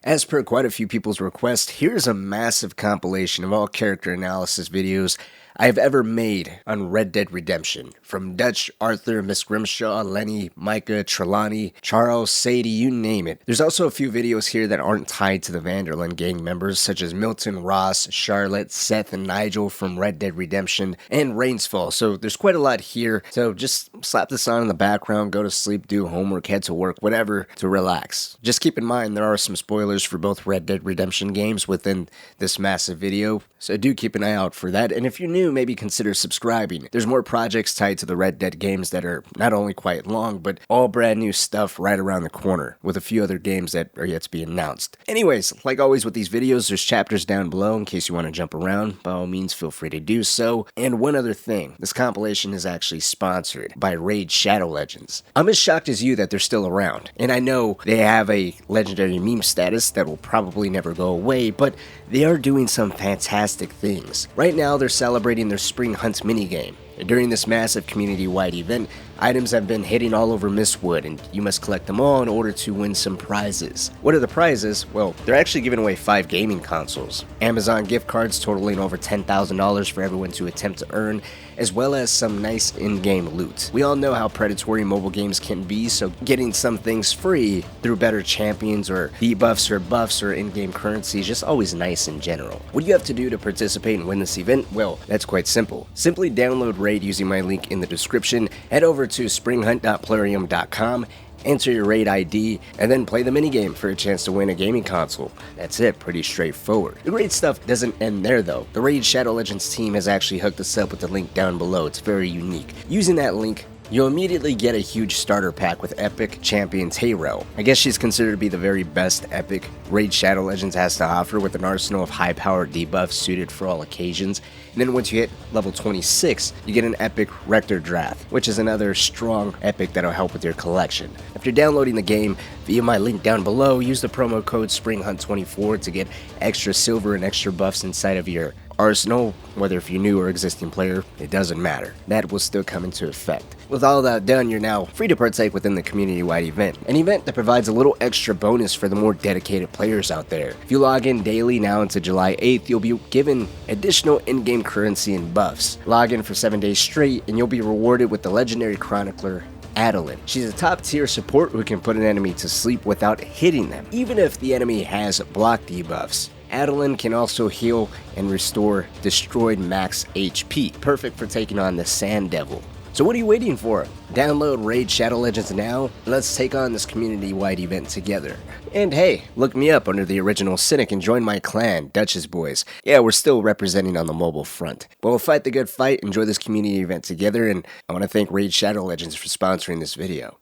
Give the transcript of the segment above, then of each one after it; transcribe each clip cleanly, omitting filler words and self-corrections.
As per quite a few people's request, here's a massive compilation of all character analysis videos I have ever made on Red Dead Redemption. From Dutch, Arthur, Miss Grimshaw, Lenny, Micah, Treylawny, Charles, Sadie, you name it. There's also a few videos here that aren't tied to the Van der Linde gang members, such as Milton, Ross, Charlotte, Seth, and Nigel from Red Dead Redemption, and Rainsfall. So there's quite a lot here. So just slap this on in the background, go to sleep, do homework, head to work, whatever, to relax. Just keep in mind there are some spoilers for both Red Dead Redemption games within this massive video, so do keep an eye out for that. And if you're new, maybe consider subscribing. There's more projects tied to the Red Dead games that are not only quite long, but all brand new stuff right around the corner, with a few other games that are yet to be announced. Anyways, like always with these videos, there's chapters down below in case you want to jump around. By all means, feel free to do so. And one other thing, this compilation is actually sponsored by Raid Shadow Legends. I'm as shocked as you that they're still around, and I know they have a legendary meme status that will probably never go away, but they are doing some fantastic things. Right now, they're celebrating their Spring Hunt minigame. During this massive community-wide event, items have been hitting all over Mistwood, and you must collect them all in order to win some prizes. What are the prizes? Well, they're actually giving away 5 gaming consoles, Amazon gift cards totaling over $10,000 for everyone to attempt to earn, as well as some nice in-game loot. We all know how predatory mobile games can be, so getting some things free through better champions or debuffs or buffs or in-game currency is just always nice in general. What do you have to do to participate and win this event? Well, that's quite simple. Simply download Raid using my link in the description, head over to springhunt.plarium.com, enter your Raid ID, and then play the minigame for a chance to win a gaming console. That's it, pretty straightforward. The great stuff doesn't end there though. The Raid Shadow Legends team has actually hooked us up with the link down below. It's very unique. Using that link, you'll immediately get a huge starter pack with Epic Champion Tyrell. I guess she's considered to be the very best Epic Raid Shadow Legends has to offer, with an arsenal of high-powered debuffs suited for all occasions. And then once you hit level 26, you get an Epic Rector Drath, which is another strong Epic that'll help with your collection. If you're downloading the game via my link down below, use the promo code SPRINGHUNT24 to get extra silver and extra buffs inside of your arsenal. Whether if you're new or existing player, it doesn't matter. That will still come into effect. With all that done, you're now free to partake within the community-wide event. An event that provides a little extra bonus for the more dedicated players out there. If you log in daily now until July 8th, you'll be given additional in-game currency and buffs. Log in for 7 days straight, and you'll be rewarded with the legendary chronicler Adeline. She's a top tier support who can put an enemy to sleep without hitting them, even if the enemy has block debuffs. Adeline can also heal and restore destroyed max HP, perfect for taking on the Sand Devil. So what are you waiting for? Download Raid Shadow Legends now, and let's take on this community-wide event together. And hey, look me up under the original Cynic and join my clan, Dutch's Boys. Yeah, we're still representing on the mobile front. But we'll fight the good fight, enjoy this community event together, and I want to thank Raid Shadow Legends for sponsoring this video.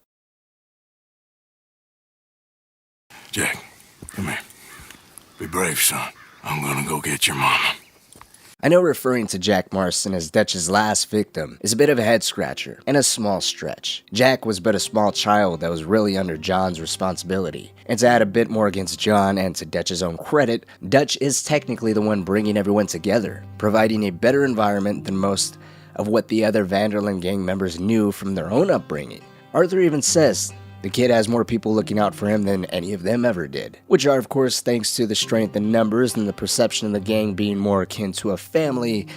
Jack, come here. Be brave, son. I'm gonna go get your mama. I know referring to Jack Marston as Dutch's last victim is a bit of a head-scratcher, and a small stretch. Jack was but a small child that was really under John's responsibility. And to add a bit more against John, and to Dutch's own credit, Dutch is technically the one bringing everyone together, providing a better environment than most of what the other Van der Linde gang members knew from their own upbringing. Arthur even says the kid has more people looking out for him than any of them ever did, which are of course thanks to the strength in numbers and the perception of the gang being more akin to a family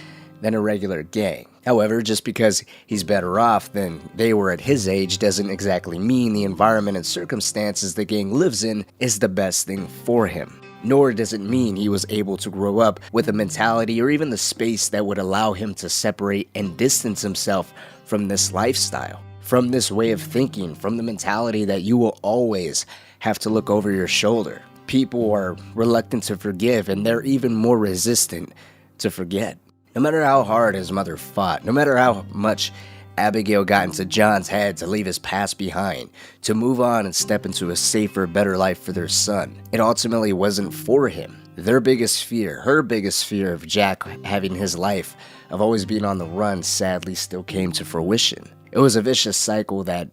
than a regular gang. However, just because he's better off than they were at his age doesn't exactly mean the environment and circumstances the gang lives in is the best thing for him. Nor does it mean he was able to grow up with a mentality or even the space that would allow him to separate and distance himself from this lifestyle, from this way of thinking, from the mentality that you will always have to look over your shoulder. People are reluctant to forgive, and they're even more resistant to forget. No matter how hard his mother fought, no matter how much Abigail got into John's head to leave his past behind, to move on and step into a safer, better life for their son, it ultimately wasn't for him. Their biggest fear, her biggest fear of Jack having his life, of always being on the run, sadly still came to fruition. It was a vicious cycle that,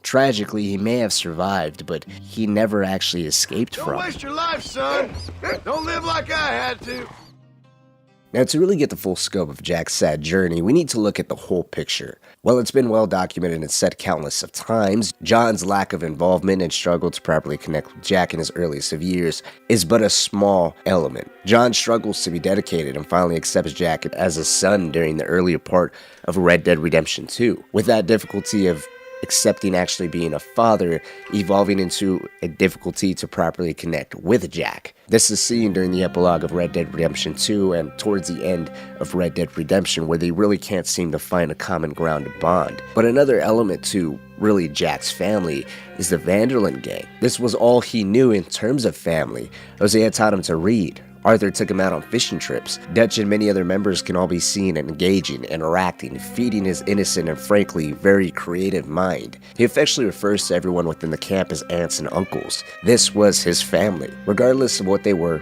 tragically, he may have survived, but he never actually escaped from. Don't waste your life, son. Don't live like I had to. Now, to really get the full scope of Jack's sad journey, we need to look at the whole picture. While it's been well documented and said countless of times, John's lack of involvement and struggle to properly connect with Jack in his earliest of years is but a small element. John struggles to be dedicated and finally accepts Jack as a son during the earlier part of Red Dead Redemption 2. With that difficulty of accepting actually being a father evolving into a difficulty to properly connect with Jack. This is seen during the epilogue of Red Dead Redemption 2 and towards the end of Red Dead Redemption, where they really can't seem to find a common ground to bond. But another element to really Jack's family is the Vanderlyn gang. This was all he knew in terms of family. Hosea taught him to read. Arthur took him out on fishing trips. Dutch and many other members can all be seen engaging, interacting, feeding his innocent and frankly very creative mind. He affectionately refers to everyone within the camp as aunts and uncles. This was his family. Regardless of what they were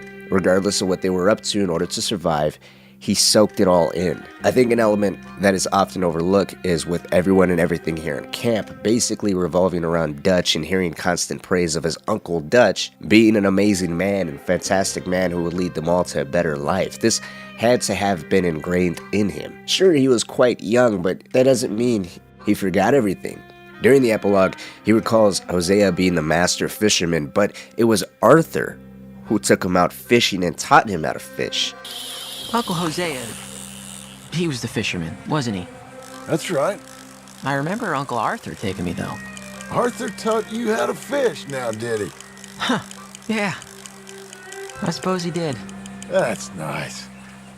up to in order to survive, he soaked it all in. I think an element that is often overlooked is with everyone and everything here in camp basically revolving around Dutch and hearing constant praise of his uncle Dutch being an amazing man and fantastic man who would lead them all to a better life. This had to have been ingrained in him. Sure, he was quite young, but that doesn't mean he forgot everything. During the epilogue, he recalls Hosea being the master fisherman, but it was Arthur who took him out fishing and taught him how to fish. Uncle Hosea, he was the fisherman, wasn't he? That's right. I remember Uncle Arthur taking me, though. Arthur taught you how to fish now, did he? Yeah. I suppose he did. That's nice.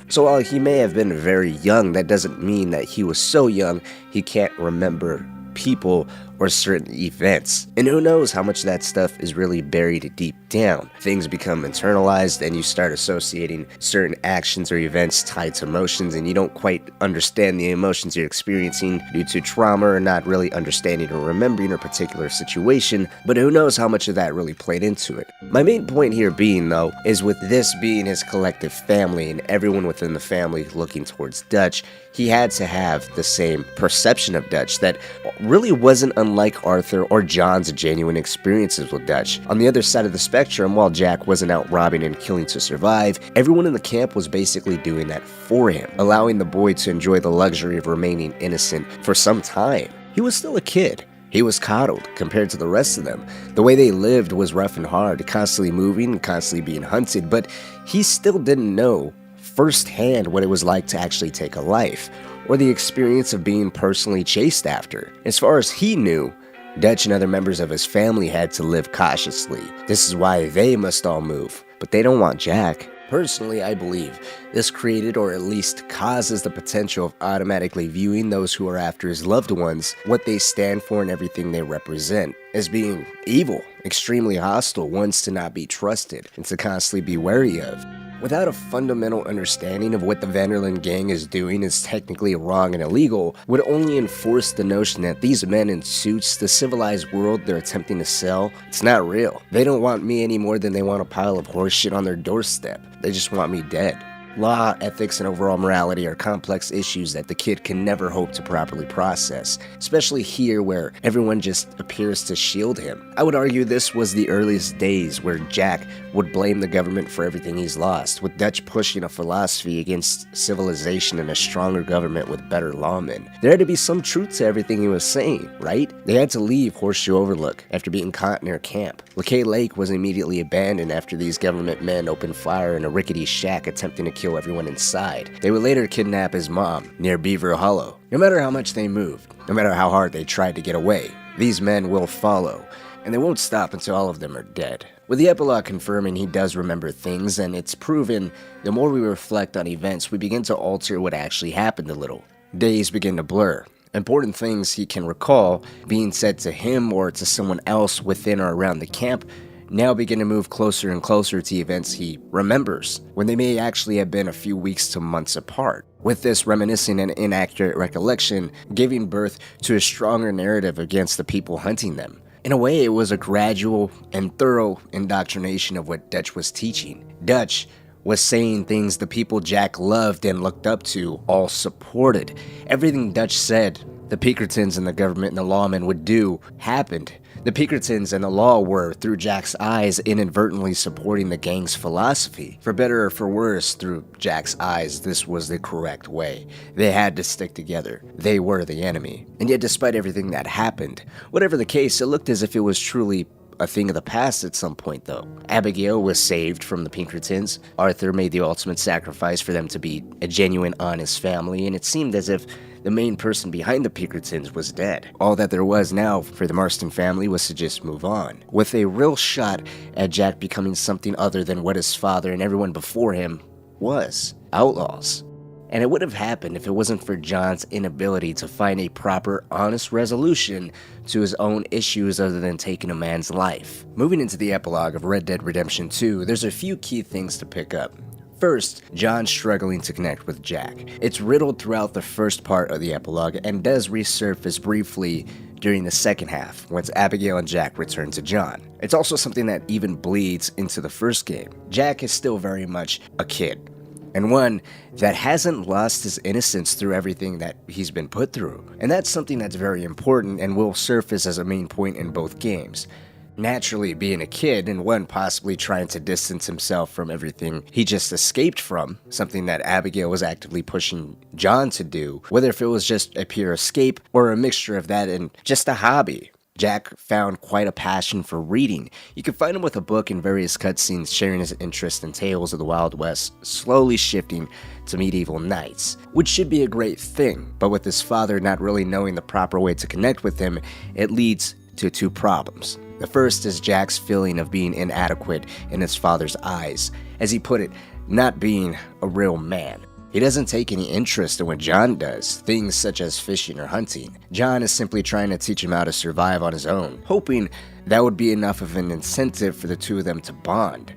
So while he may have been very young, that doesn't mean that he was so young he can't remember people or certain events. And who knows how much that stuff is really buried deep down. Things become internalized and you start associating certain actions or events tied to emotions, and you don't quite understand the emotions you're experiencing due to trauma or not really understanding or remembering a particular situation, but who knows how much of that really played into it. My main point here being, though, is with this being his collective family and everyone within the family looking towards Dutch, he had to have the same perception of Dutch that really wasn't unlike Arthur or John's genuine experiences with Dutch. On the other side of the spectrum, while Jack wasn't out robbing and killing to survive, everyone in the camp was basically doing that for him, allowing the boy to enjoy the luxury of remaining innocent for some time. He was still a kid. He was coddled compared to the rest of them. The way they lived was rough and hard, constantly moving and constantly being hunted, but he still didn't know firsthand what it was like to actually take a life, or the experience of being personally chased after. As far as he knew, Dutch and other members of his family had to live cautiously. This is why they must all move, but they don't want Jack. Personally, I believe this created or at least causes the potential of automatically viewing those who are after his loved ones, what they stand for and everything they represent, as being evil, extremely hostile, ones to not be trusted and to constantly be wary of. Without a fundamental understanding of what the Vanderlyn gang is doing is technically wrong and illegal, would only enforce the notion that these men in suits, the civilized world they're attempting to sell, it's not real. They don't want me any more than they want a pile of horse shit on their doorstep. They just want me dead. Law, ethics, and overall morality are complex issues that the kid can never hope to properly process, especially here where everyone just appears to shield him. I would argue this was the earliest days where Jack would blame the government for everything he's lost, with Dutch pushing a philosophy against civilization and a stronger government with better lawmen. There had to be some truth to everything he was saying, right? They had to leave Horseshoe Overlook after being caught in their camp. LeKay Lake was immediately abandoned after these government men opened fire in a rickety shack attempting to kill everyone inside. They would later kidnap his mom near Beaver Hollow. No matter how much they moved, no matter how hard they tried to get away, these men will follow, and they won't stop until all of them are dead. With the epilogue confirming he does remember things, and it's proven the more we reflect on events, we begin to alter what actually happened a little. Days begin to blur. Important things he can recall being said to him or to someone else within or around the camp now begin to move closer and closer to events he remembers, when they may actually have been a few weeks to months apart. With this reminiscing and inaccurate recollection giving birth to a stronger narrative against the people hunting them. In a way, it was a gradual and thorough indoctrination of what Dutch was teaching. Dutch was saying things the people Jack loved and looked up to all supported. Everything Dutch said the Pinkertons and the government and the lawmen would do happened. The Pinkertons and the law were, through Jack's eyes, inadvertently supporting the gang's philosophy. For better or for worse, through Jack's eyes, this was the correct way. They had to stick together. They were the enemy. And yet, despite everything that happened, whatever the case, it looked as if it was truly a thing of the past at some point, though. Abigail was saved from the Pinkertons. Arthur made the ultimate sacrifice for them to be a genuine, honest family, and it seemed as if the main person behind the Pinkertons was dead. All that there was now for the Marston family was to just move on, with a real shot at Jack becoming something other than what his father and everyone before him was: outlaws. And it would have happened if it wasn't for John's inability to find a proper, honest resolution to his own issues other than taking a man's life. Moving into the epilogue of Red Dead Redemption 2, there's a few key things to pick up. First, John struggling to connect with Jack. It's riddled throughout the first part of the epilogue and does resurface briefly during the second half, once Abigail and Jack return to John. It's also something that even bleeds into the first game. Jack is still very much a kid, and one that hasn't lost his innocence through everything that he's been put through. And that's something that's very important and will surface as a main point in both games. Naturally, being a kid and one possibly trying to distance himself from everything he just escaped from, something that Abigail was actively pushing John to do, whether if it was just a pure escape or a mixture of that and just a hobby. Jack found quite a passion for reading. You can find him with a book and various cutscenes sharing his interest in tales of the Wild West, slowly shifting to medieval knights, which should be a great thing, but with his father not really knowing the proper way to connect with him, it leads to two problems. The first is Jack's feeling of being inadequate in his father's eyes, as he put it, not being a real man. He doesn't take any interest in what John does, things such as fishing or hunting. John is simply trying to teach him how to survive on his own, hoping that would be enough of an incentive for the two of them to bond.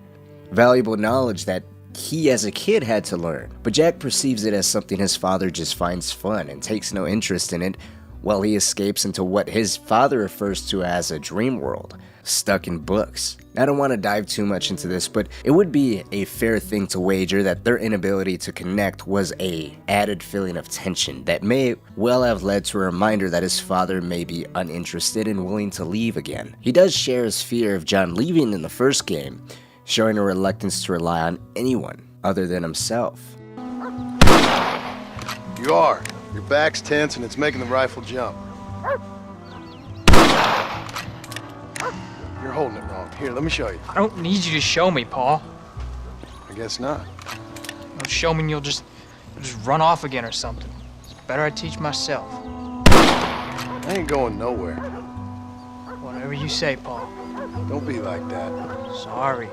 Valuable knowledge that he as a kid had to learn, but Jack perceives it as something his father just finds fun and takes no interest in it, while he escapes into what his father refers to as a dream world, stuck in books. I don't want to dive too much into this, but it would be a fair thing to wager that their inability to connect was a added feeling of tension that may well have led to a reminder that his father may be uninterested and willing to leave again. He does share his fear of John leaving in the first game, showing a reluctance to rely on anyone other than himself. You are. Your back's tense and it's making the rifle jump. You're holding it wrong. Here, let me show you. I don't need you to show me, Paul. I guess not. Don't show me and you'll just run off again or something. It's better I teach myself. I ain't going nowhere. Whatever you say, Paul. Don't be like that. Sorry.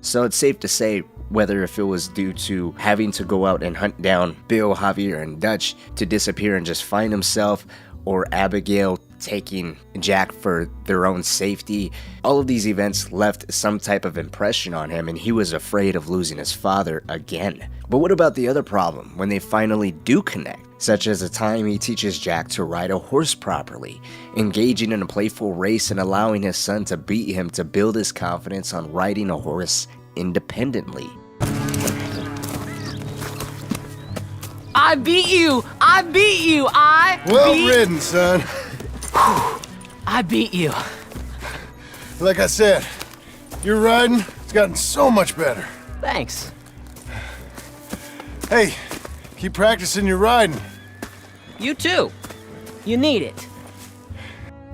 So it's safe to say, whether if it was due to having to go out and hunt down Bill, Javier, and Dutch to disappear and just find himself, or Abigail taking Jack for their own safety, all of these events left some type of impression on him and he was afraid of losing his father again. But what about the other problem when they finally do connect? Such as the time he teaches Jack to ride a horse properly, engaging in a playful race and allowing his son to beat him to build his confidence on riding a horse independently. I beat you! I beat you! Well ridden, son. I beat you. Like I said, your riding, it's gotten so much better. Thanks. Hey, keep practicing your riding. You too. You need it.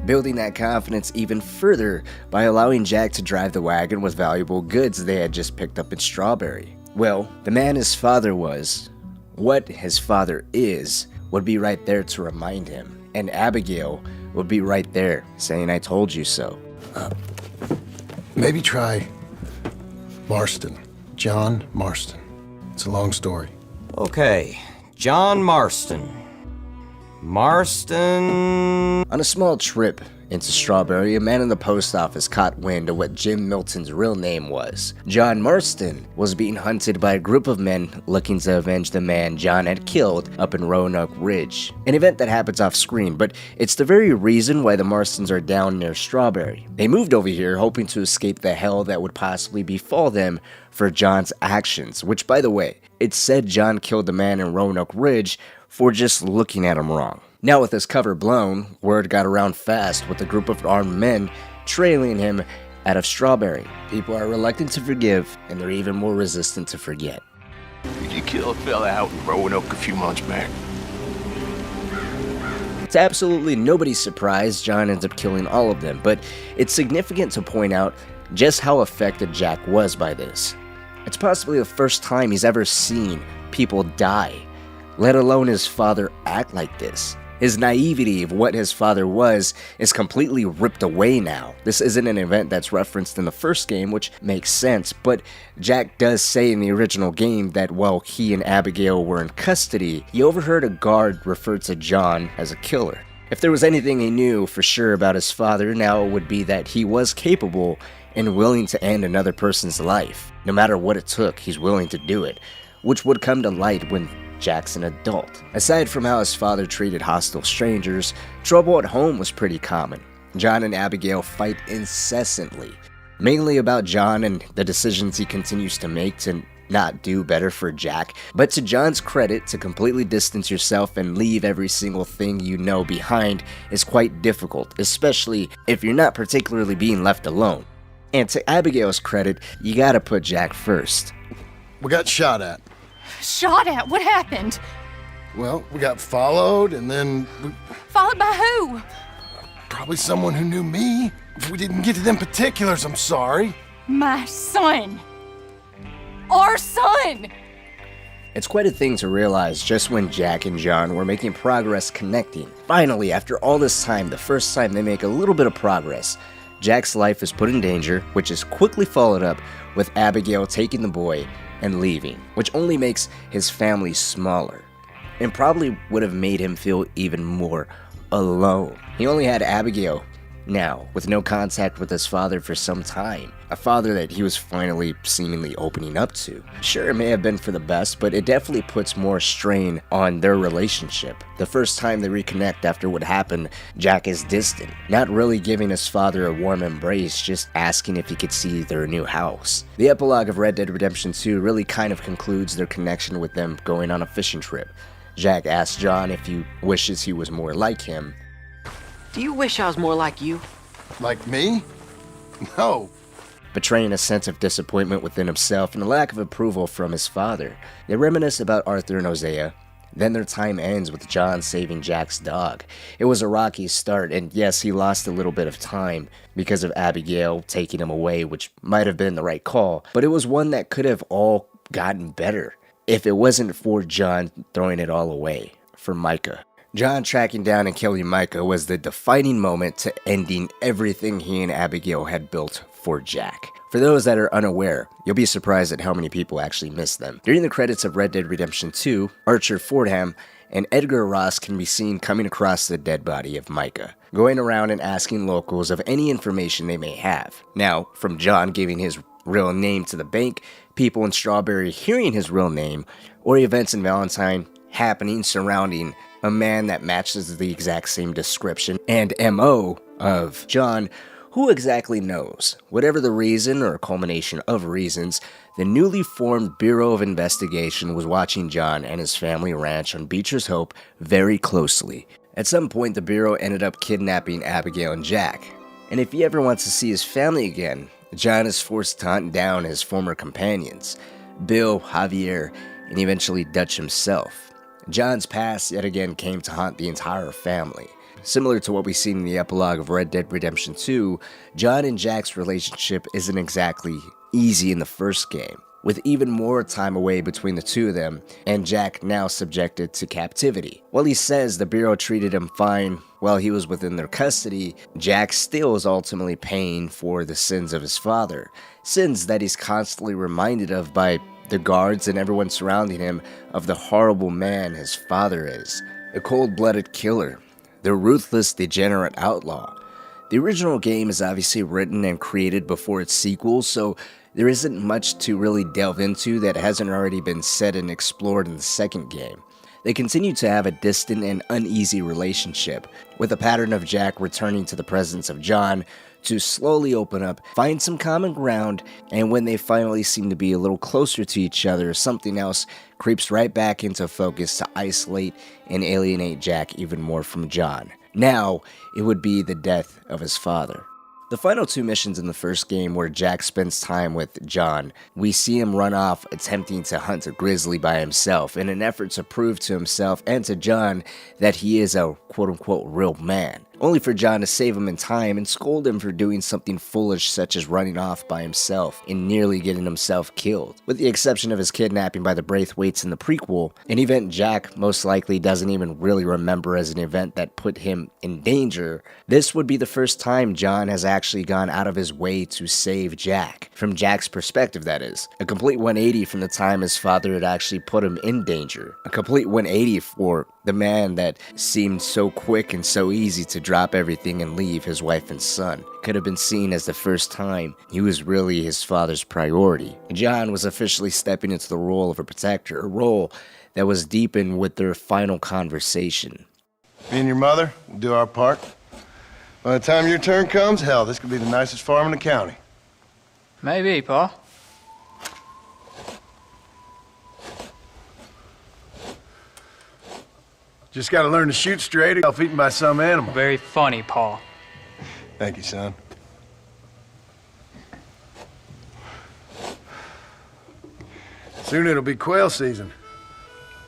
Building that confidence even further by allowing Jack to drive the wagon with valuable goods they had just picked up in Strawberry. Well, the man his father was, what his father is, would be right there to remind him, and Abigail would be right there saying, "I told you so." Maybe try Marston. John Marston. It's a long story. Okay, John Marston. On a small trip into Strawberry, a man in the post office caught wind of what Jim Milton's real name was. John Marston was being hunted by a group of men looking to avenge the man John had killed up in Roanoke Ridge, an event that happens off screen, but it's the very reason why the Marstons are down near Strawberry. They moved over here hoping to escape the hell that would possibly befall them for John's actions, which, by the way, it's said John killed the man in Roanoke Ridge for just looking at him wrong. Now with his cover blown, word got around fast with a group of armed men trailing him out of Strawberry. People are reluctant to forgive, and they're even more resistant to forget. You killed a fella out in Roanoke a few months back. To absolutely nobody's surprise, John ends up killing all of them, but it's significant to point out just how affected Jack was by this. It's possibly the first time he's ever seen people die, let alone his father act like this. His naivety of what his father was is completely ripped away now. This isn't an event that's referenced in the first game, which makes sense, but Jack does say in the original game that while he and Abigail were in custody, he overheard a guard refer to John as a killer. If there was anything he knew for sure about his father, now it would be that he was capable and willing to end another person's life. No matter what it took, he's willing to do it, which would come to light when Jack's an adult. Aside from how his father treated hostile strangers, trouble at home was pretty common. John and Abigail fight incessantly, mainly about John and the decisions he continues to make to not do better for Jack. But to John's credit, to completely distance yourself and leave every single thing you know behind is quite difficult, especially if you're not particularly being left alone. And to Abigail's credit, you gotta put Jack first. We got shot at. Shot at? What happened? Well, we got followed, and then Followed by who? probably someone who knew me. If we didn't get to them particulars, I'm sorry. My son. Our son. It's quite a thing to realize just when Jack and John were making progress connecting. Finally, after all this time, the first time they make a little bit of progress, Jack's life is put in danger, which is quickly followed up with Abigail taking the boy and leaving, which only makes his family smaller, and probably would have made him feel even more alone. He only had Abigail now, with no contact with his father for some time, a father that he was finally seemingly opening up to. Sure, it may have been for the best, but it definitely puts more strain on their relationship. The first time they reconnect after what happened, Jack is distant, not really giving his father a warm embrace, just asking if he could see their new house. The epilogue of Red Dead Redemption 2 really kind of concludes their connection with them going on a fishing trip. Jack asks John if he wishes he was more like him. Do you wish I was more like you? Like me? No. Betraying a sense of disappointment within himself and a lack of approval from his father. They reminisce about Arthur and Hosea. Then their time ends with John saving Jack's dog. It was a rocky start, and yes, he lost a little bit of time because of Abigail taking him away, which might have been the right call, but it was one that could have all gotten better if it wasn't for John throwing it all away for Micah. John tracking down and killing Micah was the defining moment to ending everything he and Abigail had built for Jack. For those that are unaware, you'll be surprised at how many people actually miss them. During the credits of Red Dead Redemption 2, Archer Fordham and Edgar Ross can be seen coming across the dead body of Micah, going around and asking locals of any information they may have. Now, from John giving his real name to the bank, people in Strawberry hearing his real name, or events in Valentine happening surrounding a man that matches the exact same description and MO of John, who exactly knows? Whatever the reason or culmination of reasons, the newly formed Bureau of Investigation was watching John and his family ranch on Beecher's Hope very closely. At some point, the Bureau ended up kidnapping Abigail and Jack. And if he ever wants to see his family again, John is forced to hunt down his former companions, Bill, Javier, and eventually Dutch himself. John's past yet again came to haunt the entire family. Similar to what we see in the epilogue of Red Dead Redemption 2, John and Jack's relationship isn't exactly easy in the first game, with even more time away between the two of them, and Jack now subjected to captivity. While he says the Bureau treated him fine while he was within their custody, Jack still is ultimately paying for the sins of his father, sins that he's constantly reminded of by the guards and everyone surrounding him of the horrible man his father is. A cold-blooded killer, the ruthless, degenerate outlaw. The original game is obviously written and created before its sequel, so there isn't much to really delve into that hasn't already been said and explored in the second game. They continue to have a distant and uneasy relationship, with a pattern of Jack returning to the presence of John to slowly open up, find some common ground, and when they finally seem to be a little closer to each other, something else creeps right back into focus to isolate and alienate Jack even more from John. Now, it would be the death of his father. The final two missions in the first game where Jack spends time with John, we see him run off attempting to hunt a grizzly by himself in an effort to prove to himself and to John that he is a quote-unquote real man, only for John to save him in time and scold him for doing something foolish such as running off by himself and nearly getting himself killed. With the exception of his kidnapping by the Braithwaites in the prequel, an event Jack most likely doesn't even really remember as an event that put him in danger, this would be the first time John has actually gone out of his way to save Jack. From Jack's perspective, that is. A complete 180 from the time his father had actually put him in danger. A complete 180 for the man that seemed so quick and so easy to drop everything and leave his wife and son. Could have been seen as the first time he was really his father's priority. John was officially stepping into the role of a protector, a role that was deepened with their final conversation. Me and your mother will do our part. By the time your turn comes, hell, this could be the nicest farm in the county. Maybe, Pa. Just gotta learn to shoot straight or eaten by some animal. Very funny, Pa. Thank you, son. Soon it'll be quail season.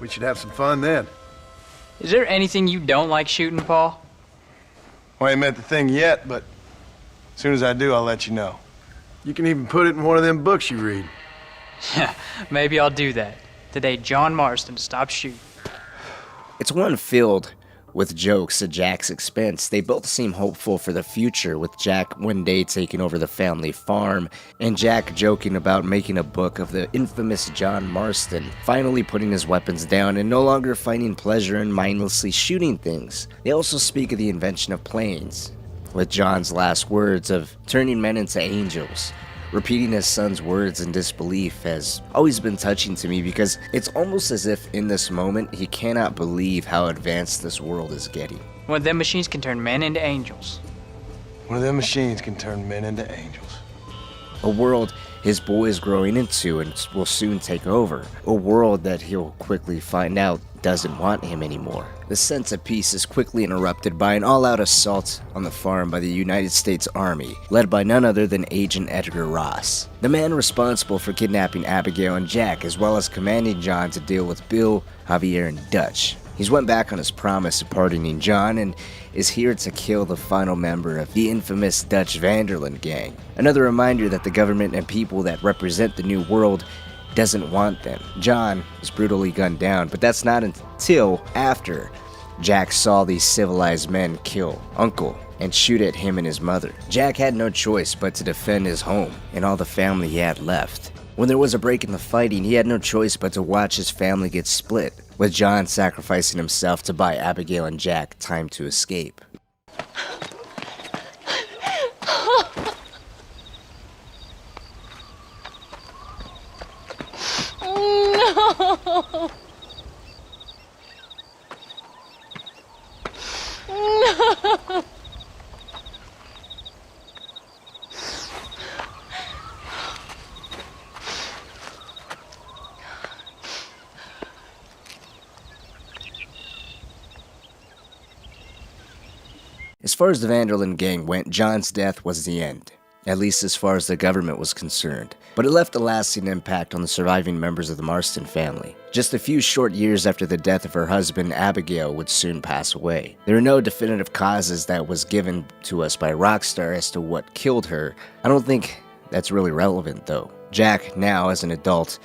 We should have some fun then. Is there anything you don't like shooting, Pa? Well, I ain't met the thing yet, but as soon as I do, I'll let you know. You can even put it in one of them books you read. Yeah, maybe I'll do that. Today, John Marston stopped shooting. It's one filled with jokes at Jack's expense. They both seem hopeful for the future, with Jack one day taking over the family farm, and Jack joking about making a book of the infamous John Marston, finally putting his weapons down and no longer finding pleasure in mindlessly shooting things. They also speak of the invention of planes, with John's last words of turning men into angels. Repeating his son's words in disbelief has always been touching to me because it's almost as if in this moment he cannot believe how advanced this world is getting. One of them machines can turn men into angels. One of them machines can turn men into angels. A world his boy is growing into and will soon take over. A world that he'll quickly find out doesn't want him anymore. The sense of peace is quickly interrupted by an all-out assault on the farm by the United States Army, led by none other than Agent Edgar Ross, the man responsible for kidnapping Abigail and Jack, as well as commanding John to deal with Bill, Javier, and Dutch. He's went back on his promise of pardoning John and is here to kill the final member of the infamous Dutch Vanderlyn gang. Another reminder that the government and people that represent the New World doesn't want them. John is brutally gunned down, but that's not until after Jack saw these civilized men kill Uncle and shoot at him and his mother. Jack had no choice but to defend his home and all the family he had left. When there was a break in the fighting, he had no choice but to watch his family get split, with John sacrificing himself to buy Abigail and Jack time to escape. No! No! As far as the Vanderlyn gang went, John's death was the end, at least as far as the government was concerned, but it left a lasting impact on the surviving members of the Marston family. Just a few short years after the death of her husband, Abigail would soon pass away. There are no definitive causes that was given to us by Rockstar as to what killed her. I don't think that's really relevant though. Jack, now as an adult,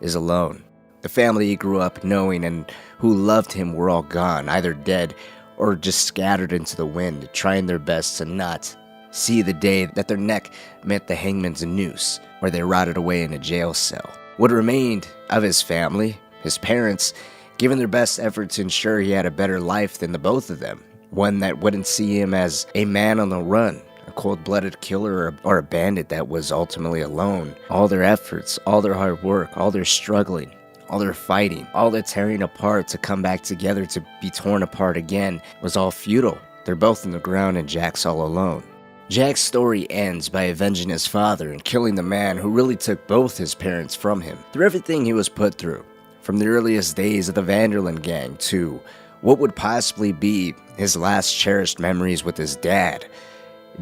is alone. The family he grew up knowing and who loved him were all gone, either dead or just scattered into the wind, trying their best to not see the day that their neck met the hangman's noose, or they rotted away in a jail cell. What remained of his family, his parents, given their best effort to ensure he had a better life than the both of them, one that wouldn't see him as a man on the run, a cold-blooded killer or a bandit that was ultimately alone. All their efforts, all their hard work, all their struggling, all their fighting, all their tearing apart to come back together to be torn apart again was all futile. They're both in the ground and Jack's all alone. Jack's story ends by avenging his father and killing the man who really took both his parents from him. Through everything he was put through, from the earliest days of the Vanderlyn gang to what would possibly be his last cherished memories with his dad,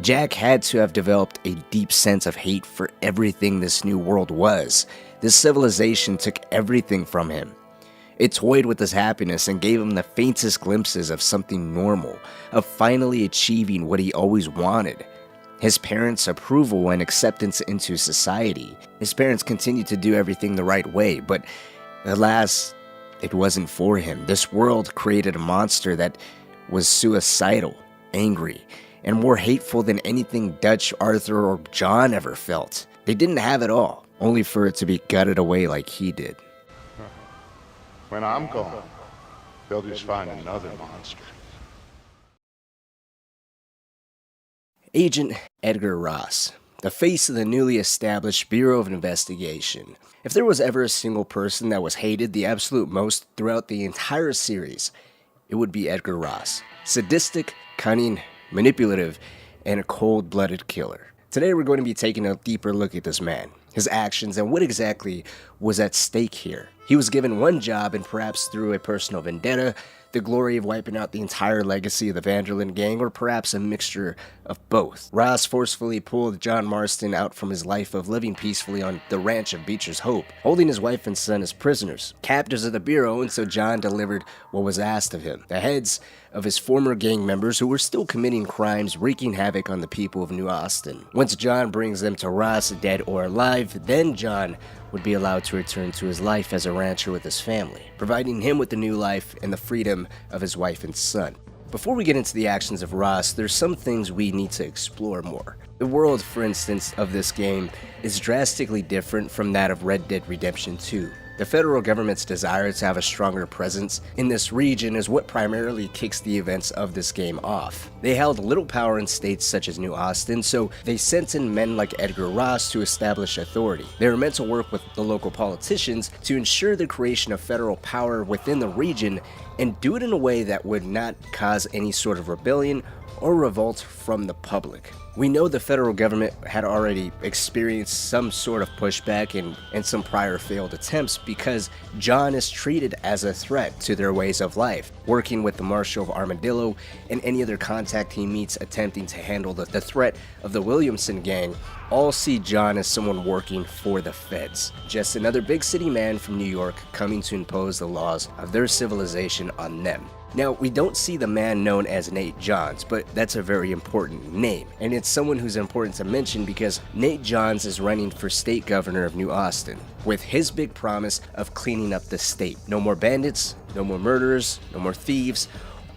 Jack had to have developed a deep sense of hate for everything this new world was. This civilization took everything from him. It toyed with his happiness and gave him the faintest glimpses of something normal, of finally achieving what he always wanted. His parents' approval and acceptance into society. His parents continued to do everything the right way, but alas, it wasn't for him. This world created a monster that was suicidal, angry, and more hateful than anything Dutch, Arthur, or John ever felt. They didn't have it all, only for it to be gutted away like he did. When I'm gone, they'll just find another monster. Agent Edgar Ross, the face of the newly established Bureau of Investigation. If there was ever a single person that was hated the absolute most throughout the entire series, it would be Edgar Ross. Sadistic, cunning, manipulative, and a cold-blooded killer. Today we're going to be taking a deeper look at this man, his actions, and what exactly was at stake here. He was given one job, and perhaps through a personal vendetta, the glory of wiping out the entire legacy of the Vanderlyn gang, or perhaps a mixture of both. Ross forcefully pulled John Marston out from his life of living peacefully on the ranch of Beecher's Hope, holding his wife and son as prisoners, captives of the Bureau, and so John delivered what was asked of him, the heads of his former gang members who were still committing crimes, wreaking havoc on the people of New Austin. Once John brings them to Ross, dead or alive, then John would be allowed to return to his life as a rancher with his family, providing him with the new life and the freedom of his wife and son. Before we get into the actions of Ross, there's some things we need to explore more. The world, for instance, of this game is drastically different from that of Red Dead Redemption 2. The federal government's desire to have a stronger presence in this region is what primarily kicks the events of this game off. They held little power in states such as New Austin, so they sent in men like Edgar Ross to establish authority. They were meant to work with the local politicians to ensure the creation of federal power within the region and do it in a way that would not cause any sort of rebellion or revolt from the public. We know the federal government had already experienced some sort of pushback and some prior failed attempts because John is treated as a threat to their ways of life, working with the Marshal of Armadillo and any other contact he meets attempting to handle the threat of the Williamson gang. All see John as someone working for the feds, just another big city man from New York coming to impose the laws of their civilization on them. Now, we don't see the man known as Nate Johns, but that's a very important name, and it's someone who's important to mention because Nate Johns is running for state governor of New Austin, with his big promise of cleaning up the state. No more bandits, no more murderers, no more thieves,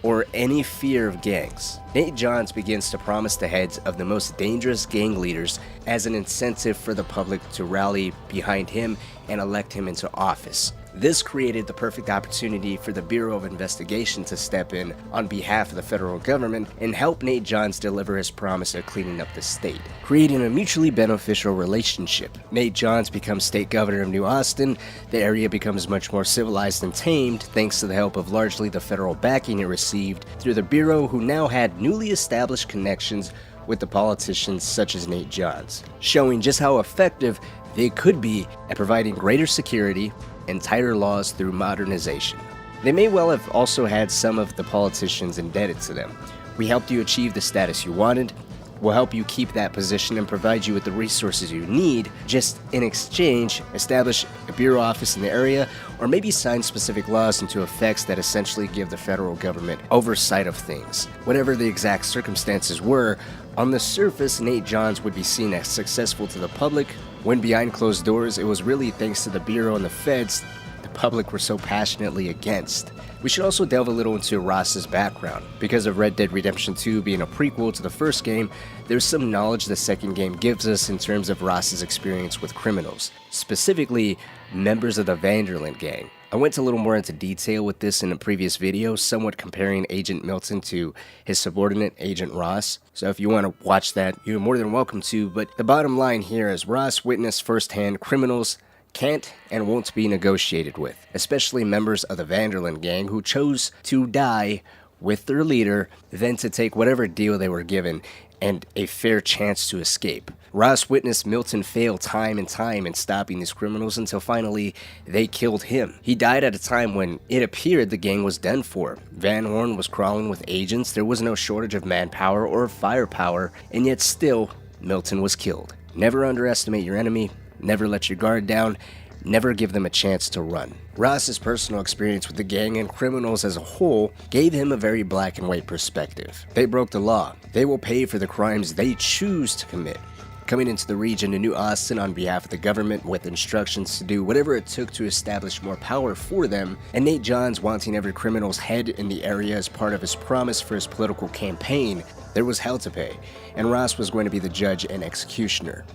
or any fear of gangs. Nate Johns begins to promise the heads of the most dangerous gang leaders as an incentive for the public to rally behind him and elect him into office. This created the perfect opportunity for the Bureau of Investigation to step in on behalf of the federal government and help Nate Johns deliver his promise of cleaning up the state, creating a mutually beneficial relationship. Nate Johns becomes state governor of New Austin, the area becomes much more civilized and tamed thanks to the help of largely the federal backing it received through the Bureau, who now had newly established connections with the politicians such as Nate Johns, showing just how effective they could be at providing greater security and tighter laws through modernization. They may well have also had some of the politicians indebted to them. We helped you achieve the status you wanted, we'll help you keep that position and provide you with the resources you need, just in exchange, establish a bureau office in the area, or maybe sign specific laws into effects that essentially give the federal government oversight of things. Whatever the exact circumstances were, on the surface, Nate Johns would be seen as successful to the public, when behind closed doors, it was really thanks to the Bureau and the feds the public were so passionately against. We should also delve a little into Ross's background. Because of Red Dead Redemption 2 being a prequel to the first game, there's some knowledge the second game gives us in terms of Ross's experience with criminals, specifically members of the Vanderlyn gang. I went a little more into detail with this in a previous video, somewhat comparing Agent Milton to his subordinate, Agent Ross. So if you want to watch that, you're more than welcome to, but the bottom line here is Ross witnessed firsthand criminals can't and won't be negotiated with, especially members of the Vanderlyn gang who chose to die with their leader than to take whatever deal they were given and a fair chance to escape. Ross witnessed Milton fail time and time in stopping these criminals until finally they killed him. He died at a time when it appeared the gang was done for. Van Horn was crawling with agents, there was no shortage of manpower or firepower, and yet still, Milton was killed. Never underestimate your enemy, never let your guard down, never give them a chance to run. Ross's personal experience with the gang and criminals as a whole gave him a very black and white perspective. They broke the law. They will pay for the crimes they choose to commit. Coming into the region to New Austin on behalf of the government with instructions to do whatever it took to establish more power for them, and Nate Johns wanting every criminal's head in the area as part of his promise for his political campaign, there was hell to pay, and Ross was going to be the judge and executioner.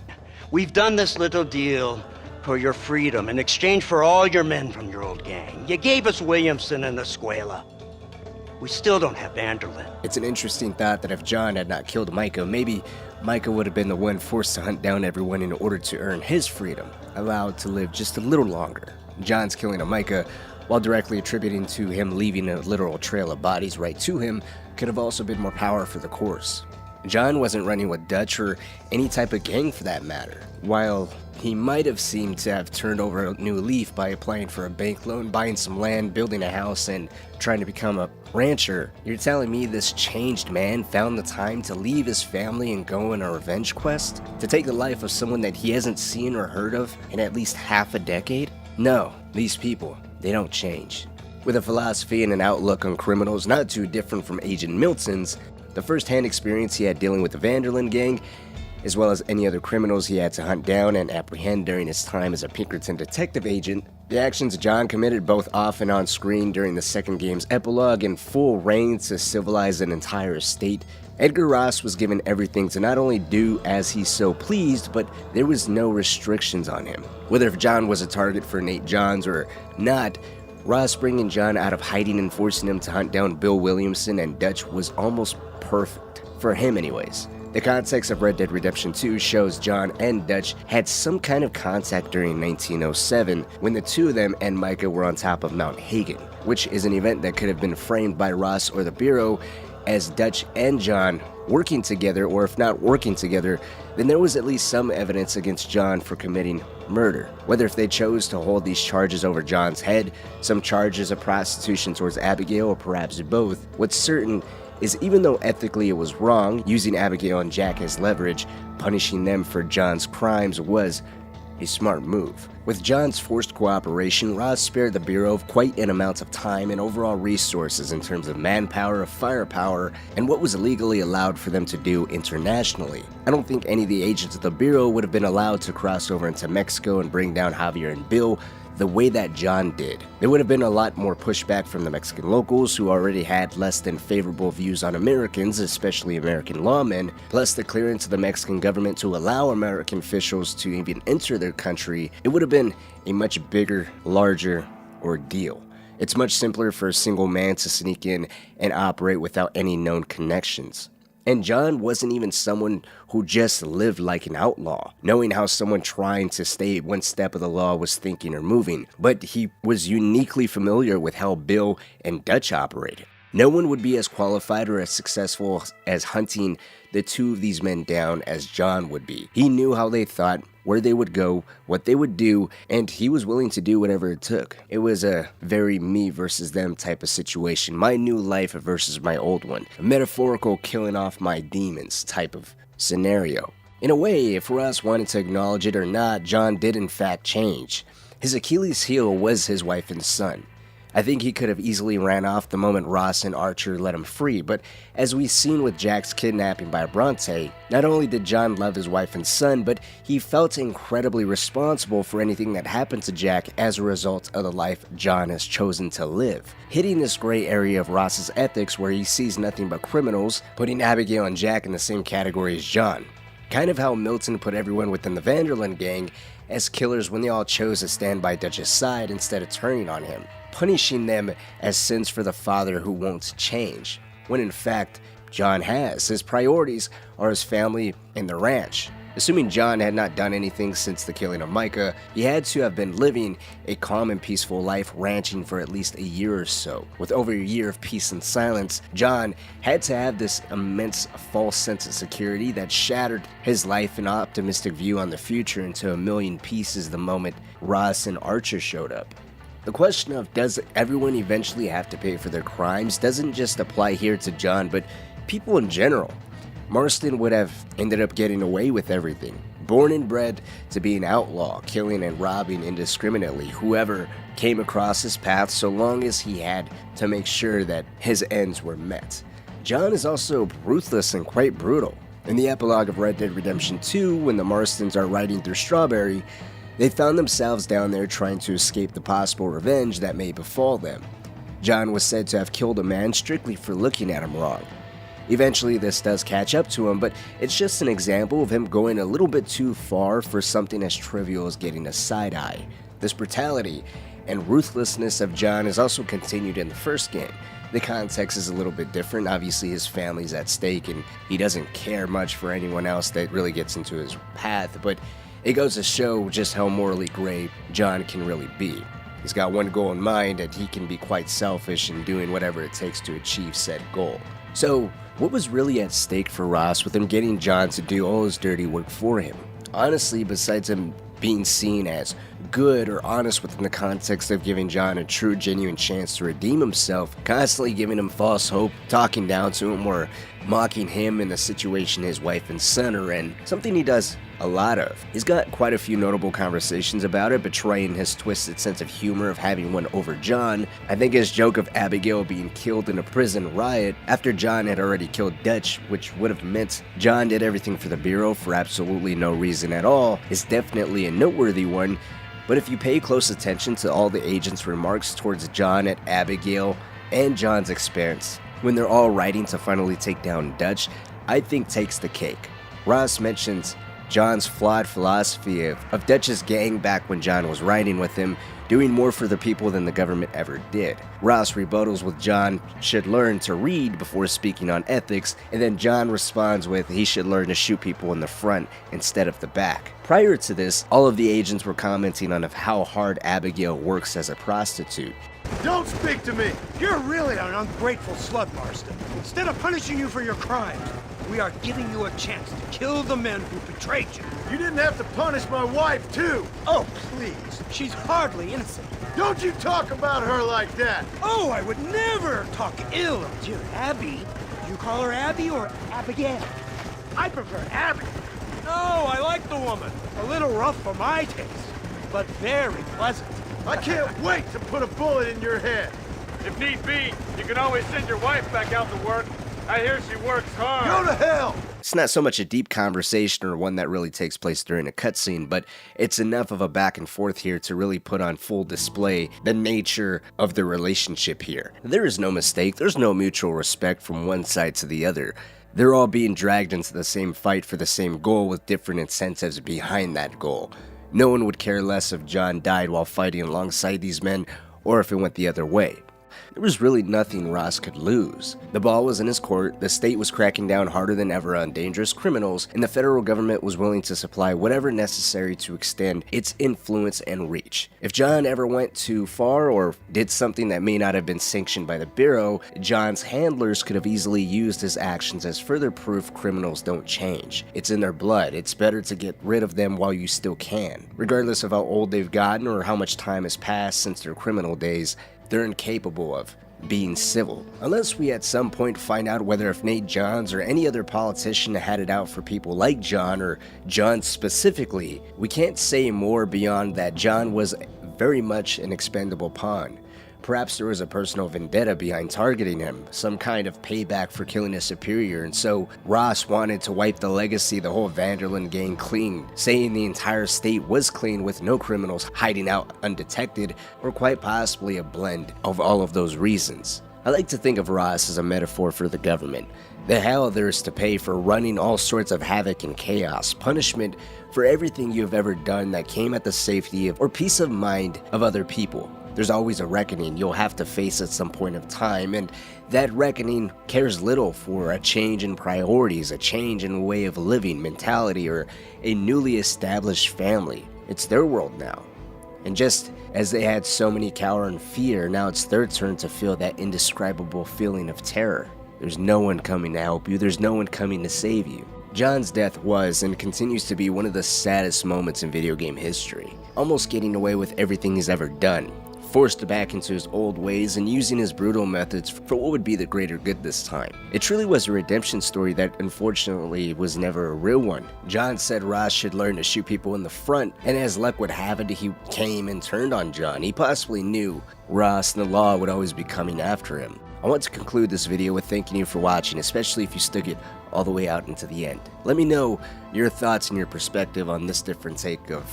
We've done this little deal for your freedom in exchange for all your men from your old gang. You gave us Williamson and Escuella. We still don't have Vanderlyn. It's an interesting thought that if John had not killed Micah, maybe Micah would have been the one forced to hunt down everyone in order to earn his freedom, allowed to live just a little longer. John's killing of Micah, while directly attributing to him leaving a literal trail of bodies right to him, could have also been more power for the course. John wasn't running with Dutch or any type of gang for that matter. While he might have seemed to have turned over a new leaf by applying for a bank loan, buying some land, building a house, and trying to become a rancher, you're telling me this changed man found the time to leave his family and go on a revenge quest? To take the life of someone that he hasn't seen or heard of in at least half a decade? No, these people, they don't change. With a philosophy and an outlook on criminals not too different from Agent Milton's, the first-hand experience he had dealing with the Vanderlyn gang, as well as any other criminals he had to hunt down and apprehend during his time as a Pinkerton detective agent, the actions John committed both off and on screen during the second game's epilogue and full reign to civilize an entire state, Edgar Ross was given everything to not only do as he so pleased, but there was no restrictions on him. Whether if John was a target for Nate Johns or not, Ross bringing John out of hiding and forcing him to hunt down Bill Williamson and Dutch was almost perfect, for him anyways. The context of Red Dead Redemption 2 shows John and Dutch had some kind of contact during 1907 when the two of them and Micah were on top of Mount Hagen, which is an event that could have been framed by Ross or the Bureau as Dutch and John working together, or if not working together, then there was at least some evidence against John for committing murder. Whether if they chose to hold these charges over John's head, some charges of prostitution towards Abigail, or perhaps both, what's certain is even though ethically it was wrong, using Abigail and Jack as leverage, punishing them for John's crimes was a smart move. With John's forced cooperation, Ross spared the Bureau of quite an amount of time and overall resources in terms of manpower, firepower, and what was legally allowed for them to do internationally. I don't think any of the agents of the Bureau would have been allowed to cross over into Mexico and bring down Javier and Bill the way that John did. There would have been a lot more pushback from the Mexican locals who already had less than favorable views on Americans, especially American lawmen, plus the clearance of the Mexican government to allow American officials to even enter their country. It would have been a much bigger, larger ordeal. It's much simpler for a single man to sneak in and operate without any known connections. And John wasn't even someone who just lived like an outlaw, knowing how someone trying to stay one step of the law was thinking or moving, but he was uniquely familiar with how Bill and Dutch operated. No one would be as qualified or as successful as hunting the two of these men down as John would be. He knew how they thought, where they would go, what they would do, and he was willing to do whatever it took. It was a very me versus them type of situation, my new life versus my old one, a metaphorical killing off my demons type of scenario. In a way, if Ross wanted to acknowledge it or not, John did in fact change. His Achilles heel was his wife and son. I think he could have easily ran off the moment Ross and Archer let him free, but as we've seen with Jack's kidnapping by Bronte, not only did John love his wife and son, but he felt incredibly responsible for anything that happened to Jack as a result of the life John has chosen to live. Hitting this gray area of Ross's ethics where he sees nothing but criminals, putting Abigail and Jack in the same category as John. Kind of how Milton put everyone within the Vanderlyn gang as killers when they all chose to stand by Dutch's side instead of turning on him, punishing them as sins for the father who won't change, when in fact, John has. His priorities are his family and the ranch. Assuming John had not done anything since the killing of Micah, he had to have been living a calm and peaceful life ranching for at least a year or so. With over a year of peace and silence, John had to have this immense false sense of security that shattered his life and optimistic view on the future into a million pieces the moment Ross and Archer showed up. The question of does everyone eventually have to pay for their crimes doesn't just apply here to John, but people in general. Marston would have ended up getting away with everything. Born and bred to be an outlaw, killing and robbing indiscriminately whoever came across his path so long as he had to make sure that his ends were met. John is also ruthless and quite brutal. In the epilogue of Red Dead Redemption 2, when the Marstons are riding through Strawberry, they found themselves down there trying to escape the possible revenge that may befall them. John was said to have killed a man strictly for looking at him wrong. Eventually this does catch up to him, but it's just an example of him going a little bit too far for something as trivial as getting a side eye. This brutality and ruthlessness of John is also continued in the first game. The context is a little bit different. Obviously his family's at stake and he doesn't care much for anyone else that really gets into his path, but it goes to show just how morally gray John can really be. He's got one goal in mind and he can be quite selfish in doing whatever it takes to achieve said goal. So, what was really at stake for Ross with him getting John to do all his dirty work for him? Honestly, besides him being seen as good or honest within the context of giving John a true, genuine chance to redeem himself, constantly giving him false hope, talking down to him, or mocking him and the situation his wife and son are in, something he does a lot of. He's got quite a few notable conversations about it, betraying his twisted sense of humor of having won over John. I think his joke of Abigail being killed in a prison riot after John had already killed Dutch, which would have meant John did everything for the Bureau for absolutely no reason at all, is definitely a noteworthy one. But if you pay close attention to all the agents' remarks towards John at Abigail and John's expense, when they're all riding to finally take down Dutch, I think takes the cake. Ross mentions John's flawed philosophy of Dutch's gang back when John was riding with him, doing more for the people than the government ever did. Ross rebuttals with John should learn to read before speaking on ethics, and then John responds with he should learn to shoot people in the front instead of the back. Prior to this, all of the agents were commenting on how hard Abigail works as a prostitute. Don't speak to me! You're really an ungrateful slut, Marston. Instead of punishing you for your crimes, we are giving you a chance to kill the men who betrayed you. You didn't have to punish my wife, too! Oh, please. She's hardly innocent. Don't you talk about her like that! Oh, I would never talk ill of dear Abby. You call her Abby or Abigail? I prefer Abby. No, I like the woman. A little rough for my taste, but very pleasant. I can't wait to put a bullet in your head. If need be, you can always send your wife back out to work. I hear she works hard. Go to hell! It's not so much a deep conversation or one that really takes place during a cutscene, but it's enough of a back and forth here to really put on full display the nature of the relationship here. There is no mistake, there's no mutual respect from one side to the other. They're all being dragged into the same fight for the same goal with different incentives behind that goal. No one would care less if John died while fighting alongside these men or if it went the other way. There was really nothing Ross could lose. The ball was in his court, the state was cracking down harder than ever on dangerous criminals, and the federal government was willing to supply whatever necessary to extend its influence and reach. If John ever went too far or did something that may not have been sanctioned by the Bureau, John's handlers could have easily used his actions as further proof criminals don't change. It's in their blood. It's better to get rid of them while you still can. Regardless of how old they've gotten or how much time has passed since their criminal days, they're incapable of being civil. Unless we at some point find out whether if Nate Johns or any other politician had it out for people like John or John specifically, we can't say more beyond that John was very much an expendable pawn. Perhaps there was a personal vendetta behind targeting him, some kind of payback for killing a superior, and so Ross wanted to wipe the legacy of the whole Vanderlyn gang clean, saying the entire state was clean with no criminals hiding out undetected, or quite possibly a blend of all of those reasons. I like to think of Ross as a metaphor for the government. The hell there is to pay for running all sorts of havoc and chaos, punishment for everything you have ever done that came at the safety of or peace of mind of other people. There's always a reckoning you'll have to face at some point of time, and that reckoning cares little for a change in priorities, a change in way of living, mentality, or a newly established family. It's their world now. And just as they had so many cower in fear, now it's their turn to feel that indescribable feeling of terror. There's no one coming to help you, there's no one coming to save you. John's death was and continues to be one of the saddest moments in video game history. Almost getting away with everything he's ever done, forced back into his old ways and using his brutal methods for what would be the greater good this time. It truly was a redemption story that unfortunately was never a real one. John said Ross should learn to shoot people in the front, and as luck would have it, he came and turned on John. He possibly knew Ross and the law would always be coming after him. I want to conclude this video with thanking you for watching, especially if you stuck it all the way out into the end. Let me know your thoughts and your perspective on this different take of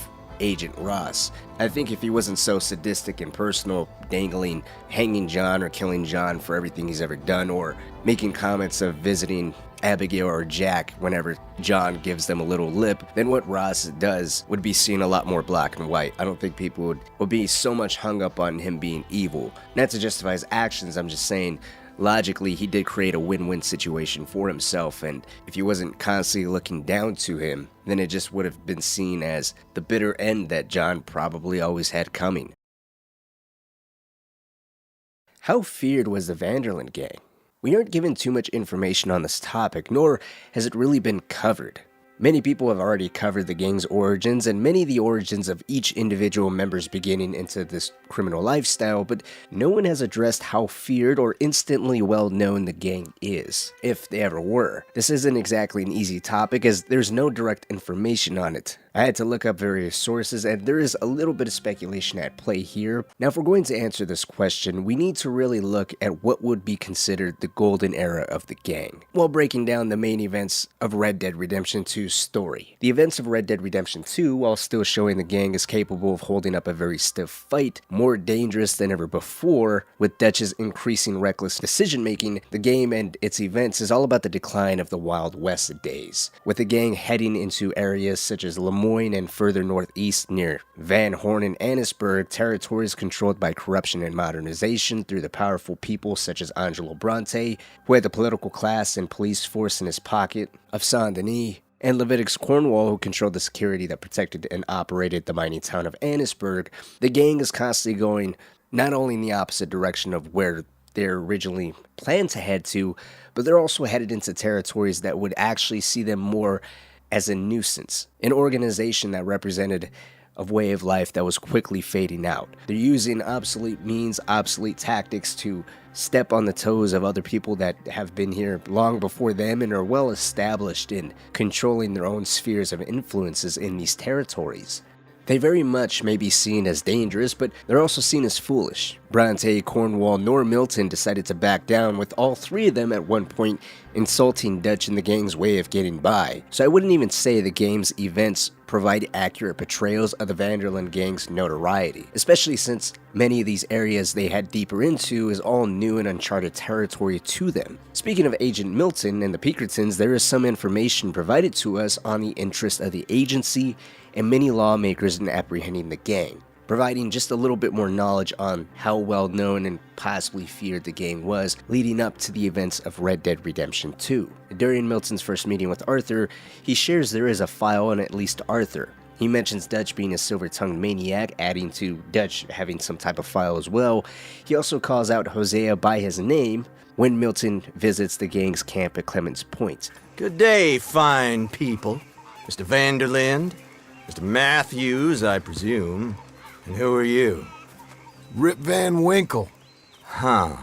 Agent Ross. I think if he wasn't so sadistic and personal, dangling, hanging John or killing John for everything he's ever done, or making comments of visiting Abigail or Jack whenever John gives them a little lip, then what Ross does would be seen a lot more black and white. I don't think people would be so much hung up on him being evil. Not to justify his actions, I'm just saying logically he did create a win-win situation for himself, and if he wasn't constantly looking down to him, then it just would have been seen as the bitter end that John probably always had coming. How feared was the Vanderlyn gang? We aren't given too much information on this topic, nor has it really been covered. Many people have already covered the gang's origins and many of the origins of each individual member's beginning into this criminal lifestyle, but no one has addressed how feared or instantly well known the gang is, if they ever were. This isn't exactly an easy topic as there's no direct information on it. I had to look up various sources, and there is a little bit of speculation at play here. Now, if we're going to answer this question, we need to really look at what would be considered the golden era of the gang, while breaking down the main events of Red Dead Redemption 2's story. The events of Red Dead Redemption 2, while still showing the gang is capable of holding up a very stiff fight, more dangerous than ever before, with Dutch's increasing reckless decision-making, the game and its events is all about the decline of the Wild West days, with the gang heading into areas such as Lemoyne and further northeast near Van Horn and Annisburg, territories controlled by corruption and modernization through the powerful people such as Angelo Bronte, who had the political class and police force in his pocket, of Saint-Denis, and Leviticus Cornwall, who controlled the security that protected and operated the mining town of Annisburg. The gang is constantly going not only in the opposite direction of where they're originally planned to head to, but they're also headed into territories that would actually see them more as a nuisance, an organization that represented a way of life that was quickly fading out. They're using obsolete means, obsolete tactics to step on the toes of other people that have been here long before them and are well established in controlling their own spheres of influences in these territories. They very much may be seen as dangerous, but they're also seen as foolish. Bronte, Cornwall, nor Milton decided to back down, with all three of them at one point insulting Dutch and the gang's way of getting by. So I wouldn't even say the game's events provide accurate portrayals of the Vanderlyn gang's notoriety, especially since many of these areas they head deeper into is all new and uncharted territory to them. Speaking of Agent Milton and the Pinkertons, there is some information provided to us on the interest of the agency and many lawmakers in apprehending the gang, providing just a little bit more knowledge on how well known and possibly feared the gang was leading up to the events of Red Dead Redemption 2. During Milton's first meeting with Arthur, he shares there is a file on at least Arthur. He mentions Dutch being a silver-tongued maniac, adding to Dutch having some type of file as well. He also calls out Hosea by his name when Milton visits the gang's camp at Clements Point. Good day, fine people. Mr. Vanderlyn, Mr. Matthews, I presume. And who are you? Rip Van Winkle. Huh.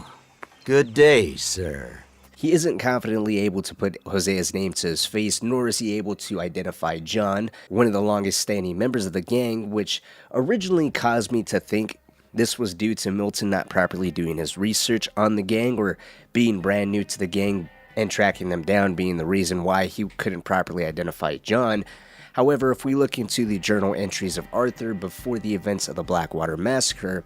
Good day, sir. He isn't confidently able to put Hosea's name to his face, nor is he able to identify John, one of the longest standing members of the gang, which originally caused me to think this was due to Milton not properly doing his research on the gang or being brand new to the gang and tracking them down being the reason why he couldn't properly identify John. However, if we look into the journal entries of Arthur before the events of the Blackwater Massacre,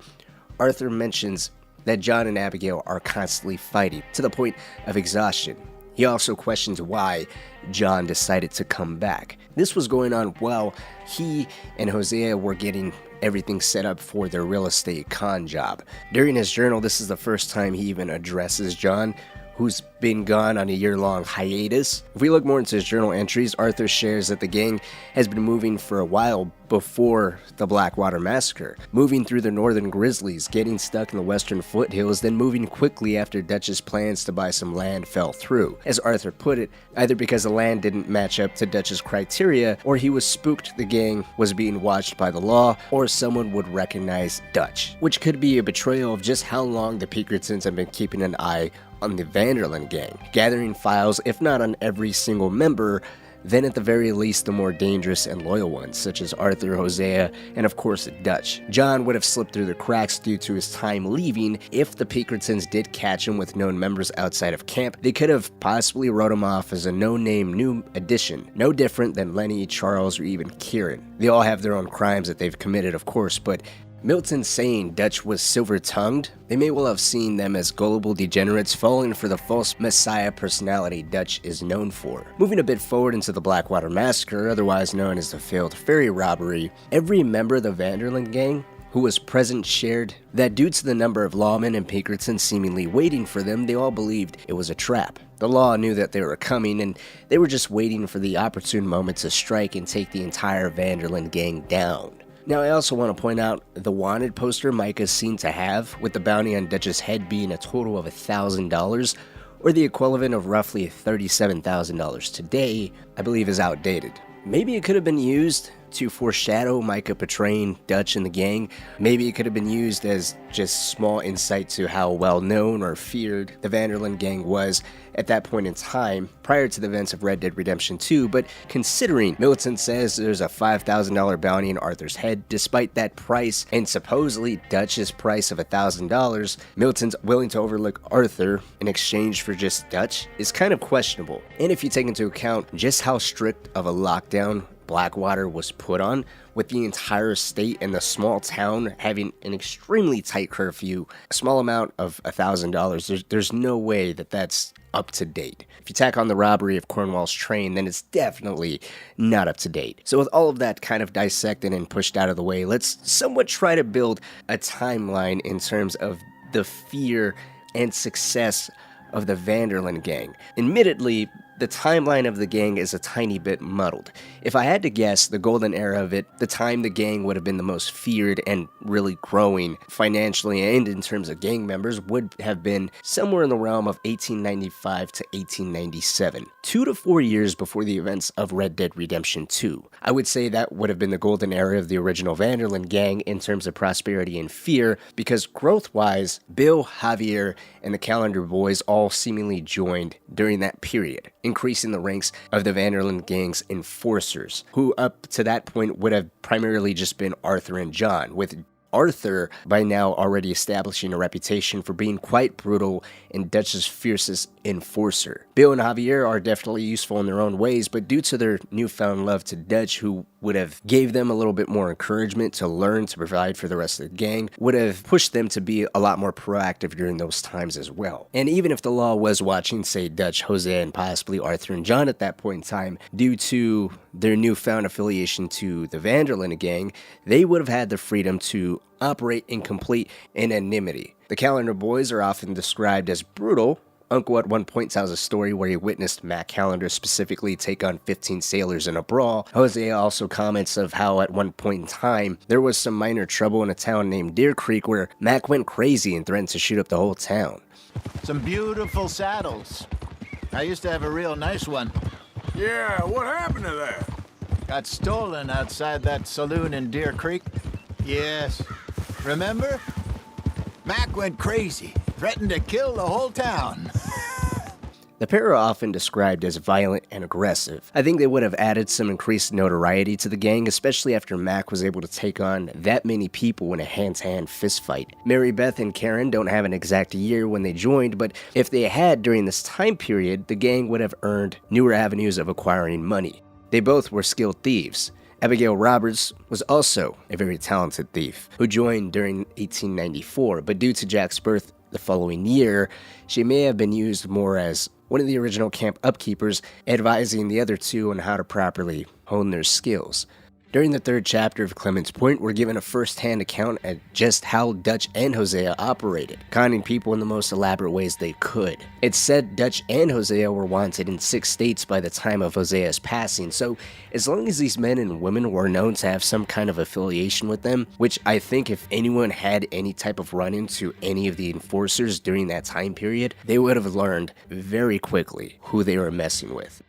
Arthur mentions that John and Abigail are constantly fighting to the point of exhaustion. He also questions why John decided to come back. This was going on while he and Hosea were getting everything set up for their real estate con job. During his journal, this is the first time he even addresses John, who's been gone on a year-long hiatus. If we look more into his journal entries, Arthur shares that the gang has been moving for a while before the Blackwater Massacre, moving through the northern grizzlies, getting stuck in the western foothills, then moving quickly after Dutch's plans to buy some land fell through. As Arthur put it, either because the land didn't match up to Dutch's criteria, or he was spooked the gang was being watched by the law, or someone would recognize Dutch, which could be a betrayal of just how long the Pinkertons have been keeping an eye on the Vanderlyn gang, gathering files if not on every single member, then at the very least the more dangerous and loyal ones, such as Arthur, Hosea, and of course Dutch. John would have slipped through the cracks due to his time leaving. If the Pinkertons did catch him with known members outside of camp, they could have possibly wrote him off as a no-name new addition, no different than Lenny, Charles, or even Kieran. They all have their own crimes that they've committed, of course, but Milton saying Dutch was silver-tongued, they may well have seen them as gullible degenerates falling for the false messiah personality Dutch is known for. Moving a bit forward into the Blackwater Massacre, otherwise known as the failed ferry robbery, every member of the Vanderlyn gang who was present shared that due to the number of lawmen and Pinkertons seemingly waiting for them, they all believed it was a trap. The law knew that they were coming, and they were just waiting for the opportune moment to strike and take the entire Vanderlyn gang down. Now, I also want to point out the wanted poster Micah is seen to have, with the bounty on Dutch's head being a total of $1,000, or the equivalent of roughly $37,000 today, I believe is outdated. Maybe it could have been used to foreshadow Micah portraying Dutch and the gang. Maybe it could have been used as just small insight to how well known or feared the Vanderlyn gang was at that point in time, prior to the events of Red Dead Redemption 2, but considering Milton says there's a $5,000 bounty in Arthur's head, despite that price and supposedly Dutch's price of $1,000, Milton's willing to overlook Arthur in exchange for just Dutch is kind of questionable. And if you take into account just how strict of a lockdown Blackwater was put on, with the entire state and the small town having an extremely tight curfew, a small amount of $1,000, there's no way that that's up to date. If you tack on the robbery of Cornwall's train, then it's definitely not up to date. So with all of that kind of dissected and pushed out of the way, let's somewhat try to build a timeline in terms of the fear and success of the Vanderlyn gang. Admittedly, the timeline of the gang is a tiny bit muddled. If I had to guess, the golden era of it, the time the gang would have been the most feared and really growing financially and in terms of gang members, would have been somewhere in the realm of 1895 to 1897, 2 to 4 years before the events of Red Dead Redemption 2. I would say that would have been the golden era of the original Vanderlyn gang in terms of prosperity and fear, because growth-wise, Bill, Javier, and the Calendar Boys all seemingly joined during that period, increasing the ranks of the Vanderlyn gang's enforcers, who up to that point would have primarily just been Arthur and John, with Arthur by now already establishing a reputation for being quite brutal and Dutch's fiercest enforcer. Bill and Javier are definitely useful in their own ways, but due to their newfound love to Dutch, who would have gave them a little bit more encouragement to learn to provide for the rest of the gang, would have pushed them to be a lot more proactive during those times as well. And even if the law was watching, say, Dutch, Hosea, and possibly Arthur and John at that point in time, due to their newfound affiliation to the Vanderlyn gang, they would have had the freedom to operate in complete anonymity. The Calendar Boys are often described as brutal. Uncle at one point tells a story where he witnessed Mac Calendar specifically take on 15 sailors in a brawl. Hosea also comments of how at one point in time, there was some minor trouble in a town named Deer Creek where Mac went crazy and threatened to shoot up the whole town. Some beautiful saddles. I used to have a real nice one. Yeah, what happened to that? Got stolen outside that saloon in Deer Creek. Yes. Remember? Mac went crazy, threatened to kill the whole town. The pair are often described as violent and aggressive. I think they would have added some increased notoriety to the gang, especially after Mac was able to take on that many people in a hand-to-hand fistfight. Mary Beth and Karen don't have an exact year when they joined, but if they had during this time period, the gang would have earned newer avenues of acquiring money. They both were skilled thieves. Abigail Roberts was also a very talented thief who joined during 1894, but due to Jack's birth the following year, she may have been used more as one of the original camp upkeepers, advising the other two on how to properly hone their skills. During the third chapter of Clement's Point, we're given a first-hand account at just how Dutch and Hosea operated, conning people in the most elaborate ways they could. It's said Dutch and Hosea were wanted in 6 states by the time of Hosea's passing, so as long as these men and women were known to have some kind of affiliation with them, which I think if anyone had any type of run-in to any of the enforcers during that time period, they would have learned very quickly who they were messing with.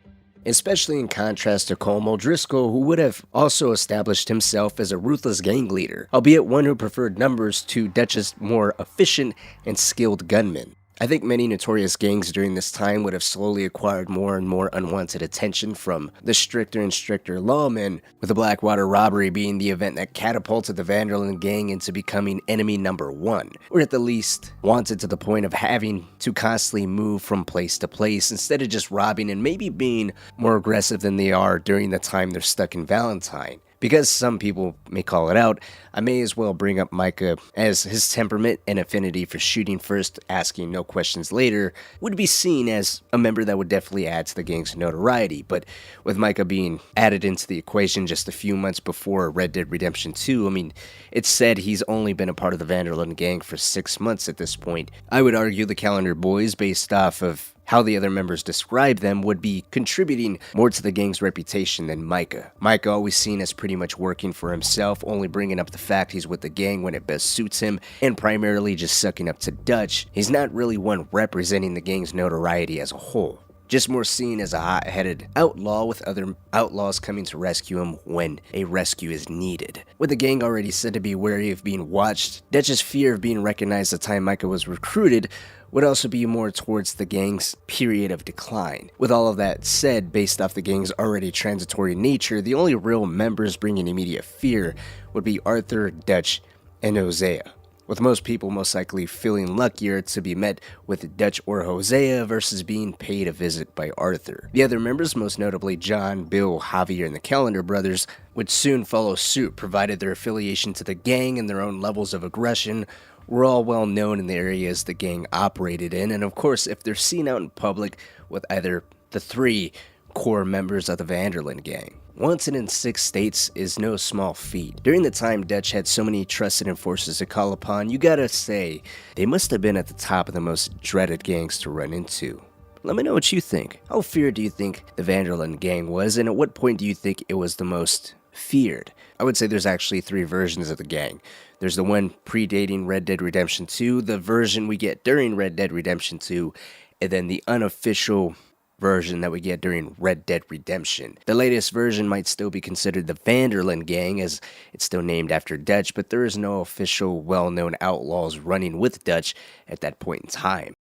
Especially in contrast to Cornwall Driscoll, who would have also established himself as a ruthless gang leader, albeit one who preferred numbers to Dutch's more efficient and skilled gunmen. I think many notorious gangs during this time would have slowly acquired more and more unwanted attention from the stricter and stricter lawmen, with the Blackwater robbery being the event that catapulted the Van der Linde gang into becoming enemy number 1, or at the least wanted to the point of having to constantly move from place to place instead of just robbing and maybe being more aggressive than they are during the time they're stuck in Valentine. Because some people may call it out, I may as well bring up Micah, as his temperament and affinity for shooting first, asking no questions later, would be seen as a member that would definitely add to the gang's notoriety. But with Micah being added into the equation just a few months before Red Dead Redemption 2, I mean, it's said he's only been a part of the Van der Linde gang for 6 months at this point. I would argue the Calendar Boys, based off of how the other members describe them, would be contributing more to the gang's reputation than Micah. Micah always seen as pretty much working for himself, only bringing up the fact he's with the gang when it best suits him, and primarily just sucking up to Dutch. He's not really one representing the gang's notoriety as a whole. Just more seen as a hot-headed outlaw, with other outlaws coming to rescue him when a rescue is needed. With the gang already said to be wary of being watched, Dutch's fear of being recognized the time Micah was recruited would also be more towards the gang's period of decline. With all of that said, based off the gang's already transitory nature, the only real members bringing immediate fear would be Arthur, Dutch, and Hosea, with most people most likely feeling luckier to be met with Dutch or Hosea versus being paid a visit by Arthur. The other members, most notably John, Bill, Javier, and the Calendar brothers, would soon follow suit, provided their affiliation to the gang and their own levels of aggression were all well known in the areas the gang operated in, and of course if they're seen out in public with either the 3 core members of the Van der Linde gang. Wanted in 6 states is no small feat. During the time Dutch had so many trusted enforcers to call upon, you gotta say, they must have been at the top of the most dreaded gangs to run into. Let me know what you think. How feared do you think the Van der Linde gang was, and at what point do you think it was the most feared? I would say there's actually 3 versions of the gang. There's the one predating Red Dead Redemption 2, the version we get during Red Dead Redemption 2, and then the unofficial version that we get during Red Dead Redemption. The latest version might still be considered the Van der Linde gang, as it's still named after Dutch, but there is no official well-known outlaws running with Dutch at that point in time.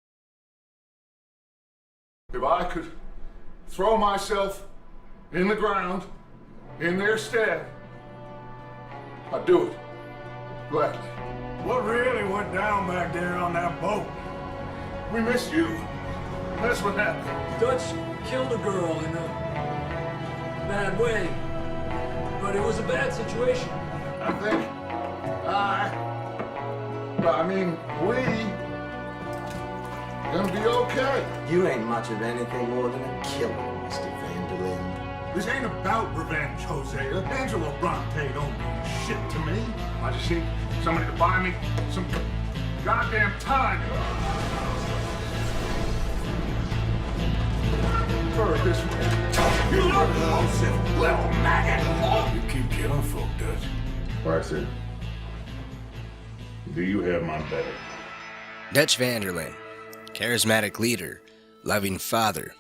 If I could throw myself in the ground in their stead, I'd do it. Gladly. What really went down back there on that boat? We missed you. That's what happened. Dutch killed a girl in a bad way, but it was a bad situation. I think we gonna be okay. You ain't much of anything more than a killer, Mr. Van der Linde. This ain't about revenge, Hosea. Angelo Bronte don't mean shit to me. I just need somebody to buy me some goddamn time. Hurry this way. You repulsive little maggot. You keep killing folk, Dutch. Arthur, do you have my back? Dutch Van der Linde, charismatic leader, loving father,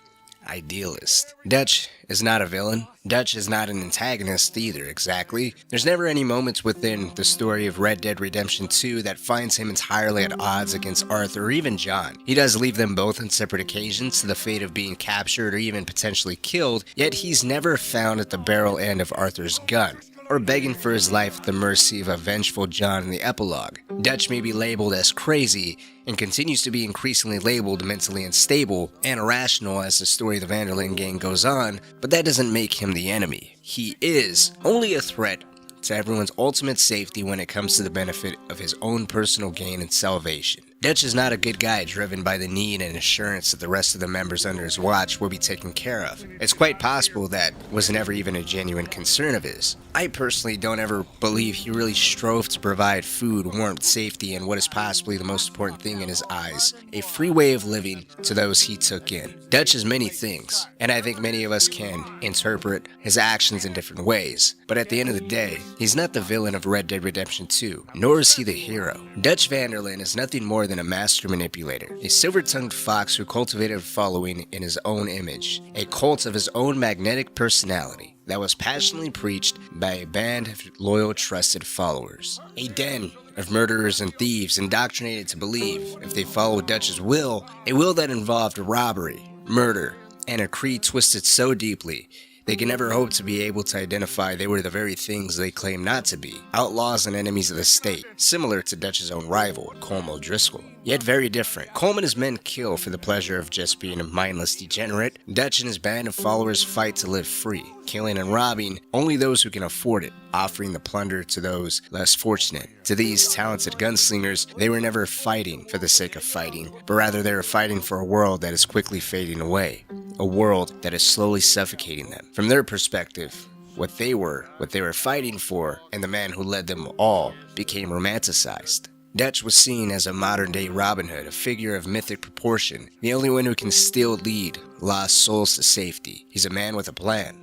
idealist. Dutch is not a villain. Dutch is not an antagonist either, exactly. There's never any moments within the story of Red Dead Redemption 2 that finds him entirely at odds against Arthur or even John. He does leave them both on separate occasions to the fate of being captured or even potentially killed, yet he's never found at the barrel end of Arthur's gun, or begging for his life at the mercy of a vengeful John in the epilogue. Dutch may be labeled as crazy, and continues to be increasingly labeled mentally unstable and irrational as the story of the Van der Linde gang goes on, but that doesn't make him the enemy. He is only a threat to everyone's ultimate safety when it comes to the benefit of his own personal gain and salvation. Dutch is not a good guy driven by the need and assurance that the rest of the members under his watch will be taken care of. It's quite possible that was never even a genuine concern of his. I personally don't ever believe he really strove to provide food, warmth, safety, and what is possibly the most important thing in his eyes, a free way of living to those he took in. Dutch is many things, and I think many of us can interpret his actions in different ways, but at the end of the day, he's not the villain of Red Dead Redemption 2, nor is he the hero. Dutch van der Linde is nothing more than a master manipulator, a silver-tongued fox who cultivated a following in his own image, a cult of his own magnetic personality that was passionately preached by a band of loyal, trusted followers. A den of murderers and thieves indoctrinated to believe, if they followed Dutch's will, a will that involved robbery, murder, and a creed twisted so deeply they can never hope to be able to identify they were the very things they claim not to be, outlaws and enemies of the state, similar to Dutch's own rival, Colm O'Driscoll. Yet very different. Colm and his men kill for the pleasure of just being a mindless degenerate. Dutch and his band of followers fight to live free, killing and robbing only those who can afford it, offering the plunder to those less fortunate. To these talented gunslingers, they were never fighting for the sake of fighting, but rather they were fighting for a world that is quickly fading away, a world that is slowly suffocating them. From their perspective, what they were fighting for, and the man who led them all, became romanticized. Dutch was seen as a modern-day Robin Hood, a figure of mythic proportion, the only one who can still lead lost souls to safety. He's a man with a plan.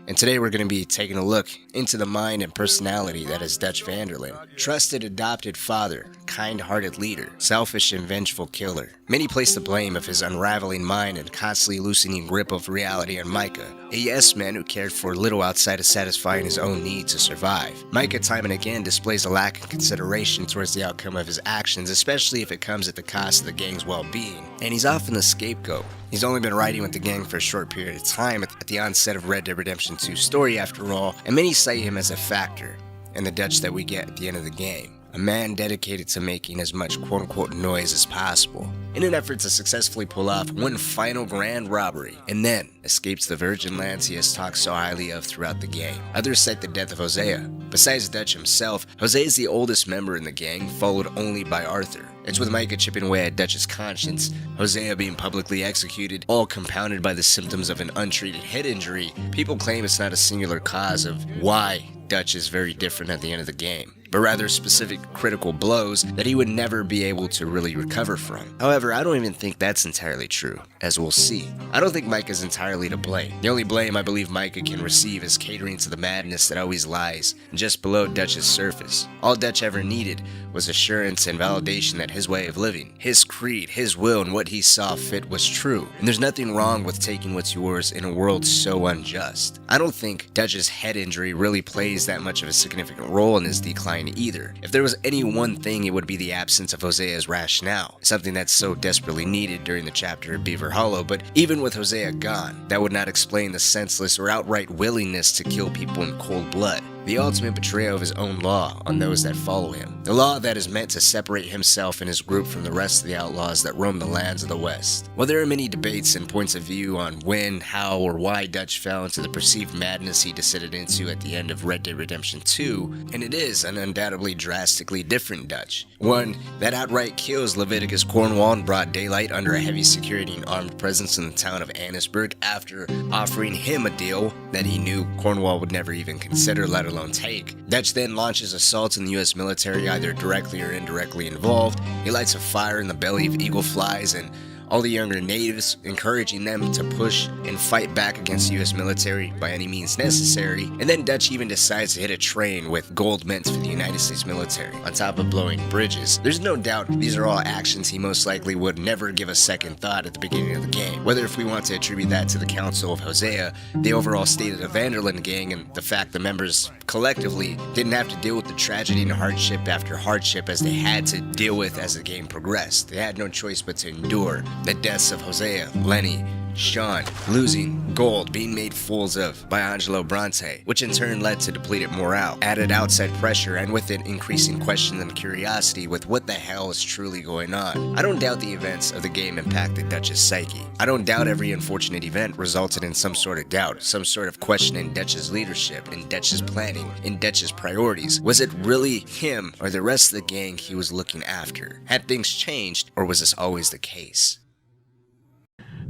And today we're going to be taking a look into the mind and personality that is Dutch van der Linde. Trusted adopted father, kind-hearted leader, selfish and vengeful killer. Many place the blame of his unraveling mind and constantly loosening grip of reality on Micah, a yes-man who cared for little outside of satisfying his own need to survive. Micah time and again displays a lack of consideration towards the outcome of his actions, especially if it comes at the cost of the gang's well-being. And he's often the scapegoat. He's only been riding with the gang for a short period of time at the onset of Red Dead Redemption 2's story after all, and many cite him as a factor in the Dutch that we get at the end of the game. A man dedicated to making as much quote-unquote noise as possible, in an effort to successfully pull off one final grand robbery, and then escape to the virgin lands he has talked so highly of throughout the game. Others cite the death of Hosea. Besides Dutch himself, Hosea is the oldest member in the gang, followed only by Arthur. It's with Micah chipping away at Dutch's conscience, Hosea being publicly executed, all compounded by the symptoms of an untreated head injury. People claim it's not a singular cause of why Dutch is very different at the end of the game, but rather specific critical blows that he would never be able to really recover from. However, I don't even think that's entirely true, as we'll see. I don't think Micah's entirely to blame. The only blame I believe Micah can receive is catering to the madness that always lies just below Dutch's surface. All Dutch ever needed was assurance and validation that his way of living, his creed, his will, and what he saw fit was true. And there's nothing wrong with taking what's yours in a world so unjust. I don't think Dutch's head injury really plays that much of a significant role in his decline either. If there was any one thing, it would be the absence of Hosea's rationale, something that's so desperately needed during the chapter of Beaver Hollow. But even with Hosea gone, that would not explain the senseless or outright willingness to kill people in cold blood. The ultimate betrayal of his own law on those that follow him. The law that is meant to separate himself and his group from the rest of the outlaws that roam the lands of the West. While there are many debates and points of view on when, how, or why Dutch fell into the perceived madness he descended into at the end of Red Dead Redemption 2, and it is an undoubtedly drastically different Dutch. One that outright kills Leviticus Cornwall in broad daylight under a heavy security and armed presence in the town of Annisburg after offering him a deal that he knew Cornwall would never even consider, let alone take. Dutch then launches assaults in the US military, either directly or indirectly involved. He lights a fire in the belly of eagle flies and all the younger natives, encouraging them to push and fight back against the US military by any means necessary. And then Dutch even decides to hit a train with gold mints for the United States military, on top of blowing bridges. There's no doubt these are all actions he most likely would never give a second thought at the beginning of the game. Whether if we want to attribute that to the Council of Hosea, the overall state of the van der Linde gang, and the fact the members collectively didn't have to deal with the tragedy and hardship after hardship as they had to deal with as the game progressed. They had no choice but to endure the deaths of Hosea, Lenny, Sean losing, gold being made fools of by Angelo Bronte, which in turn led to depleted morale, added outside pressure, and with it increasing question and curiosity with what the hell is truly going on. I don't doubt the events of the game impacted Dutch's psyche. I don't doubt every unfortunate event resulted in some sort of doubt, some sort of question in Dutch's leadership, in Dutch's planning, in Dutch's priorities. Was it really him or the rest of the gang he was looking after? Had things changed, or was this always the case?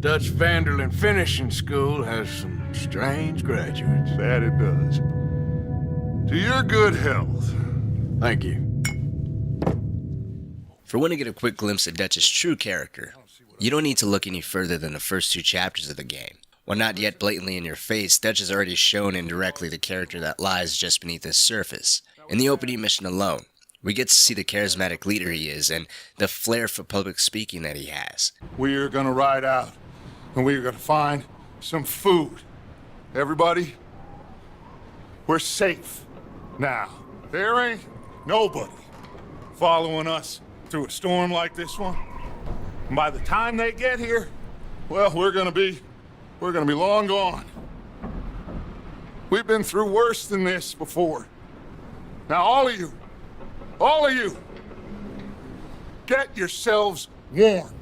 Dutch Vanderlyn Finishing School has some strange graduates. That it does. To your good health. Thank you. For one to get a quick glimpse of Dutch's true character, you don't need to look any further than the first 2 chapters of the game. While not yet blatantly in your face, Dutch has already shown indirectly the character that lies just beneath his surface. In the opening mission alone, we get to see the charismatic leader he is and the flair for public speaking that he has. We are gonna ride out, and we are gonna find some food. Everybody, we're safe now. There ain't nobody following us through a storm like this one. And by the time they get here, well, we're gonna be long gone. We've been through worse than this before. Now, all of you, get yourselves warm.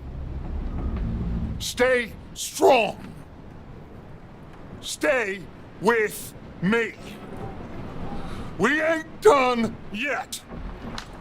Stay strong. Stay with me. We ain't done yet.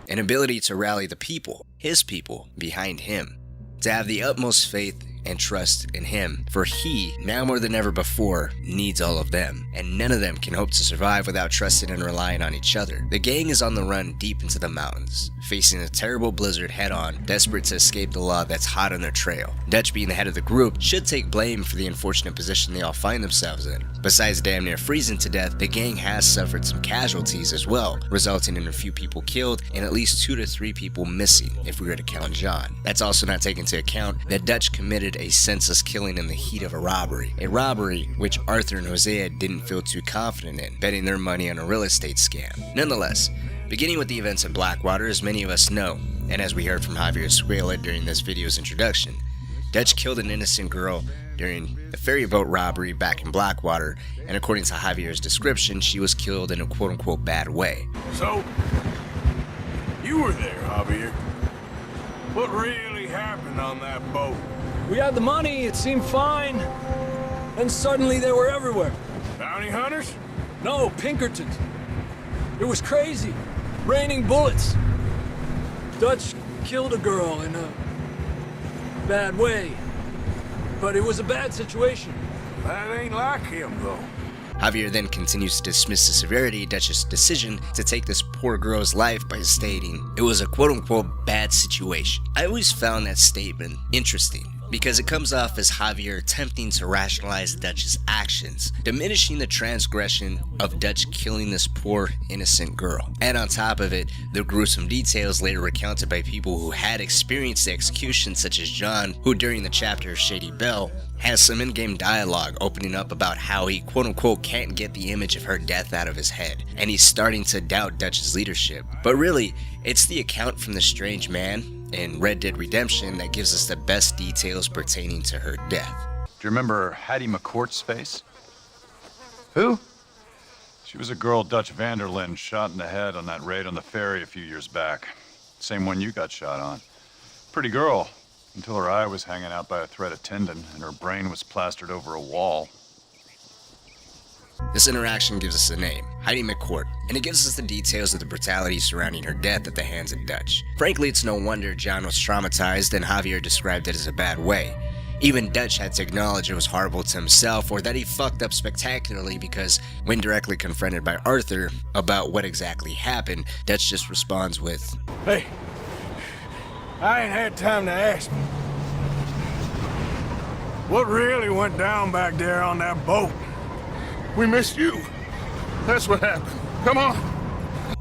An ability to rally the people, his people, behind him. To have the utmost faith and trust in him, for he, now more than ever before, needs all of them, and none of them can hope to survive without trusting and relying on each other. The gang is on the run deep into the mountains, facing a terrible blizzard head-on, desperate to escape the law that's hot on their trail. Dutch, being the head of the group, should take blame for the unfortunate position they all find themselves in. Besides damn near freezing to death, the gang has suffered some casualties as well, resulting in a few people killed and at least 2 to 3 people missing, if we were to count John. That's also not taking into account that Dutch committed a senseless killing in the heat of a robbery which Arthur and Hosea didn't feel too confident in, betting their money on a real estate scam. Nonetheless, beginning with the events in Blackwater, as many of us know, and as we heard from Javier Escuella during this video's introduction, Dutch killed an innocent girl during a ferry boat robbery back in Blackwater, and according to Javier's description, she was killed in a quote-unquote bad way. So, you were there, Javier. What really happened on that boat? We had the money, it seemed fine. Then suddenly they were everywhere. Bounty hunters? No, Pinkertons. It was crazy. Raining bullets. Dutch killed a girl in a bad way. But it was a bad situation. That ain't like him, though. Javier then continues to dismiss the severity of Dutch's decision to take this poor girl's life by stating it was a quote-unquote bad situation. I always found that statement interesting, because it comes off as Javier attempting to rationalize Dutch's actions, diminishing the transgression of Dutch killing this poor, innocent girl. And on top of it, the gruesome details later recounted by people who had experienced the execution, such as John, who during the chapter of Shady Belle, has some in-game dialogue opening up about how he quote-unquote can't get the image of her death out of his head, and he's starting to doubt Dutch's leadership. But really, it's the account from the strange man in Red Dead Redemption that gives us the best details pertaining to her death. Do you remember Hattie McCourt's face? Who? She was a girl Dutch Vanderlyn shot in the head on that raid on the ferry a few years back. Same one you got shot on. Pretty girl, until her eye was hanging out by a thread of tendon and her brain was plastered over a wall. This interaction gives us a name, Hattie McCourt, and it gives us the details of the brutality surrounding her death at the hands of Dutch. Frankly, it's no wonder John was traumatized and Javier described it as a bad way. Even Dutch had to acknowledge it was horrible to himself, or that he fucked up spectacularly, because when directly confronted by Arthur about what exactly happened, Dutch just responds with, "Hey, I ain't had time to ask me. What really went down back there on that boat?" We missed you. That's what happened. Come on.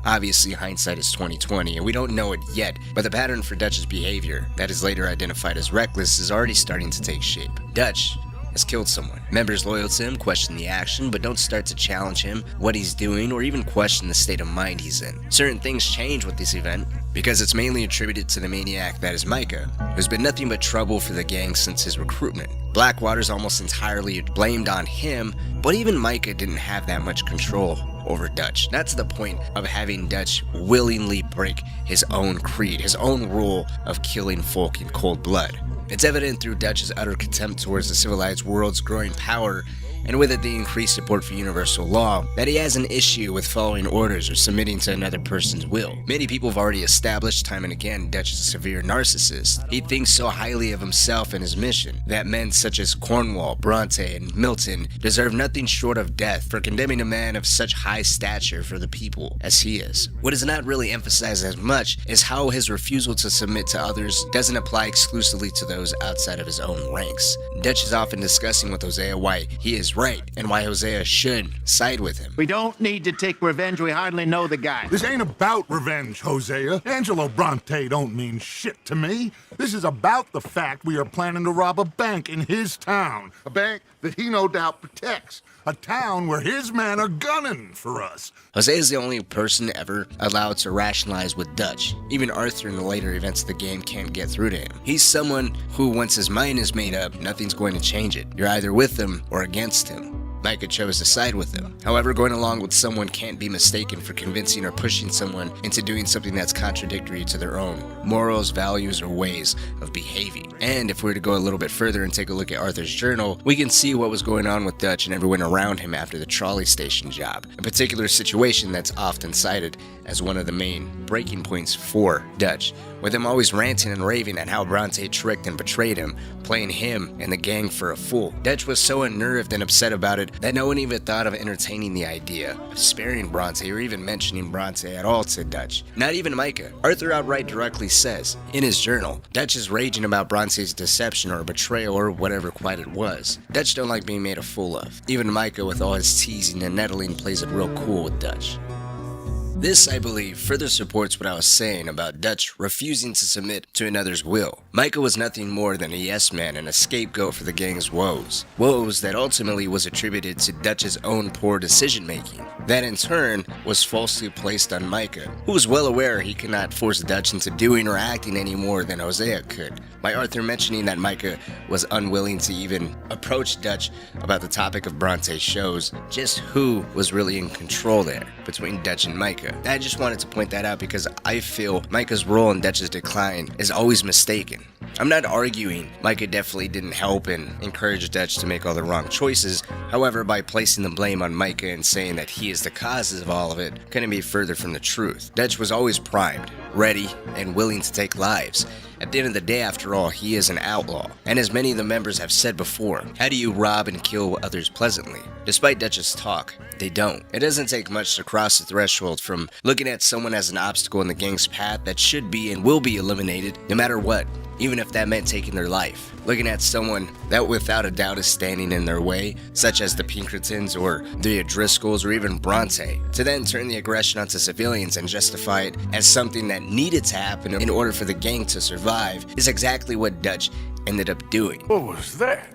Obviously, hindsight is 20/20, and we don't know it yet, but the pattern for Dutch's behavior, that is later identified as reckless, is already starting to take shape. Dutch has killed someone. Members loyal to him question the action, but don't start to challenge him, what he's doing, or even question the state of mind he's in. Certain things change with this event, because it's mainly attributed to the maniac that is Micah, who's been nothing but trouble for the gang since his recruitment. Blackwater's almost entirely blamed on him, but even Micah didn't have that much control over Dutch. Not to the point of having Dutch willingly break his own creed, his own rule of killing folk in cold blood. It's evident through Dutch's utter contempt towards the civilized world's growing power, and with it the increased support for universal law, that he has an issue with following orders or submitting to another person's will. Many people have already established time and again Dutch is a severe narcissist. He thinks so highly of himself and his mission that men such as Cornwall, Bronte, and Milton deserve nothing short of death for condemning a man of such high stature for the people as he is. What is not really emphasized as much is how his refusal to submit to others doesn't apply exclusively to those outside of his own ranks. Dutch is often discussing with Hosea why he is right and why Hosea should side with him. We don't need to take revenge. We hardly know the guy. This ain't about revenge, Hosea. Angelo Bronte don't mean shit to me. This is about the fact we are planning to rob a bank in his town. A bank that he no doubt protects. A town where his men are gunning for us. Hosea is the only person ever allowed to rationalize with Dutch. Even Arthur in the later events of the game can't get through to him. He's someone who, once his mind is made up, nothing's going to change it. You're either with him or against him. Micah chose to side with him. However, going along with someone can't be mistaken for convincing or pushing someone into doing something that's contradictory to their own morals, values, or ways of behaving. And if we were to go a little bit further and take a look at Arthur's journal, we can see what was going on with Dutch and everyone around him after the trolley station job, a particular situation that's often cited as one of the main breaking points for Dutch, with him always ranting and raving at how Bronte tricked and betrayed him, playing him and the gang for a fool. Dutch was so unnerved and upset about it that no one even thought of entertaining the idea of sparing Bronte or even mentioning Bronte at all to Dutch. Not even Micah. Arthur outright directly says, in his journal, Dutch is raging about Bronte's deception or betrayal or whatever quite it was. Dutch don't like being made a fool of. Even Micah, with all his teasing and nettling, plays it real cool with Dutch. This, I believe, further supports what I was saying about Dutch refusing to submit to another's will. Micah was nothing more than a yes man and a scapegoat for the gang's woes. Woes that ultimately was attributed to Dutch's own poor decision making. That in turn was falsely placed on Micah, who was well aware he could not force Dutch into doing or acting any more than Hosea could, by Arthur mentioning that Micah was unwilling to even approach Dutch about the topic of Bronte shows just who was really in control there between Dutch and Micah. I just wanted to point that out because I feel Micah's role in Dutch's decline is always mistaken. I'm not arguing Micah definitely didn't help and encourage Dutch to make all the wrong choices. However, by placing the blame on Micah and saying that he is the causes of all of it couldn't be further from the truth. Dutch was always primed, ready, and willing to take lives. At the end of the day, after all, he is an outlaw. And as many of the members have said before, how do you rob and kill others pleasantly? Despite Dutch's talk, they don't. It doesn't take much to cross the threshold from looking at someone as an obstacle in the gang's path that should be and will be eliminated no matter what, even if that meant taking their life. Looking at someone that without a doubt is standing in their way, such as the Pinkertons or the O'Driscolls or even Bronte, to then turn the aggression onto civilians and justify it as something that needed to happen in order for the gang to survive, is exactly what Dutch ended up doing. What was that?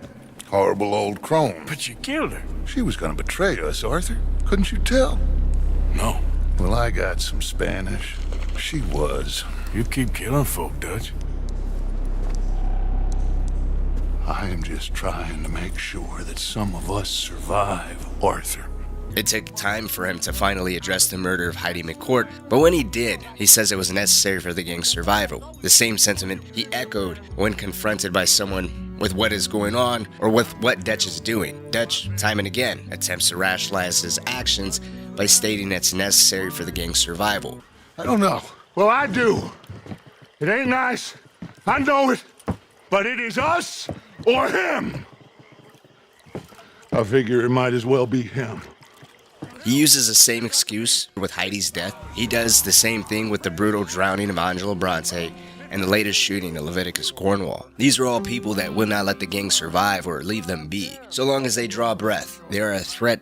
Horrible old crone. But you killed her. She was gonna betray us, Arthur. Couldn't you tell? No. Well, I got some Spanish. She was. You keep killing folk, Dutch. I am just trying to make sure that some of us survive, Arthur. It took time for him to finally address the murder of Heidi McCourt, but when he did, he says it was necessary for the gang's survival. The same sentiment he echoed when confronted by someone with what is going on or with what Dutch is doing. Dutch, time and again, attempts to rationalize his actions by stating it's necessary for the gang's survival. I don't know. Well, I do. It ain't nice. I know it. But it is us or him. I figure it might as well be him. He uses the same excuse with Heidi's death. He does the same thing with the brutal drowning of Angelo Bronte and the latest shooting of Leviticus Cornwall. These are all people that will not let the gang survive or leave them be. So long as they draw breath, they are a threat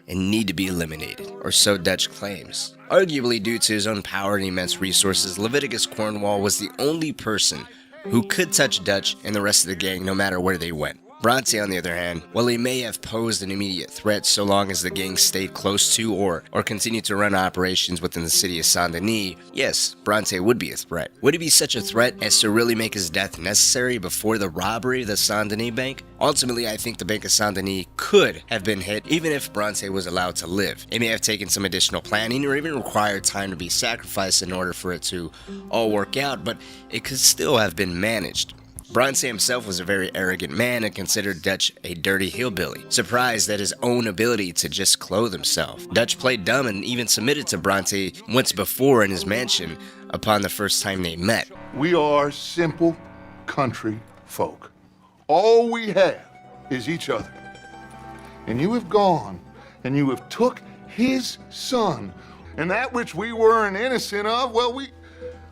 and need to be eliminated, or so Dutch claims. Arguably due to his own power and immense resources, Leviticus Cornwall was the only person who could touch Dutch and the rest of the gang no matter where they went. Bronte, on the other hand, while he may have posed an immediate threat so long as the gang stayed close to or continued to run operations within the city of Saint Denis, yes, Bronte would be a threat. Would he be such a threat as to really make his death necessary before the robbery of the Saint Denis Bank? Ultimately, I think the Bank of Saint Denis could have been hit even if Bronte was allowed to live. It may have taken some additional planning or even required time to be sacrificed in order for it to all work out, but it could still have been managed. Bronte himself was a very arrogant man and considered Dutch a dirty hillbilly, surprised at his own ability to just clothe himself. Dutch played dumb and even submitted to Bronte once before in his mansion upon the first time they met. We are simple country folk. All we have is each other. And you have gone and you have took his son, and that which we weren't innocent of, well,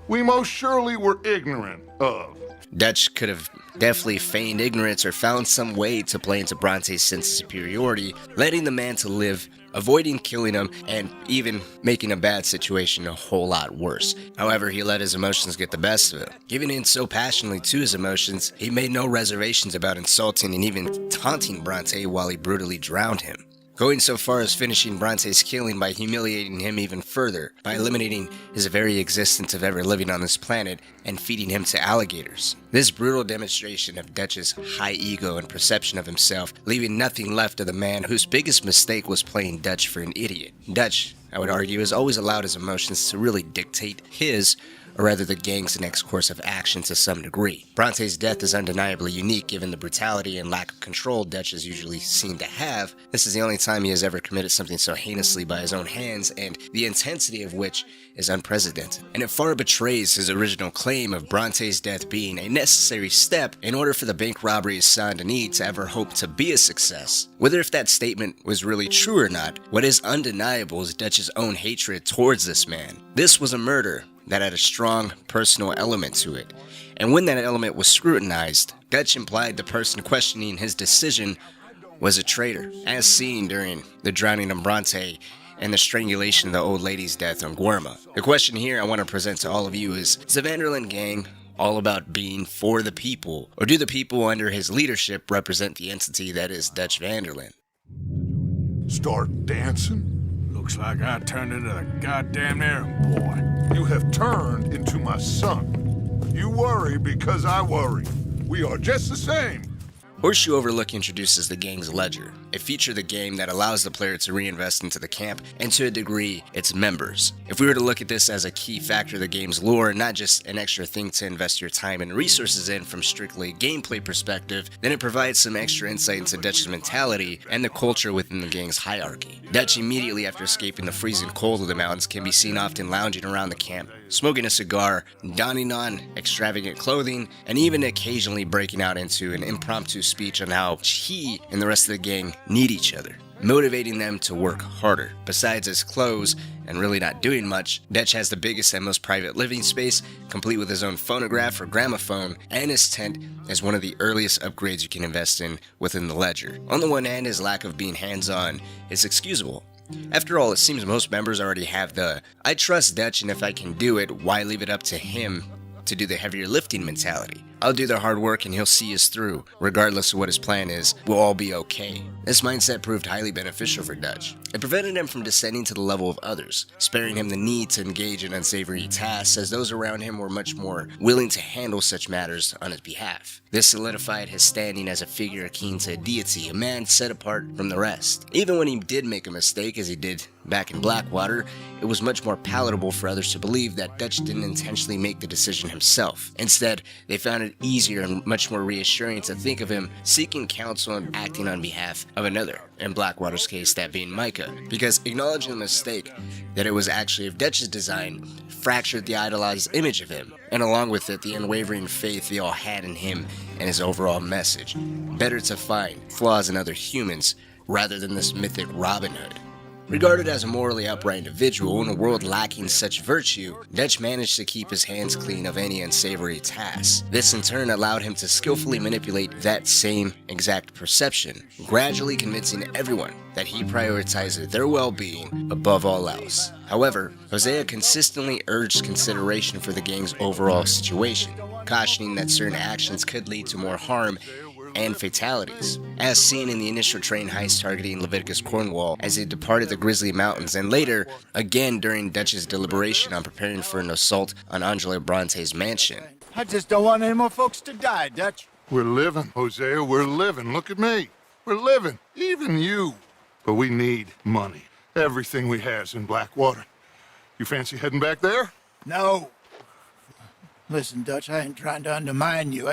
we most surely were ignorant of. Dutch could have definitely feigned ignorance or found some way to play into Bronte's sense of superiority, letting the man to live, avoiding killing him, and even making a bad situation a whole lot worse. However, he let his emotions get the best of him. Giving in so passionately to his emotions, he made no reservations about insulting and even taunting Bronte while he brutally drowned him, going so far as finishing Bronte's killing by humiliating him even further, by eliminating his very existence of ever living on this planet and feeding him to alligators. This brutal demonstration of Dutch's high ego and perception of himself, leaving nothing left of the man whose biggest mistake was playing Dutch for an idiot. Dutch, I would argue, has always allowed his emotions to really dictate his, or rather the gang's next course of action to some degree. Bronte's death is undeniably unique given the brutality and lack of control Dutch is usually seen to have. This is the only time he has ever committed something so heinously by his own hands, and the intensity of which is unprecedented. And it far betrays his original claim of Bronte's death being a necessary step in order for the bank robbery of Saint Denis to ever hope to be a success. Whether if that statement was really true or not, what is undeniable is Dutch's own hatred towards this man. This was a murder that had a strong personal element to it, and when that element was scrutinized, Dutch implied the person questioning his decision was a traitor, as seen during the drowning of Bronte and the strangulation of the old lady's death on Guerma. The question here I want to present to all of you is the Van der Linde gang all about being for the people, or do the people under his leadership represent the entity that is Dutch Van der Linde? Start dancing? Looks like I turned into the goddamn errand boy. You have turned into my son. You worry because I worry. We are just the same. Horseshoe Overlook introduces the gang's ledger, a feature of the game that allows the player to reinvest into the camp and, to a degree, its members. If we were to look at this as a key factor of the game's lore, not just an extra thing to invest your time and resources in from strictly a gameplay perspective, then it provides some extra insight into Dutch's mentality and the culture within the gang's hierarchy. Dutch, immediately after escaping the freezing cold of the mountains, can be seen often lounging around the camp, smoking a cigar, donning on extravagant clothing, and even occasionally breaking out into an impromptu speech on how he and the rest of the gang need each other, motivating them to work harder. Besides his clothes and really not doing much, Dutch has the biggest and most private living space, complete with his own phonograph or gramophone, and his tent is one of the earliest upgrades you can invest in within the ledger. On the one hand, his lack of being hands-on is excusable. After all, it seems most members already have the "I trust Dutch and if I can do it, why leave it up to him to do the heavier lifting" mentality. I'll do the hard work and he'll see us through. Regardless of what his plan is, we'll all be okay. This mindset proved highly beneficial for Dutch. It prevented him from descending to the level of others, sparing him the need to engage in unsavory tasks, as those around him were much more willing to handle such matters on his behalf. This solidified his standing as a figure akin to a deity, a man set apart from the rest. Even when he did make a mistake, as he did back in Blackwater, it was much more palatable for others to believe that Dutch didn't intentionally make the decision himself. Instead, they found it easier and much more reassuring to think of him seeking counsel and acting on behalf of another, in Blackwater's case that being Micah, because acknowledging the mistake that it was actually of Dutch's design fractured the idolized image of him, and along with it the unwavering faith they all had in him and his overall message. Better to find flaws in other humans rather than this mythic Robin Hood. Regarded as a morally upright individual in a world lacking such virtue, Dutch managed to keep his hands clean of any unsavory tasks. This in turn allowed him to skillfully manipulate that same exact perception, gradually convincing everyone that he prioritized their well-being above all else. However, Hosea consistently urged consideration for the gang's overall situation, cautioning that certain actions could lead to more harm and fatalities, as seen in the initial train heist targeting Leviticus Cornwall as they departed the Grizzly Mountains, and later, again during Dutch's deliberation on preparing for an assault on Angelo Bronte's mansion. I just don't want any more folks to die, Dutch. We're living, Hosea, we're living. Look at me. We're living. Even you. But we need money. Everything we has in Blackwater. You fancy heading back there? No. Listen, Dutch, I ain't trying to undermine you.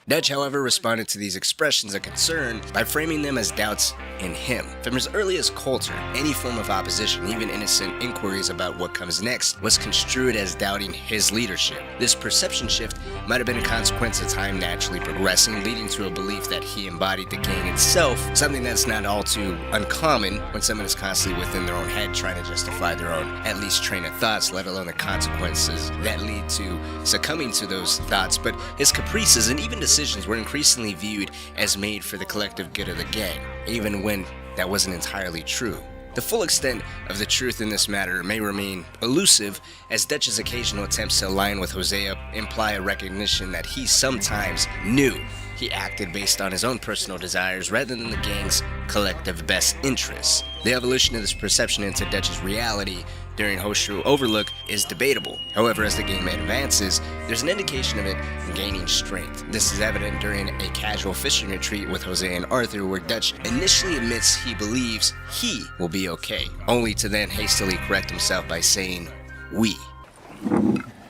Dutch, however, responded to these expressions of concern by framing them as doubts in him. From as early as Coulter, any form of opposition, even innocent inquiries about what comes next, was construed as doubting his leadership. This perception shift might have been a consequence of time naturally progressing, leading to a belief that he embodied the gang itself, something that's not all too uncommon when someone is constantly within their own head trying to justify their own, at least train of thoughts, let alone the consequences that lead to succumbing to those thoughts. But his caprices and even decisions were increasingly viewed as made for the collective good of the gang, even when that wasn't entirely true. The full extent of the truth in this matter may remain elusive, as Dutch's occasional attempts to align with Hosea imply a recognition that he sometimes knew he acted based on his own personal desires rather than the gang's collective best interests. The evolution of this perception into Dutch's reality during Hosea Overlook is debatable. However, as the game advances, there's an indication of it gaining strength. This is evident during a casual fishing retreat with Hosea and Arthur, where Dutch initially admits he believes he will be okay, only to then hastily correct himself by saying, "we."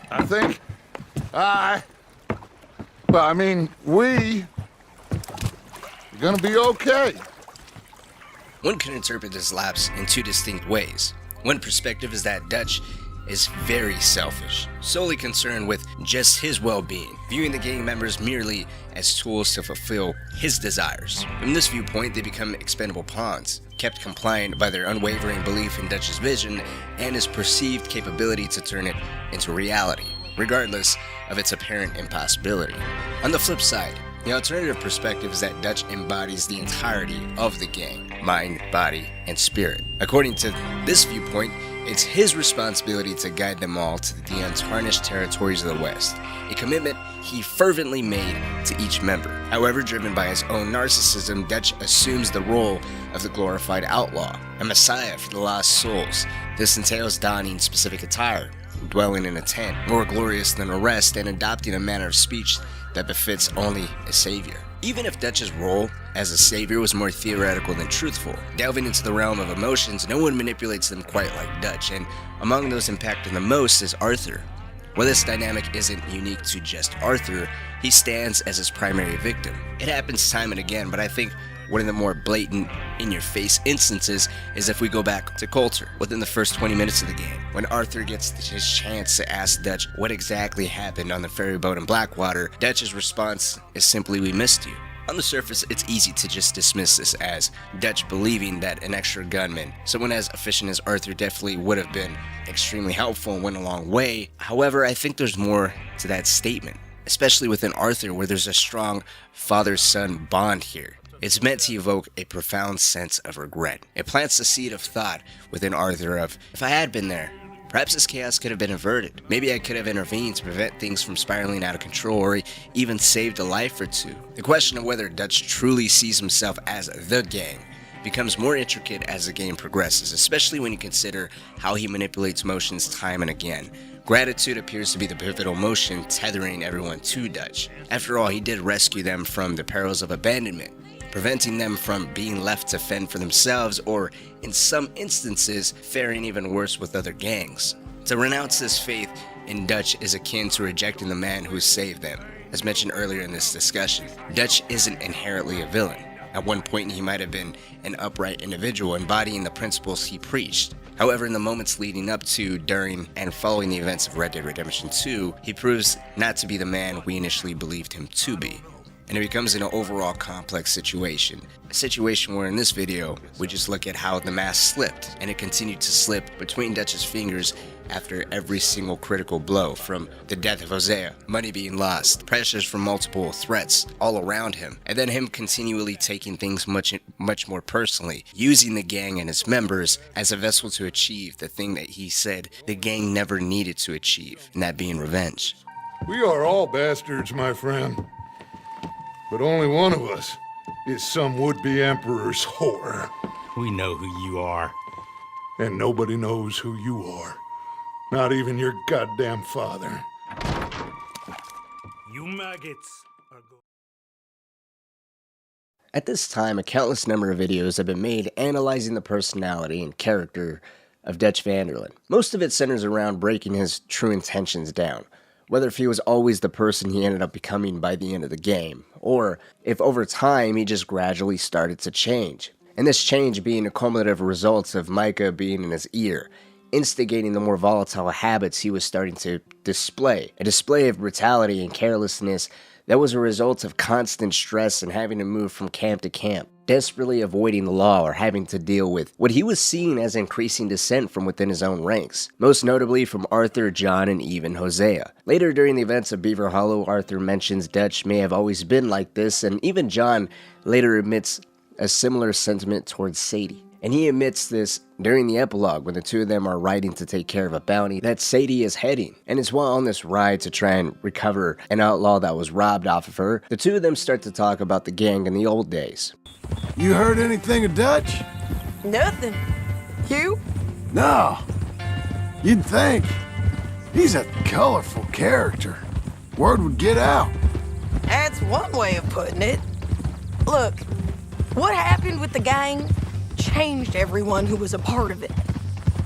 I think we are gonna be okay. One can interpret this lapse in two distinct ways. One perspective is that Dutch is very selfish, solely concerned with just his well-being, viewing the gang members merely as tools to fulfill his desires. From this viewpoint, they become expendable pawns, kept compliant by their unwavering belief in Dutch's vision and his perceived capability to turn it into reality, regardless of its apparent impossibility. On the flip side, the alternative perspective is that Dutch embodies the entirety of the gang, mind, body, and spirit. According to this viewpoint, it's his responsibility to guide them all to the untarnished territories of the West, a commitment he fervently made to each member. However, driven by his own narcissism, Dutch assumes the role of the glorified outlaw, a messiah for the lost souls. This entails donning specific attire, dwelling in a tent, more glorious than the rest, and adopting a manner of speech that befits only a savior. Even if Dutch's role as a savior was more theoretical than truthful, delving into the realm of emotions, no one manipulates them quite like Dutch, and among those impacted the most is Arthur. While this dynamic isn't unique to just Arthur, he stands as his primary victim. It happens time and again, but I think one of the more blatant, in-your-face instances is if we go back to Coulter, within the first 20 minutes of the game, when Arthur gets his chance to ask Dutch what exactly happened on the ferry boat in Blackwater. Dutch's response is simply, "We missed you." On the surface, it's easy to just dismiss this as Dutch believing that an extra gunman, someone as efficient as Arthur, definitely would have been extremely helpful and went a long way. However, I think there's more to that statement, especially within Arthur, where there's a strong father-son bond here. It's meant to evoke a profound sense of regret. It plants the seed of thought within Arthur of, if I had been there, perhaps this chaos could have been averted. Maybe I could have intervened to prevent things from spiraling out of control, or even saved a life or two. The question of whether Dutch truly sees himself as the gang becomes more intricate as the game progresses, especially when you consider how he manipulates motions time and again. Gratitude appears to be the pivotal motion tethering everyone to Dutch. After all, he did rescue them from the perils of abandonment, preventing them from being left to fend for themselves, or in some instances, faring even worse with other gangs. To renounce this faith in Dutch is akin to rejecting the man who saved them. As mentioned earlier in this discussion, Dutch isn't inherently a villain. At one point, he might have been an upright individual embodying the principles he preached. However, in the moments leading up to, during, and following the events of Red Dead Redemption 2, he proves not to be the man we initially believed him to be. And it becomes an overall complex situation. A situation where in this video, we just look at how the mask slipped, and it continued to slip between Dutch's fingers after every single critical blow, from the death of Hosea, money being lost, pressures from multiple threats all around him, and then him continually taking things much more personally, using the gang and its members as a vessel to achieve the thing that he said the gang never needed to achieve, and that being revenge. We are all bastards, my friend. But only one of us is some would-be emperor's whore. We know who you are. And nobody knows who you are. Not even your goddamn father. You maggots are go- At this time, a countless number of videos have been made analyzing the personality and character of Dutch van der Linde. Most of it centers around breaking his true intentions down, whether if he was always the person he ended up becoming by the end of the game, or if over time he just gradually started to change. And this change being a cumulative result of Micah being in his ear, instigating the more volatile habits he was starting to display. A display of brutality and carelessness that was a result of constant stress and having to move from camp to camp, desperately avoiding the law or having to deal with what he was seeing as increasing dissent from within his own ranks, most notably from Arthur, John, and even Hosea. Later during the events of Beaver Hollow, Arthur mentions Dutch may have always been like this, and even John later admits a similar sentiment towards Sadie. And he admits this during the epilogue when the two of them are riding to take care of a bounty that Sadie is heading. And it's while on this ride to try and recover an outlaw that was robbed off of her, the two of them start to talk about the gang in the old days. You heard anything of Dutch? Nothing. You? No. You'd think. He's a colorful character. Word would get out. That's one way of putting it. Look, what happened with the gang changed everyone who was a part of it.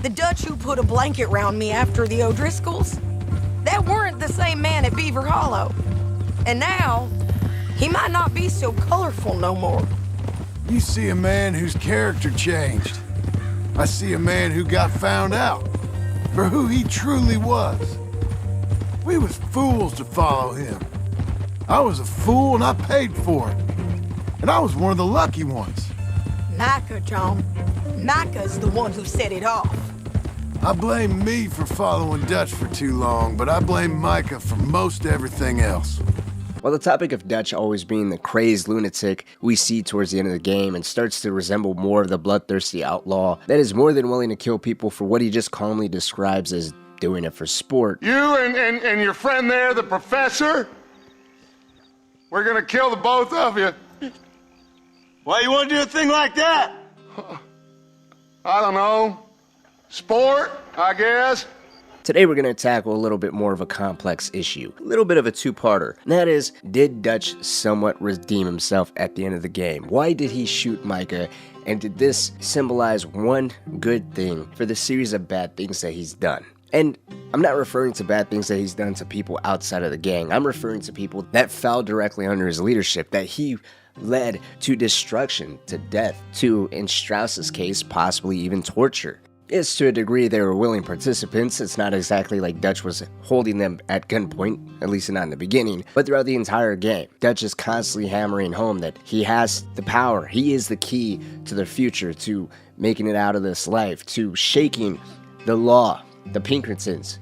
The Dutch who put a blanket round me after the O'Driscolls, that weren't the same man at Beaver Hollow. And now, he might not be so colorful no more. You see a man whose character changed. I see a man who got found out for who he truly was. We was fools to follow him. I was a fool and I paid for it. And I was one of the lucky ones. Micah, John. Micah's the one who set it off. I blame me for following Dutch for too long, but I blame Micah for most everything else. While the topic of Dutch always being the crazed lunatic we see towards the end of the game and starts to resemble more of the bloodthirsty outlaw that is more than willing to kill people for what he just calmly describes as doing it for sport. You and your friend there, the professor? We're gonna kill the both of you. Why you want to do a thing like that? I don't know. Sport, I guess. Today we're going to tackle a little bit more of a complex issue, a little bit of a two-parter, and that is, did Dutch somewhat redeem himself at the end of the game? Why did he shoot Micah, and did this symbolize one good thing for the series of bad things that he's done? And I'm not referring to bad things that he's done to people outside of the gang. I'm referring to people that fell directly under his leadership, that he led to destruction, to death, to, in Strauss's case, possibly even torture. Yes, to a degree they were willing participants. It's not exactly like Dutch was holding them at gunpoint, at least not in the beginning, but throughout the entire game, Dutch is constantly hammering home that he has the power. He is the key to their future, to making it out of this life, to shaking the law, the Pinkertons,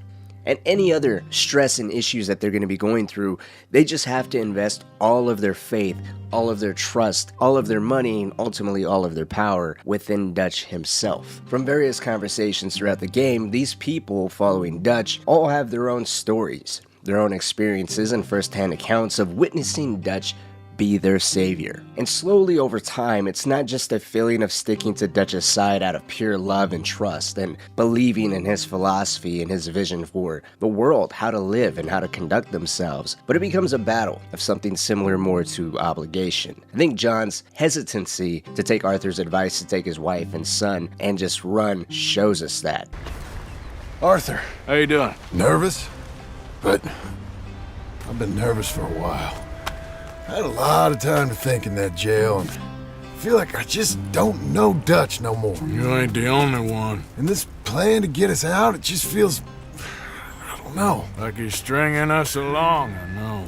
and any other stress and issues that they're going to be going through. They just have to invest all of their faith, all of their trust, all of their money, and ultimately all of their power within Dutch himself. From various conversations throughout the game, these people following Dutch all have their own stories, their own experiences, and first-hand accounts of witnessing Dutch be their savior. And slowly over time, it's not just a feeling of sticking to Dutch's side out of pure love and trust and believing in his philosophy and his vision for the world, how to live and how to conduct themselves, but it becomes a battle of something similar more to obligation. I think John's hesitancy to take Arthur's advice to take his wife and son and just run shows us that. Arthur. How you doing? Nervous? But I've been nervous for a while. I had a lot of time to think in that jail, and I feel like I just don't know Dutch no more. You ain't the only one. And this plan to get us out, it just feels, I don't know. Like he's stringing us along, I know.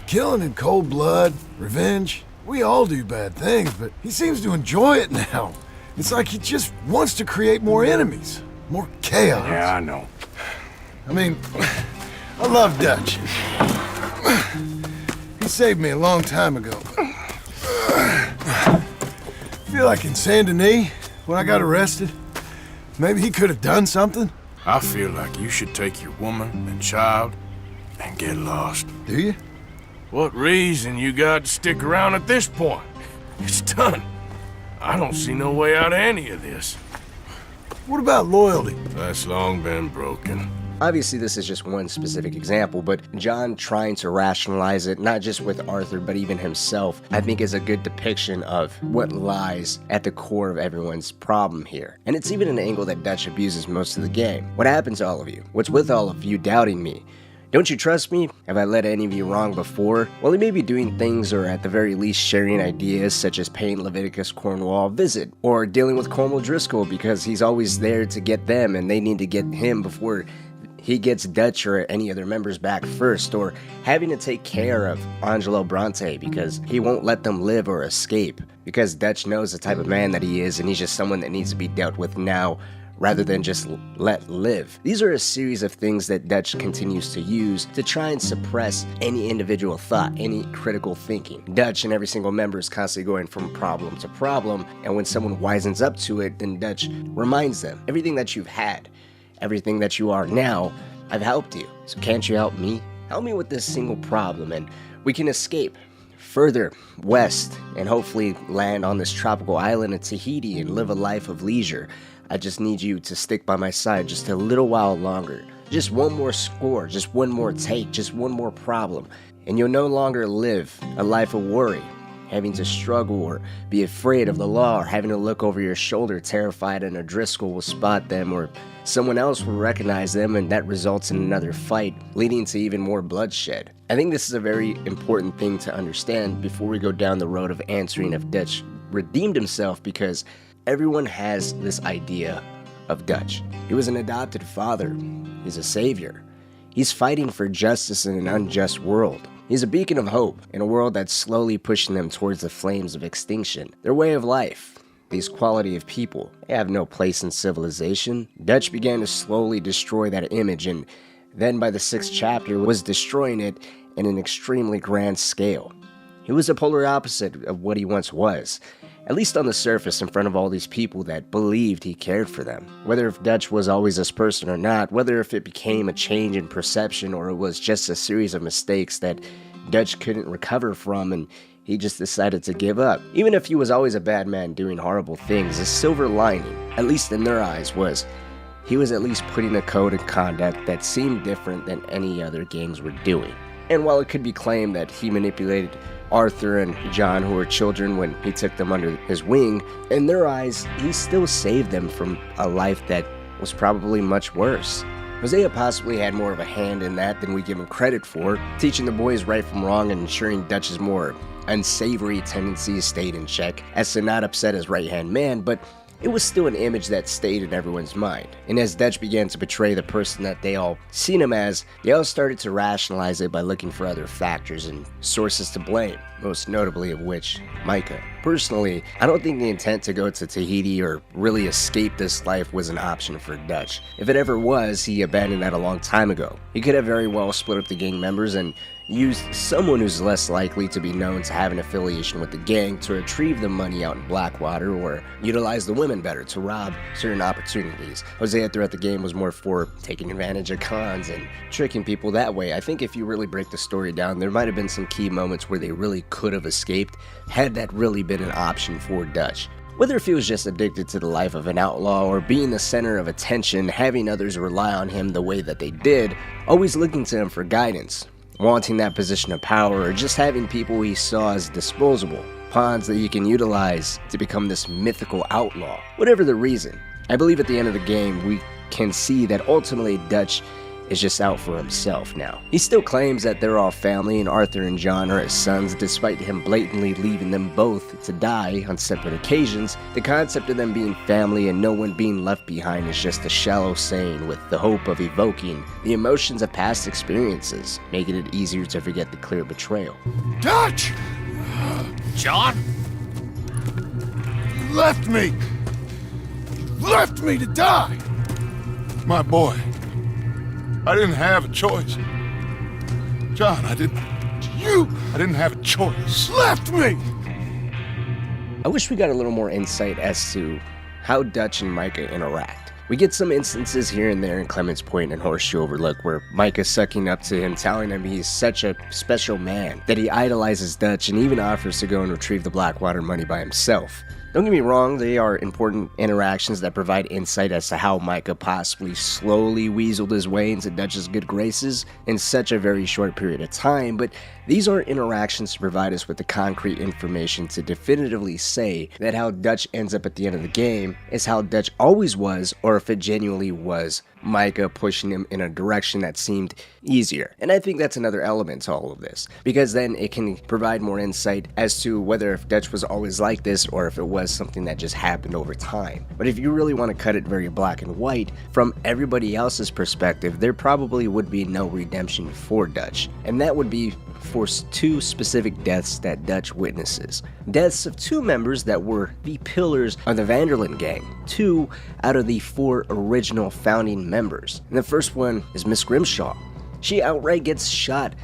Killing in cold blood, revenge, we all do bad things, but he seems to enjoy it now. It's like he just wants to create more enemies, more chaos. Yeah, I know. I mean, I love Dutch. He saved me a long time ago. I feel like in Saint Denis, when I got arrested, maybe he could have done something. I feel like you should take your woman and child and get lost. Do you? What reason you got to stick around at this point? It's done. I don't see no way out of any of this. What about loyalty? That's long been broken. Obviously, this is just one specific example, but John trying to rationalize it, not just with Arthur, but even himself, I think is a good depiction of what lies at the core of everyone's problem here. And it's even an angle that Dutch abuses most of the game. What happened to all of you? What's with all of you doubting me? Don't you trust me? Have I led any of you wrong before? Well, he may be doing things or at the very least sharing ideas such as paying Leviticus Cornwall a visit or dealing with Cornwall Driscoll because he's always there to get them and they need to get him before he gets Dutch or any other members back first, or having to take care of Angelo Bronte because he won't let them live or escape because Dutch knows the type of man that he is and he's just someone that needs to be dealt with now rather than just let live. These are a series of things that Dutch continues to use to try and suppress any individual thought, any critical thinking. Dutch and every single member is constantly going from problem to problem, and when someone wisens up to it, then Dutch reminds them, everything that you've had, everything that you are now, I've helped you. So can't you help me? Help me with this single problem and we can escape further west and hopefully land on this tropical island of Tahiti and live a life of leisure. I just need you to stick by my side just a little while longer. Just one more score, just one more take, just one more problem. And you'll no longer live a life of worry, having to struggle or be afraid of the law or having to look over your shoulder terrified and a Driscoll will spot them or someone else will recognize them and that results in another fight, leading to even more bloodshed. I think this is a very important thing to understand before we go down the road of answering if Dutch redeemed himself, because everyone has this idea of Dutch. He was an adopted father. He's a savior. He's fighting for justice in an unjust world. He's a beacon of hope in a world that's slowly pushing them towards the flames of extinction. Their way of life, these quality of people, they have no place in civilization. Dutch began to slowly destroy that image, and then by the 6th chapter was destroying it in an extremely grand scale. He was the polar opposite of what he once was, at least on the surface in front of all these people that believed he cared for them. Whether if Dutch was always this person or not, whether if it became a change in perception or it was just a series of mistakes that Dutch couldn't recover from and he just decided to give up. Even if he was always a bad man doing horrible things, the silver lining, at least in their eyes, was he was at least putting a code of conduct that seemed different than any other gangs were doing. And while it could be claimed that he manipulated Arthur and John, who were children, when he took them under his wing, in their eyes, he still saved them from a life that was probably much worse. Hosea possibly had more of a hand in that than we give him credit for, teaching the boys right from wrong and ensuring Dutch's more unsavory tendencies stayed in check, as to not upset his right-hand man, but it was still an image that stayed in everyone's mind. And as Dutch began to portray the person that they all seen him as, they all started to rationalize it by looking for other factors and sources to blame, most notably of which, Micah. Personally, I don't think the intent to go to Tahiti or really escape this life was an option for Dutch. If it ever was, he abandoned that a long time ago. He could have very well split up the gang members and used someone who's less likely to be known to have an affiliation with the gang to retrieve the money out in Blackwater, or utilize the women better to rob certain opportunities. Hosea throughout the game was more for taking advantage of cons and tricking people that way. I think if you really break the story down, there might have been some key moments where they really could have escaped had that really been an option for Dutch. Whether if he was just addicted to the life of an outlaw or being the center of attention, having others rely on him the way that they did, always looking to him for guidance, wanting that position of power, or just having people he saw as disposable, pawns that you can utilize to become this mythical outlaw. Whatever the reason, I believe at the end of the game we can see that ultimately Dutch is just out for himself now. He still claims that they're all family and Arthur and John are his sons, despite him blatantly leaving them both to die on separate occasions. The concept of them being family and no one being left behind is just a shallow saying with the hope of evoking the emotions of past experiences, making it easier to forget the clear betrayal. Dutch! John? You left me! You left me to die! My boy, I didn't have a choice. John, I didn't have a choice. Left me! I wish we got a little more insight as to how Dutch and Micah interact. We get some instances here and there in Clements Point and Horseshoe Overlook where Micah's sucking up to him, telling him he's such a special man, that he idolizes Dutch and even offers to go and retrieve the Blackwater money by himself. Don't get me wrong, they are important interactions that provide insight as to how Micah possibly slowly weaseled his way into Dutch's good graces in such a very short period of time, but these aren't interactions to provide us with the concrete information to definitively say that how Dutch ends up at the end of the game is how Dutch always was, or if it genuinely was Micah pushing him in a direction that seemed easier. And I think that's another element to all of this, because then it can provide more insight as to whether if Dutch was always like this or if it was something that just happened over time. But if you really want to cut it very black and white, from everybody else's perspective, there probably would be no redemption for Dutch, and that would be for two specific deaths that Dutch witnesses. Deaths of two members that were the pillars of the Vanderlyn gang, 2 out of the 4 original founding members. And the first one is Miss Grimshaw. She outright gets shot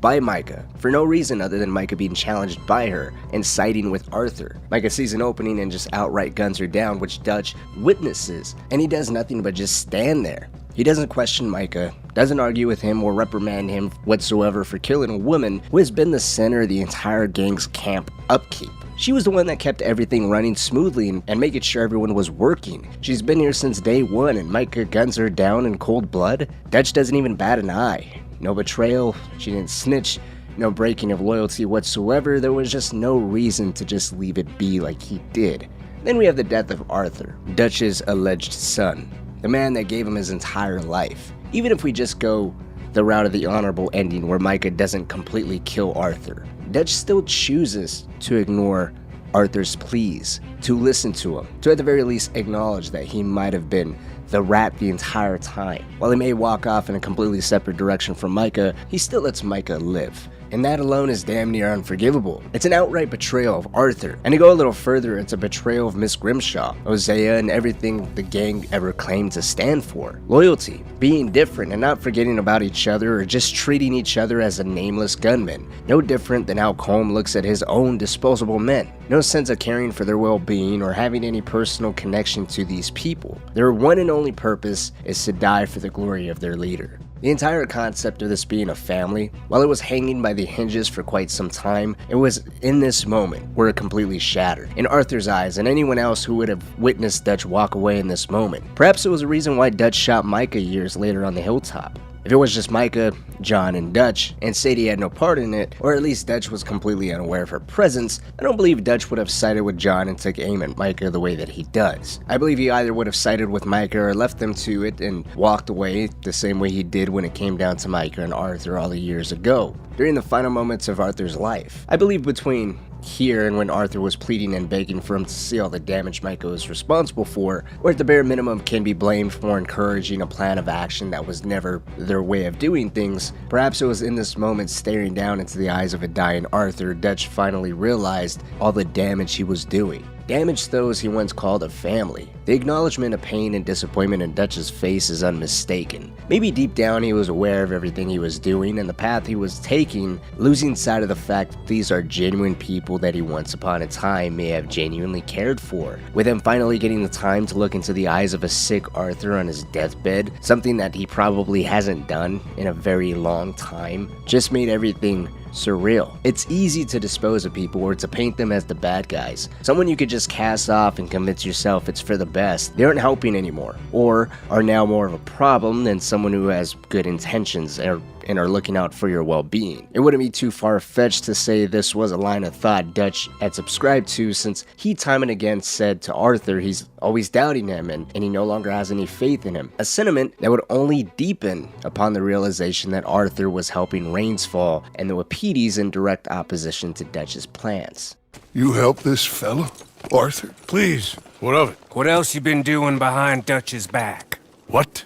by Micah for no reason other than Micah being challenged by her and siding with Arthur. Micah sees an opening and just outright guns her down, which Dutch witnesses, and he does nothing but just stand there. He doesn't question Micah, doesn't argue with him or reprimand him whatsoever for killing a woman who has been the center of the entire gang's camp upkeep. She was the one that kept everything running smoothly and making sure everyone was working. She's been here since day one, and Micah guns her down in cold blood. Dutch doesn't even bat an eye. No betrayal, she didn't snitch, no breaking of loyalty whatsoever. There was just no reason to just leave it be like he did. Then we have the death of Arthur, Dutch's alleged son, the man that gave him his entire life. Even if we just go the route of the honorable ending where Micah doesn't completely kill Arthur, Dutch still chooses to ignore Arthur's pleas, to listen to him, to at the very least acknowledge that he might have been the rat the entire time. While he may walk off in a completely separate direction from Micah, he still lets Micah live. And that alone is damn near unforgivable. It's an outright betrayal of Arthur. And to go a little further, it's a betrayal of Miss Grimshaw, Hosea, and everything the gang ever claimed to stand for. Loyalty, being different and not forgetting about each other or just treating each other as a nameless gunman. No different than how Colm looks at his own disposable men. No sense of caring for their well-being or having any personal connection to these people. Their one and only purpose is to die for the glory of their leader. The entire concept of this being a family, while it was hanging by the hinges for quite some time, it was in this moment where it completely shattered. In Arthur's eyes and anyone else who would have witnessed Dutch walk away in this moment. Perhaps it was a reason why Dutch shot Micah years later on the hilltop. If it was just Micah, John, and Dutch, and Sadie had no part in it, or at least Dutch was completely unaware of her presence, I don't believe Dutch would have sided with John and took aim at Micah the way that he does. I believe he either would have sided with Micah or left them to it and walked away the same way he did when it came down to Micah and Arthur all the years ago, during the final moments of Arthur's life. I believe between here and when Arthur was pleading and begging for him to see all the damage Micah was responsible for, or at the bare minimum can be blamed for encouraging a plan of action that was never their way of doing things, perhaps it was in this moment staring down into the eyes of a dying Arthur, Dutch finally realized all the damage he was doing. Damage those he once called a family. The acknowledgement of pain and disappointment in Dutch's face is unmistaken. Maybe deep down he was aware of everything he was doing and the path he was taking, losing sight of the fact that these are genuine people that he once upon a time may have genuinely cared for. With him finally getting the time to look into the eyes of a sick Arthur on his deathbed, something that he probably hasn't done in a very long time, just made everything surreal. It's easy to dispose of people or to paint them as the bad guys. Someone you could just cast off and convince yourself it's for the best. They aren't helping anymore, or are now more of a problem than someone who has good intentions and are looking out for your well-being. It wouldn't be too far-fetched to say this was a line of thought Dutch had subscribed to, since he time and again said to Arthur he's always doubting him and he no longer has any faith in him. A sentiment that would only deepen upon the realization that Arthur was helping rains fall and the Wapitis in direct opposition to Dutch's plans. You help this fella, Arthur? Please, what of it? What else you been doing behind Dutch's back? What?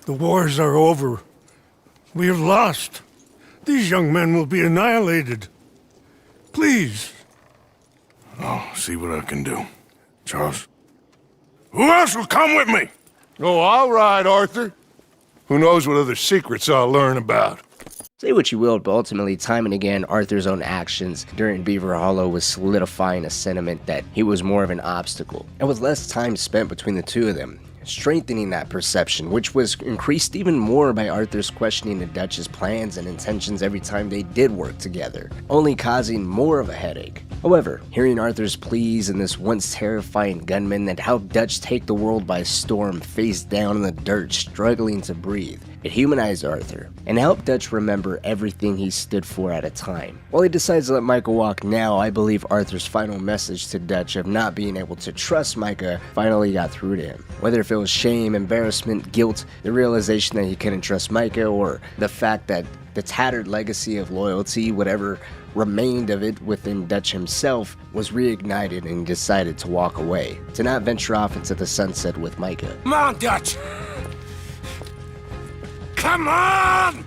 The wars are over. We have lost. These young men will be annihilated. Please. I'll see what I can do. Charles? Who else will come with me? Oh, all right, Arthur. Who knows what other secrets I'll learn about. Say what you will, but ultimately, time and again, Arthur's own actions during Beaver Hollow was solidifying a sentiment that he was more of an obstacle, and with less time spent between the two of them, strengthening that perception, which was increased even more by Arthur's questioning the Dutch's plans and intentions every time they did work together, only causing more of a headache. However, hearing Arthur's pleas and this once terrifying gunman that helped Dutch take the world by storm face down in the dirt struggling to breathe, it humanized Arthur and helped Dutch remember everything he stood for at a time. While he decides to let Micah walk now, I believe Arthur's final message to Dutch of not being able to trust Micah finally got through to him. Whether if it was shame, embarrassment, guilt, the realization that he couldn't trust Micah, or the fact that the tattered legacy of loyalty, whatever remained of it within Dutch himself, was reignited and he decided to walk away, to not venture off into the sunset with Micah. Come on, Dutch! Come on!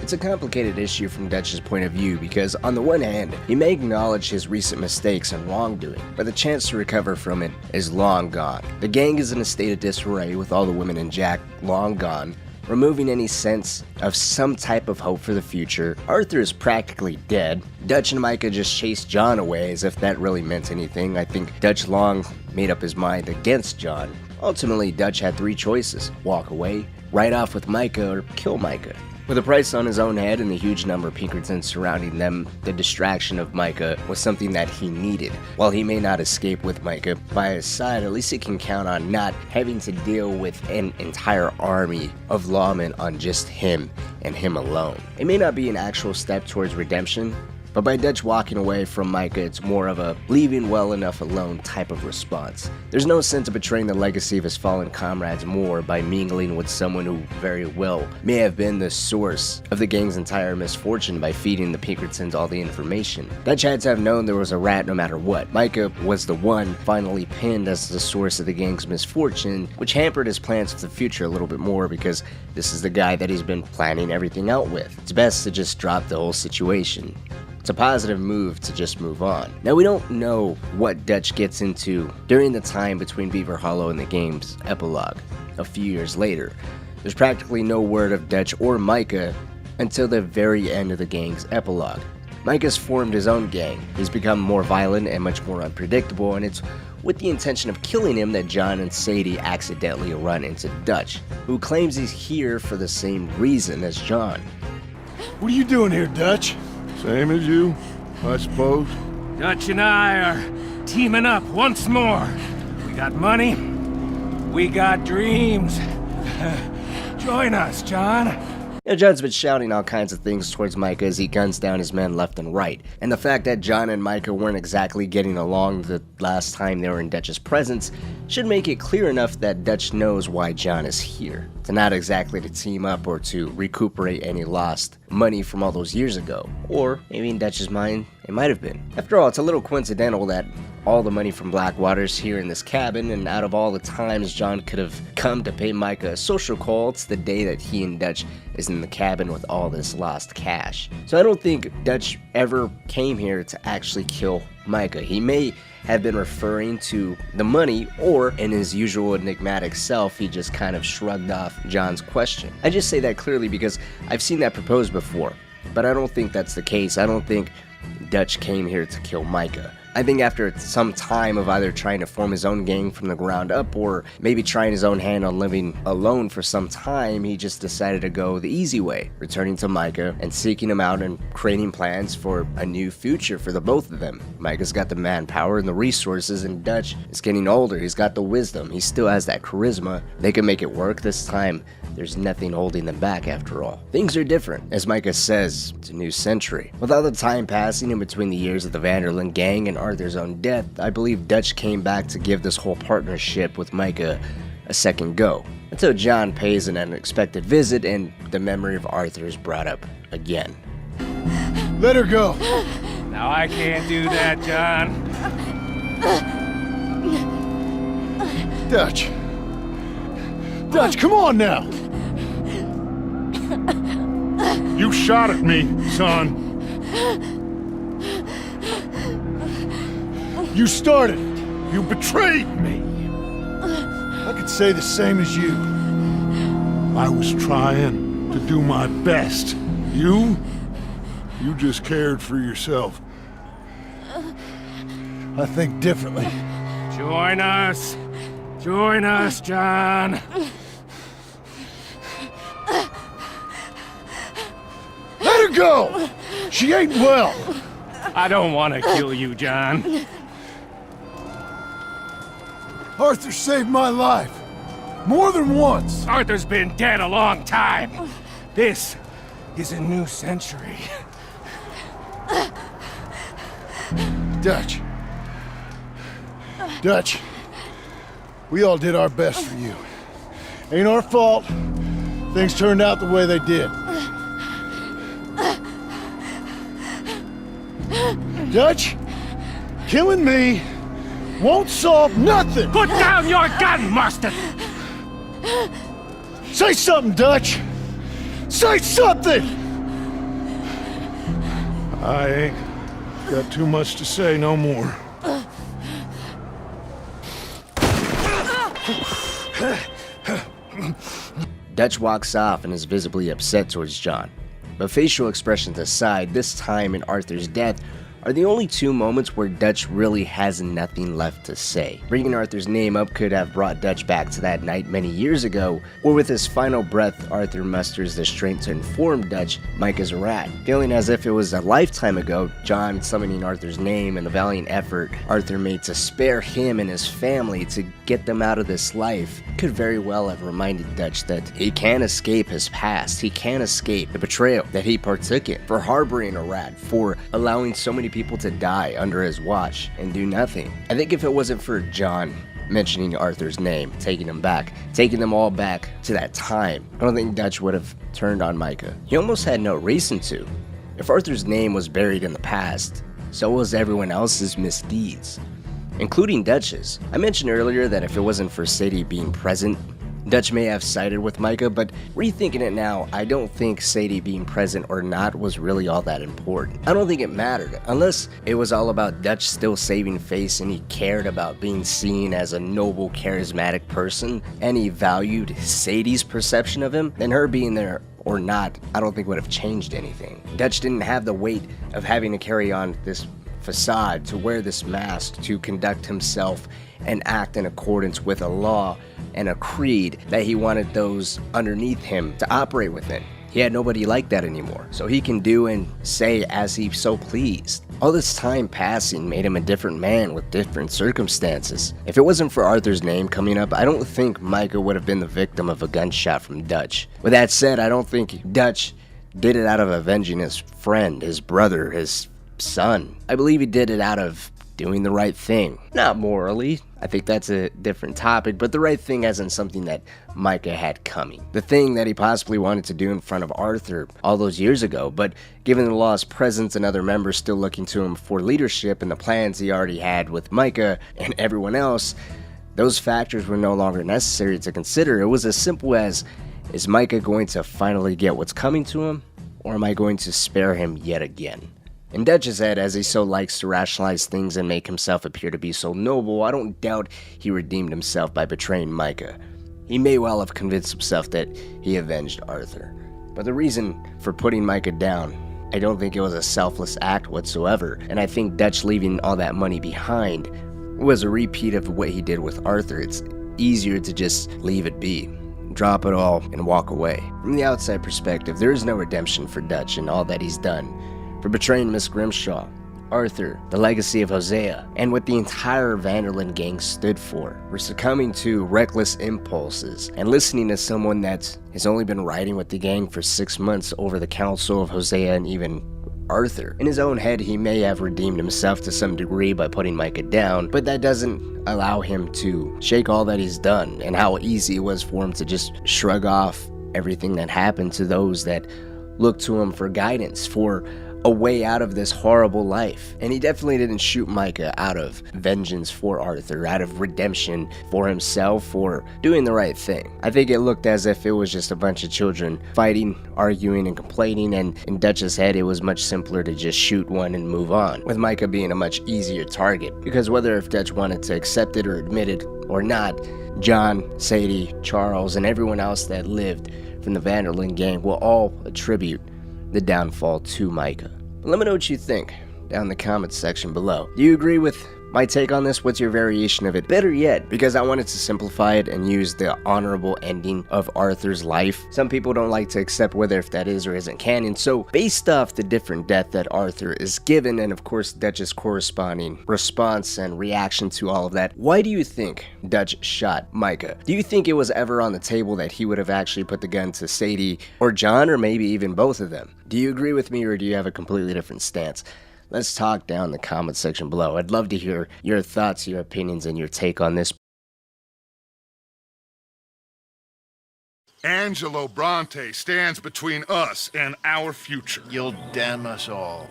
It's a complicated issue from Dutch's point of view because, on the one hand, he may acknowledge his recent mistakes and wrongdoing, but the chance to recover from it is long gone. The gang is in a state of disarray with all the women and Jack long gone, removing any sense of some type of hope for the future. Arthur is practically dead. Dutch and Micah just chased John away as if that really meant anything. I think Dutch long made up his mind against John. Ultimately, Dutch had three choices: walk away, ride off with Micah, or kill Micah. With a price on his own head and the huge number of Pinkertons surrounding them, the distraction of Micah was something that he needed. While he may not escape with Micah by his side, at least he can count on not having to deal with an entire army of lawmen on just him and him alone. It may not be an actual step towards redemption, but by Dutch walking away from Micah, it's more of a leaving well enough alone type of response. There's no sense of betraying the legacy of his fallen comrades more by mingling with someone who very well may have been the source of the gang's entire misfortune by feeding the Pinkertons all the information. Dutch had to have known there was a rat no matter what. Micah was the one finally pinned as the source of the gang's misfortune, which hampered his plans for the future a little bit more because this is the guy that he's been planning everything out with. It's best to just drop the whole situation. It's a positive move to just move on. Now, we don't know what Dutch gets into during the time between Beaver Hollow and the game's epilogue a few years later. There's practically no word of Dutch or Micah until the very end of the gang's epilogue. Micah's formed his own gang. He's become more violent and much more unpredictable, and it's with the intention of killing him that John and Sadie accidentally run into Dutch, who claims he's here for the same reason as John. What are you doing here, Dutch? Same as you, I suppose. Dutch and I are teaming up once more. We got money. We got dreams. Join us, John. John's been shouting all kinds of things towards Micah as he guns down his men left and right, and the fact that John and Micah weren't exactly getting along the last time they were in Dutch's presence should make it clear enough that Dutch knows why John is here. To not exactly to team up or to recuperate any lost money from all those years ago. Or, maybe in Dutch's mind, it might have been. After all, it's a little coincidental that all the money from Blackwater's here in this cabin, and out of all the times John could have come to pay Micah a social call, it's the day that he and Dutch is in the cabin with all this lost cash. So I don't think Dutch ever came here to actually kill Micah. He may have been referring to the money, or in his usual enigmatic self, he just kind of shrugged off John's question. I just say that clearly because I've seen that proposed before, but I don't think that's the case. I don't think Dutch came here to kill Micah. I think after some time of either trying to form his own gang from the ground up or maybe trying his own hand on living alone for some time, he just decided to go the easy way, returning to Micah and seeking him out and creating plans for a new future for the both of them. Micah's got the manpower and the resources, and Dutch is getting older. He's got the wisdom. He still has that charisma. They can make it work this time. There's nothing holding them back after all. Things are different. As Micah says, it's a new century. With all the time passing in between the years of the Vanderlyn gang and Arthur's own death, I believe Dutch came back to give this whole partnership with Micah a second go, until John pays an unexpected visit and the memory of Arthur is brought up again. Let her go. Now I can't do that, John. Dutch. Dutch, come on now. You shot at me, son. You started it. You betrayed me. I could say the same as you. I was trying to do my best. You just cared for yourself. I think differently. Join us. Join us, John. Let her go! She ain't well. I don't want to kill you, John. Arthur saved my life. More than once. Arthur's been dead a long time. This is a new century. Dutch. Dutch. We all did our best for you. Ain't our fault things turned out the way they did. Dutch, killing me won't solve nothing! Put down your gun, Marston! Say something, Dutch! Say something! I ain't got too much to say no more. Dutch walks off and is visibly upset towards John. But facial expressions aside, this time in Arthur's death are the only two moments where Dutch really has nothing left to say. Bringing Arthur's name up could have brought Dutch back to that night many years ago, or with his final breath, Arthur musters the strength to inform Dutch Micah's a rat. Feeling as if it was a lifetime ago, John summoning Arthur's name and the valiant effort Arthur made to spare him and his family to get them out of this life could very well have reminded Dutch that he can't escape his past. He can't escape the betrayal that he partook in for harboring a rat, for allowing so many people to die under his watch and do nothing. I think if it wasn't for John mentioning Arthur's name, taking them all back to that time, I don't think Dutch would have turned on Micah. He almost had no reason to. If Arthur's name was buried in the past, so was everyone else's misdeeds, including Dutch's. I mentioned earlier that if it wasn't for Sadie being present, Dutch may have sided with Micah, but rethinking it now, I don't think Sadie being present or not was really all that important. I don't think it mattered, unless it was all about Dutch still saving face and he cared about being seen as a noble, charismatic person, and he valued Sadie's perception of him, then her being there or not, I don't think would have changed anything. Dutch didn't have the weight of having to carry on this facade, to wear this mask, to conduct himself and act in accordance with a law and a creed that he wanted those underneath him to operate within. He had nobody like that anymore, so he can do and say as he so pleased. All this time passing made him a different man with different circumstances. If it wasn't for Arthur's name coming up, I don't think Micah would have been the victim of a gunshot from Dutch. With that said, I don't think Dutch did it out of avenging his friend, his brother, his son. I believe he did it out of doing the right thing. Not morally, I think that's a different topic, but the right thing as in something that Micah had coming. The thing that he possibly wanted to do in front of Arthur all those years ago, but given the law's presence and other members still looking to him for leadership and the plans he already had with Micah and everyone else, those factors were no longer necessary to consider. It was as simple as, is Micah going to finally get what's coming to him, or am I going to spare him yet again? In Dutch's head, as he so likes to rationalize things and make himself appear to be so noble, I don't doubt he redeemed himself by betraying Micah. He may well have convinced himself that he avenged Arthur. But the reason for putting Micah down, I don't think it was a selfless act whatsoever, and I think Dutch leaving all that money behind was a repeat of what he did with Arthur. It's easier to just leave it be, drop it all, and walk away. From the outside perspective, there is no redemption for Dutch in all that he's done. For betraying Miss Grimshaw, Arthur, the legacy of Hosea, and what the entire Vanderlyn gang stood for succumbing to reckless impulses and listening to someone that has only been riding with the gang for 6 months over the counsel of Hosea and even Arthur. In his own head, he may have redeemed himself to some degree by putting Micah down, but that doesn't allow him to shake all that he's done and how easy it was for him to just shrug off everything that happened to those that looked to him for guidance, for a way out of this horrible life. And he definitely didn't shoot Micah out of vengeance for Arthur, out of redemption for himself, for doing the right thing. I think it looked as if it was just a bunch of children fighting, arguing, and complaining, and in Dutch's head it was much simpler to just shoot one and move on, with Micah being a much easier target. Because whether if Dutch wanted to accept it or admit it or not, John, Sadie, Charles, and everyone else that lived from the Vanderlyn gang will all attribute the downfall to Micah. Let me know what you think down in the comments section below. Do you agree with my take on this? What's your variation of it? Better yet, because I wanted to simplify it and use the honorable ending of Arthur's life. Some people don't like to accept whether if that is or isn't canon, so based off the different death that Arthur is given, and of course Dutch's corresponding response and reaction to all of that, why do you think Dutch shot Micah? Do you think it was ever on the table that he would have actually put the gun to Sadie or John, or maybe even both of them? Do you agree with me, or do you have a completely different stance? Let's talk down in the comment section below. I'd love to hear your thoughts, your opinions, and your take on this. Angelo Bronte stands between us and our future. You'll damn us all.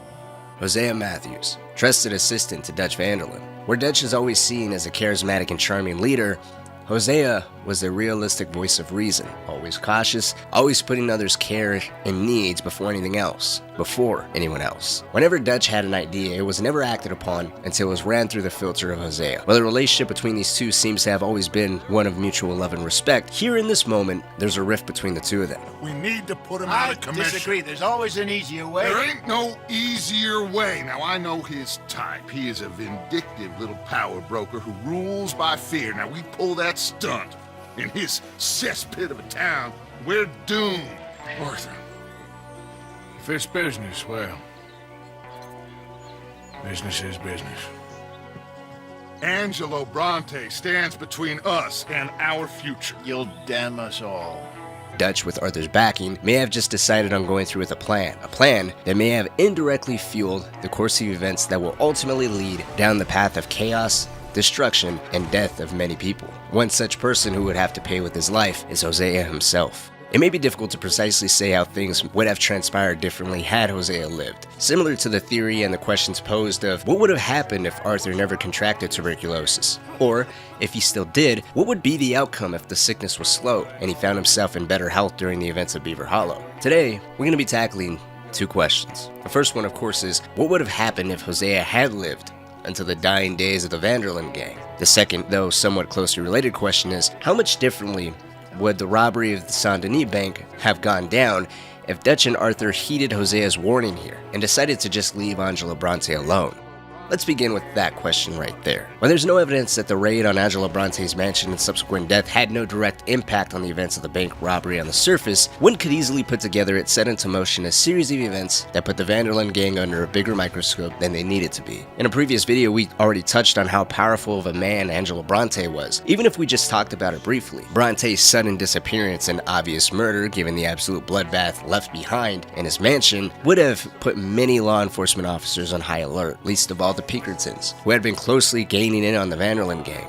Hosea Matthews, trusted assistant to Dutch van der Linde. Where Dutch is always seen as a charismatic and charming leader, Hosea was a realistic voice of reason, always cautious, always putting others' care and needs before anything else, before anyone else. Whenever Dutch had an idea, it was never acted upon until it was ran through the filter of Hosea. While the relationship between these two seems to have always been one of mutual love and respect, here in this moment, there's a rift between the two of them. We need to put him out of commission. I disagree. There's always an easier way. There ain't no easier way. Now, I know his type. He is a vindictive little power broker who rules by fear. Now, we pull that stunt in his cesspit of a town, we're doomed. Arthur, if it's business, well, business is business. Angelo Bronte stands between us and our future. You'll damn us all. Dutch, with Arthur's backing, may have just decided on going through with a plan that may have indirectly fueled the course of events that will ultimately lead down the path of chaos, destruction, and death of many people. One such person who would have to pay with his life is Hosea himself. It may be difficult to precisely say how things would have transpired differently had Hosea lived. Similar to the theory and the questions posed of what would have happened if Arthur never contracted tuberculosis? Or, if he still did, what would be the outcome if the sickness was slow and he found himself in better health during the events of Beaver Hollow? Today, we're going to be tackling two questions. The first one, of course, is what would have happened if Hosea had lived until the dying days of the van der Linde gang? The second, though somewhat closely related question, is how much differently would the robbery of the Saint-Denis Bank have gone down if Dutch and Arthur heeded Hosea's warning here and decided to just leave Angelo Bronte alone? Let's begin with that question right there. While there's no evidence that the raid on Angelo Bronte's mansion and subsequent death had no direct impact on the events of the bank robbery on the surface, one could easily put together it set into motion a series of events that put the van der Linde gang under a bigger microscope than they needed to be. In a previous video, we already touched on how powerful of a man Angelo Bronte was, even if we just talked about it briefly. Bronte's sudden disappearance and obvious murder, given the absolute bloodbath left behind in his mansion, would have put many law enforcement officers on high alert, least of all the Pinkertons, who had been closely gaining in on the van der Linde gang.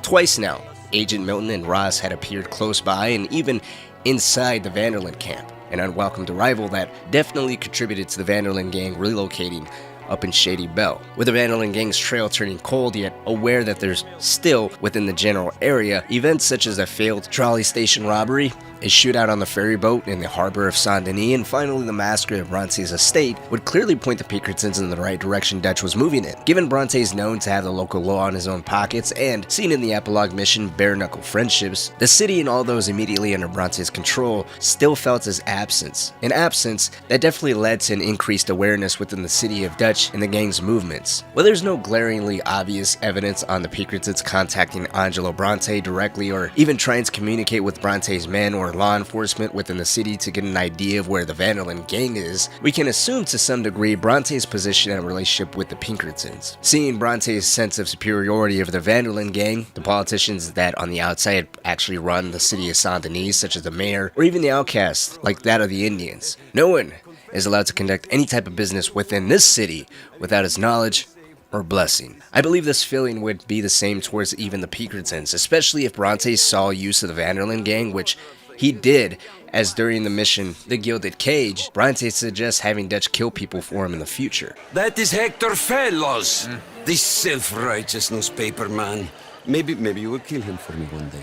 Twice now, Agent Milton and Ross had appeared close by and even inside the van der Linde camp, an unwelcomed arrival that definitely contributed to the van der Linde gang relocating up in Shady Belle. With the van der Linde gang's trail turning cold, yet aware that there's still, within the general area, events such as a failed trolley station robbery, a shootout on the ferry boat in the harbor of Saint-Denis, and finally the massacre of Bronte's estate would clearly point the Pinkertons in the right direction Dutch was moving in. Given Bronte's known to have the local law in his own pockets and seen in the epilogue mission bare-knuckle friendships, the city and all those immediately under Bronte's control still felt his absence. An absence that definitely led to an increased awareness within the city of Dutch and the gang's movements. While there's no glaringly obvious evidence on the Pinkertons contacting Angelo Bronte directly or even trying to communicate with Bronte's men or law enforcement within the city to get an idea of where the van der Linde gang is, we can assume to some degree Bronte's position and relationship with the Pinkertons. Seeing Bronte's sense of superiority over the van der Linde gang, the politicians that on the outside actually run the city of Saint-Denis, such as the mayor, or even the outcasts, like that of the Indians. No one is allowed to conduct any type of business within this city without his knowledge or blessing. I believe this feeling would be the same towards even the Pinkertons, especially if Bronte saw use of the van der Linde gang, which he did, as during the mission, The Gilded Cage, Bronte suggests having Dutch kill people for him in the future. That is Hector Fellows, this self-righteous newspaper man. Maybe you will kill him for me one day.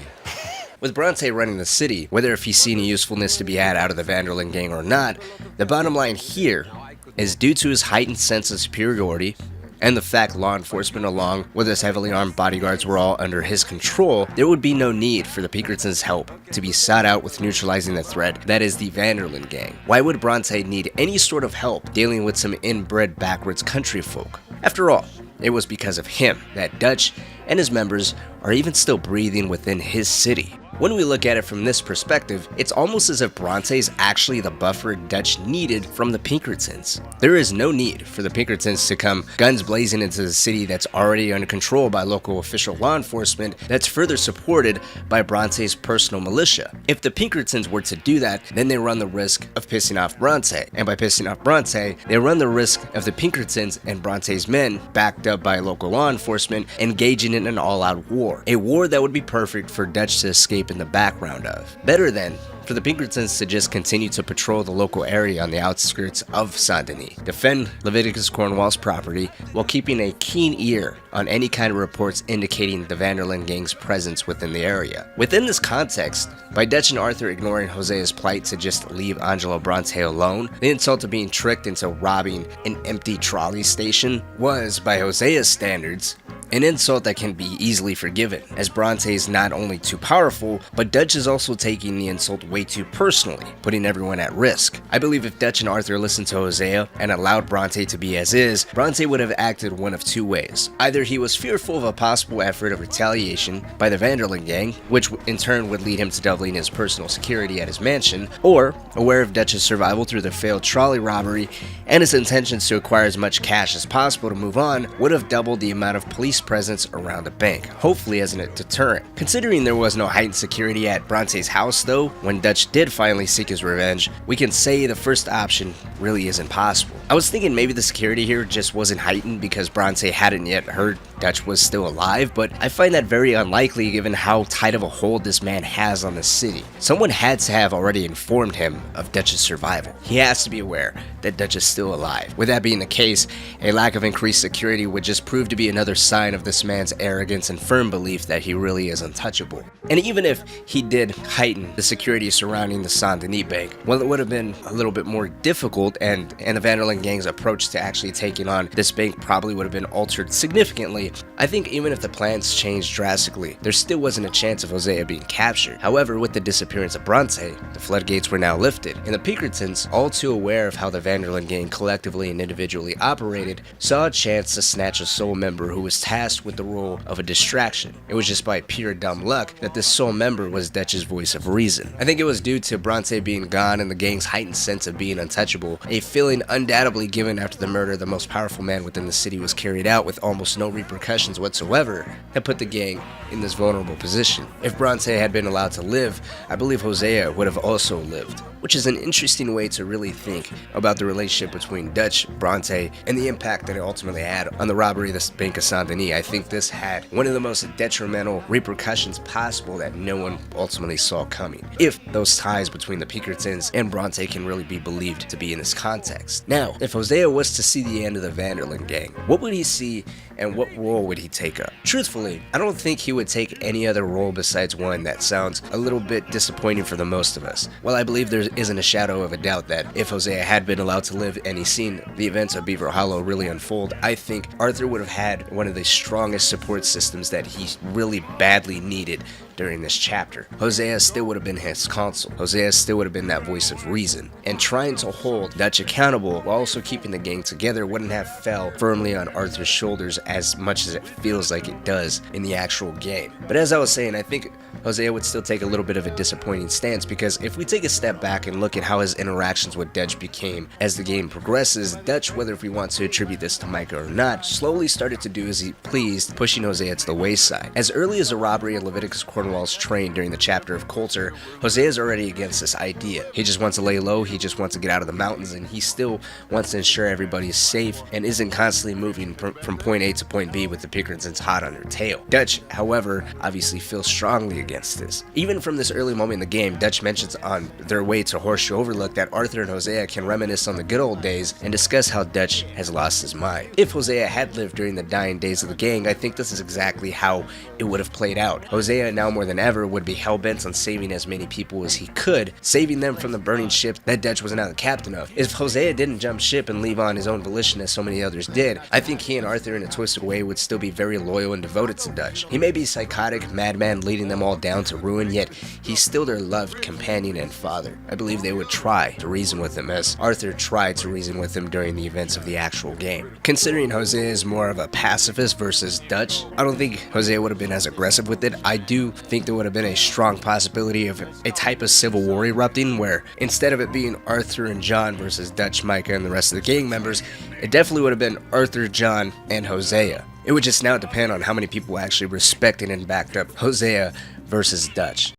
With Bronte running the city, whether if he's seen a usefulness to be had out of the van der Linde gang or not, the bottom line here is due to his heightened sense of superiority, and the fact law enforcement along with his heavily armed bodyguards were all under his control, there would be no need for the Pinkertons' help to be sought out with neutralizing the threat that is the van der Linde gang. Why would Bronte need any sort of help dealing with some inbred backwards country folk? After all, it was because of him that Dutch and his members are even still breathing within his city. When we look at it from this perspective, it's almost as if Bronte is actually the buffer Dutch needed from the Pinkertons. There is no need for the Pinkertons to come guns blazing into the city that's already under control by local official law enforcement that's further supported by Bronte's personal militia. If the Pinkertons were to do that, then they run the risk of pissing off Bronte, and by pissing off Bronte, they run the risk of the Pinkertons and Bronte's men, backed up by local law enforcement, engaging in an all-out war. A war that would be perfect for Dutch to escape in the background of. Better then, for the Pinkertons to just continue to patrol the local area on the outskirts of Saint-Denis, defend Leviticus Cornwall's property while keeping a keen ear on any kind of reports indicating the Van der Linde gang's presence within the area. Within this context, by Dutch and Arthur ignoring Hosea's plight to just leave Angelo Bronte alone, the insult of being tricked into robbing an empty trolley station was, by Hosea's standards, an insult that can be easily forgiven, as Bronte is not only too powerful, but Dutch is also taking the insult way too personally, putting everyone at risk. I believe if Dutch and Arthur listened to Hosea and allowed Bronte to be as is, Bronte would have acted one of two ways. Either he was fearful of a possible effort of retaliation by the Van der Linde gang, which in turn would lead him to doubling his personal security at his mansion, or, aware of Dutch's survival through the failed trolley robbery and his intentions to acquire as much cash as possible to move on, would have doubled the amount of police presence around the bank, hopefully as a deterrent. Considering there was no heightened security at Bronte's house though, when Dutch did finally seek his revenge, we can say the first option really isn't possible. I was thinking maybe the security here just wasn't heightened because Bronte hadn't yet heard Dutch was still alive, but I find that very unlikely given how tight of a hold this man has on the city. Someone had to have already informed him of Dutch's survival. He has to be aware that Dutch is still alive. With that being the case, a lack of increased security would just prove to be another sign of this man's arrogance and firm belief that he really is untouchable. And even if he did heighten the security surrounding the Saint-Denis bank, well, it would have been a little bit more difficult, and the Van der Linde gang's approach to actually taking on this bank probably would have been altered significantly. I think even if the plans changed drastically, there still wasn't a chance of Hosea being captured. However, with the disappearance of Bronte, the floodgates were now lifted, and the Pinkertons, all too aware of how the Van der Linde gang collectively and individually operated, saw a chance to snatch a sole member who was tasked with the role of a distraction. It was just by pure dumb luck that this sole member was Dutch's voice of reason. I think it was due to Bronte being gone and the gang's heightened sense of being untouchable, a feeling undoubtedly given after the murder of the most powerful man within the city was carried out with almost no repercussions whatsoever, that put the gang in this vulnerable position. If Bronte had been allowed to live, I believe Hosea would have also lived, which is an interesting way to really think about the relationship between Dutch, Bronte, and the impact that it ultimately had on the robbery of the Bank of Saint-Denis. I think this had one of the most detrimental repercussions possible that no one ultimately saw coming, if those ties between the Pinkertons and Bronte can really be believed to be in this context. Now, if Hosea was to see the end of the Van der Linde gang, what would he see and what role would he take up? Truthfully, I don't think he would take any other role besides one that sounds a little bit disappointing for the most of us. While I believe there isn't a shadow of a doubt that if Hosea had been allowed to live and he's seen the events of Beaver Hollow really unfold, I think Arthur would have had one of the strongest support systems that he really badly needed during this chapter. Hosea still would have been his counsel. Hosea still would have been that voice of reason. And trying to hold Dutch accountable while also keeping the gang together wouldn't have fell firmly on Arthur's shoulders as much as it feels like it does in the actual game. But as I was saying, I think Hosea would still take a little bit of a disappointing stance, because if we take a step back and look at how his interactions with Dutch became as the game progresses, Dutch, whether if we want to attribute this to Micah or not, slowly started to do as he pleased, pushing Hosea to the wayside. As early as the robbery in Leviticus Cornwall's train during the chapter of Coulter, Hosea is already against this idea. He just wants to lay low, he just wants to get out of the mountains, and he still wants to ensure everybody is safe and isn't constantly moving from point A to point B with the Pinkertons hot on their tail. Dutch, however, obviously feels strongly against this. Even from this early moment in the game, Dutch mentions on their way to Horseshoe Overlook that Arthur and Hosea can reminisce on the good old days and discuss how Dutch has lost his mind. If Hosea had lived during the dying days of the gang, I think this is exactly how it would have played out. Hosea, now more than ever would be hell-bent on saving as many people as he could, saving them from the burning ship that Dutch was now the captain of. If Hosea didn't jump ship and leave on his own volition as so many others did, I think he and Arthur in a twisted way would still be very loyal and devoted to Dutch. He may be a psychotic madman leading them all down to ruin, yet he's still their loved companion and father. I believe they would try to reason with him as Arthur tried to reason with him during the events of the actual game. Considering Hosea is more of a pacifist versus Dutch, I don't think Hosea would have been as aggressive with it. I do think there would have been a strong possibility of a type of civil war erupting where instead of it being Arthur and John versus Dutch, Micah, and the rest of the gang members, it definitely would have been Arthur, John, and Hosea. It would just now depend on how many people actually respected and backed up Hosea versus Dutch.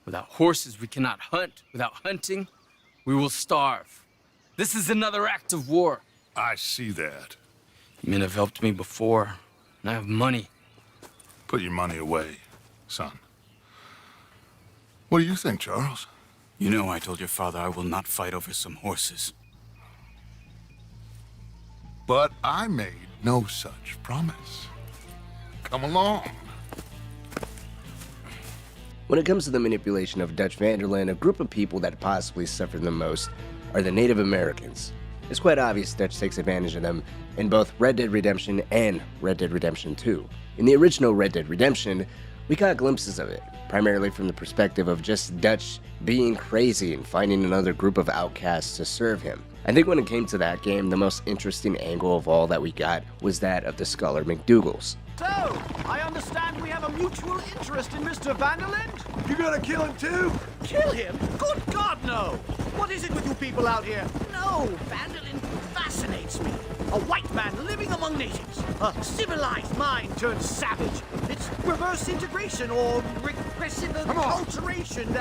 Without horses, we cannot hunt. Without hunting, we will starve. This is another act of war. I see that. Men have helped me before, and I have money. Put your money away, son. What do you think, Charles? You know I told your father I will not fight over some horses. But I made no such promise. Come along. When it comes to the manipulation of Dutch van der Linde, a group of people that possibly suffered the most are the Native Americans. It's quite obvious Dutch takes advantage of them in both Red Dead Redemption and Red Dead Redemption 2. In the original Red Dead Redemption, we got glimpses of it, primarily from the perspective of just Dutch being crazy and finding another group of outcasts to serve him. I think when it came to that game, the most interesting angle of all that we got was that of the scholar McDougal's. So, I understand we have a mutual interest in Mr. van der Linde? You gonna kill him too? Kill him? Good God, no! What is it with you people out here? No, van der Linde fascinates me. A white man living among natives. A civilized mind turned savage. It's reverse integration or regressive acculturation.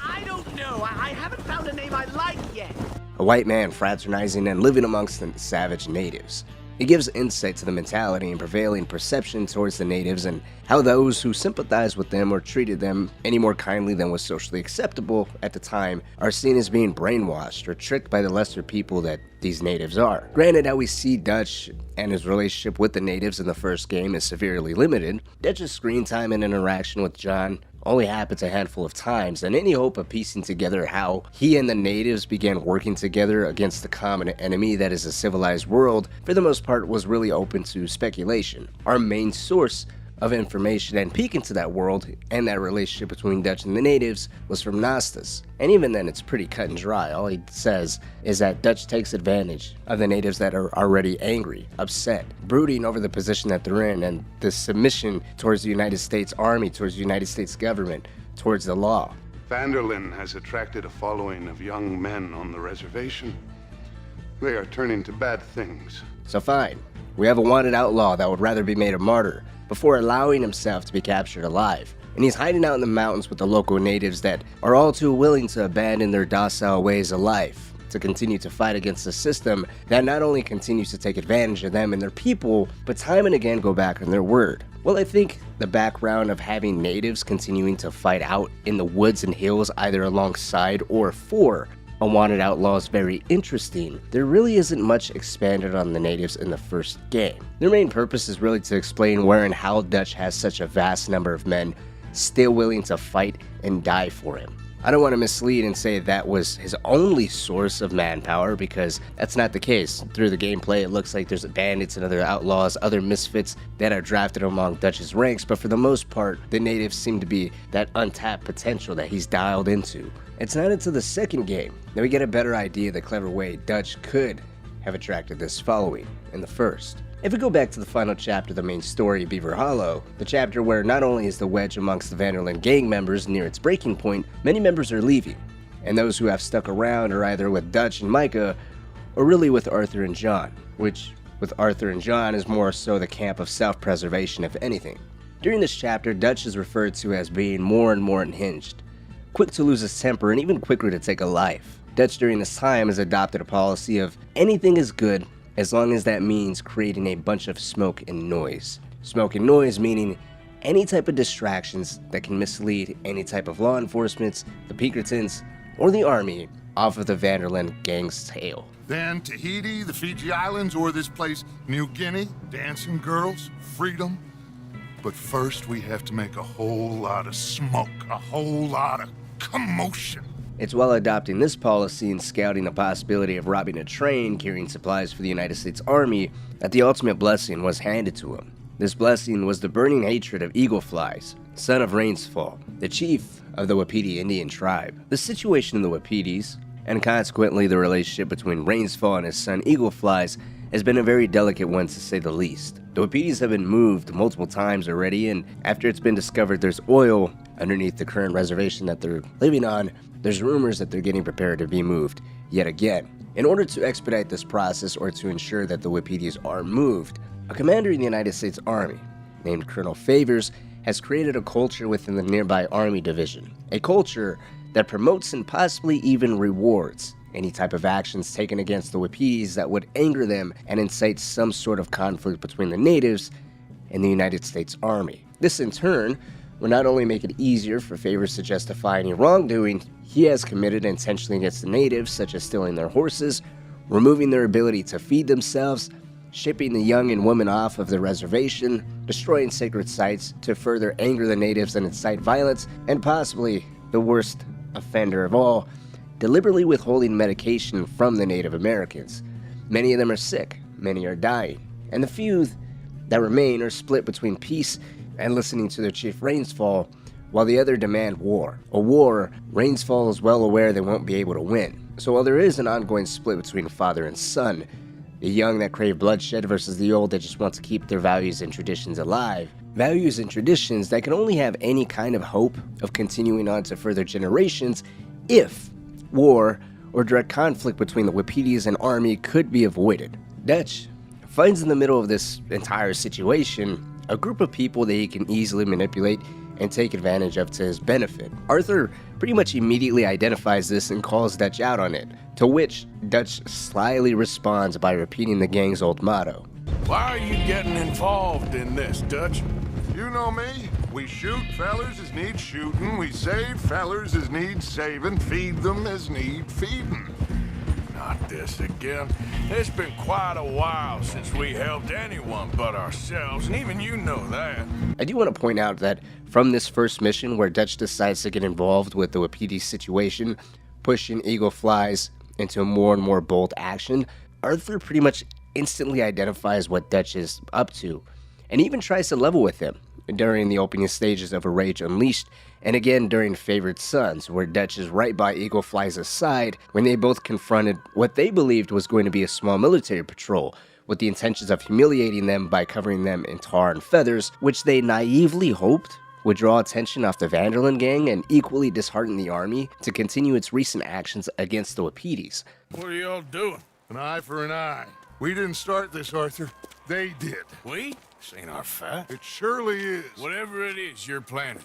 I don't know. I haven't found a name I like yet. A white man fraternizing and living amongst the savage natives. It gives insight to the mentality and prevailing perception towards the natives and how those who sympathize with them or treated them any more kindly than was socially acceptable at the time are seen as being brainwashed or tricked by the lesser people that these natives are. Granted, how we see Dutch and his relationship with the natives in the first game is severely limited. Dutch's screen time and interaction with John only happens a handful of times, and any hope of piecing together how he and the natives began working together against the common enemy that is a civilized world, for the most part, was really open to speculation. Our main source of information and peek into that world and that relationship between Dutch and the natives was from Nostos. And even then, it's pretty cut and dry. All he says is that Dutch takes advantage of the natives that are already angry, upset, brooding over the position that they're in and the submission towards the United States Army, towards the United States government, towards the law. Van der Linde has attracted a following of young men on the reservation. They are turning to bad things. So fine, we have a wanted outlaw that would rather be made a martyr before allowing himself to be captured alive. And he's hiding out in the mountains with the local natives that are all too willing to abandon their docile ways of life to continue to fight against a system that not only continues to take advantage of them and their people, but time and again go back on their word. Well, I think the background of having natives continuing to fight out in the woods and hills either alongside or for a wanted outlaw is very interesting. There really isn't much expanded on the natives in the first game. Their main purpose is really to explain where and how Dutch has such a vast number of men still willing to fight and die for him. I don't want to mislead and say that was his only source of manpower, because that's not the case. Through the gameplay, it looks like there's bandits and other outlaws, other misfits that are drafted among Dutch's ranks, but for the most part, the natives seem to be that untapped potential that he's dialed into. It's not until the second game that we get a better idea of the clever way Dutch could have attracted this following in the first. If we go back to the final chapter of the main story, Beaver Hollow, the chapter where not only is the wedge amongst the van der Linde gang members near its breaking point, many members are leaving, and those who have stuck around are either with Dutch and Micah, or really with Arthur and John, which, with Arthur and John, is more so the camp of self-preservation if anything. During this chapter, Dutch is referred to as being more and more unhinged, quick to lose his temper and even quicker to take a life. Dutch during this time has adopted a policy of anything is good as long as that means creating a bunch of smoke and noise. Smoke and noise meaning any type of distractions that can mislead any type of law enforcement, the Pinkertons, or the army off of the Vanderlyn gang's tail. Then Tahiti, the Fiji Islands, or this place, New Guinea, dancing girls, freedom. But first we have to make a whole lot of smoke, a whole lot of commotion. It's while adopting this policy and scouting the possibility of robbing a train carrying supplies for the United States Army that the ultimate blessing was handed to him. This blessing was the burning hatred of Eagle Flies, son of Rainsfall, the chief of the Wapiti Indian tribe. The situation in the Wapitis, and consequently the relationship between Rainsfall and his son Eagle Flies, has been a very delicate one to say the least. The Wapitis have been moved multiple times already, and after it's been discovered there's oil underneath the current reservation that they're living on, there's rumors that they're getting prepared to be moved yet again. In order to expedite this process or to ensure that the Wapitis are moved, a commander in the United States Army named Colonel Favors has created a culture within the nearby Army division. A culture that promotes and possibly even rewards any type of actions taken against the Wapitis that would anger them and incite some sort of conflict between the natives and the United States Army. This in turn will not only make it easier for Favors to justify any wrongdoing he has committed intentionally against the natives, such as stealing their horses, removing their ability to feed themselves, shipping the young and women off of the reservation, destroying sacred sites to further anger the natives and incite violence, and possibly the worst offender of all, deliberately withholding medication from the Native Americans. Many of them are sick, many are dying, and the few that remain are split between peace and listening to their chief Rainsfall, while the other demand war. A war Rainsfall is well aware they won't be able to win. So while there is an ongoing split between father and son, the young that crave bloodshed versus the old that just want to keep their values and traditions alive, values and traditions that can only have any kind of hope of continuing on to further generations if war or direct conflict between the Wapitis and army could be avoided. Dutch finds in the middle of this entire situation a group of people that he can easily manipulate and take advantage of to his benefit. Arthur pretty much immediately identifies this and calls Dutch out on it, to which Dutch slyly responds by repeating the gang's old motto. Why are you getting involved in this, Dutch? You know me. We shoot fellers as need shooting, we save fellers as need saving, feed them as need feeding. Not this again. It's been quite a while since we helped anyone but ourselves, and even you know that. I do want to point out that from this first mission where Dutch decides to get involved with the Wapiti situation, pushing Eagle Flies into more and more bold action, Arthur pretty much instantly identifies what Dutch is up to, and even tries to level with him during the opening stages of A Rage Unleashed, and again during Favored Sons, where Dutch is right by Eagle Flies' side when they both confronted what they believed was going to be a small military patrol, with the intentions of humiliating them by covering them in tar and feathers, which they naively hoped would draw attention off the Vanderlyn gang and equally dishearten the army to continue its recent actions against the Wapitis. What are y'all doing? An eye for an eye. We didn't start this, Arthur. They did. We? This ain't our fight. It surely is. Whatever it is you're planning,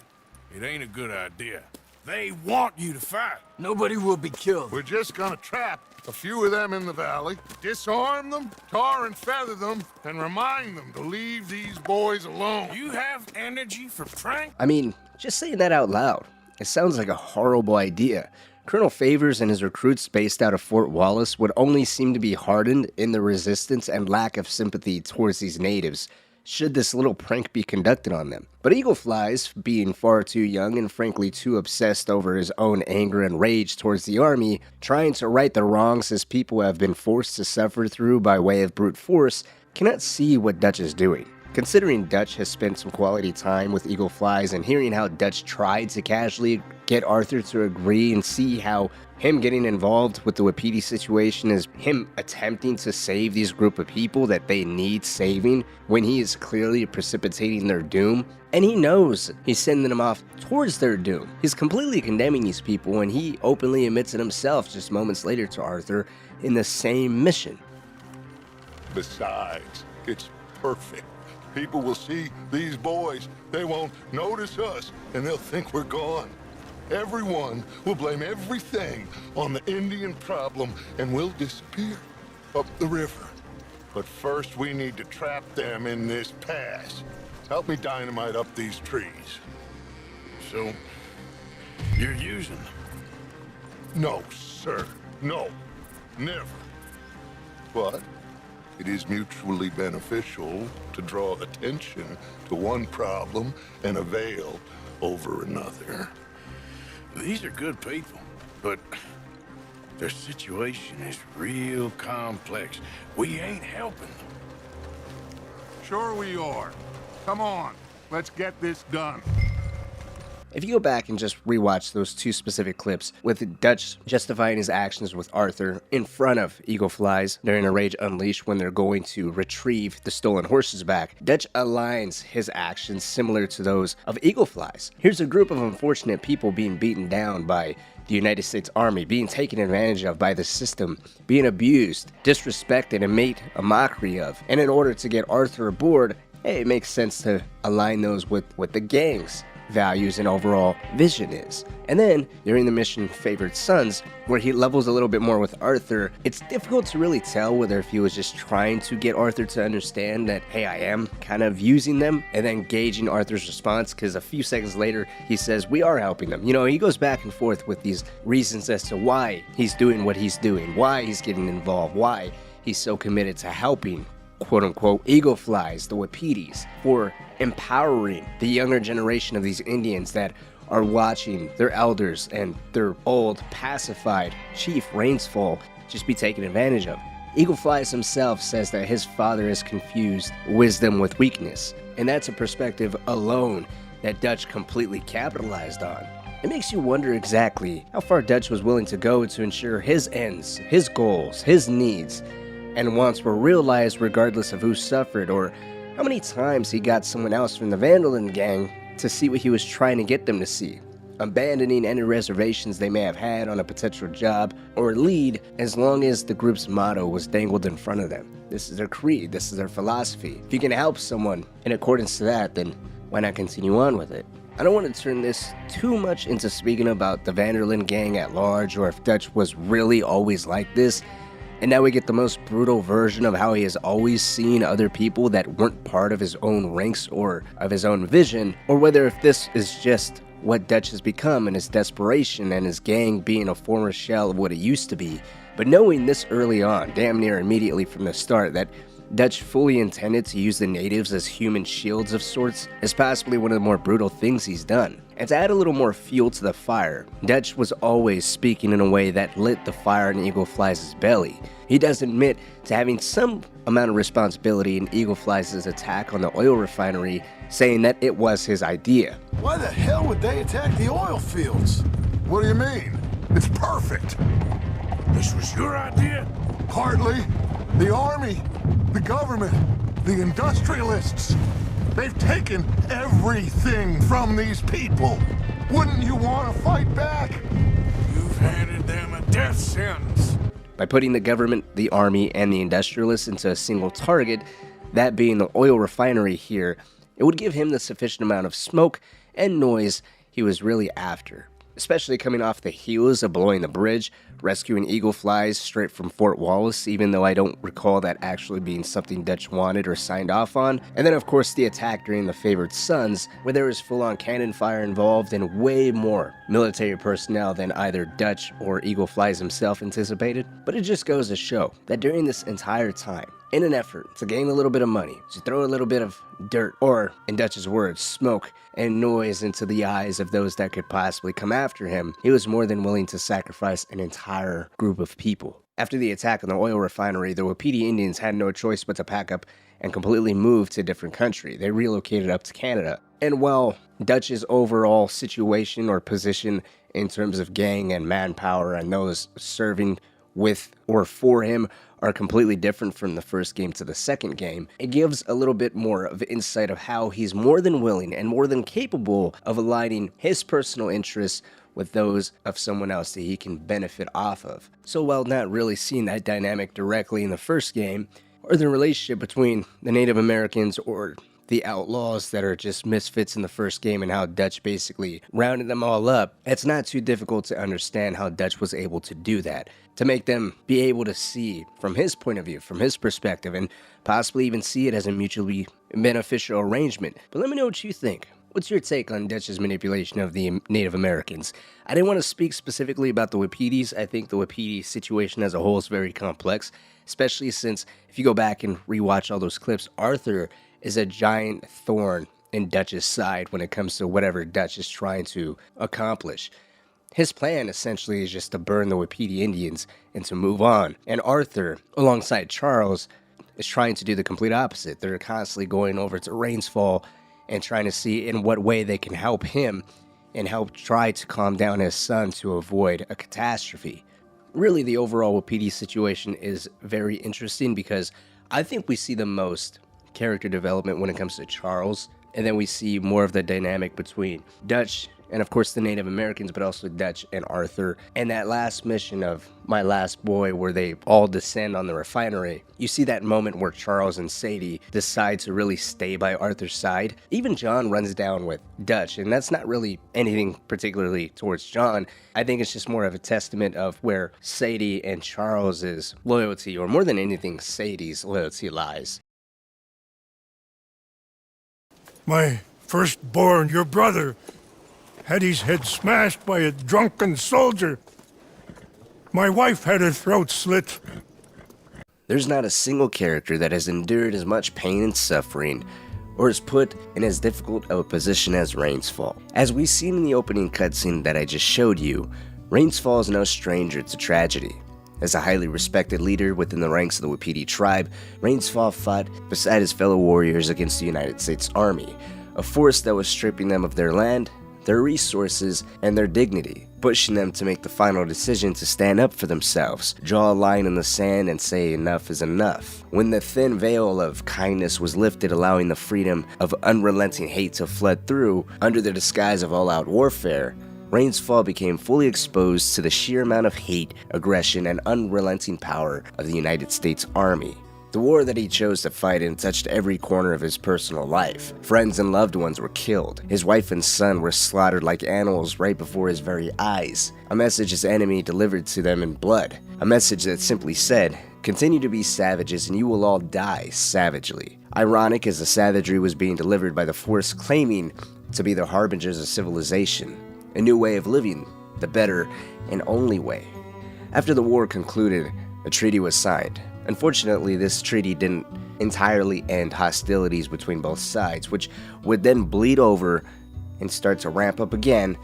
it ain't a good idea. They want you to fight. Nobody will be killed. We're just gonna trap a few of them in the valley, disarm them, tar and feather them, and remind them to leave these boys alone. You have energy for prank? I mean, just saying that out loud, it sounds like a horrible idea. Colonel Favors and his recruits based out of Fort Wallace would only seem to be hardened in their resistance and lack of sympathy towards these natives, should this little prank be conducted on them. But Eagle Flies, being far too young and frankly too obsessed over his own anger and rage towards the army, trying to right the wrongs his people have been forced to suffer through by way of brute force, cannot see what Dutch is doing. Considering Dutch has spent some quality time with Eagle Flies and hearing how Dutch tried to casually get Arthur to agree and see how him getting involved with the Wapiti situation is him attempting to save these group of people that they need saving when he is clearly precipitating their doom, and he knows he's sending them off towards their doom. He's completely condemning these people and he openly admits it himself just moments later to Arthur in the same mission. Besides, it's perfect. People will see these boys, they won't notice us, and they'll think we're gone. Everyone will blame everything on the Indian problem, and we'll disappear up the river. But first we need to trap them in this pass. Help me dynamite up these trees. So, you're using them. No, sir. No. Never. But it is mutually beneficial to draw attention to one problem and avail over another. These are good people, but their situation is real complex. We ain't helping them. Sure we are. Come on, let's get this done. If you go back and just rewatch those two specific clips with Dutch justifying his actions with Arthur in front of Eagle Flies during a Rage Unleashed when they're going to retrieve the stolen horses back, Dutch aligns his actions similar to those of Eagle Flies. Here's a group of unfortunate people being beaten down by the United States Army, being taken advantage of by the system, being abused, disrespected, and made a mockery of. And in order to get Arthur aboard, hey, it makes sense to align those with what the gang's values and overall vision is. And then during the mission Favored Sons, where he levels a little bit more with Arthur, it's difficult to really tell whether if he was just trying to get Arthur to understand that, hey, I am kind of using them, and then gauging Arthur's response, because a few seconds later he says we are helping them. You know, he goes back and forth with these reasons as to why he's doing what he's doing, why he's getting involved, why he's so committed to helping quote-unquote Eagle Flies, the Wapitis, for empowering the younger generation of these Indians that are watching their elders and their old pacified chief Rainsfall just be taken advantage of. Eagle Flies himself says that his father has confused wisdom with weakness, and that's a perspective alone that Dutch completely capitalized on. It makes you wonder exactly how far Dutch was willing to go to ensure his ends, his goals, his needs, and wants were realized regardless of who suffered, or how many times he got someone else from the Van der Linde gang to see what he was trying to get them to see, abandoning any reservations they may have had on a potential job or lead as long as the group's motto was dangled in front of them. This is their creed, this is their philosophy. If you can help someone in accordance to that, then why not continue on with it? I don't want to turn this too much into speaking about the Van der Linde gang at large, or if Dutch was really always like this, and now we get the most brutal version of how he has always seen other people that weren't part of his own ranks or of his own vision, or whether if this is just what Dutch has become in his desperation and his gang being a former shell of what it used to be. But knowing this early on, damn near immediately from the start, that Dutch fully intended to use the natives as human shields of sorts is possibly one of the more brutal things he's done. And to add a little more fuel to the fire, Dutch was always speaking in a way that lit the fire in Eagle Flies' belly. He does admit to having some amount of responsibility in Eagle Flies' attack on the oil refinery, saying that it was his idea. Why the hell would they attack the oil fields? What do you mean? It's perfect. This was your idea? Hardly. The army, the government, the industrialists. They've taken everything from these people. Wouldn't you want to fight back? You've handed them a death sentence. By putting the government, the army, and the industrialists into a single target, that being the oil refinery here, it would give him the sufficient amount of smoke and noise he was really after. Especially coming off the heels of blowing the bridge, rescuing Eagle Flies straight from Fort Wallace, even though I don't recall that actually being something Dutch wanted or signed off on. And then of course the attack during the Favored Sons, where there was full-on cannon fire involved and way more military personnel than either Dutch or Eagle Flies himself anticipated. But it just goes to show that during this entire time, in an effort to gain a little bit of money, to throw a little bit of dirt, or in Dutch's words, smoke and noise into the eyes of those that could possibly come after him, he was more than willing to sacrifice an entire group of people. After the attack on the oil refinery, the Wapiti Indians had no choice but to pack up and completely move to a different country. They relocated up to Canada. And while Dutch's overall situation or position in terms of gang and manpower and those serving with or for him are completely different from the first game to the second game, it gives a little bit more of insight of how he's more than willing and more than capable of aligning his personal interests with those of someone else that he can benefit off of. So while not really seeing that dynamic directly in the first game, or the relationship between the Native Americans or the outlaws that are just misfits in the first game and how Dutch basically rounded them all up, it's not too difficult to understand how Dutch was able to do that, to make them be able to see from his point of view, from his perspective, and possibly even see it as a mutually beneficial arrangement. But let me know what you think. What's your take on Dutch's manipulation of the Native Americans? I didn't want to speak specifically about the Wapitis. I think the Wapiti situation as a whole is very complex, especially since if you go back and rewatch all those clips, Arthur is a giant thorn in Dutch's side when it comes to whatever Dutch is trying to accomplish. His plan essentially is just to burn the Wapiti Indians and to move on. And Arthur, alongside Charles, is trying to do the complete opposite. They're constantly going over to Rainsfall and trying to see in what way they can help him and help try to calm down his son to avoid a catastrophe. Really, the overall Wapiti situation is very interesting because I think we see the most character development when it comes to Charles, and then we see more of the dynamic between Dutch and of course the Native Americans, but also Dutch and Arthur. And that last mission of My Last Boy, where they all descend on the refinery, you see that moment where Charles and Sadie decide to really stay by Arthur's side. Even John runs down with Dutch, and that's not really anything particularly towards John. I think it's just more of a testament of where Sadie and Charles's loyalty, or more than anything, Sadie's loyalty lies. My firstborn, your brother, had his head smashed by a drunken soldier. My wife had her throat slit. There's not a single character that has endured as much pain and suffering, or is put in as difficult of a position as Rainsfall. As we've seen in the opening cutscene that I just showed you, Rainsfall is no stranger to tragedy. As a highly respected leader within the ranks of the Wapiti tribe, Rainsfall fought beside his fellow warriors against the United States Army, a force that was stripping them of their land, their resources, and their dignity, pushing them to make the final decision to stand up for themselves, draw a line in the sand, and say enough is enough. When the thin veil of kindness was lifted, allowing the freedom of unrelenting hate to flood through under the disguise of all-out warfare, Rainsfall became fully exposed to the sheer amount of hate, aggression, and unrelenting power of the United States Army. The war that he chose to fight in touched every corner of his personal life. Friends and loved ones were killed. His wife and son were slaughtered like animals right before his very eyes. A message his enemy delivered to them in blood. A message that simply said, "Continue to be savages and you will all die savagely." Ironic as the savagery was being delivered by the force claiming to be the harbingers of civilization. A new way of living, the better and only way. After the war concluded, a treaty was signed. Unfortunately, this treaty didn't entirely end hostilities between both sides, which would then bleed over and start to ramp up again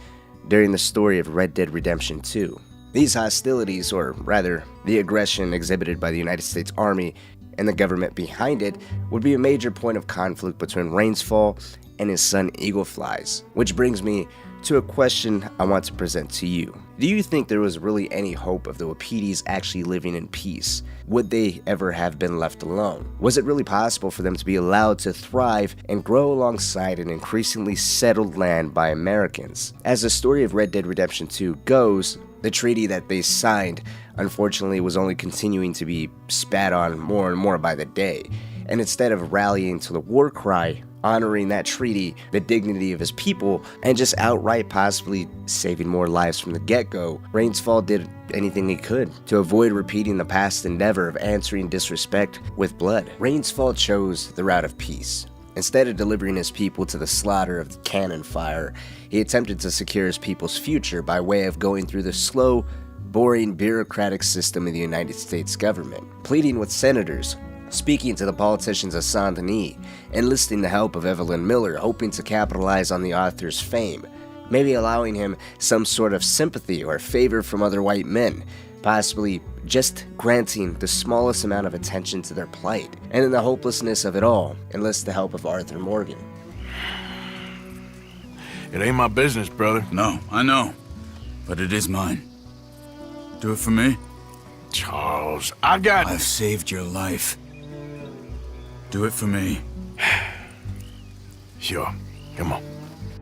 during the story of Red Dead Redemption 2. These hostilities, or rather, the aggression exhibited by the United States Army and the government behind it, would be a major point of conflict between Rainsfall and his son Eagleflies, which brings me to a question I want to present to you. Do you think there was really any hope of the Wapitis actually living in peace? Would they ever have been left alone? Was it really possible for them to be allowed to thrive and grow alongside an increasingly settled land by Americans? As the story of Red Dead Redemption 2 goes, the treaty that they signed, unfortunately, was only continuing to be spat on more and more by the day. And instead of rallying to the war cry, honoring that treaty, the dignity of his people, and just outright possibly saving more lives from the get-go, Rainsfall did anything he could to avoid repeating the past endeavor of answering disrespect with blood. Rainsfall chose the route of peace. Instead of delivering his people to the slaughter of the cannon fire, he attempted to secure his people's future by way of going through the slow, boring, bureaucratic system of the United States government, pleading with senators, speaking to the politicians of Saint Denis, enlisting the help of Evelyn Miller, hoping to capitalize on the author's fame, maybe allowing him some sort of sympathy or favor from other white men, possibly just granting the smallest amount of attention to their plight, and in the hopelessness of it all, enlist the help of Arthur Morgan. It ain't my business, brother. No, I know. But it is mine. Do it for me? Charles, I've saved your life. Do it for me. Sure. Come on.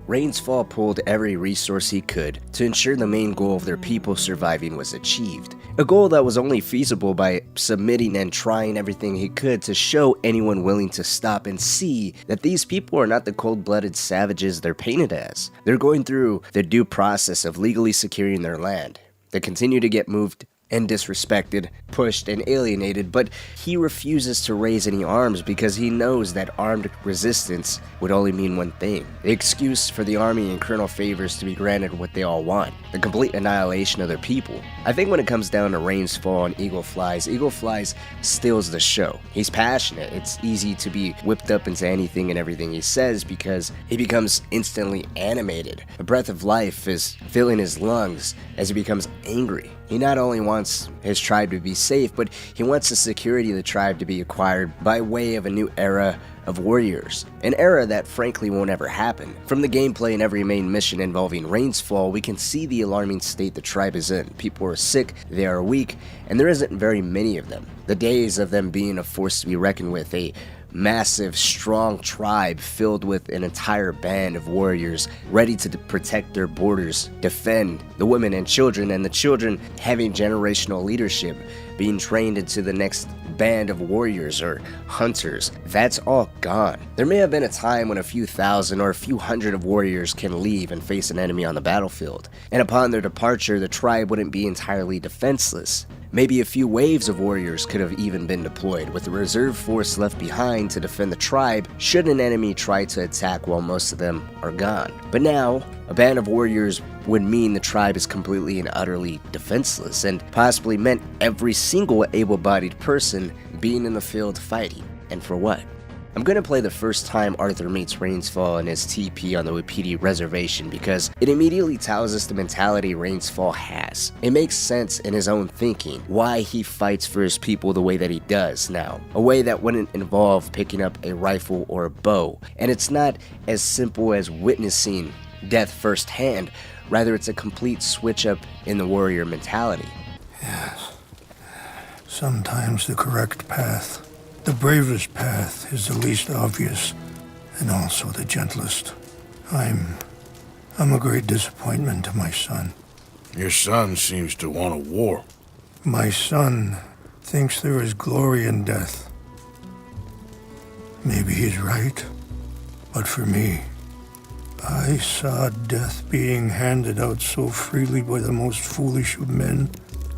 Rainsfall pulled every resource he could to ensure the main goal of their people surviving was achieved. A goal that was only feasible by submitting and trying everything he could to show anyone willing to stop and see that these people are not the cold-blooded savages they're painted as. They're going through the due process of legally securing their land. They continue to get moved and disrespected, pushed and alienated, but he refuses to raise any arms because he knows that armed resistance would only mean one thing: the excuse for the army and Colonel Favors to be granted what they all want, the complete annihilation of their people. I think when it comes down to Rains Fall and Eagle Flies steals the show. He's passionate. It's easy to be whipped up into anything and everything he says because he becomes instantly animated. A breath of life is filling his lungs as he becomes angry. He not only wants his tribe to be safe, but he wants the security of the tribe to be acquired by way of a new era of warriors. An era that frankly won't ever happen. From the gameplay in every main mission involving Rains Fall, we can see the alarming state the tribe is in. People are sick, they are weak, and there isn't very many of them. The days of them being a force to be reckoned with, a massive, strong tribe filled with an entire band of warriors ready to protect their borders, defend the women and children, and the children having generational leadership, being trained into the next band of warriors or hunters. That's all gone. There may have been a time when a few thousand or a few hundred of warriors can leave and face an enemy on the battlefield, and upon their departure, the tribe wouldn't be entirely defenseless. Maybe a few waves of warriors could have even been deployed, with a reserve force left behind to defend the tribe should an enemy try to attack while most of them are gone. But now, a band of warriors would mean the tribe is completely and utterly defenseless, and possibly meant every single able-bodied person being in the field fighting. And for what? I'm going to play the first time Arthur meets Rains Fall in his TP on the Wapiti reservation because it immediately tells us the mentality Rains Fall has. It makes sense in his own thinking, why he fights for his people the way that he does now, a way that wouldn't involve picking up a rifle or a bow. And it's not as simple as witnessing death firsthand, rather it's a complete switch up in the warrior mentality. Yes, sometimes the correct path, the bravest path, is the least obvious, and also the gentlest. I'm a great disappointment to my son. Your son seems to want a war. My son thinks there is glory in death. Maybe he's right, but for me, I saw death being handed out so freely by the most foolish of men,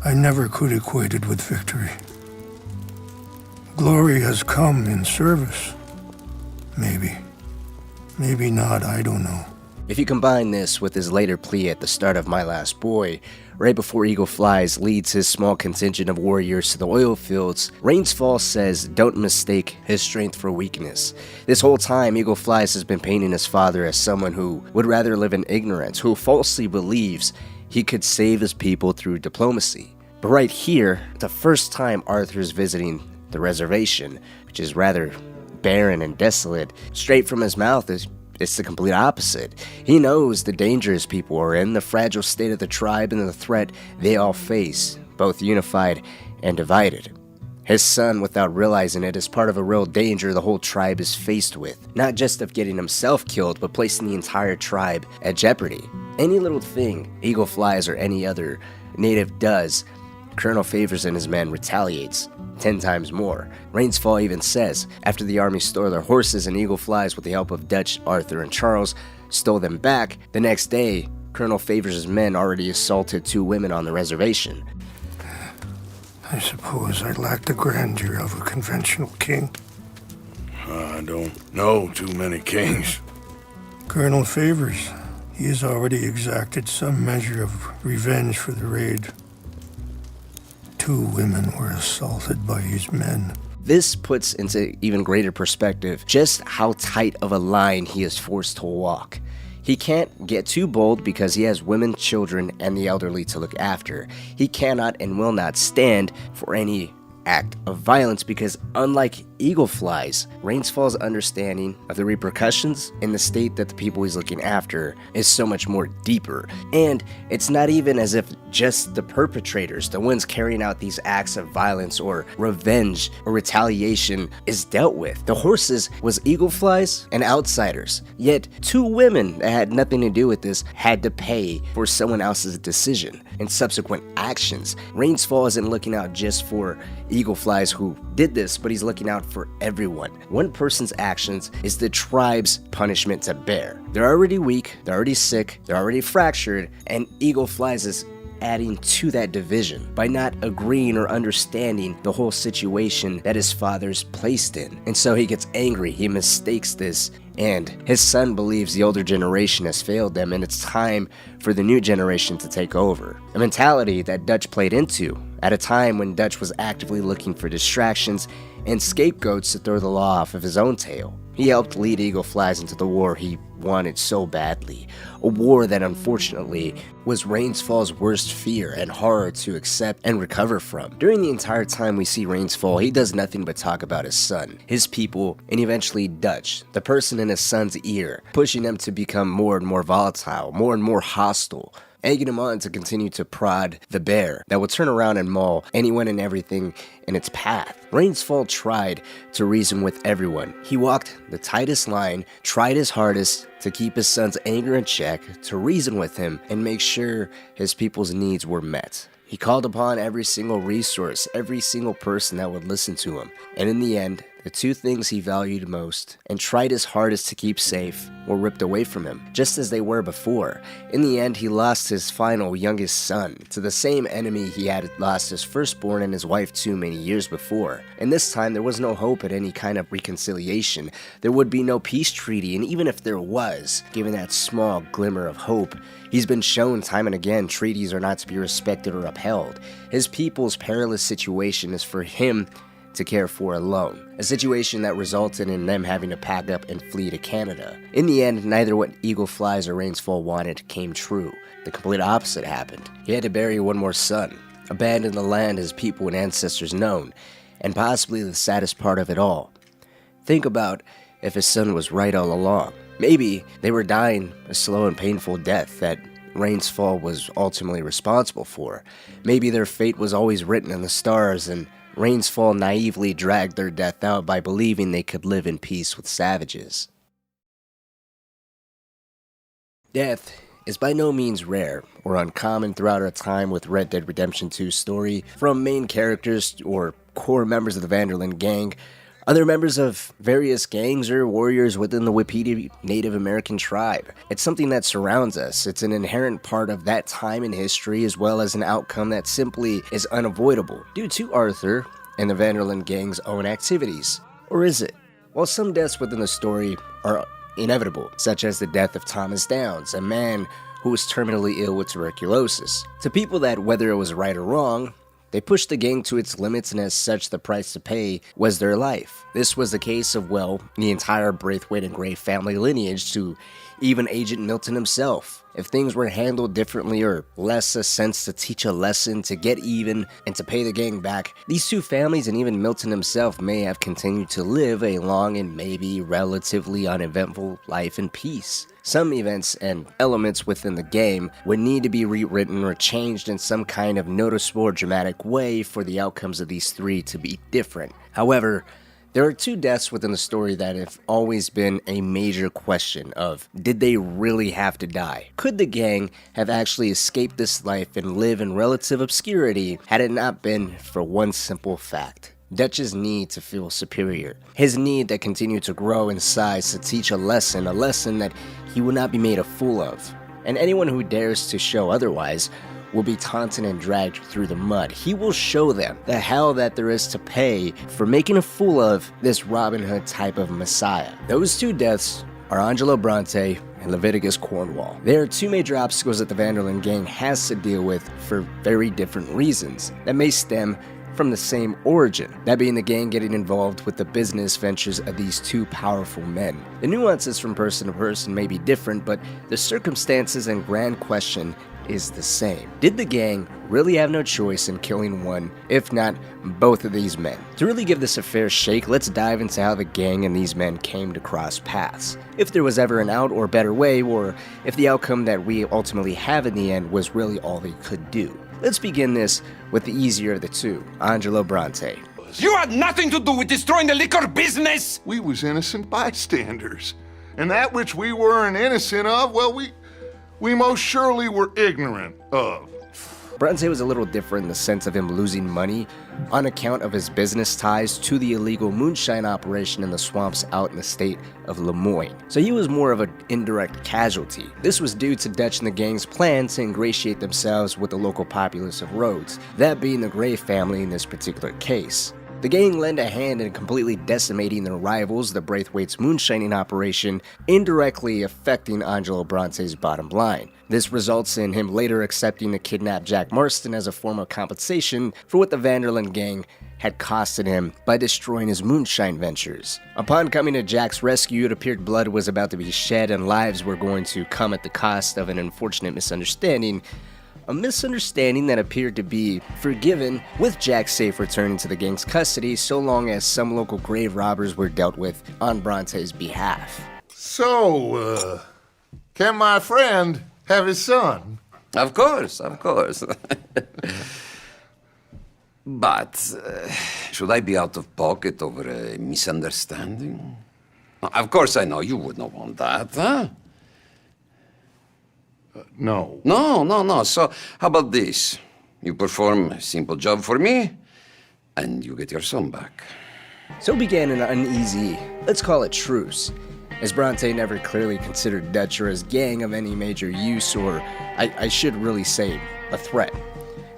I never could equate it with victory. Glory has come in service. Maybe. Maybe not, I don't know. If you combine this with his later plea at the start of My Last Boy, right before Eagle Flies leads his small contingent of warriors to the oil fields, Rains Fall says don't mistake his strength for weakness. This whole time, Eagle Flies has been painting his father as someone who would rather live in ignorance, who falsely believes he could save his people through diplomacy. But right here, the first time Arthur is visiting the reservation, which is rather barren and desolate, straight from his mouth it's the complete opposite. He knows the danger his people are in, the fragile state of the tribe, and the threat they all face, both unified and divided. His son, without realizing it, is part of a real danger the whole tribe is faced with, not just of getting himself killed, but placing the entire tribe at jeopardy. Any little thing Eagle Flies or any other native does, Colonel Favors and his men retaliates 10 times more. Rains Fall even says, after the army stole their horses and Eagle Flies, with the help of Dutch, Arthur, and Charles, stole them back, the next day, Colonel Favors' men already assaulted 2 women on the reservation. I suppose I lack the grandeur of a conventional king. I don't know too many kings. Colonel Favors, he has already exacted some measure of revenge for the raid. 2 women were assaulted by his men. This puts into even greater perspective just how tight of a line he is forced to walk. He can't get too bold because he has women, children, and the elderly to look after. He cannot and will not stand for any act of violence because, unlike Eagle Flies, Rains Fall's understanding of the repercussions in the state that the people he's looking after is so much more deeper. And it's not even as if just the perpetrators, the ones carrying out these acts of violence or revenge or retaliation, is dealt with. The horses was Eagle Flies and outsiders. Yet 2 women that had nothing to do with this had to pay for someone else's decision and subsequent actions. Rains Fall isn't looking out just for Eagle Flies who did this, but he's looking out for everyone. One person's actions is the tribe's punishment to bear. They're already weak, they're already sick, they're already fractured, and Eagle Flies' adding to that division by not agreeing or understanding the whole situation that his father's placed in. And so he gets angry, he mistakes this, and his son believes the older generation has failed them and it's time for the new generation to take over. A mentality that Dutch played into at a time when Dutch was actively looking for distractions and scapegoats to throw the law off of his own tail. He helped lead Eagle Flies into the war he wanted so badly, a war that unfortunately was Rainsfall's worst fear and horror to accept and recover from. During the entire time we see Rainsfall, he does nothing but talk about his son, his people, and eventually Dutch, the person in his son's ear, pushing them to become more and more volatile, more and more hostile, egging him on to continue to prod the bear that would turn around and maul anyone and everything in its path. Rainsfall tried to reason with everyone. He walked the tightest line, tried his hardest to keep his son's anger in check, to reason with him and make sure his people's needs were met. He called upon every single resource, every single person that would listen to him, and in the end, the two things he valued most and tried his hardest to keep safe were ripped away from him, just as they were before. In the end, he lost his final youngest son to the same enemy he had lost his firstborn and his wife to many years before. And this time, there was no hope at any kind of reconciliation. There would be no peace treaty, and even if there was, given that small glimmer of hope, he's been shown time and again treaties are not to be respected or upheld. His people's perilous situation is for him to care for alone, a situation that resulted in them having to pack up and flee to Canada. In the end, neither what Eagle Flies or Rainsfall wanted came true. The complete opposite happened. He had to bury one more son, abandon the land his people and ancestors known, and possibly the saddest part of it all. Think about if his son was right all along. Maybe they were dying a slow and painful death that Rainsfall was ultimately responsible for. Maybe their fate was always written in the stars and Rainsfall naively dragged their death out by believing they could live in peace with savages. Death is by no means rare or uncommon throughout our time with Red Dead Redemption 2's story, from main characters or core members of the Van der Linde gang, other members of various gangs or warriors within the Wapiti Native American tribe. It's something that surrounds us. It's an inherent part of that time in history, as well as an outcome that simply is unavoidable due to Arthur and the Van der Linde gang's own activities. Or is it? Well, some deaths within the story are inevitable, such as the death of Thomas Downs, a man who was terminally ill with tuberculosis. To people that, whether it was right or wrong, they pushed the gang to its limits, and as such, the price to pay was their life. This was the case of, well, the entire Braithwaite and Gray family lineage to even Agent Milton himself. If things were handled differently or less a sense to teach a lesson, to get even, and to pay the gang back, these two families and even Milton himself may have continued to live a long and maybe relatively uneventful life in peace. Some events and elements within the game would need to be rewritten or changed in some kind of noticeable or dramatic way for the outcomes of these three to be different. However, there are two deaths within the story that have always been a major question of, did they really have to die? Could the gang have actually escaped this life and live in relative obscurity had it not been for one simple fact? Dutch's need to feel superior. His need that continued to grow in size to teach a lesson that he would not be made a fool of. And anyone who dares to show otherwise will be taunted and dragged through the mud. He will show them the hell that there is to pay for making a fool of this Robin Hood type of messiah. Those two deaths are Angelo Bronte and Leviticus Cornwall. There are two major obstacles that the Van der Linde gang has to deal with for very different reasons that may stem from the same origin, that being the gang getting involved with the business ventures of these two powerful men. The nuances from person to person may be different, but the circumstances and grand question is the same. Did the gang really have no choice in killing one, if not both of these men? To really give this a fair shake, let's dive into how the gang and these men came to cross paths. If there was ever an out or better way, or if the outcome that we ultimately have in the end was really all they could do. Let's begin this with the easier of the two, Angelo Bronte. You had nothing to do with destroying the liquor business! We was innocent bystanders. And that which we weren't innocent of, well, we most surely were ignorant of. Bronte was a little different in the sense of him losing money on account of his business ties to the illegal moonshine operation in the swamps out in the state of Lemoyne. So he was more of an indirect casualty. This was due to Dutch and the gang's plan to ingratiate themselves with the local populace of Rhodes, that being the Gray family in this particular case. The gang lent a hand in completely decimating their rivals, the Braithwaite's moonshining operation, indirectly affecting Angelo Bronte's bottom line. This results in him later accepting to kidnap Jack Marston as a form of compensation for what the Vanderlyn gang had costed him by destroying his moonshine ventures. Upon coming to Jack's rescue, it appeared blood was about to be shed and lives were going to come at the cost of an unfortunate misunderstanding. A misunderstanding that appeared to be forgiven, with Jack safe returning to the gang's custody so long as some local grave robbers were dealt with on Bronte's behalf. So, can my friend have his son? Of course, of course. But, should I be out of pocket over a misunderstanding? Of course I know you would not want that, huh? No. No. So, how about this? You perform a simple job for me, and you get your son back. So began an uneasy, let's call it truce, as Bronte never clearly considered Dutch or his gang of any major use or, I should really say, a threat.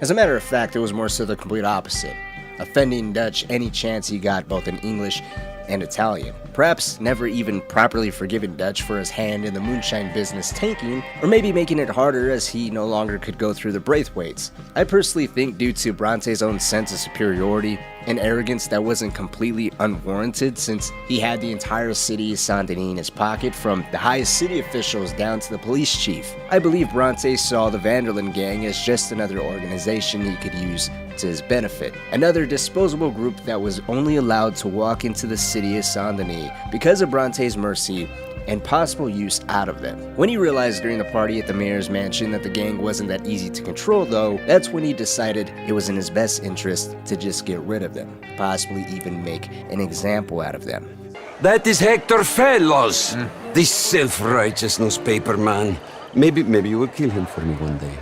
As a matter of fact, it was more so the complete opposite, offending Dutch any chance he got both in English and Italian. Perhaps never even properly forgiving Dutch for his hand in the moonshine business tanking, or maybe making it harder as he no longer could go through the Braithwaites. I personally think due to Bronte's own sense of superiority and arrogance that wasn't completely unwarranted, since he had the entire city of Saint-Denis in his pocket, from the highest city officials down to the police chief. I believe Bronte saw the Vanderlyn gang as just another organization he could use to his benefit. Another disposable group that was only allowed to walk into the city of Saint-Denis because of Bronte's mercy and possible use out of them. When he realized during the party at the mayor's mansion that the gang wasn't that easy to control though, that's when he decided it was in his best interest to just get rid of them, possibly even make an example out of them. That is Hector Fellows, this self-righteous newspaper man. Maybe you will kill him for me one day.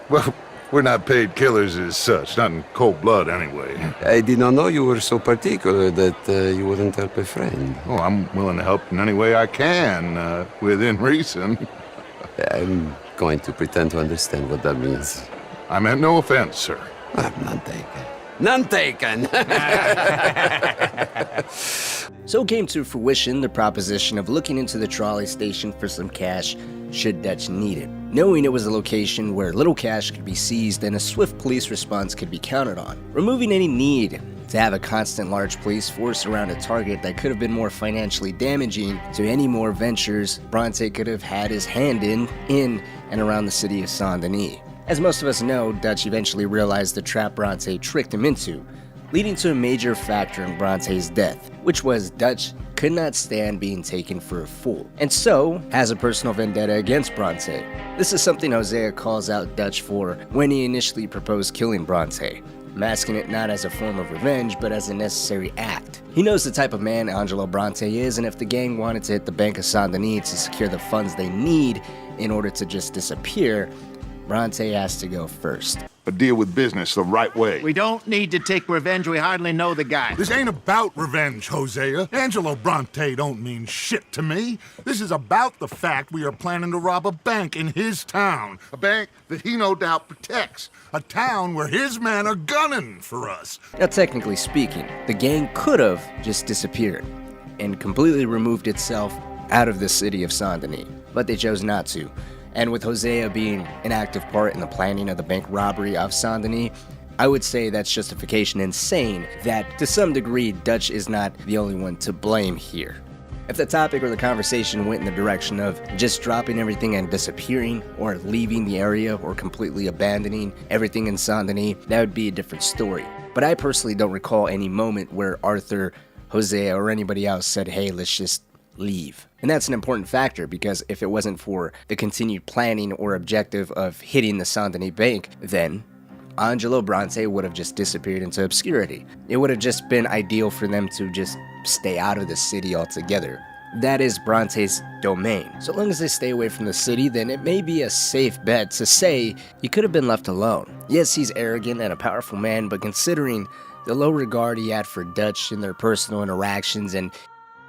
Well, we're not paid killers as such, not in cold blood anyway. I did not know you were so particular that you wouldn't help a friend. Oh, I'm willing to help in any way I can, within reason. I'm going to pretend to understand what that means. I meant no offense, sir. None taken. None taken! So came to fruition the proposition of looking into the trolley station for some cash should Dutch need it, knowing it was a location where little cash could be seized and a swift police response could be counted on, removing any need to have a constant large police force around a target that could have been more financially damaging to any more ventures Bronte could have had his hand in and around the city of Saint-Denis. As most of us know, Dutch eventually realized the trap Bronte tricked him into, leading to a major factor in Bronte's death, which was Dutch could not stand being taken for a fool, and so has a personal vendetta against Bronte. This is something Hosea calls out Dutch for when he initially proposed killing Bronte, masking it not as a form of revenge, but as a necessary act. He knows the type of man Angelo Bronte is, and if the gang wanted to hit the Bank of Saint-Denis to secure the funds they need in order to just disappear, Bronte has to go first. But deal with business the right way. We don't need to take revenge. We hardly know the guy. This ain't about revenge, Hosea. Angelo Bronte don't mean shit to me. This is about the fact we are planning to rob a bank in his town. A bank that he no doubt protects. A town where his men are gunning for us. Now, technically speaking, the gang could have just disappeared and completely removed itself out of the city of Saint-Denis, but they chose not to. And with Hosea being an active part in the planning of the bank robbery of Saint-Denis, I would say that's justification insane that, to some degree, Dutch is not the only one to blame here. If the topic or the conversation went in the direction of just dropping everything and disappearing, or leaving the area, or completely abandoning everything in Saint-Denis, that would be a different story. But I personally don't recall any moment where Arthur, Hosea, or anybody else said, hey, let's just leave. And that's an important factor, because if it wasn't for the continued planning or objective of hitting the Saint-Denis bank, then Angelo Bronte would have just disappeared into obscurity. It would have just been ideal for them to just stay out of the city altogether, that is Bronte's domain. So long as they stay away from the city, then it may be a safe bet to say he could have been left alone. Yes, he's arrogant and a powerful man, but considering the low regard he had for Dutch in their personal interactions, and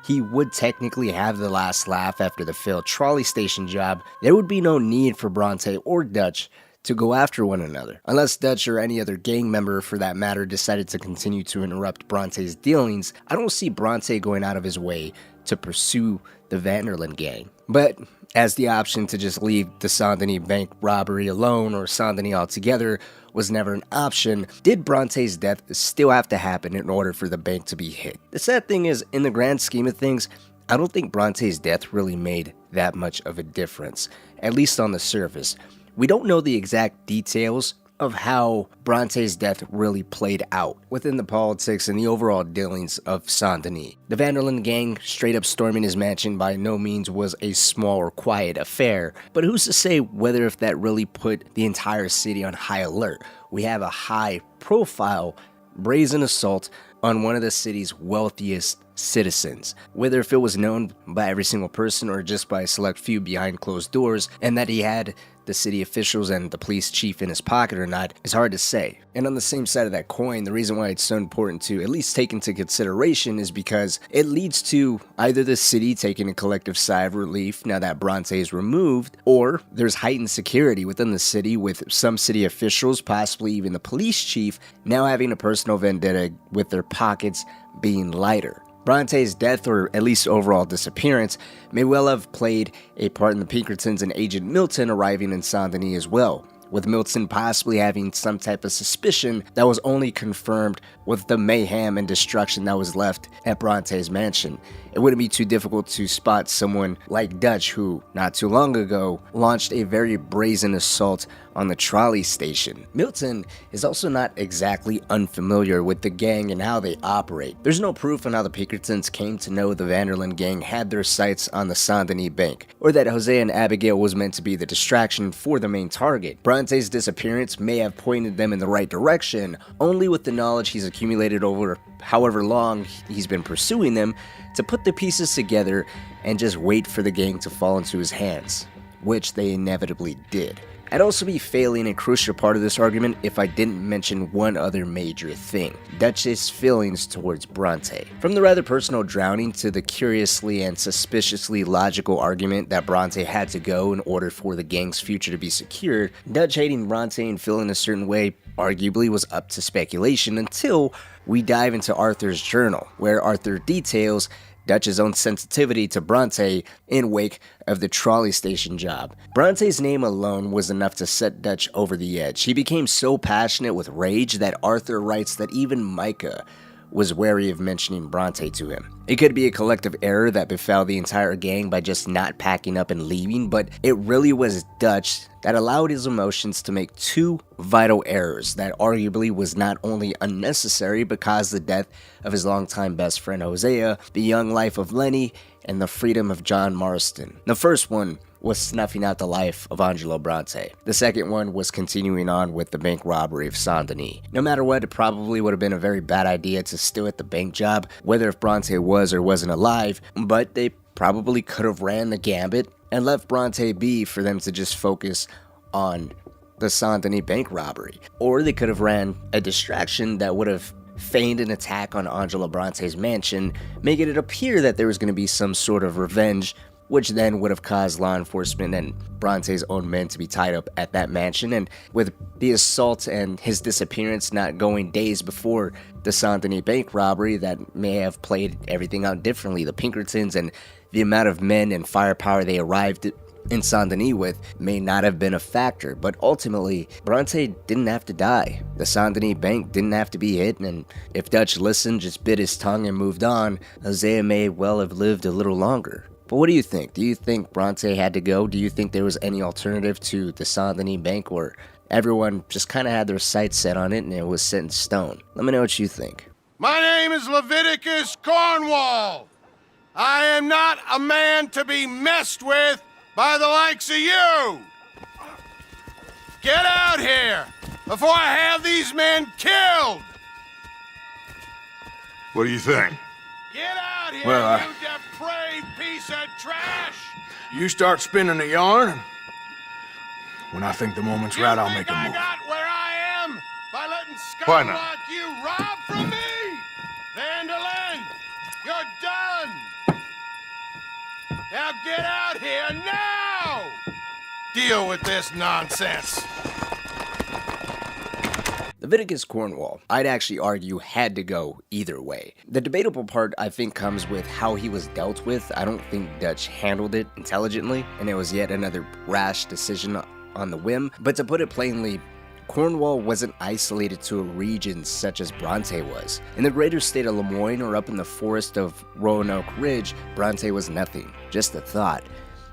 he would technically have the last laugh after the failed trolley station job, there would be no need for Bronte or Dutch to go after one another. Unless Dutch or any other gang member for that matter decided to continue to interrupt Bronte's dealings, I don't see Bronte going out of his way to pursue the Vanderlyn gang. But as the option to just leave the Saint-Denis bank robbery alone or Saint-Denis altogether was never an option, did Bronte's death still have to happen in order for the bank to be hit? The sad thing is, in the grand scheme of things, I don't think Bronte's death really made that much of a difference, at least on the surface. We don't know the exact details of how Bronte's death really played out within the politics and the overall dealings of Saint-Denis. The Vanderlyn gang straight up storming his mansion by no means was a small or quiet affair, but who's to say whether if that really put the entire city on high alert? We have a high profile brazen assault on one of the city's wealthiest citizens, whether if it was known by every single person or just by a select few behind closed doors, and that he had the city officials and the police chief in his pocket or not is hard to say. And on the same side of that coin, the reason why it's so important to at least take into consideration is because it leads to either the city taking a collective sigh of relief now that Bronte is removed, or there's heightened security within the city with some city officials, possibly even the police chief, now having a personal vendetta with their pockets being lighter. Bronte's death, or at least overall disappearance, may well have played a part in the Pinkertons and Agent Milton arriving in Saint-Denis as well, with Milton possibly having some type of suspicion that was only confirmed with the mayhem and destruction that was left at Bronte's mansion. It wouldn't be too difficult to spot someone like Dutch, who, not too long ago, launched a very brazen assault on the trolley station. Milton is also not exactly unfamiliar with the gang and how they operate. There's no proof on how the Pinkertons came to know the Vanderlyn gang had their sights on the Saint-Denis bank, or that Hosea and Abigail was meant to be the distraction for the main target. Bronte's disappearance may have pointed them in the right direction, only with the knowledge he's accumulated over however long he's been pursuing them, to put the pieces together and just wait for the gang to fall into his hands, which they inevitably did. I'd also be failing a crucial part of this argument if I didn't mention one other major thing: Dutch's feelings towards Bronte. From the rather personal drowning to the curiously and suspiciously logical argument that Bronte had to go in order for the gang's future to be secured, Dutch hating Bronte and feeling a certain way arguably was up to speculation until we dive into Arthur's journal, where Arthur details Dutch's own sensitivity to Bronte in wake of the trolley station job. Bronte's name alone was enough to set Dutch over the edge. He became so passionate with rage that Arthur writes that even Micah was wary of mentioning Bronte to him. It could be a collective error that befell the entire gang by just not packing up and leaving, but it really was Dutch that allowed his emotions to make two vital errors that arguably was not only unnecessary but caused the death of his longtime best friend Hosea, the young life of Lenny, and the freedom of John Marston. The first one was snuffing out the life of Angelo Bronte. The second one was continuing on with the bank robbery of Saint-Denis. No matter what, it probably would have been a very bad idea to steal at the bank job, whether if Bronte was or wasn't alive, but they probably could have ran the gambit and left Bronte be for them to just focus on the Saint-Denis bank robbery. Or they could have ran a distraction that would have feigned an attack on Angelo Bronte's mansion, making it appear that there was going to be some sort of revenge, which then would have caused law enforcement and Bronte's own men to be tied up at that mansion. And with the assault and his disappearance not going days before the Saint-Denis bank robbery, that may have played everything out differently. The Pinkertons and the amount of men and firepower they arrived in Saint-Denis with may not have been a factor, but ultimately, Bronte didn't have to die. The Saint-Denis bank didn't have to be hit, and if Dutch listened, just bit his tongue and moved on, Hosea may well have lived a little longer. But what do you think? Do you think Bronte had to go? Do you think there was any alternative to the Saint-Denis bank, or everyone just kind of had their sights set on it and it was set in stone? Let me know what you think. My name is Leviticus Cornwall. I am not a man to be messed with by the likes of you. Get out here before I have these men killed. What do you think? Get out here, Well, you depraved piece of trash! You start spinning the yarn. When I think the moment's right, I'll make a I move. got where I am by letting Why scum not? like you rob from me! Vanderlyn, you're done! Now get out here now! Deal with this nonsense. Leviticus Cornwall, I'd actually argue, had to go either way. The debatable part, I think, comes with how he was dealt with. I don't think Dutch handled it intelligently, and it was yet another rash decision on the whim. But to put it plainly, Cornwall wasn't isolated to a region such as Bronte was. In the greater state of Lemoyne or up in the forest of Roanoke Ridge, Bronte was nothing, just a thought.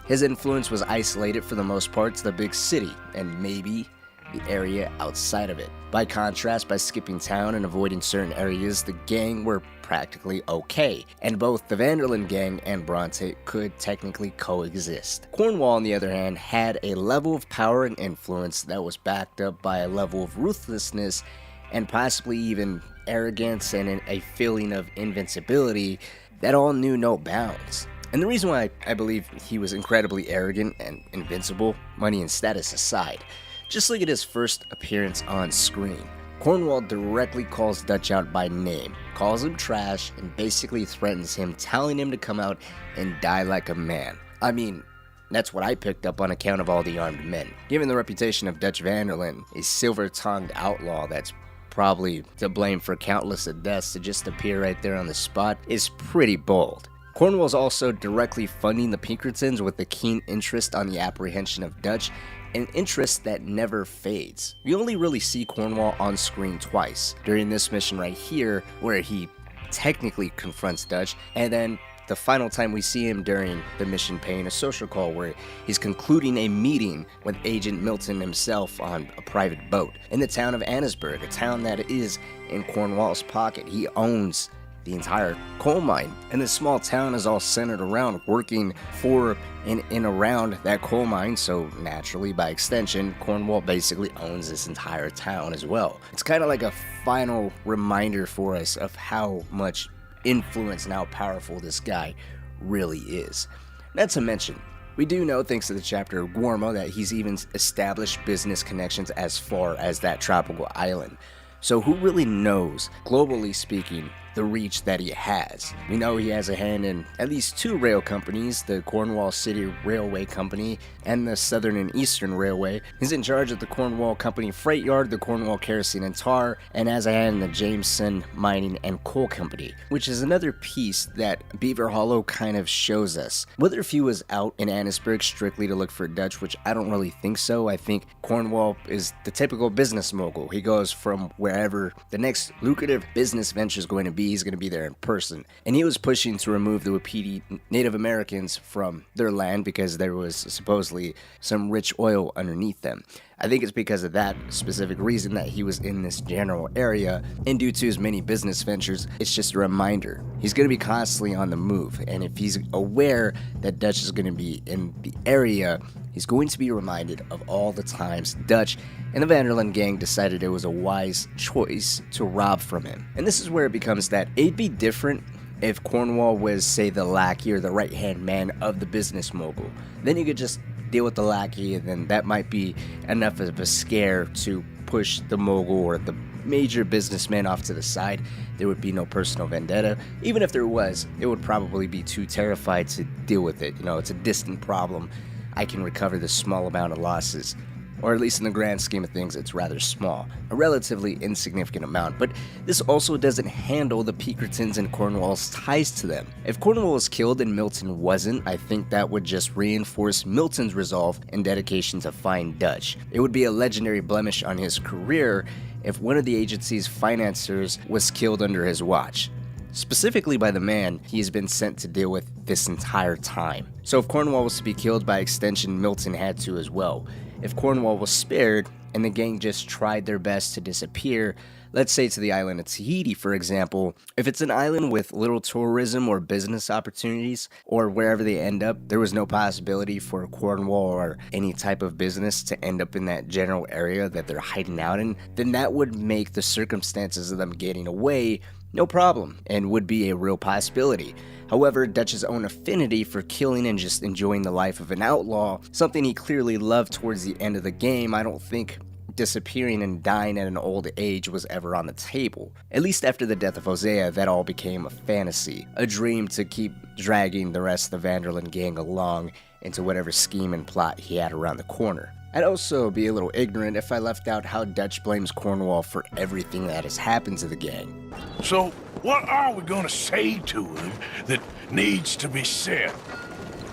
His influence was isolated for the most part to the big city, and maybe the area outside of it. By contrast, by skipping town and avoiding certain areas, the gang were practically okay, and both the Vanderlyn gang and Bronte could technically coexist. Cornwall, on the other hand, had a level of power and influence that was backed up by a level of ruthlessness and possibly even arrogance and a feeling of invincibility that all knew no bounds. And the reason why I believe he was incredibly arrogant and invincible, money and status aside, just look at his first appearance on screen. Cornwall directly calls Dutch out by name, calls him trash, and basically threatens him, telling him to come out and die like a man. I mean, that's what I picked up on account of all the armed men. Given the reputation of Dutch Vanderlyn, a silver-tongued outlaw that's probably to blame for countless of deaths, to just appear right there on the spot is pretty bold. Cornwall's also directly funding the Pinkertons with a keen interest on the apprehension of Dutch, an interest that never fades. You only really see Cornwall on screen twice. During this mission right here, where he technically confronts Dutch, and then the final time we see him during the mission paying a social call where he's concluding a meeting with Agent Milton himself on a private boat in the town of Annesburg, a town that is in Cornwall's pocket. He owns the entire coal mine, and this small town is all centered around working for and in around that coal mine, so naturally, by extension, Cornwall basically owns this entire town as well. It's kind of like a final reminder for us of how much influence and how powerful this guy really is. Not to mention, we do know, thanks to the chapter of Guarmo, that he's even established business connections as far as that tropical island. So who really knows, globally speaking, the reach that he has? We know he has a hand in at least two rail companies, the Cornwall City Railway Company and the Southern and Eastern Railway. He's in charge of the Cornwall Company Freight Yard, the Cornwall Kerosene and Tar, and has a hand in the Jameson Mining and Coal Company, which is another piece that Beaver Hollow kind of shows us. Whether if he was out in Annesburg strictly to look for Dutch, which I don't really think so. I think Cornwall is the typical business mogul. He goes from wherever the next lucrative business venture is going to be, he's going to be there in person. And he was pushing to remove the Wapiti Native Americans from their land because there was supposedly some rich oil underneath them. I think it's because of that specific reason that he was in this general area, and due to his many business ventures, it's just a reminder. He's going to be constantly on the move, and if he's aware that Dutch is going to be in the area, he's going to be reminded of all the times Dutch and the Vanderlyn gang decided it was a wise choice to rob from him. And this is where it becomes that it'd be different if Cornwall was, say, the lackey or the right-hand man of the business mogul. Then you could just deal with the lackey, and then that might be enough of a scare to push the mogul or the major businessman off to the side. There would be no personal vendetta. Even if there was, it would probably be too terrified to deal with it. You know, it's a distant problem. I can recover this small amount of losses. Or at least in the grand scheme of things, it's rather small, a relatively insignificant amount, but this also doesn't handle the Pinkertons and Cornwall's ties to them. If Cornwall was killed and Milton wasn't, I think that would just reinforce Milton's resolve and dedication to find Dutch. It would be a legendary blemish on his career if one of the agency's financiers was killed under his watch, specifically by the man he's been sent to deal with this entire time. So if Cornwall was to be killed, by extension, Milton had to as well. If Cornwall was spared and the gang just tried their best to disappear, let's say to the island of Tahiti, for example, if it's an island with little tourism or business opportunities, or wherever they end up, there was no possibility for Cornwall or any type of business to end up in that general area that they're hiding out in, then that would make the circumstances of them getting away no problem, and would be a real possibility. However, Dutch's own affinity for killing and just enjoying the life of an outlaw, something he clearly loved towards the end of the game, I don't think disappearing and dying at an old age was ever on the table. At least after the death of Hosea, that all became a fantasy, a dream to keep dragging the rest of the Van der Linde gang along into whatever scheme and plot he had around the corner. I'd also be a little ignorant if I left out how Dutch blames Cornwall for everything that has happened to the gang. So, what are we gonna say to him that needs to be said?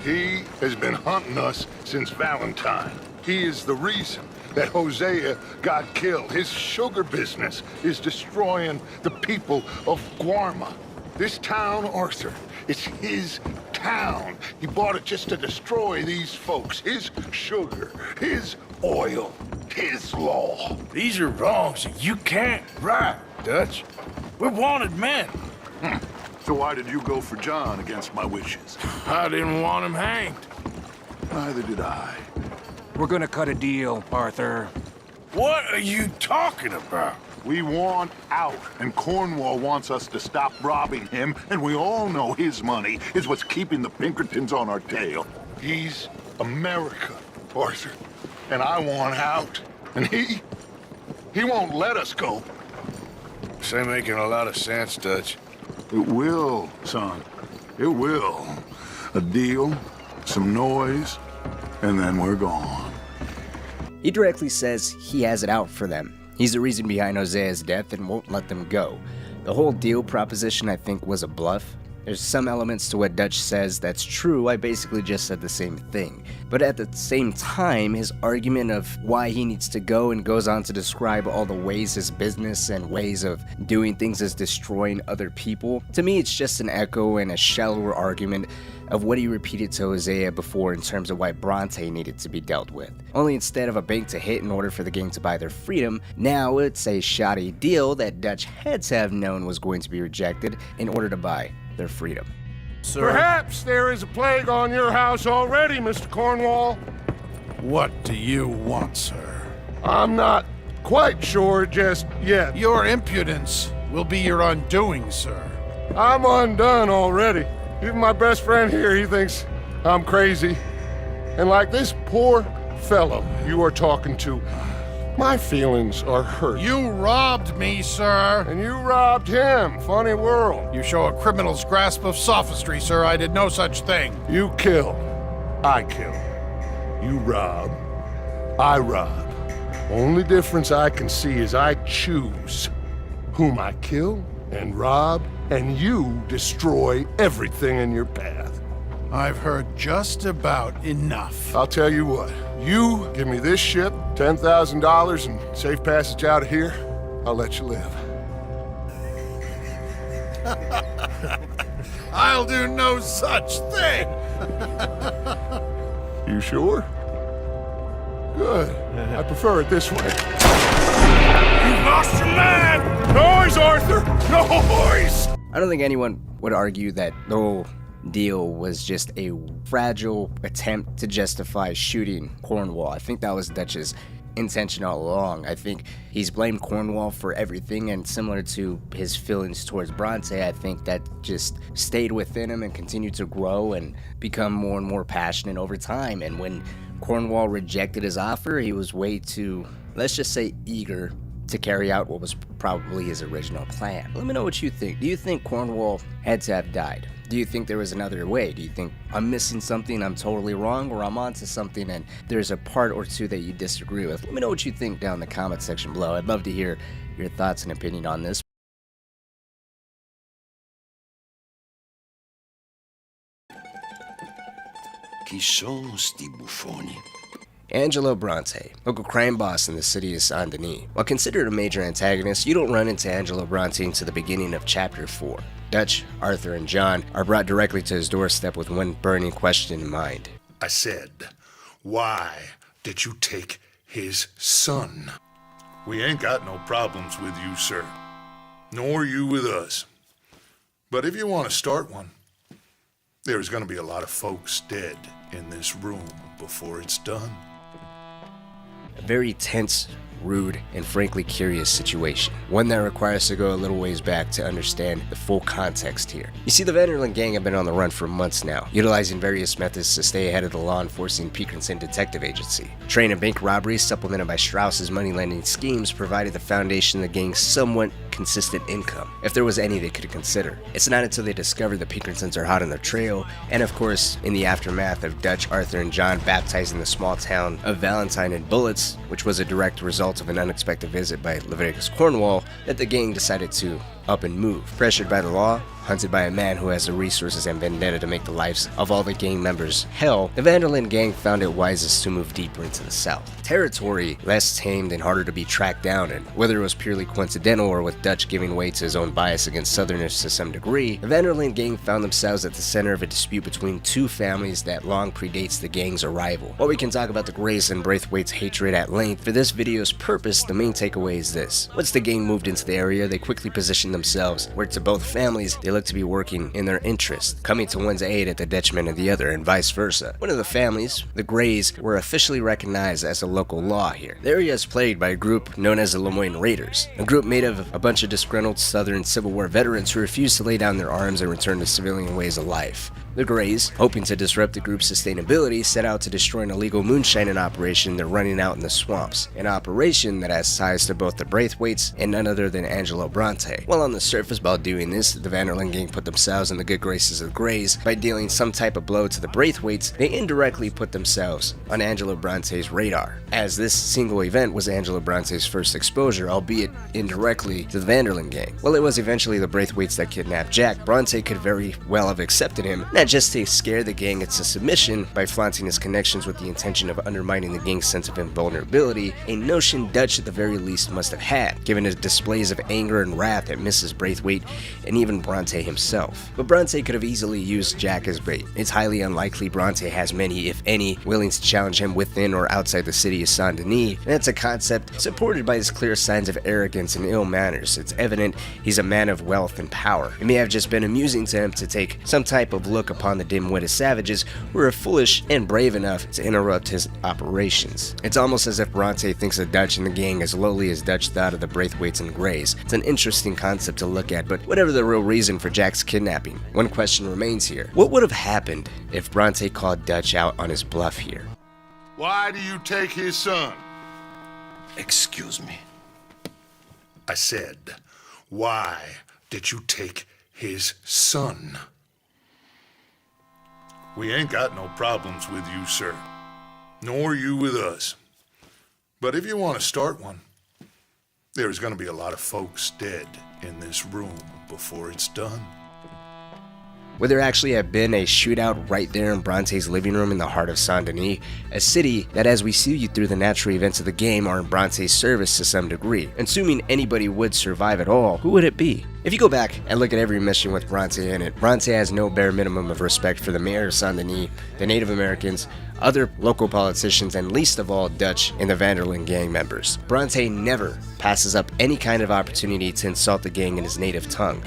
He has been hunting us since Valentine. He is the reason that Hosea got killed. His sugar business is destroying the people of Guarma. This town, Arthur, it's his town. He bought it just to destroy these folks. His sugar, his oil, his law. These are wrongs that you can't right, Dutch. We're wanted men. So why did you go for John against my wishes? I didn't want him hanged. Neither did I. We're gonna cut a deal, Arthur. What are you talking about? We want out, and Cornwall wants us to stop robbing him, and we all know his money is what's keeping the Pinkertons on our tail. He's America, Arthur, and I want out. And he won't let us go. This ain't making a lot of sense, Dutch. It will, son. It will. A deal, some noise, and then we're gone. He directly says he has it out for them. He's the reason behind Hosea's death and won't let them go. The whole deal proposition, I think, was a bluff. There's some elements to what Dutch says that's true. I basically just said the same thing. But at the same time, his argument of why he needs to go and goes on to describe all the ways his business and ways of doing things is destroying other people. To me, it's just an echo and a shallower argument of what he repeated to Hosea before in terms of why Bronte needed to be dealt with. Only instead of a bank to hit in order for the gang to buy their freedom, now it's a shoddy deal that Dutch had to have known was going to be rejected in order to buy their freedom. Sir? Perhaps there is a plague on your house already, Mr. Cornwall. What do you want, sir? I'm not quite sure just yet. Your impudence will be your undoing, sir. I'm undone already. Even my best friend here, he thinks I'm crazy. And like this poor fellow you are talking to, my feelings are hurt. You robbed me, sir. And you robbed him. Funny world. You show a criminal's grasp of sophistry, sir. I did no such thing. You kill. I kill. You rob. I rob. Only difference I can see is I choose whom I kill and rob, and you destroy everything in your path. I've heard just about enough. I'll tell you what. You give me this ship, $10,000, and safe passage out of here, I'll let you live. I'll do no such thing. You sure? Good. I prefer it this way. You've lost your man! Noise, Arthur! Noise! I don't think anyone would argue that the whole deal was just a fragile attempt to justify shooting Cornwall. I think that was Dutch's intention all along. I think he's blamed Cornwall for everything, and similar to his feelings towards Bronte, I think that just stayed within him and continued to grow and become more and more passionate over time. And when Cornwall rejected his offer, he was way too, let's just say, eager to carry out what was probably his original plan. Let me know what you think. Do you think Cornwall had to have died? Do you think there was another way? Do you think I'm missing something, I'm totally wrong, or I'm onto something and there's a part or two that you disagree with? Let me know what you think down in the comment section below. I'd love to hear your thoughts and opinion on this. Chi sono sti buffoni? Angelo Bronte, local crime boss in the city of Saint Denis. While considered a major antagonist, you don't run into Angelo Bronte until the beginning of Chapter 4. Dutch, Arthur, and John are brought directly to his doorstep with one burning question in mind. I said, why did you take his son? We ain't got no problems with you, sir. Nor you with us. But if you want to start one, there's going to be a lot of folks dead in this room before it's done. A very tense rude, and frankly curious situation. One that requires us to go a little ways back to understand the full context here. You see, the Vanderlyn gang have been on the run for months now, utilizing various methods to stay ahead of the law-enforcing Pinkerton Detective Agency. Train and bank robberies, supplemented by Strauss's money-lending schemes, provided the foundation of the gang's somewhat consistent income, if there was any they could consider. It's not until they discover the Pinkertons are hot on their trail, and of course, in the aftermath of Dutch, Arthur, and John baptizing the small town of Valentine in bullets, which was a direct result of an unexpected visit by Leviticus Cornwall, that the gang decided to up and move. Pressured by the law, hunted by a man who has the resources and vendetta to make the lives of all the gang members hell, the Vanderlyn gang found it wisest to move deeper into the south. Territory less tamed and harder to be tracked down in. Whether it was purely coincidental or with Dutch giving way to his own bias against Southerners to some degree, the Vanderlyn gang found themselves at the center of a dispute between two families that long predates the gang's arrival. While we can talk about the Grays and Braithwaite's hatred at length, for this video's purpose, the main takeaway is this. Once the gang moved into the area, they quickly positioned themselves where to both families they looked to be working in their interest, coming to one's aid at the detriment of the other, and vice versa. One of the families, the Grays, were officially recognized as a local law here. The area is plagued by a group known as the Lemoyne Raiders, a group made of a bunch of disgruntled Southern Civil War veterans who refused to lay down their arms and return to civilian ways of life. The Grays, hoping to disrupt the group's sustainability, set out to destroy an illegal moonshining operation they're running out in the swamps, an operation that has ties to both the Braithwaites and none other than Angelo Bronte. While on the surface, while doing this, the Vanderlyn gang put themselves in the good graces of the Grays. By dealing some type of blow to the Braithwaites, they indirectly put themselves on Angelo Bronte's radar, as this single event was Angelo Bronte's first exposure, albeit indirectly, to the Vanderlyn gang. While it was eventually the Braithwaites that kidnapped Jack, Bronte could very well have accepted him, not just to scare the gang into submission by flaunting his connections with the intention of undermining the gang's sense of invulnerability, a notion Dutch at the very least must have had, given his displays of anger and wrath at Mrs. Braithwaite and even Bronte himself. But Bronte could have easily used Jack as bait. It's highly unlikely Bronte has many, if any, willing to challenge him within or outside the city of Saint Denis, and that's a concept supported by his clear signs of arrogance and ill manners. It's evident he's a man of wealth and power. It may have just been amusing to him to take some type of look upon the dim-witted savages who are foolish and brave enough to interrupt his operations. It's almost as if Bronte thinks of Dutch and the gang as lowly as Dutch thought of the Braithwaites and Grays. It's an interesting concept to look at, but whatever the real reason for Jack's kidnapping, one question remains here. What would have happened if Bronte called Dutch out on his bluff here? Why do you take his son? Excuse me. I said, why did you take his son? We ain't got no problems with you, sir. Nor you with us. But if you want to start one, there's gonna be a lot of folks dead in this room before it's done. Would there actually have been a shootout right there in Bronte's living room in the heart of Saint Denis, a city that, as we see you through the natural events of the game, are in Bronte's service to some degree? Assuming anybody would survive at all, who would it be? If you go back and look at every mission with Bronte in it, Bronte has no bare minimum of respect for the mayor of Saint Denis, the Native Americans, other local politicians, and least of all Dutch and the Vanderlyn gang members. Bronte never passes up any kind of opportunity to insult the gang in his native tongue.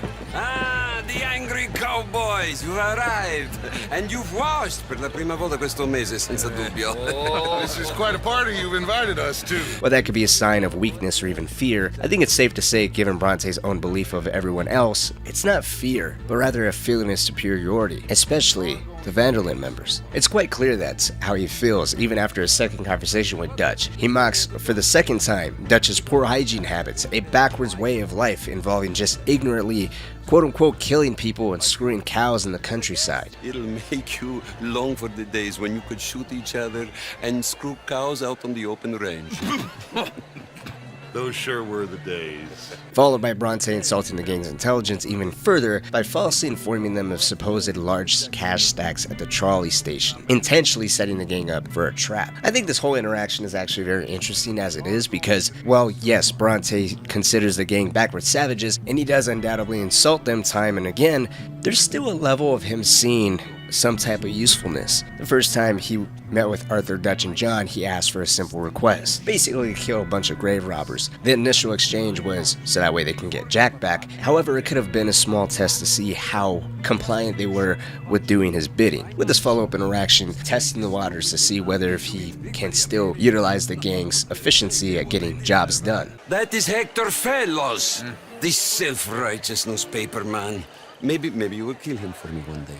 The angry cowboys, you've arrived, and you've washed per la prima volta questo mese, senza dubbio. This is quite a party you've invited us to. While that could be a sign of weakness or even fear, I think it's safe to say, given Bronte's own belief of everyone else, it's not fear, but rather a feeling of superiority, especially the Vanderlyn members. It's quite clear that's how he feels, even after a second conversation with Dutch. He mocks, for the second time, Dutch's poor hygiene habits, a backwards way of life involving just ignorantly, quote-unquote, killing people and screwing cows in the countryside. It'll make you long for the days when you could shoot each other and screw cows out on the open range. Those sure were the days. Followed by Bronte insulting the gang's intelligence even further by falsely informing them of supposed large cash stacks at the trolley station, intentionally setting the gang up for a trap. I think this whole interaction is actually very interesting as it is because, well, yes, Bronte considers the gang backward savages, and he does undoubtedly insult them time and again, there's still a level of him seeing some type of usefulness. The first time he met with Arthur, Dutch, and John, he asked for a simple request. Basically, kill a bunch of grave robbers. The initial exchange was so that way they can get Jack back. However, it could have been a small test to see how compliant they were with doing his bidding. With this follow-up interaction, testing the waters to see whether if he can still utilize the gang's efficiency at getting jobs done. That is Hector Fellows, this self-righteous newspaper man. Maybe you will kill him for me one day.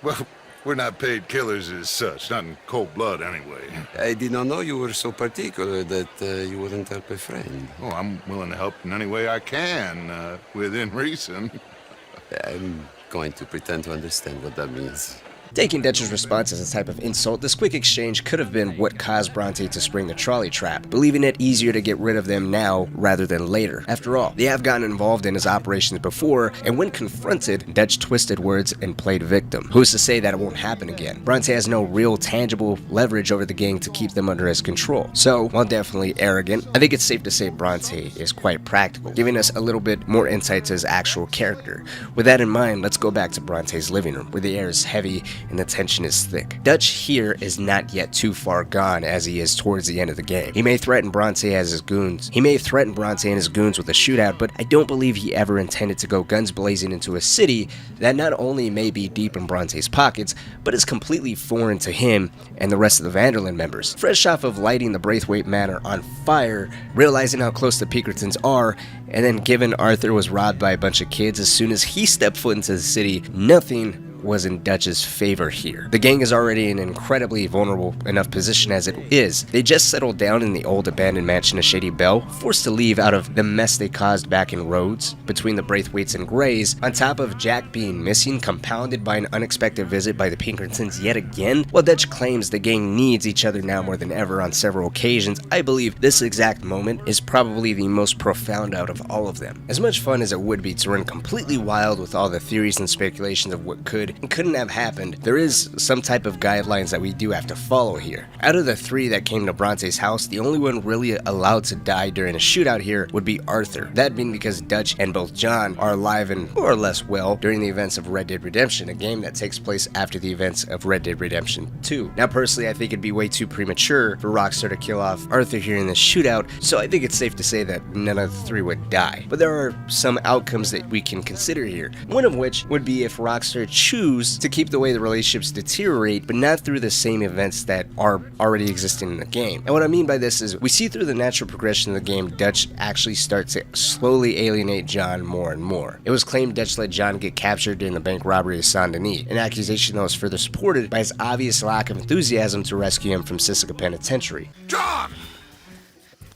Well, we're not paid killers as such, not in cold blood anyway. I did not know you were so particular that you wouldn't help a friend. Oh, I'm willing to help in any way I can, within reason. I'm going to pretend to understand what that means. Taking Dutch's response as a type of insult, this quick exchange could have been what caused Bronte to spring the trolley trap, believing it easier to get rid of them now rather than later. After all, they have gotten involved in his operations before, and when confronted, Dutch twisted words and played victim. Who's to say that it won't happen again? Bronte has no real tangible leverage over the gang to keep them under his control. So, while definitely arrogant, I think it's safe to say Bronte is quite practical, giving us a little bit more insight to his actual character. With that in mind, let's go back to Bronte's living room, where the air is heavy and the tension is thick. Dutch here is not yet too far gone as he is towards the end of the game. He may threaten Bronte and his goons with a shootout, but I don't believe he ever intended to go guns blazing into a city that not only may be deep in Bronte's pockets, but is completely foreign to him and the rest of the Vanderlyn members. Fresh off of lighting the Braithwaite Manor on fire, realizing how close the Pinkertons are, and then given Arthur was robbed by a bunch of kids as soon as he stepped foot into the city, nothing was in Dutch's favor here. The gang is already in an incredibly vulnerable enough position as it is. They just settled down in the old abandoned mansion of Shady Belle, forced to leave out of the mess they caused back in Rhodes, between the Braithwaites and Greys, on top of Jack being missing, compounded by an unexpected visit by the Pinkertons yet again. While Dutch claims the gang needs each other now more than ever on several occasions, I believe this exact moment is probably the most profound out of all of them. As much fun as it would be to run completely wild with all the theories and speculations of what could and couldn't have happened, there is some type of guidelines that we do have to follow here. Out of the three that came to Bronte's house, the only one really allowed to die during a shootout here would be Arthur. That being because Dutch and both John are alive and more or less well during the events of Red Dead Redemption, a game that takes place after the events of Red Dead Redemption 2. Now personally, I think it'd be way too premature for Rockstar to kill off Arthur here in this shootout, so I think it's safe to say that none of the three would die. But there are some outcomes that we can consider here, one of which would be if Rockstar choose to keep the way the relationships deteriorate, but not through the same events that are already existing in the game. And what I mean by this is, we see through the natural progression of the game, Dutch actually starts to slowly alienate John more and more. It was claimed Dutch let John get captured during the bank robbery of Saint Denis, an accusation that was further supported by his obvious lack of enthusiasm to rescue him from Sisika Penitentiary. John!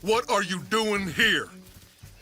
What are you doing here?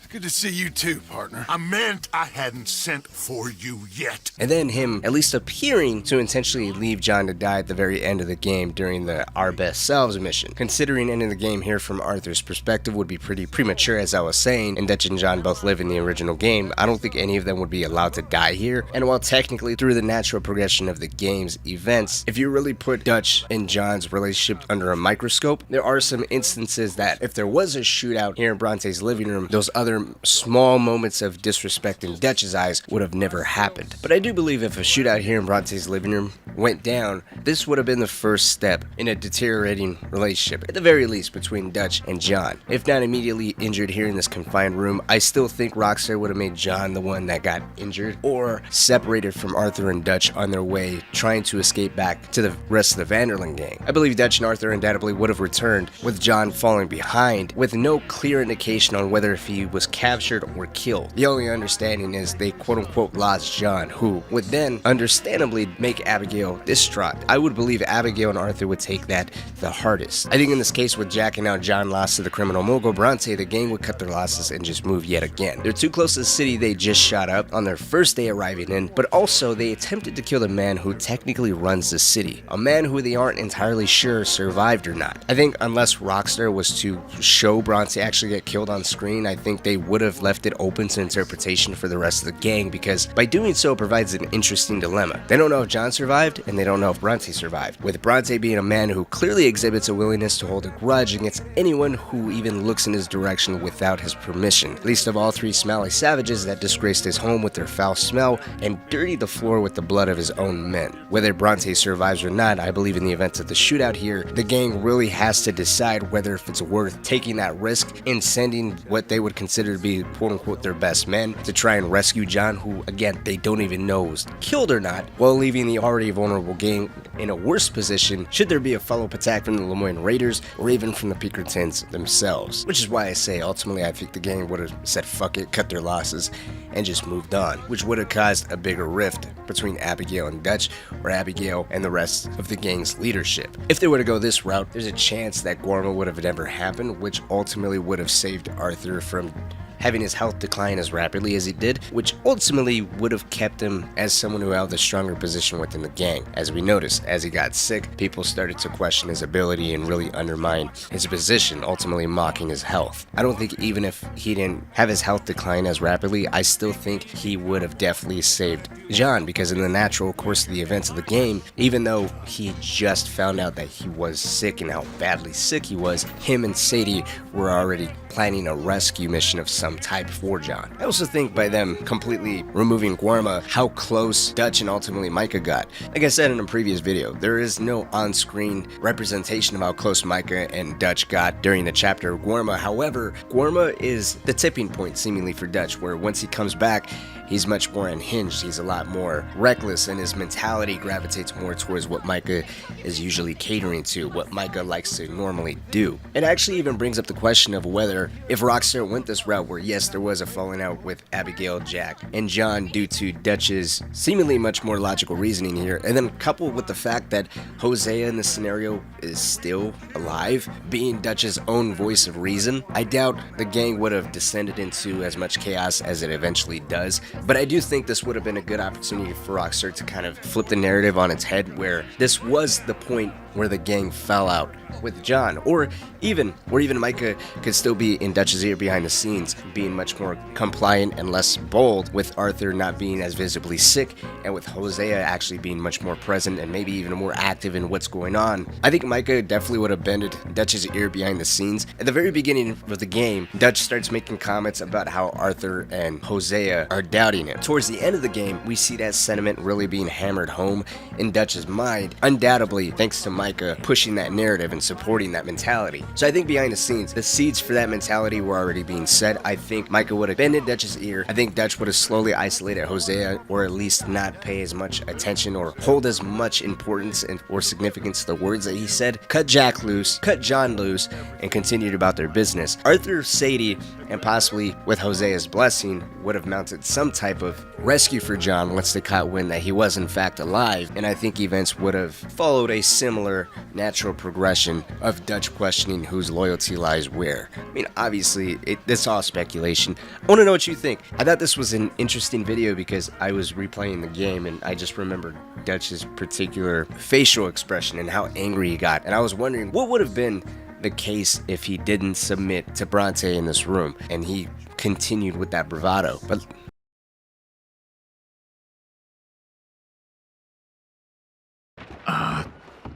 Good to see you too, partner. I meant I hadn't sent for you yet. And then him at least appearing to intentionally leave John to die at the very end of the game during the Our Best Selves mission. Considering ending the game here from Arthur's perspective would be pretty premature, as I was saying, and Dutch and John both live in the original game, I don't think any of them would be allowed to die here. And while technically through the natural progression of the game's events, if you really put Dutch and John's relationship under a microscope, there are some instances that if there was a shootout here in Bronte's living room, those other small moments of disrespect in Dutch's eyes would have never happened. But I do believe if a shootout here in Bronte's living room went down, this would have been the first step in a deteriorating relationship, at the very least between Dutch and John. If not immediately injured here in this confined room, I still think Rockstar would have made John the one that got injured, or separated from Arthur and Dutch on their way trying to escape back to the rest of the Vanderlyn gang. I believe Dutch and Arthur undoubtedly would have returned, with John falling behind, with no clear indication on whether if he was captured or killed. The only understanding is they quote-unquote lost John, who would then understandably make Abigail distraught. I would believe Abigail and Arthur would take that the hardest. I think in this case with Jack and now John lost to the criminal mogul Bronte, the gang would cut their losses and just move yet again. They're too close to the city they just shot up on their first day arriving in, but also they attempted to kill the man who technically runs the city, a man who they aren't entirely sure survived or not. I think unless Rockstar was to show Bronte actually get killed on screen, I think they would have left it open to interpretation for the rest of the gang, because by doing so provides an interesting dilemma. They don't know if John survived, and they don't know if Bronte survived, with Bronte being a man who clearly exhibits a willingness to hold a grudge against anyone who even looks in his direction without his permission, least of all 3 smelly savages that disgraced his home with their foul smell and dirtied the floor with the blood of his own men. Whether Bronte survives or not, I believe in the event of the shootout here, the gang really has to decide whether if it's worth taking that risk in sending what they would consider to be quote-unquote their best men to try and rescue John, who again they don't even know was killed or not, while leaving the already vulnerable gang in a worse position should there be a follow-up attack from the Lemoyne Raiders or even from the Pinkertons themselves. Which is why I say ultimately I think the gang would have said fuck it, cut their losses, and just moved on, which would have caused a bigger rift between Abigail and Dutch, or Abigail and the rest of the gang's leadership. If they were to go this route, there's a chance that Guarma would have never happened, which ultimately would have saved Arthur from having his health decline as rapidly as he did, which ultimately would have kept him as someone who held a stronger position within the gang. As we noticed, as he got sick, people started to question his ability and really undermine his position, ultimately mocking his health. I don't think even if he didn't have his health decline as rapidly, I still think he would have definitely saved John, because in the natural course of the events of the game, even though he just found out that he was sick and how badly sick he was, him and Sadie were already planning a rescue mission of some type for John. I also think by them completely removing Guarma, how close Dutch and ultimately Micah got. Like I said in a previous video, there is no on-screen representation of how close Micah and Dutch got during the chapter of Guarma. However, Guarma is the tipping point seemingly for Dutch, where once he comes back, he's much more unhinged, he's a lot more reckless, and his mentality gravitates more towards what Micah is usually catering to, what Micah likes to normally do. It actually even brings up the question of whether, if Rockstar went this route where yes, there was a falling out with Abigail, Jack, and John due to Dutch's seemingly much more logical reasoning here, and then coupled with the fact that Hosea in this scenario is still alive, being Dutch's own voice of reason, I doubt the gang would have descended into as much chaos as it eventually does. But I do think this would have been a good opportunity for Rockstar to kind of flip the narrative on its head, where this was the point where the gang fell out with John, or even Micah could still be in Dutch's ear behind the scenes, being much more compliant and less bold, with Arthur not being as visibly sick, and with Hosea actually being much more present and maybe even more active in what's going on. I think Micah definitely would have bended Dutch's ear behind the scenes. At the very beginning of the game, Dutch starts making comments about how Arthur and Hosea are doubting him. Towards the end of the game, we see that sentiment really being hammered home in Dutch's mind, undoubtedly thanks to Micah pushing that narrative and supporting that mentality. So I think behind the scenes, the seeds for that mentality were already being set. I think Micah would have bended Dutch's ear. I think Dutch would have slowly isolated Hosea, or at least not pay as much attention or hold as much importance or significance to the words that he said. Cut Jack loose, cut John loose, and continued about their business. Arthur, Sadie, and possibly with Hosea's blessing, would have mounted some type of rescue for John once they caught wind that he was in fact alive, and I think events would have followed a similar natural progression of Dutch questioning whose loyalty lies where. I mean, obviously, it's all speculation. I want to know what you think. I thought this was an interesting video because I was replaying the game and I just remembered Dutch's particular facial expression and how angry he got, and I was wondering what would have been the case if he didn't submit to Bronte in this room and he continued with that bravado. But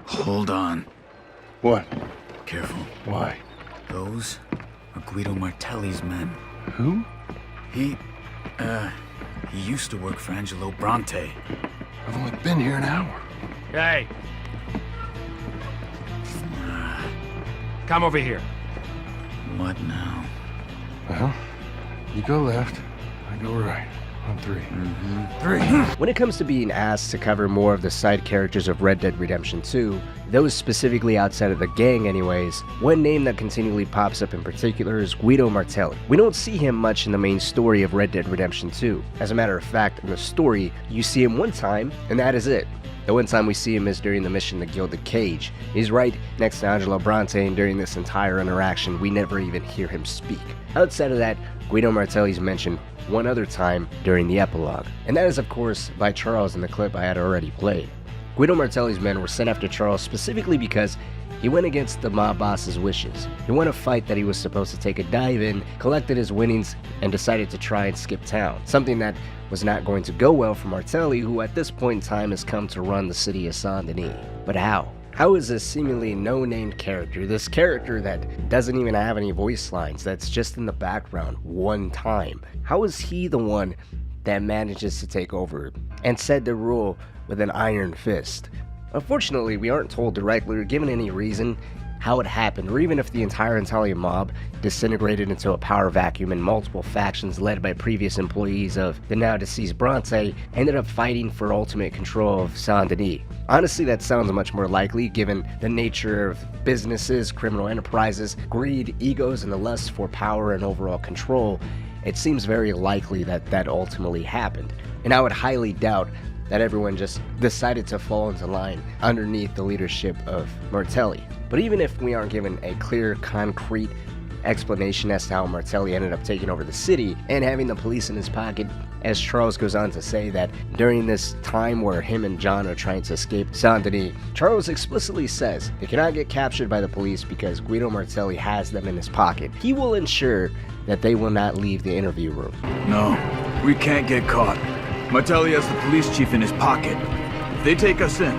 hold on. What? Careful. Why? Those are Guido Martelli's men. Who? He used to work for Angelo Bronte. I've only been here an hour. Hey! Come over here. What now? Well, you go left, I go right. On 3. 3. When it comes to being asked to cover more of the side characters of Red Dead Redemption 2, those specifically outside of the gang anyways, one name that continually pops up in particular is Guido Martelli. We don't see him much in the main story of Red Dead Redemption 2. As a matter of fact, in the story, you see him one time, and that is it. The one time we see him is during the mission to Gilded Cage. He's right next to Angelo Bronte, and during this entire interaction, we never even hear him speak. Outside of that, Guido Martelli's mentioned one other time during the epilogue, and that is of course by Charles in the clip I had already played. Guido Martelli's men were sent after Charles specifically because He went against the mob boss's wishes. He won a fight that he was supposed to take a dive in, collected his winnings, and decided to try and skip town. Something that was not going to go well for Martelli, who at this point in time has come to run the city of Saint-Denis. But how? How is this seemingly no-named character, this character that doesn't even have any voice lines, that's just in the background one time, how is he the one that manages to take over and set the rule with an iron fist? Unfortunately, we aren't told directly or given any reason how it happened, or even if the entire Italian mob disintegrated into a power vacuum and multiple factions led by previous employees of the now deceased Bronte ended up fighting for ultimate control of Saint-Denis. Honestly, that sounds much more likely given the nature of businesses, criminal enterprises, greed, egos, and the lust for power and overall control. It seems very likely that that ultimately happened, and I would highly doubt that everyone just decided to fall into line underneath the leadership of Martelli. But even if we aren't given a clear, concrete explanation as to how Martelli ended up taking over the city and having the police in his pocket, as Charles goes on to say that during this time where him and John are trying to escape Saint-Denis, Charles explicitly says they cannot get captured by the police because Guido Martelli has them in his pocket. He will ensure that they will not leave the interview room. No, we can't get caught. Martelli has the police chief in his pocket. If they take us in,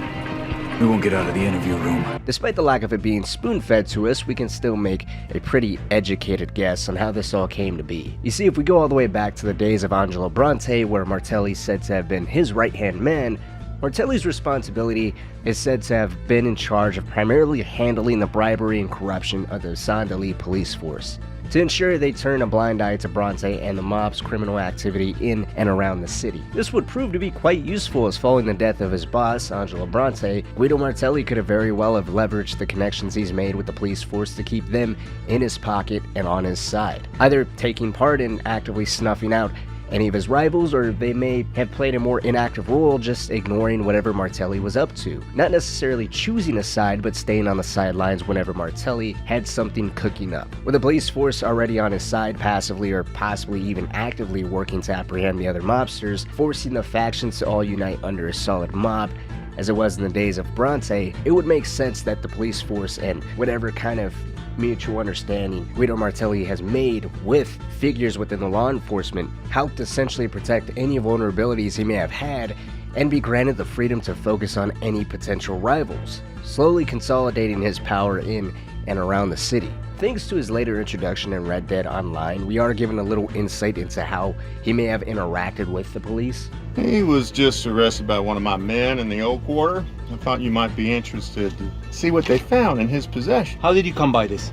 we won't get out of the interview room. Despite the lack of it being spoon-fed to us, we can still make a pretty educated guess on how this all came to be. You see, if we go all the way back to the days of Angelo Bronte, where Martelli is said to have been his right-hand man, Martelli's responsibility is said to have been in charge of primarily handling the bribery and corruption of the Saint-Denis police force, to ensure they turn a blind eye to Bronte and the mob's criminal activity in and around the city. This would prove to be quite useful, as following the death of his boss, Angelo Bronte, Guido Martelli could have very well have leveraged the connections he's made with the police force to keep them in his pocket and on his side, either taking part in actively snuffing out any of his rivals, or they may have played a more inactive role, just ignoring whatever Martelli was up to. Not necessarily choosing a side, but staying on the sidelines whenever Martelli had something cooking up. With the police force already on his side, passively or possibly even actively working to apprehend the other mobsters, forcing the factions to all unite under a solid mob, as it was in the days of Bronte, it would make sense that the police force and whatever kind of mutual understanding Guido Martelli has made with figures within the law enforcement helped essentially protect any vulnerabilities he may have had and be granted the freedom to focus on any potential rivals, slowly consolidating his power in and around the city. Thanks to his later introduction in Red Dead Online, we are given a little insight into how he may have interacted with the police. He was just arrested by one of my men in the old quarter. I thought you might be interested to see what they found in his possession. How did you come by this?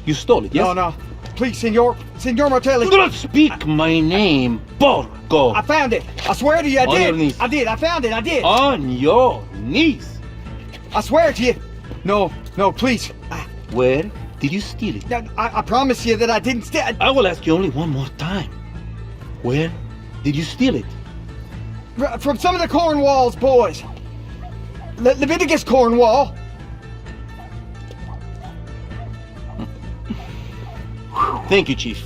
You stole it, yes? No. Please, Senor Martelli. Do not speak my name, porco. I found it. I swear to you, I did. On your knees. I did. I found it. I did. On your knees. I swear to you. No, please. Where did you steal it? I promise you that I didn't steal it. I will ask you only one more time. Where did you steal it? From some of the Cornwall's boys. Leviticus Cornwall. Thank you, Chief.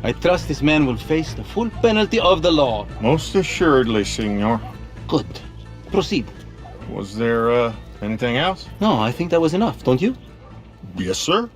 I trust this man will face the full penalty of the law. Most assuredly, Senor. Good. Proceed. Was there, anything else? No, I think that was enough, don't you? Yes, sir.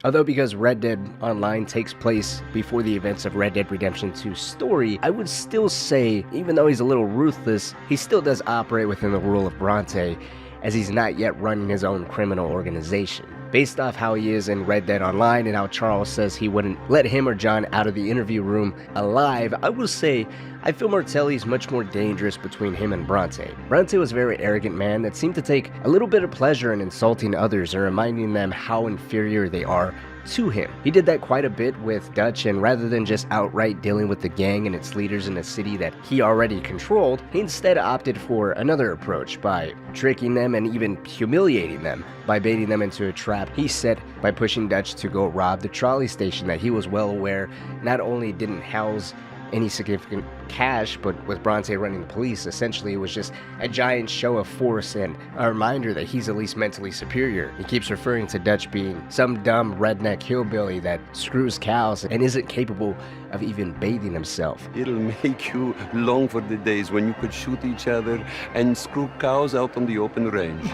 Although because Red Dead Online takes place before the events of Red Dead Redemption 2's story, I would still say, even though he's a little ruthless, he still does operate within the rule of Bronte, as he's not yet running his own criminal organization. Based off how he is in Red Dead Online and how Charles says he wouldn't let him or John out of the interview room alive, I will say I feel Martelli is much more dangerous between him and Bronte. Bronte was a very arrogant man that seemed to take a little bit of pleasure in insulting others and reminding them how inferior they are to him. He did that quite a bit with Dutch, and rather than just outright dealing with the gang and its leaders in a city that he already controlled, he instead opted for another approach by tricking them and even humiliating them by baiting them into a trap he set by pushing Dutch to go rob the trolley station that he was well aware not only didn't house any significant cash, but with Bronte running the police, essentially it was just a giant show of force and a reminder that he's at least mentally superior. He keeps referring to Dutch being some dumb redneck hillbilly that screws cows and isn't capable of even bathing himself. It'll make you long for the days when you could shoot each other and screw cows out on the open range.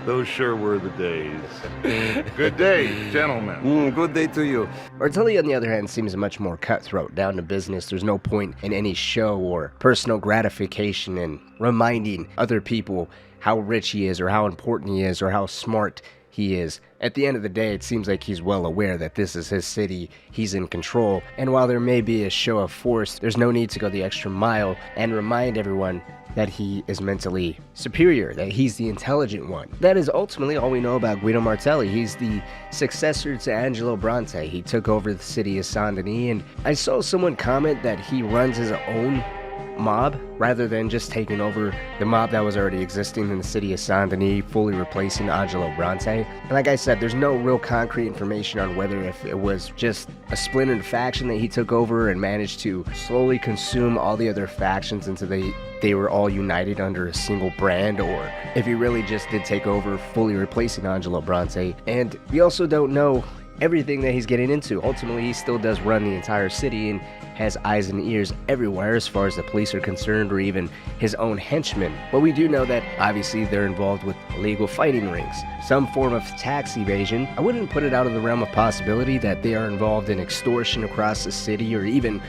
Those sure were the days. Good day, gentlemen. Good day to you. Martelli, on the other hand, seems much more cutthroat, down to business. There's no point in any show or personal gratification in reminding other people how rich he is or how important he is or how smart he is. At the end of the day, it seems like he's well aware that this is his city, he's in control, and while there may be a show of force, there's no need to go the extra mile and remind everyone that he is mentally superior, that he's the intelligent one. That is ultimately all we know about Guido Martelli. He's the successor to Angelo Bronte. He took over the city of Saint-Denis, and I saw someone comment that he runs his own mob rather than just taking over the mob that was already existing in the city of Saint-Denis, fully replacing Angelo Bronte. And like I said, there's no real concrete information on whether if it was just a splintered faction that he took over and managed to slowly consume all the other factions until they were all united under a single brand, or if he really just did take over, fully replacing Angelo Bronte. And we also don't know everything that he's getting into. Ultimately, he still does run the entire city and has eyes and ears everywhere as far as the police are concerned, or even his own henchmen. But we do know that obviously they're involved with illegal fighting rings, some form of tax evasion. I wouldn't put it out of the realm of possibility that they are involved in extortion across the city, or even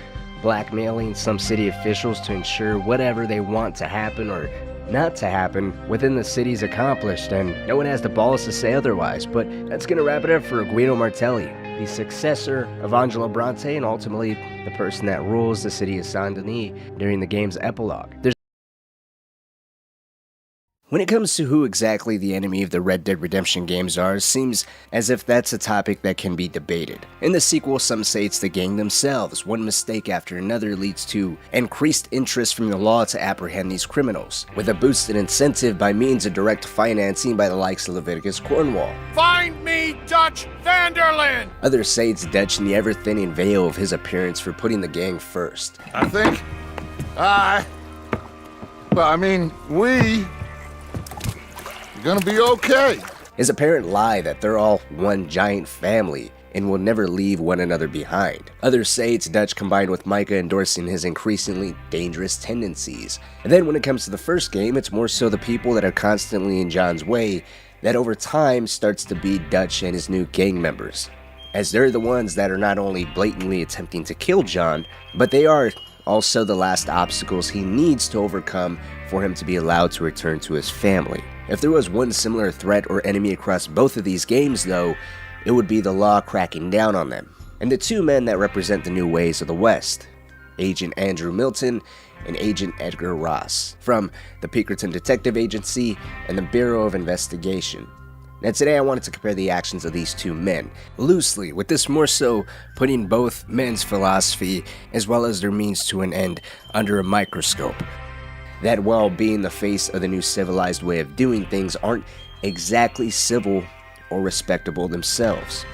blackmailing some city officials to ensure whatever they want to happen or not to happen within the city's accomplished, and no one has the balls to say otherwise. But that's gonna wrap it up for Guido Martelli, the successor of Angelo Bronte and ultimately the person that rules the city of Saint-Denis during the game's epilogue. When it comes to who exactly the enemy of the Red Dead Redemption games are, it seems as if that's a topic that can be debated. In the sequel, some say it's the gang themselves. One mistake after another leads to increased interest from the law to apprehend these criminals, with a boosted incentive by means of direct financing by the likes of Leviticus Cornwall. Find me Dutch van der Linde! Others say it's Dutch in the ever-thinning veil of his appearance for putting the gang first. I think we're gonna be okay. His apparent lie that they're all one giant family and will never leave one another behind. Others say it's Dutch combined with Micah endorsing his increasingly dangerous tendencies. And then when it comes to the first game, it's more so the people that are constantly in John's way that over time starts to be Dutch and his new gang members, as they're the ones that are not only blatantly attempting to kill John, but they are also the last obstacles he needs to overcome for him to be allowed to return to his family. If there was one similar threat or enemy across both of these games though, it would be the law cracking down on them, and the two men that represent the new ways of the West, Agent Andrew Milton and Agent Edgar Ross, from the Pinkerton Detective Agency and the Bureau of Investigation. Now today I wanted to compare the actions of these two men, loosely, with this more so putting both men's philosophy as well as their means to an end under a microscope. That while being the face of the new civilized way of doing things aren't exactly civil or respectable themselves.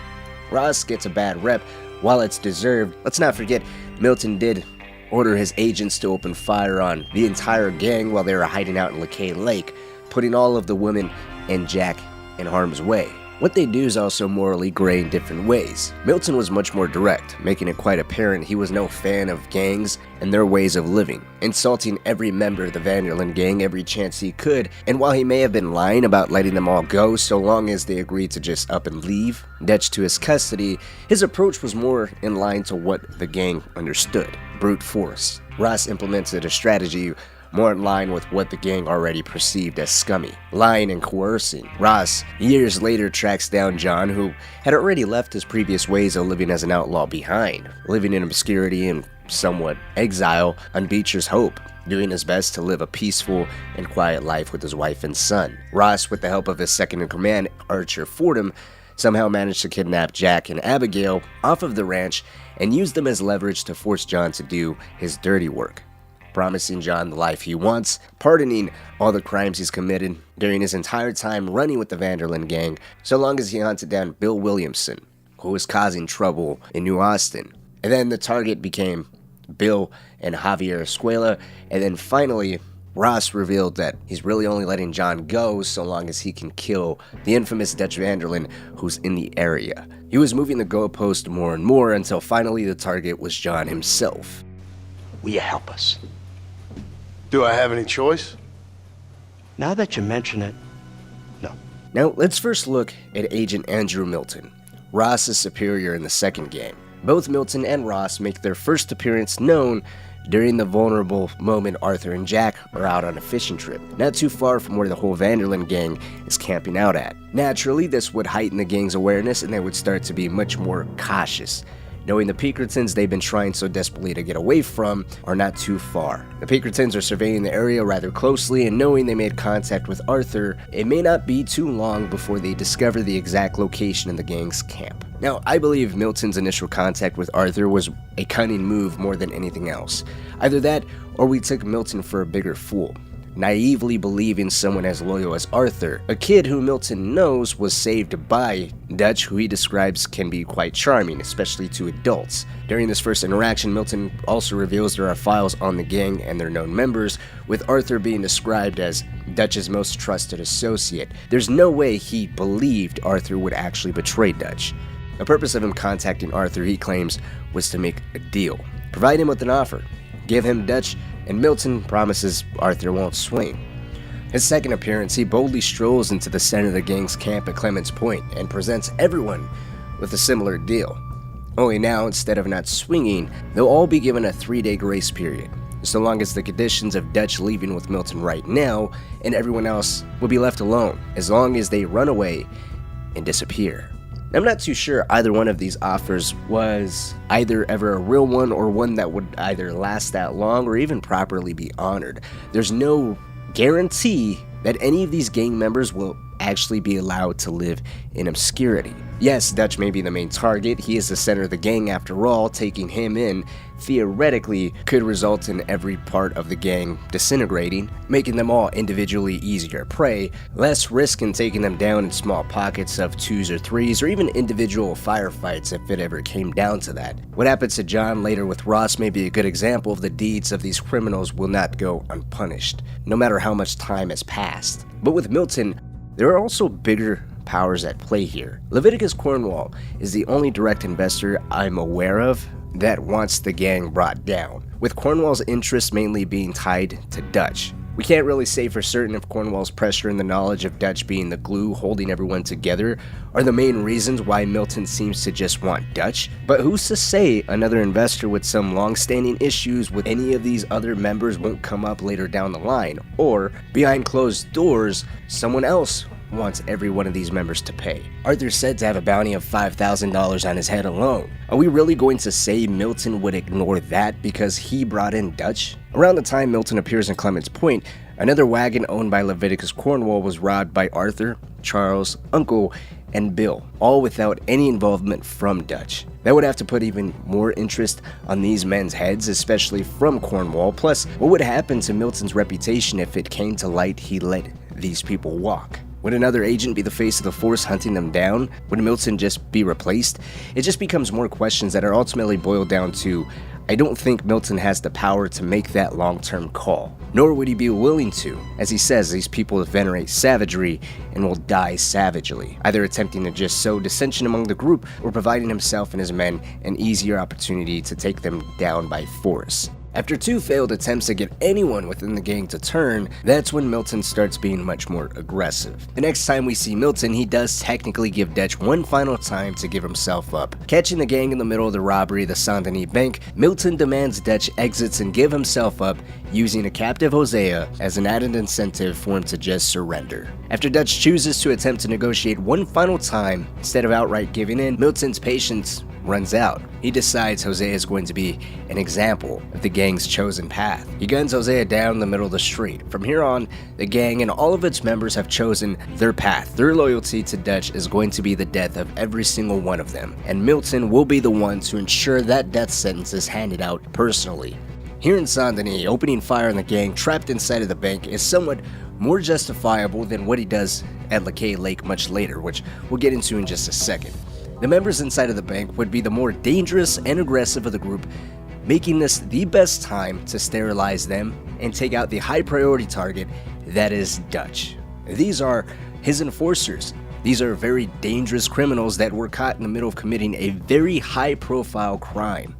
Ross gets a bad rep while it's deserved. Let's not forget, Milton did order his agents to open fire on the entire gang while they were hiding out in Lequay Lake, putting all of the women and Jack in harm's way. What they do is also morally gray in different ways. Milton was much more direct, making it quite apparent he was no fan of gangs and their ways of living, insulting every member of the van der Linde gang every chance he could, and while he may have been lying about letting them all go so long as they agreed to just up and leave Dutch to his custody, his approach was more in line to what the gang understood: brute force. Ross implemented a strategy more in line with what the gang already perceived as scummy, lying and coercing. Ross, years later, tracks down John, who had already left his previous ways of living as an outlaw behind, living in obscurity and somewhat exile on Beecher's Hope, doing his best to live a peaceful and quiet life with his wife and son. Ross, with the help of his second-in-command, Archer Fordham, somehow managed to kidnap Jack and Abigail off of the ranch and use them as leverage to force John to do his dirty work, promising John the life he wants, pardoning all the crimes he's committed during his entire time running with the van der Linde gang, so long as he hunted down Bill Williamson, who was causing trouble in New Austin. And then the target became Bill and Javier Escuella, and then finally Ross revealed that he's really only letting John go so long as he can kill the infamous Dutch van der Linde who's in the area. He was moving the goalpost more and more until finally the target was John himself. Will you help us? Do I have any choice? Now that you mention it, no. Now, let's first look at Agent Andrew Milton, Ross's superior in the second gang. Both Milton and Ross make their first appearance known during the vulnerable moment Arthur and Jack are out on a fishing trip, not too far from where the whole Vanderlyn gang is camping out at. Naturally, this would heighten the gang's awareness and they would start to be much more cautious, knowing the Pinkertons they've been trying so desperately to get away from are not too far. The Pinkertons are surveying the area rather closely, and knowing they made contact with Arthur, it may not be too long before they discover the exact location of the gang's camp. Now, I believe Milton's initial contact with Arthur was a cunning move more than anything else. Either that, or we took Milton for a bigger fool, naively believing someone as loyal as Arthur, a kid who Milton knows was saved by Dutch, who he describes can be quite charming, especially to adults. During this first interaction, Milton also reveals there are files on the gang and their known members, with Arthur being described as Dutch's most trusted associate. There's no way he believed Arthur would actually betray Dutch. The purpose of him contacting Arthur, he claims, was to make a deal, provide him with an offer, give him Dutch, and Milton promises Arthur won't swing. His second appearance, he boldly strolls into the center of the gang's camp at Clements Point and presents everyone with a similar deal. Only now, instead of not swinging, they'll all be given a 3-day grace period, so long as the conditions of Dutch leaving with Milton right now and everyone else will be left alone, as long as they run away and disappear. I'm not too sure either one of these offers was either ever a real one or one that would either last that long or even properly be honored. There's no guarantee that any of these gang members will actually be allowed to live in obscurity. Yes, Dutch may be the main target, he is the center of the gang after all. Taking him in theoretically could result in every part of the gang disintegrating, making them all individually easier prey, less risk in taking them down in small pockets of 2s or 3s, or even individual firefights if it ever came down to that. What happens to John later with Ross may be a good example of the deeds of these criminals will not go unpunished, no matter how much time has passed. But with Milton, there are also bigger powers at play here. Leviticus Cornwall is the only direct investor I'm aware of that wants the gang brought down, with Cornwall's interests mainly being tied to Dutch. We can't really say for certain if Cornwall's pressure and the knowledge of Dutch being the glue holding everyone together are the main reasons why Milton seems to just want Dutch, but who's to say another investor with some long-standing issues with any of these other members won't come up later down the line, or behind closed doors, someone else wants every one of these members to pay. Arthur's said to have a bounty of $5,000 on his head alone. Are we really going to say Milton would ignore that because he brought in Dutch? Around the time Milton appears in Clements Point, another wagon owned by Leviticus Cornwall was robbed by Arthur, Charles, Uncle, and Bill, all without any involvement from Dutch. That would have to put even more interest on these men's heads, especially from Cornwall. Plus, what would happen to Milton's reputation if it came to light he let these people walk? Would another agent be the face of the force hunting them down? Would Milton just be replaced? It just becomes more questions that are ultimately boiled down to, I don't think Milton has the power to make that long-term call, nor would he be willing to. As he says, these people venerate savagery and will die savagely, either attempting to just sow dissension among the group or providing himself and his men an easier opportunity to take them down by force. After 2 failed attempts to get anyone within the gang to turn, that's when Milton starts being much more aggressive. The next time we see Milton, he does technically give Dutch one final time to give himself up. Catching the gang in the middle of the robbery of the Saint-Denis Bank, Milton demands Dutch exits and give himself up, using a captive Hosea as an added incentive for him to just surrender. After Dutch chooses to attempt to negotiate one final time, instead of outright giving in, Milton's patience runs out. He decides Hosea is going to be an example of the gang's chosen path. He guns Hosea down the middle of the street. From here on, the gang and all of its members have chosen their path. Their loyalty to Dutch is going to be the death of every single one of them, and Milton will be the one to ensure that death sentence is handed out personally. Here in Saint-Denis, opening fire on the gang trapped inside of the bank is somewhat more justifiable than what he does at Lacaille Lake much later, which we'll get into in just a second. The members inside of the bank would be the more dangerous and aggressive of the group, making this the best time to sterilize them and take out the high priority target that is Dutch. These are his enforcers. These are very dangerous criminals that were caught in the middle of committing a very high profile crime.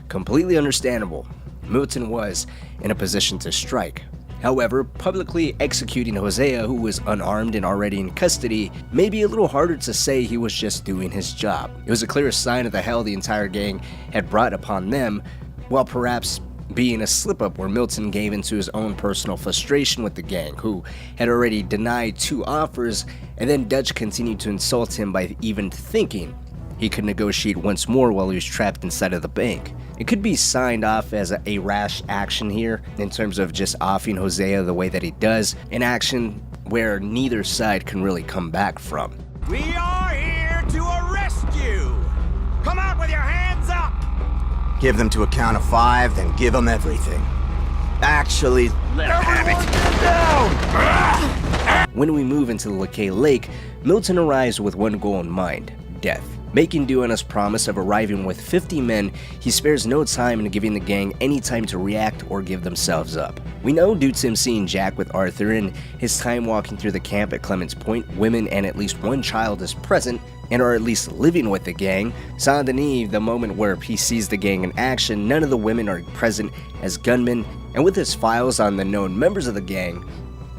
Completely understandable. Milton was in a position to strike. However, publicly executing Hosea, who was unarmed and already in custody, may be a little harder to say he was just doing his job. It was a clear sign of the hell the entire gang had brought upon them, while perhaps being a slip-up where Milton gave into his own personal frustration with the gang, who had already denied 2 offers, and then Dutch continued to insult him by even thinking he could negotiate once more while he was trapped inside of the bank. It could be signed off as a rash action here, in terms of just offing Hosea the way that he does, an action where neither side can really come back from. We are here to arrest you! Come out with your hands up! Give them to a count of 5, then give them everything. Actually, let everyone get down! When we move into the Lequay Lake, Milton arrives with one goal in mind: death. Making do on his promise of arriving with 50 men, he spares no time in giving the gang any time to react or give themselves up. We know due to him seeing Jack with Arthur and his time walking through the camp at Clements Point, women and at least one child is present and are at least living with the gang. Saint Denis, the moment where he sees the gang in action, none of the women are present as gunmen, and with his files on the known members of the gang,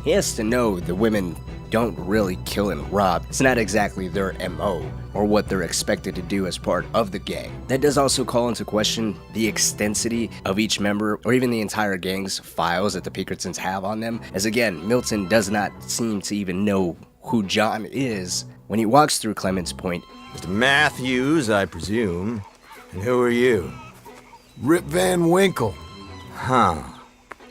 he has to know the women don't really kill and rob. It's not exactly their MO or what they're expected to do as part of the gang. That does also call into question the extensity of each member or even the entire gang's files that the Pinkertons have on them, as again, Milton does not seem to even know who John is when he walks through Clements Point. Mr. Matthews, I presume. And who are you? Rip Van Winkle. Huh.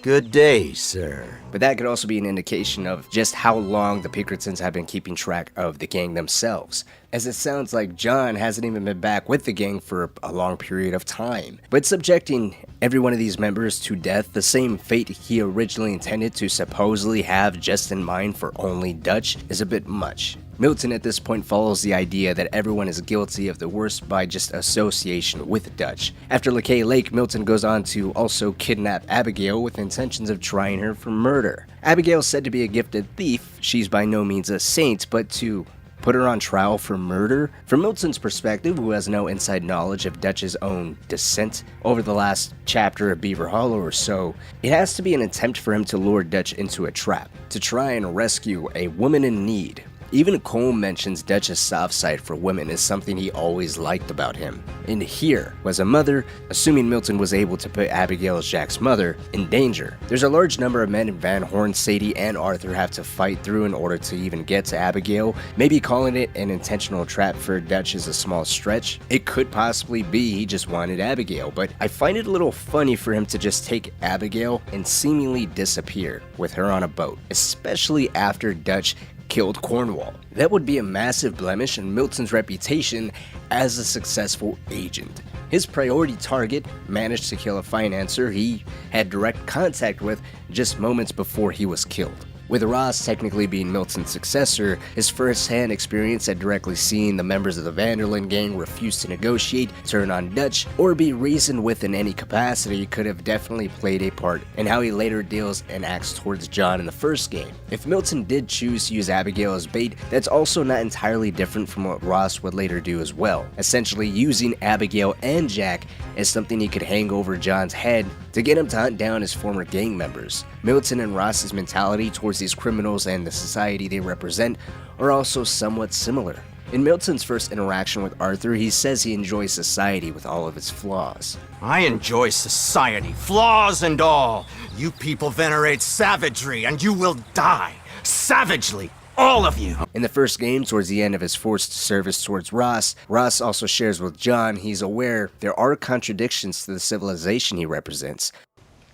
Good day, sir. But that could also be an indication of just how long the Pinkertons have been keeping track of the gang themselves, as it sounds like John hasn't even been back with the gang for a long period of time. But subjecting every one of these members to death, the same fate he originally intended to supposedly have just in mind for only Dutch, is a bit much. Milton at this point follows the idea that everyone is guilty of the worst by just association with Dutch. After Lequay Lake, Milton goes on to also kidnap Abigail with intentions of trying her for murder. Abigail is said to be a gifted thief. She's by no means a saint, but to put her on trial for murder? From Milton's perspective, who has no inside knowledge of Dutch's own descent over the last chapter of Beaver Hollow or so, it has to be an attempt for him to lure Dutch into a trap, to try and rescue a woman in need. Even Cole mentions Dutch's soft side for women is something he always liked about him. And here was a mother, assuming Milton was able to put Abigail as Jack's mother, in danger. There's a large number of men in Van Horn, Sadie, and Arthur have to fight through in order to even get to Abigail. Maybe calling it an intentional trap for Dutch is a small stretch. It could possibly be he just wanted Abigail, but I find it a little funny for him to just take Abigail and seemingly disappear with her on a boat, especially after Dutch killed Cornwall. That would be a massive blemish in Milton's reputation as a successful agent. His priority target managed to kill a financier he had direct contact with just moments before he was killed. With Ross technically being Milton's successor, his first-hand experience at directly seeing the members of the Vanderlyn gang refuse to negotiate, turn on Dutch, or be reasoned with in any capacity could have definitely played a part in how he later deals and acts towards John in the first game. If Milton did choose to use Abigail as bait, that's also not entirely different from what Ross would later do as well, essentially using Abigail and Jack as something he could hang over John's head to get him to hunt down his former gang members. Milton and Ross's mentality towards these criminals and the society they represent are also somewhat similar. In Milton's first interaction with Arthur, he says he enjoys society with all of its flaws. I enjoy society, flaws and all. You people venerate savagery, and you will die savagely. All of you! In the first game, towards the end of his forced service towards Ross, Ross also shares with John he's aware there are contradictions to the civilization he represents.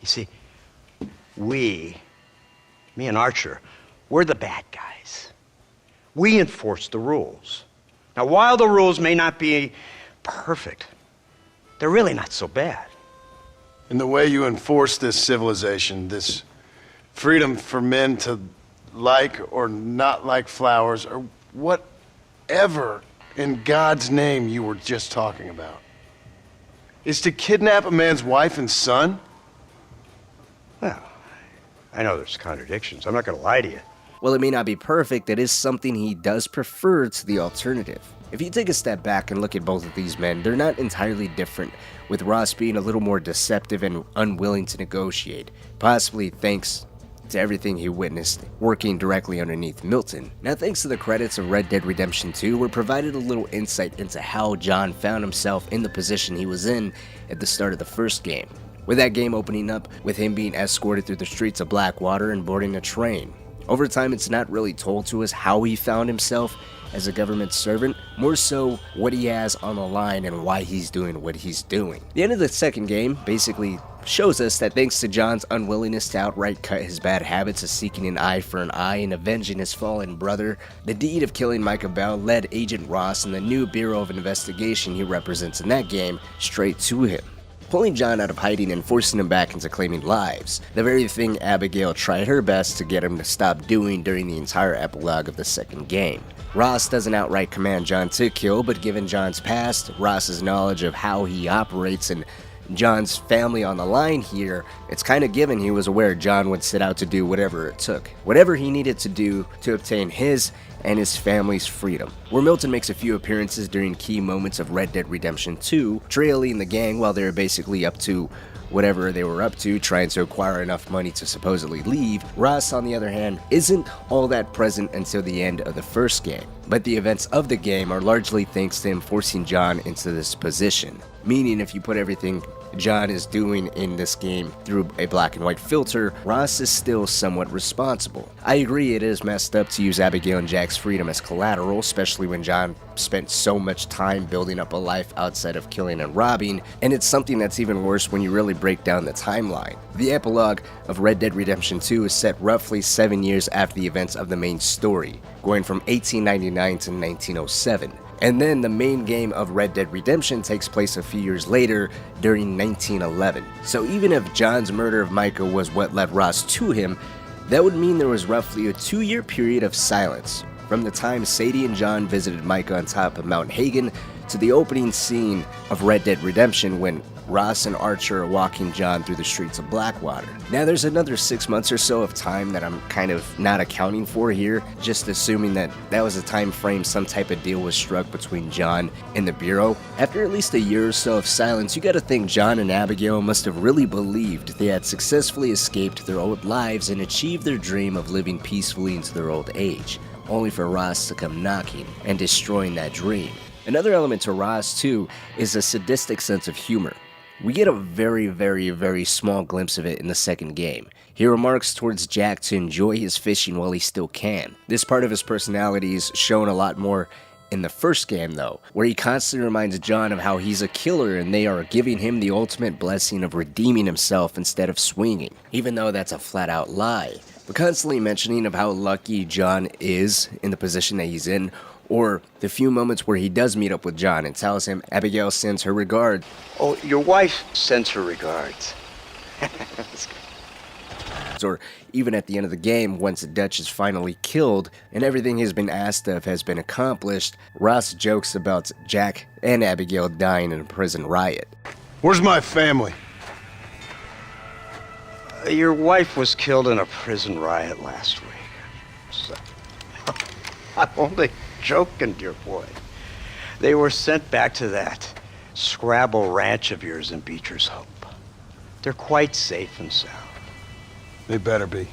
You see, me and Archer, we're the bad guys. We enforce the rules. Now, while the rules may not be perfect, they're really not so bad. In the way you enforce this civilization, this freedom for men to like or not like flowers, or whatever in God's name you were just talking about, is to kidnap a man's wife and son? Well, I know there's contradictions. I'm not going to lie to you. While it may not be perfect, it is something he does prefer to the alternative. If you take a step back and look at both of these men, they're not entirely different, with Ross being a little more deceptive and unwilling to negotiate, possibly thanks to everything he witnessed working directly underneath Milton. Now, thanks to the credits of Red Dead Redemption 2, we're provided a little insight into how John found himself in the position he was in at the start of the first game, with that game opening up with him being escorted through the streets of Blackwater and boarding a train. Over time, it's not really told to us how he found himself as a government servant, more so what he has on the line and why he's doing what he's doing. The end of the second game basically shows us that thanks to John's unwillingness to outright cut his bad habits of seeking an eye for an eye and avenging his fallen brother, the deed of killing Micah Bell led Agent Ross and the new Bureau of Investigation he represents in that game straight to him, pulling John out of hiding and forcing him back into claiming lives, the very thing Abigail tried her best to get him to stop doing during the entire epilogue of the second game. Ross doesn't outright command John to kill, but given John's past, Ross's knowledge of how he operates, and John's family on the line here, it's kind of given he was aware John would set out to do whatever it took, whatever he needed to do to obtain his and his family's freedom. Where Milton makes a few appearances during key moments of Red Dead Redemption 2, trailing the gang while they're basically up to whatever they were up to, trying to acquire enough money to supposedly leave. Ross, on the other hand, isn't all that present until the end of the first game, but the events of the game are largely thanks to him forcing John into this position. Meaning, if you put everything John is doing in this game through a black and white filter, Ross is still somewhat responsible. I agree it is messed up to use Abigail and Jack's freedom as collateral, especially when John spent so much time building up a life outside of killing and robbing, and it's something that's even worse when you really break down the timeline. The epilogue of Red Dead Redemption 2 is set roughly 7 years after the events of the main story, going from 1899 to 1907. And then the main game of Red Dead Redemption takes place a few years later during 1911. So even if John's murder of Micah was what led Ross to him, that would mean there was roughly a 2-year period of silence, from the time Sadie and John visited Micah on top of Mount Hagen to the opening scene of Red Dead Redemption when Ross and Archer are walking John through the streets of Blackwater. Now there's another 6 months or so of time that I'm kind of not accounting for here, just assuming that that was a time frame some type of deal was struck between John and the Bureau. After at least a year or so of silence, you gotta think John and Abigail must have really believed they had successfully escaped their old lives and achieved their dream of living peacefully into their old age, only for Ross to come knocking and destroying that dream. Another element to Ross, too, is a sadistic sense of humor. We get a very, very, very small glimpse of it in the second game. He remarks towards Jack to enjoy his fishing while he still can. This part of his personality is shown a lot more in the first game, though, where he constantly reminds John of how he's a killer and they are giving him the ultimate blessing of redeeming himself instead of swinging, even though that's a flat-out lie. But constantly mentioning of how lucky John is in the position that he's in, or the few moments where he does meet up with John and tells him Abigail sends her regards. Oh, your wife sends her regards. Or even at the end of the game, once Dutch is finally killed and everything he's been asked of has been accomplished, Ross jokes about Jack and Abigail dying in a prison riot. Where's my family? Your wife was killed in a prison riot last week. So, I'm only joking, dear boy. They were sent back to that Scrabble ranch of yours in Beecher's Hope. They're quite safe and sound. They better be.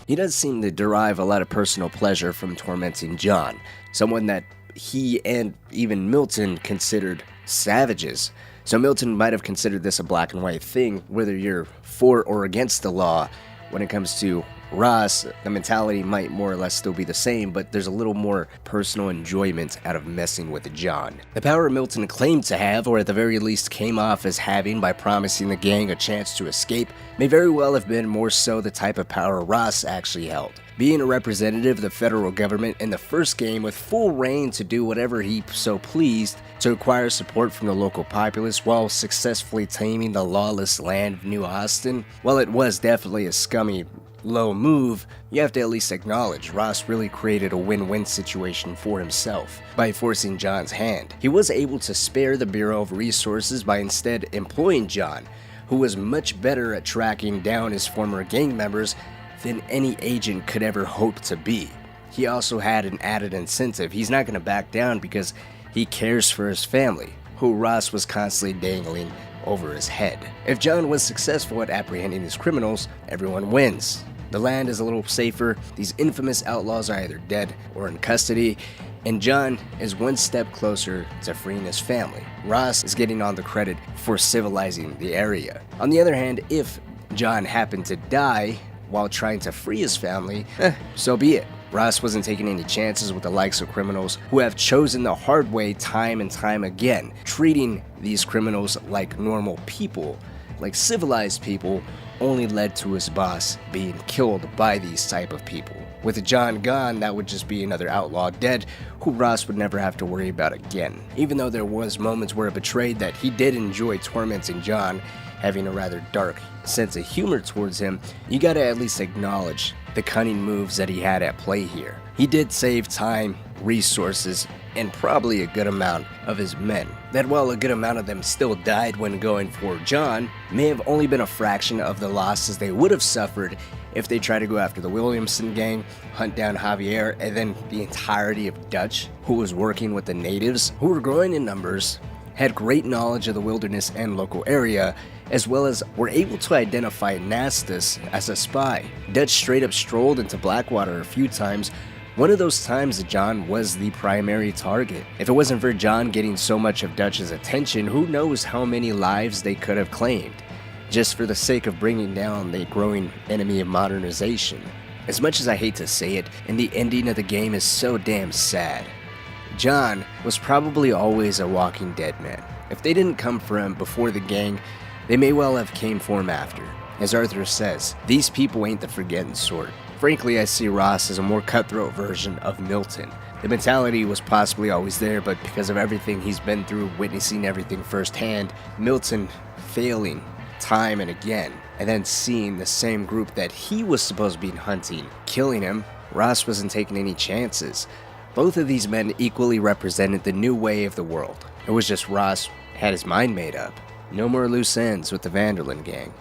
He does seem to derive a lot of personal pleasure from tormenting John, someone that he and even Milton considered savages. So Milton might have considered this a black and white thing, whether you're for or against the law. When it comes to Ross, the mentality might more or less still be the same, but there's a little more personal enjoyment out of messing with John. The power Milton claimed to have, or at the very least came off as having by promising the gang a chance to escape, may very well have been more so the type of power Ross actually held. Being a representative of the federal government in the first game with full reign to do whatever he so pleased, to acquire support from the local populace while successfully taming the lawless land of New Austin. While it was definitely a scummy, low move, you have to at least acknowledge Ross really created a win-win situation for himself by forcing John's hand. He was able to spare the Bureau of Resources by instead employing John, who was much better at tracking down his former gang members than any agent could ever hope to be. He also had an added incentive. He's not going to back down because he cares for his family, who Ross was constantly dangling over his head. If John was successful at apprehending his criminals, everyone wins. The land is a little safer, these infamous outlaws are either dead or in custody, and John is one step closer to freeing his family. Ross is getting all the credit for civilizing the area. On the other hand, if John happened to die while trying to free his family, so be it. Ross wasn't taking any chances with the likes of criminals who have chosen the hard way time and time again, treating these criminals like normal people, like civilized people, only led to his boss being killed by these type of people. With John gone, that would just be another outlaw dead who Ross would never have to worry about again. Even though there was moments where it betrayed that he did enjoy tormenting John, having a rather dark sense of humor towards him, you gotta at least acknowledge the cunning moves that he had at play here. He did save time, resources, and probably a good amount of his men. That while a good amount of them still died when going for John, may have only been a fraction of the losses they would have suffered if they tried to go after the Williamson gang, hunt down Javier, and then the entirety of Dutch, who was working with the natives, who were growing in numbers, had great knowledge of the wilderness and local area, as well as were able to identify Nastus as a spy. Dutch straight up strolled into Blackwater a few times, one of those times that John was the primary target. If it wasn't for John getting so much of Dutch's attention, who knows how many lives they could have claimed, just for the sake of bringing down the growing enemy of modernization. As much as I hate to say it, and the ending of the game is so damn sad, John was probably always a walking dead man. If they didn't come for him before the gang, they may well have came for him after. As Arthur says, these people ain't the forgetting sort. Frankly, I see Ross as a more cutthroat version of Milton. The mentality was possibly always there, but because of everything he's been through, witnessing everything firsthand, Milton failing time and again, and then seeing the same group that he was supposed to be hunting, killing him, Ross wasn't taking any chances. Both of these men equally represented the new way of the world. It was just Ross had his mind made up. No more loose ends with the Vanderlyn gang.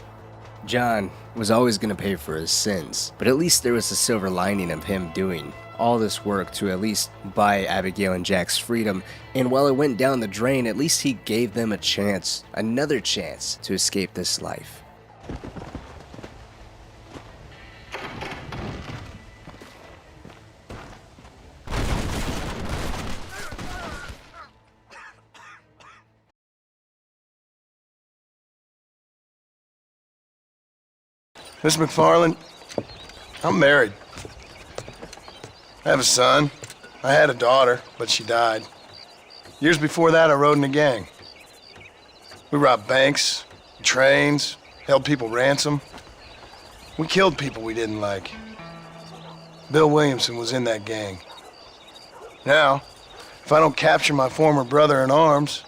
John was always going to pay for his sins, but at least there was a silver lining of him doing all this work to at least buy Abigail and Jack's freedom, and while it went down the drain, at least he gave them a chance, another chance, to escape this life. Miss McFarland, I'm married. I have a son. I had a daughter, but she died. Years before that, I rode in a gang. We robbed banks, trains, held people ransom. We killed people we didn't like. Bill Williamson was in that gang. Now, if I don't capture my former brother in arms,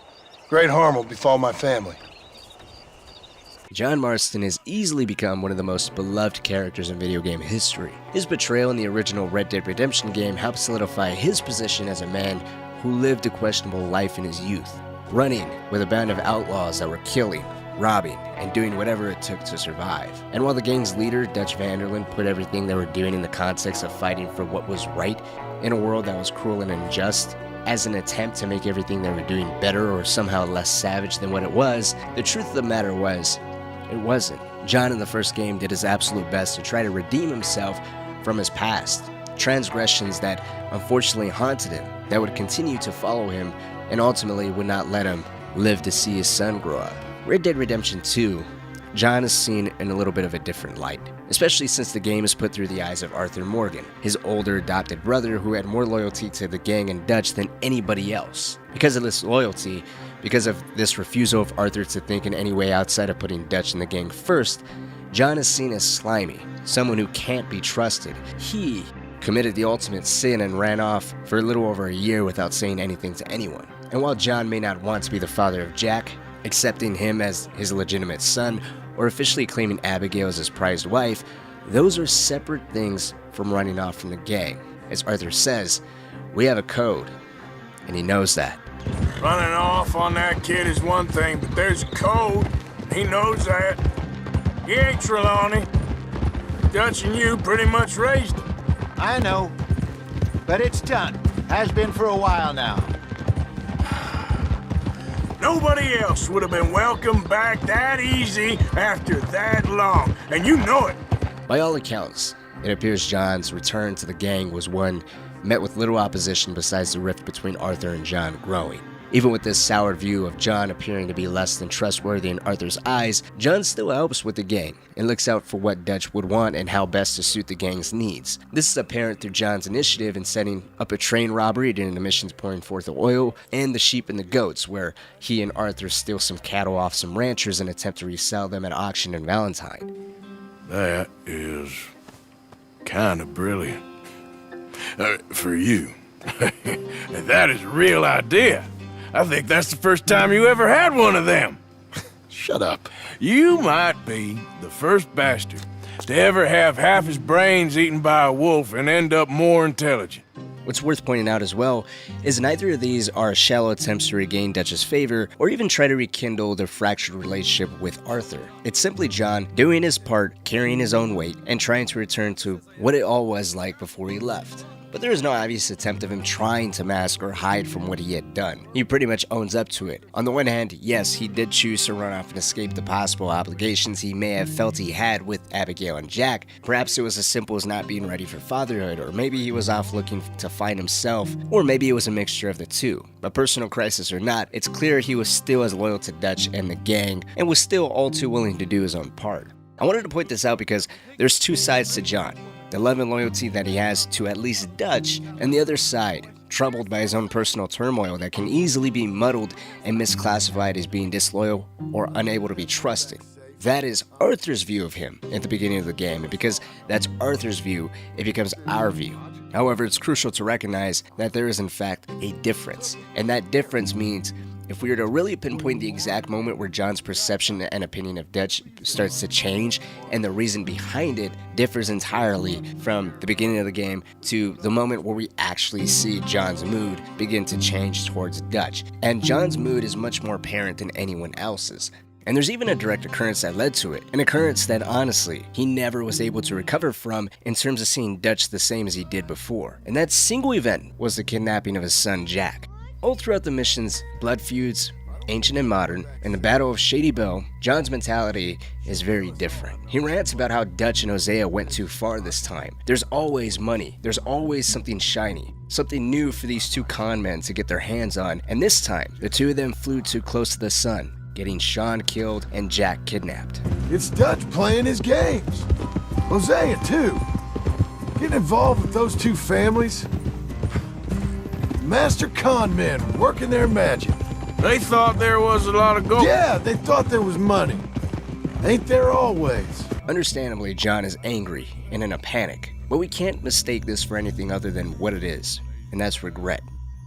great harm will befall my family. John Marston has easily become one of the most beloved characters in video game history. His portrayal in the original Red Dead Redemption game helped solidify his position as a man who lived a questionable life in his youth, running with a band of outlaws that were killing, robbing, and doing whatever it took to survive. And while the gang's leader, Dutch Vanderlyn, put everything they were doing in the context of fighting for what was right in a world that was cruel and unjust, as an attempt to make everything they were doing better or somehow less savage than what it was, the truth of the matter was, it wasn't. John in the first game did his absolute best to try to redeem himself from his past, transgressions that unfortunately haunted him, that would continue to follow him, and ultimately would not let him live to see his son grow up. Red Dead Redemption 2, John is seen in a little bit of a different light, especially since the game is put through the eyes of Arthur Morgan, his older adopted brother who had more loyalty to the gang and Dutch than anybody else. Because of this loyalty, because of this refusal of Arthur to think in any way outside of putting Dutch in the gang first, John is seen as slimy, someone who can't be trusted. He committed the ultimate sin and ran off for a little over a year without saying anything to anyone. And while John may not want to be the father of Jack, accepting him as his legitimate son, or officially claiming Abigail as his prized wife, those are separate things from running off from the gang. As Arthur says, we have a code, and he knows that. Running off on that kid is one thing, but there's a code. He knows that. He ain't Treylawny. Dutch and you pretty much raised him. I know, but it's done. Has been for a while now. Nobody else would have been welcomed back that easy after that long, and you know it. By all accounts, it appears John's return to the gang was one met with little opposition besides the rift between Arthur and John growing. Even with this soured view of John appearing to be less than trustworthy in Arthur's eyes, John still helps with the gang and looks out for what Dutch would want and how best to suit the gang's needs. This is apparent through John's initiative in setting up a train robbery during the missions pouring forth the oil, and the sheep and the goats, where he and Arthur steal some cattle off some ranchers and attempt to resell them at auction in Valentine. That is kind of brilliant. For you. That is a real idea. I think that's the first time you ever had one of them. Shut up. You might be the first bastard to ever have half his brains eaten by a wolf and end up more intelligent. What's worth pointing out as well is neither of these are shallow attempts to regain Dutch's favor or even try to rekindle their fractured relationship with Arthur. It's simply John doing his part, carrying his own weight, and trying to return to what it all was like before he left. But there is no obvious attempt of him trying to mask or hide from what he had done. He pretty much owns up to it. On the one hand, yes, he did choose to run off and escape the possible obligations he may have felt he had with Abigail and Jack. Perhaps it was as simple as not being ready for fatherhood, or maybe he was off looking to find himself, or maybe it was a mixture of the two. But personal crisis or not, it's clear he was still as loyal to Dutch and the gang, and was still all too willing to do his own part. I wanted to point this out because there's two sides to John. The love and loyalty that he has to at least Dutch, and the other side, troubled by his own personal turmoil that can easily be muddled and misclassified as being disloyal or unable to be trusted. That is Arthur's view of him at the beginning of the game, and because that's Arthur's view, it becomes our view. However, it's crucial to recognize that there is in fact a difference, and that difference means if we were to really pinpoint the exact moment where John's perception and opinion of Dutch starts to change, and the reason behind it differs entirely from the beginning of the game to the moment where we actually see John's mood begin to change towards Dutch. And John's mood is much more apparent than anyone else's. And there's even a direct occurrence that led to it, an occurrence that honestly, he never was able to recover from in terms of seeing Dutch the same as he did before. And that single event was the kidnapping of his son Jack. All throughout the missions, blood feuds, ancient and modern, and the Battle of Shady Belle, John's mentality is very different. He rants about how Dutch and Hosea went too far this time. There's always money, there's always something shiny, something new for these two con men to get their hands on, and this time, the two of them flew too close to the sun, getting Sean killed and Jack kidnapped. It's Dutch playing his games. Hosea, too. Getting involved with those two families. Master con men working their magic. They thought there was a lot of gold. Yeah, they thought there was money. Ain't there always? Understandably, John is angry and in a panic, but we can't mistake this for anything other than what it is, and that's regret.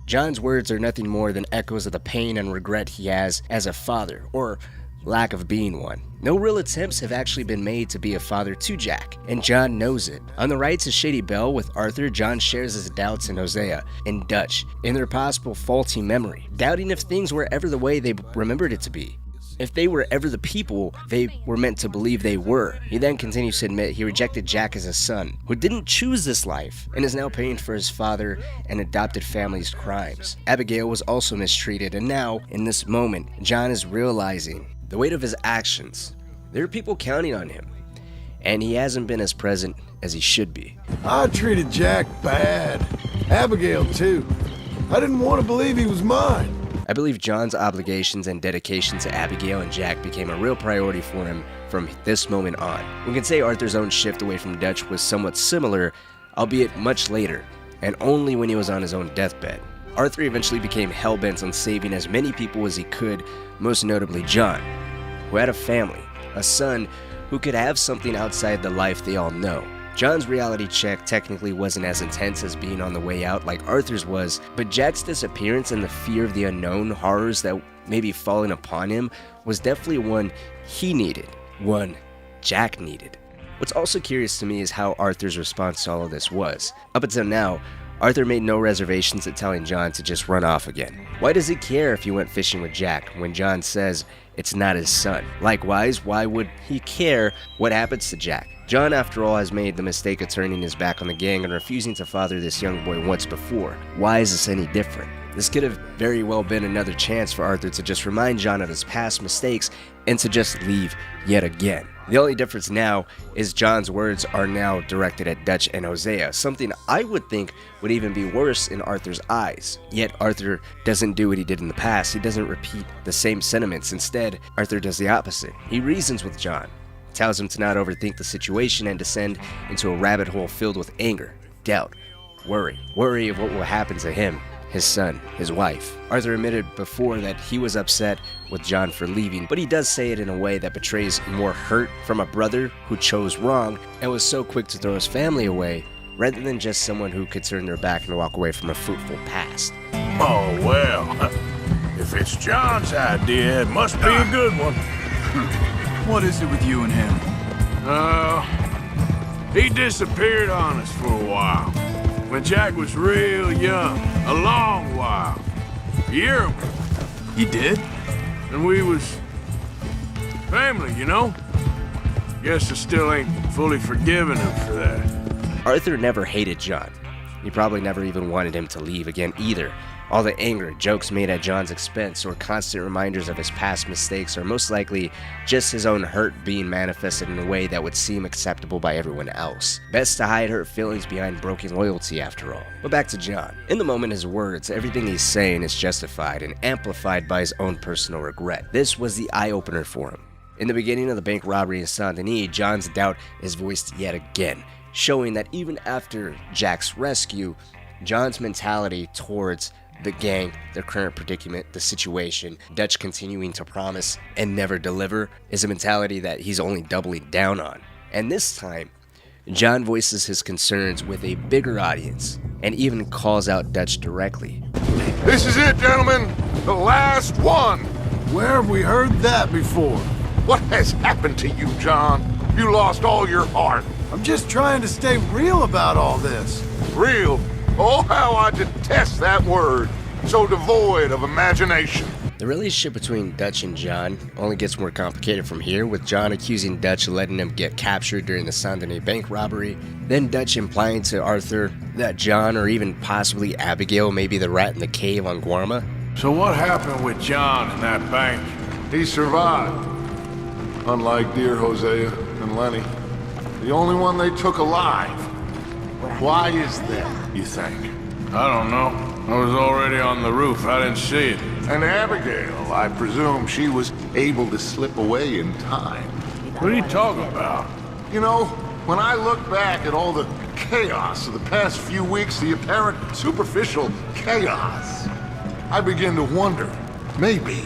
John's words are nothing more than echoes of the pain and regret he has as a father, or lack of being one. No real attempts have actually been made to be a father to Jack, and John knows it. On the ride to Shady Belle with Arthur, John shares his doubts in Hosea and Dutch in their possible faulty memory, doubting if things were ever the way they remembered it to be. If they were ever the people they were meant to believe they were. He then continues to admit he rejected Jack as a son, who didn't choose this life, and is now paying for his father and adopted family's crimes. Abigail was also mistreated, and now, in this moment, John is realizing the weight of his actions. There are people counting on him, and he hasn't been as present as he should be. I treated Jack bad. Abigail, too. I didn't want to believe he was mine. I believe John's obligations and dedication to Abigail and Jack became a real priority for him from this moment on. We can say Arthur's own shift away from Dutch was somewhat similar, albeit much later, and only when he was on his own deathbed. Arthur eventually became hell-bent on saving as many people as he could, most notably John, who had a family, a son who could have something outside the life they all know. John's reality check technically wasn't as intense as being on the way out like Arthur's was, but Jack's disappearance and the fear of the unknown horrors that may be falling upon him was definitely one he needed, one Jack needed. What's also curious to me is how Arthur's response to all of this was. Up until now, Arthur made no reservations at telling John to just run off again. Why does he care if he went fishing with Jack when John says it's not his son? Likewise, why would he care what happens to Jack? John, after all, has made the mistake of turning his back on the gang and refusing to father this young boy once before. Why is this any different? This could have very well been another chance for Arthur to just remind John of his past mistakes and to just leave yet again. The only difference now is John's words are now directed at Dutch and Hosea, something I would think would even be worse in Arthur's eyes. Yet Arthur doesn't do what he did in the past. He doesn't repeat the same sentiments. Instead, Arthur does the opposite. He reasons with John, tells him to not overthink the situation and descend into a rabbit hole filled with anger, doubt, worry of what will happen to him, his son, his wife. Arthur admitted before that he was upset with John for leaving, but he does say it in a way that betrays more hurt from a brother who chose wrong and was so quick to throw his family away, rather than just someone who could turn their back and walk away from a fruitful past. Oh, well, if it's John's idea, it must be a good one. What is it with you and him? He disappeared on us for a while. When Jack was real young, a long while. A year ago. He did? And we was family, you know? Guess I still ain't fully forgiven him for that. Arthur never hated John. He probably never even wanted him to leave again either. All the anger, jokes made at John's expense, or constant reminders of his past mistakes are most likely just his own hurt being manifested in a way that would seem acceptable by everyone else. Best to hide hurt feelings behind broken loyalty after all. But back to John. In the moment, his words, everything he's saying is justified and amplified by his own personal regret. This was the eye-opener for him. In the beginning of the bank robbery in Saint-Denis, John's doubt is voiced yet again, showing that even after Jack's rescue, John's mentality towards the gang, their current predicament, the situation, Dutch continuing to promise and never deliver, is a mentality that he's only doubling down on. And this time, John voices his concerns with a bigger audience and even calls out Dutch directly. This is it, gentlemen. The last one. Where have we heard that before? What has happened to you, John? You lost all your heart. I'm just trying to stay real about all this. Real? Oh, how I detest that word. So devoid of imagination. The relationship between Dutch and John only gets more complicated from here, with John accusing Dutch of letting him get captured during the Saint-Denis bank robbery, then Dutch implying to Arthur that John or even possibly Abigail may be the rat in the cave on Guarma. So what happened with John in that bank? He survived. Unlike dear Hosea and Lenny, the only one they took alive. Why is that, you think? I don't know. I was already on the roof. I didn't see it. And Abigail, I presume she was able to slip away in time. What are you talking about? You know, when I look back at all the chaos of the past few weeks, the apparent superficial chaos, I begin to wonder, maybe,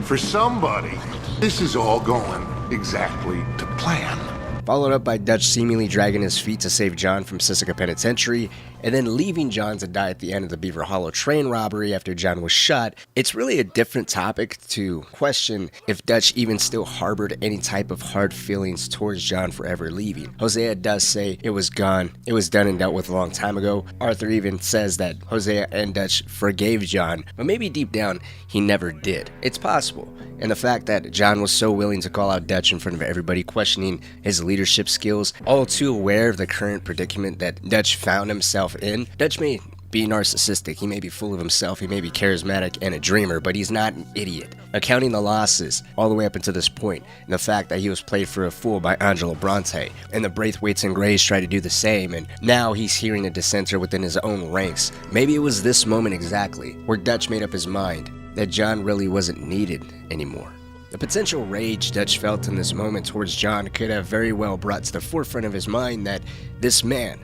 for somebody, this is all going exactly to plan. Followed up by Dutch seemingly dragging his feet to save John from Sisika Penitentiary, and then leaving John to die at the end of the Beaver Hollow train robbery after John was shot. It's really a different topic to question if Dutch even still harbored any type of hard feelings towards John for ever leaving. Hosea does say it was gone, it was done and dealt with a long time ago. Arthur even says that Hosea and Dutch forgave John, but maybe deep down he never did. It's possible. And the fact that John was so willing to call out Dutch in front of everybody, questioning his leadership skills, all too aware of the current predicament that Dutch found himself in. Dutch may be narcissistic, he may be full of himself, he may be charismatic and a dreamer, but he's not an idiot. Accounting the losses all the way up until this point, and the fact that he was played for a fool by Angelo Bronte, and the Braithwaites and Greys try to do the same, and now he's hearing a dissenter within his own ranks. Maybe it was this moment exactly where Dutch made up his mind that John really wasn't needed anymore. The potential rage Dutch felt in this moment towards John could have very well brought to the forefront of his mind that this man,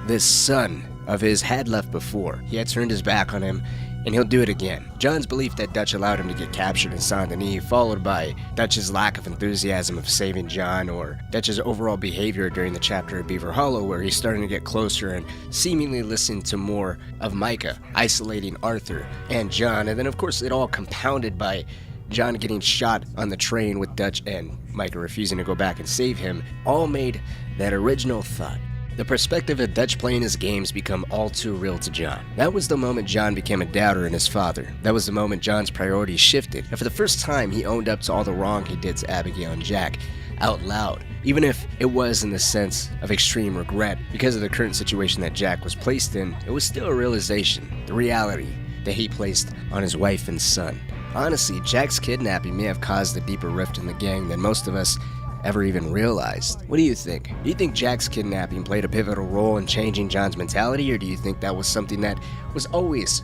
this son of his, had left before. He had turned his back on him, and he'll do it again. John's belief that Dutch allowed him to get captured in Saint-Denis, followed by Dutch's lack of enthusiasm of saving John, or Dutch's overall behavior during the chapter of Beaver Hollow, where he's starting to get closer and seemingly listen to more of Micah, isolating Arthur and John, and then of course it all compounded by John getting shot on the train with Dutch and Micah refusing to go back and save him, all made that original thought. The perspective of Dutch playing his games become all too real to John. That was the moment John became a doubter in his father. That was the moment John's priorities shifted, and for the first time he owned up to all the wrong he did to Abigail and Jack, out loud, even if it was in the sense of extreme regret. Because of the current situation that Jack was placed in, it was still a realization, the reality that he placed on his wife and son. Honestly, Jack's kidnapping may have caused a deeper rift in the gang than most of us ever even realized. What do you think? Do you think Jack's kidnapping played a pivotal role in changing John's mentality, or do you think that was something that was always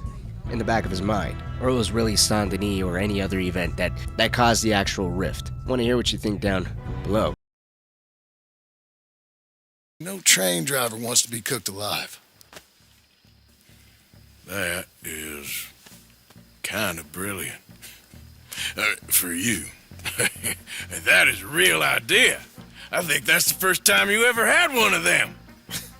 in the back of his mind? Or it was really Saint Denis or any other event that caused the actual rift? I want to hear what you think down below. No train driver wants to be cooked alive. That is kind of brilliant. For you. That is a real idea. I think that's the first time you ever had one of them.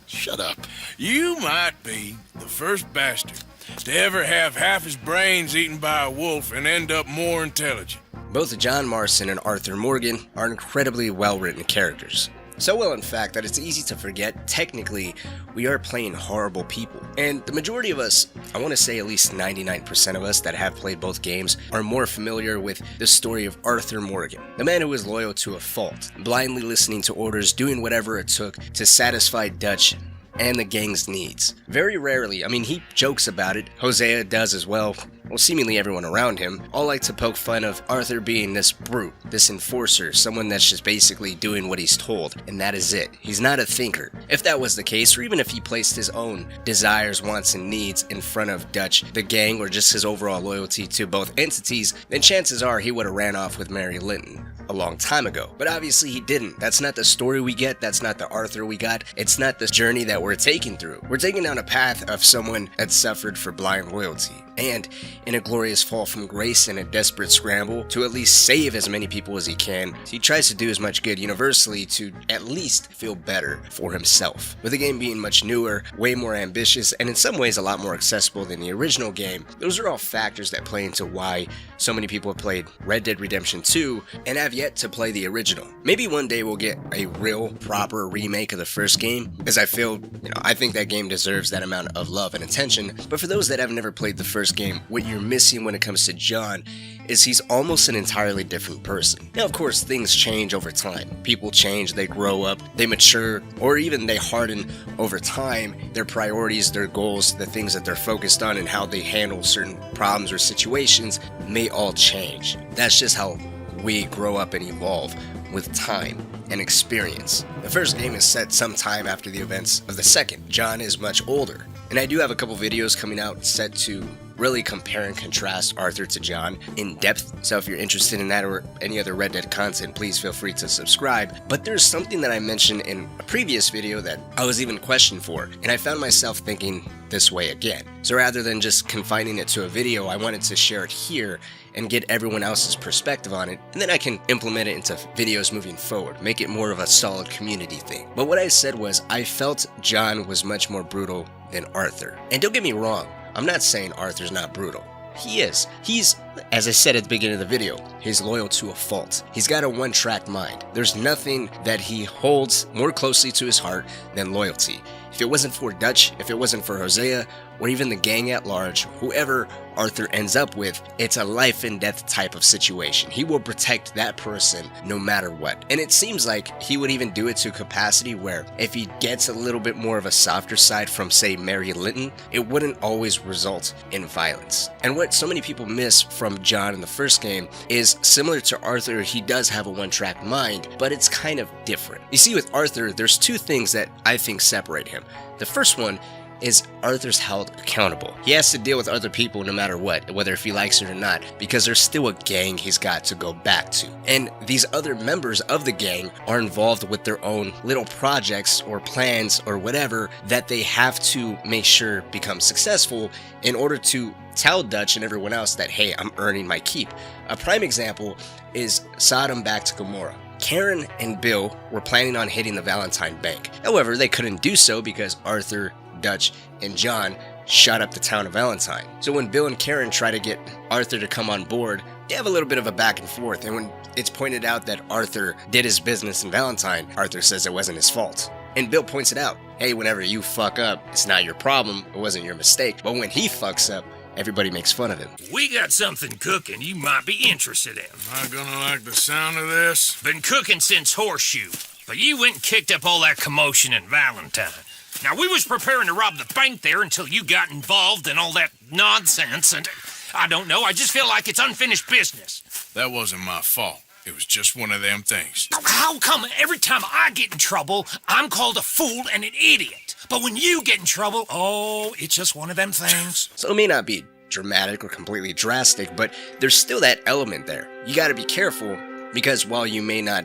Shut up. You might be the first bastard to ever have half his brains eaten by a wolf and end up more intelligent. Both John Marston and Arthur Morgan are incredibly well-written characters. So well, in fact, that it's easy to forget, technically, we are playing horrible people. And the majority of us, I want to say at least 99% of us that have played both games, are more familiar with the story of Arthur Morgan, the man who was loyal to a fault, blindly listening to orders, doing whatever it took to satisfy Dutch and the gang's needs. Very rarely, I mean, he jokes about it, Hosea does as well, seemingly everyone around him, all like to poke fun of Arthur being this brute, this enforcer, someone that's just basically doing what he's told, and that is it. He's not a thinker. If that was the case, or even if he placed his own desires, wants, and needs in front of Dutch, the gang, or just his overall loyalty to both entities, then chances are he would have ran off with Mary Linton a long time ago. But obviously he didn't. That's not the story we get, that's not the Arthur we got, it's not the journey that we're taking through. We're taking down a path of someone that suffered for blind loyalty, and in a glorious fall from grace and a desperate scramble to at least save as many people as he can, he tries to do as much good universally to at least feel better for himself. With the game being much newer, way more ambitious, and in some ways a lot more accessible than the original game, those are all factors that play into why so many people have played Red Dead Redemption 2 and have yet to play the original. Maybe one day we'll get a real, proper remake of the first game, as I feel, I think that game deserves that amount of love and attention, but for those that have never played the first game, what you're missing when it comes to John is he's almost an entirely different person. Now, of course, things change over time. People change, they grow up, they mature, or even they harden over time. Their priorities, their goals, the things that they're focused on, and how they handle certain problems or situations may all change. That's just how we grow up and evolve with time and experience. The first game is set sometime after the events of the second. John is much older, and I do have a couple videos coming out set to really compare and contrast Arthur to John in depth, so if you're interested in that or any other Red Dead content, please feel free to subscribe. But there's something that I mentioned in a previous video that I was even questioned for, and I found myself thinking this way again. So rather than just confining it to a video, I wanted to share it here and get everyone else's perspective on it, and then I can implement it into videos moving forward, make it more of a solid community thing. But what I said was, I felt John was much more brutal than Arthur. And don't get me wrong, I'm not saying Arthur's not brutal. He is. He's, as I said at the beginning of the video, he's loyal to a fault. He's got a one-track mind. There's nothing that he holds more closely to his heart than loyalty. If it wasn't for Dutch, if it wasn't for Hosea, or even the gang at large, whoever Arthur ends up with, it's a life and death type of situation. He will protect that person no matter what. And it seems like he would even do it to a capacity where if he gets a little bit more of a softer side from, say, Mary Linton, it wouldn't always result in violence. And what so many people miss from John in the first game is, similar to Arthur, he does have a one-track mind, but it's kind of different. You see, with Arthur, there's two things that I think separate him. The first one is Arthur's held accountable. He has to deal with other people no matter what, whether if he likes it or not, because there's still a gang he's got to go back to. And these other members of the gang are involved with their own little projects or plans or whatever that they have to make sure become successful in order to tell Dutch and everyone else that, hey, I'm earning my keep. A prime example is Sodom back to Gomorrah. Kieran and Bill were planning on hitting the Valentine Bank. However, they couldn't do so because Arthur, Dutch, and John shot up the town of Valentine. So when Bill and Kieran try to get Arthur to come on board, they have a little bit of a back and forth, and when it's pointed out that Arthur did his business in Valentine, Arthur says it wasn't his fault. And Bill points it out, hey, whenever you fuck up, it's not your problem, it wasn't your mistake. But when he fucks up, everybody makes fun of him. We got something cooking you might be interested in. Am I gonna like the sound of this? Been cooking since Horseshoe, but you went and kicked up all that commotion in Valentine. Now, we was preparing to rob the bank there until you got involved in all that nonsense, and I don't know, I just feel like it's unfinished business. That wasn't my fault. It was just one of them things. How come every time I get in trouble, I'm called a fool and an idiot? But when you get in trouble, oh, it's just one of them things. So it may not be dramatic or completely drastic, but there's still that element there. You gotta be careful, because while you may not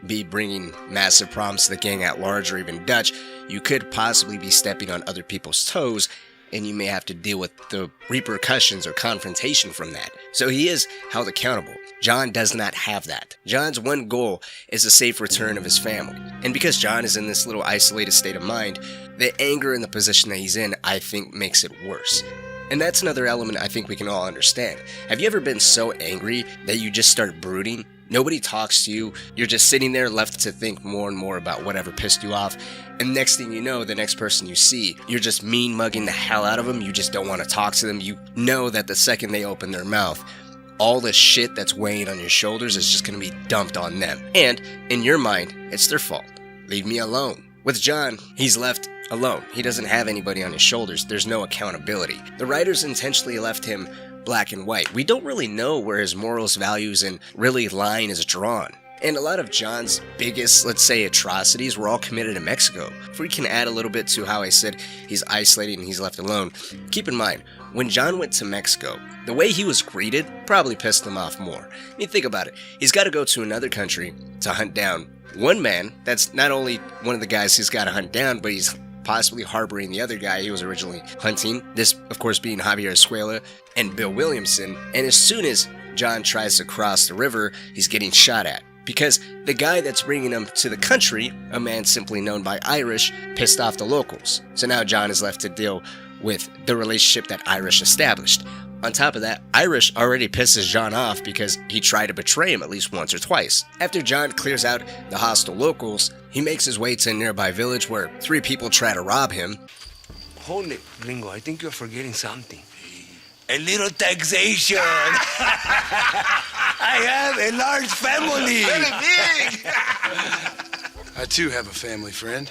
be bringing massive problems to the gang at large or even Dutch, you could possibly be stepping on other people's toes, and you may have to deal with the repercussions or confrontation from that. So he is held accountable. John does not have that. John's one goal is the safe return of his family. And because John is in this little isolated state of mind, the anger in the position that he's in, I think, makes it worse. And that's another element I think we can all understand. Have you ever been so angry that you just start brooding? Nobody talks to you. You're just sitting there left to think more and more about whatever pissed you off. And next thing you know, the next person you see, you're just mean mugging the hell out of them. You just don't want to talk to them. You know that the second they open their mouth, all the shit that's weighing on your shoulders is just going to be dumped on them. And in your mind, it's their fault. Leave me alone. With John, he's left alone. He doesn't have anybody on his shoulders. There's no accountability. The writers intentionally left him black and white. We don't really know where his morals, values, and really line is drawn. And a lot of John's biggest, let's say, atrocities were all committed in Mexico. If we can add a little bit to how I said he's isolated and he's left alone, keep in mind, when John went to Mexico, the way he was greeted probably pissed him off more. I mean, think about it. He's got to go to another country to hunt down one man. That's not only one of the guys he's got to hunt down, but he's possibly harboring the other guy he was originally hunting. This, of course, being Javier Escuella and Bill Williamson. And as soon as John tries to cross the river, he's getting shot at. Because the guy that's bringing him to the country, a man simply known by Irish, pissed off the locals. So now John is left to deal with the relationship that Irish established. On top of that, Irish already pisses John off because he tried to betray him at least once or twice. After John clears out the hostile locals, he makes his way to a nearby village where 3 people try to rob him. Hold it, Gringo. I think you're forgetting something. A little taxation. I have a large family. Very big. I too have a family, friend.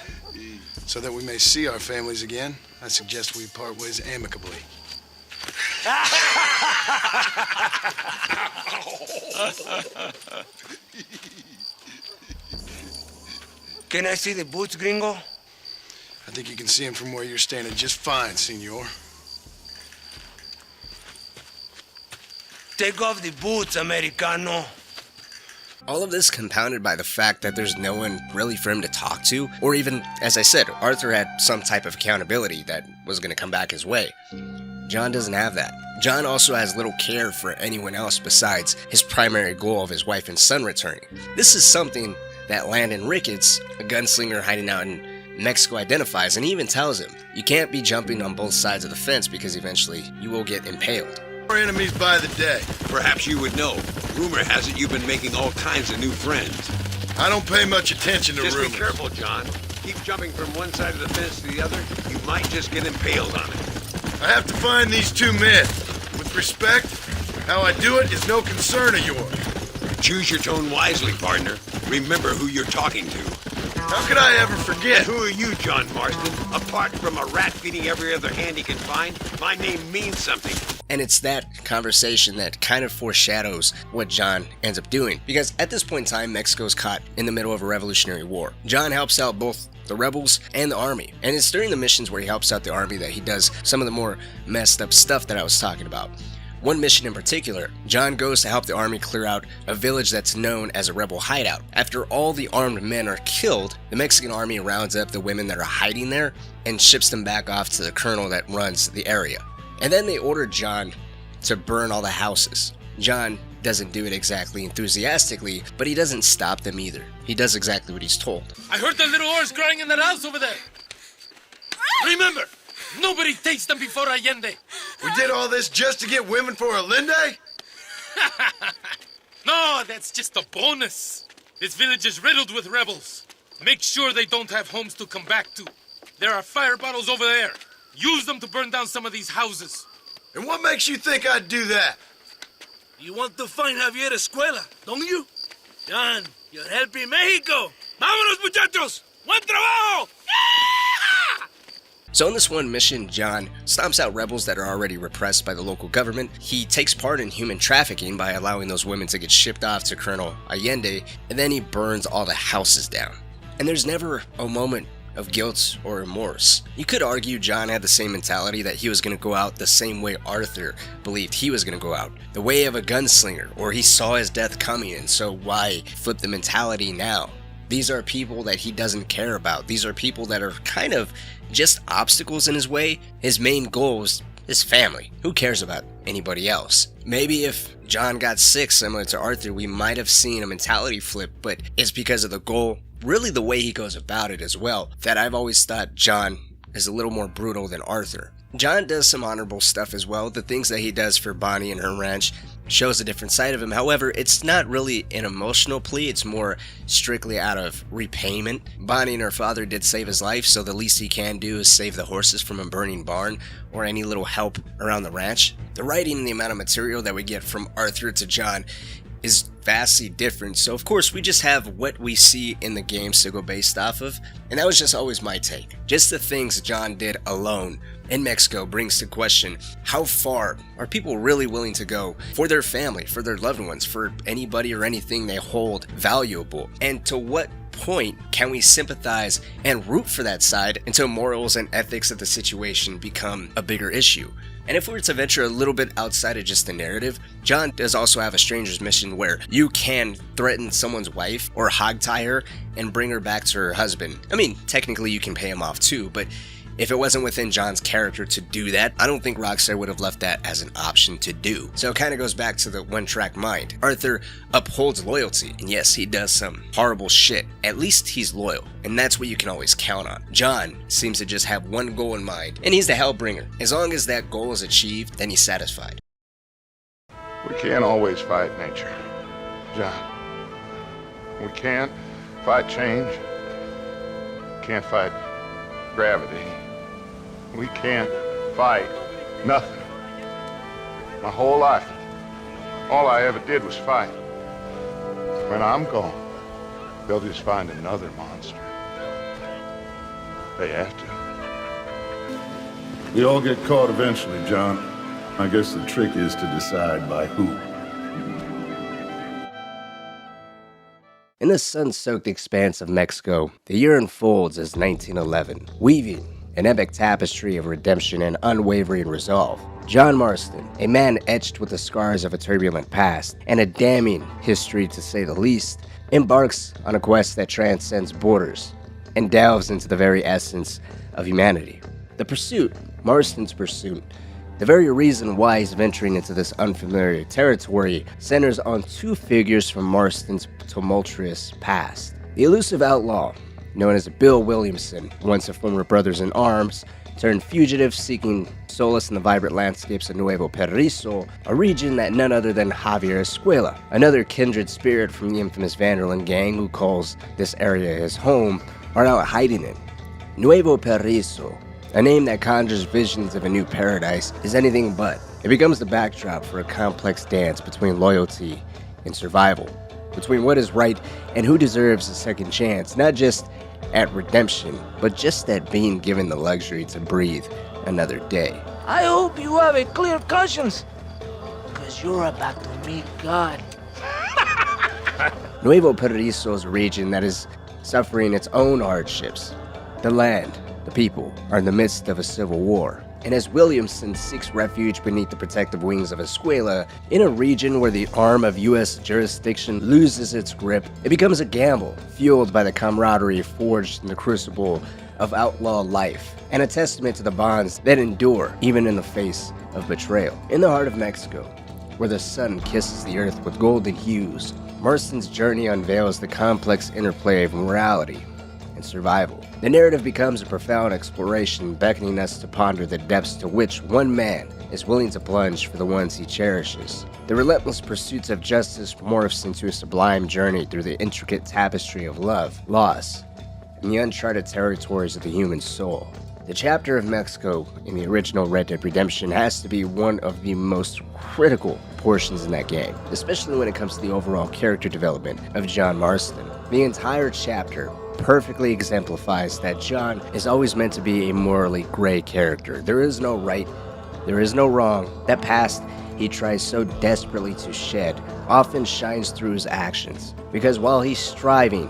So that we may see our families again, I suggest we part ways amicably. Can I see the boots, Gringo? I think you can see them from where you're standing just fine, senor. Take off the boots, Americano. All of this compounded by the fact that there's no one really for him to talk to, or even, as I said, Arthur had some type of accountability that was going to come back his way. John doesn't have that. John also has little care for anyone else besides his primary goal of his wife and son returning. This is something that Landon Ricketts, a gunslinger hiding out in Mexico, identifies, and he even tells him, you can't be jumping on both sides of the fence because eventually you will get impaled. We're enemies by the day. Perhaps you would know. Rumor has it you've been making all kinds of new friends. I don't pay much attention to Just rumors. be careful, John. Keep jumping from one side of the fence to the other. You might just get impaled on it. I have to find these 2 men. With respect, how I do it is no concern of yours. Choose your tone wisely, partner. Remember who you're talking to. How could I ever forget? And who are you, John Marston? Apart from a rat feeding every other hand he can find, my name means something. And it's that conversation that kind of foreshadows what John ends up doing. Because at this point in time, Mexico's caught in the middle of a revolutionary war. John helps out both the rebels and the army. And it's during the missions where he helps out the army that he does some of the more messed up stuff that I was talking about. One mission in particular, John goes to help the army clear out a village that's known as a rebel hideout. After all the armed men are killed, the Mexican army rounds up the women that are hiding there and ships them back off to the colonel that runs the area. And then they order John to burn all the houses. John doesn't do it exactly enthusiastically, but he doesn't stop them either. He does exactly what he's told. I heard the little horse crying in that house over there. Remember, nobody takes them before Allende. We did all this just to get women for a linde? No, that's just a bonus. This village is riddled with rebels. Make sure they don't have homes to come back to. There are fire bottles over there. Use them to burn down some of these houses. And what makes you think I'd do that? You want to find Javier Escuella, don't you? John, you're helping Mexico. Vámonos, muchachos. Buen trabajo. So in this one mission, John stomps out rebels that are already repressed by the local government. He takes part in human trafficking by allowing those women to get shipped off to Colonel Allende, and then he burns all the houses down. And there's never a moment of guilt or remorse. You could argue John had the same mentality, that he was going to go out the same way Arthur believed he was going to go out, the way of a gunslinger, or he saw his death coming, and so why flip the mentality now? These are people that he doesn't care about. These are people that are kind of just obstacles in his way. His main goal is his family. Who cares about anybody else? Maybe if John got sick similar to Arthur, we might have seen a mentality flip, but it's because of the goal, really the way he goes about it as well, that I've always thought John is a little more brutal than Arthur. John does some honorable stuff as well. The things that he does for Bonnie and her ranch shows a different side of him. However, it's not really an emotional plea, it's more strictly out of repayment. Bonnie and her father did save his life, so the least he can do is save the horses from a burning barn or any little help around the ranch. The writing and the amount of material that we get from Arthur to John is vastly different, so of course we just have what we see in the games to go based off of, and that was just always my take. Just the things John did alone in Mexico brings to question, how far are people really willing to go for their family, for their loved ones, for anybody or anything they hold valuable, and to what point can we sympathize and root for that side until morals and ethics of the situation become a bigger issue. And if we were to venture a little bit outside of just the narrative, John does also have a stranger's mission where you can threaten someone's wife or hogtie her and bring her back to her husband. I mean, technically you can pay him off too, but if it wasn't within John's character to do that, I don't think Rockstar would have left that as an option to do. So it kind of goes back to the one-track mind. Arthur upholds loyalty, and yes, he does some horrible shit. At least he's loyal, and that's what you can always count on. John seems to just have one goal in mind, and he's the Hellbringer. As long as that goal is achieved, then he's satisfied. We can't always fight nature, John. We can't fight change. Can't fight gravity. We can't fight nothing. My whole life, all I ever did was fight. When I'm gone, they'll just find another monster. They have to. We all get caught eventually, John. I guess the trick is to decide by who. In the sun-soaked expanse of Mexico, the year unfolds as 1911, weaving an epic tapestry of redemption and unwavering resolve. John Marston, a man etched with the scars of a turbulent past and a damning history to say the least, embarks on a quest that transcends borders and delves into the very essence of humanity. The pursuit, Marston's pursuit, the very reason why he's venturing into this unfamiliar territory, centers on two figures from Marston's tumultuous past. The elusive outlaw, known as Bill Williamson, once a former brothers in arms, turned fugitive seeking solace in the vibrant landscapes of Nuevo Periso, a region that none other than Javier Escuella, another kindred spirit from the infamous Vanderlyn gang who calls this area his home, are out hiding in. Nuevo Periso, a name that conjures visions of a new paradise, is anything but. It becomes the backdrop for a complex dance between loyalty and survival, between what is right and who deserves a second chance, not just at redemption, but just at being given the luxury to breathe another day. I hope you have a clear conscience, because you're about to meet God. Nuevo Periso is a region that is suffering its own hardships. The land, the people, are in the midst of a civil war. And as Williamson seeks refuge beneath the protective wings of Escuella, in a region where the arm of U.S. jurisdiction loses its grip, it becomes a gamble, fueled by the camaraderie forged in the crucible of outlaw life, and a testament to the bonds that endure even in the face of betrayal. In the heart of Mexico, where the sun kisses the earth with golden hues, Marston's journey unveils the complex interplay of morality and survival. The narrative becomes a profound exploration, beckoning us to ponder the depths to which one man is willing to plunge for the ones he cherishes. The relentless pursuits of justice morphs into a sublime journey through the intricate tapestry of love, loss, and the uncharted territories of the human soul. The chapter of Mexico in the original Red Dead Redemption has to be one of the most critical portions in that game, especially when it comes to the overall character development of John Marston. The entire chapter perfectly exemplifies that John is always meant to be a morally gray character. There is no right, there is no wrong. That past he tries so desperately to shed often shines through his actions, because while he's striving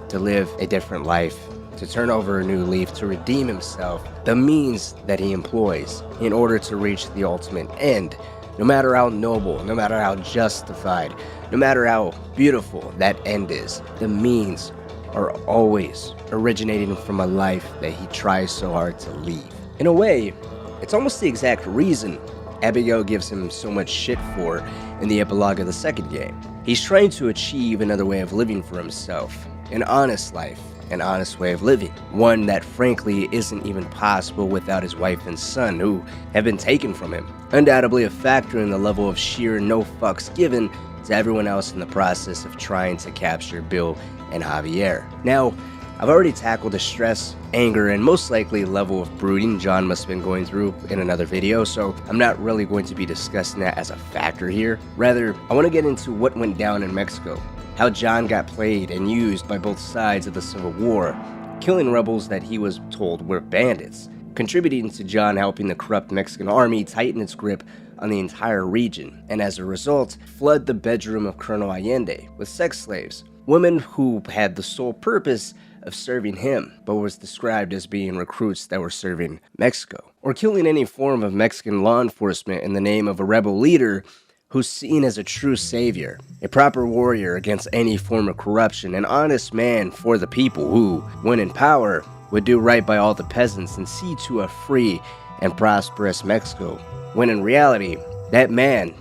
to live a different life, to turn over a new leaf, to redeem himself, the means that he employs in order to reach the ultimate end, no matter how noble, no matter how justified, no matter how beautiful that end is, the means are always originating from a life that he tries so hard to leave. In a way, it's almost the exact reason Abigail gives him so much shit for in the epilogue of the second game. He's trying to achieve another way of living for himself, an honest life, an honest way of living, one that frankly isn't even possible without his wife and son, who have been taken from him. Undoubtedly a factor in the level of sheer no fucks given to everyone else in the process of trying to capture Bill and Javier. Now, I've already tackled the stress, anger, and most likely level of brooding John must have been going through in another video, so I'm not really going to be discussing that as a factor here. Rather, I want to get into what went down in Mexico, how John got played and used by both sides of the Civil War, killing rebels that he was told were bandits, contributing to John helping the corrupt Mexican army tighten its grip on the entire region, and as a result, flood the bedroom of Colonel Allende with sex slaves, women who had the sole purpose of serving him, but was described as being recruits that were serving Mexico, or killing any form of Mexican law enforcement in the name of a rebel leader who's seen as a true savior, a proper warrior against any form of corruption, an honest man for the people who, when in power, would do right by all the peasants and see to a free and prosperous Mexico, when in reality, that man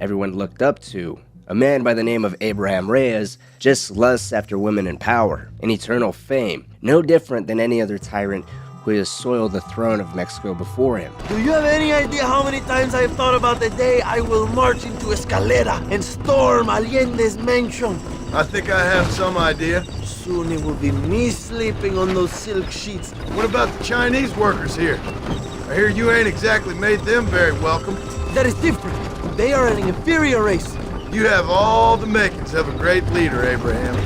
everyone looked up to, a man by the name of Abraham Reyes, just lusts after women in power and eternal fame, no different than any other tyrant who has soiled the throne of Mexico before him. Do you have any idea how many times I've thought about the day I will march into Escuella and storm Allende's mansion? I think I have some idea. Soon it will be me sleeping on those silk sheets. What about the Chinese workers here? I hear you ain't exactly made them very welcome. That is different. They are an inferior race. You have all the makings of a great leader, Abraham.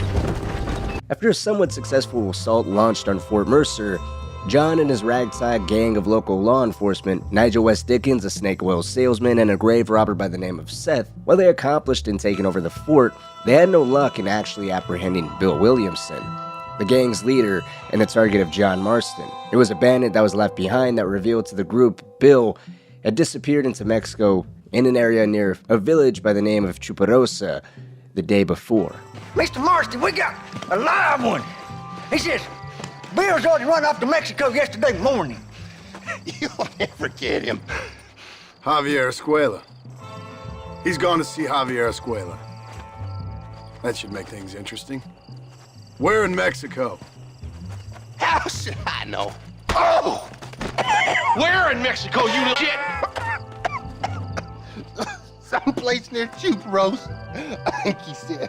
After a somewhat successful assault launched on Fort Mercer, John and his ragtag gang of local law enforcement, Nigel West Dickens, a snake oil salesman, and a grave robber by the name of Seth, while they accomplished in taking over the fort, they had no luck in actually apprehending Bill Williamson, the gang's leader and the target of John Marston. It was a bandit that was left behind that revealed to the group Bill had disappeared into Mexico in an area near a village by the name of Chuparosa the day before. Mr. Marston, we got a live one. He says, Bill's already run off to Mexico yesterday morning. You'll never get him. Javier Escuella. He's gone to see Javier Escuella. That should make things interesting. Where in Mexico? How should I know? Oh! Where in Mexico, you legit? Someplace near Chuparosa, I think he said.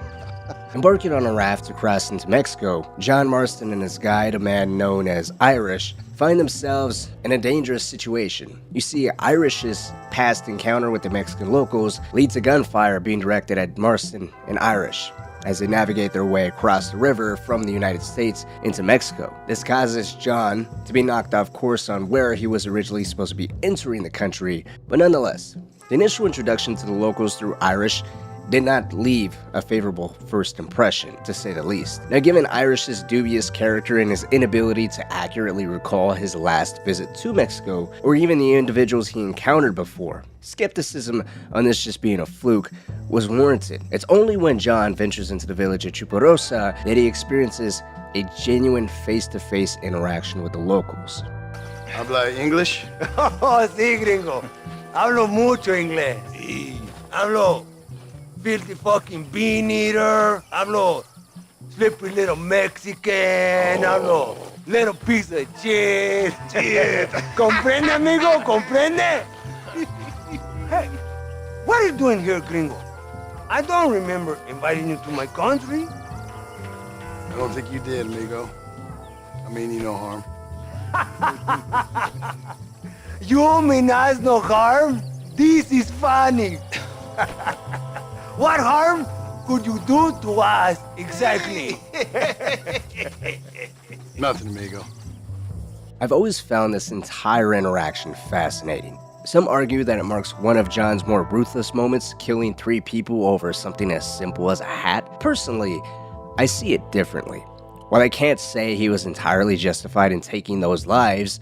Embarking on a raft to cross into Mexico, John Marston and his guide, a man known as Irish, find themselves in a dangerous situation. You see, Irish's past encounter with the Mexican locals leads to gunfire being directed at Marston and Irish as they navigate their way across the river from the United States into Mexico. This causes John to be knocked off course on where he was originally supposed to be entering the country, but nonetheless, the initial introduction to the locals through Irish did not leave a favorable first impression, to say the least. Now, given Irish's dubious character and his inability to accurately recall his last visit to Mexico, or even the individuals he encountered before, skepticism on this just being a fluke was warranted. It's only when John ventures into the village of Chuparosa that he experiences a genuine face-to-face interaction with the locals. Habla English? Oh, sí, gringo. Hablo mucho inglés. Sí. Hablo filthy fucking bean eater. Hablo slippery little Mexican. Hablo little piece of shit. ¿Comprende, amigo? ¿Comprende? Hey, what are you doing here, gringo? I don't remember inviting you to my country. I don't think you did, amigo. I mean you no harm. You mean us no harm? This is funny. What harm? could you do to us exactly? Nothing, amigo. I've always found this entire interaction fascinating. Some argue that it marks one of John's more ruthless moments, killing 3 people over something as simple as a hat. Personally, I see it differently. While I can't say he was entirely justified in taking those lives,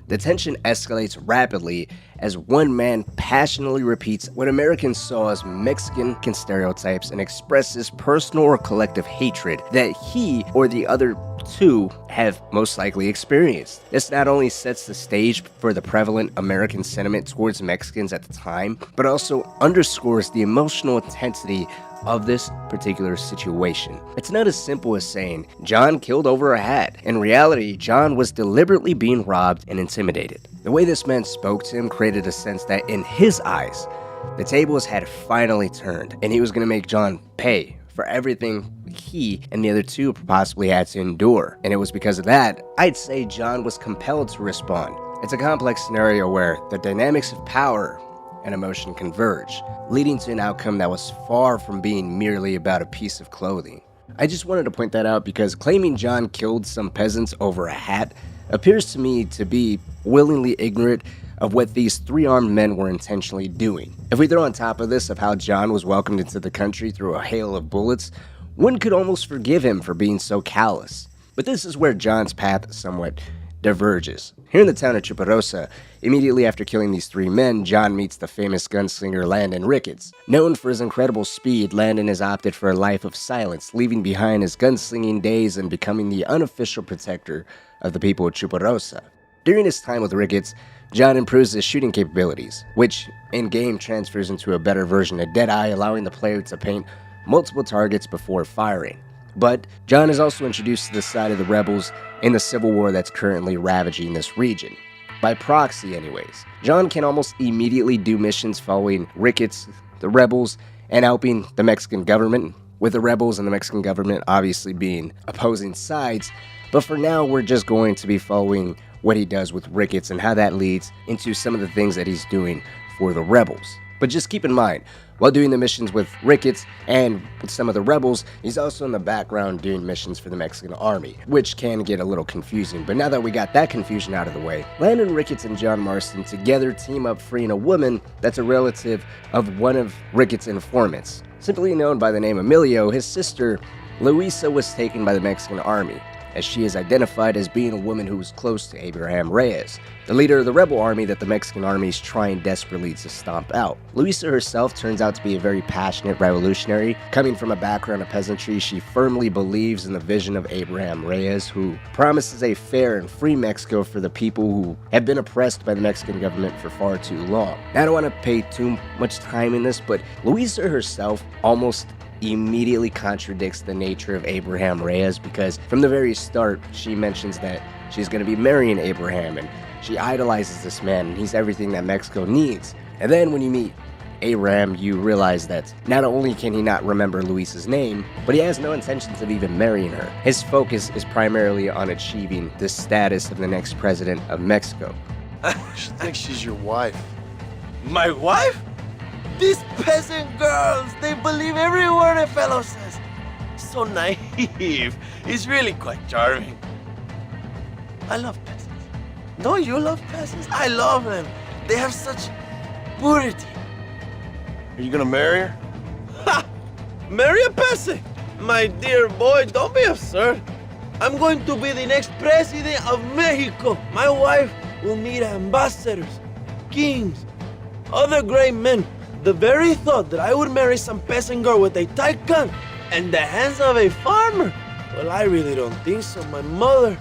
the tension escalates rapidly as one man passionately repeats what Americans saw as Mexican stereotypes and expresses personal or collective hatred that he or the other 2 have most likely experienced. This not only sets the stage for the prevalent American sentiment towards Mexicans at the time, but also underscores the emotional intensity of this particular situation. It's not as simple as saying John killed over a hat. In reality, John was deliberately being robbed and intimidated. The way this man spoke to him created a sense that in his eyes, the tables had finally turned, and he was going to make John pay for everything he and the other 2 possibly had to endure. And it was because of that, I'd say John was compelled to respond. It's a complex scenario where the dynamics of power and emotion converge, leading to an outcome that was far from being merely about a piece of clothing. I just wanted to point that out because claiming John killed some peasants over a hat appears to me to be willingly ignorant of what these 3 armed men were intentionally doing. If we throw on top of this of how John was welcomed into the country through a hail of bullets, one could almost forgive him for being so callous. But this is where John's path somewhat diverges. Here in the town of Chuparosa, immediately after killing these 3 men, John meets the famous gunslinger Landon Ricketts. Known for his incredible speed, Landon has opted for a life of silence, leaving behind his gunslinging days and becoming the unofficial protector of the people of Chuparosa. During his time with Ricketts, John improves his shooting capabilities, which in-game transfers into a better version of Deadeye, allowing the player to paint multiple targets before firing. But John is also introduced to the side of the rebels in the civil war that's currently ravaging this region. By proxy anyways. John can almost immediately do missions following Ricketts, the rebels, and helping the Mexican government, with the rebels and the Mexican government obviously being opposing sides. But for now, we're just going to be following what he does with Ricketts and how that leads into some of the things that he's doing for the rebels. But just keep in mind, while doing the missions with Ricketts and with some of the rebels, he's also in the background doing missions for the Mexican army, which can get a little confusing. But now that we got that confusion out of the way, Landon Ricketts and John Marston together team up freeing a woman that's a relative of one of Ricketts' informants. Simply known by the name Emilio, his sister, Luisa, was taken by the Mexican army, as she is identified as being a woman who was close to Abraham Reyes, the leader of the rebel army that the Mexican army is trying desperately to stomp out. Luisa herself turns out to be a very passionate revolutionary. Coming from a background of peasantry, she firmly believes in the vision of Abraham Reyes, who promises a fair and free Mexico for the people who have been oppressed by the Mexican government for far too long. Now, I don't want to pay too much time in this, but Luisa herself almost immediately contradicts the nature of Abraham Reyes, because from the very start she mentions that she's going to be marrying Abraham and she idolizes this man and he's everything that Mexico needs. And then when you meet Abraham, you realize that not only can he not remember Luisa's name, but he has no intentions of even marrying her. His focus is primarily on achieving the status of the next president of Mexico. She thinks she's your wife. My wife? These peasant girls, they believe every word a fellow says. So naive. It's really quite charming. I love peasants. Don't you love peasants? I love them. They have such purity. Are you gonna marry her? Ha! Marry a peasant? My dear boy, don't be absurd. I'm going to be the next president of Mexico. My wife will meet ambassadors, kings, other great men. The very thought that I would marry some peasant girl with a tight gun and the hands of a farmer, well, I really don't think so. My mother,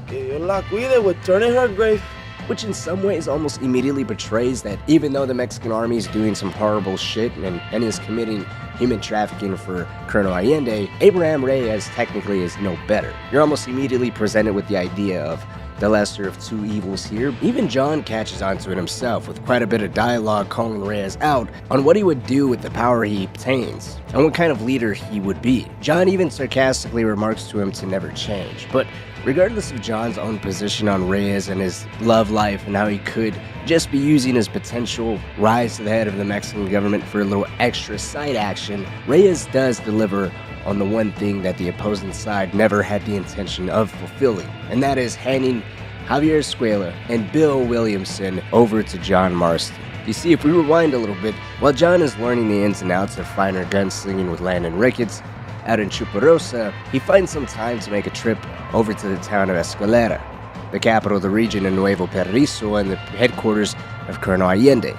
que Dios la cuide, would turn in her grave. Which in some ways almost immediately betrays that even though the Mexican army is doing some horrible shit and is committing human trafficking for Colonel Allende, Abraham Reyes technically is no better. You're almost immediately presented with the idea of the lesser of two evils here. Even John catches onto it himself, with quite a bit of dialogue calling Reyes out on what he would do with the power he obtains, and what kind of leader he would be. John even sarcastically remarks to him to never change. But regardless of John's own position on Reyes and his love life and how he could just be using his potential rise to the head of the Mexican government for a little extra side action, Reyes does deliver on the one thing that the opposing side never had the intention of fulfilling, and that is handing Javier Escuella and Bill Williamson over to John Marston. You see, if we rewind a little bit, while John is learning the ins and outs of finer gunslinging with Landon Ricketts out in Chuparosa, he finds some time to make a trip over to the town of Escuella, the capital of the region in Nuevo Paradiso and the headquarters of Colonel Allende,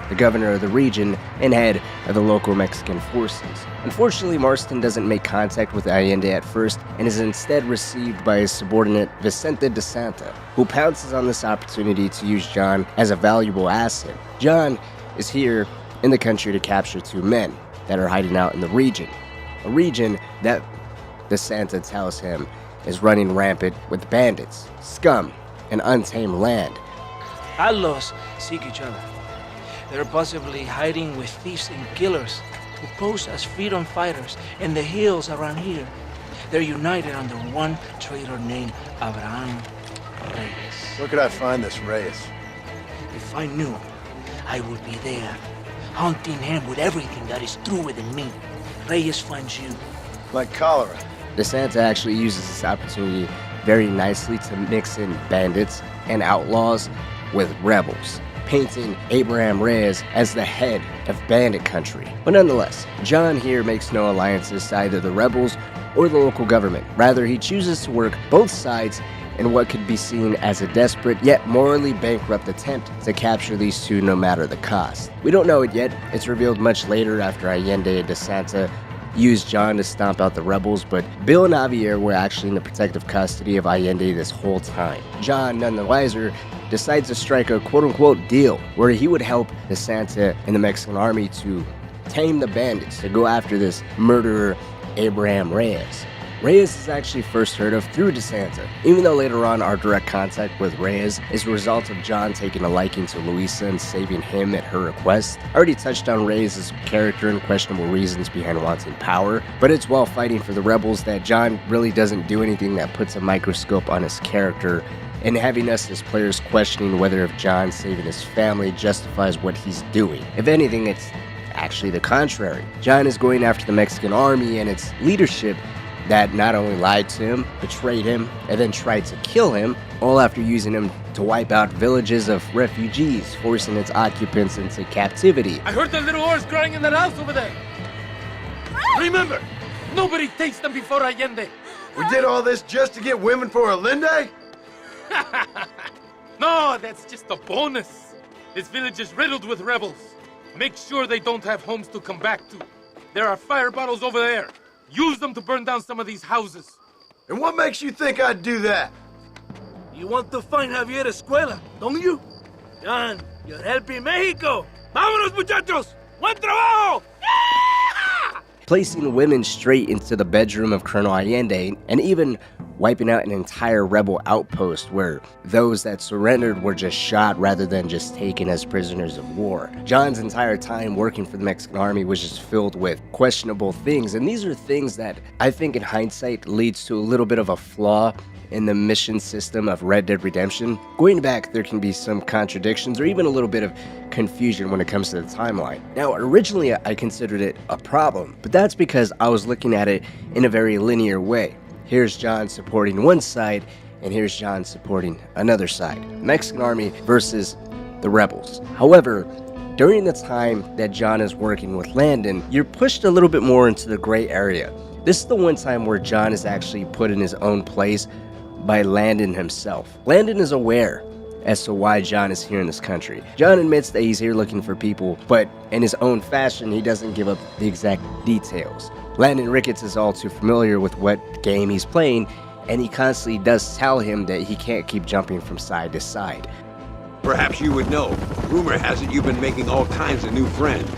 the governor of the region and head of the local Mexican forces. Unfortunately, Marston doesn't make contact with Allende at first and is instead received by his subordinate Vicente de Santa, who pounces on this opportunity to use John as a valuable asset. John is here in the country to capture two men that are hiding out in the region, a region that De Santa tells him is running rampant with bandits, scum, and untamed land. Outlaws seek each other. They're possibly hiding with thieves and killers who pose as freedom fighters in the hills around here. They're united under one traitor named Abraham Reyes. Where could I find this Reyes? If I knew, I would be there, hunting him with everything that is true within me. Reyes finds you. Like cholera. De Santa actually uses this opportunity very nicely to mix in bandits and outlaws with rebels, painting Abraham Reyes as the head of bandit country. But nonetheless, John here makes no alliances to either the rebels or the local government. Rather, he chooses to work both sides in what could be seen as a desperate yet morally bankrupt attempt to capture these two no matter the cost. We don't know it yet. It's revealed much later after Allende and De Santa used John to stomp out the rebels, but Bill and Javier were actually in the protective custody of Allende this whole time. John, none the wiser, decides to strike a quote-unquote deal where he would help De Santa and the Mexican army to tame the bandits, to go after this murderer Abraham Reyes. Reyes is actually first heard of through De Santa, even though later on our direct contact with Reyes is a result of John taking a liking to Luisa and saving him at her request. I already touched on Reyes' character and questionable reasons behind wanting power, but it's while fighting for the rebels that John really doesn't do anything that puts a microscope on his character, and having us as players questioning whether if John saving his family justifies what he's doing. If anything, it's actually the contrary. John is going after the Mexican army and its leadership that not only lied to him, betrayed him, and then tried to kill him, all after using him to wipe out villages of refugees, forcing its occupants into captivity. I heard the little horse crying in that house over there. Remember, nobody takes them before Allende. We did all this just to get women for a linde? No, that's just a bonus. This village is riddled with rebels. Make sure they don't have homes to come back to. There are fire bottles over there. Use them to burn down some of these houses. And what makes you think I'd do that? You want to find Javier Escuella, don't you? John, you're helping Mexico. Vámonos, muchachos! Buen trabajo! Placing women straight into the bedroom of Colonel Allende, and even wiping out an entire rebel outpost where those that surrendered were just shot rather than just taken as prisoners of war. John's entire time working for the Mexican army was just filled with questionable things, and these are things that I think in hindsight leads to a little bit of a flaw in the mission system of Red Dead Redemption. Going back, there can be some contradictions or even a little bit of confusion when it comes to the timeline. Now, originally I considered it a problem, but that's because I was looking at it in a very linear way. Here's John supporting one side, and here's John supporting another side. Mexican army versus the rebels. However, during the time that John is working with Landon, you're pushed a little bit more into the gray area. This is the one time where John is actually put in his own place by Landon himself. Landon is aware as to why John is here in this country. John admits that he's here looking for people, but in his own fashion, he doesn't give up the exact details. Landon Ricketts is all too familiar with what game he's playing, and he constantly does tell him that he can't keep jumping from side to side. Perhaps you would know. Rumor has it you've been making all kinds of new friends.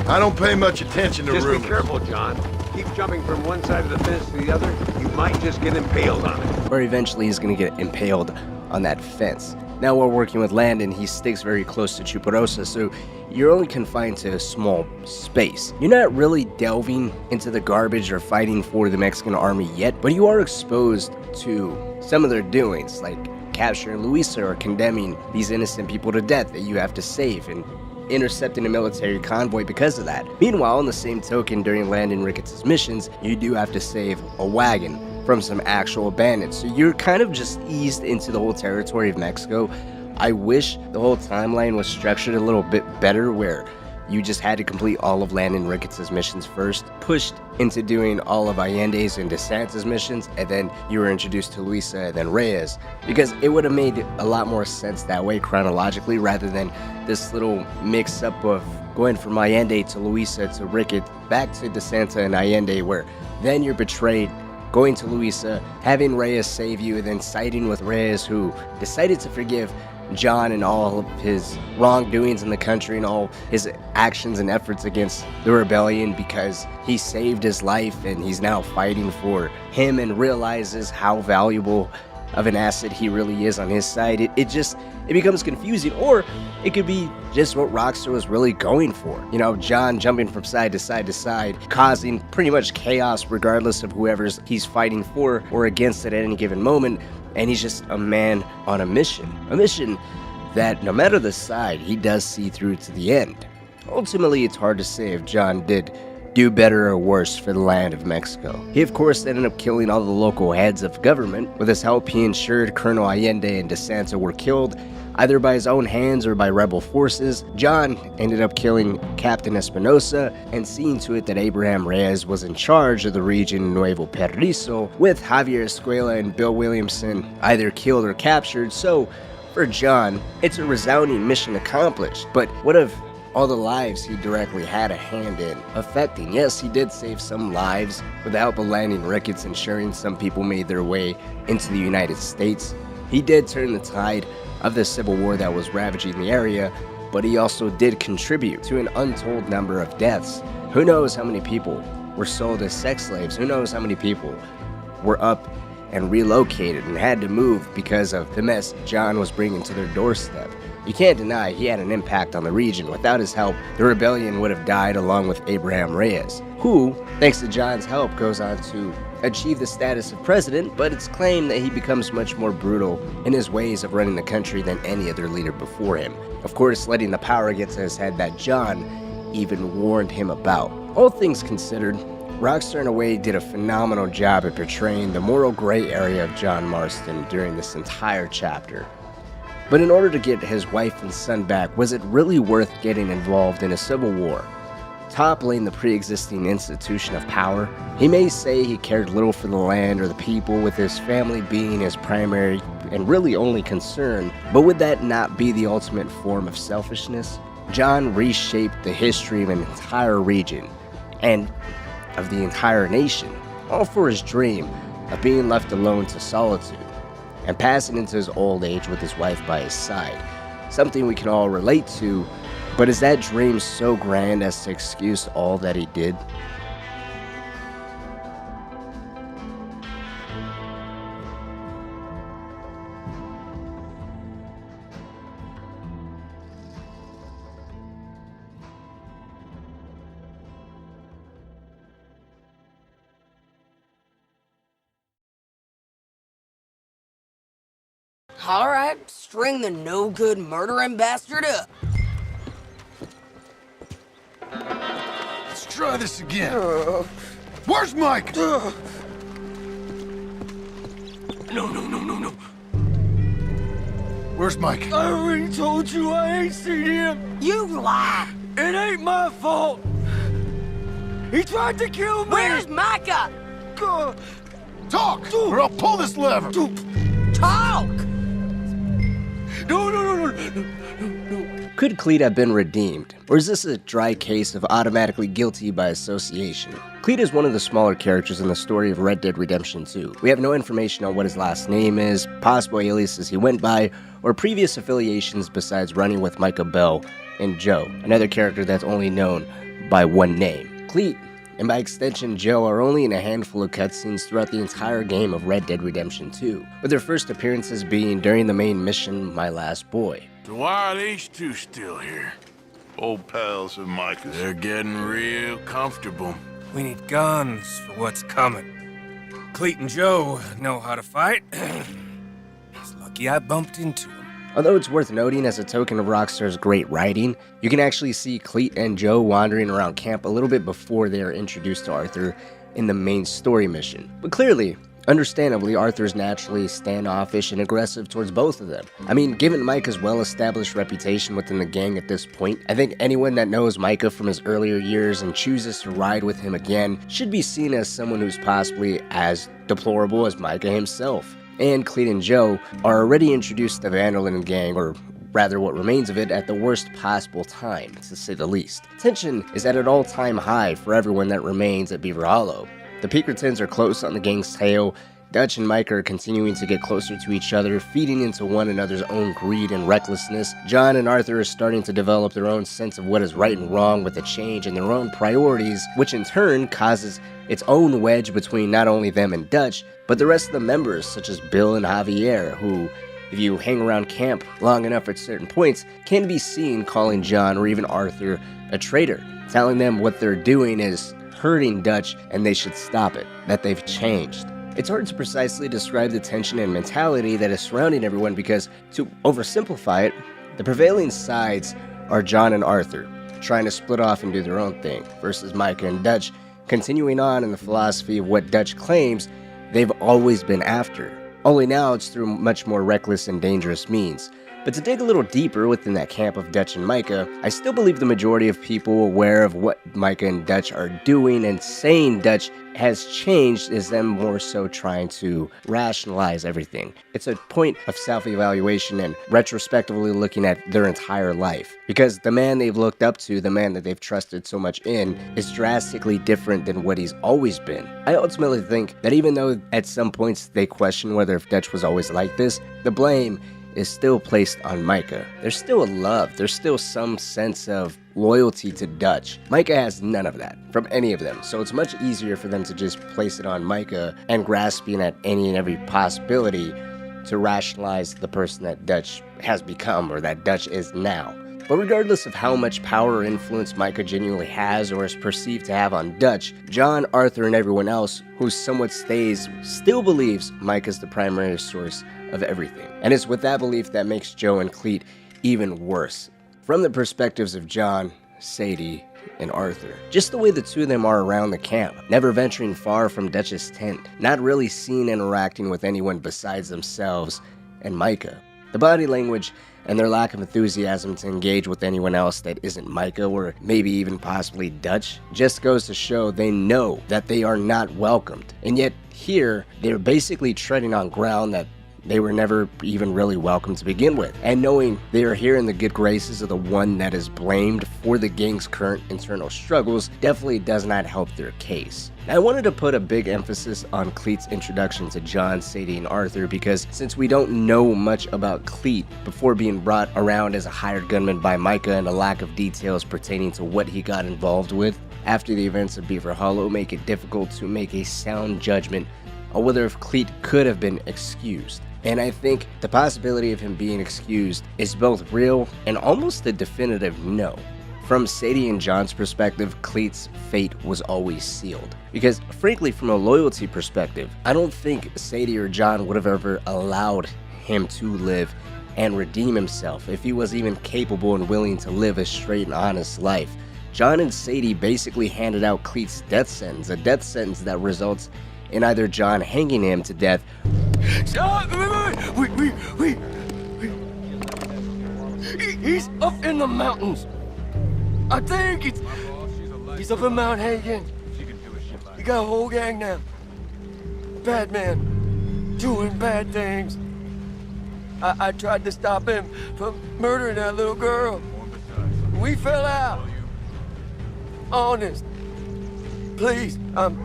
I don't pay much attention to rumors. Just be careful, John. Keep jumping from one side of the fence to the other, you might just get impaled on it. Or eventually he's gonna get impaled on that fence. Now while working with Landon, he sticks very close to Chuparosa, so you're only confined to a small space. You're not really delving into the garbage or fighting for the Mexican army yet, but you are exposed to some of their doings, like capturing Luisa or condemning these innocent people to death that you have to save, and intercepting a military convoy because of that. Meanwhile, on the same token, during Landon Ricketts' missions, you do have to save a wagon from some actual bandits. So you're kind of just eased into the whole territory of Mexico. I wish the whole timeline was structured a little bit better, where you just had to complete all of Landon Ricketts' missions first, pushed into doing all of Allende's and DeSantis' missions, and then you were introduced to Luisa and then Reyes, because it would have made a lot more sense that way chronologically, rather than this little mix-up of going from Allende to Luisa to Ricketts, back to DeSanta and Allende, where then you're betrayed, going to Luisa, having Reyes save you, and then siding with Reyes, who decided to forgive John and all of his wrongdoings in the country and all his actions and efforts against the rebellion, because he saved his life and he's now fighting for him and realizes how valuable of an asset he really is on his side. It becomes confusing, or it could be just what Rockstar was really going for. You know, John jumping from side to side to side, causing pretty much chaos regardless of whoever's he's fighting for or against at any given moment, and he's just a man on a mission that, no matter the side, he does see through to the end. Ultimately, it's hard to say if John did do better or worse for the land of Mexico. He of course ended up killing all the local heads of government. With his help, he ensured Colonel Allende and DeSanta were killed, either by his own hands or by rebel forces. John ended up killing Captain Espinosa and seeing to it that Abraham Reyes was in charge of the region Nuevo Perriso, with Javier Escuella and Bill Williamson either killed or captured. So for John, it's a resounding mission accomplished. But what of all the lives he directly had a hand in affecting? Yes, he did save some lives with the help of Landon Ricketts, ensuring some people made their way into the United States. He did turn the tide of the civil war that was ravaging the area, but he also did contribute to an untold number of deaths. Who knows how many people were sold as sex slaves? Who knows how many people were up and relocated and had to move because of the mess John was bringing to their doorstep? You can't deny he had an impact on the region. Without his help, the rebellion would have died along with Abraham Reyes, who, thanks to John's help, goes on to achieve the status of president, but it's claimed that he becomes much more brutal in his ways of running the country than any other leader before him. Of course, letting the power get to his head that John even warned him about. All things considered, Rockstar in a way did a phenomenal job at portraying the moral gray area of John Marston during this entire chapter. But in order to get his wife and son back, was it really worth getting involved in a civil war, toppling the pre-existing institution of power? He may say he cared little for the land or the people, with his family being his primary and really only concern, but would that not be the ultimate form of selfishness? John reshaped the history of an entire region and of the entire nation, all for his dream of being left alone to solitude and passing into his old age with his wife by his side. Something we can all relate to, but is that dream so grand as to excuse all that he did? All right, string the no-good murdering bastard up. Let's try this again. Where's Mike? No. Where's Mike? I already told you I ain't seen him. You lie. It ain't my fault. He tried to kill me. Where's Micah? Talk, or I'll pull this lever. Talk. No. Could Cleet have been redeemed, or is this a dry case of automatically guilty by association? Cleet is one of the smaller characters in the story of Red Dead Redemption 2. We have no information on what his last name is, possible aliases he went by, or previous affiliations besides running with Micah, Belle, and Joe, another character that's only known by one name. Cleet and by extension Joe, are only in a handful of cutscenes throughout the entire game of Red Dead Redemption 2, with their first appearances being during the main mission, My Last Boy. So why are these two still here? Old pals of Micah's. They're getting real comfortable. We need guns for what's coming. Cleet and Joe know how to fight. It's lucky I bumped into them. Although it's worth noting, as a token of Rockstar's great writing, you can actually see Cleet and Joe wandering around camp a little bit before they are introduced to Arthur in the main story mission. But clearly, understandably, Arthur is naturally standoffish and aggressive towards both of them. I mean, given Micah's well-established reputation within the gang at this point, I think anyone that knows Micah from his earlier years and chooses to ride with him again should be seen as someone who's possibly as deplorable as Micah himself. And Cleet and Joe are already introduced to Vandal and gang, or rather what remains of it, at the worst possible time, to say the least. Tension is at an all-time high for everyone that remains at Beaver Hollow. The Pinkertons are close on the gang's tail, Dutch and Micah are continuing to get closer to each other, feeding into one another's own greed and recklessness. John and Arthur are starting to develop their own sense of what is right and wrong with the change and their own priorities, which in turn causes its own wedge between not only them and Dutch, but the rest of the members, such as Bill and Javier, who, if you hang around camp long enough at certain points, can be seen calling John or even Arthur a traitor, telling them what they're doing is hurting Dutch and they should stop it, that they've changed. It's hard to precisely describe the tension and mentality that is surrounding everyone because, to oversimplify it, the prevailing sides are John and Arthur, trying to split off and do their own thing, versus Micah and Dutch continuing on in the philosophy of what Dutch claims they've always been after. Only now it's through much more reckless and dangerous means. But to dig a little deeper within that camp of Dutch and Micah, I still believe the majority of people aware of what Micah and Dutch are doing and saying Dutch has changed is them more so trying to rationalize everything. It's a point of self-evaluation and retrospectively looking at their entire life. Because the man they've looked up to, the man that they've trusted so much in, is drastically different than what he's always been. I ultimately think that even though at some points they question whether if Dutch was always like this, the blame is still placed on Micah. There's still a love, there's still some sense of loyalty to Dutch. Micah has none of that from any of them, so it's much easier for them to just place it on Micah and grasping at any and every possibility to rationalize the person that Dutch has become or that Dutch is now. But regardless of how much power or influence Micah genuinely has or is perceived to have on Dutch, John, Arthur, and everyone else who somewhat stays still believes Micah's the primary source of everything. And it's with that belief that makes Joe and Cleet even worse, from the perspectives of John, Sadie, and Arthur. Just the way the two of them are around the camp, never venturing far from Dutch's tent, not really seen interacting with anyone besides themselves and Micah. The body language and their lack of enthusiasm to engage with anyone else that isn't Micah or maybe even possibly Dutch just goes to show they know that they are not welcomed. And yet here, they're basically treading on ground that they were never even really welcome to begin with. And knowing they are here in the good graces of the one that is blamed for the gang's current internal struggles definitely does not help their case. I wanted to put a big emphasis on Cleet's introduction to John, Sadie, and Arthur because since we don't know much about Cleet before being brought around as a hired gunman by Micah and a lack of details pertaining to what he got involved with after the events of Beaver Hollow make it difficult to make a sound judgment on whether if Cleet could have been excused. And I think the possibility of him being excused is both real and almost a definitive no. From Sadie and John's perspective, Cleet's fate was always sealed. Because frankly, from a loyalty perspective, I don't think Sadie or John would have ever allowed him to live and redeem himself if he was even capable and willing to live a straight and honest life. John and Sadie basically handed out Cleet's death sentence, a death sentence that results in either John hanging him to death. Wait. He's up in the mountains. I think he's up in Mount Hagen. He got a whole gang now. Bad man, doing bad things. I tried to stop him from murdering that little girl. We fell out. Honest. Please, I'm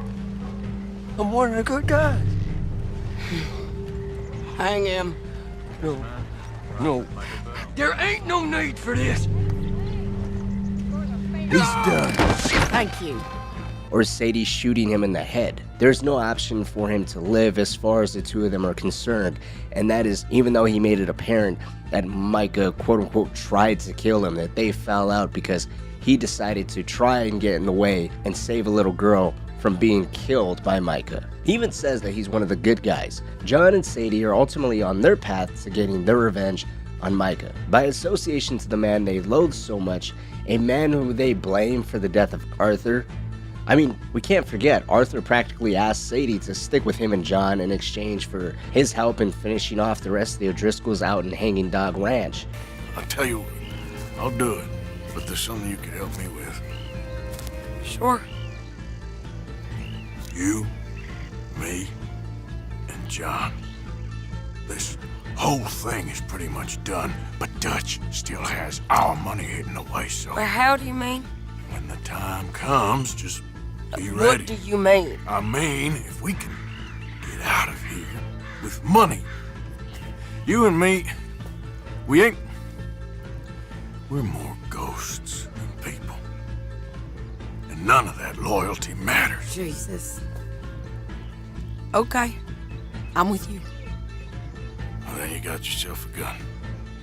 one of the good guys. Hang him. No. There ain't no need for this. He's done. Thank you. or Sadie shooting him in the head. There's no option for him to live as far as the two of them are concerned, and that is even though he made it apparent that Micah quote-unquote tried to kill him, that they fell out because he decided to try and get in the way and save a little girl from being killed by Micah. He even says that he's one of the good guys. John and Sadie are ultimately on their path to getting their revenge on Micah, by association to the man they loathe so much, a man who they blame for the death of Arthur. I mean, we can't forget, Arthur practically asked Sadie to stick with him and John in exchange for his help in finishing off the rest of the O'Driscolls out in Hanging Dog Ranch. I'll tell you, I'll do it, but there's something you could help me with. Sure. You, me, and John. This whole thing is pretty much done, but Dutch still has our money hidden away, so... Well, how do you mean? When the time comes, just be ready. What do you mean? I mean, if we can get out of here with money, you and me, we're more ghosts than people. And none of that loyalty matters. Jesus. Okay. I'm with you. Well, then you got yourself a gun.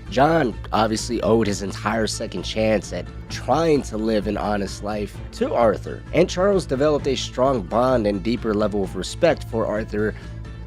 John obviously owed his entire second chance at trying to live an honest life to Arthur, and Charles developed a strong bond and deeper level of respect for Arthur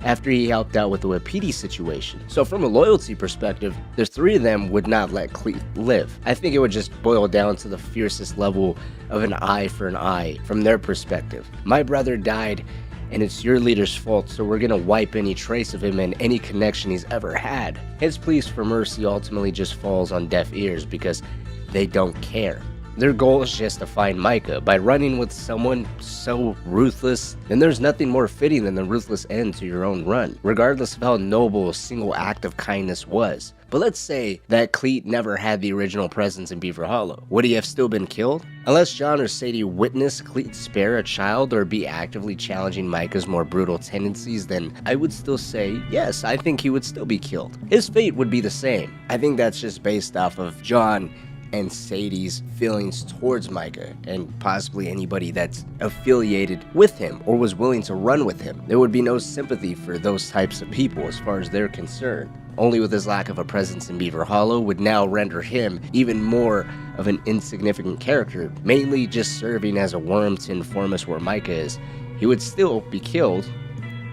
after he helped out with the Wapiti situation. So from a loyalty perspective, the three of them would not let Cleet live. I think it would just boil down to the fiercest level of an eye for an eye from their perspective. My brother died, and it's your leader's fault, so we're gonna wipe any trace of him and any connection he's ever had. His pleas for mercy ultimately just falls on deaf ears because they don't care. Their goal is just to find Micah. By running with someone so ruthless, then there's nothing more fitting than the ruthless end to your own run, regardless of how noble a single act of kindness was. But let's say that Cleet never had the original presence in Beaver Hollow. Would he have still been killed? Unless John or Sadie witness Cleet spare a child or be actively challenging Micah's more brutal tendencies, then I would still say, yes, I think he would still be killed. His fate would be the same. I think that's just based off of John and Sadie's feelings towards Micah, and possibly anybody that's affiliated with him or was willing to run with him. There would be no sympathy for those types of people as far as they're concerned. Only with his lack of a presence in Beaver Hollow would now render him even more of an insignificant character, mainly just serving as a worm to inform us where Micah is. He would still be killed,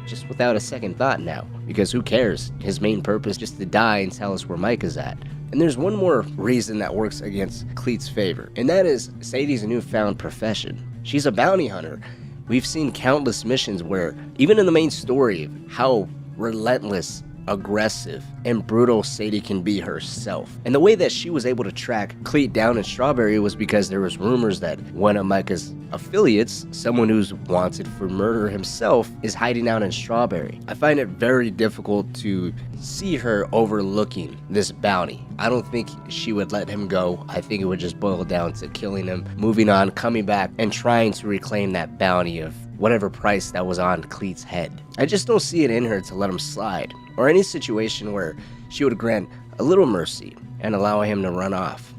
just without a second thought now, because who cares? His main purpose is just to die and tell us where Micah's at. And there's one more reason that works against Cleet's favor, and that is Sadie's newfound profession. She's a bounty hunter. We've seen countless missions where, even in the main story, how relentless, aggressive, and brutal Sadie can be herself. And the way that she was able to track Cleet down in Strawberry was because there was rumors that one of Micah's affiliates, someone who's wanted for murder himself, is hiding out in Strawberry. I find it very difficult to see her overlooking this bounty. I don't think she would let him go. I think it would just boil down to killing him, moving on, coming back, and trying to reclaim that bounty of whatever price that was on Cleet's head. I just don't see it in her to let him slide, or any situation where she would grant a little mercy and allow him to run off.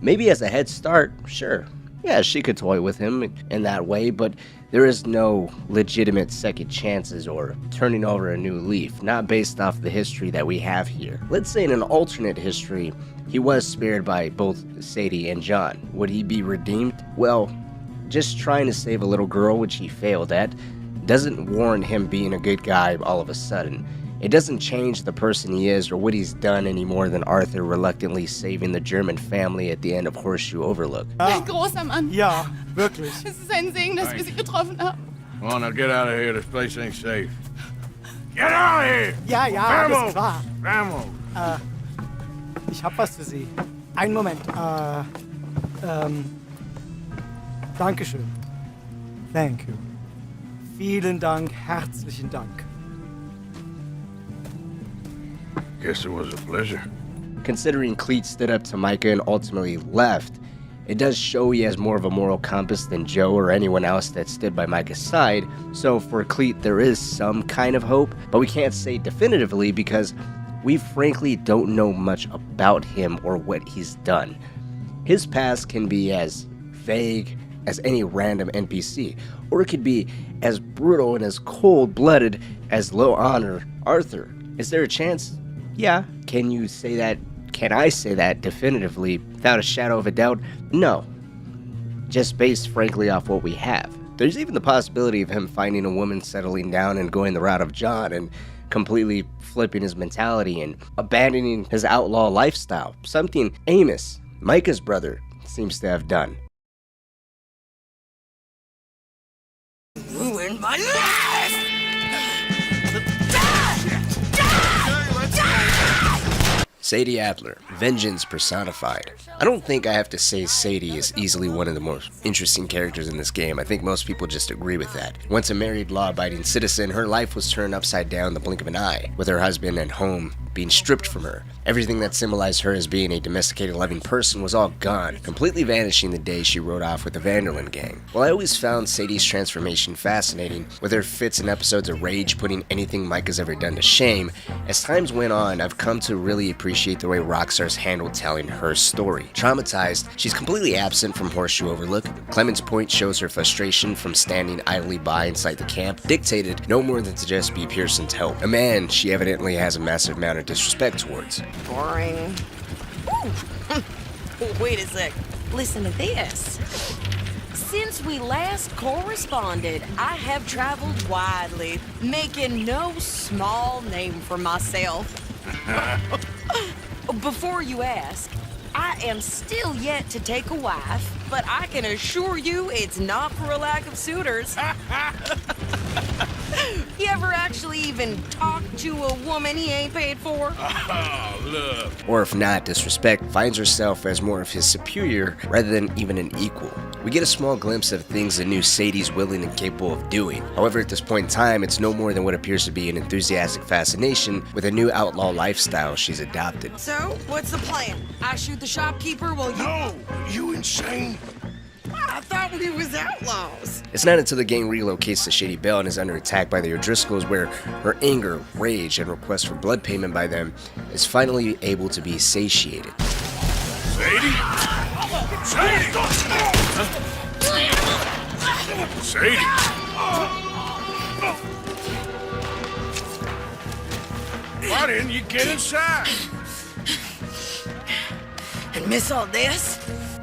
Maybe as a head start, sure. Yeah, she could toy with him in that way, but there is no legitimate second chances or turning over a new leaf, not based off the history that we have here. Let's say in an alternate history, he was spared by both Sadie and John. Would he be redeemed? Well, just trying to save a little girl, which he failed at, doesn't warrant him being a good guy all of a sudden. It doesn't change the person he is or what he's done any more than Arthur reluctantly saving the German family at the end of Horseshoe Overlook. Großer Mann. Ja, wirklich. Es ist ein Segen, dass wir Sie getroffen haben. Come on, now get out of here. This place ain't safe. Get out of here! Ja, ja, Vamos! alles klar. Vamos! Ich hab was für Sie. Einen Moment. Dankeschön. Thank you. Vielen Dank, herzlichen Dank. Guess it was a pleasure. Considering Cleet stood up to Micah and ultimately left, it does show he has more of a moral compass than Joe or anyone else that stood by Micah's side, so for Cleet there is some kind of hope, but we can't say definitively because we frankly don't know much about him or what he's done. His past can be as vague as any random NPC, or it could be as brutal and as cold-blooded as low honor Arthur. Is there a chance? Yeah. Can you say that? Can I say that definitively without a shadow of a doubt? No. Just based frankly off what we have. There's even the possibility of him finding a woman, settling down and going the route of John and completely flipping his mentality and abandoning his outlaw lifestyle. Something Amos, Micah's brother, seems to have done. Ruined my life! Sadie Adler, vengeance personified. I don't think I have to say Sadie is easily one of the most interesting characters in this game. I think most people just agree with that. Once a married, law-abiding citizen, her life was turned upside down in the blink of an eye, with her husband and home being stripped from her. Everything that symbolized her as being a domesticated, loving person was all gone, completely vanishing the day she rode off with the Vanderlyn gang. While I always found Sadie's transformation fascinating, with her fits and episodes of rage putting anything Micah's ever done to shame, as times went on, I've come to really appreciate the way Rockstar's handled telling her story. Traumatized, she's completely absent from Horseshoe Overlook. Clemens Point shows her frustration from standing idly by inside the camp, dictated no more than to just be Pearson's help, a man she evidently has a massive amount of disrespect towards. Boring. Wait a sec. Listen to this. Since we last corresponded, I have traveled widely, making no small name for myself. Before you ask, I am still yet to take a wife, but I can assure you it's not for a lack of suitors. You ever actually even talk to a woman he ain't paid for? Oh, look. Or if not, disrespect finds herself as more of his superior rather than even an equal. We get a small glimpse of things the new Sadie's willing and capable of doing. However, at this point in time, it's no more than what appears to be an enthusiastic fascination with a new outlaw lifestyle she's adopted. So, what's the plan? I shoot the shopkeeper while you... No! You insane? I thought we was outlaws. It's not until the gang relocates to Shady Belle and is under attack by the O'Driscolls where her anger, rage, and request for blood payment by them is finally able to be satiated. Sadie? Sadie! Sadie! Why didn't you get inside? And miss all this?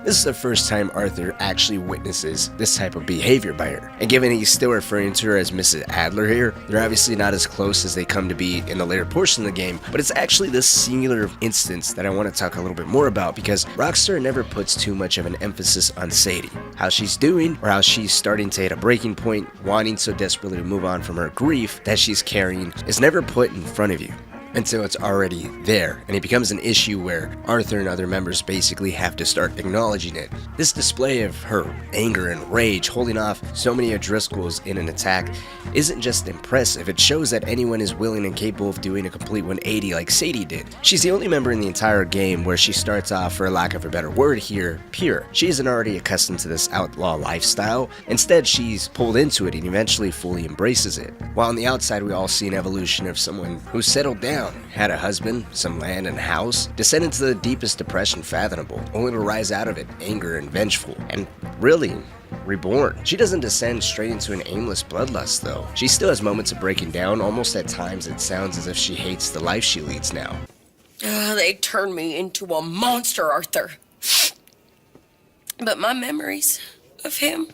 This is the first time Arthur actually witnesses this type of behavior by her. And given he's still referring to her as Mrs. Adler here, they're obviously not as close as they come to be in the later portion of the game, but it's actually this singular instance that I want to talk a little bit more about because Rockstar never puts too much of an emphasis on Sadie. How she's doing, or how she's starting to hit a breaking point, wanting so desperately to move on from her grief that she's carrying, is never put in front of you until it's already there, and it becomes an issue where Arthur and other members basically have to start acknowledging it. This display of her anger and rage holding off so many O'Driscolls in an attack isn't just impressive, it shows that anyone is willing and capable of doing a complete 180 like Sadie did. She's the only member in the entire game where she starts off, for lack of a better word here, pure. She isn't already accustomed to this outlaw lifestyle. Instead, she's pulled into it and eventually fully embraces it. While on the outside we all see an evolution of someone who's settled down, had a husband, some land and house, descended to the deepest depression fathomable, only to rise out of it anger and vengeful, and really reborn. She doesn't descend straight into an aimless bloodlust though. She still has moments of breaking down, almost at times it sounds as if she hates the life she leads now. They turned me into a monster, Arthur. But my memories of him,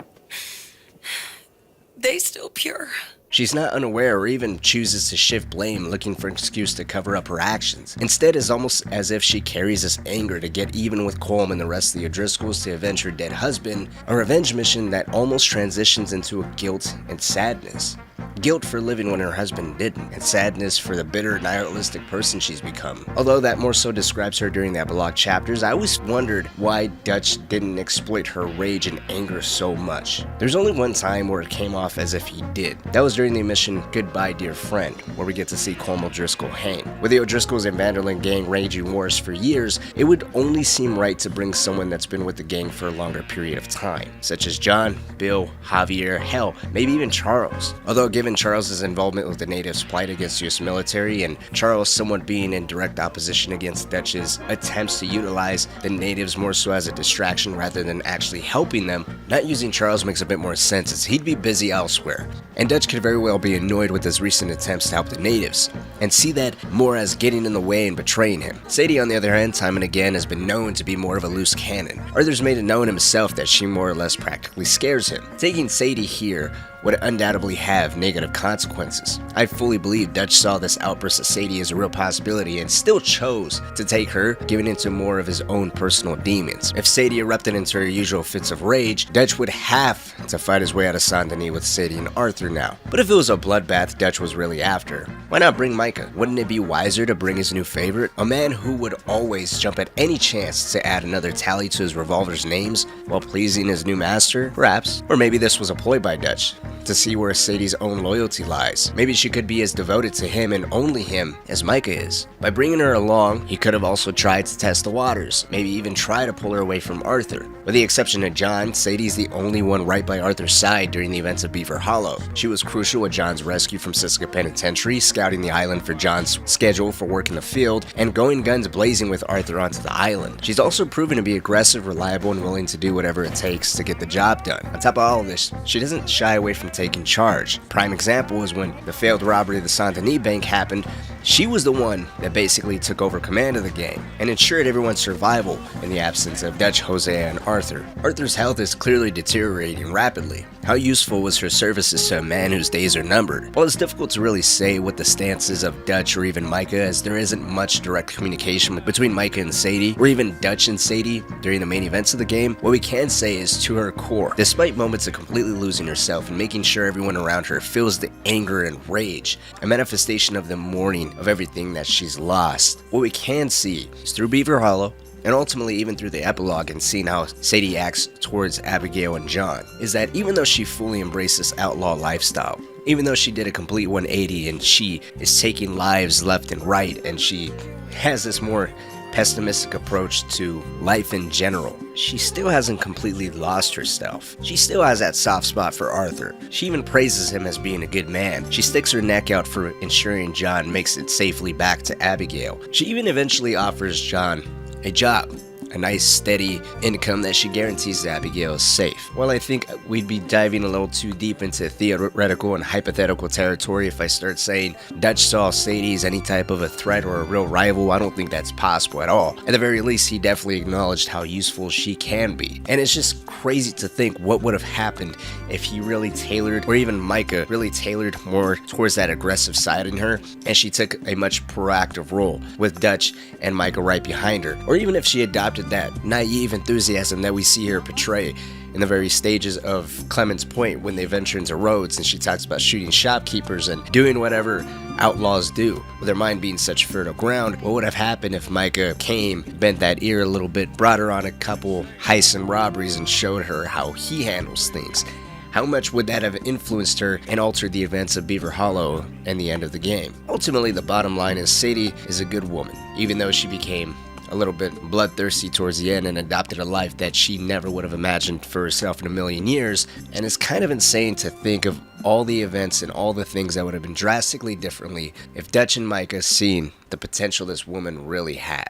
they still pure. She's not unaware or even chooses to shift blame, looking for an excuse to cover up her actions. Instead, it's almost as if she carries this anger to get even with Colm and the rest of the O'Driscolls to avenge her dead husband, a revenge mission that almost transitions into a guilt and sadness. Guilt for living when her husband didn't, and sadness for the bitter, nihilistic person she's become. Although that more so describes her during the epilogue chapters, I always wondered why Dutch didn't exploit her rage and anger so much. There's only one time where it came off as if he did. That was during the mission Goodbye Dear Friend, where we get to see Colm O'Driscoll hang. With the O'Driscolls and Vanderlyn gang raging wars for years, it would only seem right to bring someone that's been with the gang for a longer period of time, such as John, Bill, Javier, hell, maybe even Charles. Although given given Charles's involvement with the natives' plight against U.S. military, and Charles somewhat being in direct opposition against Dutch's attempts to utilize the natives more so as a distraction rather than actually helping them, not using Charles makes a bit more sense as he'd be busy elsewhere. And Dutch could very well be annoyed with his recent attempts to help the natives, and see that more as getting in the way and betraying him. Sadie, on the other hand, time and again has been known to be more of a loose cannon. Arthur's made it known himself that she more or less practically scares him. Taking Sadie here would undoubtedly have negative consequences. I fully believe Dutch saw this outburst of Sadie as a real possibility and still chose to take her, giving into more of his own personal demons. If Sadie erupted into her usual fits of rage, Dutch would have to fight his way out of Saint Denis with Sadie and Arthur now. But if it was a bloodbath Dutch was really after, why not bring Micah? Wouldn't it be wiser to bring his new favorite? A man who would always jump at any chance to add another tally to his revolver's names while pleasing his new master? Perhaps. Or maybe this was a ploy by Dutch to see where Sadie's own loyalty lies. Maybe she could be as devoted to him and only him as Micah is. By bringing her along, he could have also tried to test the waters, maybe even try to pull her away from Arthur. With the exception of John, Sadie's the only one right by Arthur's side during the events of Beaver Hollow. She was crucial with John's rescue from Sitka Penitentiary, scouting the island for John's schedule for work in the field, and going guns blazing with Arthur onto the island. She's also proven to be aggressive, reliable, and willing to do whatever it takes to get the job done. On top of all of this, she doesn't shy away from taking charge. Prime example is when the failed robbery of the Saint Denis Bank happened. She was the one that basically took over command of the gang and ensured everyone's survival in the absence of Dutch, Hosea, and Arthur. Arthur's health is clearly deteriorating rapidly. How useful was her services to a man whose days are numbered? Well, it's difficult to really say what the stance is of Dutch or even Micah, as there isn't much direct communication between Micah and Sadie, or even Dutch and Sadie during the main events of the game. What we can say is, to her core, despite moments of completely losing herself and making sure everyone around her feels the anger and rage, a manifestation of the mourning of everything that she's lost, what we can see is through Beaver Hollow, and ultimately even through the epilogue and seeing how Sadie acts towards Abigail and John, is that even though she fully embraced this outlaw lifestyle, even though she did a complete 180 and she is taking lives left and right, and she has this more pessimistic approach to life in general, she still hasn't completely lost herself. She still has that soft spot for Arthur. She even praises him as being a good man. She sticks her neck out for ensuring John makes it safely back to Abigail. She even eventually offers John a job, a nice steady income that she guarantees Abigail is safe. Well, I think we'd be diving a little too deep into theoretical and hypothetical territory if I start saying Dutch saw Sadie as any type of a threat or a real rival. I don't think that's possible at all. At the very least, he definitely acknowledged how useful she can be. And it's just crazy to think what would have happened if he really tailored, or even Micah really tailored more towards that aggressive side in her, and she took a much proactive role with Dutch and Micah right behind her. Or even if she adopted that naive enthusiasm that we see her portray in the very stages of Clement's Point when they venture into Rhodes and she talks about shooting shopkeepers and doing whatever outlaws do. With her mind being such fertile ground, what would have happened if Micah came, bent that ear a little bit, brought her on a couple heists and robberies and showed her how he handles things? How much would that have influenced her and altered the events of Beaver Hollow and the end of the game? Ultimately, the bottom line is Sadie is a good woman, even though she became a little bit bloodthirsty towards the end and adopted a life that she never would have imagined for herself in a million years. And it's kind of insane to think of all the events and all the things that would have been drastically differently if Dutch and Micah seen the potential this woman really had.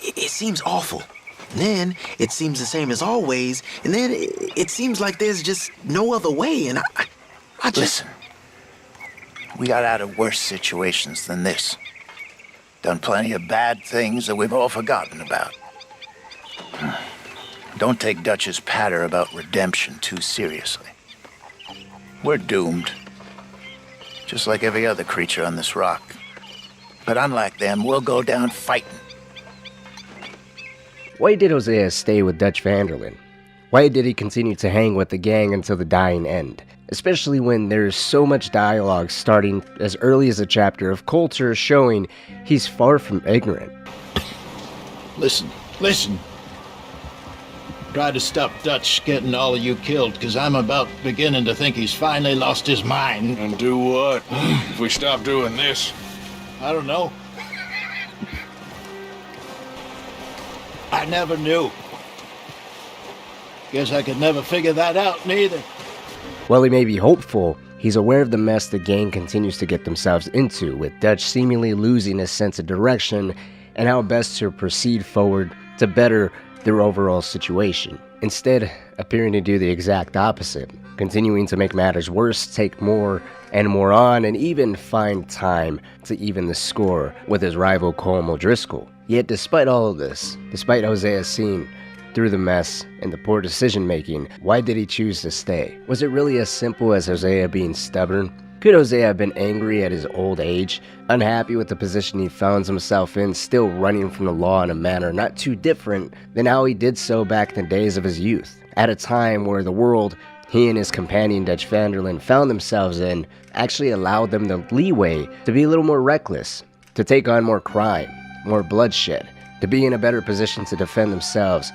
It seems awful. And then it seems the same as always. And then it seems like there's just no other way. And I just... Listen. We got out of worse situations than this. Done plenty of bad things that we've all forgotten about. Don't take Dutch's patter about redemption too seriously. We're doomed. Just like every other creature on this rock. But unlike them, we'll go down fighting. Why did Hosea stay with Dutch Vanderlyn? Why did he continue to hang with the gang until the dying end? Especially when there's so much dialogue starting as early as a chapter of Coulter showing he's far from ignorant. Listen. Try to stop Dutch getting all of you killed, because I'm about beginning to think he's finally lost his mind. And do what? If we stop doing this? I don't know. I never knew. Guess I could never figure that out, neither. While he may be hopeful, he's aware of the mess the gang continues to get themselves into, with Dutch seemingly losing his sense of direction and how best to proceed forward to better their overall situation. Instead, appearing to do the exact opposite, continuing to make matters worse, take more and more on, and even find time to even the score with his rival Colm O'Driscoll. Yet despite all of this, despite Hosea seeing through the mess and the poor decision making, why did he choose to stay? Was it really as simple as Hosea being stubborn? Could Hosea have been angry at his old age, unhappy with the position he found himself in, still running from the law in a manner not too different than how he did so back in the days of his youth, at a time where the world he and his companion Dutch van der Linde found themselves in actually allowed them the leeway to be a little more reckless, to take on more crime, more bloodshed, to be in a better position to defend themselves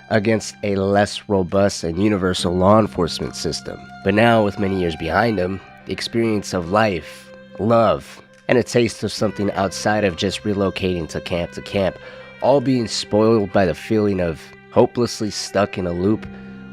against a less robust and universal law enforcement system. But now, with many years behind him, the experience of life, love, and a taste of something outside of just relocating to camp, all being spoiled by the feeling of hopelessly stuck in a loop,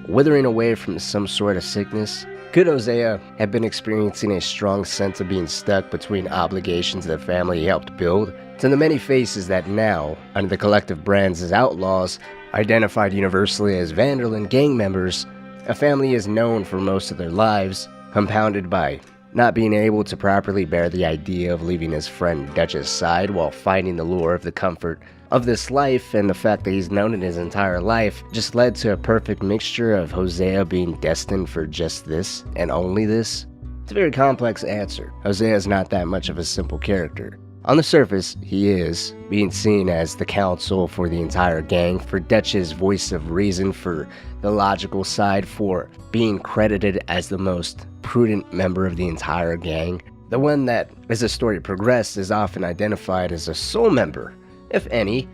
withering away from some sort of sickness. Could Hosea have been experiencing a strong sense of being stuck between obligations the family he helped build, to the many faces that now, under the collective brands as outlaws, identified universally as van der Linde gang members, a family is known for most of their lives, compounded by not being able to properly bear the idea of leaving his friend Dutch's side while finding the lure of the comfort of this life, and the fact that he's known it his entire life just led to a perfect mixture of Hosea being destined for just this and only this? It's a very complex answer. Hosea is not that much of a simple character. On the surface, he is, being seen as the counsel for the entire gang, for Dutch's voice of reason, for the logical side, for being credited as the most prudent member of the entire gang. The one that, as the story progressed, is often identified as a sole member, if any,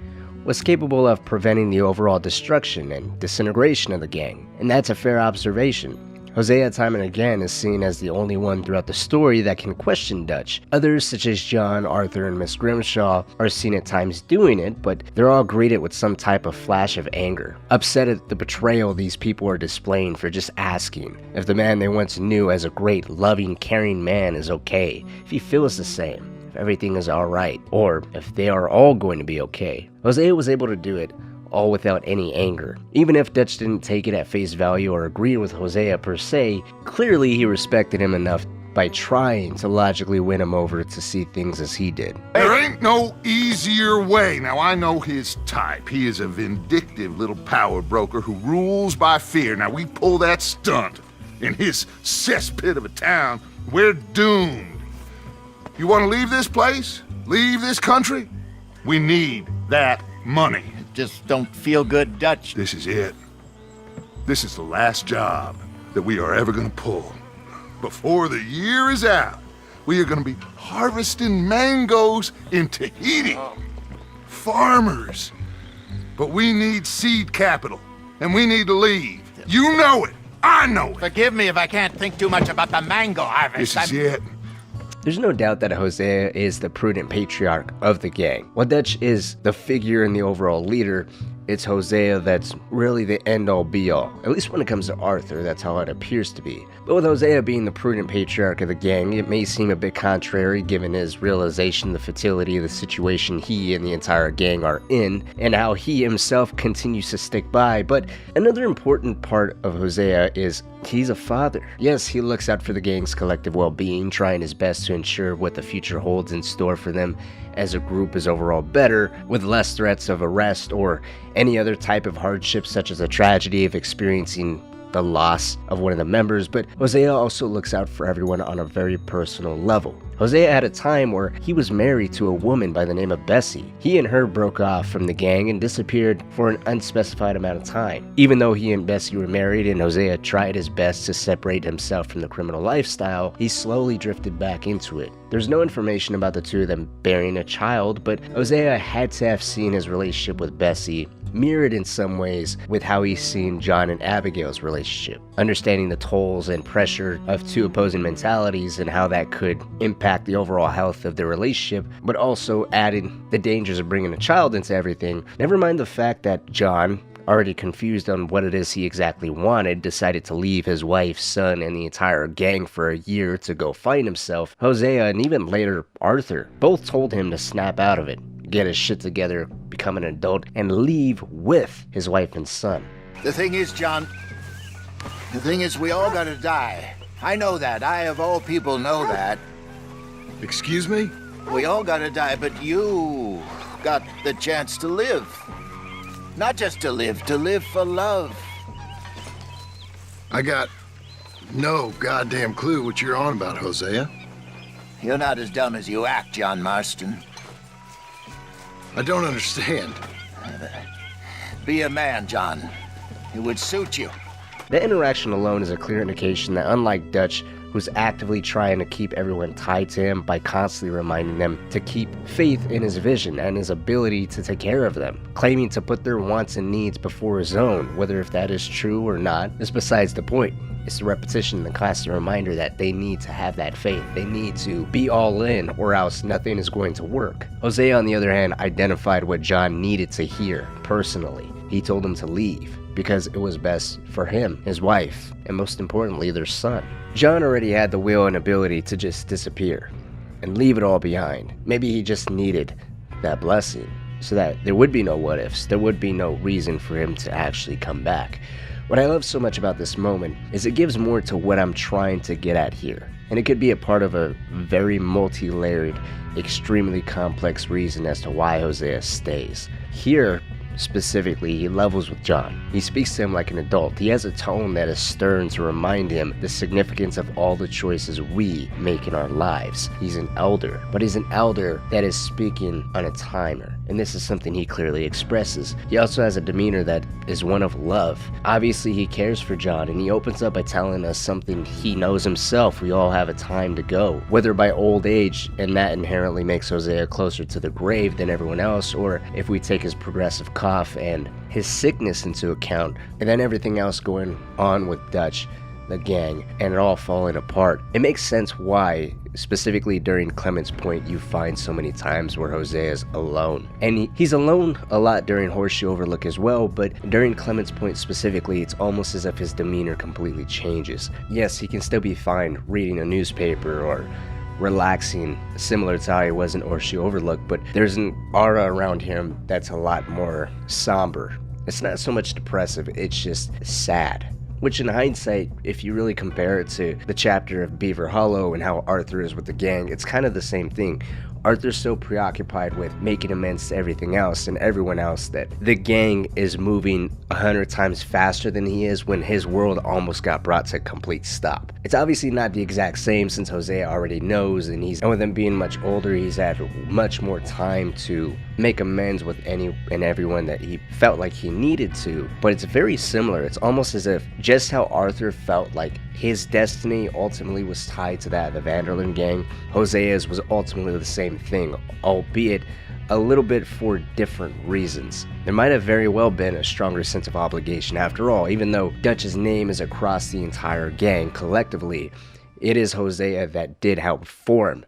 was capable of preventing the overall destruction and disintegration of the gang. And that's a fair observation. Hosea time and again is seen as the only one throughout the story that can question Dutch. Others, such as John, Arthur, and Miss Grimshaw, are seen at times doing it, but they're all greeted with some type of flash of anger, upset at the betrayal these people are displaying for just asking if the man they once knew as a great, loving, caring man is okay, if he feels the same, if everything is alright, or if they are all going to be okay. Hosea was able to do it all without any anger. Even if Dutch didn't take it at face value or agree with Hosea per se, clearly he respected him enough by trying to logically win him over to see things as he did. There ain't no easier way. Now, I know his type. He is a vindictive little power broker who rules by fear. Now, we pull that stunt in his cesspit of a town, we're doomed. You want to leave this place? Leave this country? We need that money. Just don't feel good, Dutch. This is it. This is the last job that we are ever going to pull. Before the year is out, we are going to be harvesting mangoes in Tahiti. Farmers. But we need seed capital, and we need to leave. You know it. I know it. Forgive me if I can't think too much about the mango harvest. This is it. There's no doubt that Hosea is the prudent patriarch of the gang. While Dutch is the figure and the overall leader, it's Hosea that's really the end-all be-all. At least when it comes to Arthur, that's how it appears to be. But with Hosea being the prudent patriarch of the gang, it may seem a bit contrary given his realization of the futility of the situation he and the entire gang are in, and how he himself continues to stick by. But another important part of Hosea is he's a father. Yes, he looks out for the gang's collective well-being, trying his best to ensure what the future holds in store for them as a group is overall better, with less threats of arrest or any other type of hardship such as a tragedy of experiencing the loss of one of the members. But Hosea also looks out for everyone on a very personal level. Hosea had a time where he was married to a woman by the name of Bessie. He and her broke off from the gang and disappeared for an unspecified amount of time. Even though he and Bessie were married and Hosea tried his best to separate himself from the criminal lifestyle, he slowly drifted back into it. There's no information about the two of them bearing a child, but Hosea had to have seen his relationship with Bessie mirrored in some ways with how he's seen John and Abigail's relationship, understanding the tolls and pressure of two opposing mentalities and how that could impact the overall health of their relationship, but also adding the dangers of bringing a child into everything. Never mind the fact that John, already confused on what it is he exactly wanted, decided to leave his wife, son, and the entire gang for a year to go find himself, Hosea and even later Arthur both told him to snap out of it, get his shit together, become an adult, and leave with his wife and son. The thing is, John, we all gotta die. I know that. I, of all people, know that. Excuse me? We all gotta die, but you got the chance to live. Not just to live for love. I got no goddamn clue what you're on about, Hosea. You're not as dumb as you act, John Marston. I don't understand. Be a man, John. It would suit you. The interaction alone is a clear indication that unlike Dutch, who's actively trying to keep everyone tied to him by constantly reminding them to keep faith in his vision and his ability to take care of them, claiming to put their wants and needs before his own, whether if that is true or not is besides the point. It's the repetition and the constant reminder that they need to have that faith. They need to be all in or else nothing is going to work. Hosea, on the other hand, identified what John needed to hear personally. He told him to leave because it was best for him, his wife, and most importantly, their son. John already had the will and ability to just disappear and leave it all behind. Maybe he just needed that blessing so that there would be no what ifs, there would be no reason for him to actually come back. What I love so much about this moment is it gives more to what I'm trying to get at here, and it could be a part of a very multi-layered, extremely complex reason as to why Hosea stays. Here, specifically, he levels with John. He speaks to him like an adult. He has a tone that is stern to remind him the significance of all the choices we make in our lives. He's an elder, but he's an elder that is speaking on a timer, and this is something he clearly expresses. He also has a demeanor that is one of love. Obviously, he cares for John, and he opens up by telling us something he knows himself. We all have a time to go, whether by old age, and that inherently makes Hosea closer to the grave than everyone else, or if we take his progressive cough and his sickness into account, and then everything else going on with Dutch, the gang, and it all falling apart. It makes sense why, specifically during Clement's Point, you find so many times where Hosea is alone. And he's alone a lot during Horseshoe Overlook as well, but during Clement's Point specifically, it's almost as if his demeanor completely changes. Yes, he can still be fine reading a newspaper or relaxing, similar to how he was in Horseshoe Overlook, but there's an aura around him that's a lot more somber. It's not so much depressive, it's just sad. Which in hindsight, if you really compare it to the chapter of Beaver Hollow and how Arthur is with the gang, it's kind of the same thing. Arthur's so preoccupied with making amends to everything else and everyone else that the gang is moving 100 times faster than he is when his world almost got brought to a complete stop. It's obviously not the exact same since Hosea already knows, and with him being much older, he's had much more time to make amends with any and everyone that he felt like he needed to, but it's very similar. It's almost as if just how Arthur felt like his destiny ultimately was tied to that of the Vanderlyn gang, Hosea's was ultimately the same thing, albeit a little bit for different reasons. There might have very well been a stronger sense of obligation. After all, even though Dutch's name is across the entire gang collectively, it is Hosea that did help form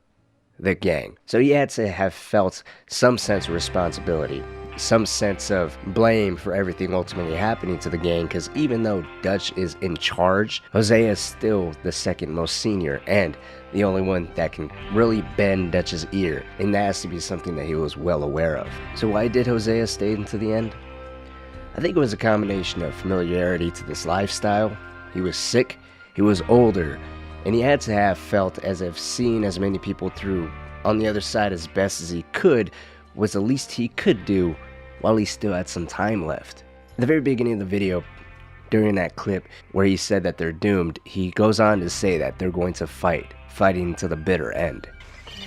the gang. So he had to have felt some sense of responsibility, some sense of blame for everything ultimately happening to the gang, because even though Dutch is in charge, Hosea is still the second most senior and the only one that can really bend Dutch's ear, and that has to be something that he was well aware of. So why did Hosea stay until the end? I think it was a combination of familiarity to this lifestyle. He was sick, he was older, and he had to have felt as if seeing as many people through on the other side as best as he could was the least he could do while he still had some time left. At the very beginning of the video, during that clip where he said that they're doomed, he goes on to say that they're going to fighting to the bitter end.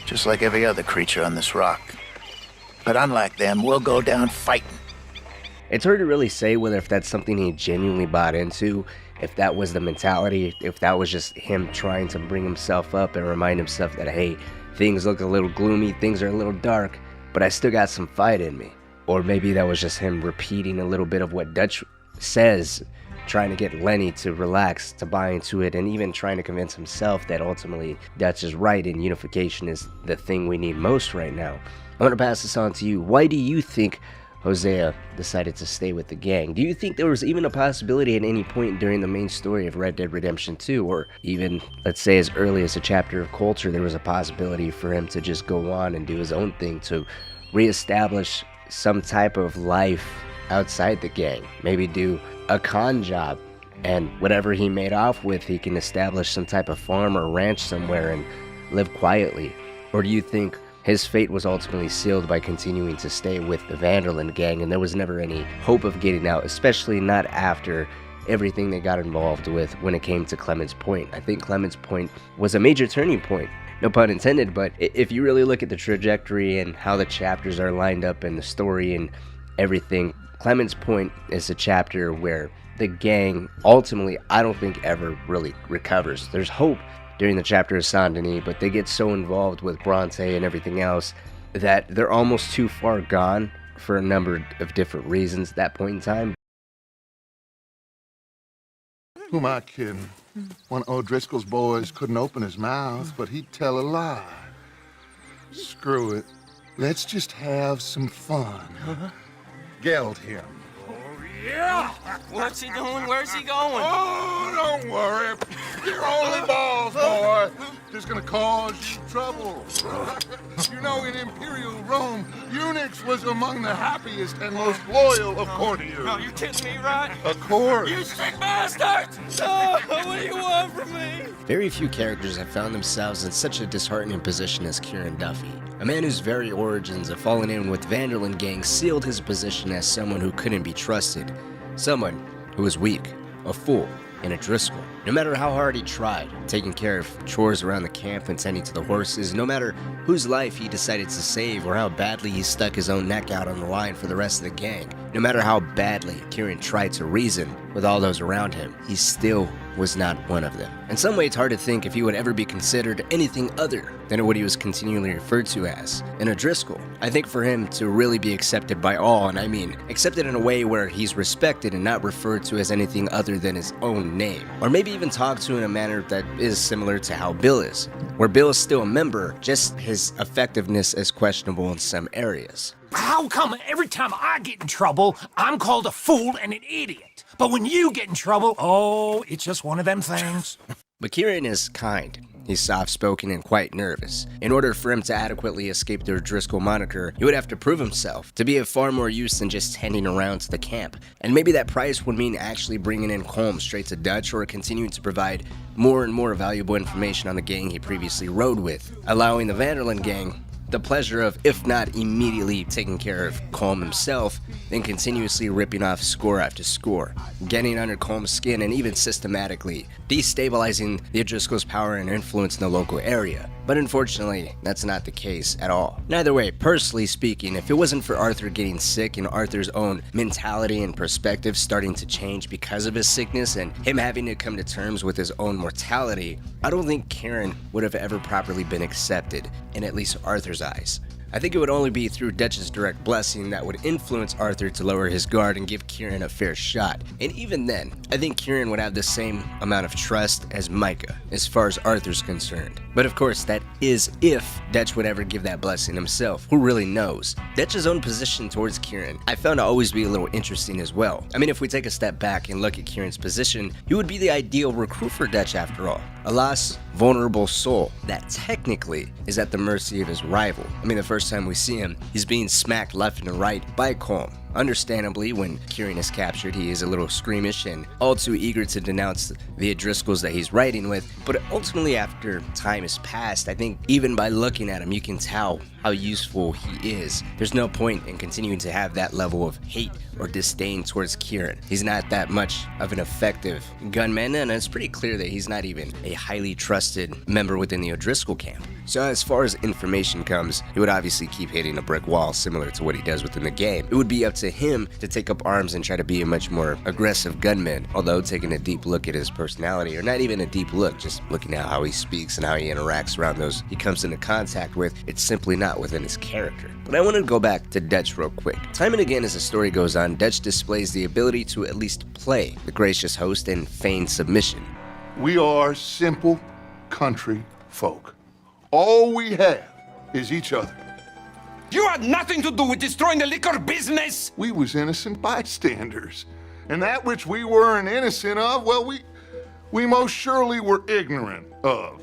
Just like every other creature on this rock. But unlike them, we'll go down fighting. It's hard to really say whether if that's something he genuinely bought into, if that was the mentality, if that was just him trying to bring himself up and remind himself that, hey, things look a little gloomy, things are a little dark, but I still got some fight in me. Or maybe that was just him repeating a little bit of what Dutch says, trying to get Lenny to relax, to buy into it, and even trying to convince himself that ultimately Dutch is right and unification is the thing we need most right now. I'm going to pass this on to you. Why do you think Hosea decided to stay with the gang. Do you think there was even a possibility at any point during the main story of Red Dead Redemption 2, or even, let's say, as early as a chapter of Culture, there was a possibility for him to just go on and do his own thing to reestablish some type of life outside the gang? Maybe do a con job, and whatever he made off with, he can establish some type of farm or ranch somewhere and live quietly? Or do you think his fate was ultimately sealed by continuing to stay with the Van der Linde gang, and there was never any hope of getting out, especially not after everything they got involved with when it came to Clemens Point? I think Clemens Point was a major turning point, no pun intended, but if you really look at the trajectory and how the chapters are lined up and the story and everything, Clemens Point is a chapter where the gang ultimately, I don't think, ever really recovers. There's hope during the chapter of Saint Denis, but they get so involved with Bronte and everything else that they're almost too far gone for a number of different reasons at that point in time. Who am I kidding? One of O'Driscoll's boys couldn't open his mouth, but he'd tell a lie. Screw it. Let's just have some fun. Geld him. Yeah! What's he doing? Where's he going? Oh, don't worry. You're only balls, boy. Just gonna cause you trouble. You know, in Imperial Rome, eunuchs was among the happiest and most loyal of courtiers. No, you're kidding me, right? Of course. You sick bastard! Oh, what do you want from me? Very few characters have found themselves in such a disheartening position as Kieran Duffy. A man whose very origins of falling in with Van der Linde gang sealed his position as someone who couldn't be trusted. Someone who was weak, a fool, and a Driscoll. No matter how hard he tried, taking care of chores around the camp and tending to the horses, no matter whose life he decided to save or how badly he stuck his own neck out on the line for the rest of the gang, no matter how badly Kieran tried to reason with all those around him, he still was not one of them. In some way, it's hard to think if he would ever be considered anything other than what he was continually referred to as, an O'Driscoll. I think for him to really be accepted by all, and I mean accepted in a way where he's respected and not referred to as anything other than his own name, or maybe even talked to in a manner that is similar to how Bill is, where Bill is still a member, just his effectiveness is questionable in some areas. How come every time I get in trouble, I'm called a fool and an idiot? But when you get in trouble, oh, it's just one of them things. But Kieran is kind. He's soft-spoken and quite nervous. In order for him to adequately escape the Driscoll moniker, he would have to prove himself to be of far more use than just hanging around to the camp. And maybe that price would mean actually bringing in Colm straight to Dutch, or continuing to provide more and more valuable information on the gang he previously rode with, allowing the Van der Linde gang the pleasure of, if not immediately taking care of Colm himself, then continuously ripping off score after score, getting under Colm's skin and even systematically destabilizing the O'Driscoll's power and influence in the local area. But unfortunately, that's not the case at all. Neither way, personally speaking, if it wasn't for Arthur getting sick and Arthur's own mentality and perspective starting to change because of his sickness and him having to come to terms with his own mortality, I don't think Kieran would have ever properly been accepted in at least Arthur's eyes. I think it would only be through Dutch's direct blessing that would influence Arthur to lower his guard and give Kieran a fair shot. And even then, I think Kieran would have the same amount of trust as Micah, as far as Arthur's concerned. But of course, that is if Dutch would ever give that blessing himself. Who really knows? Dutch's own position towards Kieran, I found to always be a little interesting as well. I mean, if we take a step back and look at Kieran's position, he would be the ideal recruit for Dutch after all. A lost, vulnerable soul that technically is at the mercy of his rival. I mean, the first time we see him, he's being smacked left and right by Colm. Understandably, when Kieran is captured, he is a little squeamish and all too eager to denounce the O'Driscolls that he's riding with, but ultimately after time has passed, I think even by looking at him, you can tell how useful he is. There's no point in continuing to have that level of hate or disdain towards Kieran. He's not that much of an effective gunman, and it's pretty clear that he's not even a highly trusted member within the O'Driscoll camp. So as far as information comes, he would obviously keep hitting a brick wall similar to what he does within the game. It would be up to him to take up arms and try to be a much more aggressive gunman, although taking a deep look at his personality, or not even a deep look, just looking at how he speaks and how he interacts around those he comes into contact with, it's simply not within his character. But I want to go back to Dutch real quick. Time and again as the story goes on, Dutch displays the ability to at least play the gracious host and feign submission. We are simple country folk. All we have is each other. You had nothing to do with destroying the liquor business! We was innocent bystanders. And that which we weren't innocent of, well, we most surely were ignorant of.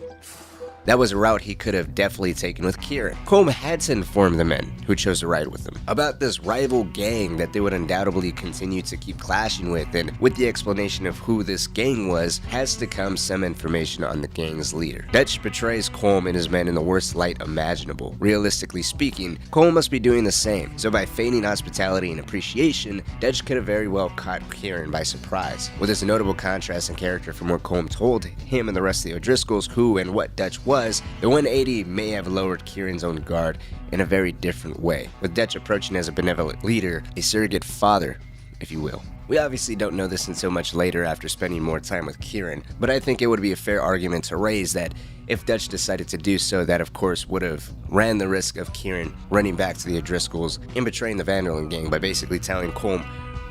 That was a route he could have definitely taken with Kieran. Colm had to inform the men who chose to ride with him about this rival gang that they would undoubtedly continue to keep clashing with, and with the explanation of who this gang was, has to come some information on the gang's leader. Dutch portrays Colm and his men in the worst light imaginable. Realistically speaking, Colm must be doing the same, so by feigning hospitality and appreciation, Dutch could have very well caught Kieran by surprise. With this notable contrast in character from what Colm told him and the rest of the O'Driscolls who and what Dutch was, the 180 may have lowered Kieran's own guard in a very different way, with Dutch approaching as a benevolent leader, a surrogate father, if you will. We obviously don't know this until much later after spending more time with Kieran, but I think it would be a fair argument to raise that if Dutch decided to do so, that of course would have ran the risk of Kieran running back to the O'Driscolls and betraying the Vanderlyn gang by basically telling Colm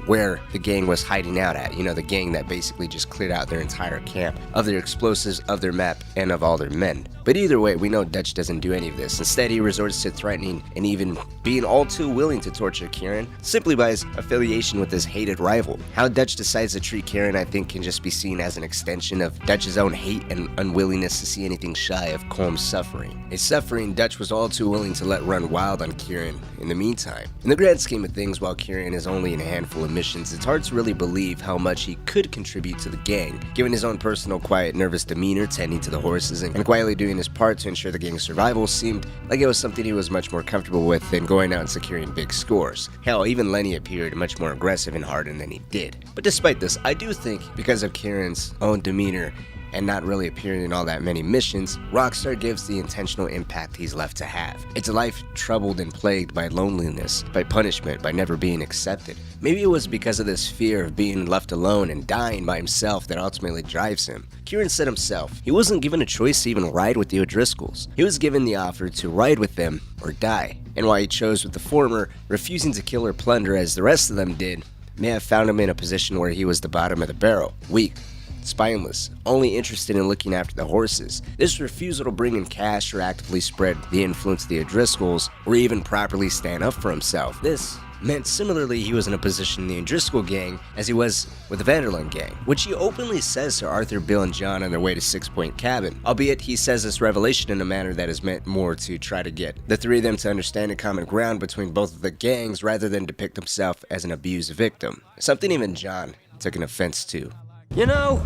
where the gang was hiding out at. You know, the gang that basically just cleared out their entire camp of their explosives, of their map, and of all their men. But either way, we know Dutch doesn't do any of this. Instead, he resorts to threatening and even being all too willing to torture Kieran simply by his affiliation with his hated rival. How Dutch decides to treat Kieran, I think, can just be seen as an extension of Dutch's own hate and unwillingness to see anything shy of Colm's suffering. A suffering Dutch was all too willing to let run wild on Kieran in the meantime. In the grand scheme of things, while Kieran is only in a handful of missions, it's hard to really believe how much he could contribute to the gang, given his own personal, quiet, nervous demeanor, tending to the horses, and quietly doing his part to ensure the gang's survival seemed like it was something he was much more comfortable with than going out and securing big scores. Hell, even Lenny appeared much more aggressive and hardened than he did. But despite this, I do think, because of Kieran's own demeanor and not really appearing in all that many missions, Rockstar gives the intentional impact he's left to have. It's a life troubled and plagued by loneliness, by punishment, by never being accepted. Maybe it was because of this fear of being left alone and dying by himself that ultimately drives him. Kieran said himself, he wasn't given a choice to even ride with the O'Driscolls. He was given the offer to ride with them or die. And while he chose with the former, refusing to kill or plunder as the rest of them did, may have found him in a position where he was the bottom of the barrel, weak, spineless, only interested in looking after the horses. This refusal to bring in cash or actively spread the influence of the O'Driscolls, or even properly stand up for himself. This meant similarly he was in a position in the O'Driscoll gang as he was with the Vanderlyn gang, which he openly says to Arthur, Bill, and John on their way to 6 Point Cabin, albeit he says this revelation in a manner that is meant more to try to get the three of them to understand a common ground between both of the gangs rather than depict himself as an abused victim, something even John took an offense to. You know,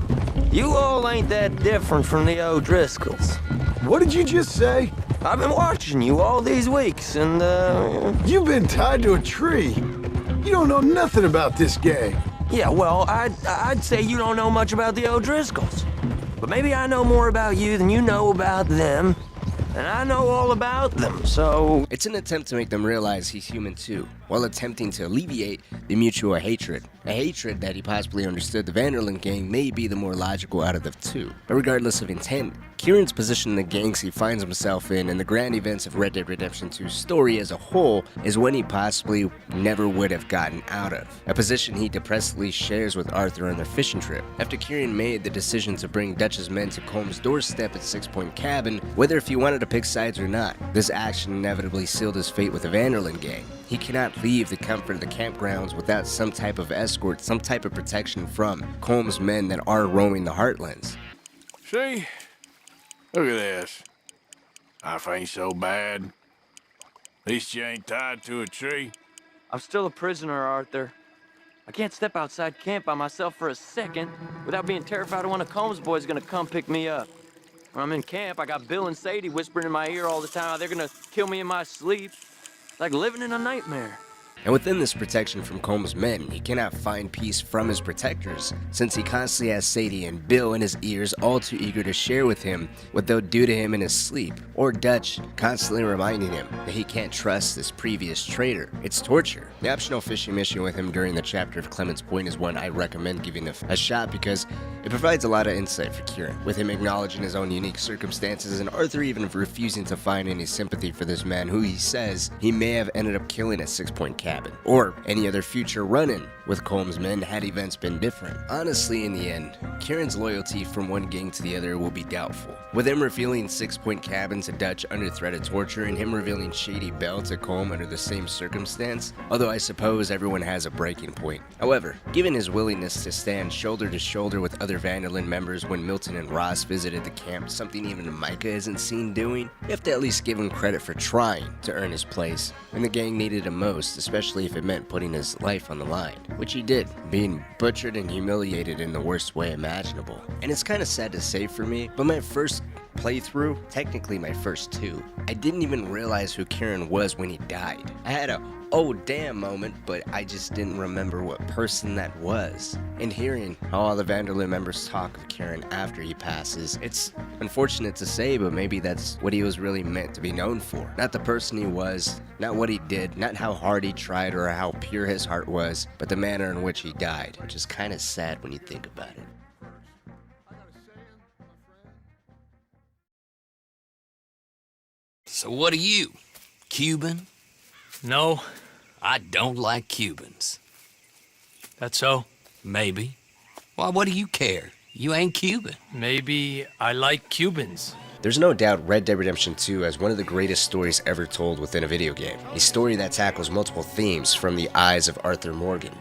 you all ain't that different from the O'Driscolls. What did you just say? I've been watching you all these weeks, and, You've been tied to a tree. You don't know nothing about this gang. Yeah, well, I'd say you don't know much about the O'Driscolls. But maybe I know more about you than you know about them. And I know all about them, so... It's an attempt to make them realize he's human too, while attempting to alleviate the mutual hatred. A hatred that he possibly understood the Vanderlyn gang may be the more logical out of the two. But regardless of intent, Kieran's position in the gangs he finds himself in and the grand events of Red Dead Redemption 2's story as a whole is one he possibly never would have gotten out of. A position he depressingly shares with Arthur on their fishing trip. After Kieran made the decision to bring Dutch's men to Colm's doorstep at 6 Point Cabin, whether if he wanted to pick sides or not, this action inevitably sealed his fate with the Vanderlyn gang. He cannot leave the comfort of the campgrounds without some type of escort, some type of protection from Colm's men that are roaming the heartlands. See? Look at this. Life ain't so bad. At least you ain't tied to a tree. I'm still a prisoner, Arthur. I can't step outside camp by myself for a second without being terrified one of Combs' boys gonna come pick me up. When I'm in camp, I got Bill and Sadie whispering in my ear all the time how they're gonna kill me in my sleep. Like living in a nightmare. And within this protection from Colm's men, he cannot find peace from his protectors, since he constantly has Sadie and Bill in his ears, all too eager to share with him what they'll do to him in his sleep, or Dutch constantly reminding him that he can't trust this previous traitor. It's torture. The optional fishing mission with him during the chapter of Clement's Point is one I recommend giving a shot because it provides a lot of insight for Kieran, with him acknowledging his own unique circumstances and Arthur even refusing to find any sympathy for this man who he says he may have ended up killing at 6 Point Cabin. cabin, or any other future run-in with Colm's men had events been different. Honestly, in the end, Kieran's loyalty from one gang to the other will be doubtful, with him revealing 6 Point Cabin to Dutch under threat of torture and him revealing shady Belle to Colm under the same circumstance, although I suppose everyone has a breaking point. However, given his willingness to stand shoulder to shoulder with other Van der Linde members when Milton and Ross visited the camp, something even Micah isn't seen doing, you have to at least give him credit for trying to earn his place when the gang needed him most, especially if it meant putting his life on the line, which he did, being butchered and humiliated in the worst way imaginable. And it's kind of sad to say for me, but my first playthrough, technically my first 2, I didn't even realize who Kieran was when he died. I had a oh damn moment, but I just didn't remember what person that was. And hearing how all the Van der Linde members talk of Kieran after he passes, it's unfortunate to say, but maybe that's what he was really meant to be known for. Not the person he was, not what he did, not how hard he tried or how pure his heart was, but the manner in which he died, which is kind of sad when you think about it. So what are you? Cuban? No. I don't like Cubans. That so? Maybe. Why, what do you care? You ain't Cuban. Maybe I like Cubans. There's no doubt Red Dead Redemption 2 is one of the greatest stories ever told within a video game. A story that tackles multiple themes from the eyes of Arthur Morgan,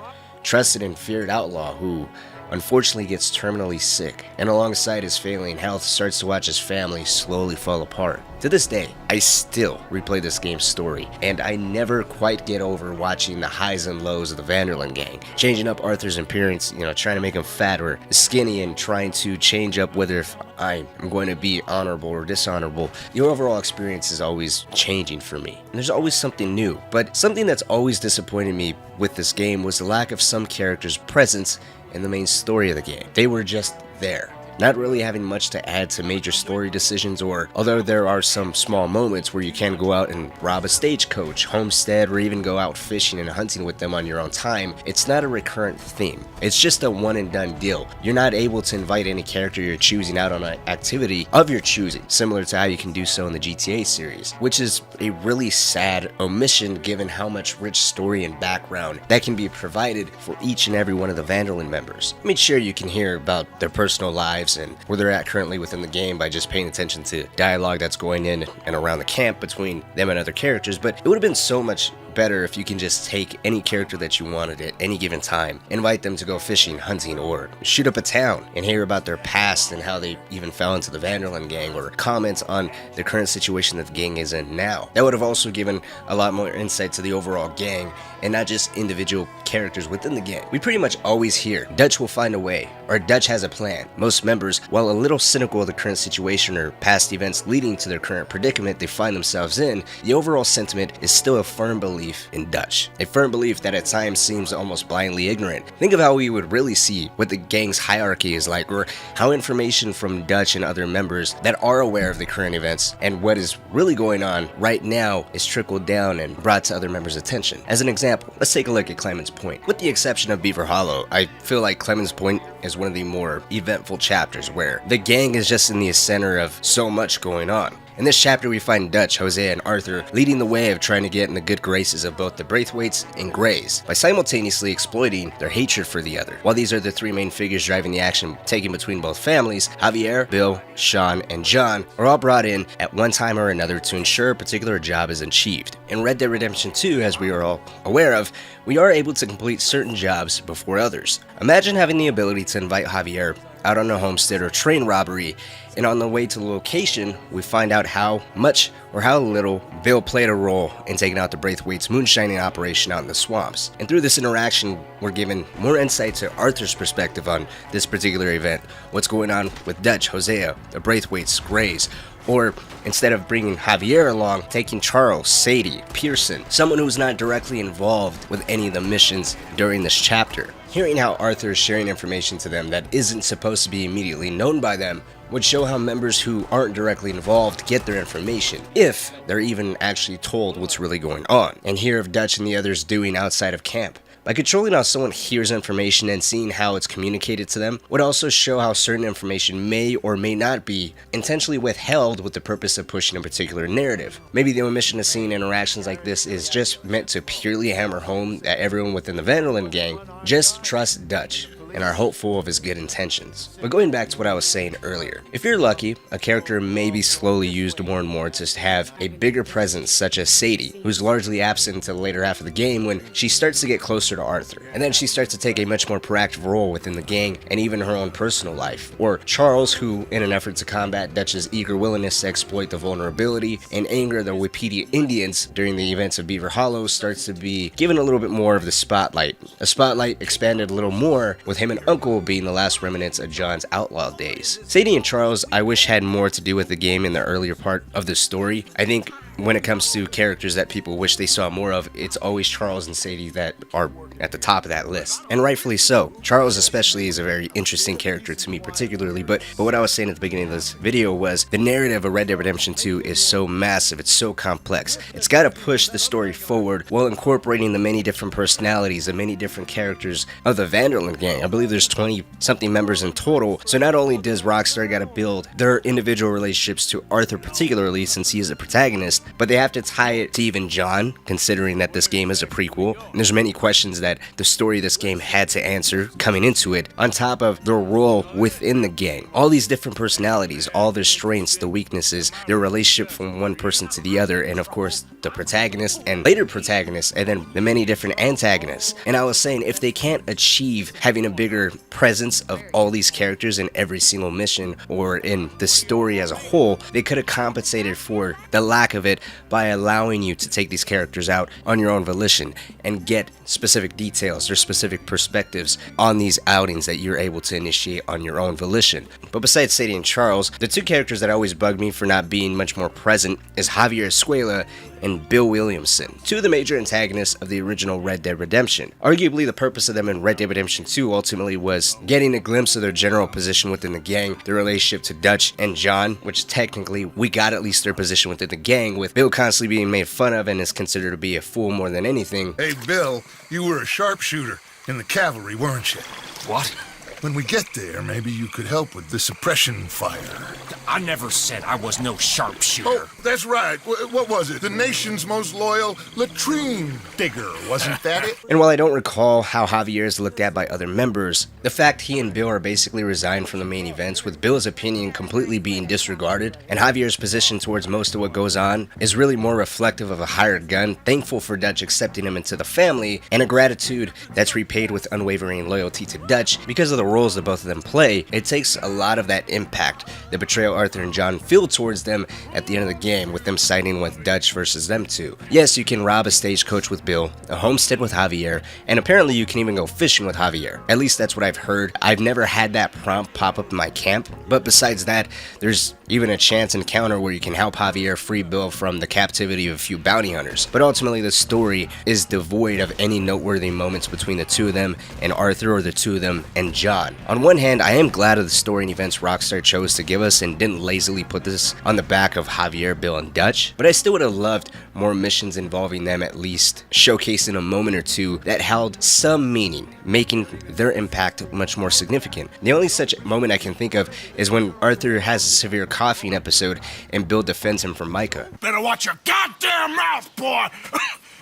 trusted and feared outlaw who unfortunately gets terminally sick, and alongside his failing health starts to watch his family slowly fall apart. To this day, I still replay this game's story, and I never quite get over watching the highs and lows of the Van der Linde gang, changing up Arthur's appearance, trying to make him fat or skinny, and trying to change up whether if I am going to be honorable or dishonorable. The overall experience is always changing for me, and there's always something new. But something that's always disappointed me with this game was the lack of some characters' presence in the main story of the game. They were just there, not really having much to add to major story decisions, or although there are some small moments where you can go out and rob a stagecoach, homestead, or even go out fishing and hunting with them on your own time, it's not a recurrent theme. It's just a one and done deal. You're not able to invite any character you're choosing out on an activity of your choosing, similar to how you can do so in the GTA series, which is a really sad omission given how much rich story and background that can be provided for each and every one of the Van der Linde members. I mean, sure, you can hear about their personal lives and where they're at currently within the game by just paying attention to dialogue that's going in and around the camp between them and other characters, but it would have been so much better if you can just take any character that you wanted at any given time, invite them to go fishing, hunting, or shoot up a town and hear about their past and how they even fell into the Van der Linde gang, or comment on the current situation that the gang is in now. That would have also given a lot more insight to the overall gang and not just individual characters within the gang. We pretty much always hear Dutch will find a way, or Dutch has a plan. Most members, while a little cynical of the current situation or past events leading to their current predicament they find themselves in, the overall sentiment is still a firm belief in Dutch. A firm belief that at times seems almost blindly ignorant. Think of how we would really see what the gang's hierarchy is like, or how information from Dutch and other members that are aware of the current events and what is really going on right now is trickled down and brought to other members' attention. As an example, let's take a look at Clemens Point. With the exception of Beaver Hollow, I feel like Clemens Point is one of the more eventful chapters where the gang is just in the center of so much going on. In this chapter, we find Dutch, Hosea, and Arthur leading the way of trying to get in the good graces of both the Braithwaites and Greys by simultaneously exploiting their hatred for the other. While these are the three main figures driving the action taken between both families, Javier, Bill, Sean, and John are all brought in at one time or another to ensure a particular job is achieved. In Red Dead Redemption 2, as we are all aware of, we are able to complete certain jobs before others. Imagine having the ability to invite Javier out on a homestead or train robbery, and on the way to the location, we find out how much or how little Bill played a role in taking out the Braithwaites' moonshining operation out in the swamps. And through this interaction, we're given more insight to Arthur's perspective on this particular event, what's going on with Dutch, Hosea, the Braithwaites, Greys, or instead of bringing Javier along, taking Charles, Sadie, Pearson, someone who's not directly involved with any of the missions during this chapter. Hearing how Arthur is sharing information to them that isn't supposed to be immediately known by them would show how members who aren't directly involved get their information, if they're even actually told what's really going on, and hear of Dutch and the others doing outside of camp. By controlling how someone hears information and seeing how it's communicated to them would also show how certain information may or may not be intentionally withheld with the purpose of pushing a particular narrative. Maybe the omission of seeing interactions like this is just meant to purely hammer home that everyone within the Van der Linde gang just trusts Dutch and are hopeful of his good intentions. But going back to what I was saying earlier, if you're lucky, a character may be slowly used more and more to have a bigger presence, such as Sadie, who's largely absent until the later half of the game when she starts to get closer to Arthur, and then she starts to take a much more proactive role within the gang and even her own personal life. Or Charles, who, in an effort to combat Dutch's eager willingness to exploit the vulnerability and anger of the Wapiti Indians during the events of Beaver Hollow, starts to be given a little bit more of the spotlight. A spotlight expanded a little more with him and Uncle being the last remnants of John's outlaw days. Sadie and Charles, I wish, had more to do with the game in the earlier part of the story. I think when it comes to characters that people wish they saw more of, it's always Charles and Sadie that are at the top of that list. And rightfully so. Charles especially is a very interesting character to me particularly, but what I was saying at the beginning of this video was the narrative of Red Dead Redemption 2 is so massive, it's so complex. It's got to push the story forward while incorporating the many different personalities, the many different characters of the Van der Linde gang. I believe there's 20 something members in total, so not only does Rockstar got to build their individual relationships to Arthur particularly since he is a protagonist, but they have to tie it to even John, considering that this game is a prequel, and there's many questions that the story of this game had to answer coming into it, on top of their role within the gang. All these different personalities, all their strengths, the weaknesses, their relationship from one person to the other, and of course the protagonist and later protagonists, and then the many different antagonists. And I was saying, if they can't achieve having a bigger presence of all these characters in every single mission or in the story as a whole, they could have compensated for the lack of it by allowing you to take these characters out on your own volition and get specific details or specific perspectives on these outings that you're able to initiate on your own volition. But besides Sadie and Charles, the two characters that always bug me for not being much more present is Javier Escuella and Bill Williamson, two of the major antagonists of the original Red Dead Redemption. Arguably, the purpose of them in Red Dead Redemption 2 ultimately was getting a glimpse of their general position within the gang, their relationship to Dutch and John, which technically we got at least their position within the gang, with Bill constantly being made fun of and is considered to be a fool more than anything. Hey, Bill, you were a sharpshooter in the cavalry, weren't you? What? When we get there, maybe you could help with the suppression fire. I never said I was no sharpshooter. Oh, that's right. What was it? The nation's most loyal latrine digger, wasn't that it? And while I don't recall how Javier is looked at by other members, the fact he and Bill are basically resigned from the main events, with Bill's opinion completely being disregarded, and Javier's position towards most of what goes on is really more reflective of a hired gun, thankful for Dutch accepting him into the family, and a gratitude that's repaid with unwavering loyalty to Dutch because of the roles that both of them play. It takes a lot of that impact, the betrayal Arthur and John feel towards them at the end of the game, with them siding with Dutch versus them two. Yes, you can rob a stagecoach with Bill, a homestead with Javier, and apparently you can even go fishing with Javier. At least that's what I've heard. I've never had that prompt pop up in my camp, but besides that, there's even a chance encounter where you can help Javier free Bill from the captivity of a few bounty hunters. But ultimately the story is devoid of any noteworthy moments between the two of them and Arthur, or the two of them and John. On one hand, I am glad of the story and events Rockstar chose to give us and didn't lazily put this on the back of Javier, Bill, and Dutch, but I still would have loved more missions involving them, at least showcasing a moment or two that held some meaning, making their impact much more significant. The only such moment I can think of is when Arthur has a severe coughing episode and Bill defends him from Micah. Better watch your goddamn mouth, boy!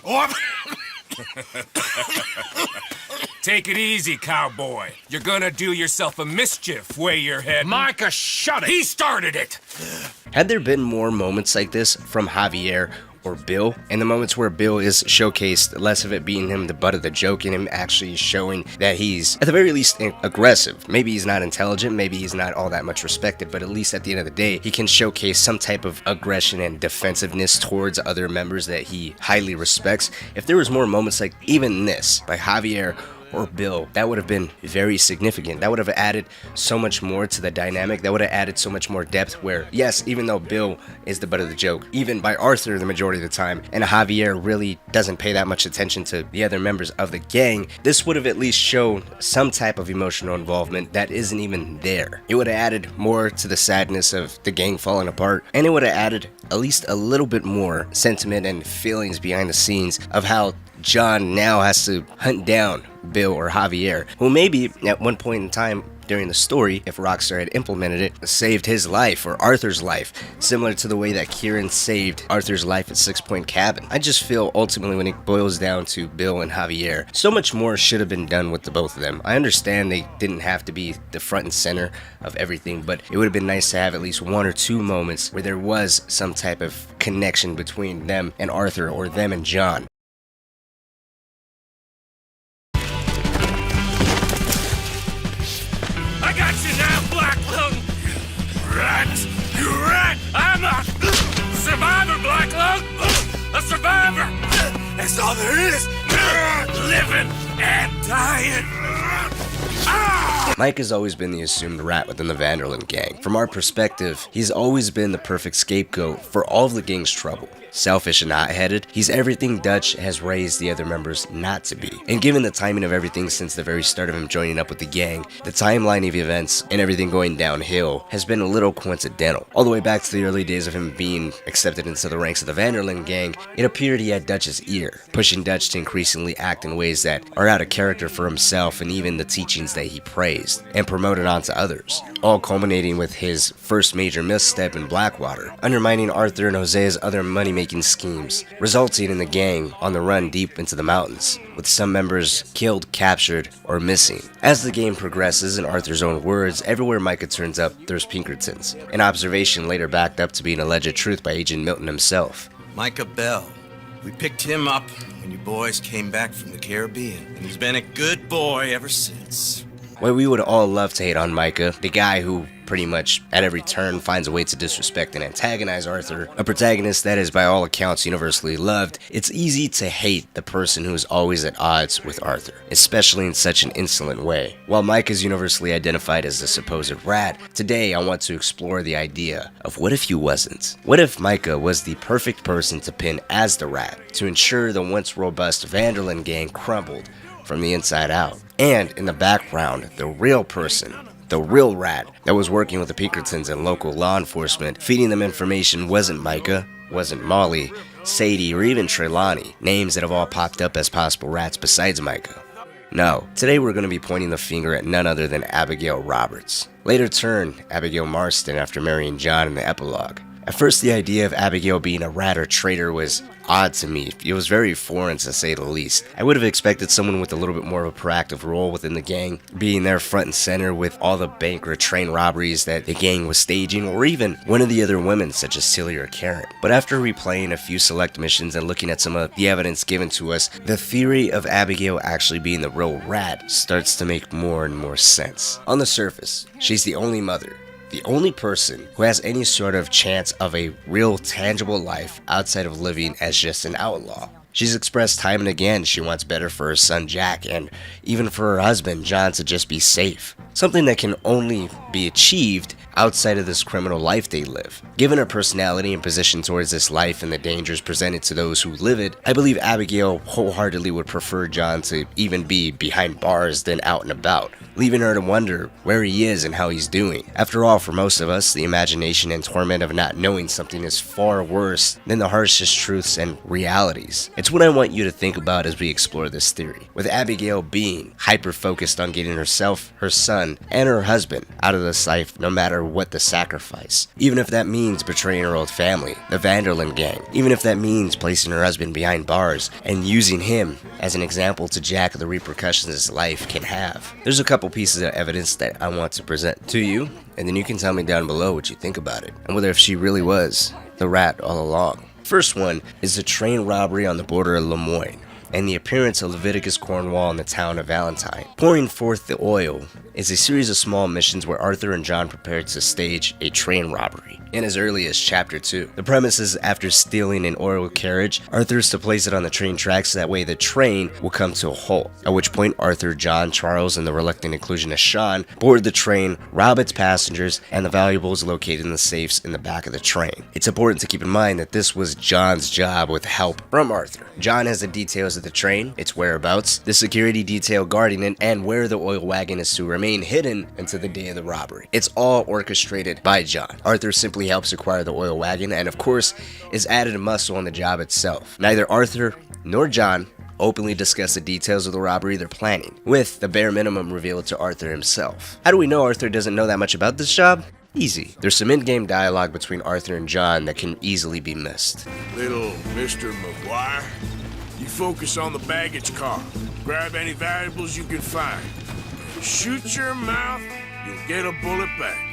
Or... Take it easy, cowboy. You're gonna do yourself a mischief where you're heading. Micah, shut it! He started it! Had there been more moments like this from Javier or Bill, and the moments where Bill is showcased, less of it being him the butt of the joke and him actually showing that he's at the very least aggressive. Maybe he's not intelligent, maybe he's not all that much respected, but at least at the end of the day he can showcase some type of aggression and defensiveness towards other members that he highly respects. If there was more moments like even this by Javier or Bill, that would have been very significant. That would have added so much more to the dynamic. That would have added so much more depth where, yes, even though Bill is the butt of the joke, even by Arthur the majority of the time, and Javier really doesn't pay that much attention to the other members of the gang, this would have at least shown some type of emotional involvement that isn't even there. It would have added more to the sadness of the gang falling apart, and it would have added at least a little bit more sentiment and feelings behind the scenes of how John now has to hunt down Bill or Javier, who maybe at one point in time during the story, if Rockstar had implemented it, saved his life or Arthur's life, similar to the way that Kieran saved Arthur's life at 6 Point Cabin. I just feel ultimately when it boils down to Bill and Javier, so much more should have been done with the both of them. I understand they didn't have to be the front and center of everything, but it would have been nice to have at least 1 or 2 moments where there was some type of connection between them and Arthur or them and John. I got you now, Black Lung! Rat! You rat! I'm a survivor, Black Lung! A survivor! That's all there is! Living and dying! Mike has always been the assumed rat within the Vanderlyn gang. From our perspective, he's always been the perfect scapegoat for all of the gang's trouble. Selfish and hot-headed, he's everything Dutch has raised the other members not to be. And given the timing of everything since the very start of him joining up with the gang, the timeline of events and everything going downhill has been a little coincidental. All the way back to the early days of him being accepted into the ranks of the Vanderlyn gang, it appeared he had Dutch's ear, pushing Dutch to increasingly act in ways that are out of character for himself and even the teachings that he praised and promoted onto others, all culminating with his first major misstep in Blackwater, undermining Arthur and Hosea's other money-making schemes, resulting in the gang on the run deep into the mountains, with some members killed, captured, or missing. As the game progresses, in Arthur's own words, everywhere Micah turns up, there's Pinkertons, an observation later backed up to be an alleged truth by Agent Milton himself. Micah Bell. We picked him up when you boys came back from the Caribbean, and he's been a good boy ever since. Well, we would all love to hate on Micah, the guy who pretty much at every turn finds a way to disrespect and antagonize Arthur, a protagonist that is by all accounts universally loved. It's easy to hate the person who is always at odds with Arthur, especially in such an insolent way. While Micah is universally identified as the supposed rat, today I want to explore the idea of what if he wasn't? What if Micah was the perfect person to pin as the rat, to ensure the once robust Vanderlyn gang crumbled from the inside out? And in the background, the real person, the real rat that was working with the Pinkertons and local law enforcement, feeding them information, wasn't Micah, wasn't Molly, Sadie, or even Treylawny, names that have all popped up as possible rats besides Micah. No, today we're going to be pointing the finger at none other than Abigail Roberts, later turned Abigail Marston after marrying John in the epilogue. At first, the idea of Abigail being a rat or traitor was odd to me. It was very foreign, to say the least. I would have expected someone with a little bit more of a proactive role within the gang, being there front and center with all the bank or train robberies that the gang was staging, or even one of the other women, such as Tilly or Karen. But after replaying a few select missions and looking at some of the evidence given to us, the theory of Abigail actually being the real rat starts to make more and more sense. On the surface, she's the only mother, the only person who has any sort of chance of a real tangible life outside of living as just an outlaw. She's expressed time and again she wants better for her son Jack and even for her husband John to just be safe. Something that can only be achieved outside of this criminal life they live. Given her personality and position towards this life and the dangers presented to those who live it, I believe Abigail wholeheartedly would prefer John to even be behind bars than out and about, leaving her to wonder where he is and how he's doing. After all, for most of us, the imagination and torment of not knowing something is far worse than the harshest truths and realities. It's what I want you to think about as we explore this theory, with Abigail being hyper-focused on getting herself, her son, and her husband out of this life no matter what the sacrifice. Even if that means betraying her old family, the Vanderlyn gang. Even if that means placing her husband behind bars and using him as an example to Jack of the repercussions his life can have. There's a couple pieces of evidence that I want to present to you, and then you can tell me down below what you think about it, and whether if she really was the rat all along. First one is a train robbery on the border of Lemoyne, and the appearance of Leviticus Cornwall in the town of Valentine. Pouring forth the oil is a series of small missions where Arthur and John prepared to stage a train robbery in as early as chapter 2. The premise is after stealing an oil carriage, Arthur is to place it on the train tracks so that way the train will come to a halt, at which point Arthur, John, Charles, and the reluctant inclusion of Sean board the train, rob its passengers, and the valuables located in the safes in the back of the train. It's important to keep in mind that this was John's job with help from Arthur. John has the details of the train, its whereabouts, the security detail guarding it, and where the oil wagon is to remain hidden until the day of the robbery. It's all orchestrated by John. Arthur simply helps acquire the oil wagon and of course is added muscle on the job itself. Neither Arthur nor John openly discuss the details of the robbery they're planning, with the bare minimum revealed to Arthur himself. How do we know Arthur doesn't know that much about this job? Easy. There's some in-game dialogue between Arthur and John that can easily be missed. Little Mr. McGuire, you focus on the baggage car. Grab any valuables you can find. Shoot your mouth, you'll get a bullet back.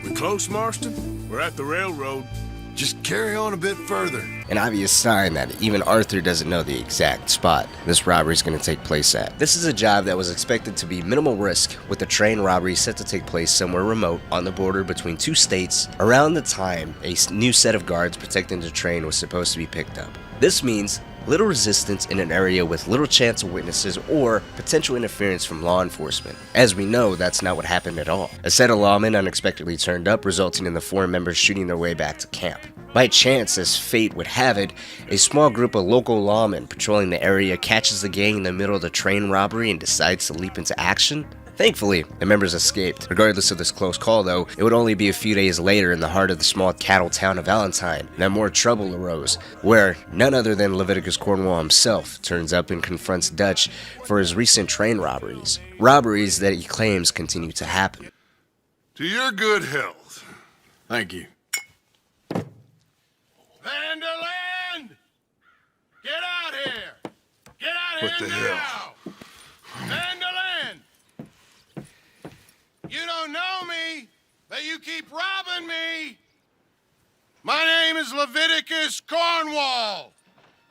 We close, Marston? We're at the railroad. Just carry on a bit further. An obvious sign that even Arthur doesn't know the exact spot this robbery is going to take place at. This is a job that was expected to be minimal risk, with the train robbery set to take place somewhere remote on the border between two states around the time a new set of guards protecting the train was supposed to be picked up. This means little resistance in an area with little chance of witnesses or potential interference from law enforcement. As we know, that's not what happened at all. A set of lawmen unexpectedly turned up, resulting in the 4 members shooting their way back to camp. By chance, as fate would have it, a small group of local lawmen patrolling the area catches the gang in the middle of the train robbery and decides to leap into action. Thankfully, the members escaped. Regardless of this close call though, it would only be a few days later in the heart of the small cattle town of Valentine that more trouble arose, where none other than Leviticus Cornwall himself turns up and confronts Dutch for his recent train robberies. Robberies that he claims continue to happen. To your good health. Thank you. Vanderland! Get out here! Get out What here the now! hell? Vanderland! You don't know me, but you keep robbing me! My name is Leviticus Cornwall.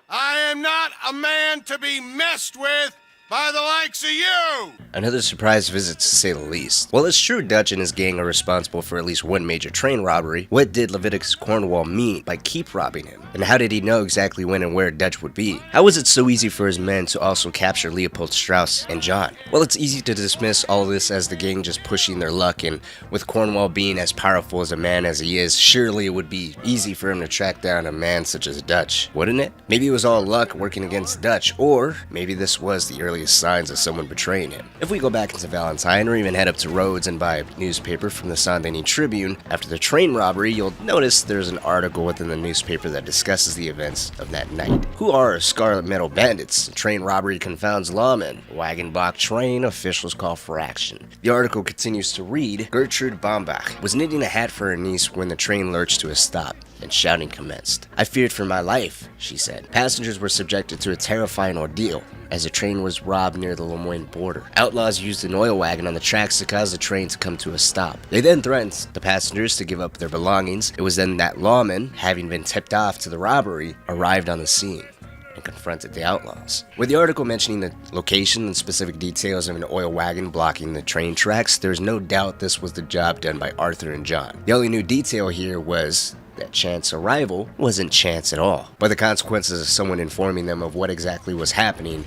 I am not a man to be messed with by the likes of you! Another surprise visit, to say the least. While it's true Dutch and his gang are responsible for at least one major train robbery, what did Leviticus Cornwall mean by keep robbing him? And how did he know exactly when and where Dutch would be? How was it so easy for his men to also capture Leopold, Strauss, and John? Well, it's easy to dismiss all of this as the gang just pushing their luck, and with Cornwall being as powerful as a man as he is, surely it would be easy for him to track down a man such as Dutch, wouldn't it? Maybe it was all luck working against Dutch, or maybe this was the earliest signs of someone betraying him. If we go back into Valentine, or even head up to Rhodes and buy a newspaper from the Sunday Tribune, after the train robbery, you'll notice there's an article within the newspaper that discusses the events of that night. Who are Scarlet Metal Bandits? Train robbery confounds lawmen. Wagon block train, officials call for action. The article continues to read, Gertrude Baumbach was knitting a hat for her niece when the train lurched to a stop, and shouting commenced. I feared for my life, she said. Passengers were subjected to a terrifying ordeal as the train was robbed near the Lemoyne border. Outlaws used an oil wagon on the tracks to cause the train to come to a stop. They then threatened the passengers to give up their belongings. It was then that lawmen, having been tipped off to the robbery, arrived on the scene and confronted the outlaws. With the article mentioning the location and specific details of an oil wagon blocking the train tracks, there's no doubt this was the job done by Arthur and John. The only new detail here was that chance arrival wasn't chance at all, but the consequences of someone informing them of what exactly was happening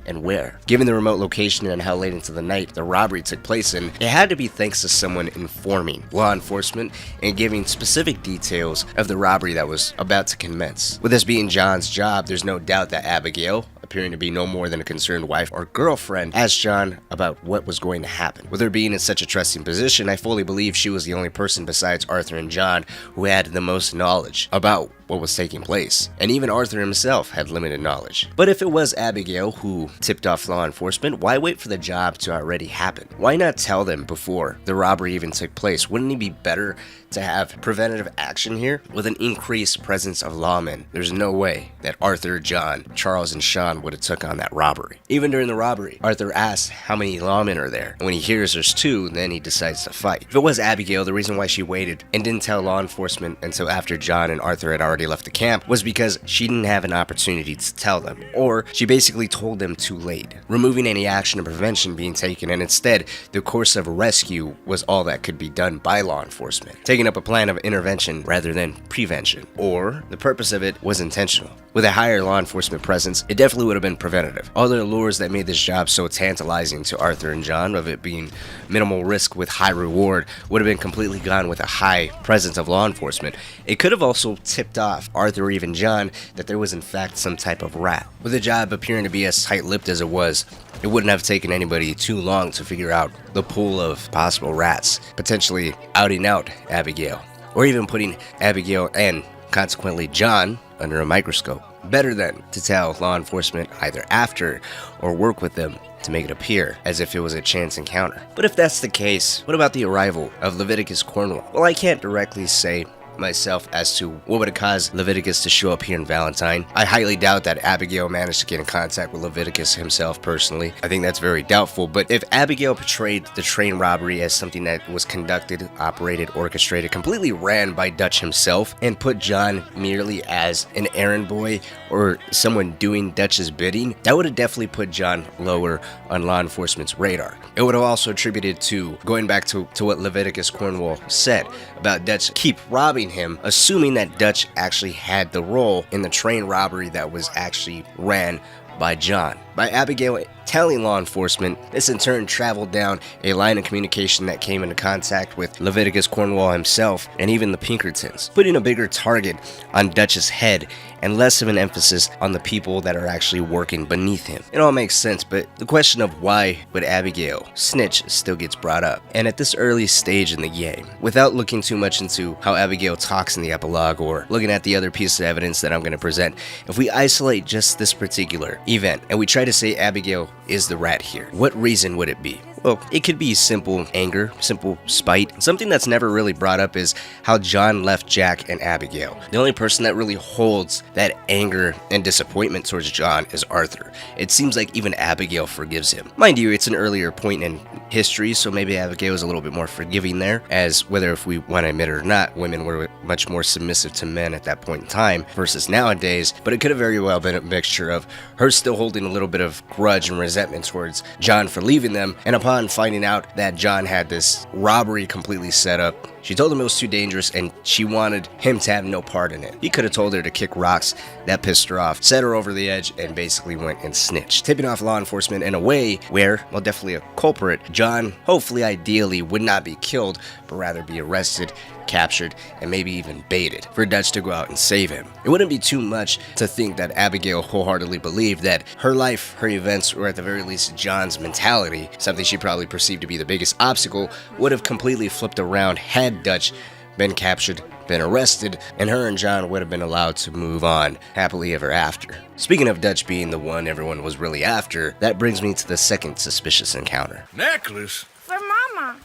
and where. Given the remote location and how late into the night the robbery took place in, it had to be thanks to someone informing law enforcement and giving specific details of the robbery that was about to commence. With this being John's job, there's no doubt that Abigail, appearing to be no more than a concerned wife or girlfriend, asked John about what was going to happen. With her being in such a trusting position, I fully believe she was the only person besides Arthur and John who had the most knowledge about what was taking place, and even Arthur himself had limited knowledge. But if it was Abigail who tipped off law enforcement, why wait for the job to already happen? Why not tell them before the robbery even took place? Wouldn't it be better to have preventative action here? With an increased presence of lawmen, there's no way that Arthur, John, Charles, and Sean would have took on that robbery. Even during the robbery, Arthur asks how many lawmen are there, and when he hears there's 2, then he decides to fight. If it was Abigail, the reason why she waited and didn't tell law enforcement until after John and Arthur had already left the camp was because she didn't have an opportunity to tell them, or she basically told them too late, removing any action or prevention being taken, and instead the course of rescue was all that could be done by law enforcement, taking up a plan of intervention rather than prevention, or the purpose of it was intentional. With a higher law enforcement presence, it definitely would have been preventative. All the allures that made this job so tantalizing to Arthur and John, of it being minimal risk with high reward, would have been completely gone with a high presence of law enforcement. It could have also tipped off Arthur or even John that there was in fact some type of rat. With the job appearing to be as tight-lipped as it was, it wouldn't have taken anybody too long to figure out the pool of possible rats, potentially outing out Abigail, or even putting Abigail and consequently John under a microscope. Better then to tell law enforcement either after or work with them to make it appear as if it was a chance encounter. But if that's the case, what about the arrival of Leviticus Cornwall? Well, I can't directly say myself as to what would have caused Leviticus to show up here in Valentine. I highly doubt that Abigail managed to get in contact with Leviticus himself personally. I think that's very doubtful, but if Abigail portrayed the train robbery as something that was conducted, operated, orchestrated, completely ran by Dutch himself, and put John merely as an errand boy or someone doing Dutch's bidding, that would have definitely put John lower on law enforcement's radar. It would have also attributed to, going back to what Leviticus Cornwall said about Dutch keep robbing him, assuming that Dutch actually had the role in the train robbery that was actually ran by John. By Abigail telling law enforcement, this in turn traveled down a line of communication that came into contact with Leviticus Cornwall himself and even the Pinkertons, putting a bigger target on Dutch's head and less of an emphasis on the people that are actually working beneath him. It all makes sense, but the question of why would Abigail snitch still gets brought up. And at this early stage in the game, without looking too much into how Abigail talks in the epilogue or looking at the other piece of evidence that I'm going to present, if we isolate just this particular event and we try to say Abigail is the rat here, what reason would it be? Well, it could be simple anger, simple spite. Something that's never really brought up is how John left Jack and Abigail. The only person that really holds that anger and disappointment towards John is Arthur. It seems like even Abigail forgives him. Mind you, it's an earlier point in history, so maybe Abigail was a little bit more forgiving there, as whether if we want to admit it or not, women were much more submissive to men at that point in time versus nowadays, but it could have very well been a mixture of her still holding a little bit of grudge and resentment towards John for leaving them, and upon finding out that John had this robbery completely set up, she told him it was too dangerous and she wanted him to have no part in it. He could have told her to kick rocks, that pissed her off, set her over the edge, and basically went and snitched, tipping off law enforcement in a way where, well, definitely a culprit, John, hopefully ideally, would not be killed, but rather be arrested, captured, and maybe even baited for Dutch to go out and save him. It wouldn't be too much to think that Abigail wholeheartedly believed that her life, her events, or at the very least John's mentality, something she probably perceived to be the biggest obstacle, would have completely flipped around had Dutch been captured, been arrested, and her and John would have been allowed to move on happily ever after. Speaking of Dutch being the one everyone was really after, that brings me to the second suspicious encounter. Necklace? For Mama.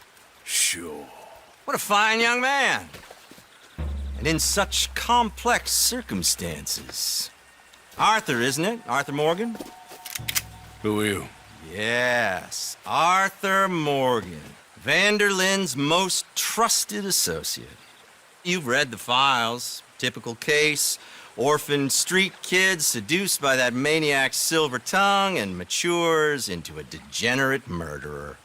Sure. What a fine young man. And in such complex circumstances. Arthur, isn't it? Arthur Morgan? Who are you? Yes, Arthur Morgan. Vanderlyn's most trusted associate. You've read the files. Typical case. Orphaned street kid seduced by that maniac's silver tongue and matures into a degenerate murderer.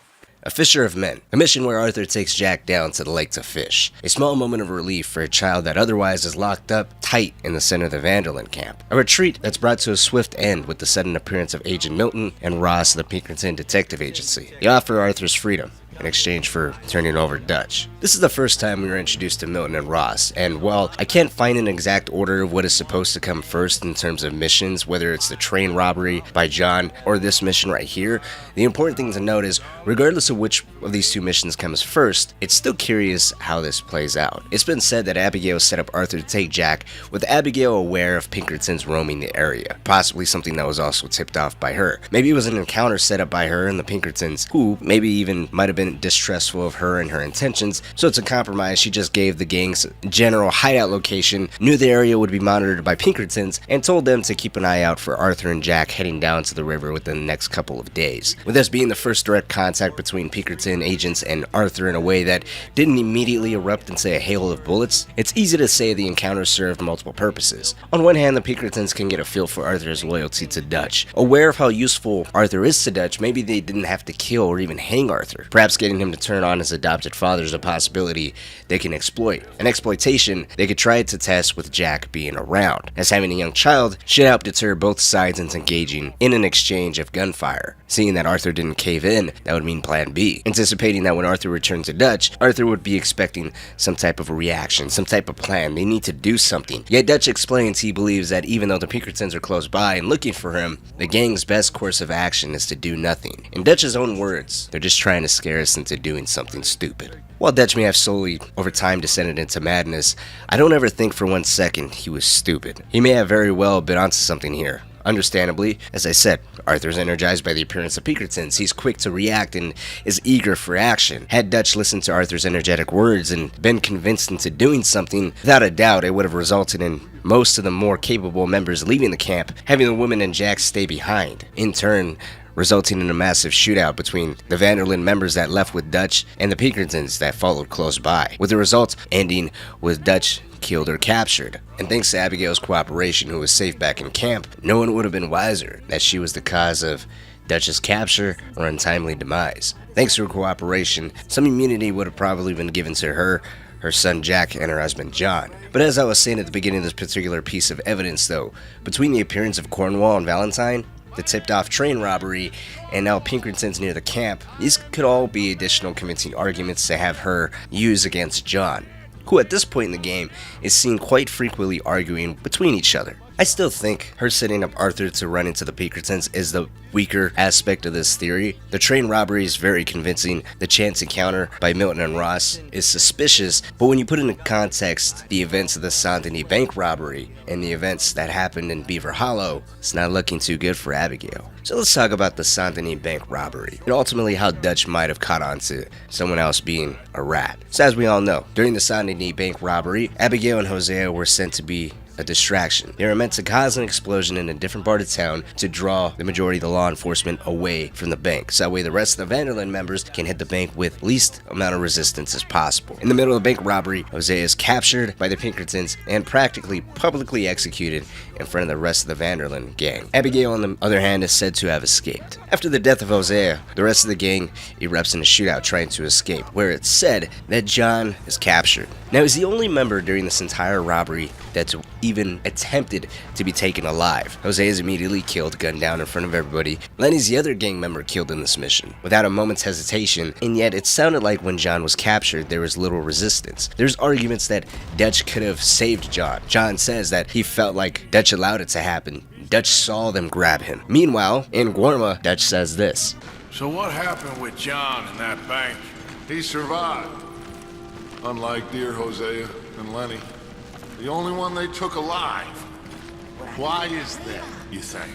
A Fisher of Men, a mission where Arthur takes Jack down to the lake to fish. A small moment of relief for a child that otherwise is locked up tight in the center of the Vanderlyn camp. A retreat that's brought to a swift end with the sudden appearance of Agent Milton and Ross of the Pinkerton Detective Agency. They offer Arthur's freedom in exchange for turning over Dutch. This is the first time we were introduced to Milton and Ross, and while I can't find an exact order of what is supposed to come first in terms of missions, whether it's the train robbery by John or this mission right here, the important thing to note is, regardless of which of these two missions comes first, it's still curious how this plays out. It's been said that Abigail set up Arthur to take Jack, with Abigail aware of Pinkertons roaming the area, possibly something that was also tipped off by her. Maybe it was an encounter set up by her and the Pinkertons, who maybe even might have been distrustful of her and her intentions, so it's a compromise. She just gave the gang's general hideout location, knew the area would be monitored by Pinkertons, and told them to keep an eye out for Arthur and Jack heading down to the river within the next couple of days. With this being the first direct contact between Pinkerton agents and Arthur in a way that didn't immediately erupt into a hail of bullets, it's easy to say the encounter served multiple purposes. On one hand, the Pinkertons can get a feel for Arthur's loyalty to Dutch. Aware of how useful Arthur is to Dutch, maybe they didn't have to kill or even hang Arthur. Perhaps getting him to turn on his adopted father is a possibility they can exploit. An exploitation they could try to test with Jack being around, as having a young child should help deter both sides into engaging in an exchange of gunfire. Seeing that Arthur didn't cave in, that would mean plan B. Anticipating that when Arthur returned to Dutch, Arthur would be expecting some type of a reaction, some type of plan. They need to do something. Yet Dutch explains he believes that even though the Pinkertons are close by and looking for him, the gang's best course of action is to do nothing. In Dutch's own words, they're just trying to scare us into doing something stupid. While Dutch may have slowly, over time, descended into madness, I don't ever think for 1 second he was stupid. He may have very well been onto something here. Understandably, as I said, Arthur's energized by the appearance of Pinkertons. He's quick to react and is eager for action. Had Dutch listened to Arthur's energetic words and been convinced into doing something, without a doubt it would have resulted in most of the more capable members leaving the camp, having the women and Jack stay behind. In turn, resulting in a massive shootout between the Van der Linde members that left with Dutch and the Pinkertons that followed close by, with the result ending with Dutch killed or captured. And thanks to Abigail's cooperation, who was safe back in camp, no one would have been wiser that she was the cause of Dutch's capture or untimely demise. Thanks to her cooperation, some immunity would have probably been given to her son Jack, and her husband John. But as I was saying at the beginning of this particular piece of evidence though, between the appearance of Cornwall and Valentine, the tipped-off train robbery, and now Pinkertons near the camp, these could all be additional convincing arguments to have her use against John, who at this point in the game is seen quite frequently arguing between each other. I still think her setting up Arthur to run into the Pinkertons is the weaker aspect of this theory. The train robbery is very convincing, the chance encounter by Milton and Ross is suspicious, but when you put into context the events of the Saint Denis bank robbery and the events that happened in Beaver Hollow, it's not looking too good for Abigail. So let's talk about the Saint Denis bank robbery, and ultimately how Dutch might have caught on to someone else being a rat. So as we all know, during the Saint Denis bank robbery, Abigail and Hosea were sent to be a distraction. They were meant to cause an explosion in a different part of town to draw the majority of the law enforcement away from the bank, so that way the rest of the Van der Linde members can hit the bank with least amount of resistance as possible. In the middle of the bank robbery, Hosea is captured by the Pinkertons and practically publicly executed in front of the rest of the Van der Linde gang. Abigail, on the other hand, is said to have escaped. After the death of Hosea, the rest of the gang erupts in a shootout trying to escape, where it's said that John is captured. Now, he's the only member during this entire robbery that's even attempted to be taken alive. Hosea is immediately killed, gunned down in front of everybody. Lenny's the other gang member killed in this mission, without a moment's hesitation, and yet it sounded like when John was captured, there was little resistance. There's arguments that Dutch could have saved John. John says that he felt like Dutch allowed it to happen. Dutch saw them grab him. Meanwhile, in Guarma, Dutch says this. So what happened with John in that bank? He survived. Unlike dear Hosea and Lenny. The only one they took alive. Why is that, you think?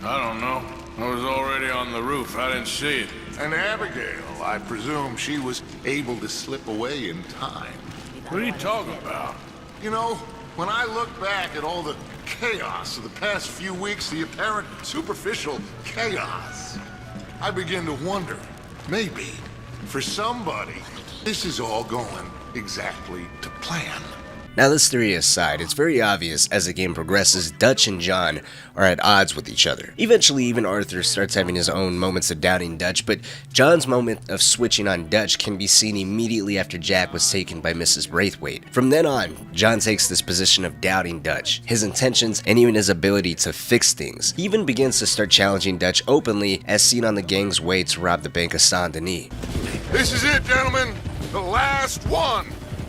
I don't know. I was already on the roof. I didn't see it. And Abigail, I presume she was able to slip away in time. What are you talking about? You know, when I look back at all the chaos of the past few weeks, the apparent superficial chaos, I begin to wonder, maybe, for somebody, this is all going exactly to plan. Now, this theory aside, it's very obvious as the game progresses, Dutch and John are at odds with each other. Eventually, even Arthur starts having his own moments of doubting Dutch, but John's moment of switching on Dutch can be seen immediately after Jack was taken by Mrs. Braithwaite. From then on, John takes this position of doubting Dutch, his intentions, and even his ability to fix things. He even begins to start challenging Dutch openly, as seen on the gang's way to rob the Bank of Saint Denis. This is it, gentlemen. The last one.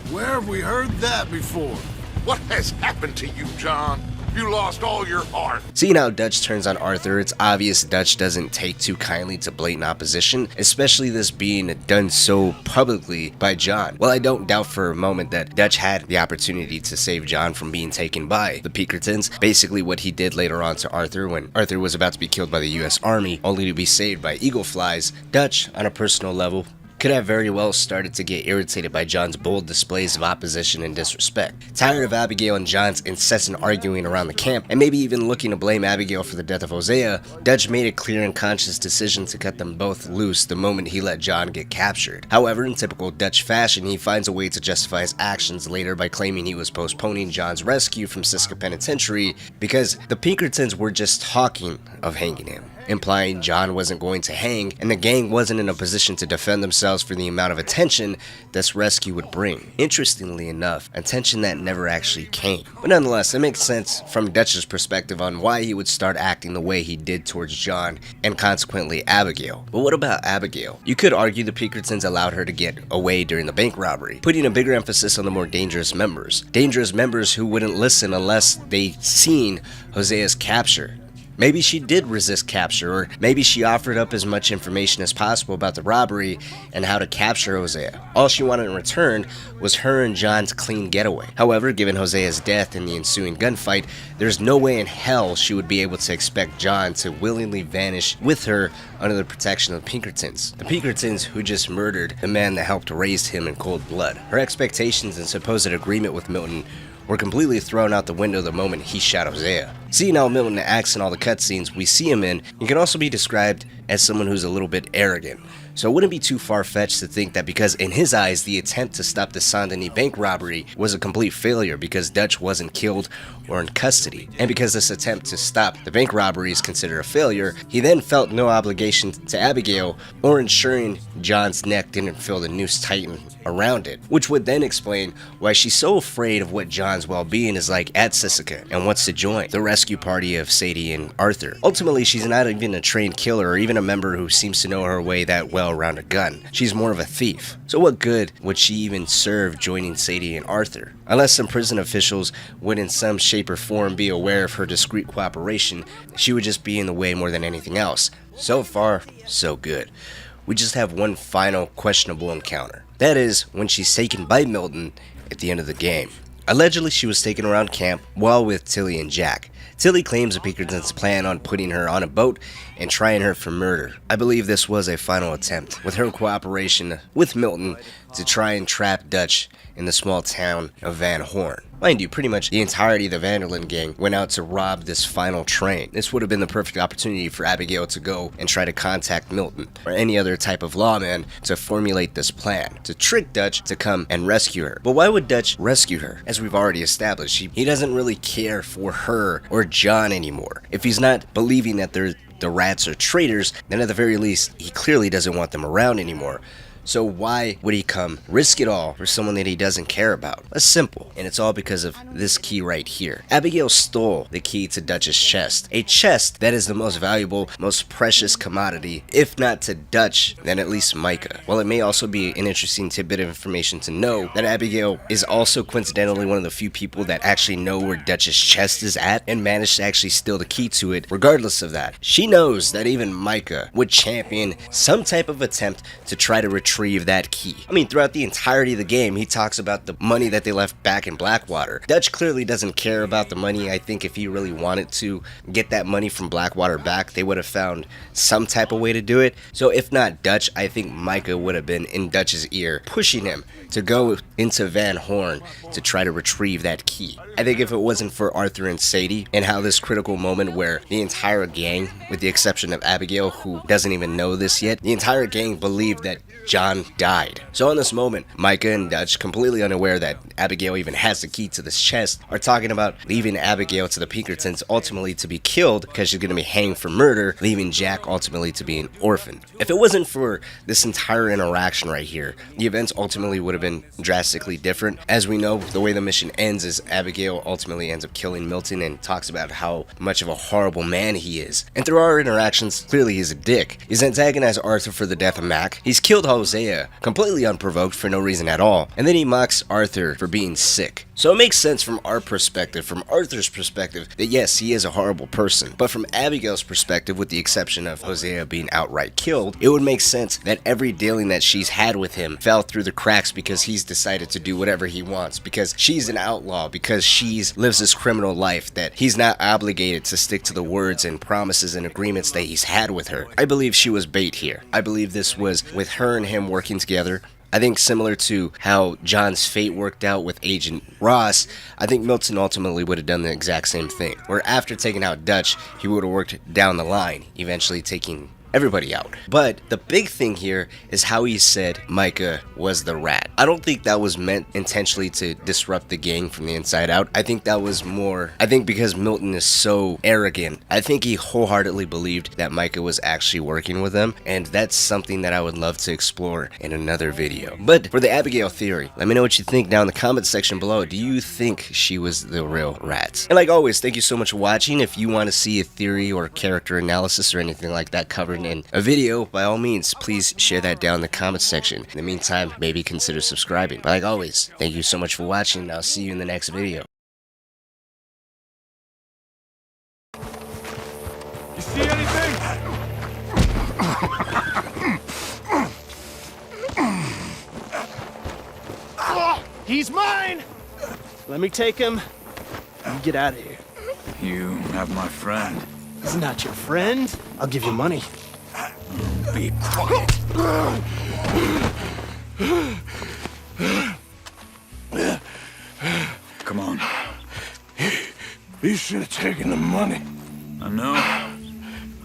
Where have we heard that before? What has happened to you, John? You lost all your heart. Seeing how Dutch turns on Arthur, it's obvious Dutch doesn't take too kindly to blatant opposition, especially this being done so publicly by John. While I don't doubt for a moment that Dutch had the opportunity to save John from being taken by the Pinkertons, basically what he did later on to Arthur when Arthur was about to be killed by the US Army, only to be saved by eagle flies, Dutch, on a personal level, could have very well started to get irritated by John's bold displays of opposition and disrespect. Tired of Abigail and John's incessant arguing around the camp, and maybe even looking to blame Abigail for the death of Hosea, Dutch made a clear and conscious decision to cut them both loose the moment he let John get captured. However, in typical Dutch fashion, he finds a way to justify his actions later by claiming he was postponing John's rescue from Sitka Penitentiary because the Pinkertons were just talking of hanging him, implying John wasn't going to hang and the gang wasn't in a position to defend themselves for the amount of attention this rescue would bring. Interestingly enough, attention that never actually came. But nonetheless, it makes sense from Dutch's perspective on why he would start acting the way he did towards John and consequently Abigail. But what about Abigail? You could argue the Pinkertons allowed her to get away during the bank robbery, putting a bigger emphasis on the more dangerous members. Dangerous members who wouldn't listen unless they seen Hosea's capture. Maybe she did resist capture, or maybe she offered up as much information as possible about the robbery and how to capture Hosea. All she wanted in return was her and John's clean getaway. However, given Hosea's death and the ensuing gunfight, there's no way in hell she would be able to expect John to willingly vanish with her under the protection of the Pinkertons. The Pinkertons who just murdered the man that helped raise him in cold blood. Her expectations and supposed agreement with Milton were completely thrown out the window the moment he shot Hosea. Seeing how Milton acts in all the cutscenes we see him in, he can also be described as someone who's a little bit arrogant. So it wouldn't be too far-fetched to think that because in his eyes the attempt to stop the Saint-Denis bank robbery was a complete failure because Dutch wasn't killed or in custody. And because this attempt to stop the bank robbery is considered a failure, he then felt no obligation to Abigail or ensuring John's neck didn't feel the noose tighten around it, which would then explain why she's so afraid of what John's well-being is like at Sisika and wants to join the rescue party of Sadie and Arthur. Ultimately, she's not even a trained killer or even a member who seems to know her way that well around a gun. She's more of a thief. So what good would she even serve joining Sadie and Arthur? Unless some prison officials would in some shape or form be aware of her discreet cooperation, she would just be in the way more than anything else. So far, so good. We just have one final questionable encounter. That is when she's taken by Milton at the end of the game. Allegedly, she was taken around camp while with Tilly and Jack. Tilly claims the Pinkertons plan on putting her on a boat and trying her for murder. I believe this was a final attempt, with her cooperation with Milton, to try and trap Dutch in the small town of Van Horn. Mind you, pretty much the entirety of the Vanderlyn gang went out to rob this final train. This would have been the perfect opportunity for Abigail to go and try to contact Milton or any other type of lawman to formulate this plan, to trick Dutch to come and rescue her. But why would Dutch rescue her? As we've already established, he doesn't really care for her or John anymore. If he's not believing that the rats are traitors, then at the very least, he clearly doesn't want them around anymore. So why would he come risk it all for someone that he doesn't care about? That's simple, and it's all because of this key right here. Abigail stole the key to Dutch's chest, a chest that is the most valuable, most precious commodity, if not to Dutch, then at least Micah. While it may also be an interesting tidbit of information to know, that Abigail is also coincidentally one of the few people that actually know where Dutch's chest is at and managed to actually steal the key to it. Regardless of that, she knows that even Micah would champion some type of attempt to try to retrieve that key. I mean, throughout the entirety of the game, he talks about the money that they left back in Blackwater. Dutch clearly doesn't care about the money. I think if he really wanted to get that money from Blackwater back, they would have found some type of way to do it. So if not Dutch, I think Micah would have been in Dutch's ear, pushing him to go into Van Horn to try to retrieve that key. I think if it wasn't for Arthur and Sadie and how this critical moment where the entire gang, with the exception of Abigail, who doesn't even know this yet, the entire gang believed that John died. So in this moment, Micah and Dutch, completely unaware that Abigail even has the key to this chest, are talking about leaving Abigail to the Pinkertons ultimately to be killed because she's going to be hanged for murder, leaving Jack ultimately to be an orphan. If it wasn't for this entire interaction right here, the events ultimately would have been drastically different. As we know, the way the mission ends is Abigail ultimately ends up killing Milton and talks about how much of a horrible man he is. And through our interactions, clearly he's a dick. He's antagonized Arthur for the death of Mac. He's killed Hosea completely unprovoked for no reason at all, and then he mocks Arthur for being sick. So it makes sense from our perspective, from Arthur's perspective, that yes, he is a horrible person, but from Abigail's perspective, with the exception of Hosea being outright killed, it would make sense that every dealing that she's had with him fell through the cracks because he's decided to do whatever he wants, because she's an outlaw, because she's lives this criminal life, that he's not obligated to stick to the words and promises and agreements that he's had with her. I believe she was bait here. I believe this was with her and him working together. I think similar to how John's fate worked out with Agent Ross, I think Milton ultimately would have done the exact same thing, where after taking out Dutch, he would have worked down the line, eventually taking everybody out. But the big thing here is how he said Micah was the rat. I don't think that was meant intentionally to disrupt the gang from the inside out. I think that was more, I think because Milton is so arrogant, I think he wholeheartedly believed that Micah was actually working with them, and that's something that I would love to explore in another video. But for the Abigail theory, let me know what you think down in the comment section below. Do you think she was the real rat? And like always, thank you so much for watching. If you want to see a theory or character analysis or anything like that covered in a video, by all means, please share that down in the comments section. In the meantime, maybe consider subscribing. But like always, thank you so much for watching, and I'll see you in the next video. He's mine! Let me take him. You get out of here. You have my friend. He's not your friend. I'll give you money. Be quiet. Come on. You should have taken the money. I know.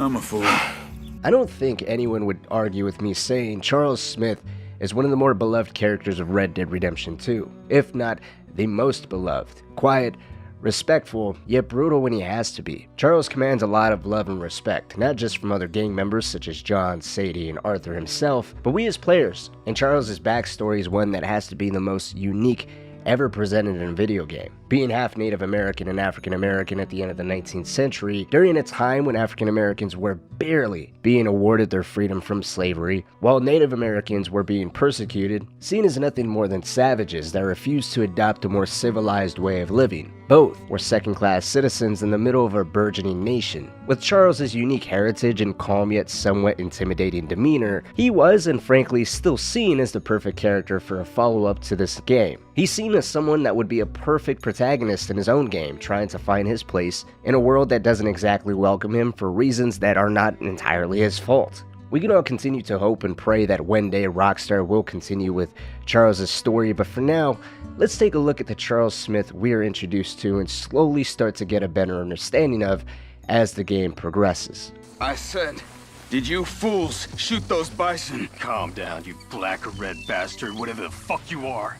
I'm a fool. I don't think anyone would argue with me saying Charles Smith is one of the more beloved characters of Red Dead Redemption 2, if not the most beloved. Quiet, respectful, yet brutal when he has to be. Charles commands a lot of love and respect, not just from other gang members such as John, Sadie, and Arthur himself, but we as players. And Charles's backstory is one that has to be the most unique ever presented in a video game. Being half Native American and African American at the end of the 19th century, during a time when African Americans were barely being awarded their freedom from slavery, while Native Americans were being persecuted, seen as nothing more than savages that refused to adopt a more civilized way of living. Both were second-class citizens in the middle of a burgeoning nation. With Charles's unique heritage and calm yet somewhat intimidating demeanor, he was, and frankly still seen as the perfect character for a follow-up to this game. He's seen as someone that would be a perfect protagonist in his own game, trying to find his place in a world that doesn't exactly welcome him for reasons that are not entirely his fault. We can all continue to hope and pray that one day Rockstar will continue with Charles's story, but for now, let's take a look at the Charles Smith we are introduced to and slowly start to get a better understanding of as the game progresses. I said, did you fools shoot those bison? Calm down, you black or red bastard, whatever the fuck you are.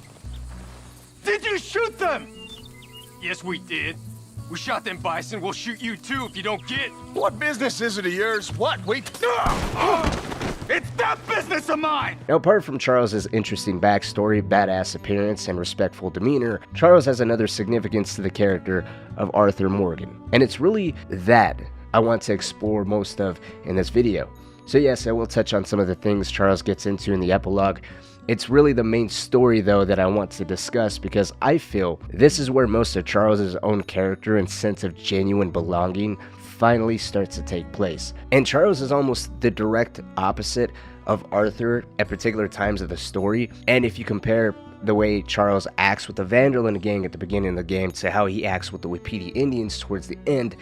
Did you shoot them? Yes, we did. We shot them bison, we'll shoot you too if you don't get. What business is it of yours? What? Wait. It's that business of mine! Now, apart from Charles's interesting backstory, badass appearance, and respectful demeanor, Charles has another significance to the character of Arthur Morgan. And it's really that I want to explore most of in this video. So yes, I will touch on some of the things Charles gets into in the epilogue. It's really the main story though that I want to discuss because I feel this is where most of Charles's own character and sense of genuine belonging finally starts to take place. And Charles is almost the direct opposite of Arthur at particular times of the story. And if you compare the way Charles acts with the Vanderlyn gang at the beginning of the game to how he acts with the Wapiti Indians towards the end,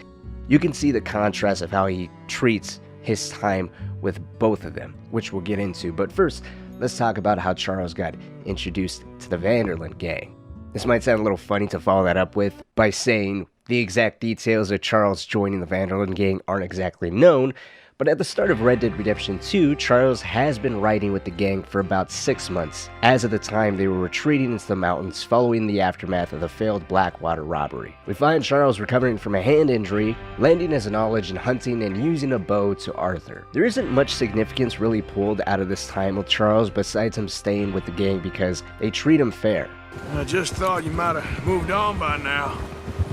you can see the contrast of how he treats his time with both of them, which we'll get into. But first, let's talk about how Charles got introduced to the Vanderlyn gang. This might sound a little funny to follow that up with by saying the exact details of Charles joining the Vanderlyn gang aren't exactly known, but at the start of Red Dead Redemption 2, Charles has been riding with the gang for about 6 months, as of the time they were retreating into the mountains following the aftermath of the failed Blackwater robbery. We find Charles recovering from a hand injury, lending his knowledge in hunting and using a bow to Arthur. There isn't much significance really pulled out of this time with Charles besides him staying with the gang because they treat him fair. I just thought you might have moved on by now.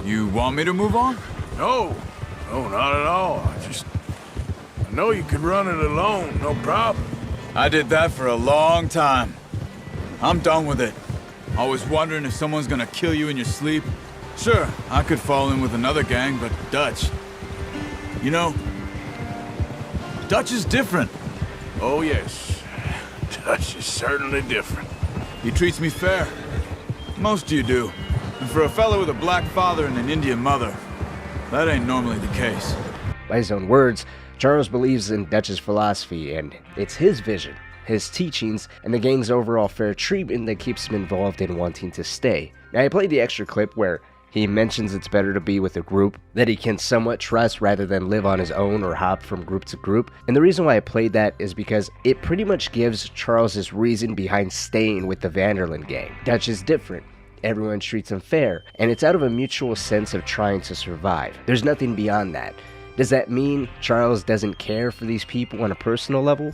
You want me to move on? No, not at all. I know you could run it alone, no problem. I did that for a long time. I'm done with it. Always wondering if someone's gonna kill you in your sleep. Sure, I could fall in with another gang, but Dutch... You know, Dutch is different. Oh yes, Dutch is certainly different. He treats me fair. Most of you do. And for a fellow with a black father and an Indian mother, that ain't normally the case. By his own words, Charles believes in Dutch's philosophy, and it's his vision, his teachings, and the gang's overall fair treatment that keeps him involved in wanting to stay. Now, I played the extra clip where he mentions it's better to be with a group that he can somewhat trust rather than live on his own or hop from group to group. And the reason why I played that is because it pretty much gives Charles his reason behind staying with the Vanderlyn gang. Dutch is different. Everyone treats him fair, and it's out of a mutual sense of trying to survive. There's nothing beyond that. Does that mean Charles doesn't care for these people on a personal level?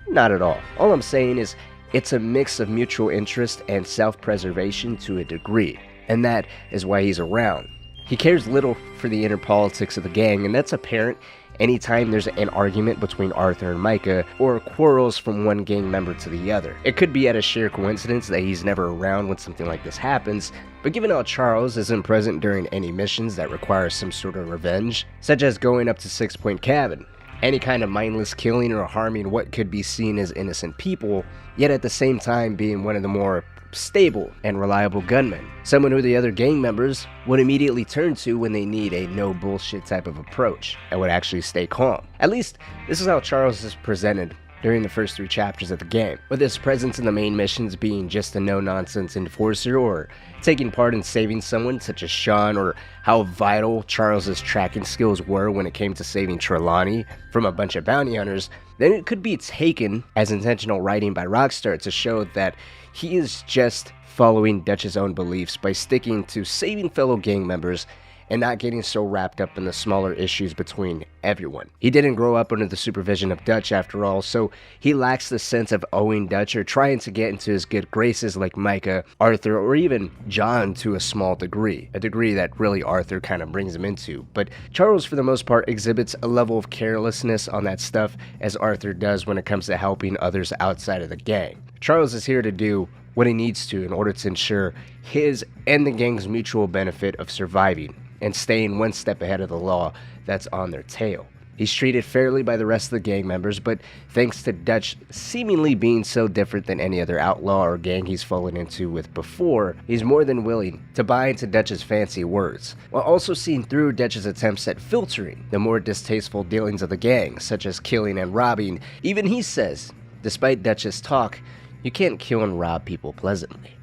Not at all. All I'm saying is it's a mix of mutual interest and self-preservation to a degree, and that is why he's around. He cares little for the inner politics of the gang, and that's apparent anytime there's an argument between Arthur and Micah, or quarrels from one gang member to the other. It could be at a sheer coincidence that he's never around when something like this happens, but given how Charles isn't present during any missions that require some sort of revenge, such as going up to 6 Point Cabin, any kind of mindless killing or harming what could be seen as innocent people, yet at the same time being one of the more stable and reliable gunman, someone who the other gang members would immediately turn to when they need a no bullshit type of approach and would actually stay calm. At least, this is how Charles is presented during the first 3 chapters of the game, with his presence in the main missions being just a no-nonsense enforcer or taking part in saving someone such as Sean, or how vital Charles's tracking skills were when it came to saving Treylawny from a bunch of bounty hunters. Then it could be taken as intentional writing by Rockstar to show that he is just following Dutch's own beliefs by sticking to saving fellow gang members and not getting so wrapped up in the smaller issues between everyone. He didn't grow up under the supervision of Dutch after all, so he lacks the sense of owing Dutch or trying to get into his good graces like Micah, Arthur, or even John to a small degree. A degree that really Arthur kind of brings him into. But Charles, for the most part, exhibits a level of carelessness on that stuff as Arthur does when it comes to helping others outside of the gang. Charles is here to do what he needs to in order to ensure his and the gang's mutual benefit of surviving and staying one step ahead of the law that's on their tail. He's treated fairly by the rest of the gang members, but thanks to Dutch seemingly being so different than any other outlaw or gang he's fallen into with before, he's more than willing to buy into Dutch's fancy words, while also seeing through Dutch's attempts at filtering the more distasteful dealings of the gang, such as killing and robbing. Even he says, despite Dutch's talk, you can't kill and rob people pleasantly.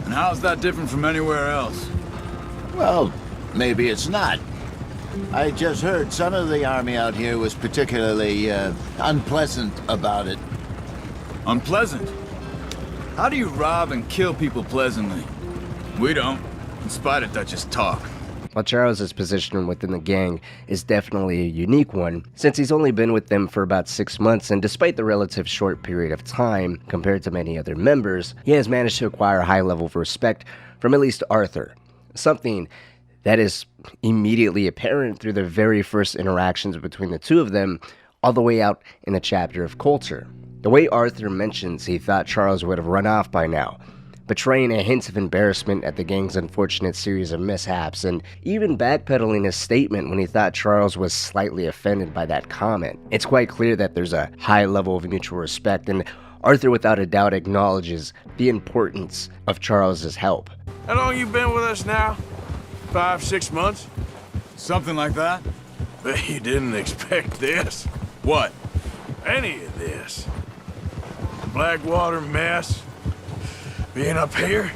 And how's that different from anywhere else? Well, maybe it's not. I just heard some of the army out here was particularly unpleasant about it. Unpleasant? How do you rob and kill people pleasantly? We don't, in spite of Dutch's talk. While Charles' position within the gang is definitely a unique one, since he's only been with them for about 6 months, and despite the relative short period of time compared to many other members, he has managed to acquire a high level of respect from at least Arthur, something that is immediately apparent through the very first interactions between the two of them, all the way out in the chapter of culture. The way Arthur mentions he thought Charles would have run off by now, betraying a hint of embarrassment at the gang's unfortunate series of mishaps, and even backpedaling his statement when he thought Charles was slightly offended by that comment. It's quite clear that there's a high level of mutual respect, and Arthur without a doubt acknowledges the importance of Charles's help. How long you been with us now? 5, 6 months? Something like that? But you didn't expect this. What? Any of this. Blackwater mess. Being up here?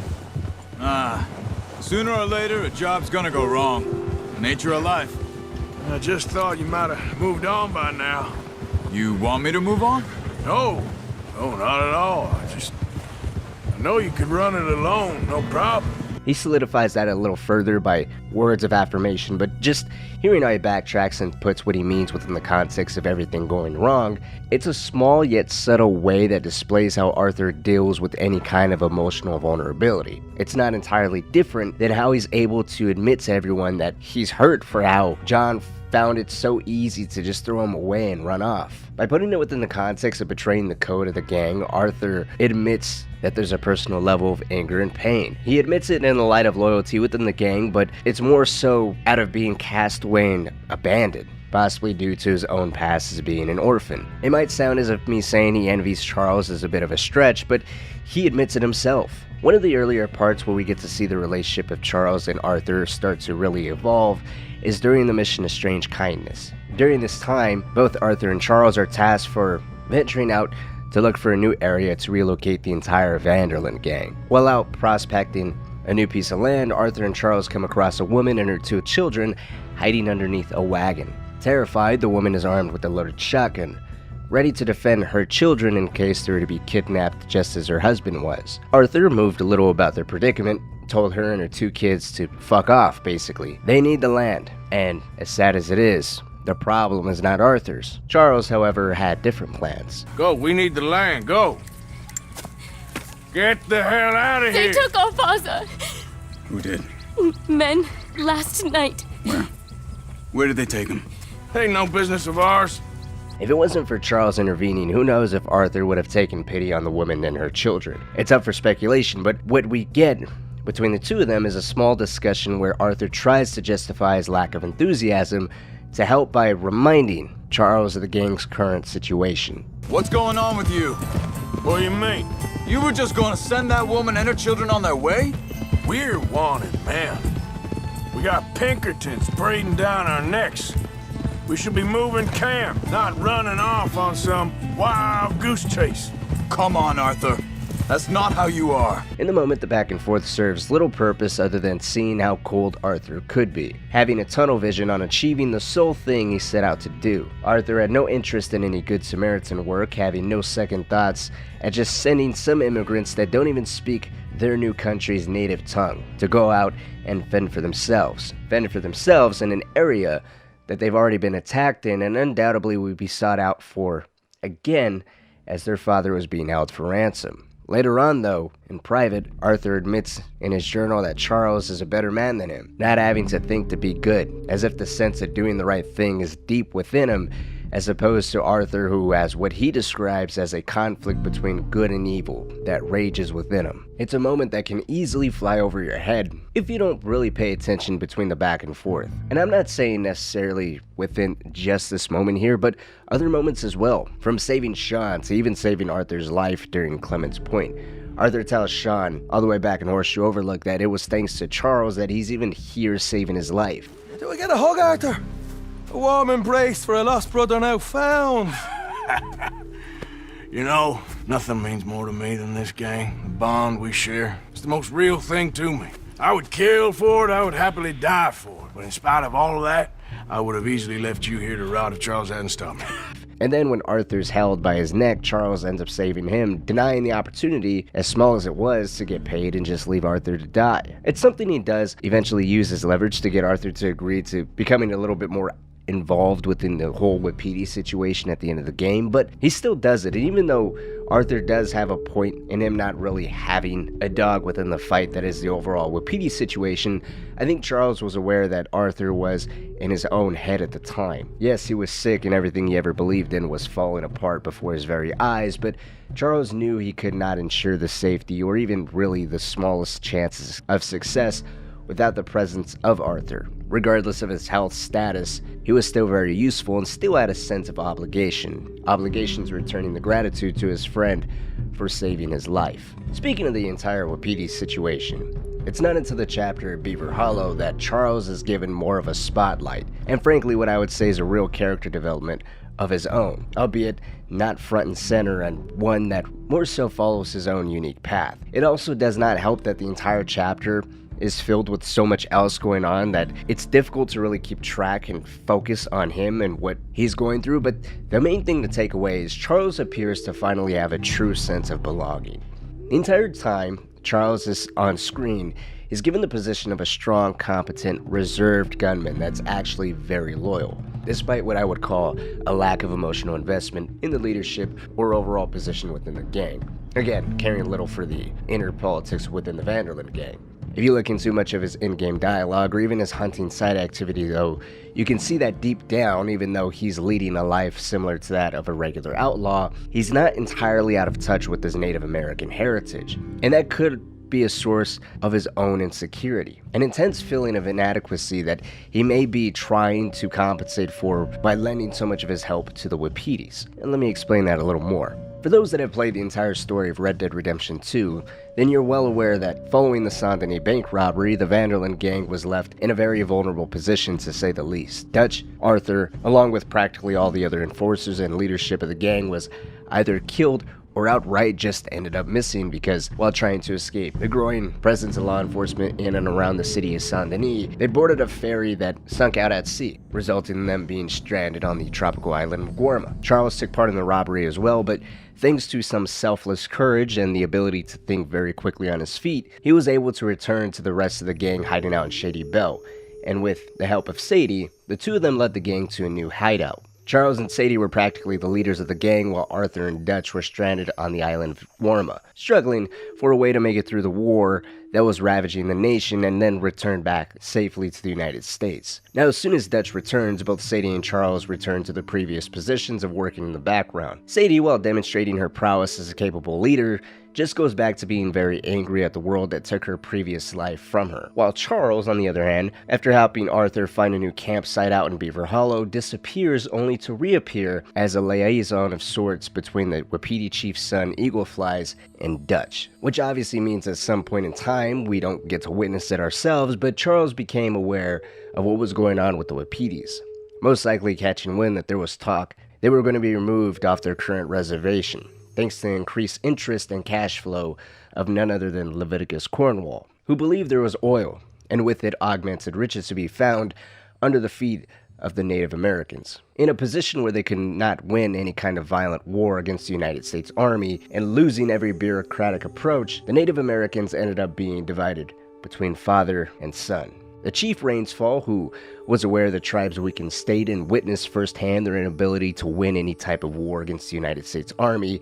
Sooner or later, a job's gonna go wrong. Nature of life. I just thought you might have moved on by now. You want me to move on? No, not at all. I know you could run it alone, no problem. He solidifies that a little further by words of affirmation, but just hearing how he backtracks and puts what he means within the context of everything going wrong, it's a small yet subtle way that displays how Arthur deals with any kind of emotional vulnerability. It's not entirely different than how he's able to admit to everyone that he's hurt for how John found it so easy to just throw him away and run off. By putting it within the context of betraying the code of the gang, Arthur admits that there's a personal level of anger and pain. He admits it in the light of loyalty within the gang, but it's more so out of being cast away and abandoned, possibly due to his own past as being an orphan. It might sound as if me saying he envies Charles is a bit of a stretch, but he admits it himself. One of the earlier parts where we get to see the relationship of Charles and Arthur start to really evolve is during the mission of Strange Kindness. During this time, both Arthur and Charles are tasked for venturing out to look for a new area to relocate the entire Vanderlyn gang. While out prospecting a new piece of land, Arthur and Charles come across a woman and her 2 children hiding underneath a wagon. Terrified, the woman is armed with a loaded shotgun, ready to defend her children in case they were to be kidnapped just as her husband was. Arthur, moved a little about their predicament, told her and her 2 kids to fuck off, basically. They need the land, and as sad as it is, the problem is not Arthur's. Charles, however, had different plans. Go, we need the land, go! Get the hell out of here! They took our father. Who did? Men, last night. Where did they take him? Ain't no business of ours. If it wasn't for Charles intervening, who knows if Arthur would have taken pity on the woman and her children. It's up for speculation, but what we get between the two of them is a small discussion where Arthur tries to justify his lack of enthusiasm to help by reminding Charles of the gang's current situation. What's going on with you? What do you mean? You were just gonna send that woman and her children on their way? We're wanted, man. We got Pinkertons braiding down our necks. We should be moving camp, not running off on some wild goose chase. Come on, Arthur. That's not how you are. In the moment, the back and forth serves little purpose other than seeing how cold Arthur could be, having a tunnel vision on achieving the sole thing he set out to do. Arthur had no interest in any Good Samaritan work, having no second thoughts at just sending some immigrants that don't even speak their new country's native tongue to go out and fend for themselves in an area that they've already been attacked in and undoubtedly would be sought out for again as their father was being held for ransom. Later on, though, in private, Arthur admits in his journal that Charles is a better man than him, not having to think to be good, as if the sense of doing the right thing is deep within him, as opposed to Arthur, who has what he describes as a conflict between good and evil that rages within him. It's a moment that can easily fly over your head if you don't really pay attention between the back and forth. And I'm not saying necessarily within just this moment here, but other moments as well, from saving Sean to even saving Arthur's life during Clement's Point. Arthur tells Sean, all the way back in Horseshoe Overlook, that it was thanks to Charles that he's even here saving his life. Do we get a hug, Arthur? A warm embrace for a lost brother now found. You know, nothing means more to me than this gang, the bond we share. It's the most real thing to me. I would kill for it, I would happily die for it. But in spite of all of that, I would have easily left you here to rot if Charles hadn't stopped me. And then when Arthur's held by his neck, Charles ends up saving him, denying the opportunity, as small as it was, to get paid and just leave Arthur to die. It's something he does eventually use as leverage to get Arthur to agree to becoming a little bit more involved within the whole Wapiti situation at the end of the game, but he still does it. And even though Arthur does have a point in him not really having a dog within the fight that is the overall Wapiti situation, I think Charles was aware that Arthur was in his own head at the time. Yes, he was sick and everything he ever believed in was falling apart before his very eyes, but Charles knew he could not ensure the safety or even really the smallest chances of success without the presence of Arthur. Regardless of his health status, he was still very useful and still had a sense of obligation. Obligations returning the gratitude to his friend for saving his life. Speaking of the entire Wapiti situation, it's not until the chapter of Beaver Hollow that Charles is given more of a spotlight, and frankly what I would say is a real character development of his own, albeit not front and center, and one that more so follows his own unique path. It also does not help that the entire chapter is filled with so much else going on that it's difficult to really keep track and focus on him and what he's going through, but the main thing to take away is Charles appears to finally have a true sense of belonging. The entire time Charles is on screen is given the position of a strong, competent, reserved gunman that's actually very loyal, despite what I would call a lack of emotional investment in the leadership or overall position within the gang. Again, caring little for the inner politics within the Vanderlyn gang. If you look into much of his in-game dialogue or even his hunting side activity though, you can see that deep down, even though he's leading a life similar to that of a regular outlaw, he's not entirely out of touch with his Native American heritage. And that could be a source of his own insecurity, an intense feeling of inadequacy that he may be trying to compensate for by lending so much of his help to the Wapitis. And let me explain that a little more. For those that have played the entire story of Red Dead Redemption 2, then you're well aware that following the Saint-Denis bank robbery, the Vanderlyn gang was left in a very vulnerable position to say the least. Dutch, Arthur, along with practically all the other enforcers and leadership of the gang was either killed or outright just ended up missing because, while trying to escape the growing presence of law enforcement in and around the city of Saint-Denis, they boarded a ferry that sunk out at sea, resulting in them being stranded on the tropical island of Guarma. Charles took part in the robbery as well, but thanks to some selfless courage and the ability to think very quickly on his feet, he was able to return to the rest of the gang hiding out in Shady Belle, and with the help of Sadie, the two of them led the gang to a new hideout. Charles and Sadie were practically the leaders of the gang, while Arthur and Dutch were stranded on the island of Guarma, struggling for a way to make it through the war that was ravaging the nation and then returned back safely to the United States. Now, as soon as Dutch returns, both Sadie and Charles return to their previous positions of working in the background. Sadie, while demonstrating her prowess as a capable leader, just goes back to being very angry at the world that took her previous life from her. While Charles, on the other hand, after helping Arthur find a new campsite out in Beaver Hollow, disappears only to reappear as a liaison of sorts between the Wapiti chief's son Eagleflies and Dutch. Which obviously means at some point in time, we don't get to witness it ourselves, but Charles became aware of what was going on with the Wapitis. Most likely catching wind that there was talk they were going to be removed off their current reservation, thanks to the increased interest and cash flow of none other than Leviticus Cornwall, who believed there was oil, and with it augmented riches to be found under the feet of the Native Americans. In a position where they could not win any kind of violent war against the United States Army, and losing every bureaucratic approach, the Native Americans ended up being divided between father and son. The chief Rainsfall, who was aware of the tribe's weakened state and witnessed firsthand their inability to win any type of war against the United States Army,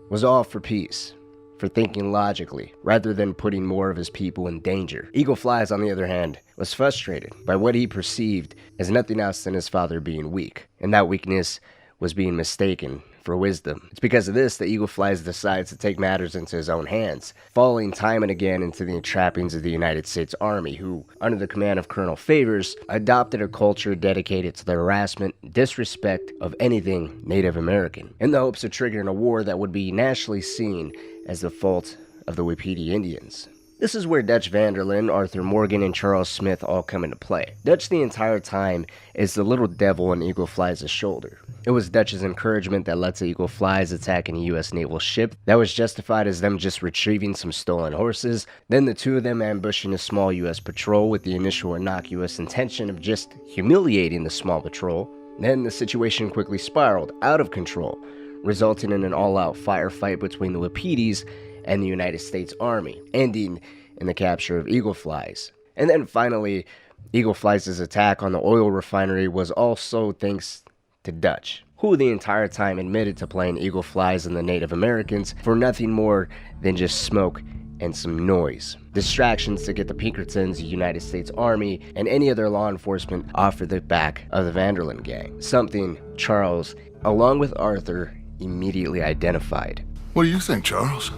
was all for peace, for thinking logically, rather than putting more of his people in danger. Eagleflies, on the other hand, was frustrated by what he perceived as nothing else than his father being weak, and that weakness was being mistaken for wisdom. It's because of this that Eagleflies decides to take matters into his own hands, falling time and again into the trappings of the United States Army, who, under the command of Colonel Favors, adopted a culture dedicated to the harassment and disrespect of anything Native American, in the hopes of triggering a war that would be nationally seen as the fault of the Wapiti Indians. This is where Dutch Vanderlyn, Arthur Morgan, and Charles Smith all come into play. Dutch the entire time is the little devil on Eagleflies' shoulder. It was Dutch's encouragement that led to Eagleflies attacking a U.S. naval ship that was justified as them just retrieving some stolen horses, then the two of them ambushing a small U.S. patrol with the initial innocuous intention of just humiliating the small patrol. Then the situation quickly spiraled out of control, resulting in an all-out firefight between the Wapitis and the United States Army, ending in the capture of Eagleflies. And then finally, Eagleflies' attack on the oil refinery was also thanks to Dutch, who the entire time admitted to playing Eagleflies and the Native Americans for nothing more than just smoke and some noise. Distractions to get the Pinkertons, the United States Army, and any other law enforcement off the back of the Vanderlyn gang. Something Charles, along with Arthur, immediately identified. What do you think, Charles?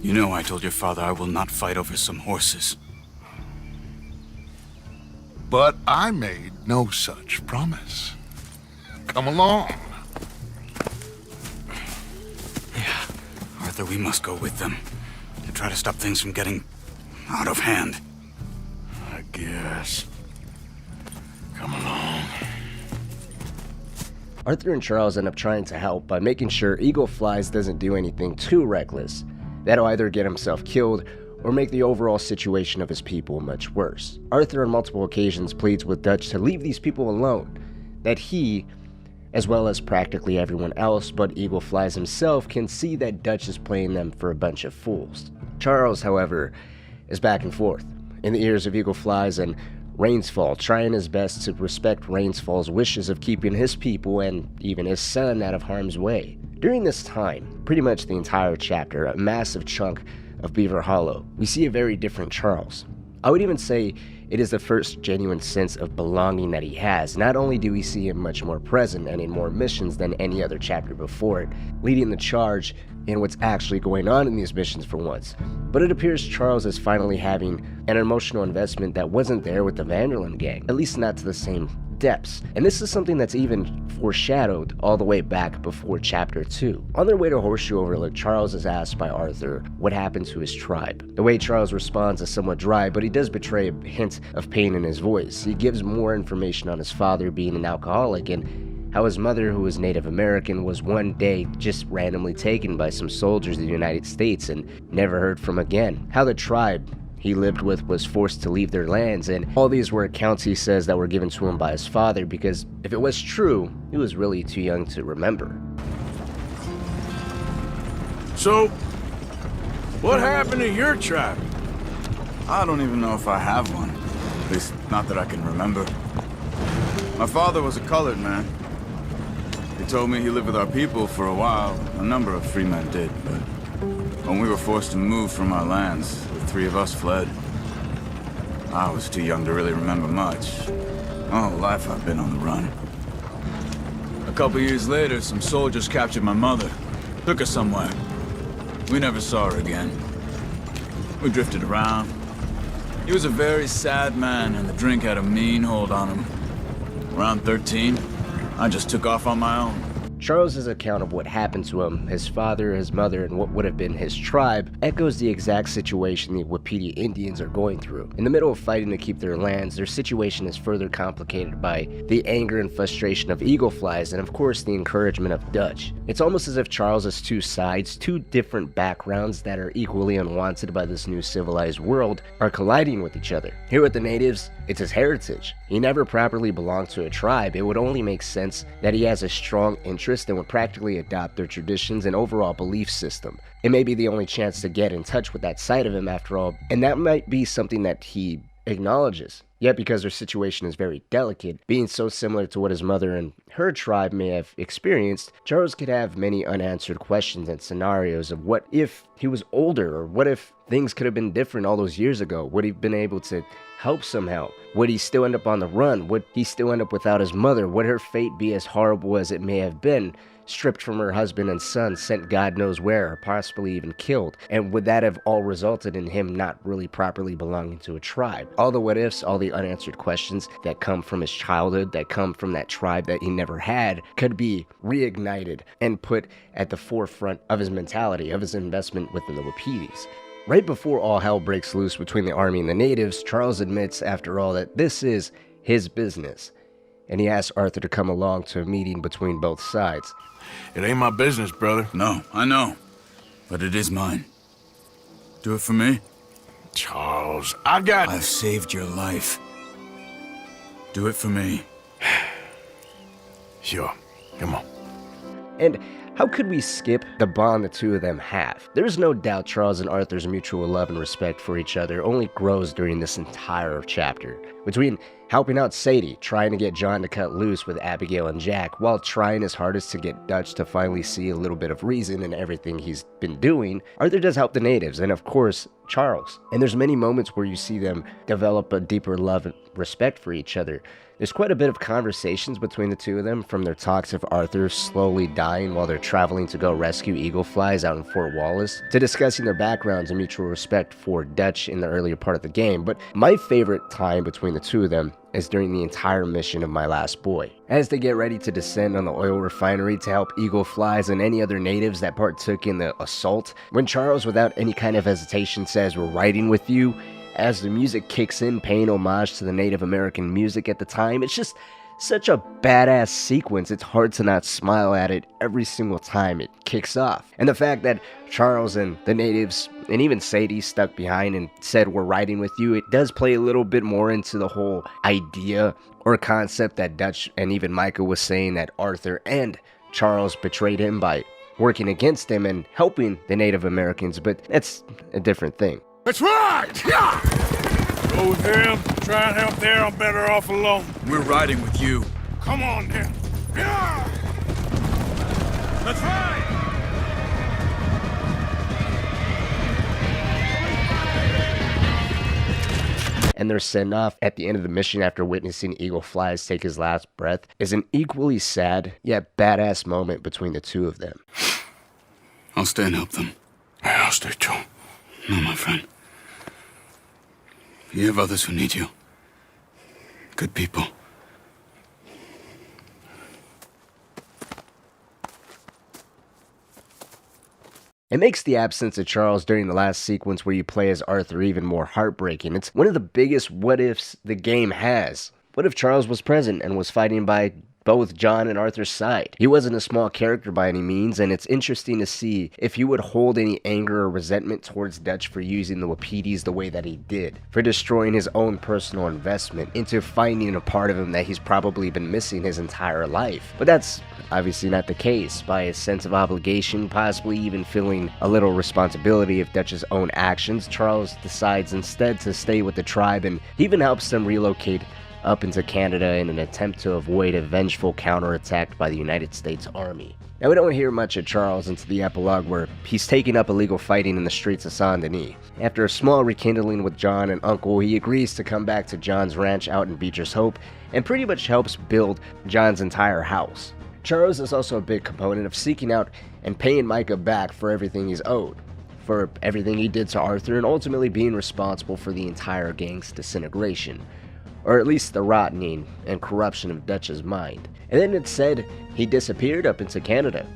You know I told your father I will not fight over some horses. But I made no such promise. Come along. Yeah, Arthur, we must go with them to try to stop things from getting out of hand. I guess. Come along. Arthur and Charles end up trying to help by making sure Eagleflies doesn't do anything too reckless. That'll either get himself killed or make the overall situation of his people much worse. Arthur on multiple occasions pleads with Dutch to leave these people alone, that he, as well as practically everyone else but Eagleflies himself, can see that Dutch is playing them for a bunch of fools. Charles, however, is back and forth, in the ears of Eagleflies and Rainsfall, trying his best to respect Rainsfall's wishes of keeping his people and even his son out of harm's way. During this time, pretty much the entire chapter, a massive chunk of Beaver Hollow, we see a very different Charles. I would even say it is the first genuine sense of belonging that he has. Not only do we see him much more present and in more missions than any other chapter before it, leading the charge in what's actually going on in these missions for once, but it appears Charles is finally having an emotional investment that wasn't there with the Vanderlyn gang, at least not to the same depths. And this is something that's even foreshadowed all the way back before chapter 2. On their way to Horseshoe Overlook, Charles is asked by Arthur what happened to his tribe. The way Charles responds is somewhat dry, but he does betray a hint of pain in his voice. He gives more information on his father being an alcoholic and how his mother, who was Native American, was one day just randomly taken by some soldiers of the United States and never heard from again. How the tribe he lived with was forced to leave their lands, and all these were accounts he says that were given to him by his father, because if it was true, he was really too young to remember. So, what happened to your tribe? I don't even know if I have one. At least, not that I can remember. My father was a colored man. He told me he lived with our people for a while. A number of free men did, but when we were forced to move from our lands, the three of us fled. I was too young to really remember much. My whole life I've been on the run. A couple years later, some soldiers captured my mother. Took her somewhere. We never saw her again. We drifted around. He was a very sad man, and the drink had a mean hold on him. Around 13, I just took off on my own. Charles's account of what happened to him, his father, his mother, and what would have been his tribe echoes the exact situation the Wapiti Indians are going through. In the middle of fighting to keep their lands, their situation is further complicated by the anger and frustration of eagle flies and of course the encouragement of Dutch. It's almost as if Charles has two sides, two different backgrounds that are equally unwanted by this new civilized world, are colliding with each other. Here with the natives, it's his heritage. He never properly belonged to a tribe. It would only make sense that he has a strong interest and would practically adopt their traditions and overall belief system. It may be the only chance to get in touch with that side of him after all, and that might be something that he acknowledges. Yet because their situation is very delicate, being so similar to what his mother and her tribe may have experienced, Charles could have many unanswered questions and scenarios of what if he was older, or what if things could have been different all those years ago? Would he have been able to help somehow? Would he still end up on the run? Would he still end up without his mother? Would her fate be as horrible as it may have been? Stripped from her husband and son, sent God knows where, or possibly even killed? And would that have all resulted in him not really properly belonging to a tribe? All the what ifs, all the unanswered questions that come from his childhood, that come from that tribe that he never had, could be reignited and put at the forefront of his mentality, of his investment within the Wapitis. Right before all hell breaks loose between the army and the natives, Charles admits, after all, that this is his business, and he asks Arthur to come along to a meeting between both sides. It ain't my business, brother. No, I know. But it is mine. Do it for me? Charles, I've saved your life. Do it for me. Sure. Come on. And how could we skip the bond the two of them have? There's no doubt Charles and Arthur's mutual love and respect for each other only grows during this entire chapter. Between helping out Sadie, trying to get John to cut loose with Abigail and Jack, while trying his hardest to get Dutch to finally see a little bit of reason in everything he's been doing, Arthur does help the natives, and of course, Charles. And there's many moments where you see them develop a deeper love and respect for each other. There's quite a bit of conversations between the two of them, from their talks of Arthur slowly dying while they're traveling to go rescue eagle flies out in Fort Wallace, to discussing their backgrounds and mutual respect for Dutch in the earlier part of the game. But my favorite time between the two of them is during the entire mission of My Last Boy. As they get ready to descend on the oil refinery to help eagle flies and any other natives that partook in the assault, when Charles, without any kind of hesitation, says, "We're riding with you," as the music kicks in, paying homage to the Native American music at the time, it's just such a badass sequence. It's hard to not smile at it every single time it kicks off. And the fact that Charles and the natives, and even Sadie, stuck behind and said, "We're riding with you," it does play a little bit more into the whole idea or concept that Dutch and even Micah was saying, that Arthur and Charles betrayed him by working against him and helping the Native Americans, but that's a different thing. That's right! Yeah! Go with him, try and help there, I'm better off alone. We're riding with you. Come on, then. Yeah! That's right! And their send-off at the end of the mission after witnessing eagle flies take his last breath is an equally sad, yet badass moment between the two of them. I'll stay and help them. I'll stay too. No, my friend. You have others who need you. Good people. It makes the absence of Charles during the last sequence where you play as Arthur even more heartbreaking. It's one of the biggest what-ifs the game has. What if Charles was present and was fighting by both John and Arthur's side? He wasn't a small character by any means, and it's interesting to see if he would hold any anger or resentment towards Dutch for using the Wapitis the way that he did, for destroying his own personal investment into finding a part of him that he's probably been missing his entire life. But that's obviously not the case. By a sense of obligation, possibly even feeling a little responsibility of Dutch's own actions, Charles decides instead to stay with the tribe and even helps them relocate up into Canada in an attempt to avoid a vengeful counterattack by the United States Army. Now, we don't hear much of Charles into the epilogue, where he's taking up illegal fighting in the streets of Saint-Denis. After a small rekindling with John and Uncle, he agrees to come back to John's ranch out in Beecher's Hope and pretty much helps build John's entire house. Charles is also a big component of seeking out and paying Micah back for everything he's owed, for everything he did to Arthur, and ultimately being responsible for the entire gang's disintegration, or at least the rottening and corruption of Dutch's mind. And then it's said he disappeared up into Canada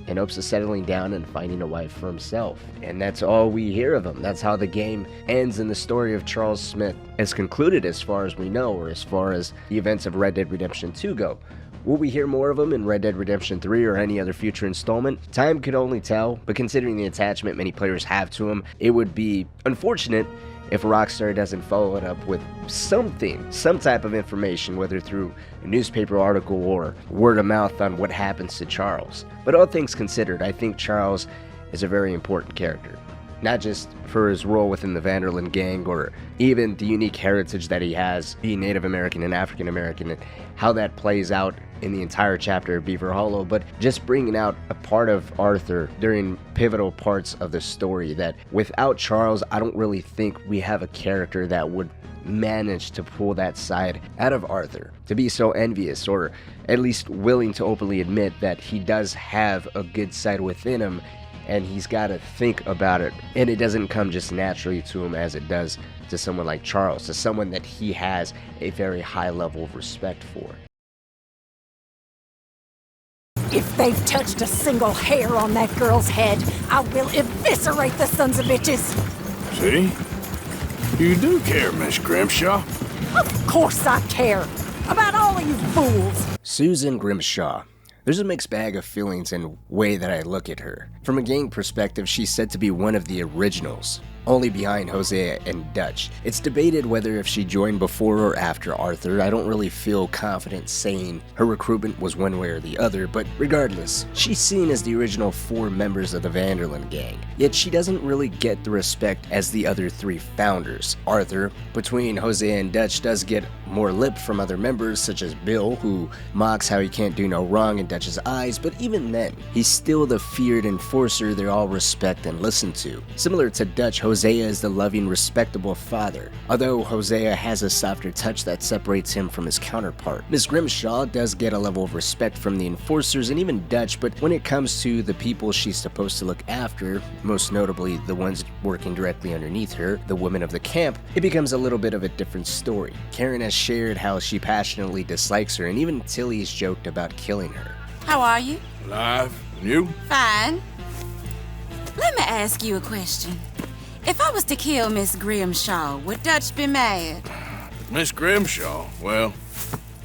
in hopes of settling down and finding a wife for himself. And that's all we hear of him. That's how the game ends, and the story of Charles Smith is concluded as far as we know, or as far as the events of Red Dead Redemption 2 go. Will we hear more of him in Red Dead Redemption 3 or any other future installment? Time could only tell, but considering the attachment many players have to him, it would be unfortunate if Rockstar doesn't follow it up with something, some type of information, whether through a newspaper article or word of mouth on what happens to Charles. But all things considered, I think Charles is a very important character. Not just for his role within the Van der Linde gang, or even the unique heritage that he has, being Native American and African American, and how that plays out in the entire chapter of Beaver Hollow, but just bringing out a part of Arthur during pivotal parts of the story that without Charles, I don't really think we have a character that would manage to pull that side out of Arthur, to be so envious, or at least willing to openly admit that he does have a good side within him, and he's got to think about it, and it doesn't come just naturally to him as it does to someone like Charles, to someone that he has a very high level of respect for. If they've touched a single hair on that girl's head, I will eviscerate the sons of bitches! See? You do care, Miss Grimshaw. Of course I care! About all of you fools! Susan Grimshaw. There's a mixed bag of feelings and way that I look at her. From a gang perspective, she's said to be one of the originals, only behind Hosea and Dutch. It's debated whether if she joined before or after Arthur. I don't really feel confident saying her recruitment was one way or the other, but regardless, she's seen as the original 4 members of the Van der Linde gang. Yet she doesn't really get the respect as the other 3 founders. Arthur, between Hosea and Dutch, does get more lip from other members, such as Bill, who mocks how he can't do no wrong in Dutch's eyes, but even then, he's still the feared enforcer they all respect and listen to. Similar to Dutch, Hosea is the loving, respectable father, although Hosea has a softer touch that separates him from his counterpart. Miss Grimshaw does get a level of respect from the enforcers and even Dutch, but when it comes to the people she's supposed to look after, most notably the ones working directly underneath her, the women of the camp, it becomes a little bit of a different story. Kieran has shared how she passionately dislikes her, and even Tilly's joked about killing her. How are you? Alive. And you? Fine. Let me ask you a question. If I was to kill Miss Grimshaw, would Dutch be mad? Miss Grimshaw? Well,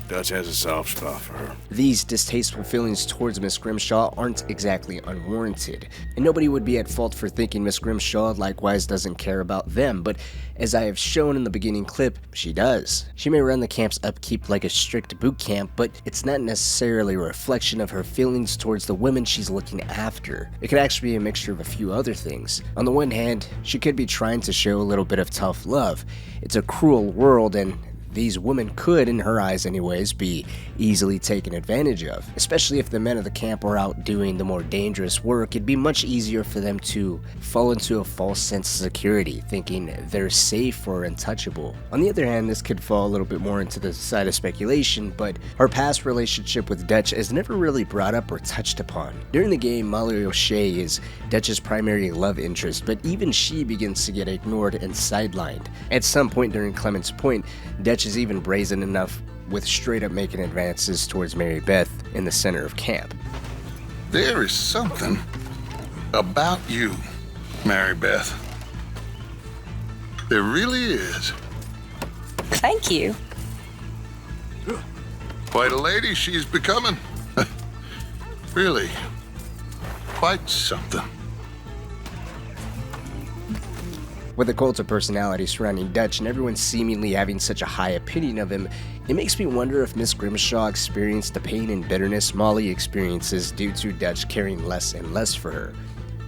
Dutch has a soft spot for her. These distasteful feelings towards Miss Grimshaw aren't exactly unwarranted, and nobody would be at fault for thinking Miss Grimshaw likewise doesn't care about them, but as I have shown in the beginning clip, she does. She may run the camp's upkeep like a strict boot camp, but it's not necessarily a reflection of her feelings towards the women she's looking after. It could actually be a mixture of a few other things. On the one hand, she could be trying to show a little bit of tough love. It's a cruel world, and these women could, in her eyes anyways, be easily taken advantage of. Especially if the men of the camp are out doing the more dangerous work, it'd be much easier for them to fall into a false sense of security, thinking they're safe or untouchable. On the other hand, this could fall a little bit more into the side of speculation, but her past relationship with Dutch is never really brought up or touched upon. During the game, Molly O'Shea is Dutch's primary love interest, but even she begins to get ignored and sidelined. At some point during Clement's Point, Dutch is even brazen enough with straight up making advances towards Mary Beth in the center of camp. There is something about you, Mary Beth. There really is. Thank you. Quite a lady she's becoming. Really, quite something. With the cult of personality surrounding Dutch and everyone seemingly having such a high opinion of him, it makes me wonder if Miss Grimshaw experienced the pain and bitterness Molly experiences due to Dutch caring less and less for her.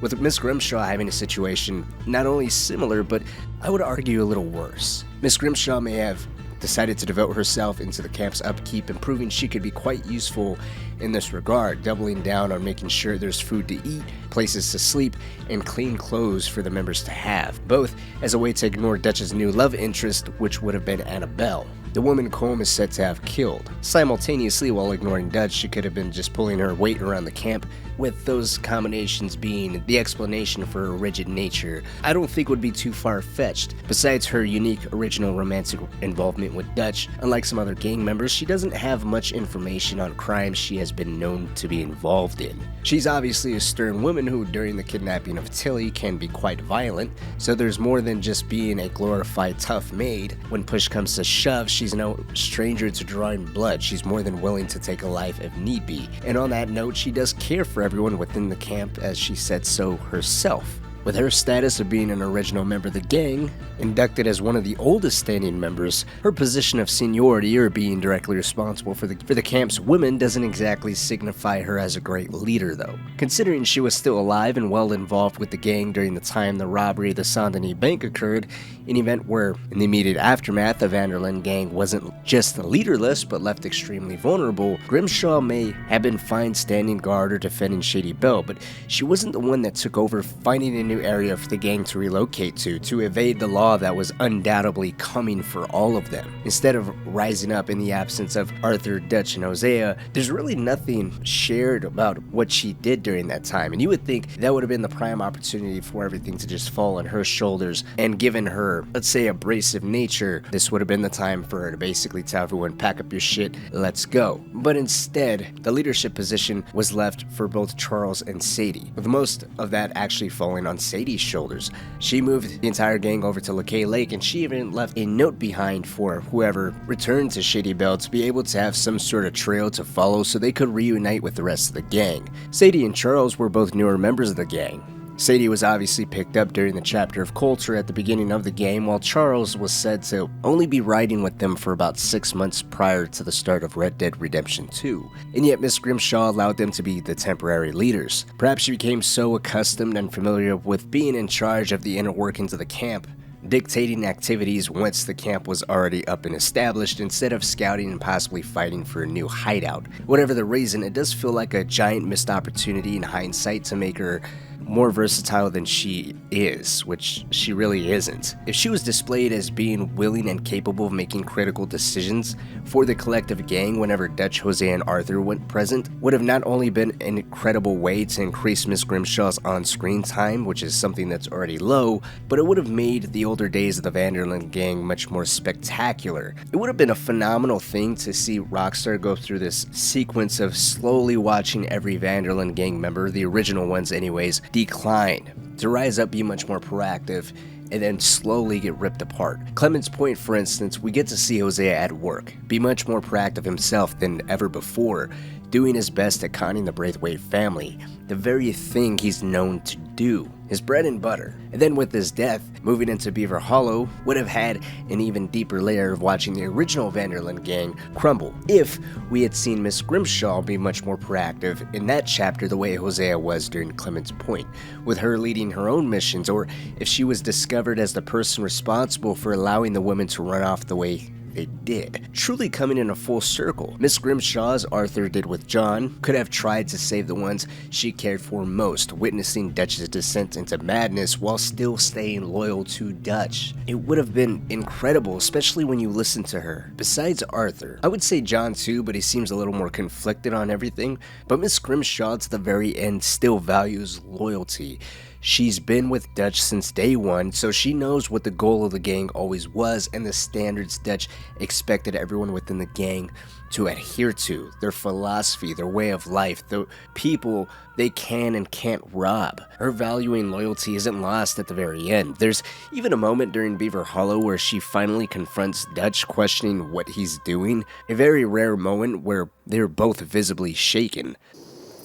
With Miss Grimshaw having a situation not only similar, but I would argue a little worse. Miss Grimshaw may have decided to devote herself into the camp's upkeep and proving she could be quite useful in this regard, doubling down on making sure there's food to eat, places to sleep, and clean clothes for the members to have, both as a way to ignore Dutch's new love interest, which would have been Annabelle, the woman Colm is said to have killed. Simultaneously, while ignoring Dutch, she could have been just pulling her weight around the camp, with those combinations being the explanation for her rigid nature. I don't think would be too far-fetched. Besides her unique original romantic involvement with Dutch, unlike some other gang members, she doesn't have much information on crimes she has been known to be involved in. She's obviously a stern woman who, during the kidnapping of Tilly, can be quite violent, so there's more than just being a glorified tough maid. When push comes to shove, she's no stranger to drawing blood. She's more than willing to take a life if need be. And on that note, she does care for everyone within the camp, as she said so herself. With her status of being an original member of the gang, inducted as one of the oldest standing members, her position of seniority or being directly responsible for the camp's women doesn't exactly signify her as a great leader though. Considering she was still alive and well involved with the gang during the time the robbery of the Saint-Denis bank occurred, an event where, in the immediate aftermath, the Van der Linde gang wasn't just leaderless but left extremely vulnerable, Grimshaw may have been fine standing guard or defending Shady Belle, but she wasn't the one that took over finding a new area for the gang to relocate to evade the law that was undoubtedly coming for all of them. Instead of rising up in the absence of Arthur, Dutch, and Hosea, there's really nothing shared about what she did during that time, and you would think that would have been the prime opportunity for everything to just fall on her shoulders, and given her, let's say, abrasive nature, this would have been the time for her to basically tell everyone, pack up your shit, let's go. But instead, the leadership position was left for both Charles and Sadie, with most of that actually falling on Sadie's shoulders. She moved the entire gang over to LeCay Lake, and she even left a note behind for whoever returned to Shady Belle to be able to have some sort of trail to follow so they could reunite with the rest of the gang. Sadie and Charles were both newer members of the gang. Sadie was obviously picked up during the chapter of Coulter at the beginning of the game, while Charles was said to only be riding with them for about 6 months prior to the start of Red Dead Redemption 2. And yet Miss Grimshaw allowed them to be the temporary leaders. Perhaps she became so accustomed and familiar with being in charge of the inner workings of the camp, dictating activities once the camp was already up and established, instead of scouting and possibly fighting for a new hideout. Whatever the reason, it does feel like a giant missed opportunity in hindsight to make her more versatile than she is, which she really isn't. If she was displayed as being willing and capable of making critical decisions for the collective gang whenever Dutch, Hosea, and Arthur went present, would have not only been an incredible way to increase Miss Grimshaw's on-screen time, which is something that's already low, but it would have made the older days of the Van der Linde gang much more spectacular. It would have been a phenomenal thing to see Rockstar go through this sequence of slowly watching every Van der Linde gang member, the original ones anyways, decline, to rise up, be much more proactive, and then slowly get ripped apart. Clement's Point, for instance, we get to see Hosea at work, be much more proactive himself than ever before, doing his best at conning the Braithwaite family, the very thing he's known to do, his bread and butter. And then with his death, moving into Beaver Hollow would have had an even deeper layer of watching the original Van der Linde gang crumble, if we had seen Miss Grimshaw be much more proactive in that chapter the way Hosea was during Clement's Point, with her leading her own missions, or if she was discovered as the person responsible for allowing the women to run off the way they did. Truly coming in a full circle. Miss Grimshaw, as Arthur did with John, could have tried to save the ones she cared for most, witnessing Dutch's descent into madness while still staying loyal to Dutch. It would have been incredible, especially when you listen to her. Besides Arthur, I would say John too, but he seems a little more conflicted on everything, but Miss Grimshaw to the very end still values loyalty. She's been with Dutch since day one, so she knows what the goal of the gang always was and the standards Dutch expected everyone within the gang to adhere to, their philosophy, their way of life, the people they can and can't rob. Her valuing loyalty isn't lost at the very end. There's even a moment during Beaver Hollow where she finally confronts Dutch, questioning what he's doing, a very rare moment where they're both visibly shaken.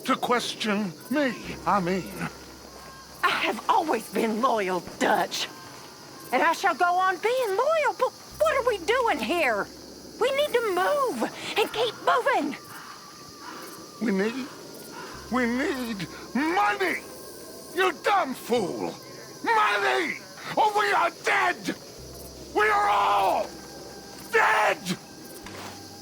To question me, I mean. I have always been loyal, Dutch. And I shall go on being loyal, but what are we doing here? We need to move and keep moving. We need money! You dumb fool! Money! Or we are dead! We are all dead!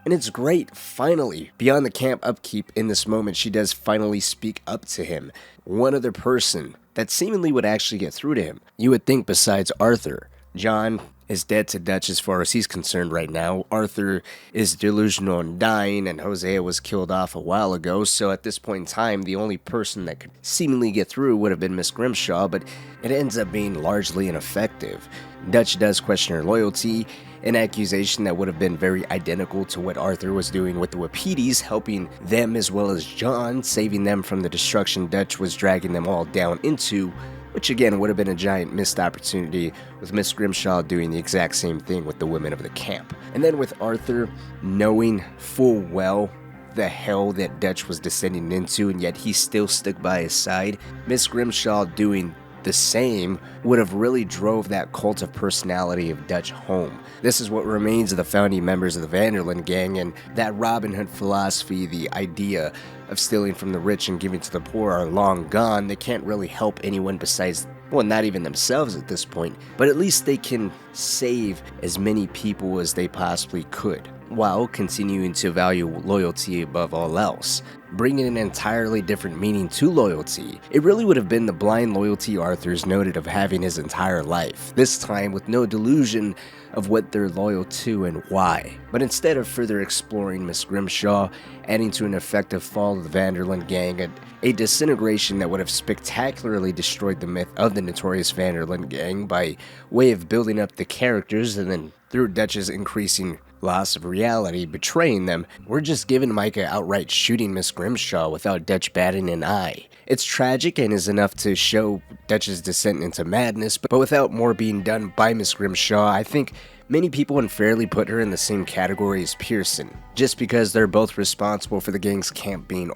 And it's great, finally. Beyond the camp upkeep, in this moment, she does finally speak up to him. One other person that seemingly would actually get through to him. You would think besides Arthur. John is dead to Dutch as far as he's concerned right now. Arthur is delusional and dying, and Hosea was killed off a while ago, so at this point in time, the only person that could seemingly get through would have been Miss Grimshaw, but it ends up being largely ineffective. Dutch does question her loyalty, an accusation that would have been very identical to what Arthur was doing with the Wapitis, helping them as well as John, saving them from the destruction Dutch was dragging them all down into, which again would have been a giant missed opportunity, with Miss Grimshaw doing the exact same thing with the women of the camp. And then with Arthur knowing full well the hell that Dutch was descending into, and yet he still stuck by his side, Miss Grimshaw doing the same would have really drove that cult of personality of Dutch home. This is what remains of the founding members of the Vanderlyn gang, and that Robin Hood philosophy, the idea of stealing from the rich and giving to the poor, are long gone. They can't really help anyone besides, well, not even themselves at this point, but at least they can save as many people as they possibly could, while continuing to value loyalty above all else, bringing an entirely different meaning to loyalty. It really would have been the blind loyalty Arthur's noted of having his entire life, this time with no delusion of what they're loyal to and why. But instead of further exploring Miss Grimshaw, adding to an effective fall of the Vanderlyn gang, a disintegration that would have spectacularly destroyed the myth of the notorious Vanderlyn gang by way of building up the characters, and then through Dutch's increasing loss of reality betraying them, we're just giving Micah outright shooting Miss Grimshaw without Dutch batting an eye. It's tragic and is enough to show Dutch's descent into madness, but without more being done by Miss Grimshaw, I think many people unfairly put her in the same category as Pearson, just because they're both responsible for the gang's camp being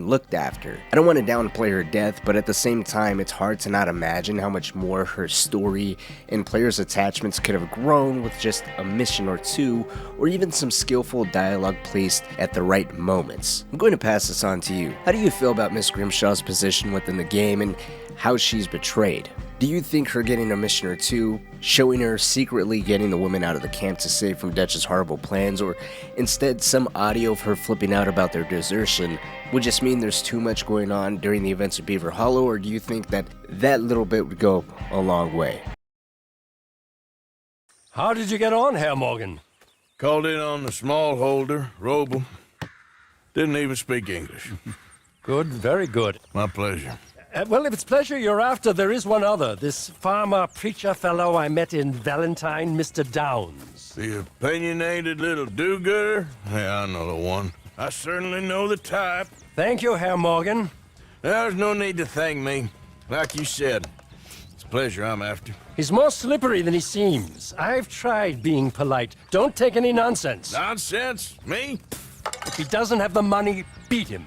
looked after. I don't want to downplay her death, but at the same time, it's hard to not imagine how much more her story and players' attachments could have grown with just a mission or two, or even some skillful dialogue placed at the right moments. I'm going to pass this on to you. How do you feel about Miss Grimshaw's position within the game and how she's betrayed? Do you think her getting a mission or two, showing her secretly getting the women out of the camp to save from Dutch's horrible plans, or instead some audio of her flipping out about their desertion, would just mean there's too much going on during the events of Beaver Hollow, or do you think that that little bit would go a long way? How did you get on, Herr Morgan? Called in on the smallholder, Roble. Didn't even speak English. Good, very good. My pleasure. Well, if it's pleasure you're after, there is one other. This farmer preacher fellow I met in Valentine, Mr. Downs. The opinionated little do-gooder? Yeah, I know the one. I certainly know the type. Thank you, Herr Morgan. There's no need to thank me. Like you said, it's pleasure I'm after. He's more slippery than he seems. I've tried being polite. Don't take any nonsense. Nonsense? Me? If he doesn't have the money, beat him.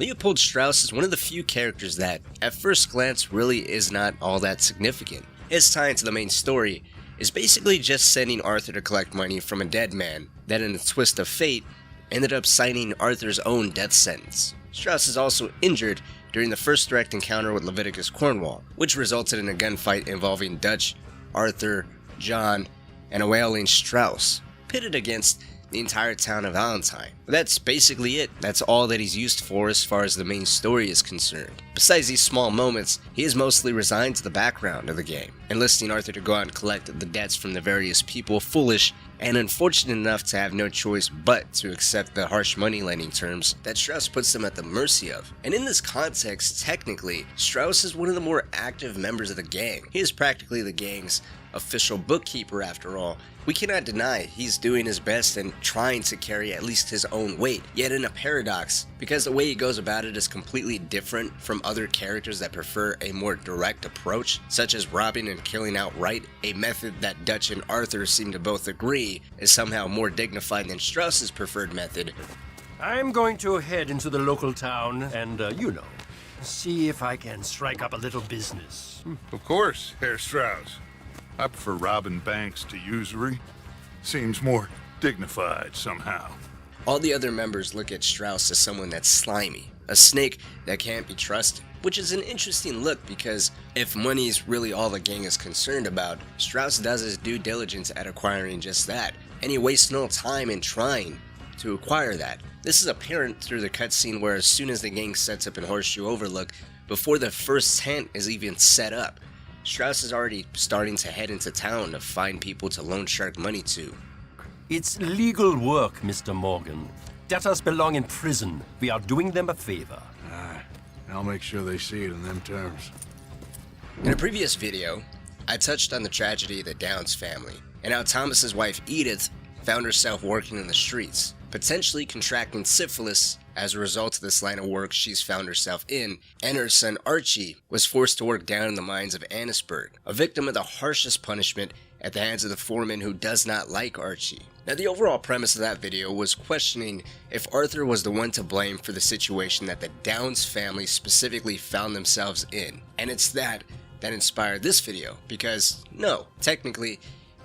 Leopold Strauss is one of the few characters that, at first glance, really is not all that significant. His tie into the main story is basically just sending Arthur to collect money from a dead man that, in a twist of fate, ended up signing Arthur's own death sentence. Strauss is also injured during the first direct encounter with Leviticus Cornwall, which resulted in a gunfight involving Dutch, Arthur, John, and a wailing Strauss, pitted against the entire town of Valentine. But that's basically it. That's all that he's used for as far as the main story is concerned. Besides these small moments, he is mostly resigned to the background of the game, enlisting Arthur to go out and collect the debts from the various people foolish and unfortunate enough to have no choice but to accept the harsh money lending terms that Strauss puts them at the mercy of. And in this context, technically, Strauss is one of the more active members of the gang. He is practically the gang's official bookkeeper after all. We cannot deny he's doing his best and trying to carry at least his own weight, yet in a paradox, because the way he goes about it is completely different from other characters that prefer a more direct approach, such as robbing and killing outright, a method that Dutch and Arthur seem to both agree is somehow more dignified than Strauss's preferred method. I'm going to head into the local town and, see if I can strike up a little business. Of course, Herr Strauss. I prefer robbing banks to usury. Seems more dignified somehow. All the other members look at Strauss as someone that's slimy, a snake that can't be trusted, which is an interesting look because if money is really all the gang is concerned about, Strauss does his due diligence at acquiring just that, and he wastes no time in trying to acquire that. This is apparent through the cutscene where as soon as the gang sets up in Horseshoe Overlook, before the first tent is even set up, Strauss is already starting to head into town to find people to loan Shark money to. It's legal work, Mr. Morgan. Debtors belong in prison. We are doing them a favor. Aye. I'll make sure they see it in them terms. In a previous video, I touched on the tragedy of the Downs family, and how Thomas's wife Edith found herself working in the streets, potentially contracting syphilis as a result of this line of work she's found herself in, and her son Archie was forced to work down in the mines of Annisburg, a victim of the harshest punishment at the hands of the foreman who does not like Archie. Now, the overall premise of that video was questioning if Arthur was the one to blame for the situation that the Downs family specifically found themselves in, and it's that inspired this video, because no, technically,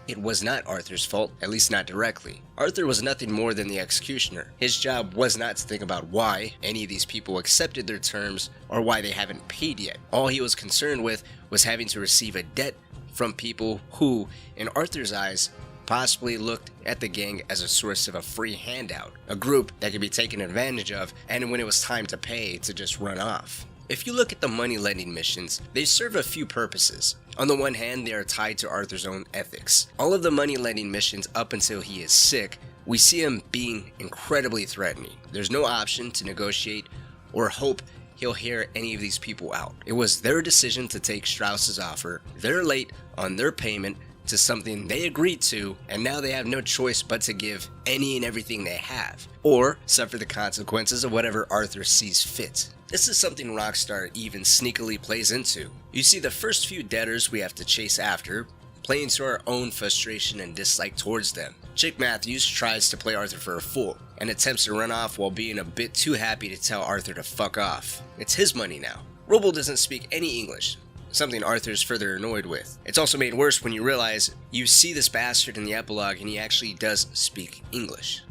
it was not Arthur's fault, at least not directly. Arthur was nothing more than the executioner. His job was not to think about why any of these people accepted their terms or why they haven't paid yet. All he was concerned with was having to receive a debt from people who, in Arthur's eyes, possibly looked at the gang as a source of a free handout, a group that could be taken advantage of, and when it was time to pay, to just run off. If you look at the money lending missions, they serve a few purposes. On the one hand, they are tied to Arthur's own ethics. All of the money lending missions up until he is sick, we see him being incredibly threatening. There's no option to negotiate or hope he'll hear any of these people out. It was their decision to take Strauss's offer. They're late on their payment to something they agreed to, and now they have no choice but to give any and everything they have, or suffer the consequences of whatever Arthur sees fit. This is something Rockstar even sneakily plays into. You see, the first few debtors we have to chase after play into our own frustration and dislike towards them. Chick Matthews tries to play Arthur for a fool, and attempts to run off while being a bit too happy to tell Arthur to fuck off. It's his money now. Roble doesn't speak any English, something Arthur's further annoyed with. It's also made worse when you realize you see this bastard in the epilogue and he actually does speak English.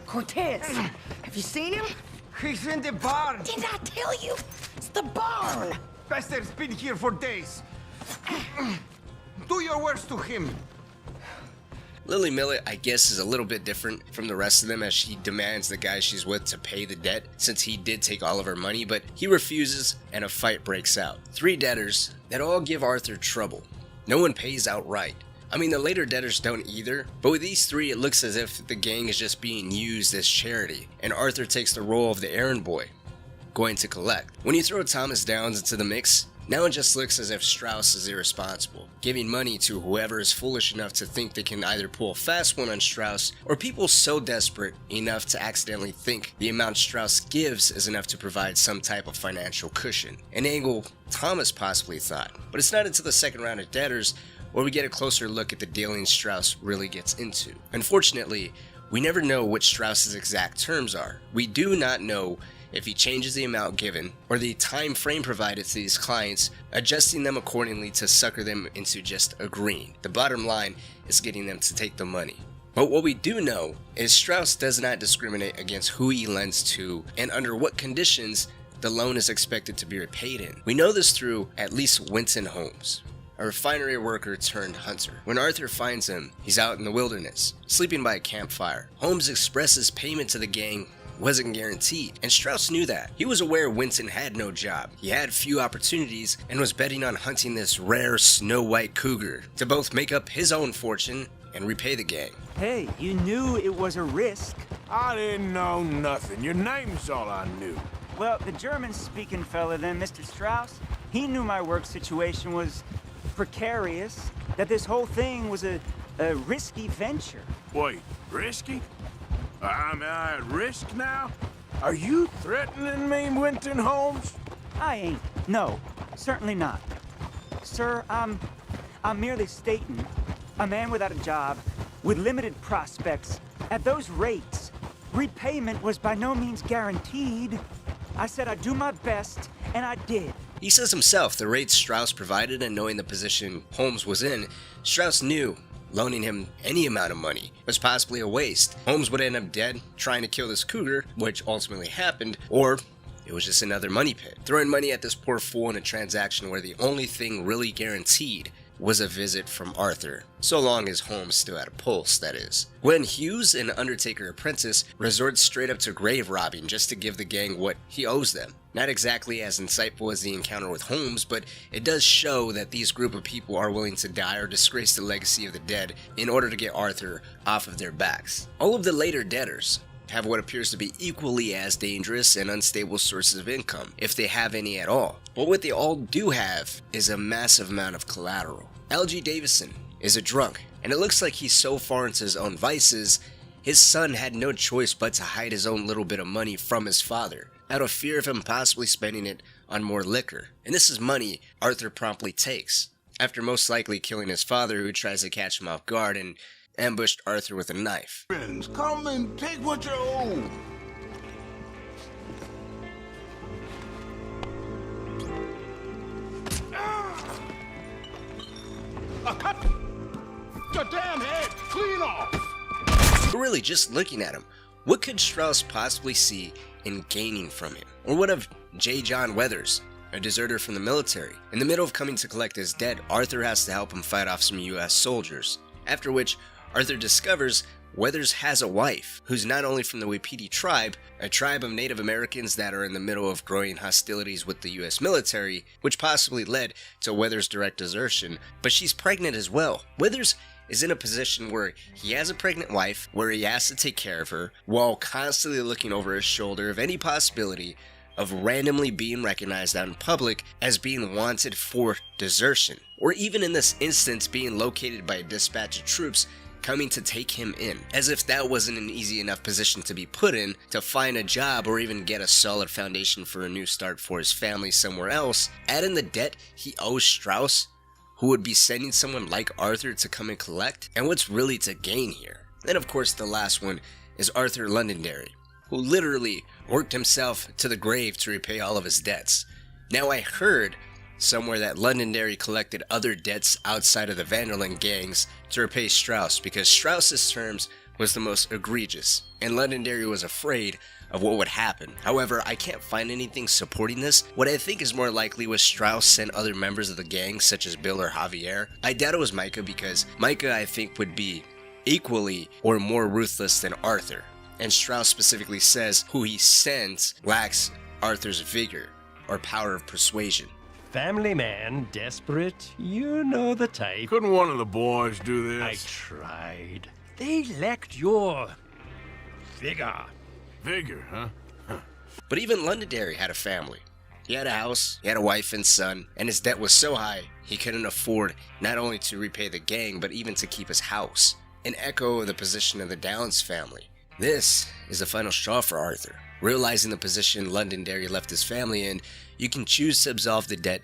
Cortez, have you seen him? He's in the barn. Did I tell you? It's the barn. Bastard's been here for days. Do your worst to him. Lily Millet, I guess, is a little bit different from the rest of them, as she demands the guy she's with to pay the debt, since he did take all of her money, but he refuses and a fight breaks out. 3 debtors that all give Arthur trouble. No one pays outright. I mean, the later debtors don't either, but with these 3 it looks as if the gang is just being used as charity, and Arthur takes the role of the errand boy, going to collect. When you throw Thomas Downs into the mix, now it just looks as if Strauss is irresponsible, giving money to whoever is foolish enough to think they can either pull a fast one on Strauss, or people so desperate enough to accidentally think the amount Strauss gives is enough to provide some type of financial cushion, an angle Thomas possibly thought. But it's not until the second round of debtors where we get a closer look at the dealings Strauss really gets into. Unfortunately, we never know what Strauss's exact terms are. We do not know if he changes the amount given, or the time frame provided to these clients, adjusting them accordingly to sucker them into just agreeing. The bottom line is getting them to take the money. But what we do know is Strauss does not discriminate against who he lends to and under what conditions the loan is expected to be repaid in. We know this through at least Winton Holmes, a refinery worker turned hunter. When Arthur finds him, he's out in the wilderness, sleeping by a campfire. Holmes expresses payment to the gang wasn't guaranteed, and Strauss knew that. He was aware Winton had no job. He had few opportunities and was betting on hunting this rare snow white cougar to both make up his own fortune and repay the gang. Hey, you knew it was a risk. I didn't know nothing. Your name's all I knew. Well, the German-speaking fella then, Mr. Strauss, he knew my work situation was precarious, that this whole thing was a risky venture. Wait, risky? Am I at risk now? Are you threatening me, Winton Holmes? I ain't. No, certainly not. Sir, I'm merely stating, a man without a job, with limited prospects, at those rates, repayment was by no means guaranteed. I said I'd do my best, and I did. He says himself the rates Strauss provided, and knowing the position Holmes was in, Strauss knew loaning him any amount of money was possibly a waste. Holmes would end up dead trying to kill this cougar, which ultimately happened, or it was just another money pit. Throwing money at this poor fool in a transaction where the only thing really guaranteed was a visit from Arthur, so long as Holmes still had a pulse, that is. When Hughes, an undertaker apprentice, resorts straight up to grave robbing just to give the gang what he owes them. Not exactly as insightful as the encounter with Holmes, but it does show that these group of people are willing to die or disgrace the legacy of the dead in order to get Arthur off of their backs. All of the later debtors have what appears to be equally as dangerous and unstable sources of income, if they have any at all. But what they all do have is a massive amount of collateral. L.G. Davison is a drunk, and it looks like he's so far into his own vices, his son had no choice but to hide his own little bit of money from his father, out of fear of him possibly spending it on more liquor. And this is money Arthur promptly takes, after most likely killing his father, who tries to catch him off guard and ambushed Arthur with a knife. Friends, come and take what you owe. Cut your damn head clean off. But really, just looking at him, what could Strauss possibly see in gaining from him? Or what of J. John Weathers, a deserter from the military? In the middle of coming to collect his debt, Arthur has to help him fight off some US soldiers, after which Arthur discovers Weathers has a wife, who's not only from the Wapiti tribe, a tribe of Native Americans that are in the middle of growing hostilities with the US military, which possibly led to Weathers' direct desertion, but she's pregnant as well. Weathers is in a position where he has a pregnant wife, where he has to take care of her, while constantly looking over his shoulder of any possibility of randomly being recognized out in public as being wanted for desertion, or even in this instance being located by a dispatch of troops coming to take him in, as if that wasn't an easy enough position to be put in to find a job or even get a solid foundation for a new start for his family somewhere else. Add in the debt he owes Strauss, who would be sending someone like Arthur to come and collect, and what's really to gain here? Then of course the last one is Arthur Londonderry, who literally worked himself to the grave to repay all of his debts. Now I heard somewhere that Londonderry collected other debts outside of the Vanderlyn gangs to repay Strauss, because Strauss's terms was the most egregious, and Londonderry was afraid of what would happen. However, I can't find anything supporting this. What I think is more likely was Strauss sent other members of the gang, such as Bill or Javier. I doubt it was Micah, because Micah I think would be equally or more ruthless than Arthur, and Strauss specifically says who he sends lacks Arthur's vigor or power of persuasion. Family man, desperate, you know the type. Couldn't one of the boys do this? I tried. They lacked your vigor. Vigor, huh? But even Londonderry had a family. He had a house, he had a wife and son, and his debt was so high he couldn't afford not only to repay the gang, but even to keep his house. An echo of the position of the Downs family. This is the final straw for Arthur. Realizing the position Londonderry left his family in, you can choose to absolve the debt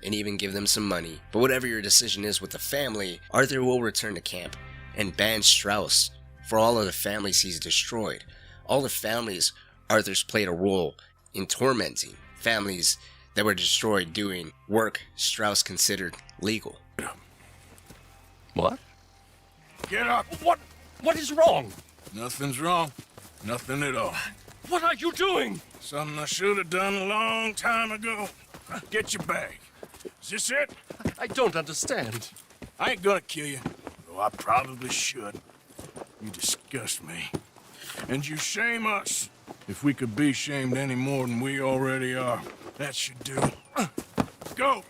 and even give them some money. But whatever your decision is with the family, Arthur will return to camp and ban Strauss for all of the families he's destroyed. All the families Arthur's played a role in tormenting. Families that were destroyed doing work Strauss considered legal. What? Get up! What is wrong? Nothing's wrong. Nothing at all. What are you doing? Something I should have done a long time ago. Get your bag. Is this it? I don't understand. I ain't gonna kill you, though I probably should. You disgust me. And you shame us. If we could be shamed any more than we already are, that should do. Go!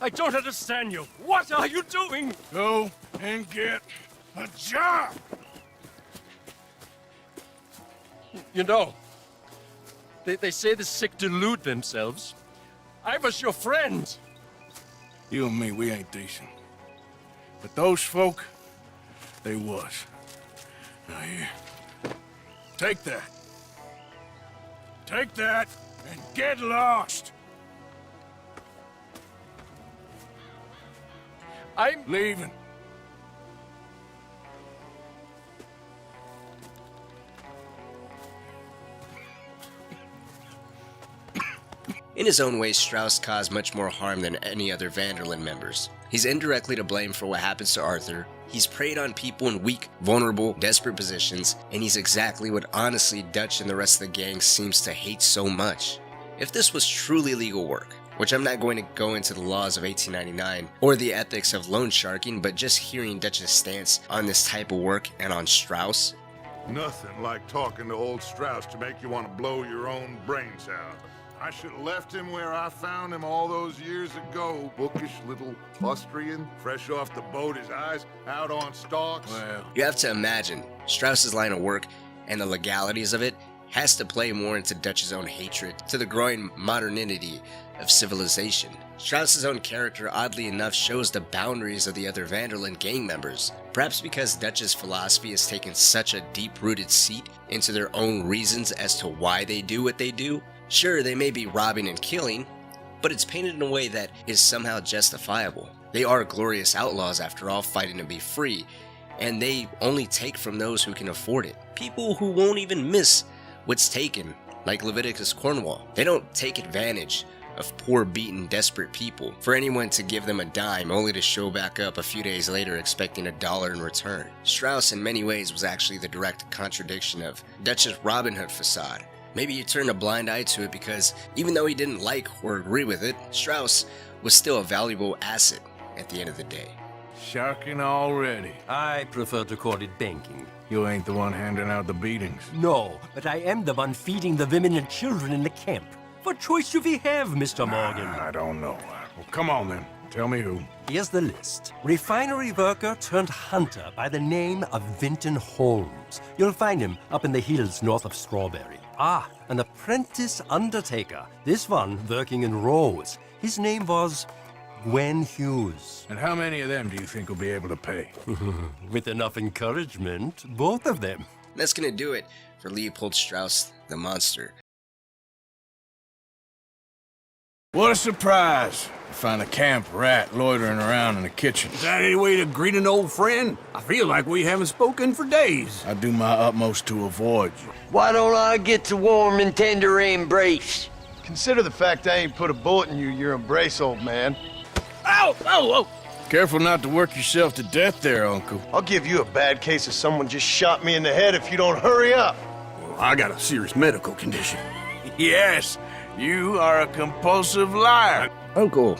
I don't understand you. What are you doing? Go and get a job! You know, they say the sick delude themselves. I was your friend. You and me, we ain't decent. But those folk, they was. Now here, take that. Take that and get lost. I'm leaving. In his own way, Strauss caused much more harm than any other Vanderlyn members. He's indirectly to blame for what happens to Arthur. He's preyed on people in weak, vulnerable, desperate positions, and he's exactly what honestly Dutch and the rest of the gang seems to hate so much. If this was truly legal work, which I'm not going to go into the laws of 1899 or the ethics of loan sharking, but just hearing Dutch's stance on this type of work and on Strauss. Nothing like talking to old Strauss to make you want to blow your own brains out. I should have left him where I found him all those years ago. Bookish little Austrian, fresh off the boat, his eyes out on stalks. Well, you have to imagine, Strauss's line of work and the legalities of it has to play more into Dutch's own hatred to the growing modernity of civilization. Strauss's own character, oddly enough, shows the boundaries of the other Van der Linde gang members, perhaps because Dutch's philosophy has taken such a deep-rooted seat into their own reasons as to why they do what they do. Sure, they may be robbing and killing, but it's painted in a way that is somehow justifiable. They are glorious outlaws, after all, fighting to be free, and they only take from those who can afford it. People who won't even miss what's taken, like Leviticus Cornwall. They don't take advantage of poor, beaten, desperate people for anyone to give them a dime only to show back up a few days later expecting $1 in return. Strauss in many ways was actually the direct contradiction of Dutch's Robin Hood facade. Maybe you turn a blind eye to it because even though he didn't like or agree with it, Strauss was still a valuable asset at the end of the day. Sharking already. I prefer to call it banking. You ain't the one handing out the beatings. No, but I am the one feeding the women and children in the camp. What choice do we have, Mr. Morgan? I don't know. Well, come on then. Tell me who. Here's the list. Refinery worker turned hunter by the name of Vinton Holmes. You'll find him up in the hills north of Strawberry. Ah, an apprentice undertaker. This one working in Rose. His name was Gwen Hughes. And how many of them do you think will be able to pay? With enough encouragement, both of them. That's gonna do it for Leopold Strauss, the monster. What a surprise! To find a camp rat loitering around in the kitchen. Is that any way to greet an old friend? I feel like we haven't spoken for days. I do my utmost to avoid you. Why don't I get a warm and tender embrace? Consider the fact I ain't put a bullet in you, your embrace, old man. Ow! Oh, oh! Careful not to work yourself to death there, Uncle. I'll give you a bad case of someone just shot me in the head if you don't hurry up. Well, I got a serious medical condition. Yes, you are a compulsive liar. Uncle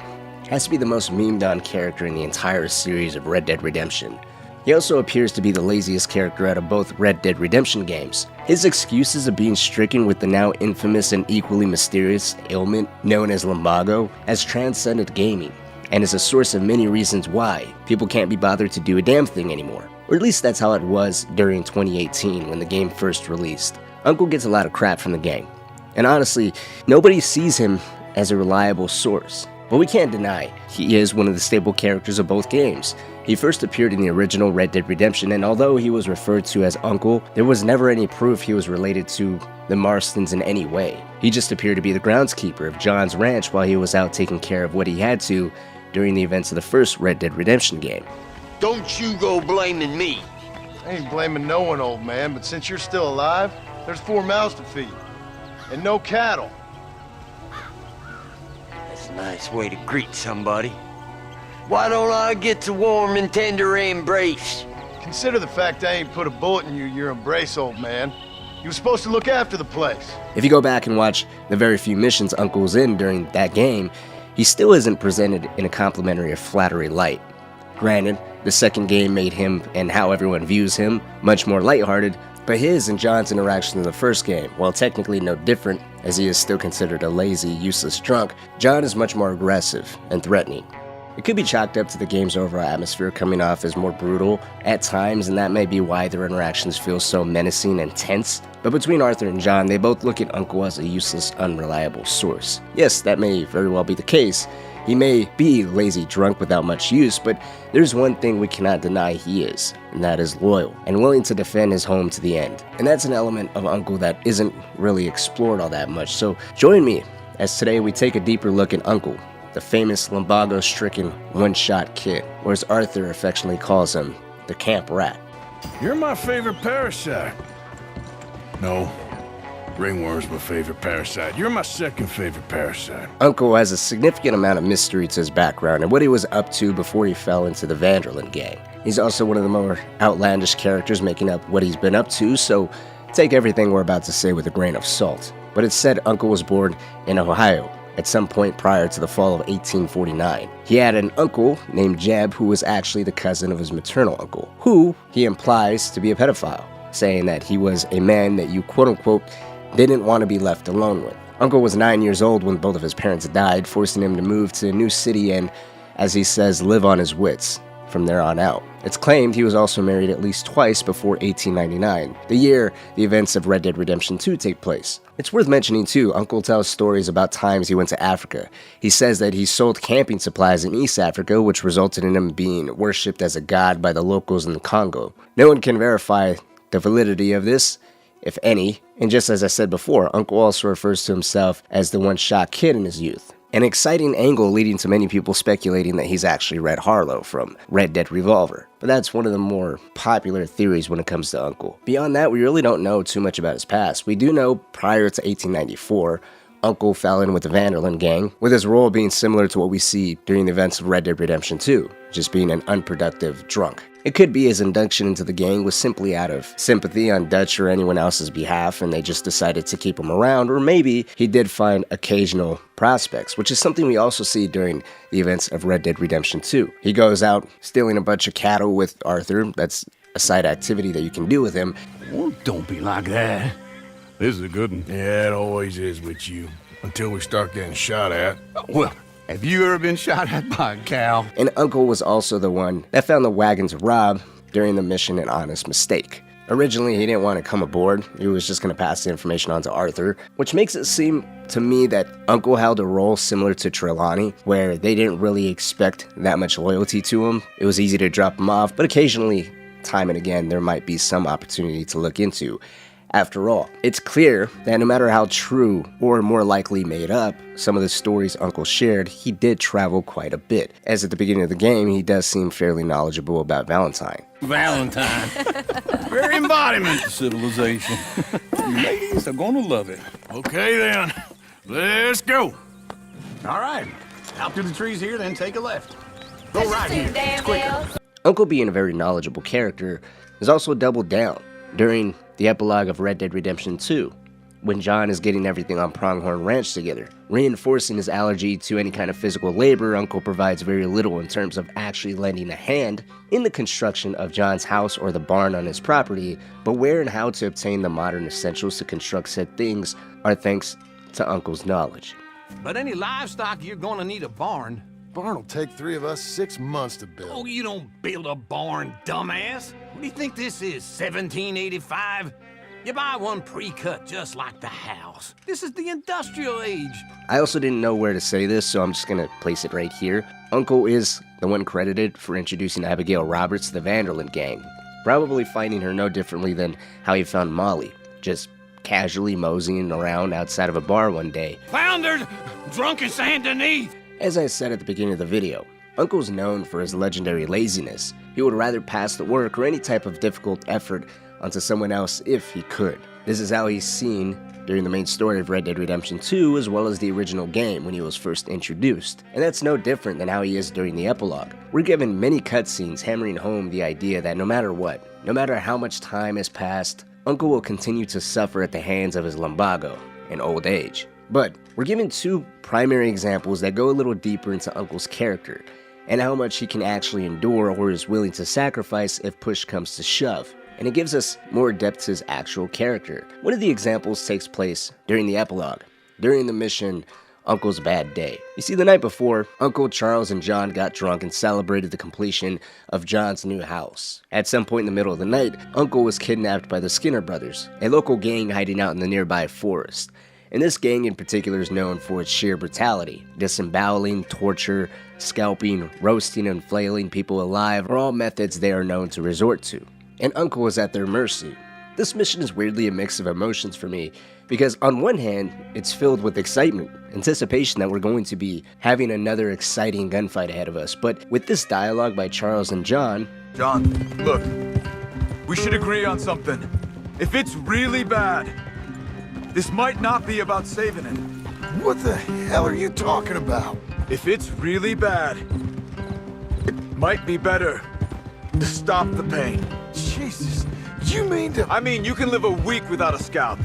has to be the most memed-on character in the entire series of Red Dead Redemption. He also appears to be the laziest character out of both Red Dead Redemption games. His excuses of being stricken with the now infamous and equally mysterious ailment known as lumbago has transcended gaming, and is a source of many reasons why people can't be bothered to do a damn thing anymore. Or at least that's how it was during 2018 when the game first released. Uncle gets a lot of crap from the gang, and honestly, nobody sees him as a reliable source. But we can't deny, he is one of the staple characters of both games. He first appeared in the original Red Dead Redemption, and although he was referred to as Uncle, there was never any proof he was related to the Marstons in any way. He just appeared to be the groundskeeper of John's ranch while he was out taking care of what he had to during the events of the first Red Dead Redemption game. Don't you go blaming me. I ain't blaming no one, old man, but since you're still alive, there's 4 mouths to feed. And no cattle. That's a nice way to greet somebody. Why don't I get a warm and tender embrace? Consider the fact I ain't put a bullet in you, your embrace, old man. You were supposed to look after the place. If you go back and watch the very few missions Uncle's in during that game, he still isn't presented in a complimentary or flattery light. Granted, the second game made him, and how everyone views him, much more lighthearted, but his and John's interaction in the first game, while technically no different, as he is still considered a lazy, useless drunk, John is much more aggressive and threatening. It could be chalked up to the game's overall atmosphere coming off as more brutal at times, and that may be why their interactions feel so menacing and tense. But between Arthur and John, they both look at Uncle as a useless, unreliable source. Yes, that may very well be the case. He may be lazy drunk without much use, but there's one thing we cannot deny he is, and that is loyal, and willing to defend his home to the end. And that's an element of Uncle that isn't really explored all that much, so join me as today we take a deeper look at Uncle, the famous lumbago-stricken one-shot kid, or as Arthur affectionately calls him, the camp rat. You're my favorite parasite. No, ringworm's my favorite parasite. You're my second favorite parasite. Uncle has a significant amount of mystery to his background and what he was up to before he fell into the Van der Linde gang. He's also one of the more outlandish characters making up what he's been up to, so take everything we're about to say with a grain of salt. But it's said Uncle was born in Ohio, at some point prior to the fall of 1849. He had an uncle named Jeb who was actually the cousin of his maternal uncle, who he implies to be a pedophile, saying that he was a man that you quote-unquote didn't want to be left alone with. Uncle was 9 years old when both of his parents died, forcing him to move to a new city and, as he says, live on his wits from there on out. It's claimed he was also married at least twice before 1899, the year the events of Red Dead Redemption 2 take place. It's worth mentioning too, Uncle tells stories about times he went to Africa. He says that he sold camping supplies in East Africa, which resulted in him being worshipped as a god by the locals in the Congo. No one can verify the validity of this, if any, and just as I said before, Uncle also refers to himself as the one-shot kid in his youth. An exciting angle leading to many people speculating that he's actually Red Harlow from Red Dead Revolver. But that's one of the more popular theories when it comes to Uncle. Beyond that, we really don't know too much about his past. We do know prior to 1894, Uncle fell in with the Van der Linde gang, with his role being similar to what we see during the events of Red Dead Redemption 2, just being an unproductive drunk. It could be his induction into the gang was simply out of sympathy on Dutch or anyone else's behalf, and they just decided to keep him around, or maybe he did find occasional prospects, which is something we also see during the events of Red Dead Redemption 2. He goes out stealing a bunch of cattle with Arthur. That's a side activity that you can do with him. Well, don't be like that. This is a good one. Yeah, it always is with you, until we start getting shot at. Well, have you ever been shot at by a cow? And Uncle was also the one that found the wagon to rob during the mission an honest mistake. Originally, he didn't want to come aboard. He was just going to pass the information on to Arthur, which makes it seem to me that Uncle held a role similar to Treylawny, where they didn't really expect that much loyalty to him. It was easy to drop him off, but occasionally, time and again, there might be some opportunity to look into. After all, it's clear that no matter how true or more likely made up some of the stories Uncle shared, he did travel quite a bit, as at the beginning of the game, he does seem fairly knowledgeable about Valentine. Valentine. Very embodiment of civilization. You ladies are gonna love it. Okay then, let's go. All right, out through the trees here, then take a left. Go right here, it's quicker. Uncle, being a very knowledgeable character, is also doubled down during the epilogue of Red Dead Redemption 2, when John is getting everything on Pronghorn Ranch together. Reinforcing his allergy to any kind of physical labor, Uncle provides very little in terms of actually lending a hand in the construction of John's house or the barn on his property, but where and how to obtain the modern essentials to construct said things are thanks to Uncle's knowledge. But any livestock, you're gonna need a barn. Barn will take 3 of us 6 months to build. Oh, you don't build a barn, dumbass. What do you think this is, 1785? You buy one pre-cut just like the house. This is the industrial age. I also didn't know where to say this, so I'm just gonna place it right here. Uncle is the one credited for introducing Abigail Roberts to the Van der Linde gang, probably finding her no differently than how he found Molly, just casually moseying around outside of a bar one day. Foundered! Drunk in Saint Denis! As I said at the beginning of the video, Uncle's known for his legendary laziness. He would rather pass the work or any type of difficult effort onto someone else if he could. This is how he's seen during the main story of Red Dead Redemption 2 as well as the original game when he was first introduced. And that's no different than how he is during the epilogue. We're given many cutscenes hammering home the idea that no matter what, no matter how much time has passed, Uncle will continue to suffer at the hands of his lumbago in old age. But we're given 2 primary examples that go a little deeper into Uncle's character and how much he can actually endure or is willing to sacrifice if push comes to shove. And it gives us more depth to his actual character. One of the examples takes place during the epilogue, during the mission Uncle's Bad Day. You see, the night before, Uncle Charles and John got drunk and celebrated the completion of John's new house. At some point in the middle of the night, Uncle was kidnapped by the Skinner brothers, a local gang hiding out in the nearby forest. And this gang in particular is known for its sheer brutality. Disemboweling, torture, scalping, roasting, and flailing people alive are all methods they are known to resort to. And Uncle is at their mercy. This mission is weirdly a mix of emotions for me, because on one hand, it's filled with excitement, anticipation that we're going to be having another exciting gunfight ahead of us, but with this dialogue by Charles and John... John, look, we should agree on something. If it's really bad, this might not be about saving it. What the hell are you talking about? If it's really bad, it might be better to stop the pain. Jesus, you mean to... I mean, you can live a week without a scalp,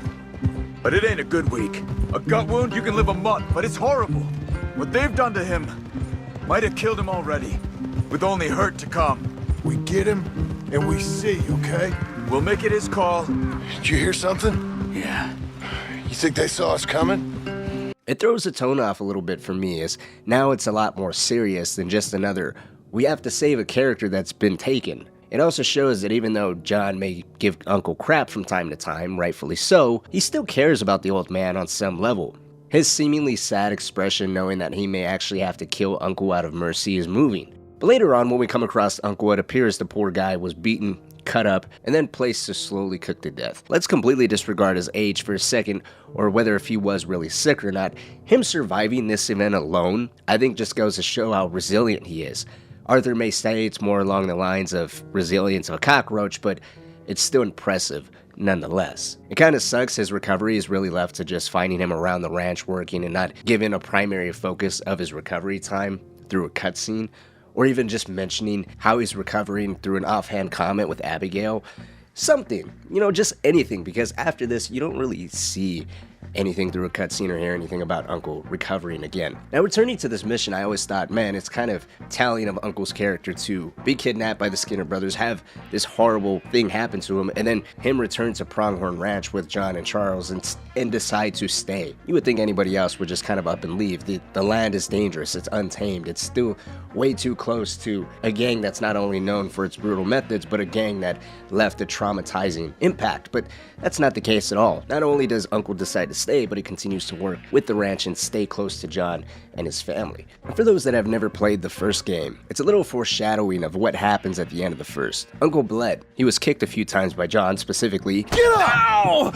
but it ain't a good week. A gut wound, you can live a month, but it's horrible. What they've done to him might have killed him already, with only hurt to come. We get him, and we see, okay? We'll make it his call. Did you hear something? Yeah. You think they saw us coming? It throws the tone off a little bit for me, as now it's a lot more serious than just another, we have to save a character that's been taken. It also shows that even though John may give Uncle crap from time to time, rightfully so, he still cares about the old man on some level. His seemingly sad expression knowing that he may actually have to kill Uncle out of mercy is moving. But later on, when we come across Uncle, it appears the poor guy was beaten, cut up, and then placed to slowly cook to death. Let's completely disregard his age for a second, or whether if he was really sick or not. Him surviving this event alone, I think just goes to show how resilient he is. Arthur may say it's more along the lines of resilience of a cockroach, but it's still impressive nonetheless. It kind of sucks his recovery is really left to just finding him around the ranch working and not given a primary focus of his recovery time through a cutscene, or even just mentioning how he's recovering through an offhand comment with Abigail. Something, just anything, because after this, you don't really see anything through a cutscene or hear anything about Uncle recovering again. Now, returning to this mission, I always thought, man, it's kind of telling of Uncle's character to be kidnapped by the Skinner brothers, have this horrible thing happen to him, and then him return to Pronghorn Ranch with John and Charles and decide to stay. You would think anybody else would just kind of up and leave. The land is dangerous, it's untamed, it's still way too close to a gang that's not only known for its brutal methods, but a gang that left a traumatizing impact. But that's not the case at all. Not only does Uncle decide to stay, but he continues to work with the ranch and stay close to John and his family. And for those that have never played the first game, it's a little foreshadowing of what happens at the end of the first. Uncle bled. He was kicked a few times by John, specifically, "Get up!"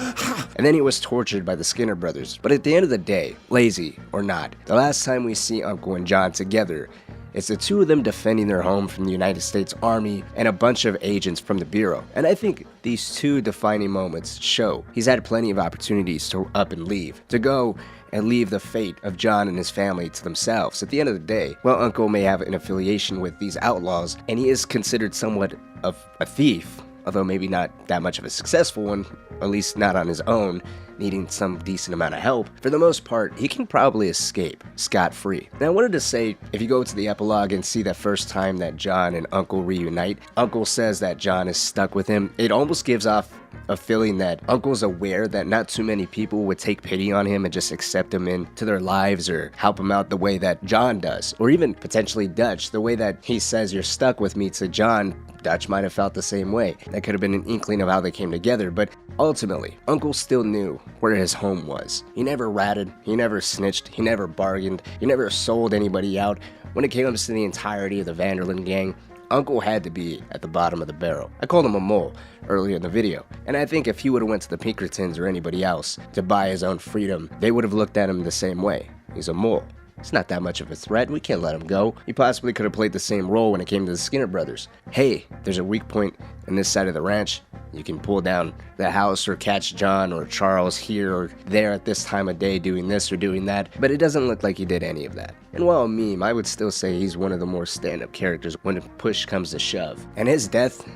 And then he was tortured by the Skinner brothers. But at the end of the day, lazy or not, the last time we see Uncle and John together, it's the two of them defending their home from the United States Army and a bunch of agents from the Bureau. And I think these two defining moments show he's had plenty of opportunities to up and leave, to go and leave the fate of John and his family to themselves. At the end of the day, while Uncle may have an affiliation with these outlaws, and he is considered somewhat of a thief, although maybe not that much of a successful one, at least not on his own, needing some decent amount of help, for the most part, he can probably escape scot-free. Now, I wanted to say, if you go to the epilogue and see that first time that John and Uncle reunite, Uncle says that John is stuck with him. It almost gives off a feeling that Uncle's aware that not too many people would take pity on him and just accept him into their lives or help him out the way that John does, or even potentially Dutch, the way that he says, "You're stuck with me," to John. Dutch might have felt the same way. That could have been an inkling of how they came together, but ultimately, Uncle still knew where his home was. He never ratted, he never snitched, he never bargained, he never sold anybody out. When it came to the entirety of the Vanderlyn gang, Uncle had to be at the bottom of the barrel. I called him a mole earlier in the video, and I think if he would have went to the Pinkertons or anybody else to buy his own freedom, they would have looked at him the same way. He's a mole. It's not that much of a threat. We can't let him go. He possibly could have played the same role when it came to the Skinner brothers. Hey, there's a weak point in this side of the ranch. You can pull down the house or catch John or Charles here or there at this time of day doing this or doing that, but it doesn't look like he did any of that. And while a meme, I would still say he's one of the more stand-up characters when push comes to shove. And his death,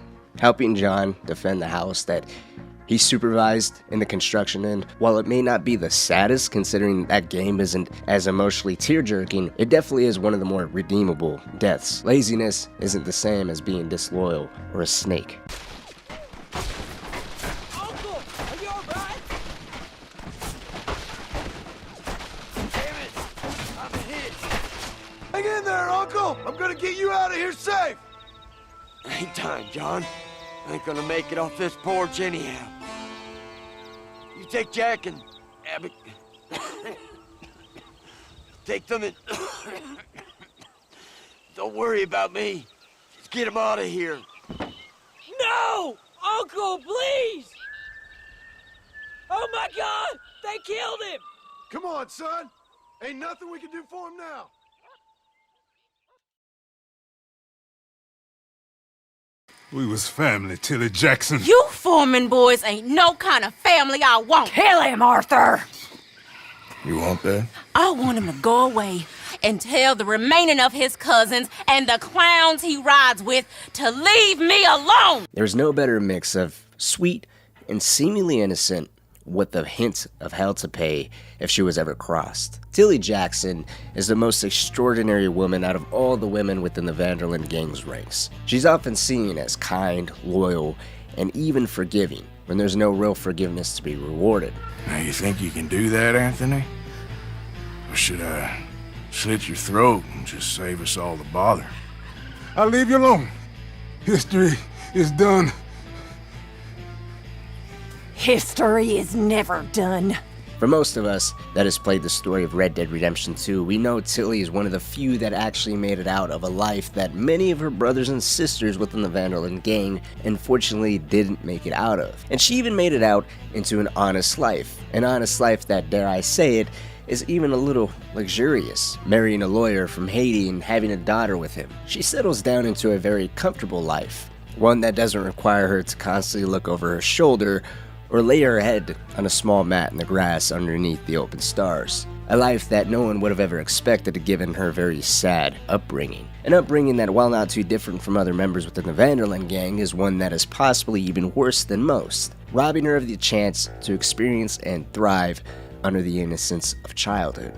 helping John defend the house that he supervised in the construction end, while it may not be the saddest considering that game isn't as emotionally tear-jerking, it definitely is one of the more redeemable deaths. Laziness isn't the same as being disloyal or a snake. Uncle, are you alright? Damn it, I'm hit. Hang in there, Uncle! I'm gonna get you out of here safe! Ain't time, John. I ain't gonna make it off this porch anyhow. You take Jack and Abby. Take them and... Don't worry about me. Just get them out of here. No! Uncle, please! Oh my God! They killed him! Come on, son! Ain't nothing we can do for him now! We was family, Tilly Jackson. You Foreman boys ain't no kind of family I want. Kill him, Arthur! You want that? I want him to go away and tell the remaining of his cousins and the clowns he rides with to leave me alone. There's no better mix of sweet and seemingly innocent with a hint of hell to pay if she was ever crossed. Tilly Jackson is the most extraordinary woman out of all the women within the Vanderlyn gang's ranks. She's often seen as kind, loyal, and even forgiving, when there's no real forgiveness to be rewarded. Now, you think you can do that, Anthony? Or should I slit your throat and just save us all the bother? I'll leave you alone. History is done. History is never done. For most of us that has played the story of Red Dead Redemption 2, we know Tilly is one of the few that actually made it out of a life that many of her brothers and sisters within the Vanderlyn gang unfortunately didn't make it out of. And she even made it out into an honest life. An honest life that, dare I say it, is even a little luxurious, marrying a lawyer from Haiti and having a daughter with him. She settles down into a very comfortable life, one that doesn't require her to constantly look over her shoulder or lay her head on a small mat in the grass underneath the open stars. A life that no one would have ever expected given her very sad upbringing. An upbringing that, while not too different from other members within the Vanderlyn gang, is one that is possibly even worse than most, robbing her of the chance to experience and thrive under the innocence of childhood.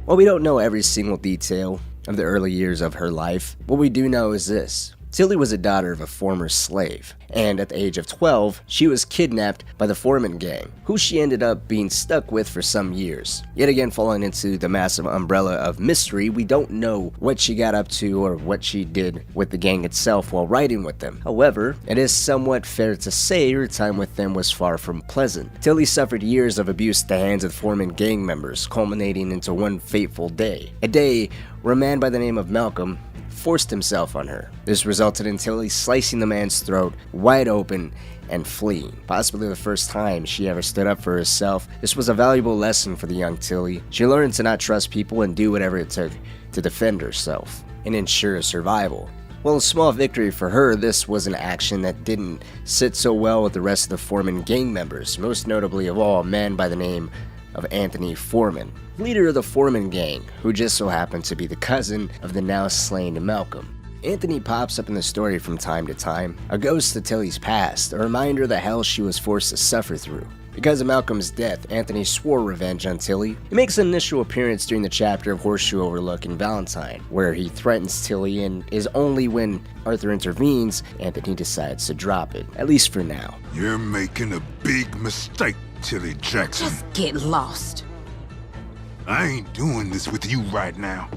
While we don't know every single detail of the early years of her life, what we do know is this. Tilly was a daughter of a former slave, and at the age of 12, she was kidnapped by the Foreman gang, who she ended up being stuck with for some years. Yet again, falling into the massive umbrella of mystery, we don't know what she got up to or what she did with the gang itself while riding with them. However, it is somewhat fair to say her time with them was far from pleasant. Tilly suffered years of abuse at the hands of Foreman gang members, culminating into one fateful day. A day where a man by the name of Malcolm forced himself on her. This resulted in Tilly slicing the man's throat wide open and fleeing. Possibly the first time she ever stood up for herself, this was a valuable lesson for the young Tilly. She learned to not trust people and do whatever it took to defend herself and ensure survival. While a small victory for her, this was an action that didn't sit so well with the rest of the Foreman gang members, most notably of all a man by the name of Anthony Foreman, leader of the Foreman gang, who just so happened to be the cousin of the now slain Malcolm. Anthony pops up in the story from time to time, a ghost to Tilly's past, a reminder of the hell she was forced to suffer through. Because of Malcolm's death, Anthony swore revenge on Tilly. He makes an initial appearance during the chapter of Horseshoe Overlook in Valentine, where he threatens Tilly, and is only when Arthur intervenes, Anthony decides to drop it, at least for now. You're making a big mistake, Tilly Jackson. Just get lost. I ain't doing this with you right now.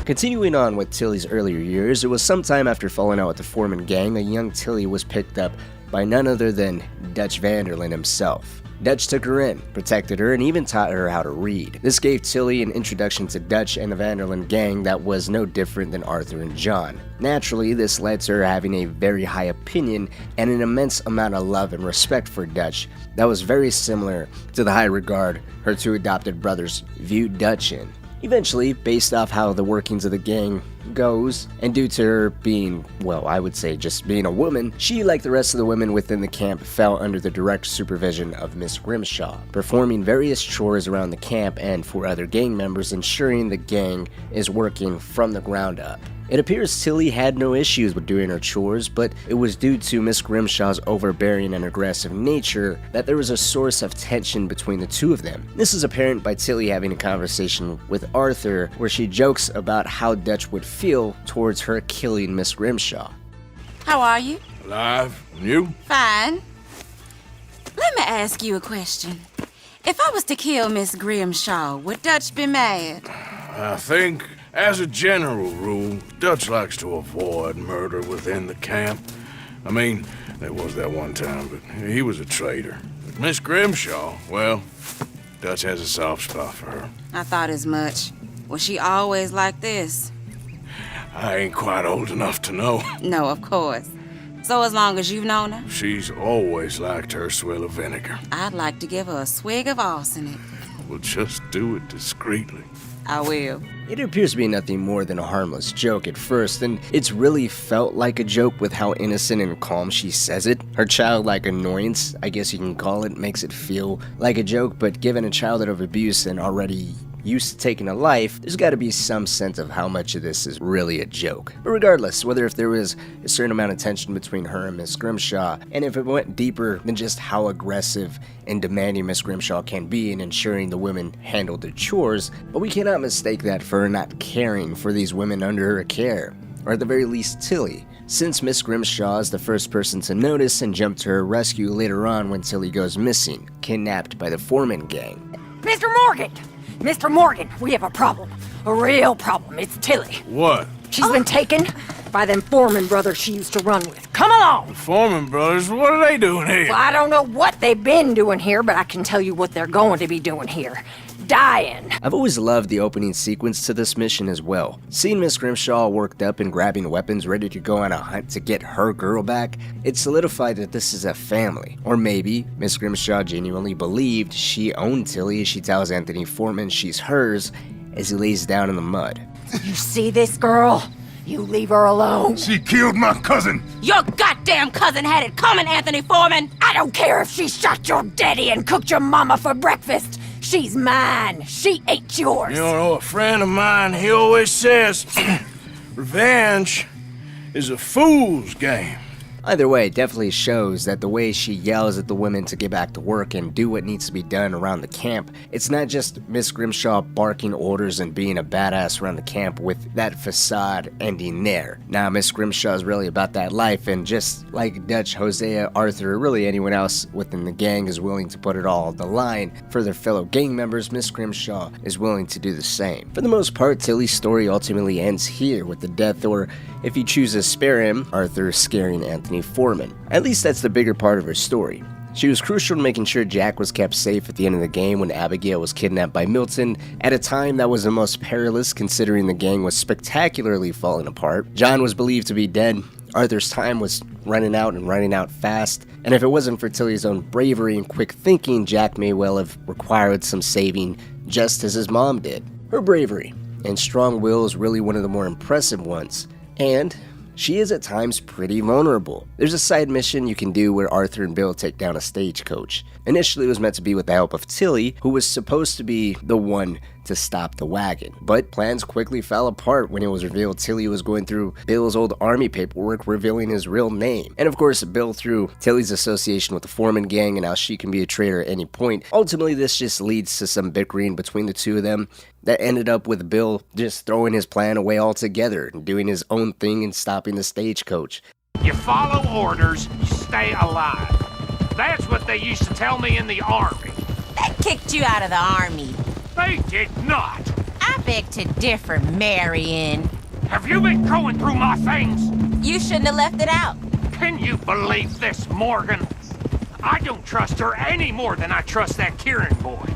Continuing on with Tilly's earlier years, it was sometime after falling out with the Foreman gang that young Tilly was picked up by none other than Dutch Vanderlyn himself. Dutch took her in, protected her, and even taught her how to read. This gave Tilly an introduction to Dutch and the Vanderlyn gang that was no different than Arthur and John. Naturally, this led to her having a very high opinion and an immense amount of love and respect for Dutch that was very similar to the high regard her two adopted brothers viewed Dutch in. Eventually, based off how the workings of the gang goes, and due to her being, well, I would say just being a woman, she, like the rest of the women within the camp, fell under the direct supervision of Miss Grimshaw, performing various chores around the camp and for other gang members, ensuring the gang is working from the ground up. It appears Tilly had no issues with doing her chores, but it was due to Miss Grimshaw's overbearing and aggressive nature that there was a source of tension between the two of them. This is apparent by Tilly having a conversation with Arthur where she jokes about how Dutch would feel towards her killing Miss Grimshaw. How are you? Alive. And you? Fine. Let me ask you a question. If I was to kill Miss Grimshaw, would Dutch be mad? I think, as a general rule, Dutch likes to avoid murder within the camp. I mean, there was that one time, but he was a traitor. But Miss Grimshaw, well, Dutch has a soft spot for her. I thought as much. Was she always like this? I ain't quite old enough to know. No, of course. So as long as you've known her? She's always liked her swill of vinegar. I'd like to give her a swig of arsenic. We'll just do it discreetly. I will. It appears to be nothing more than a harmless joke at first, and it's really felt like a joke with how innocent and calm she says it. Her childlike annoyance, I guess you can call it, makes it feel like a joke, but given a childhood of abuse and already used to taking a life, there's gotta be some sense of how much of this is really a joke. But regardless, whether if there was a certain amount of tension between her and Miss Grimshaw, and if it went deeper than just how aggressive and demanding Miss Grimshaw can be in ensuring the women handle their chores, but we cannot mistake that for her not caring for these women under her care, or at the very least Tilly, since Miss Grimshaw is the first person to notice and jump to her rescue later on when Tilly goes missing, kidnapped by the Foreman gang. Mr. Morgan! Mr. Morgan, we have a problem. A real problem. It's Tilly. What? She's been taken by them Foreman brothers she used to run with. Come along! The Foreman brothers? What are they doing here? Well, I don't know what they've been doing here, but I can tell you what they're going to be doing here. Dying. I've always loved the opening sequence to this mission as well. Seeing Miss Grimshaw worked up and grabbing weapons ready to go on a hunt to get her girl back, it solidified that this is a family. Or maybe Miss Grimshaw genuinely believed she owned Tilly as she tells Anthony Foreman she's hers as he lays down in the mud. You see this girl? You leave her alone. She killed my cousin. Your goddamn cousin had it coming, Anthony Foreman. I don't care if she shot your daddy and cooked your mama for breakfast. She's mine. She ain't yours. You know, a friend of mine, he always says, revenge is a fool's game. Either way, it definitely shows that the way she yells at the women to get back to work and do what needs to be done around the camp, it's not just Miss Grimshaw barking orders and being a badass around the camp with that facade ending there. Now, Miss Grimshaw is really about that life, and just like Dutch, Hosea, Arthur, or really anyone else within the gang is willing to put it all on the line for their fellow gang members, Miss Grimshaw is willing to do the same. For the most part, Tilly's story ultimately ends here with the death, or if you choose to spare him, Arthur scaring Anthony Foreman. At least that's the bigger part of her story. She was crucial in making sure Jack was kept safe at the end of the game when Abigail was kidnapped by Milton, at a time that was the most perilous considering the gang was spectacularly falling apart. John was believed to be dead, Arthur's time was running out fast, and if it wasn't for Tilly's own bravery and quick thinking, Jack may well have required some saving just as his mom did. Her bravery and strong will is really one of the more impressive ones. And she is at times pretty vulnerable. There's a side mission you can do where Arthur and Bill take down a stagecoach. Initially it was meant to be with the help of Tilly, who was supposed to be the one to stop the wagon. But plans quickly fell apart when it was revealed Tilly was going through Bill's old army paperwork revealing his real name. And of course, Bill through Tilly's association with the Foreman gang and how she can be a traitor at any point. Ultimately, this just leads to some bickering between the two of them that ended up with Bill just throwing his plan away altogether and doing his own thing and stopping the stagecoach. You follow orders, you stay alive. That's what they used to tell me in the army. They kicked you out of the army. They did not. I beg to differ, Marion. Have you been going through my things? You shouldn't have left it out. Can you believe this, Morgan? I don't trust her any more than I trust that Kieran boy.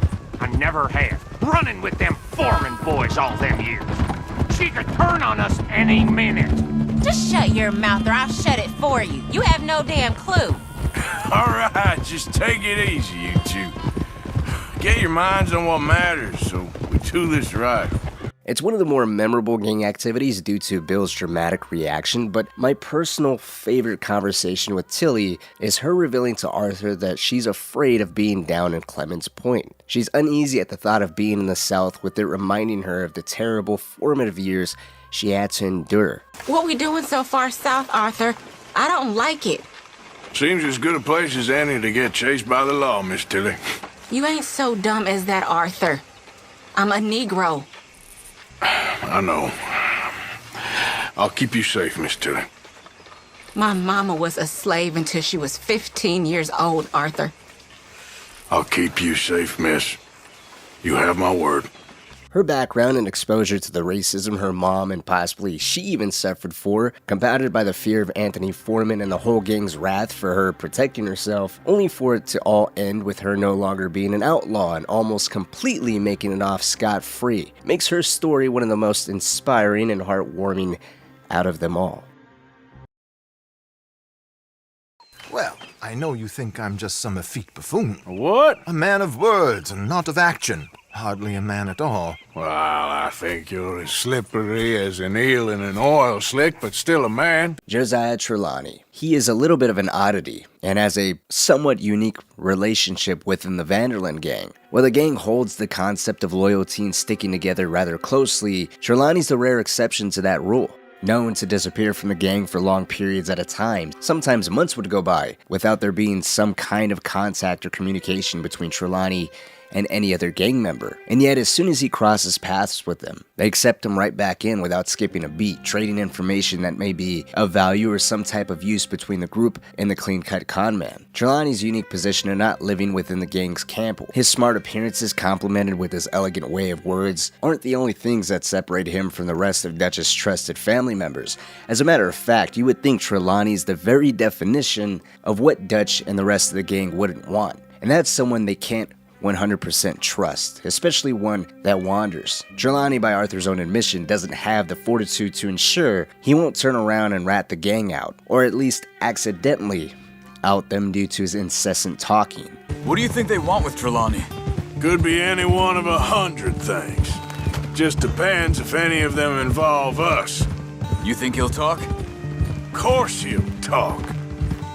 I never have. Running with them Foreman boys all them years. She could turn on us any minute. Just shut your mouth or I'll shut it for you. You have no damn clue. All right, just take it easy, you two. Get your minds on what matters so we do this right. It's one of the more memorable gang activities due to Bill's dramatic reaction, but my personal favorite conversation with Tilly is her revealing to Arthur that she's afraid of being down in Clemens Point. She's uneasy at the thought of being in the South, with it reminding her of the terrible formative years she had to endure. What we doing so far south, Arthur? I don't like it. Seems as good a place as any to get chased by the law, Miss Tilly. You ain't so dumb as that, Arthur. I'm a Negro. I know. I'll keep you safe, Miss Tilly. My mama was a slave until she was 15 years old, Arthur. I'll keep you safe, miss. You have my word. Her background and exposure to the racism her mom and possibly she even suffered for, compounded by the fear of Anthony Foreman and the whole gang's wrath for her protecting herself, only for it to all end with her no longer being an outlaw and almost completely making it off scot-free, makes her story one of the most inspiring and heartwarming out of them all. Well, I know you think I'm just some effete buffoon. What? A man of words and not of action. hardly a man at all. Well, I think you're as slippery as an eel in an oil slick, but still a man. Josiah Treylawny. He is a little bit of an oddity, and has a somewhat unique relationship within the Vanderlyn gang. While the gang holds the concept of loyalty and sticking together rather closely, Treylawny's the rare exception to that rule. Known to disappear from the gang for long periods at a time, sometimes months would go by without there being some kind of contact or communication between Treylawny and any other gang member. And yet, as soon as he crosses paths with them, they accept him right back in without skipping a beat, trading information that may be of value or some type of use between the group and the clean-cut conman. Treylawny's unique position of not living within the gang's camp, his smart appearances complemented with his elegant way of words, aren't the only things that separate him from the rest of Dutch's trusted family members. As a matter of fact, you would think Treylawny's the very definition of what Dutch and the rest of the gang wouldn't want. And that's someone they can't 100% trust, especially one that wanders. Treylawny, by Arthur's own admission, doesn't have the fortitude to ensure he won't turn around and rat the gang out, or at least accidentally out them due to his incessant talking. What do you think they want with Treylawny? Could be any one of 100 things. Just depends if any of them involve us. You think he'll talk? Of course he'll talk.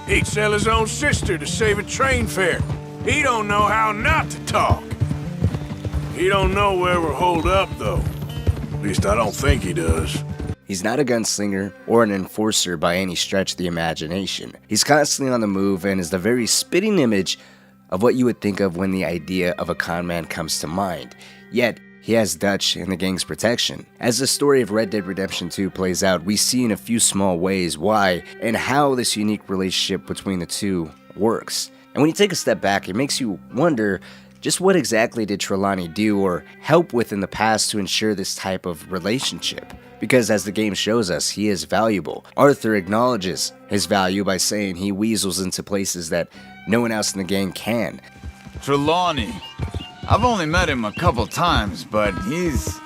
He'd sell his own sister to save a train fare. He don't know how not to talk. He don't know where we're holed up, though. At least I don't think he does. He's not a gunslinger or an enforcer by any stretch of the imagination. He's constantly on the move and is the very spitting image of what you would think of when the idea of a conman comes to mind. Yet, he has Dutch and the gang's protection. As the story of Red Dead Redemption 2 plays out, we see in a few small ways why and how this unique relationship between the two works. And when you take a step back, it makes you wonder just what exactly did Treylawny do or help with in the past to ensure this type of relationship? Because as the game shows us, he is valuable. Arthur acknowledges his value by saying he weasels into places that no one else in the gang can. Treylawny. I've only met him a couple times, but he's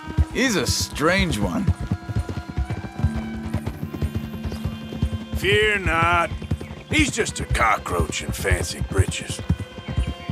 a strange one. Fear not. He's just a cockroach in fancy breeches.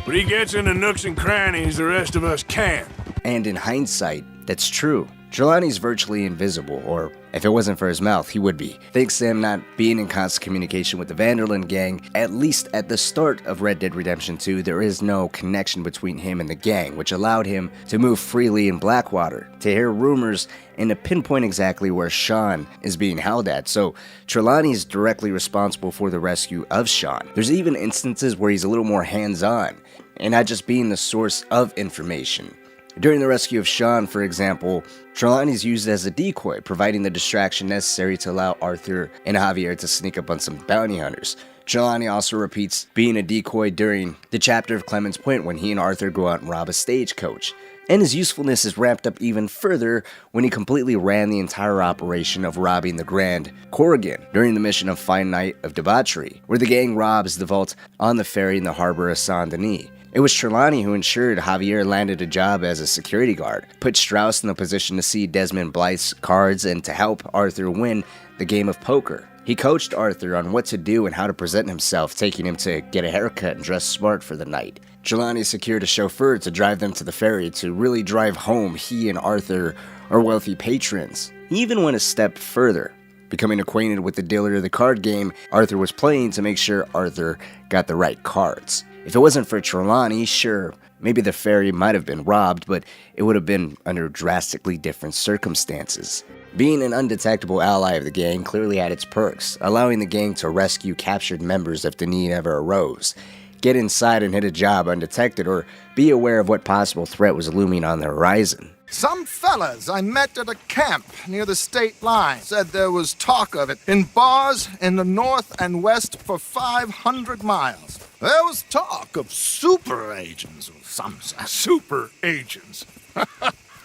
But he gets into nooks and crannies the rest of us can't. And in hindsight, that's true. Treylawny's virtually invisible, or if it wasn't for his mouth, he would be. Thanks to him not being in constant communication with the Vanderlyn gang, at least at the start of Red Dead Redemption 2, there is no connection between him and the gang, which allowed him to move freely in Blackwater, to hear rumors, and to pinpoint exactly where Sean is being held at. So Treylawny is directly responsible for the rescue of Sean. There's even instances where he's a little more hands-on, and not just being the source of information. During the rescue of Sean, for example, Treylawny is used as a decoy, providing the distraction necessary to allow Arthur and Javier to sneak up on some bounty hunters. Treylawny also repeats being a decoy during the chapter of Clemens Point when he and Arthur go out and rob a stagecoach. And his usefulness is ramped up even further when he completely ran the entire operation of robbing the Grand Corrigan during the mission of Fine Night of Debauchery, where the gang robs the vault on the ferry in the harbor of Saint-Denis. It was Treylawny who ensured Javier landed a job as a security guard, put Strauss in the position to see Desmond Blythe's cards and to help Arthur win the game of poker. He coached Arthur on what to do and how to present himself, taking him to get a haircut and dress smart for the night. Treylawny secured a chauffeur to drive them to the ferry to really drive home he and Arthur are wealthy patrons. He even went a step further, becoming acquainted with the dealer of the card game Arthur was playing to make sure Arthur got the right cards. If it wasn't for Treylawny, sure, maybe the ferry might have been robbed, but it would have been under drastically different circumstances. Being an undetectable ally of the gang clearly had its perks, allowing the gang to rescue captured members if the need ever arose, get inside and hit a job undetected, or be aware of what possible threat was looming on the horizon. Some fellas I met at a camp near the state line said there was talk of it in bars in the north and west for 500 miles. There was talk of super agents or some super agents.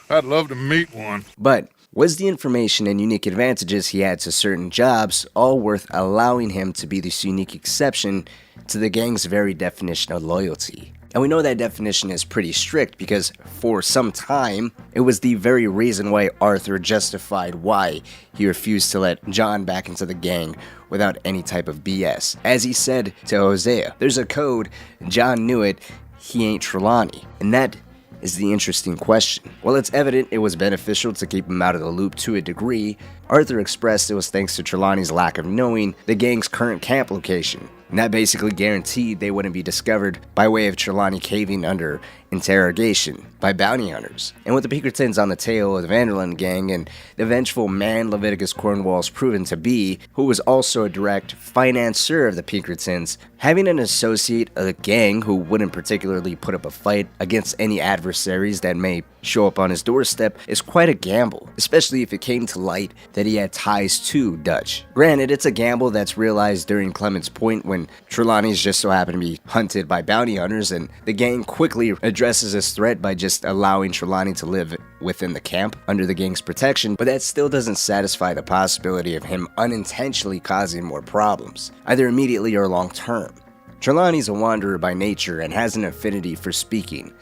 I'd love to meet one. But was the information and unique advantages he had to certain jobs all worth allowing him to be this unique exception to the gang's very definition of loyalty? And we know that definition is pretty strict because for some time, it was the very reason why Arthur justified why he refused to let John back into the gang without any type of BS. As he said to Hosea, there's a code, John knew it, he ain't Treylawny. And that is the interesting question. While it's evident it was beneficial to keep him out of the loop to a degree, Arthur expressed it was thanks to Treylawny's lack of knowing the gang's current camp location, and that basically guaranteed they wouldn't be discovered by way of Treylawny caving under interrogation by bounty hunters. And with the Pinkertons on the tail of the Van der Linde gang and the vengeful man Leviticus Cornwall is proven to be, who was also a direct financier of the Pinkertons, having an associate of the gang who wouldn't particularly put up a fight against any adversaries that may show up on his doorstep is quite a gamble, especially if it came to light that he had ties to Dutch. Granted, it's a gamble that's realized during Clement's Point when Treylawny's just so happened to be hunted by bounty hunters, and the gang quickly addresses this threat by just allowing Treylawny to live within the camp under the gang's protection, but that still doesn't satisfy the possibility of him unintentionally causing more problems, either immediately or long term. Treylawny's a wanderer by nature and has an affinity for speaking.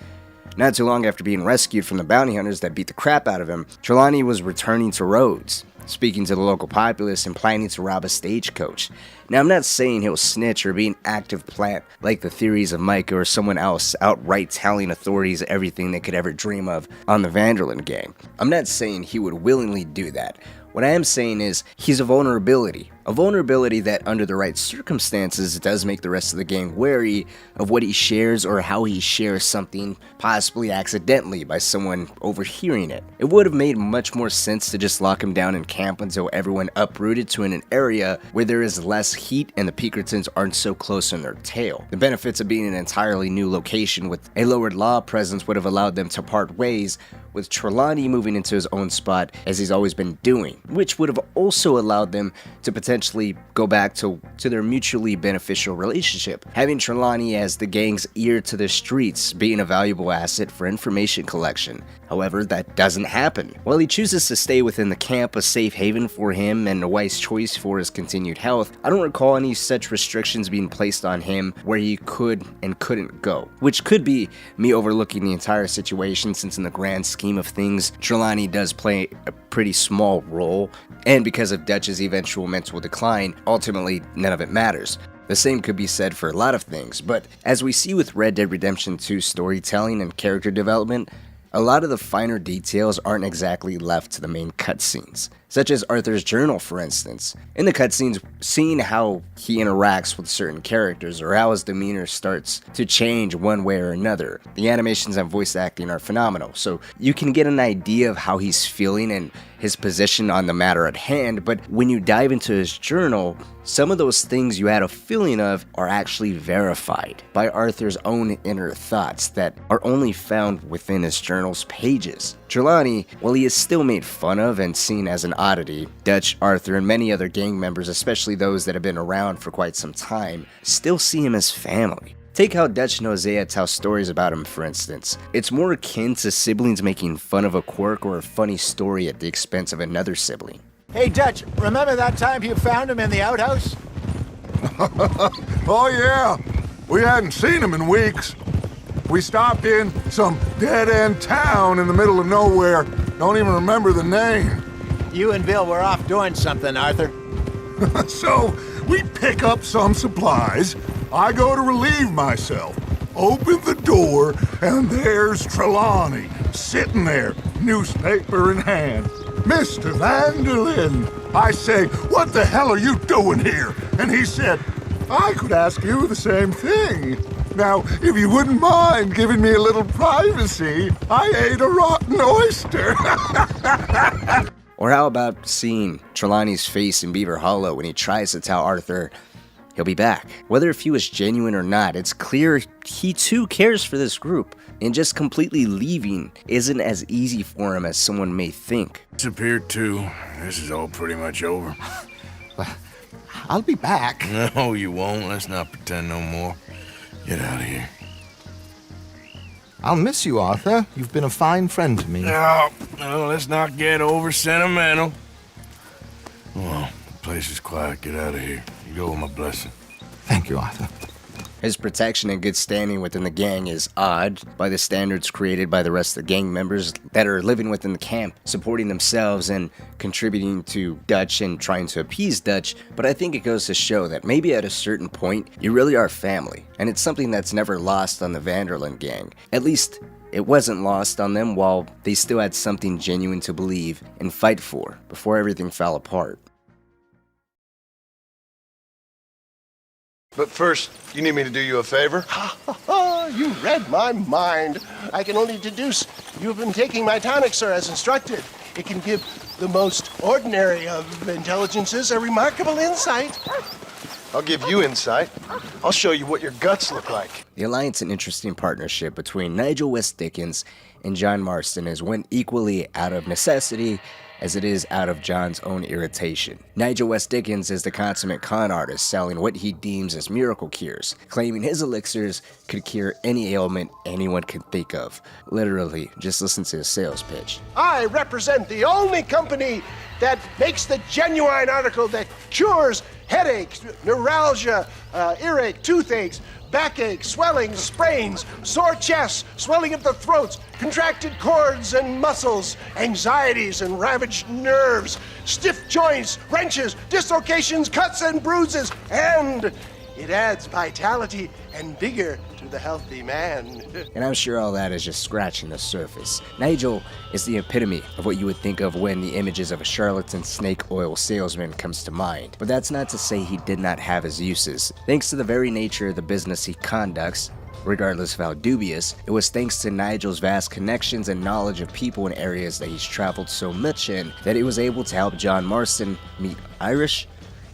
Not too long after being rescued from the bounty hunters that beat the crap out of him, Treylawny was returning to Rhodes, speaking to the local populace and planning to rob a stagecoach. Now, I'm not saying he'll snitch or be an active plant like the theories of Micah or someone else outright telling authorities everything they could ever dream of on the Van der Linde gang. I'm not saying he would willingly do that. What I am saying is he's a vulnerability that under the right circumstances does make the rest of the gang wary of what he shares or how he shares something, possibly accidentally by someone overhearing it. It would have made much more sense to just lock him down in camp until everyone uprooted to an area where there is less heat and the Pinkertons aren't so close on their tail. The benefits of being in an entirely new location with a lowered law presence would have allowed them to part ways, with Treylawny moving into his own spot as he's always been doing, which would have also allowed them to potentially go back to their mutually beneficial relationship, having Treylawny as the gang's ear to the streets being a valuable asset for information collection. However, that doesn't happen. While he chooses to stay within the camp, a safe haven for him and a wise choice for his continued health, I don't recall any such restrictions being placed on him where he could and couldn't go, which could be me overlooking the entire situation, since in the grand scheme of things, Treylawny does play a pretty small role, and because of Dutch's eventual mental decline, ultimately none of it matters. The same could be said for a lot of things, but as we see with Red Dead Redemption 2 storytelling and character development, a lot of the finer details aren't exactly left to the main cutscenes, such as Arthur's journal, for instance. In the cutscenes, seeing how he interacts with certain characters or how his demeanor starts to change one way or another. The animations and voice acting are phenomenal, so you can get an idea of how he's feeling and his position on the matter at hand, but when you dive into his journal, some of those things you had a feeling of are actually verified by Arthur's own inner thoughts that are only found within his journal's pages. Treylawny, while he is still made fun of and seen as an oddity, Dutch, Arthur, and many other gang members, especially those that have been around for quite some time, still see him as family. Take how Dutch and Hosea tell stories about him, for instance. It's more akin to siblings making fun of a quirk or a funny story at the expense of another sibling. Hey, Dutch, remember that time you found him in the outhouse? Oh, yeah. We hadn't seen him in weeks. We stopped in some dead-end town in the middle of nowhere. Don't even remember the name. You and Bill were off doing something, Arthur. So, we pick up some supplies. I go to relieve myself. Open the door, and there's Treylawny, sitting there, newspaper in hand. Mr. Van der Linde. I say, what the hell are you doing here? And he said, I could ask you the same thing. Now, if you wouldn't mind giving me a little privacy, I ate a rotten oyster. Or how about seeing Treylawny's face in Beaver Hollow when he tries to tell Arthur he'll be back? Whether if he was genuine or not, it's clear he too cares for this group, and just completely leaving isn't as easy for him as someone may think. Disappeared too. This is all pretty much over. I'll be back. No, you won't. Let's not pretend no more. Get out of here. I'll miss you, Arthur. You've been a fine friend to me. No, let's not get over sentimental. Well, the place is quiet. Get out of here. You go with my blessing. Thank you, Arthur. His protection and good standing within the gang is odd by the standards created by the rest of the gang members that are living within the camp, supporting themselves and contributing to Dutch and trying to appease Dutch, but I think it goes to show that maybe at a certain point, you really are family, and it's something that's never lost on the Van der Linde gang, at least it wasn't lost on them while they still had something genuine to believe and fight for before everything fell apart. But first, you need me to do you a favor? You read my mind. I can only deduce you've been taking my tonic, sir, as instructed. It can give the most ordinary of intelligences a remarkable insight. I'll give you insight. I'll show you what your guts look like. The alliance and interesting partnership between Nigel West Dickens and John Marston is one equally out of necessity as it is out of John's own irritation. Nigel West Dickens is the consummate con artist selling what he deems as miracle cures, claiming his elixirs could cure any ailment anyone could think of. Literally, just listen to his sales pitch. I represent the only company that makes the genuine article that cures headaches, neuralgia, earache, toothaches, backache, swelling, sprains, sore chests, swelling of the throats, contracted cords and muscles, anxieties and ravaged nerves, stiff joints, wrenches, dislocations, cuts and bruises, and it adds vitality and vigor to the healthy man. And I'm sure all that is just scratching the surface. Nigel is the epitome of what you would think of when the images of a charlatan snake oil salesman comes to mind. But that's not to say he did not have his uses. Thanks to the very nature of the business he conducts, regardless of how dubious, it was thanks to Nigel's vast connections and knowledge of people in areas that he's traveled so much in that he was able to help John Marston meet Irish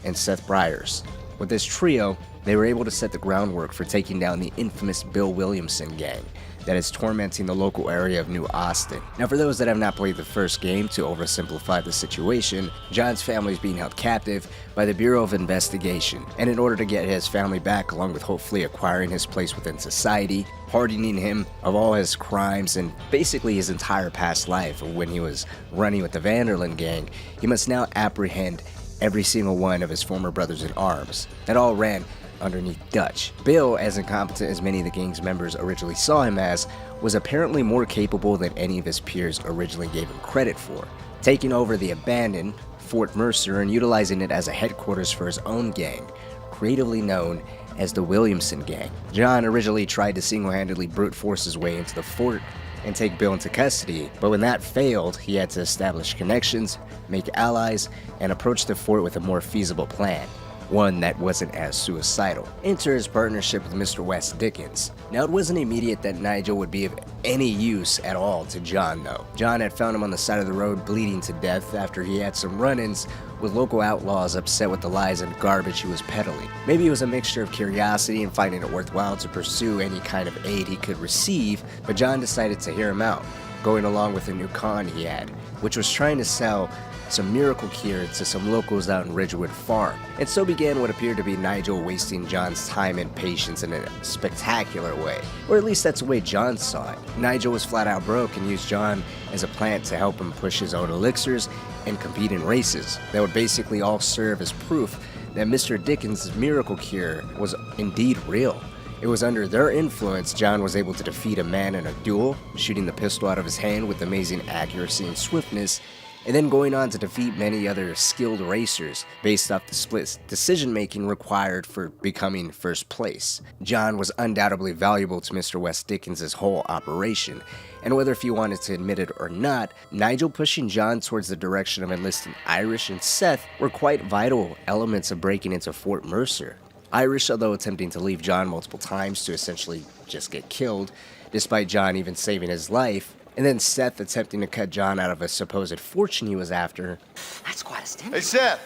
and Seth Briers. With this trio, they were able to set the groundwork for taking down the infamous Bill Williamson gang that is tormenting the local area of New Austin. Now, for those that have not played the first game, to oversimplify the situation, John's family is being held captive by the Bureau of Investigation, and in order to get his family back, along with hopefully acquiring his place within society, pardoning him of all his crimes and basically his entire past life of when he was running with the Vanderlyn gang, he must now apprehend every single one of his former brothers in arms that all ran underneath Dutch. Bill, as incompetent as many of the gang's members originally saw him as, was apparently more capable than any of his peers originally gave him credit for, taking over the abandoned Fort Mercer and utilizing it as a headquarters for his own gang, creatively known as the Williamson Gang. John originally tried to single-handedly brute force his way into the fort and take Bill into custody, but when that failed, he had to establish connections, make allies, and approach the fort with a more feasible plan. One that wasn't as suicidal. Enter his partnership with Mr. West Dickens. Now, it wasn't immediate that Nigel would be of any use at all to John, though. John had found him on the side of the road bleeding to death after he had some run-ins with local outlaws upset with the lies and garbage he was peddling. Maybe it was a mixture of curiosity and finding it worthwhile to pursue any kind of aid he could receive, but John decided to hear him out, going along with a new con he had, which was trying to sell some miracle cure to some locals out in Ridgewood Farm. And so began what appeared to be Nigel wasting John's time and patience in a spectacular way. Or at least that's the way John saw it. Nigel was flat out broke and used John as a plant to help him push his own elixirs and compete in races that would basically all serve as proof that Mr. Dickens' miracle cure was indeed real. It was under their influence John was able to defeat a man in a duel, shooting the pistol out of his hand with amazing accuracy and swiftness, and then going on to defeat many other skilled racers based off the split decision-making required for becoming first place. John was undoubtedly valuable to Mr. West Dickens' whole operation, and whether if he wanted to admit it or not, Nigel pushing John towards the direction of enlisting Irish and Seth were quite vital elements of breaking into Fort Mercer. Irish, although attempting to leave John multiple times to essentially just get killed, despite John even saving his life, and then Seth attempting to cut John out of a supposed fortune he was after. That's quite a stint. Hey, Seth!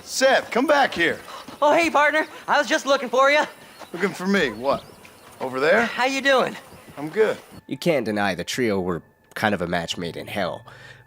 Seth, come back here. Oh, hey, partner. I was just looking for you. Looking for me? What? Over there? How you doing? I'm good. You can't deny the trio were kind of a match made in hell,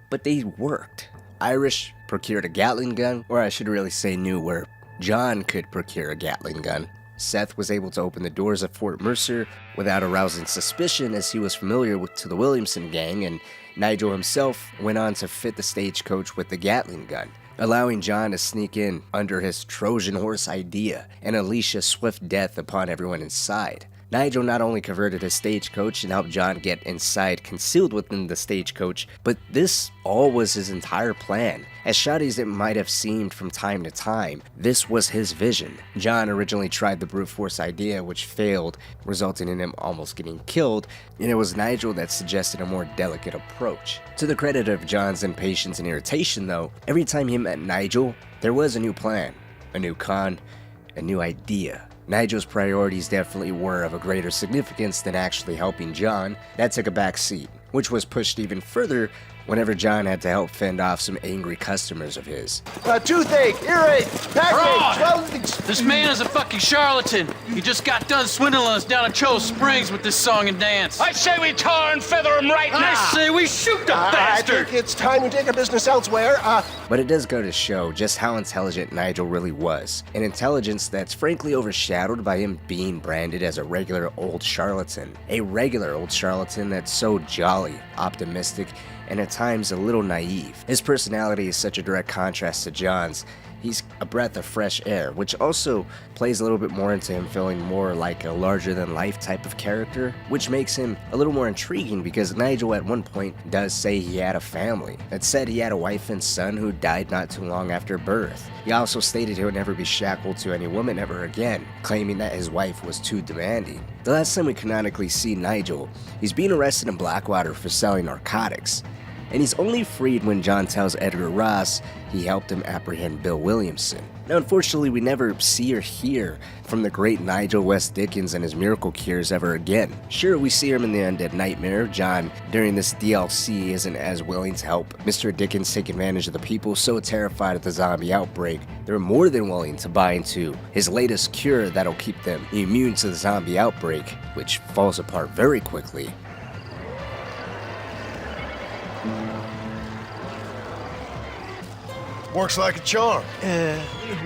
but they worked. Irish procured a Gatling gun, or I should really say knew where John could procure a Gatling gun. Seth was able to open the doors of Fort Mercer without arousing suspicion, as he was familiar to the Williamson gang, and Nigel himself went on to fit the stagecoach with the Gatling gun, allowing John to sneak in under his Trojan horse idea and unleash a swift death upon everyone inside. Nigel not only converted his stagecoach and helped John get inside concealed within the stagecoach, but this all was his entire plan. As shoddy as it might have seemed from time to time, this was his vision. John originally tried the brute force idea, which failed, resulting in him almost getting killed, and it was Nigel that suggested a more delicate approach. To the credit of John's impatience and irritation though, every time he met Nigel, there was a new plan, a new con, a new idea. Nigel's priorities definitely were of a greater significance than actually helping John. That took a back seat, which was pushed even further whenever John had to help fend off some angry customers of his. Toothache, earache, backache, swelling. This man is a fucking charlatan. He just got done swindling us down at Cho Springs with this song and dance. I say we tar and feather him right now. I say we shoot the bastard. I think it's time we take our business elsewhere. But it does go to show just how intelligent Nigel really was, an intelligence that's frankly overshadowed by him being branded as a regular old charlatan. A regular old charlatan that's so jolly, optimistic, and at times a little naive. His personality is such a direct contrast to John's. He's a breath of fresh air, which also plays a little bit more into him feeling more like a larger-than-life type of character, which makes him a little more intriguing because Nigel at one point does say he had a family. That said, he had a wife and son who died not too long after birth. He also stated he would never be shackled to any woman ever again, claiming that his wife was too demanding. The last time we canonically see Nigel, he's being arrested in Blackwater for selling narcotics. And he's only freed when John tells Edgar Ross he helped him apprehend Bill Williamson. Now, unfortunately, we never see or hear from the great Nigel West Dickens and his miracle cures ever again. Sure, we see him in the Undead Nightmare. John, during this DLC, isn't as willing to help Mr. Dickens take advantage of the people so terrified of the zombie outbreak. They're more than willing to buy into his latest cure that'll keep them immune to the zombie outbreak, which falls apart very quickly. Works like a charm.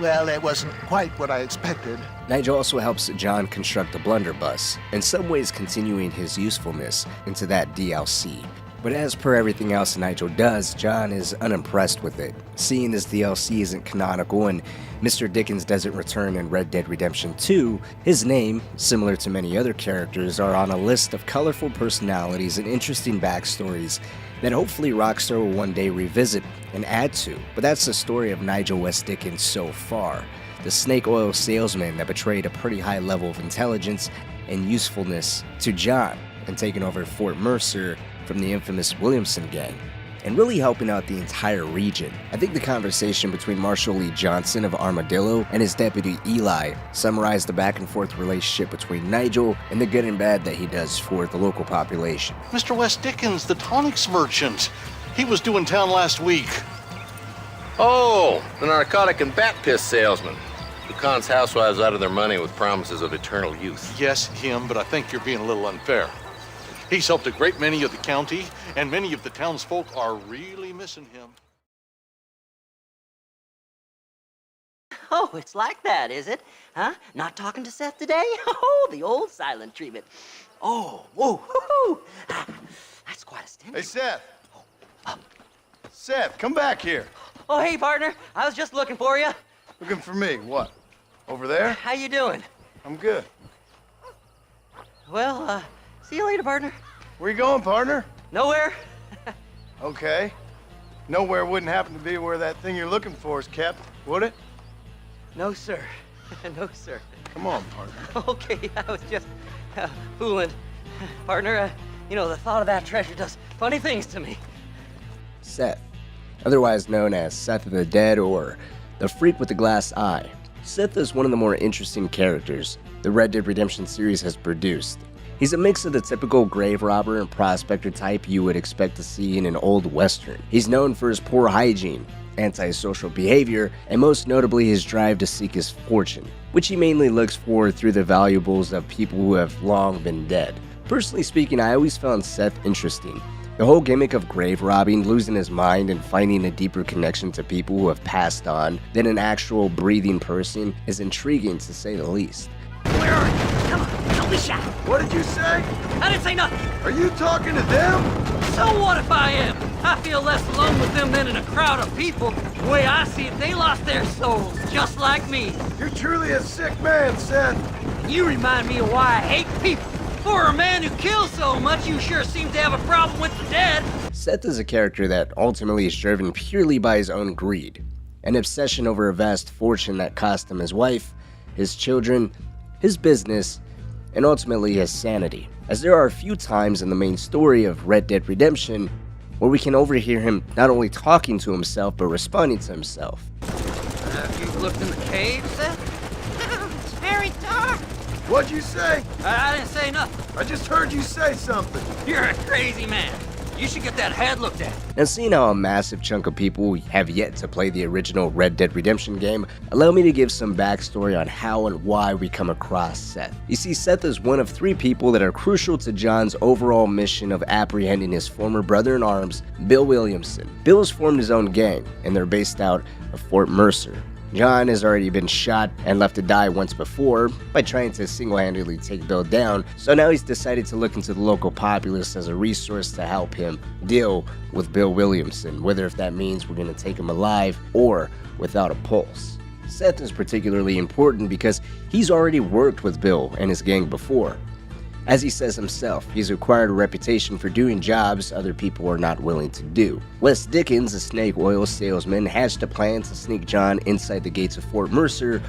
Well, it wasn't quite what I expected. Nigel also helps John construct the blunderbuss, in some ways continuing his usefulness into that DLC. But as per everything else Nigel does, John is unimpressed with it. Seeing this DLC isn't canonical and Mr. Dickens doesn't return in Red Dead Redemption 2, his name, similar to many other characters, are on a list of colorful personalities and interesting backstories that hopefully Rockstar will one day revisit and add to. But that's the story of Nigel West Dickens so far, the snake oil salesman that betrayed a pretty high level of intelligence and usefulness to John and taking over Fort Mercer from the infamous Williamson gang, and really helping out the entire region. I think the conversation between Marshal Lee Johnson of Armadillo and his deputy Eli summarized the back and forth relationship between Nigel and the good and bad that he does for the local population. Mr. West Dickens, the tonics merchant. He was due in town last week. Oh, the narcotic and bat piss salesman. Who cons housewives out of their money with promises of eternal youth. Yes, him, but I think you're being a little unfair. He's helped a great many of the county, and many of the townsfolk are really missing him. Oh, it's like that, is it? Huh? Not talking to Seth today? Oh, the old silent treatment. Oh, whoa, whoo-hoo. That's quite a stench. Hey, Seth. Seth, come back here. Oh, hey, partner. I was just looking for you. Looking for me? What? Over there? How you doing? I'm good. Well, see you later, partner. Where you going, partner? Nowhere. Okay. Nowhere wouldn't happen to be where that thing you're looking for is kept, would it? No, sir. No, sir. Come on, partner. Okay, I was just fooling. Partner, you know, the thought of that treasure does funny things to me. Seth, otherwise known as Seth of the Dead or the Freak with the Glass Eye. Seth is one of the more interesting characters the Red Dead Redemption series has produced. He's a mix of the typical grave robber and prospector type you would expect to see in an old western. He's known for his poor hygiene, antisocial behavior, and most notably his drive to seek his fortune, which he mainly looks for through the valuables of people who have long been dead. Personally speaking, I always found Seth interesting. The whole gimmick of grave robbing, losing his mind, and finding a deeper connection to people who have passed on than an actual breathing person is intriguing to say the least. Where are you? Come on, don't be shy. What did you say? I didn't say nothing. Are you talking to them? So what if I am? I feel less alone with them than in a crowd of people. The way I see it, they lost their souls, just like me. You're truly a sick man, Seth. You remind me of why I hate people. For a man who kills so much, you sure seem to have a problem with the dead. Seth is a character that ultimately is driven purely by his own greed, an obsession over a vast fortune that cost him his wife, his children, his business, and ultimately his sanity. As there are a few times in the main story of Red Dead Redemption where we can overhear him not only talking to himself but responding to himself. Have you looked in the cave, Seth? It's very dark. What'd you say? I didn't say nothing. I just heard you say something. You're a crazy man. You should get that head looked at. Now, seeing how a massive chunk of people have yet to play the original Red Dead Redemption game, allow me to give some backstory on how and why we come across Seth. You see, Seth is one of 3 people that are crucial to John's overall mission of apprehending his former brother-in-arms, Bill Williamson. Bill has formed his own gang, and they're based out of Fort Mercer. John has already been shot and left to die once before by trying to single-handedly take Bill down, so now he's decided to look into the local populace as a resource to help him deal with Bill Williamson, whether if that means we're going to take him alive or without a pulse. Seth is particularly important because he's already worked with Bill and his gang before. As he says himself, he's acquired a reputation for doing jobs other people are not willing to do. Wes Dickens, a snake oil salesman, hatched a plan to sneak John inside the gates of Fort Mercer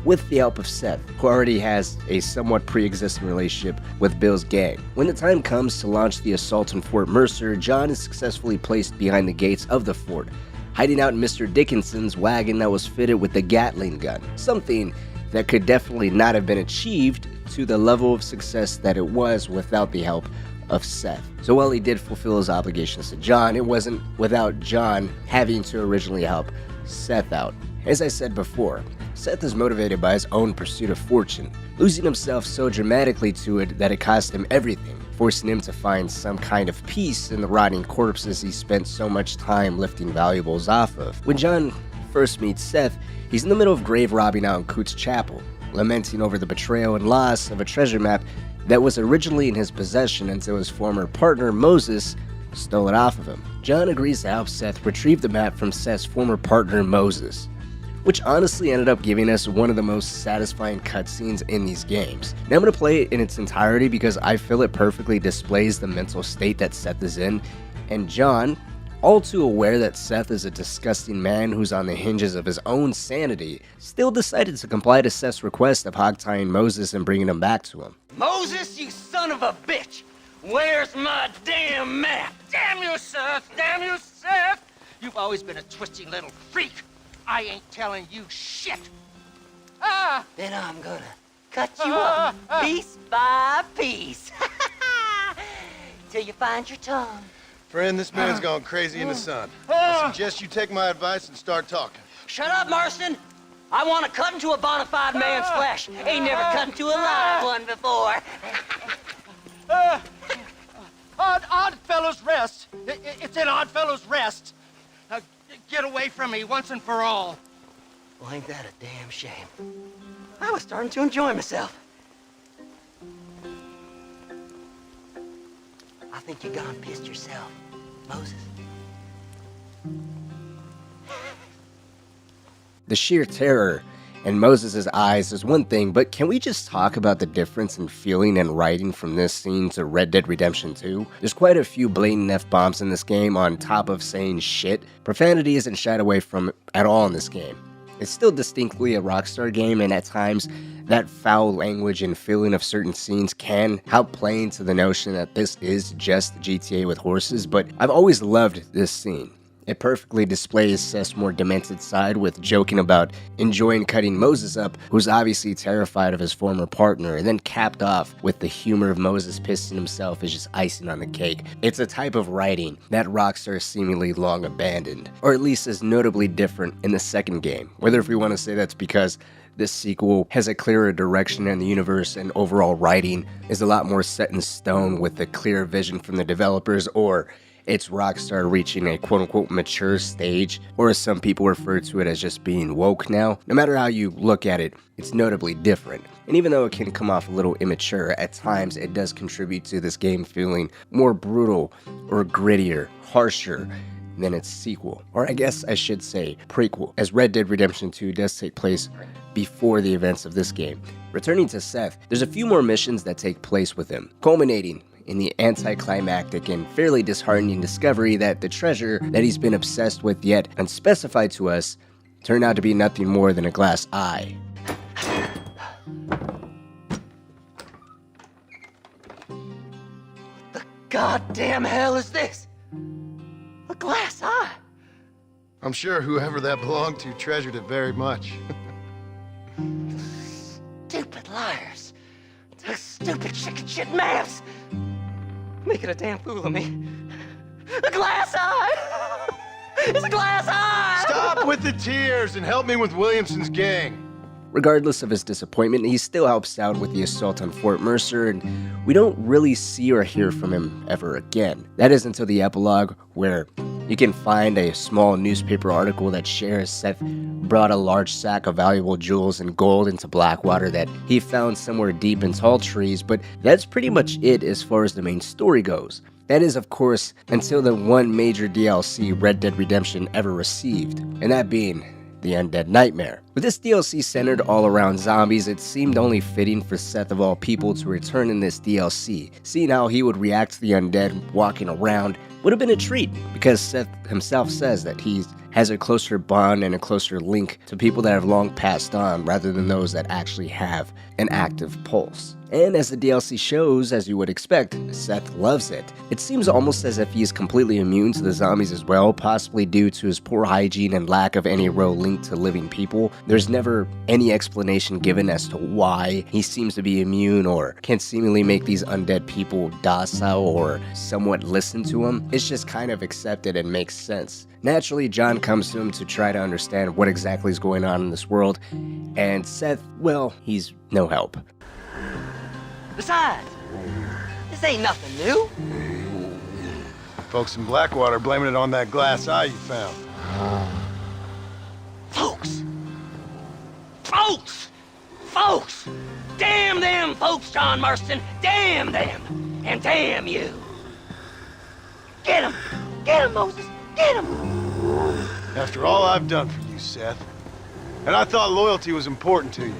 with the help of Seth, who already has a somewhat pre-existing relationship with Bill's gang. When the time comes to launch the assault on Fort Mercer, John is successfully placed behind the gates of the fort, hiding out in Mr. Dickinson's wagon that was fitted with the Gatling gun, something that could definitely not have been achieved to the level of success that it was without the help of Seth. So while he did fulfill his obligations to John, it wasn't without John having to originally help Seth out. As I said before, Seth is motivated by his own pursuit of fortune, losing himself so dramatically to it that it cost him everything, forcing him to find some kind of peace in the rotting corpses he spent so much time lifting valuables off of. When John first meets Seth, he's in the middle of grave robbing out in Coote's Chapel, lamenting over the betrayal and loss of a treasure map that was originally in his possession until his former partner Moses stole it off of him. John agrees to help Seth retrieve the map from Seth's former partner Moses, which honestly ended up giving us one of the most satisfying cutscenes in these games. Now I'm going to play it in its entirety because I feel it perfectly displays the mental state that Seth is in, and John, all too aware that Seth is a disgusting man who's on the hinges of his own sanity, still decided to comply to Seth's request of hogtying Moses and bringing him back to him. Moses, you son of a bitch! Where's my damn map? Damn you, Seth! Damn you, Seth! You've always been a twisty little freak. I ain't telling you shit. Then I'm gonna cut you up piece by piece. Till you find your tongue. Friend, this man's gone crazy in the sun. I suggest you take my advice and start talking. Shut up, Marston! I want to cut into a bona fide man's flesh. Ain't never cut into a live one before. Odd Fellow's Rest. It's in Odd Fellow's Rest. Now, get away from me once and for all. Well, ain't that a damn shame? I was starting to enjoy myself. I think you gone pissed yourself, Moses. The sheer terror in Moses' eyes is one thing, but can we just talk about the difference in feeling and writing from this scene to Red Dead Redemption 2? There's quite a few blatant F-bombs in this game on top of saying shit. Profanity isn't shied away from at all in this game. It's still distinctly a Rockstar game, and at times, that foul language and feeling of certain scenes can help play into the notion that this is just GTA with horses, but I've always loved this scene. It perfectly displays Seth's more demented side with joking about enjoying cutting Moses up, who's obviously terrified of his former partner, and then capped off with the humor of Moses pissing himself is just icing on the cake. It's a type of writing that Rockstar seemingly long abandoned, or at least is notably different in the second game, whether if we want to say that's because this sequel has a clearer direction in the universe and overall writing is a lot more set in stone with a clear vision from the developers, or it's Rockstar reaching a quote-unquote mature stage, or as some people refer to it as just being woke now. No matter how you look at it, it's notably different. And even though it can come off a little immature, at times it does contribute to this game feeling more brutal or grittier, harsher, than its sequel, or I guess I should say prequel, as Red Dead Redemption 2 does take place before the events of this game. Returning to Seth, there's a few more missions that take place with him, culminating in the anticlimactic and fairly disheartening discovery that the treasure that he's been obsessed with yet unspecified to us turned out to be nothing more than a glass eye. The goddamn hell is this? A glass eye? I'm sure whoever that belonged to treasured it very much. Stupid liars. Those stupid chicken shit maps. Making a damn fool of me. A glass eye! It's a glass eye! Stop with the tears and help me with Williamson's gang. Regardless of his disappointment, he still helps out with the assault on Fort Mercer, and we don't really see or hear from him ever again. That is until the epilogue, where you can find a small newspaper article that shares Seth brought a large sack of valuable jewels and gold into Blackwater that he found somewhere deep in tall trees, but that's pretty much it as far as the main story goes. That is, of course, until the one major DLC Red Dead Redemption ever received, and that being the Undead Nightmare. With this DLC centered all around zombies, it seemed only fitting for Seth of all people to return in this DLC. Seeing how he would react to the undead walking around would have been a treat, because Seth himself says that he has a closer bond and a closer link to people that have long passed on rather than those that actually have an active pulse. And as the DLC shows, as you would expect, Seth loves it. It seems almost as if he is completely immune to the zombies as well, possibly due to his poor hygiene and lack of any real link to living people. There's never any explanation given as to why he seems to be immune or can seemingly make these undead people docile or somewhat listen to him. It's just kind of accepted and makes sense. Naturally, John comes to him to try to understand what exactly is going on in this world, and Seth, well, he's no help. Besides, this ain't nothing new. Folks in Blackwater blaming it on that glass eye you found. Folks! Damn them folks, John Marston! Damn them! And damn you! Get him! Get him, Moses! Get him! After all I've done for you, Seth. And I thought loyalty was important to you.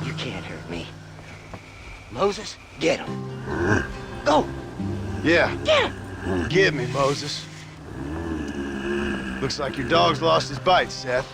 You can't hurt me. Moses, get him. Go! Yeah. Get him! Get me, Moses. Looks like your dog's lost his bite, Seth.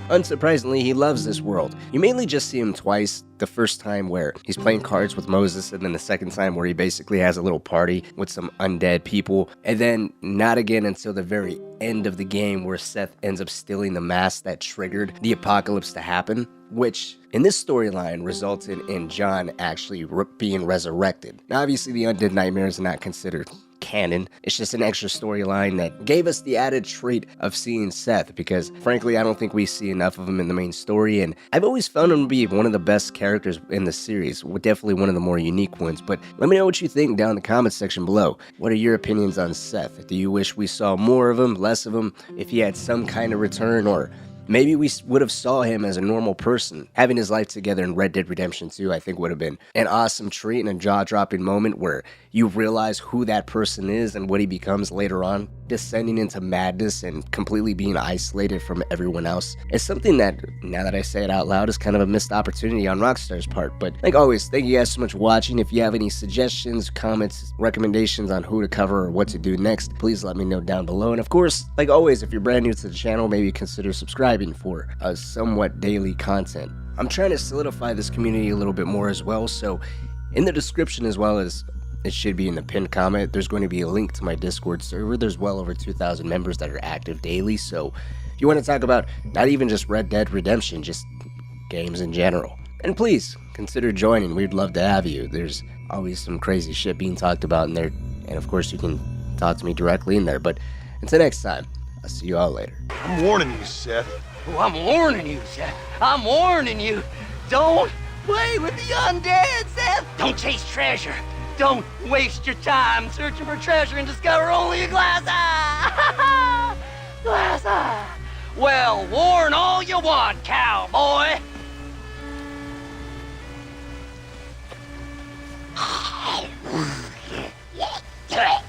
Unsurprisingly, he loves this world. You mainly just see him twice. The first time where he's playing cards with Moses, and then the second time where he basically has a little party with some undead people, and then not again until the very end of the game where Seth ends up stealing the mask that triggered the apocalypse to happen, which in this storyline resulted in John actually being resurrected. Now obviously the Undead Nightmare is not considered canon. It's just an extra storyline that gave us the added treat of seeing Seth, because frankly I don't think we see enough of him in the main story, and I've always found him to be one of the best characters in the series, definitely one of the more unique ones. But let me know what you think down in the comments section below. What are your opinions on Seth? Do you wish we saw more of him, less of him, if he had some kind of return, or maybe we would have saw him as a normal person? Having his life together in Red Dead Redemption 2, I think would have been an awesome treat and a jaw-dropping moment where you realize who that person is and what he becomes later on. Descending into madness and completely being isolated from everyone else is something that, now that I say it out loud, is kind of a missed opportunity on Rockstar's part. But like always, thank you guys so much for watching. If you have any suggestions, comments, recommendations on who to cover or what to do next, please let me know down below. And of course, like always, if you're brand new to the channel, maybe consider subscribing for somewhat daily content. I'm trying to solidify this community a little bit more as well, so in the description, as well as it should be in the pinned comment, there's going to be a link to my Discord server. There's well over 2,000 members that are active daily, so if you want to talk about not even just Red Dead Redemption, just games in general, and please consider joining. We'd love to have you. There's always some crazy shit being talked about in there, and of course you can talk to me directly in there. But until next time, I'll see you all later. I'm warning you, Seth. Oh, I'm warning you, Seth. I'm warning you. Don't play with the undead, Seth. Don't chase treasure. Don't waste your time searching for treasure and discover only a glass eye. Glass eye. Well, warn all you want, cowboy. Oh, yeah.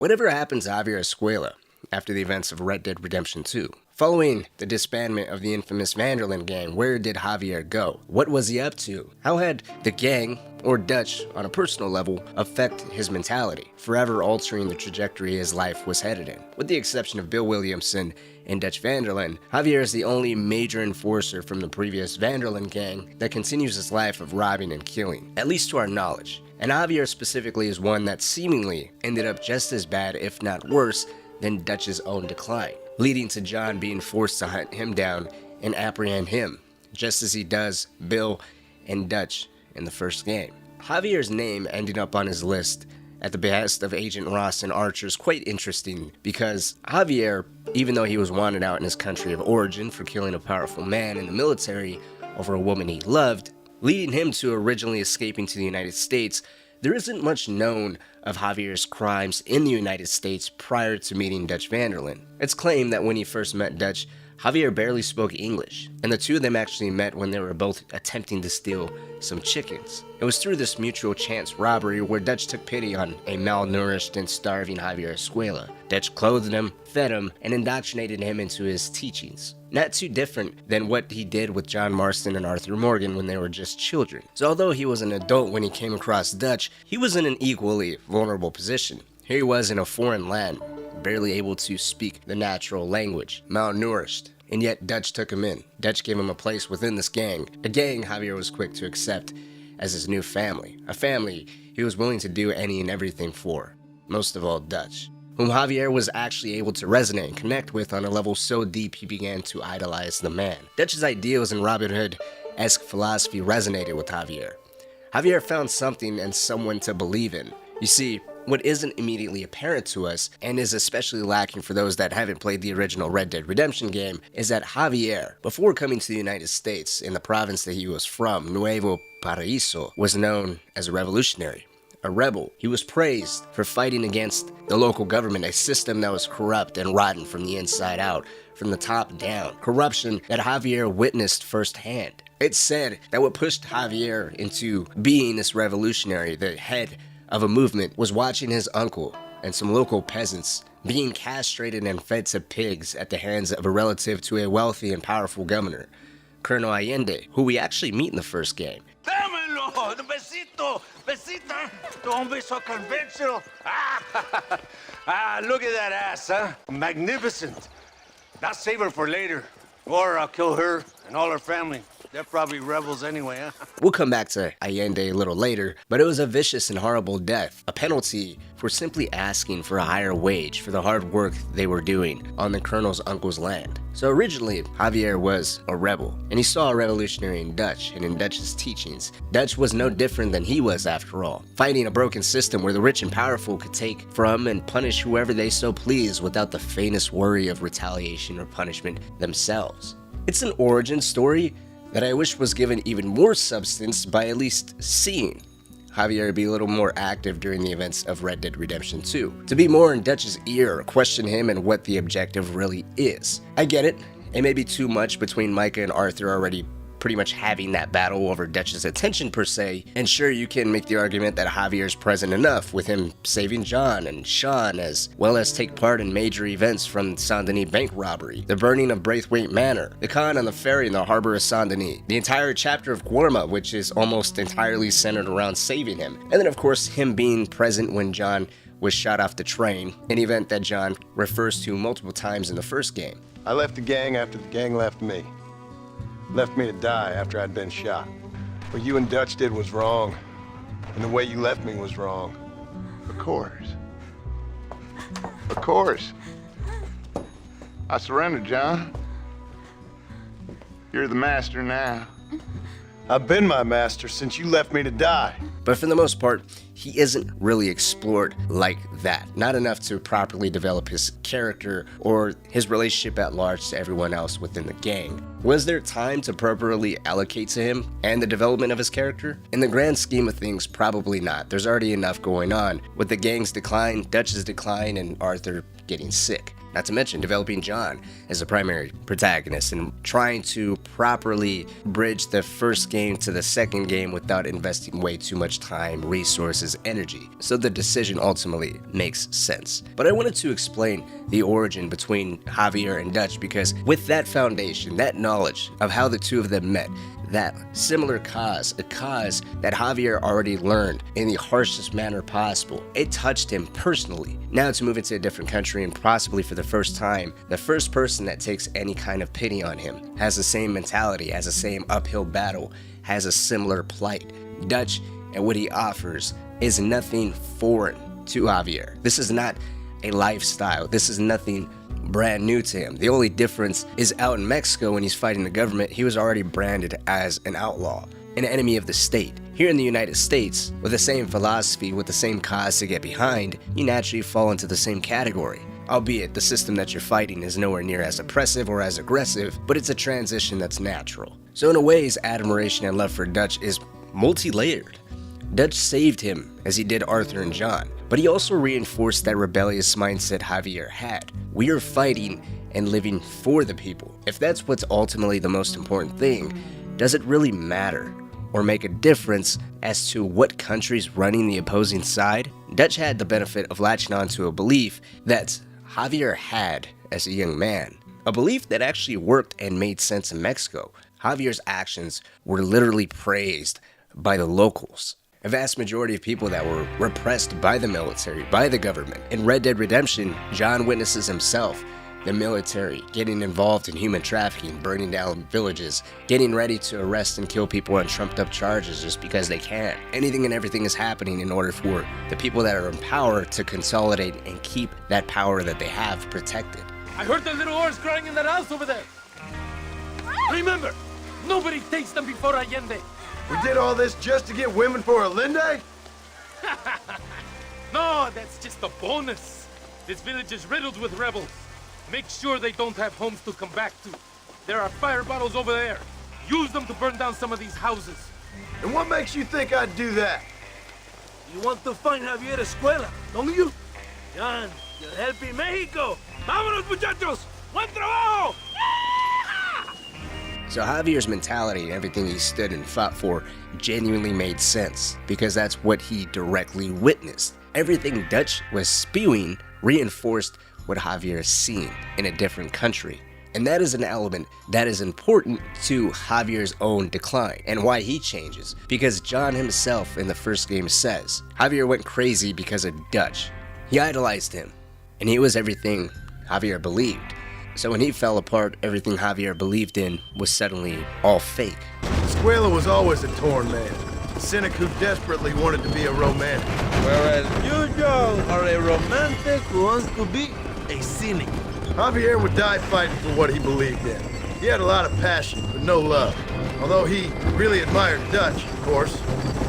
Whatever happened to Javier Escuella after the events of Red Dead Redemption 2? Following the disbandment of the infamous Van der Linde gang, where did Javier go? What was he up to? How had the gang, or Dutch on a personal level, affect his mentality, forever altering the trajectory his life was headed in? With the exception of Bill Williamson and Dutch Van der Linde, Javier is the only major enforcer from the previous Van der Linde gang that continues his life of robbing and killing, at least to our knowledge. And Javier specifically is one that seemingly ended up just as bad, if not worse, than Dutch's own decline, leading to John being forced to hunt him down and apprehend him, just as he does Bill and Dutch in the first game. Javier's name ending up on his list at the behest of Agent Ross and Archer is quite interesting, because Javier, even though he was wanted out in his country of origin for killing a powerful man in the military over a woman he loved, leading him to originally escaping to the United States, there isn't much known of Javier's crimes in the United States prior to meeting Dutch Van der Linde. It's claimed that when he first met Dutch, Javier barely spoke English, and the two of them actually met when they were both attempting to steal some chickens. It was through this mutual chance robbery where Dutch took pity on a malnourished and starving Javier Escuella. Dutch clothed him, fed him, and indoctrinated him into his teachings. Not too different than what he did with John Marston and Arthur Morgan when they were just children. So although he was an adult when he came across Dutch, he was in an equally vulnerable position. Here he was in a foreign land, barely able to speak the natural language, malnourished, and yet Dutch took him in. Dutch gave him a place within this gang, a gang Javier was quick to accept as his new family, a family he was willing to do any and everything for, most of all Dutch, whom Javier was actually able to resonate and connect with on a level so deep he began to idolize the man. Dutch's ideals and Robin Hood-esque philosophy resonated with Javier. Javier found something and someone to believe in. You see, what isn't immediately apparent to us, and is especially lacking for those that haven't played the original Red Dead Redemption game, is that Javier, before coming to the United States in the province that he was from, Nuevo Paraíso, was known as a revolutionary, a rebel. He was praised for fighting against the local government, a system that was corrupt and rotten from the inside out, from the top down, corruption that Javier witnessed firsthand. It's said that what pushed Javier into being this revolutionary, the head of a movement, was watching his uncle and some local peasants being castrated and fed to pigs at the hands of a relative to a wealthy and powerful governor, Colonel Allende, who we actually meet in the first game. Dámelo! Besito! Besita! Don't be so conventional! Look at that ass, huh? Magnificent! I'll save her for later. Or I'll kill her and all her family. They're probably rebels anyway, huh? We'll come back to Allende a little later, but it was a vicious and horrible death, a penalty for simply asking for a higher wage for the hard work they were doing on the colonel's uncle's land. So originally, Javier was a rebel, and he saw a revolutionary in Dutch and in Dutch's teachings. Dutch was no different than he was, after all, fighting a broken system where the rich and powerful could take from and punish whoever they so pleased without the faintest worry of retaliation or punishment themselves. It's an origin story that I wish was given even more substance by at least seeing Javier be a little more active during the events of Red Dead Redemption 2, to be more in Dutch's ear, question him and what the objective really is. I get it, it may be too much between Micah and Arthur already pretty much having that battle over Dutch's attention per se, and sure, you can make the argument that Javier's present enough with him saving John and Sean, as well as take part in major events from Saint Denis bank robbery, the burning of Braithwaite Manor, the con on the ferry in the harbor of Saint Denis, the entire chapter of Guarma, which is almost entirely centered around saving him, and then of course him being present when John was shot off the train, an event that John refers to multiple times in the first game. I left the gang after the gang left me. Left me to die after I'd been shot. What you and Dutch did was wrong, and the way you left me was wrong. Of course. Of course. I surrendered, John. You're the master now. I've been my master since you left me to die. But for the most part, he isn't really explored like that. Not enough to properly develop his character or his relationship at large to everyone else within the gang. Was there time to properly allocate to him and the development of his character? In the grand scheme of things, probably not. There's already enough going on with the gang's decline, Dutch's decline, and Arthur getting sick. Not to mention developing John as the primary protagonist and trying to properly bridge the first game to the second game without investing way too much time, resources, energy. So the decision ultimately makes sense. But I wanted to explain the origin between Javier and Dutch because with that foundation, that knowledge of how the two of them met, that similar cause, a cause that Javier already learned in the harshest manner possible, it touched him personally. Now to move into a different country and possibly for the first time, the first person that takes any kind of pity on him has the same mentality, has the same uphill battle, has a similar plight. Dutch and what he offers is nothing foreign to Javier. This is not a lifestyle. This is nothing brand new to him. The only difference is out in Mexico when he's fighting the government, he was already branded as an outlaw, an enemy of the state. Here in the United States, with the same philosophy, with the same cause to get behind, you naturally fall into the same category. Albeit the system that you're fighting is nowhere near as oppressive or as aggressive, but it's a transition that's natural. So in a way, his admiration and love for Dutch is multi-layered. Dutch saved him as he did Arthur and John, but he also reinforced that rebellious mindset Javier had. We are fighting and living for the people. If that's what's ultimately the most important thing, does it really matter or make a difference as to what country's running the opposing side? Dutch had the benefit of latching onto a belief that Javier had as a young man, a belief that actually worked and made sense in Mexico. Javier's actions were literally praised by the locals. A vast majority of people that were repressed by the military, by the government. In Red Dead Redemption, John witnesses himself the military getting involved in human trafficking, burning down villages, getting ready to arrest and kill people on trumped up charges just because they can. Anything and everything is happening in order for the people that are in power to consolidate and keep that power that they have protected. I heard the little horse crying in that house over there. Remember, nobody takes them before Allende. We did all this just to get women for a linde? No, that's just a bonus. This village is riddled with rebels. Make sure they don't have homes to come back to. There are fire bottles over there. Use them to burn down some of these houses. And what makes you think I'd do that? You want to find Javier Escuella, don't you? John, you're helping Mexico. Vámonos, muchachos. Buen trabajo. So Javier's mentality and everything he stood and fought for genuinely made sense because that's what he directly witnessed. Everything Dutch was spewing reinforced what Javier seen in a different country. And that is an element that is important to Javier's own decline and why he changes. Because John himself in the first game says, Javier went crazy because of Dutch. He idolized him, and he was everything Javier believed. So when he fell apart, everything Javier believed in was suddenly all fake. Escuella was always a torn man, a cynic who desperately wanted to be a romantic. Whereas you, Joe, are a romantic who wants to be a cynic. Javier would die fighting for what he believed in. He had a lot of passion, but no love. Although he really admired Dutch, of course.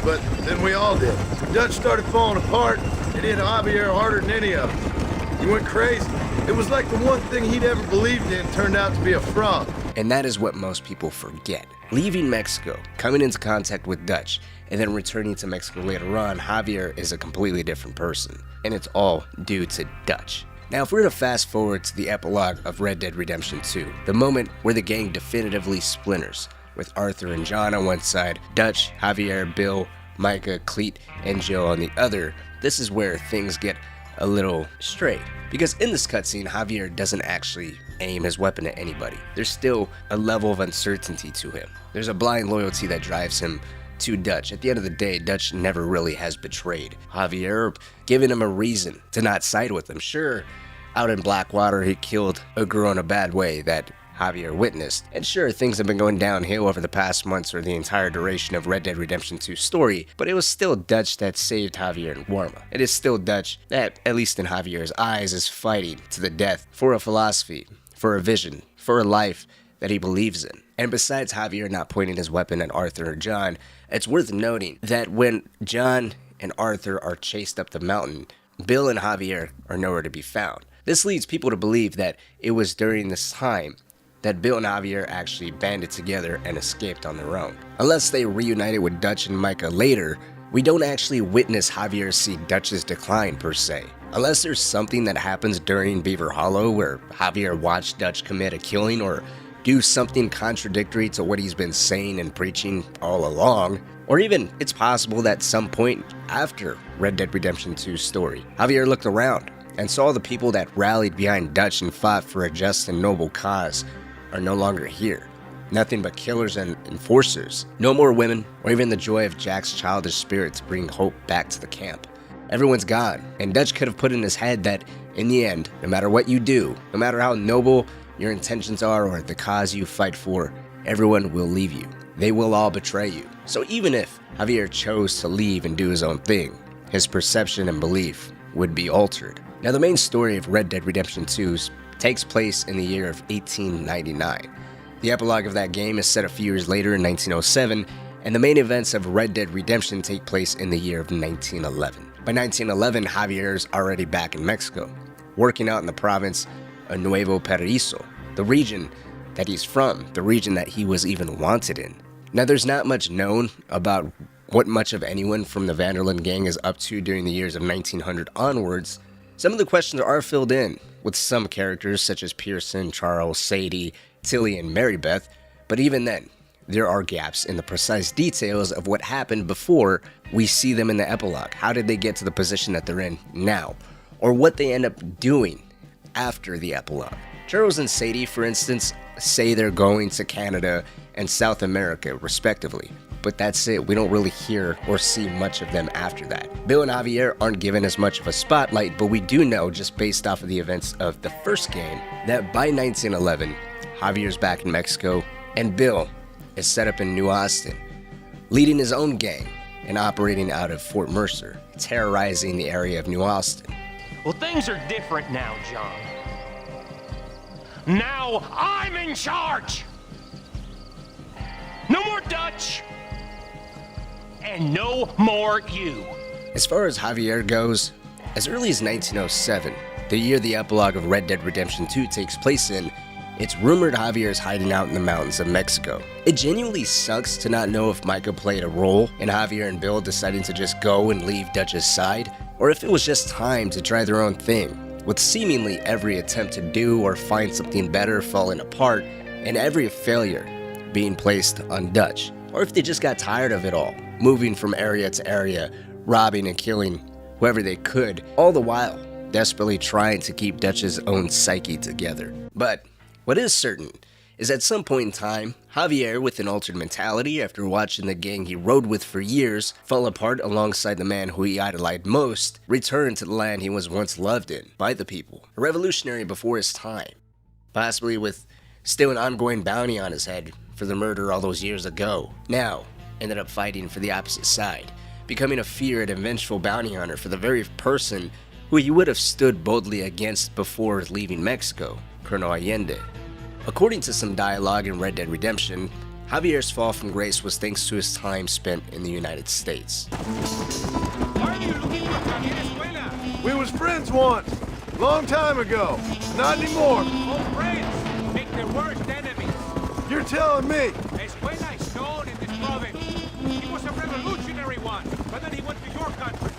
But then we all did. When Dutch started falling apart, it hit Javier harder than any of us. He went crazy. It was like the one thing he'd ever believed in turned out to be a fraud. And that is what most people forget. Leaving Mexico, coming into contact with Dutch, and then returning to Mexico later on, Javier is a completely different person. And it's all due to Dutch. Now, if we were to fast forward to the epilogue of Red Dead Redemption 2, the moment where the gang definitively splinters, with Arthur and John on one side, Dutch, Javier, Bill, Micah, Cleet, and Joe on the other, this is where things get a little straight. Because in this cutscene, Javier doesn't actually aim his weapon at anybody. There's still a level of uncertainty to him. There's a blind loyalty that drives him to Dutch. At the end of the day, Dutch never really has betrayed Javier, giving him a reason to not side with him. Sure, out in Blackwater, he killed a girl in a bad way that Javier witnessed. And sure, things have been going downhill over the past months or the entire duration of Red Dead Redemption 2's story, but it was still Dutch that saved Javier and Warma. It is still Dutch that, at least in Javier's eyes, is fighting to the death for a philosophy, for a vision, for a life that he believes in. And besides Javier not pointing his weapon at Arthur or John, it's worth noting that when John and Arthur are chased up the mountain, Bill and Javier are nowhere to be found. This leads people to believe that it was during this time that Bill and Javier actually banded together and escaped on their own. Unless they reunited with Dutch and Micah later, we don't actually witness Javier see Dutch's decline per se. Unless there's something that happens during Beaver Hollow where Javier watched Dutch commit a killing or do something contradictory to what he's been saying and preaching all along, or even it's possible that some point after Red Dead Redemption 2's story, Javier looked around and saw the people that rallied behind Dutch and fought for a just and noble cause are no longer here. Nothing but killers and enforcers. No more women, or even the joy of Jack's childish spirit to bring hope back to the camp. Everyone's gone, and Dutch could have put in his head that, in the end, no matter what you do, no matter how noble your intentions are or the cause you fight for, everyone will leave you. They will all betray you. So even if Javier chose to leave and do his own thing, his perception and belief would be altered. Now, the main story of Red Dead Redemption 2 takes place in the year of 1899. The epilogue of that game is set a few years later in 1907, and the main events of Red Dead Redemption take place in the year of 1911. By 1911, Javier's already back in Mexico, working out in the province of Nuevo Paraíso, the region that he's from, the region that he was even wanted in. Now, there's not much known about what much of anyone from the Vanderlyn gang is up to during the years of 1900 onwards. Some of the questions are filled in with some characters such as Pearson, Charles, Sadie, Tilly, and Mary Beth, but even then, there are gaps in the precise details of what happened before we see them in the epilogue. How did they get to the position that they're in now? Or what they end up doing after the epilogue. Charles and Sadie, for instance, say they're going to Canada and South America, respectively. But that's it. We don't really hear or see much of them after that. Bill and Javier aren't given as much of a spotlight, but we do know, just based off of the events of the first game, that by 1911, Javier's back in Mexico, and Bill is set up in New Austin, leading his own gang and operating out of Fort Mercer, terrorizing the area of New Austin. Well, things are different now, John. Now I'm in charge! No more Dutch! And no more you! As far as Javier goes, as early as 1907, the year the epilogue of Red Dead Redemption 2 takes place in, it's rumored Javier is hiding out in the mountains of Mexico. It genuinely sucks to not know if Micah played a role in Javier and Bill deciding to just go and leave Dutch's side, or if it was just time to try their own thing, with seemingly every attempt to do or find something better falling apart, and every failure being placed on Dutch, or if they just got tired of it all, moving from area to area, robbing and killing whoever they could, all the while desperately trying to keep Dutch's own psyche together. But what is certain is at some point in time, Javier, with an altered mentality after watching the gang he rode with for years fall apart alongside the man who he idolized most, returned to the land he was once loved in by the people, a revolutionary before his time, possibly with still an ongoing bounty on his head for the murder all those years ago. Now, ended up fighting for the opposite side, becoming a feared and vengeful bounty hunter for the very person who he would have stood boldly against before leaving Mexico, Colonel Allende. According to some dialogue in Red Dead Redemption, Javier's fall from grace was thanks to his time spent in the United States. We was friends once, long time ago. Not anymore. Old friends make their worst enemies. You're telling me? Escuella is known in this province. He was a revolutionary once, but then he went to your country.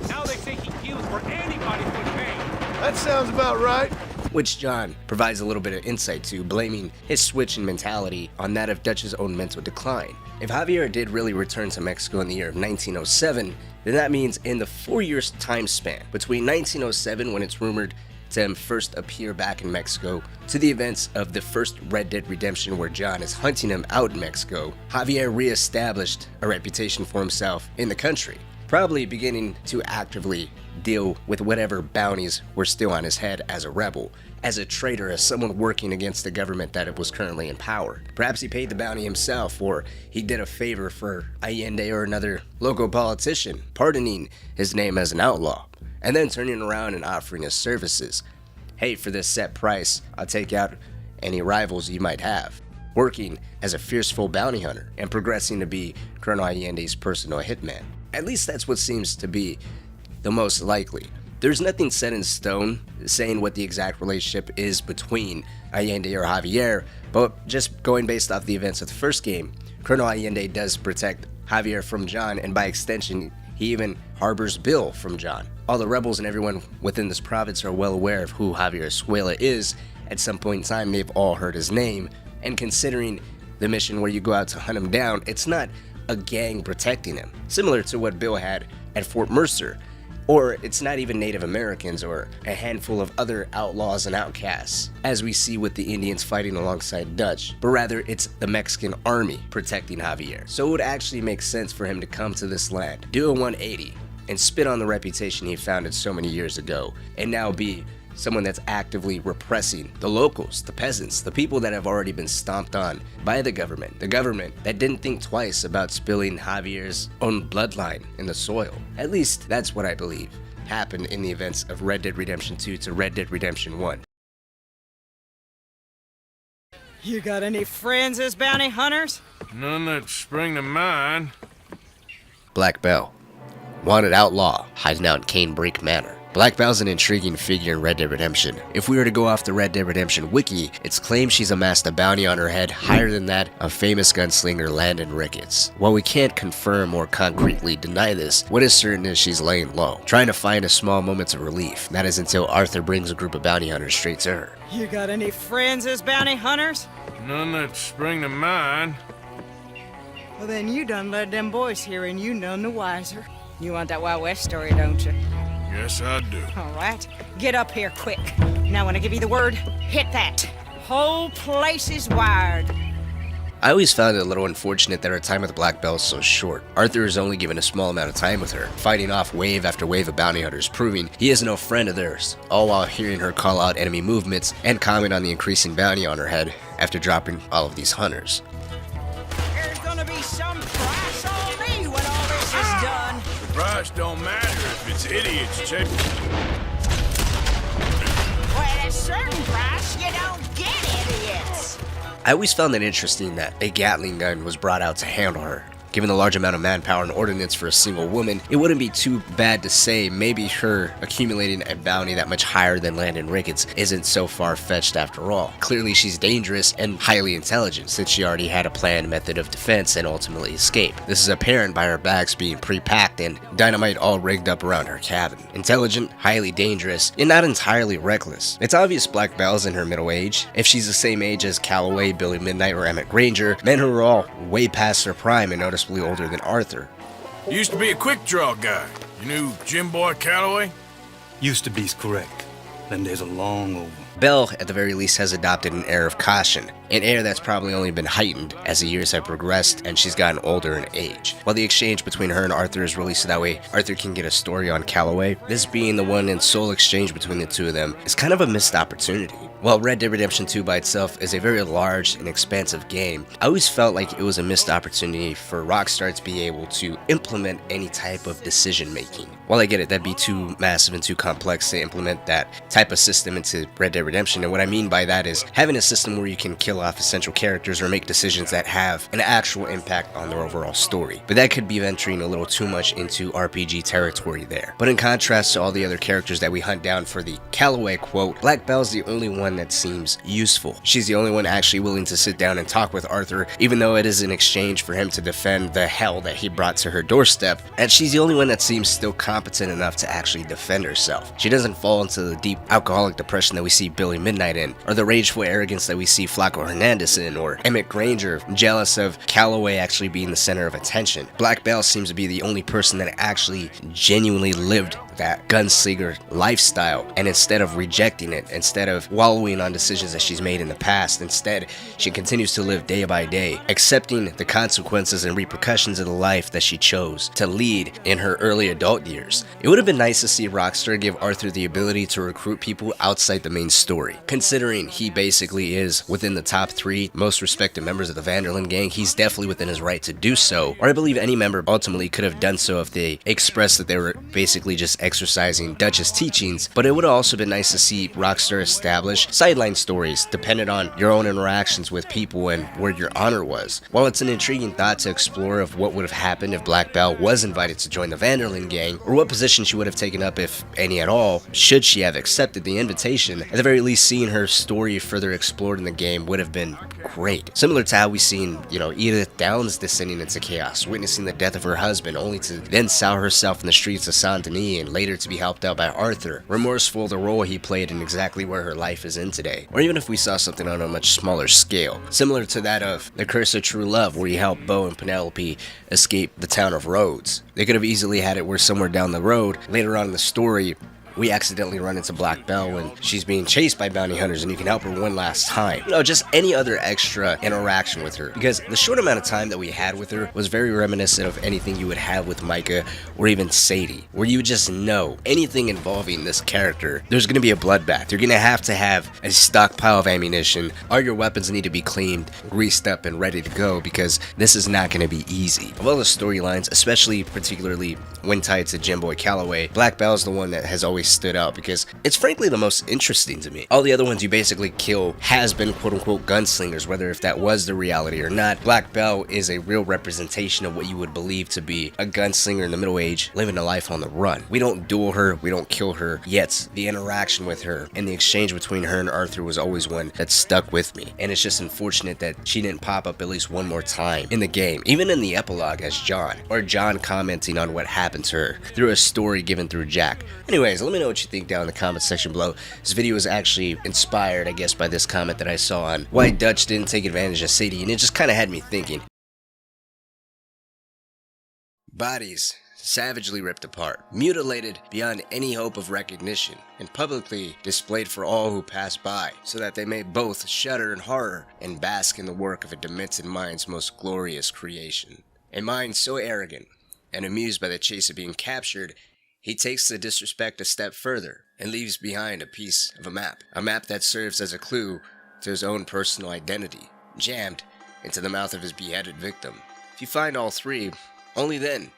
Now they say he kills for anybody who would pay. That sounds about right. Which John provides a little bit of insight to, blaming his switch in mentality on that of Dutch's own mental decline. If Javier did really return to Mexico in the year of 1907, then that means in the 4 years time span between 1907, when it's rumored to him first appear back in Mexico, to the events of the first Red Dead Redemption where John is hunting him out in Mexico, Javier re-established a reputation for himself in the country, probably beginning to actively deal with whatever bounties were still on his head as a rebel, as a traitor, as someone working against the government that was currently in power. Perhaps he paid the bounty himself, or he did a favor for Allende or another local politician, pardoning his name as an outlaw, and then turning around and offering his services. Hey, for this set price, I'll take out any rivals you might have. Working as a fearful bounty hunter and progressing to be Colonel Allende's personal hitman. At least that's what seems to be the most likely. There's nothing set in stone saying what the exact relationship is between Allende or Javier, but just going based off the events of the first game, Colonel Allende does protect Javier from John, and by extension, he He even harbors Bill from John. All the rebels and everyone within this province are well aware of who Javier Escuella is. At some point in time, they've all heard his name, and considering the mission where you go out to hunt him down, it's not a gang protecting him, similar to what Bill had at Fort Mercer. Or it's not even Native Americans or a handful of other outlaws and outcasts, as we see with the Indians fighting alongside Dutch, but rather it's the Mexican army protecting Javier. So it would actually make sense for him to come to this land, do a 180, and spit on the reputation he founded so many years ago, and now be someone that's actively repressing the locals, the peasants, the people that have already been stomped on by the government that didn't think twice about spilling Javier's own bloodline in the soil. At least that's what I believe happened in the events of Red Dead Redemption 2 to Red Dead Redemption 1. You got any friends as bounty hunters? None that spring to mind. Black Belle, wanted outlaw, hiding out in Canebrake Manor. Black Belle's an intriguing figure in Red Dead Redemption. If we were to go off the Red Dead Redemption wiki, it's claimed she's amassed a bounty on her head higher than that of famous gunslinger Landon Ricketts. While we can't confirm or concretely deny this, what is certain is she's laying low, trying to find a small moments of relief. That is until Arthur brings a group of bounty hunters straight to her. You got any friends as bounty hunters? None that spring to mind. Well, then you done led them boys here and you none the wiser. You want that Wild West story, don't you? Yes, I do. All right, get up here quick. Now when I give you the word, hit that. Whole place is wired. I always found it a little unfortunate that our time with Black Belle is so short. Arthur is only given a small amount of time with her, fighting off wave after wave of bounty hunters, proving he is no friend of theirs, all while hearing her call out enemy movements and comment on the increasing bounty on her head after dropping all of these hunters. There's gonna be some price on me when all this is done. The price don't matter if it's idiots, Chip. Well, at a certain price, you don't get idiots. I always found it interesting that a Gatling gun was brought out to handle her. Given the large amount of manpower and ordnance for a single woman, it wouldn't be too bad to say maybe her accumulating a bounty that much higher than Landon Ricketts isn't so far-fetched after all. Clearly she's dangerous and highly intelligent since she already had a planned method of defense and ultimately escape. This is apparent by her bags being pre-packed and dynamite all rigged up around her cabin. Intelligent, highly dangerous, and not entirely reckless. It's obvious Black Belle's in her middle age. If she's the same age as Calloway, Billy Midnight, or Emmett Granger, men who are all way past their prime and noticeably older than Arthur. Used to be a quick draw guy. You knew Jim Boy Calloway? Used to be's correct. Them days are long over. Belle, at the very least, has adopted an air of caution, an air that's probably only been heightened as the years have progressed and she's gotten older in age. While the exchange between her and Arthur is really so that way Arthur can get a story on Calloway, this being the one and sole exchange between the two of them is kind of a missed opportunity. While Red Dead Redemption 2 by itself is a very large and expansive game, I always felt like it was a missed opportunity for Rockstar to be able to implement any type of decision making. While I get it, that'd be too massive and too complex to implement that type of system into Red Dead Redemption, and what I mean by that is having a system where you can kill off essential characters or make decisions that have an actual impact on their overall story. But that could be venturing a little too much into RPG territory there. But in contrast to all the other characters that we hunt down for the Calloway quote, Black Belle's the only one that seems useful. She's the only one actually willing to sit down and talk with Arthur, even though it is in exchange for him to defend the hell that he brought to her doorstep, and she's the only one that seems still competent enough to actually defend herself. She doesn't fall into the deep alcoholic depression that we see Billy Midnight in, or the rageful arrogance that we see Flaco Hernandez in, or Emmett Granger, jealous of Calloway actually being the center of attention. Black Belle seems to be the only person that actually genuinely lived that gunslinger lifestyle, and instead of rejecting it, instead of wallowing on decisions that she's made in the past, instead she continues to live day by day, accepting the consequences and repercussions of the life that she chose to lead in her early adult years. It would have been nice to see Rockstar give Arthur the ability to recruit people outside the main story. Considering he basically is within the top 3 most respected members of the Vanderlyn gang, he's definitely within his right to do so, or I believe any member ultimately could have done so if they expressed that they were basically just exercising Dutch's teachings, but it would have also been nice to see Rockstar establish sideline stories dependent on your own interactions with people and where your honor was. While it's an intriguing thought to explore of what would have happened if Black Belle was invited to join the Vanderlyn gang, or what position she would have taken up, if any at all, should she have accepted the invitation, at the very least seeing her story further explored in the game would have been great. Similar to how we've seen, Edith Downs descending into chaos, witnessing the death of her husband, only to then sour herself in the streets of Saint Denis and later to be helped out by Arthur, remorseful the role he played in exactly where her life is in today. Or even if we saw something on a much smaller scale, similar to that of The Curse of True Love, where he helped Beau and Penelope escape the town of Rhodes. They could have easily had it where somewhere down the road, later on in the story, we accidentally run into Black Belle when she's being chased by bounty hunters and you can help her one last time. Just any other extra interaction with her. Because the short amount of time that we had with her was very reminiscent of anything you would have with Micah or even Sadie, where you would just know anything involving this character, there's going to be a bloodbath. You're going to have a stockpile of ammunition. All your weapons need to be cleaned, greased up, and ready to go, because this is not going to be easy. Of all the storylines, particularly when tied to Jim Boy Calloway, Black Belle is the one that has always stood out because it's frankly the most interesting to me. All the other ones you basically kill has been quote-unquote gunslingers, whether if that was the reality or not. Black Belle is a real representation of what you would believe to be a gunslinger in the Middle Age living a life on the run. We don't duel her, we don't kill her, yet the interaction with her and the exchange between her and Arthur was always one that stuck with me. And it's just unfortunate that she didn't pop up at least one more time in the game, even in the epilogue as John, or John commenting on what happened to her through a story given through Jack. Anyways, let me know what you think down in the comment section below. This video was actually inspired, I guess, by this comment that I saw on why Dutch didn't take advantage of Sadie, and it just kind of had me thinking. Bodies savagely ripped apart, mutilated beyond any hope of recognition, and publicly displayed for all who pass by, so that they may both shudder in horror and bask in the work of a demented mind's most glorious creation. A mind so arrogant and amused by the chase of being captured, he takes the disrespect a step further and leaves behind a piece of a map that serves as a clue to his own personal identity, jammed into the mouth of his beheaded victim. If you find all three, only then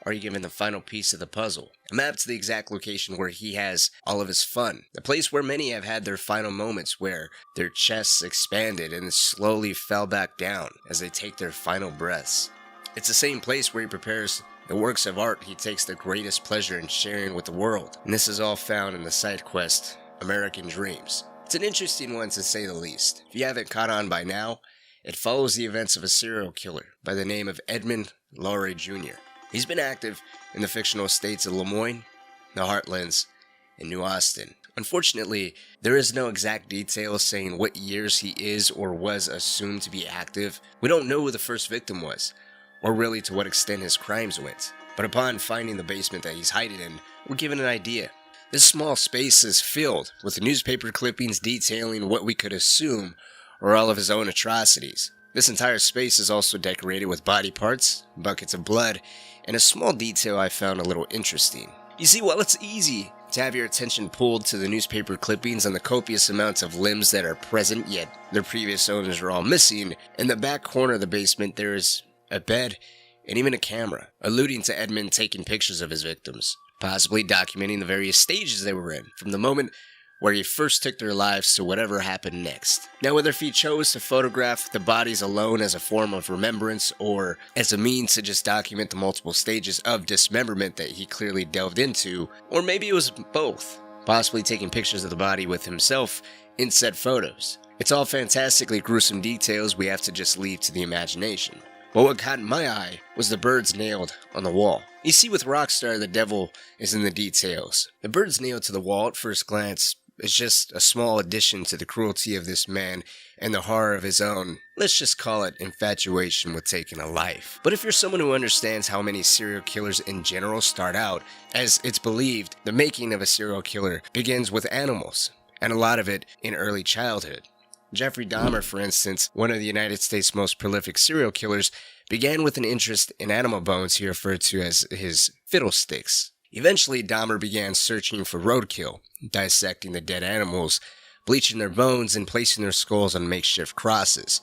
are you given the final piece of the puzzle, a map to the exact location where he has all of his fun, the place where many have had their final moments, where their chests expanded and slowly fell back down as they take their final breaths. It's the same place where he prepares the works of art he takes the greatest pleasure in sharing with the world, and this is all found in the side quest, American Dreams. It's an interesting one to say the least. If you haven't caught on by now, it follows the events of a serial killer by the name of Edmund Lowry Jr. He's been active in the fictional states of Lemoyne, the Heartlands, and New Austin. Unfortunately, there is no exact details saying what years he is or was assumed to be active. We don't know who the first victim was, or really to what extent his crimes went. But upon finding the basement that he's hiding in, we're given an idea. This small space is filled with newspaper clippings detailing what we could assume are all of his own atrocities. This entire space is also decorated with body parts, buckets of blood, and a small detail I found a little interesting. You see, while it's easy to have your attention pulled to the newspaper clippings and the copious amounts of limbs that are present, yet their previous owners are all missing, in the back corner of the basement there is a bed, and even a camera, alluding to Edmund taking pictures of his victims, possibly documenting the various stages they were in, from the moment where he first took their lives to whatever happened next. Now, whether if he chose to photograph the bodies alone as a form of remembrance, or as a means to just document the multiple stages of dismemberment that he clearly delved into, or maybe it was both, possibly taking pictures of the body with himself in said photos. It's all fantastically gruesome details we have to just leave to the imagination. But what caught my eye was the birds nailed on the wall. You see, with Rockstar, the devil is in the details. The birds nailed to the wall at first glance is just a small addition to the cruelty of this man and the horror of his own, let's just call it, infatuation with taking a life. But if you're someone who understands how many serial killers in general start out, as it's believed the making of a serial killer begins with animals, and a lot of it in early childhood. Jeffrey Dahmer, for instance, one of the United States' most prolific serial killers, began with an interest in animal bones he referred to as his fiddlesticks. Eventually, Dahmer began searching for roadkill, dissecting the dead animals, bleaching their bones, and placing their skulls on makeshift crosses.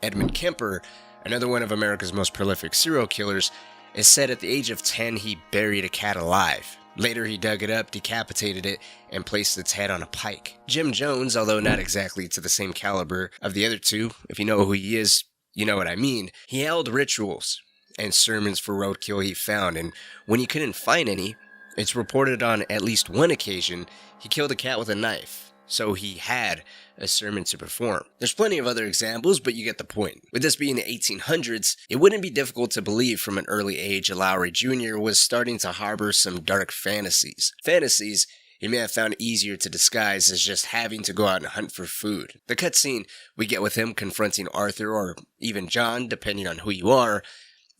Edmund Kemper, another one of America's most prolific serial killers, is said at the age of 10 he buried a cat alive. Later, he dug it up, decapitated it, and placed its head on a pike. Jim Jones, although not exactly to the same caliber of the other two, if you know who he is, you know what I mean, he held rituals and sermons for roadkill he found, and when he couldn't find any, it's reported on at least one occasion he killed a cat with a knife, so he had a sermon to perform. There's plenty of other examples, but you get the point. With this being the 1800s, it wouldn't be difficult to believe from an early age Lowry Jr. was starting to harbor some dark fantasies. Fantasies he may have found easier to disguise as just having to go out and hunt for food. The cutscene we get with him confronting Arthur, or even John, depending on who you are,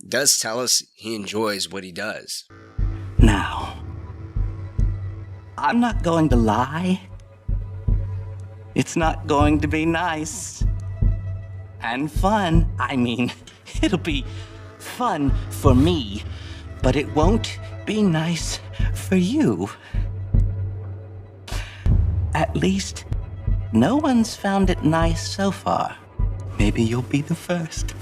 does tell us he enjoys what he does. Now, I'm not going to lie. It's not going to be nice and fun. I mean, it'll be fun for me, but it won't be nice for you. At least, no one's found it nice so far. Maybe you'll be the first.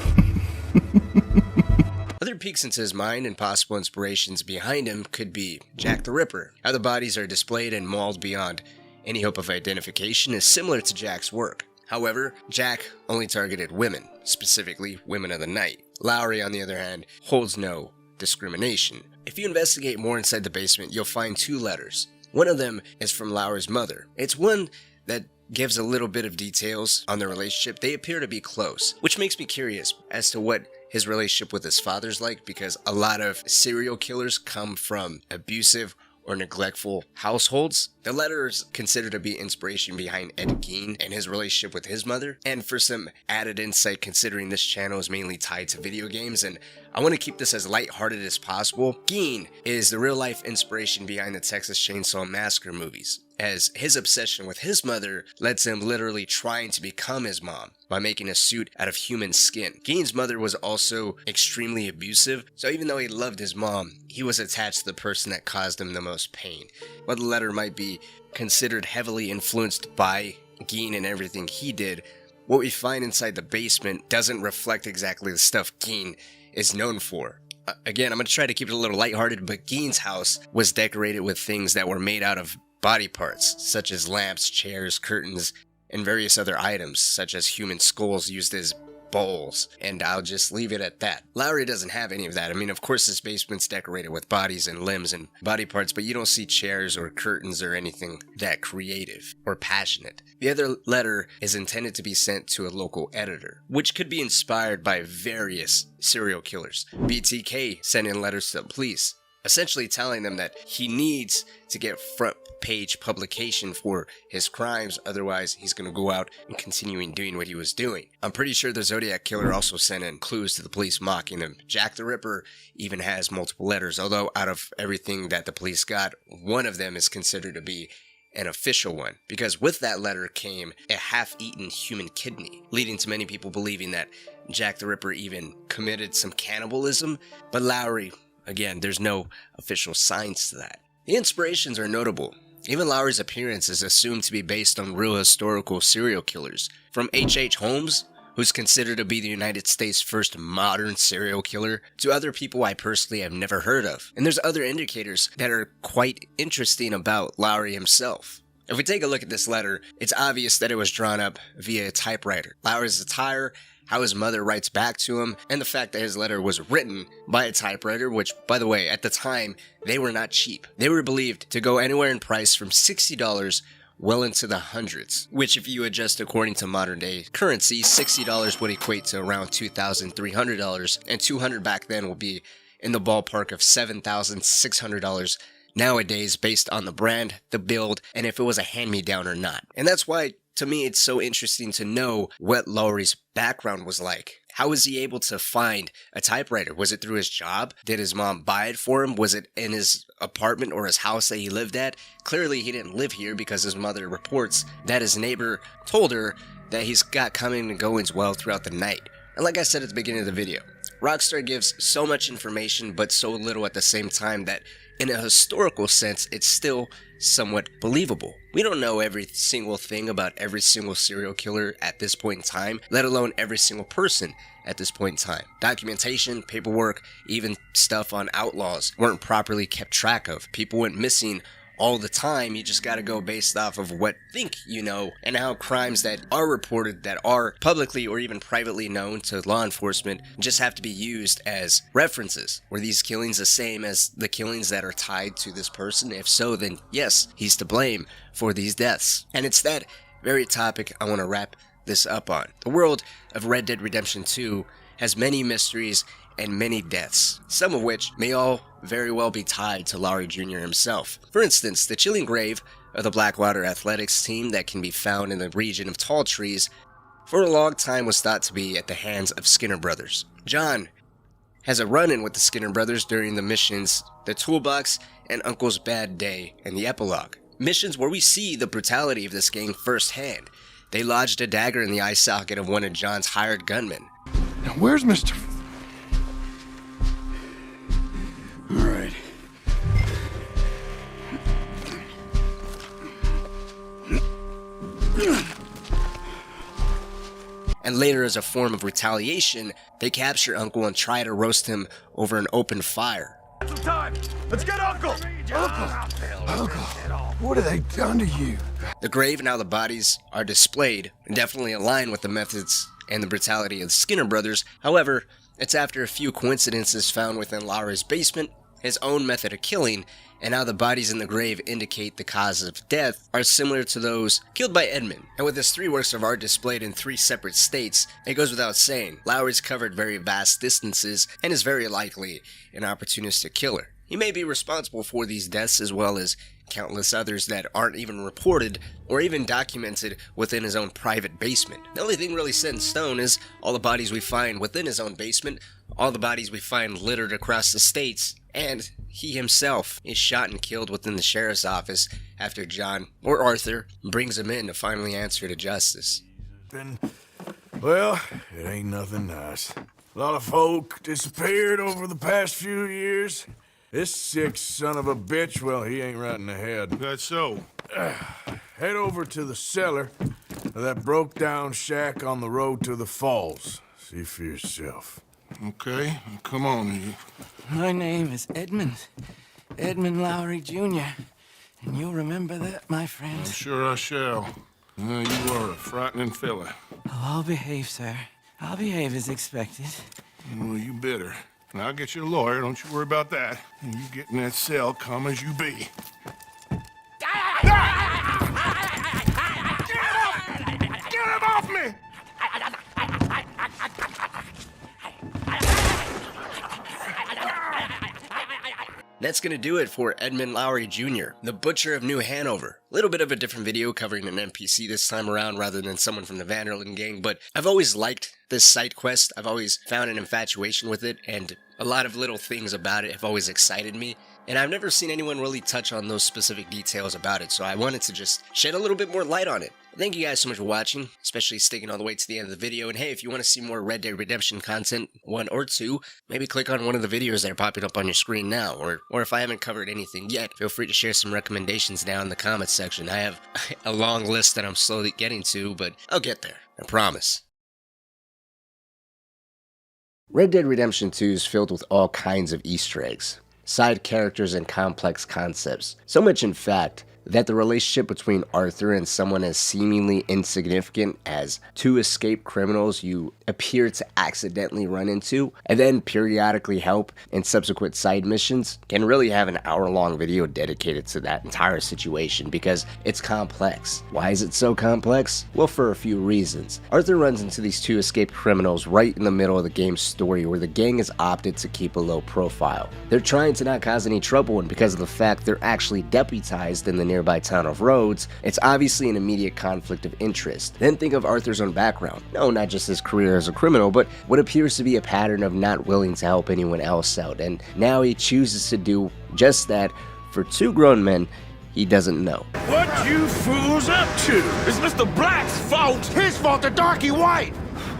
Other peeks into his mind and possible inspirations behind him could be Jack the Ripper. How the bodies are displayed and mauled beyond any hope of identification is similar to Jack's work. However, Jack only targeted women, specifically women of the night. Lowry, on the other hand, holds no discrimination. If you investigate more inside the basement, you'll find 2 letters. One of them is from Lowry's mother. It's one that gives a little bit of details on their relationship. They appear to be close, which makes me curious as to what his relationship with his father's like, because a lot of serial killers come from abusive or neglectful households. The letter is considered to be inspiration behind Ed Gein and his relationship with his mother. And for some added insight, considering this channel is mainly tied to video games, and I want to keep this as lighthearted as possible, Gein is the real-life inspiration behind the Texas Chainsaw Massacre movies, as his obsession with his mother led to him literally trying to become his mom by making a suit out of human skin. Gein's mother was also extremely abusive, so even though he loved his mom, he was attached to the person that caused him the most pain. While the letter might be considered heavily influenced by Gein and everything he did, what we find inside the basement doesn't reflect exactly the stuff Gein is known for. Again, I'm going to try to keep it a little lighthearted, but Gein's house was decorated with things that were made out of body parts, such as lamps, chairs, curtains, and various other items, such as human skulls used as bowls, and I'll just leave it at that. Lowry doesn't have any of that. I mean, of course, his basement's decorated with bodies and limbs and body parts, but you don't see chairs or curtains or anything that creative or passionate. The other letter is intended to be sent to a local editor, which could be inspired by various serial killers. BTK sent in letters to the police, essentially telling them that he needs to get front page publication for his crimes, otherwise he's going to go out and continuing doing what he was doing. I'm pretty sure the Zodiac Killer also sent in clues to the police mocking him. Jack the Ripper even has multiple letters, although out of everything that the police got, one of them is considered to be an official one, because with that letter came a half-eaten human kidney, leading to many people believing that Jack the Ripper even committed some cannibalism. But Lowry, again, there's no official signs to that. The inspirations are notable. Even Lowry's appearance is assumed to be based on real historical serial killers. From H.H. Holmes, who's considered to be the United States' first modern serial killer, to other people I personally have never heard of. And there's other indicators that are quite interesting about Lowry himself. If we take a look at this letter, it's obvious that it was drawn up via a typewriter. Lowry's attire, how his mother writes back to him, and the fact that his letter was written by a typewriter, which, by the way, at the time, they were not cheap. They were believed to go anywhere in price from $60 well into the hundreds, which if you adjust according to modern day currency, $60 would equate to around $2,300, and $200 back then will be in the ballpark of $7,600 nowadays, based on the brand, the build, and if it was a hand-me-down or not. And that's why, to me, it's so interesting to know what Lowry's background was like. How was he able to find a typewriter? Was it through his job? Did his mom buy it for him? Was it in his apartment or his house that he lived at? Clearly, he didn't live here because his mother reports that his neighbor told her that he's got coming and goings well throughout the night. And like I said at the beginning of the video, Rockstar gives so much information but so little at the same time that in a historical sense, it's still somewhat believable. We don't know every single thing about every single serial killer at this point in time, let alone every single person at this point in time. Documentation, paperwork, even stuff on outlaws weren't properly kept track of. People went missing all the time. You just gotta go based off of what you think you know, and how crimes that are reported, that are publicly or even privately known to law enforcement, just have to be used as references. Were these killings the same as the killings that are tied to this person? If so, then yes, he's to blame for these deaths. And it's that very topic I want to wrap this up on. The world of Red Dead Redemption 2 has many mysteries and many deaths, some of which may all very well be tied to Lowry Jr. himself. For instance, the chilling grave of the Blackwater Athletics team that can be found in the region of Tall Trees for a long time was thought to be at the hands of Skinner brothers. John has a run-in with the Skinner brothers during the missions The Toolbox and Uncle's Bad Day and the Epilogue, missions where we see the brutality of this gang firsthand. They lodged a dagger in the eye socket of one of John's hired gunmen. Now where's Mr. All right. And later, as a form of retaliation, they capture Uncle and try to roast him over an open fire. Some time. Let's get Uncle! Uncle, what have they done to you? The grave and how the bodies are displayed definitely align with the methods and the brutality of the Skinner brothers. However, it's after a few coincidences found within Lowry's basement, his own method of killing, and how the bodies in the grave indicate the causes of death are similar to those killed by Edmund. And with his 3 works of art displayed in 3 separate states, it goes without saying, Lowry's covered very vast distances and is very likely an opportunistic killer. He may be responsible for these deaths as well as countless others that aren't even reported or even documented within his own private basement. The only thing really set in stone is all the bodies we find within his own basement, all the bodies we find littered across the states, and he himself is shot and killed within the sheriff's office after John, or Arthur, brings him in to finally answer to justice. Well, it ain't nothing nice. A lot of folk disappeared over the past few years. This sick son of a bitch, well, he ain't right in the head. That's so. Head over to the cellar of that broke-down shack on the road to the falls. See for yourself. Okay, come on, you. My name is Edmund. Edmund Lowry Jr. And you'll remember that, my friend. I'm sure I shall. You are a frightening fella. Oh, I'll behave, sir. I'll behave as expected. Well, you better. And I'll get you a lawyer, don't you worry about that. And you get in that cell, calm as you be. Get him off me! That's gonna do it for Edmund Lowry Jr., the Butcher of New Hanover. A little bit of a different video covering an NPC this time around rather than someone from the Vanderlyn gang, but I've always liked this side quest. I've always found an infatuation with it, and a lot of little things about it have always excited me. And I've never seen anyone really touch on those specific details about it, so I wanted to just shed a little bit more light on it. Thank you guys so much for watching, especially sticking all the way to the end of the video. And hey, if you want to see more Red Dead Redemption content, 1 or 2, maybe click on one of the videos that are popping up on your screen now. Or if I haven't covered anything yet, feel free to share some recommendations down in the comments section. I have a long list that I'm slowly getting to, but I'll get there, I promise. Red Dead Redemption 2 is filled with all kinds of Easter eggs, side characters, and complex concepts. So much, in fact, that the relationship between Arthur and someone as seemingly insignificant as 2 escaped criminals you appear to accidentally run into, and then periodically help in subsequent side missions, can really have an hour-long video dedicated to that entire situation because it's complex. Why is it so complex? Well, for a few reasons. Arthur runs into these 2 escaped criminals right in the middle of the game's story where the gang has opted to keep a low profile. They're trying to not cause any trouble, and because of the fact they're actually deputized in the nearby town of Rhodes, it's obviously an immediate conflict of interest. Then think of Arthur's own background. No, not just his career as a criminal, but what appears to be a pattern of not willing to help anyone else out, and now he chooses to do just that for 2 grown men he doesn't know. What you fools up to? It's Mr. Black's fault. His fault, the darky white.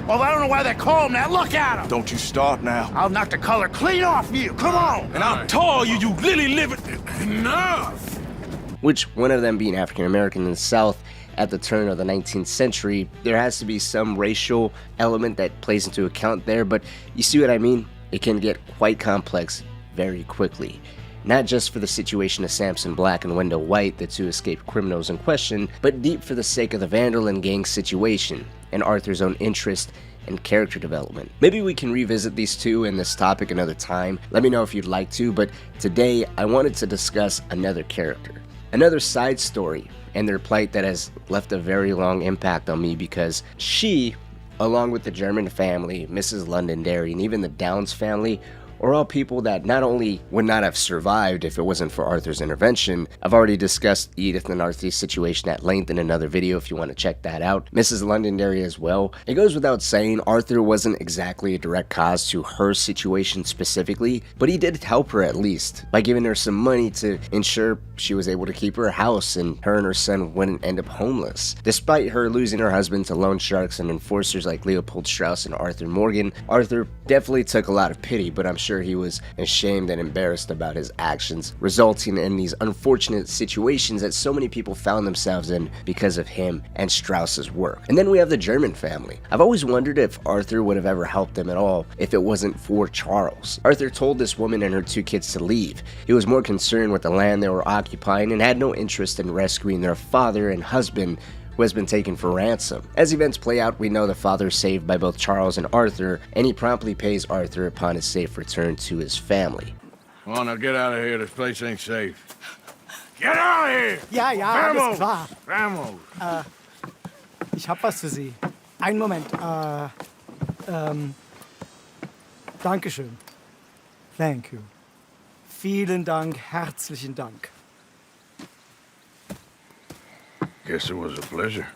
Well, I don't know why they call him that. Look at him! Don't you start now. I'll knock the color clean off you. Come on! And I'll tell you, you lily livered. Enough! Which, one of them being African American in the South at the turn of the 19th century, there has to be some racial element that plays into account there, but you see what I mean? It can get quite complex very quickly. Not just for the situation of Samson Black and Wendell White, the two escaped criminals in question, but deep for the sake of the Vandal and gang situation, and Arthur's own interest and character development. Maybe we can revisit these two and this topic another time. Let me know if you'd like to, but today I wanted to discuss another character. Another side story, and their plight that has left a very long impact on me because she, along with the German family, Mrs. Londonderry, and even the Downs family, are all people that not only would not have survived if it wasn't for Arthur's intervention. I've already discussed Edith and Arthur's situation at length in another video if you want to check that out. Mrs. Londonderry as well. It goes without saying, Arthur wasn't exactly a direct cause to her situation specifically, but he did help her at least by giving her some money to ensure she was able to keep her house and her son wouldn't end up homeless. Despite her losing her husband to loan sharks and enforcers like Leopold Strauss and Arthur Morgan, Arthur definitely took a lot of pity, but I'm sure he was ashamed and embarrassed about his actions, resulting in these unfortunate situations that so many people found themselves in because of him and Strauss's work. And then we have the German family. I've always wondered if Arthur would have ever helped them at all if it wasn't for Charles. Arthur told this woman and her two kids to leave. He was more concerned with the land they were occupying and had no interest in rescuing their father and husband, who has been taken for ransom. As events play out, we know the father is saved by both Charles and Arthur, and he promptly pays Arthur upon his safe return to his family. Come on, now get out of here. This place ain't safe. Get out of here! Ja, alles klar. Vamos! Ich hab was für Sie. Einen Moment. Dankeschön. Thank you. Vielen Dank, herzlichen Dank. Guess it was a pleasure.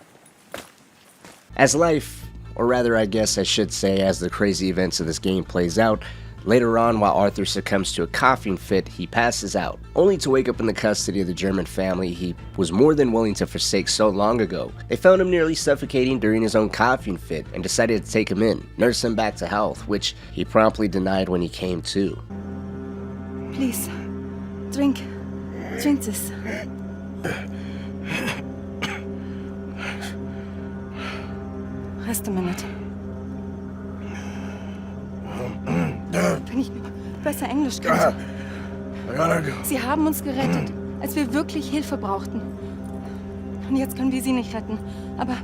As life, or rather I guess I should say as the crazy events of this game plays out, later on while Arthur succumbs to a coughing fit, he passes out, only to wake up in the custody of the German family he was more than willing to forsake so long ago. They found him nearly suffocating during his own coughing fit and decided to take him in, nurse him back to health, which he promptly denied when he came to. Please, drink this. Rest a minute. Wenn ich besser Englisch könnte. Sie haben uns gerettet, als wir wirklich Hilfe brauchten. Und jetzt können wir sie nicht retten. Aber...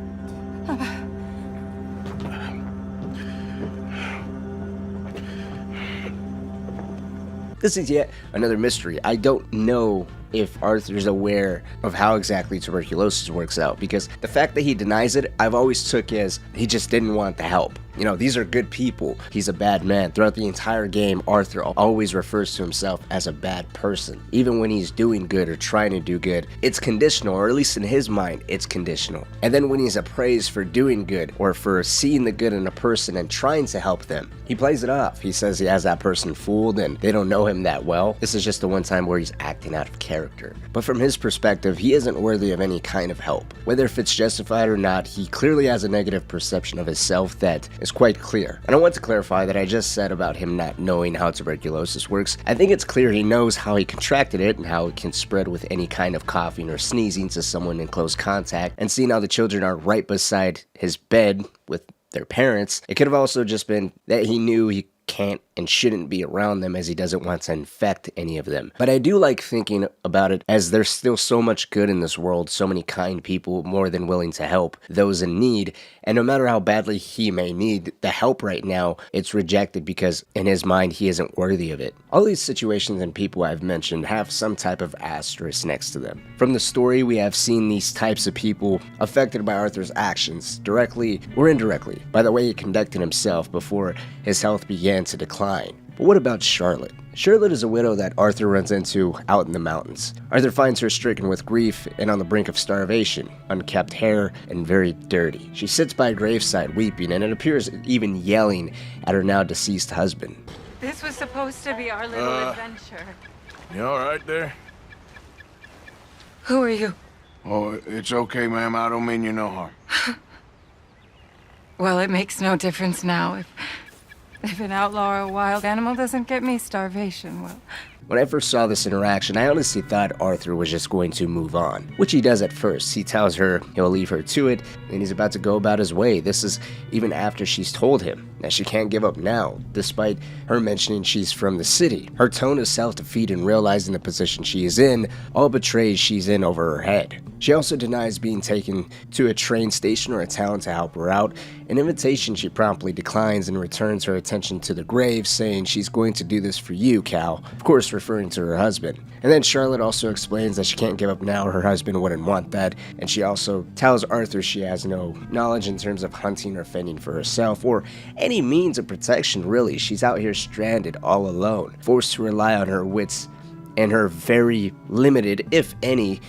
This is yet another mystery. I don't know if Arthur's aware of how exactly tuberculosis works out, because the fact that he denies it, I've always took as he just didn't want the help. You know, these are good people. He's a bad man. Throughout the entire game, Arthur always refers to himself as a bad person. Even when he's doing good or trying to do good, it's conditional, or at least in his mind, it's conditional. And then when he's appraised for doing good or for seeing the good in a person and trying to help them, he plays it off. He says he has that person fooled and they don't know him that well. This is just the one time where he's acting out of character. But from his perspective, he isn't worthy of any kind of help. Whether if it's justified or not, he clearly has a negative perception of himself that is quite clear. And I want to clarify that I just said about him not knowing how tuberculosis works. I think it's clear he knows how he contracted it and how it can spread with any kind of coughing or sneezing to someone in close contact. And seeing how the children are right beside his bed with their parents, it could have also just been that he knew he can't and shouldn't be around them as he doesn't want to infect any of them. But I do like thinking about it as there's still so much good in this world, so many kind people more than willing to help those in need, and no matter how badly he may need the help right now, it's rejected because in his mind he isn't worthy of it. All these situations and people I've mentioned have some type of asterisk next to them. From the story, we have seen these types of people affected by Arthur's actions, directly or indirectly, by the way he conducted himself before his health began to decline. But what about Charlotte? Charlotte is a widow that Arthur runs into out in the mountains. Arthur finds her stricken with grief and on the brink of starvation, unkempt hair, and very dirty. She sits by a graveside weeping, and it appears even yelling at her now deceased husband. This was supposed to be our little adventure. You all right there? Who are you? Oh, it's okay, ma'am. I don't mean you no harm. Well, it makes no difference now. If an outlaw or a wild animal doesn't get me, starvation will. When I first saw this interaction, I honestly thought Arthur was just going to move on, which he does at first. He tells her he'll leave her to it, and he's about to go about his way. This is even after she's told him that she can't give up now, despite her mentioning she's from the city. Her tone of self-defeat and realizing the position she is in all betrays she's in over her head. She also denies being taken to a train station or a town to help her out, an invitation she promptly declines and returns her attention to the grave, saying she's going to do this for you, Cal, of course referring to her husband. And then Charlotte also explains that she can't give up now, her husband wouldn't want that, and she also tells Arthur she has no knowledge in terms of hunting or fending for herself, or any means of protection really. She's out here stranded all alone, forced to rely on her wits and her very limited, if any,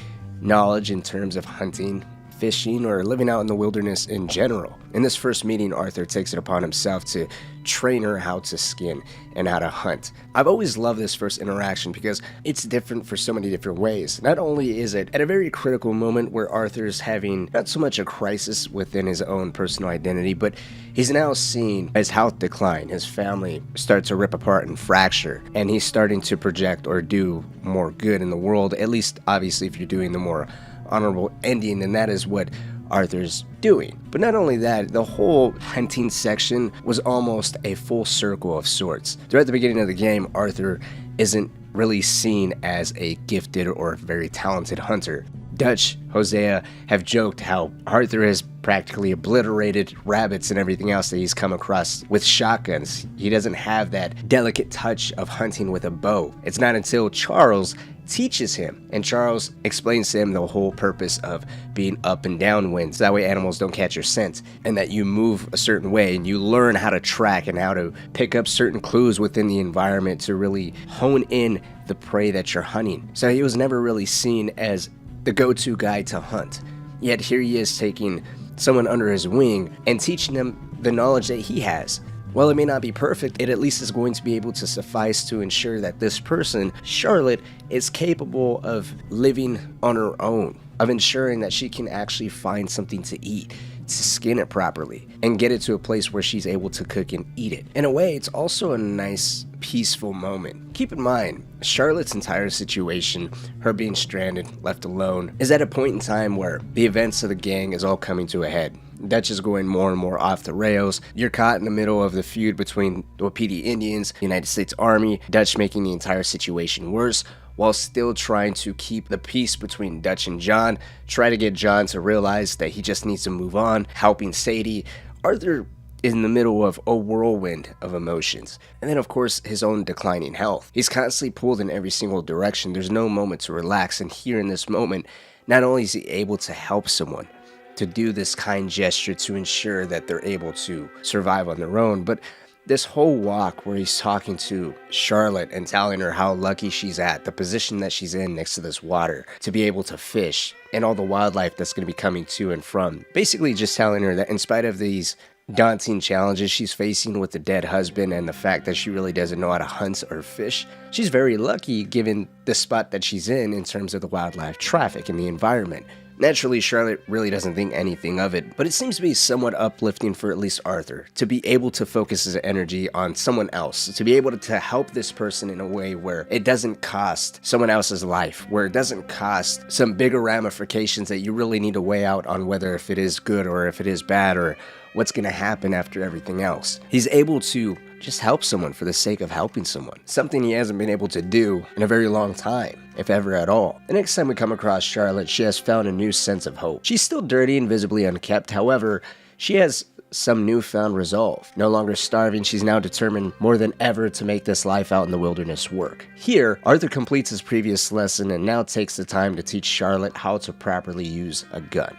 knowledge in terms of hunting, fishing, or living out in the wilderness in general. In this first meeting, Arthur takes it upon himself to train her how to skin and how to hunt. I've always loved this first interaction because it's different for so many different ways. Not only is it at a very critical moment where Arthur's having not so much a crisis within his own personal identity, but he's now seeing his health decline, his family start to rip apart and fracture, and he's starting to project or do more good in the world, at least obviously if you're doing the more honorable ending, and that is what Arthur's doing. But not only that, the whole hunting section was almost a full circle of sorts. Throughout the beginning of the game, Arthur isn't really seen as a gifted or very talented hunter. Dutch, Hosea have joked how Arthur has practically obliterated rabbits and everything else that he's come across with shotguns. He doesn't have that delicate touch of hunting with a bow. It's not until Charles teaches him, and Charles explains to him the whole purpose of being up and downwind, so that way animals don't catch your scent, and that you move a certain way and you learn how to track and how to pick up certain clues within the environment to really hone in the prey that you're hunting. So he was never really seen as the go-to guy to hunt, yet here he is taking someone under his wing and teaching them the knowledge that he has. While it may not be perfect, it at least is going to be able to suffice to ensure that this person, Charlotte, is capable of living on her own, of ensuring that she can actually find something to eat, to skin it properly, and get it to a place where she's able to cook and eat it. In a way, it's also a nice, peaceful moment. Keep in mind, Charlotte's entire situation, her being stranded, left alone, is at a point in time where the events of the gang is all coming to a head. Dutch is going more and more off the rails. You're caught in the middle of the feud between the Wapiti Indians, the United States Army, Dutch making the entire situation worse, while still trying to keep the peace between Dutch and John, try to get John to realize that he just needs to move on, helping Sadie. Arthur is in the middle of a whirlwind of emotions. And then of course his own declining health. He's constantly pulled in every single direction. There's no moment to relax, and here in this moment, not only is he able to help someone, to do this kind gesture to ensure that they're able to survive on their own, but this whole walk where he's talking to Charlotte and telling her how lucky she's at, the position that she's in next to this water, to be able to fish, and all the wildlife that's going to be coming to and from. Basically just telling her that in spite of these daunting challenges she's facing with the dead husband and the fact that she really doesn't know how to hunt or fish, she's very lucky given the spot that she's in terms of the wildlife traffic and the environment. Naturally, Charlotte really doesn't think anything of it, but it seems to be somewhat uplifting for at least Arthur, to be able to focus his energy on someone else, to be able to help this person in a way where it doesn't cost someone else's life, where it doesn't cost some bigger ramifications that you really need to weigh out on whether if it is good or if it is bad or what's going to happen after everything else. He's able to just help someone for the sake of helping someone, something he hasn't been able to do in a very long time, if ever at all. The next time we come across Charlotte, she has found a new sense of hope. She's still dirty and visibly unkept, however, she has some newfound resolve. No longer starving, she's now determined more than ever to make this life out in the wilderness work. Here, Arthur completes his previous lesson and now takes the time to teach Charlotte how to properly use a gun.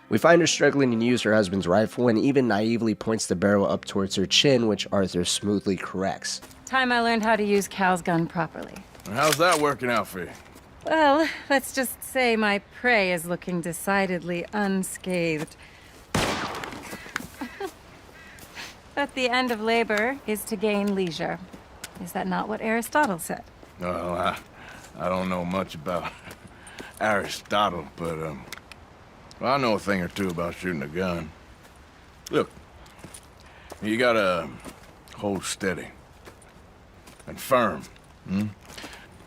We find her struggling to use her husband's rifle and even naively points the barrel up towards her chin, which Arthur smoothly corrects. Time I learned how to use Cal's gun properly. How's that working out for you? Well, let's just say my prey is looking decidedly unscathed. But the end of labor is to gain leisure. Is that not what Aristotle said? Well, I don't know much about Aristotle, but, well, I know a thing or two about shooting a gun. Look, You gotta hold steady. And firm.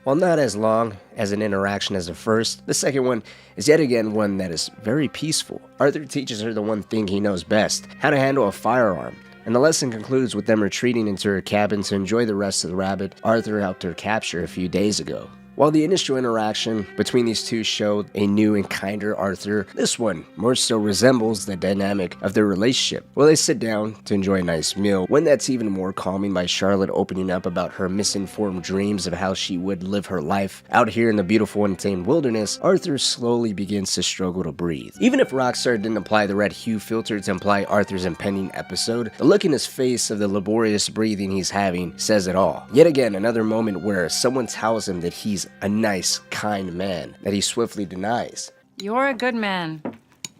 While not as long as an interaction as the first, the second one is yet again one that is very peaceful. Arthur teaches her the one thing he knows best, how to handle a firearm. And the lesson concludes with them retreating into her cabin to enjoy the rest of the rabbit Arthur helped her capture a few days ago. While the initial interaction between these two showed a new and kinder Arthur, this one more so resembles the dynamic of their relationship. While they sit down to enjoy a nice meal, one that's even more calming by Charlotte opening up about her misinformed dreams of how she would live her life out here in the beautiful untamed wilderness, Arthur slowly begins to struggle to breathe. Even if Rockstar didn't apply the red hue filter to imply Arthur's impending episode, the look in his face of the laborious breathing he's having says it all. Yet again, another moment where someone tells him that he's a nice, kind man that he swiftly denies. You're a good man.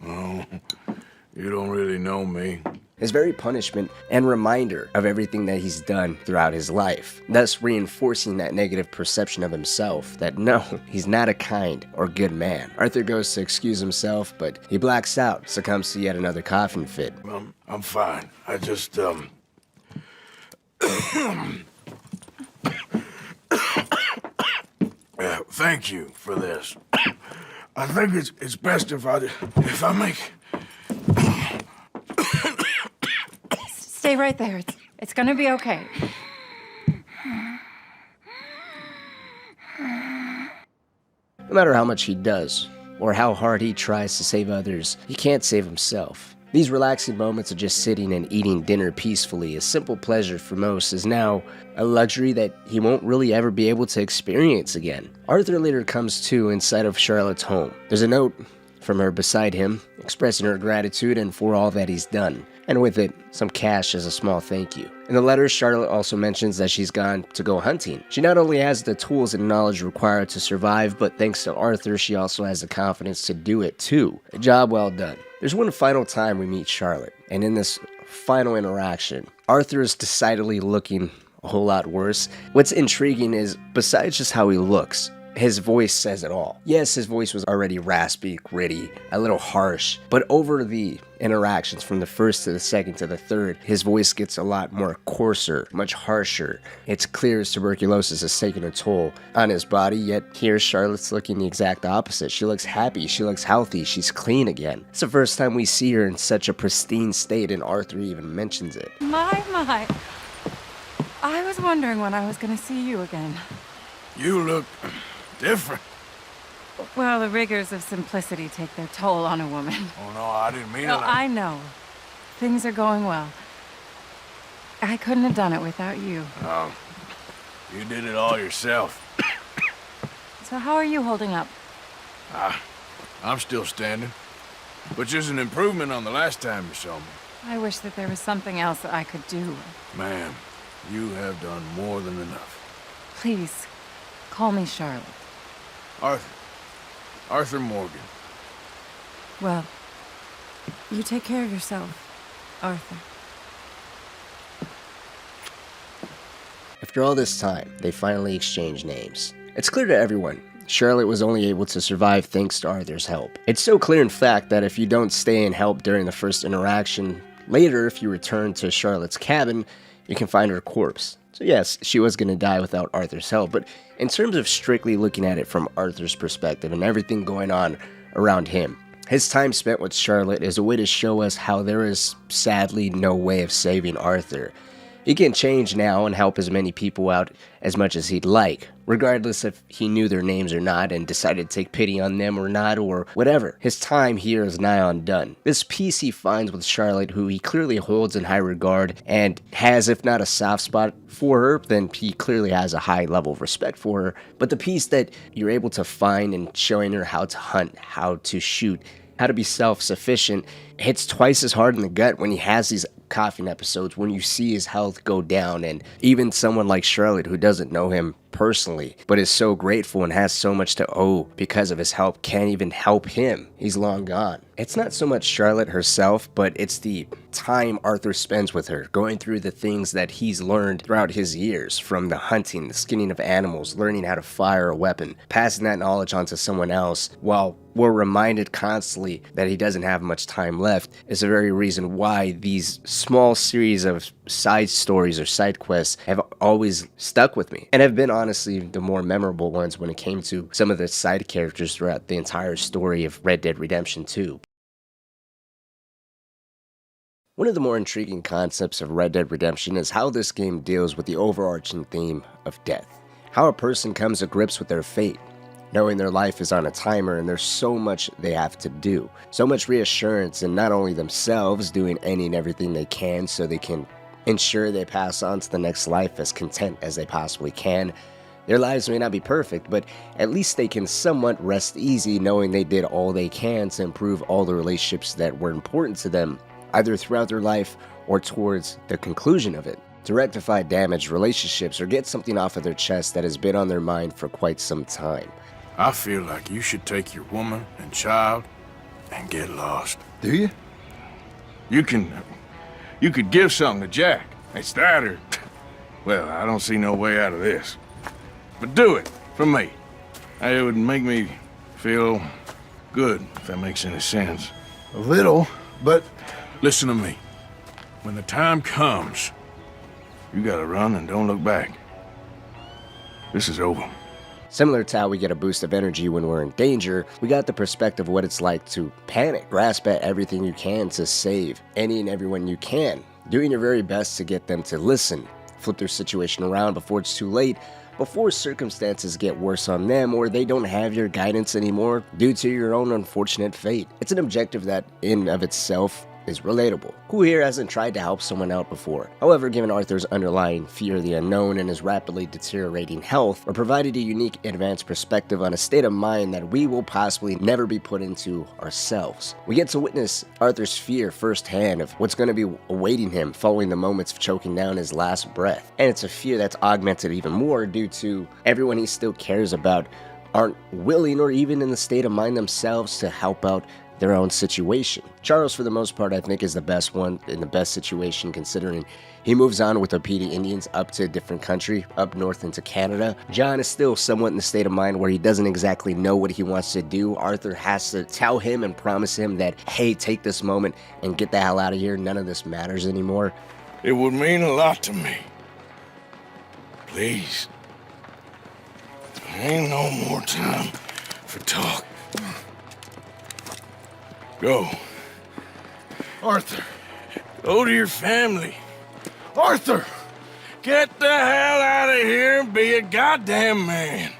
Oh, you don't really know me. His very punishment and reminder of everything that he's done throughout his life, thus reinforcing that negative perception of himself that no, he's not a kind or good man. Arthur goes to excuse himself, but he blacks out, succumbs to yet another coughing fit. I'm fine. I just, thank you for this. I think it's best if I make... Stay right there. It's gonna be okay. No matter how much he does, or how hard he tries to save others, he can't save himself. These relaxing moments of just sitting and eating dinner peacefully, a simple pleasure for most, is now a luxury that he won't really ever be able to experience again. Arthur later comes to inside of Charlotte's home. There's a note from her beside him, expressing her gratitude and for all that he's done, and with it, some cash as a small thank you. In the letter, Charlotte also mentions that she's gone to go hunting. She not only has the tools and knowledge required to survive, but thanks to Arthur, she also has the confidence to do it too. A job well done. There's one final time we meet Charlotte, and in this final interaction, Arthur is decidedly looking a whole lot worse. What's intriguing is, besides just how he looks, his voice says it all. Yes, his voice was already raspy, gritty, a little harsh, but over the interactions from the first to the second to the third, his voice gets a lot more coarser, much harsher. It's clear his tuberculosis has taken a toll on his body, yet here Charlotte's looking the exact opposite. She looks happy, she looks healthy, she's clean again. It's the first time we see her in such a pristine state, and Arthur even mentions it. My. I was wondering when I was gonna see you again. You look different. Well, the rigors of simplicity take their toll on a woman. Oh, no, I didn't mean No, it. I know. Things are going well. I couldn't have done it without you. Oh, you did it all yourself. So how are you holding up? I'm still standing, which is an improvement on the last time you saw me. I wish that there was something else that I could do. Ma'am, you have done more than enough. Please, call me Charlotte. Arthur Morgan. Well, you take care of yourself, Arthur. After all this time, they finally exchange names. It's clear to everyone, Charlotte was only able to survive thanks to Arthur's help. It's so clear in fact that if you don't stay and help during the first interaction, later if you return to Charlotte's cabin, you can find her corpse. So yes, she was going to die without Arthur's help, but in terms of strictly looking at it from Arthur's perspective and everything going on around him, his time spent with Charlotte is a way to show us how there is sadly no way of saving Arthur. He can change now and help as many people out as much as he'd like, regardless if he knew their names or not and decided to take pity on them or not or whatever. His time here is nigh on done. This peace he finds with Charlotte, who he clearly holds in high regard and has, if not a soft spot for her, then he clearly has a high level of respect for her. But the peace that you're able to find in showing her how to hunt, how to shoot, how to be self-sufficient, hits twice as hard in the gut when he has these coughing episodes, when you see his health go down, and even someone like Charlotte, who doesn't know him personally, but is so grateful and has so much to owe because of his help, can't even help him. He's long gone. It's not so much Charlotte herself, but it's the time Arthur spends with her, going through the things that he's learned throughout his years, from the hunting, the skinning of animals, learning how to fire a weapon, passing that knowledge on to someone else, while we're reminded constantly that he doesn't have much time left, is the very reason why these small series of side stories or side quests have always stuck with me, and have been honestly the more memorable ones when it came to some of the side characters throughout the entire story of Red Dead Redemption 2. One of the more intriguing concepts of Red Dead Redemption is how this game deals with the overarching theme of death. How a person comes to grips with their fate, knowing their life is on a timer and there's so much they have to do. So much reassurance in not only themselves doing any and everything they can so they can ensure they pass on to the next life as content as they possibly can. Their lives may not be perfect, but at least they can somewhat rest easy knowing they did all they can to improve all the relationships that were important to them, either throughout their life or towards the conclusion of it, to rectify damaged relationships or get something off of their chest that has been on their mind for quite some time. I feel like you should take your woman and child and get lost. Do you? You could give something to Jack. It's that or... Well, I don't see no way out of this. But do it, for me. It would make me feel good, if that makes any sense. A little, but... Listen to me. When the time comes, you gotta run and don't look back. This is over. Similar to how we get a boost of energy when we're in danger, we got the perspective of what it's like to panic, grasp at everything you can to save any and everyone you can, doing your very best to get them to listen, flip their situation around before it's too late, before circumstances get worse on them or they don't have your guidance anymore due to your own unfortunate fate. It's an objective that in and of itself is relatable. Who here hasn't tried to help someone out before? However, given Arthur's underlying fear of the unknown and his rapidly deteriorating health, we're provided a unique advanced perspective on a state of mind that we will possibly never be put into ourselves. We get to witness Arthur's fear firsthand of what's going to be awaiting him following the moments of choking down his last breath. And it's a fear that's augmented even more due to everyone he still cares about aren't willing or even in the state of mind themselves to help out their own situation. Charles, for the most part, I think is the best one in the best situation, considering he moves on with the Opidi Indians up to a different country, up north into Canada. John is still somewhat in the state of mind where he doesn't exactly know what he wants to do. Arthur has to tell him and promise him that, hey, take this moment and get the hell out of here. None of this matters anymore. It would mean a lot to me. Please. There ain't no more time for talk. Go. Arthur. Go to your family. Arthur! Get the hell out of here and be a goddamn man.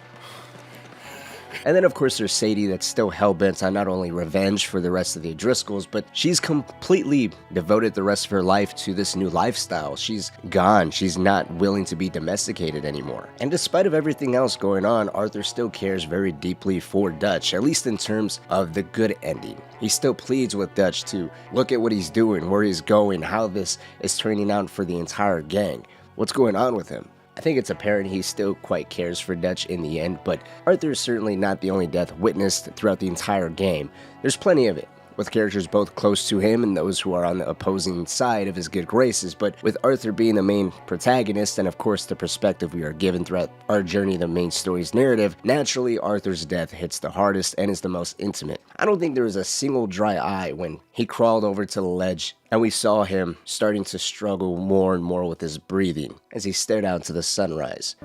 And then, of course, there's Sadie that's still hell-bent on not only revenge for the rest of the O'Driscolls, but she's completely devoted the rest of her life to this new lifestyle. She's gone. She's not willing to be domesticated anymore. And despite of everything else going on, Arthur still cares very deeply for Dutch, at least in terms of the good ending. He still pleads with Dutch to look at what he's doing, where he's going, how this is turning out for the entire gang. What's going on with him? I think it's apparent he still quite cares for Dutch in the end, but Arthur is certainly not the only death witnessed throughout the entire game. There's plenty of it, with characters both close to him and those who are on the opposing side of his good graces, but with Arthur being the main protagonist and of course the perspective we are given throughout our journey, the main story's narrative, naturally Arthur's death hits the hardest and is the most intimate. I don't think there was a single dry eye when he crawled over to the ledge and we saw him starting to struggle more and more with his breathing as he stared out to the sunrise.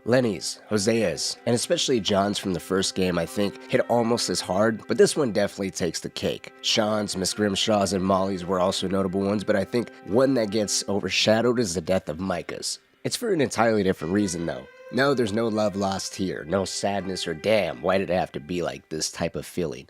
Lenny's, Hosea's, and especially John's from the first game I think hit almost as hard, but this one definitely takes the cake. Sean's, Miss Grimshaw's, and Molly's were also notable ones, but I think one that gets overshadowed is the death of Micah's. It's for an entirely different reason though. No, there's no love lost here, no sadness or damn, why did it have to be like this type of feeling?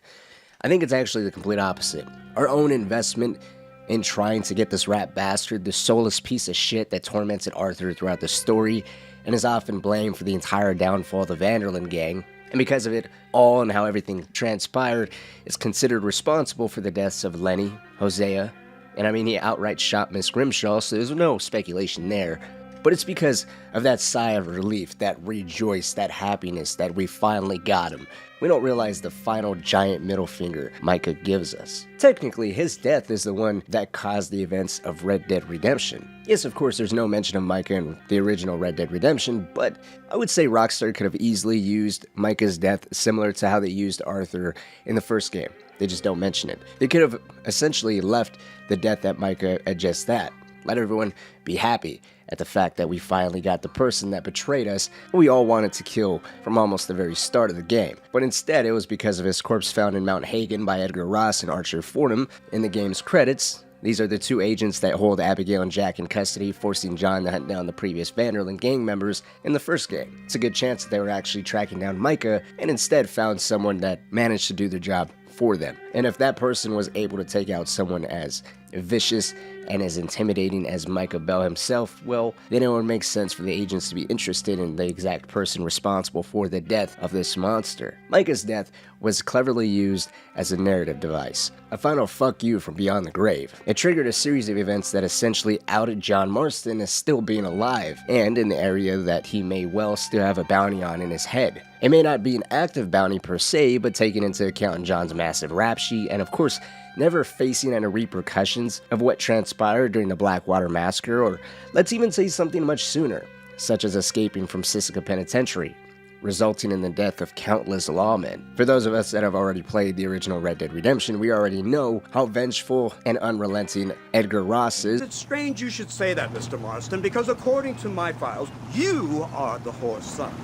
I think it's actually the complete opposite. Our own investment in trying to get this rat bastard, the soulless piece of shit that tormented Arthur throughout the story and is often blamed for the entire downfall of the Van der Linde gang, and because of it all and how everything transpired, is considered responsible for the deaths of Lenny, Hosea, and I mean he outright shot Miss Grimshaw, so there's no speculation there. But it's because of that sigh of relief, that rejoice, that happiness that we finally got him. We don't realize the final giant middle finger Micah gives us. Technically, his death is the one that caused the events of Red Dead Redemption. Yes, of course, there's no mention of Micah in the original Red Dead Redemption, but I would say Rockstar could have easily used Micah's death similar to how they used Arthur in the first game. They just don't mention it. They could have essentially left the death at Micah at just that. Let everyone be happy at the fact that we finally got the person that betrayed us and we all wanted to kill from almost the very start of the game. But instead, it was because of his corpse found in Mount Hagen by Edgar Ross and Archer Fordham in the game's credits. These are the two agents that hold Abigail and Jack in custody, forcing John to hunt down the previous Van der Linde gang members in the first game. It's a good chance that they were actually tracking down Micah and instead found someone that managed to do their job for them. And if that person was able to take out someone as vicious and as intimidating as Micah Bell himself, well, then it would make sense for the agents to be interested in the exact person responsible for the death of this monster. Micah's death was cleverly used as a narrative device, a final fuck you from beyond the grave. It triggered a series of events that essentially outed John Marston as still being alive, and in the area that he may well still have a bounty on in his head. It may not be an active bounty per se, but taking into account John's massive rap sheet, and of course, never facing any repercussions of what transpired during the Blackwater Massacre, or let's even say something much sooner, such as escaping from Sisika Penitentiary, resulting in the death of countless lawmen. For those of us that have already played the original Red Dead Redemption, we already know how vengeful and unrelenting Edgar Ross is. It's strange you should say that, Mr. Marston, because according to my files, you are the whore's son.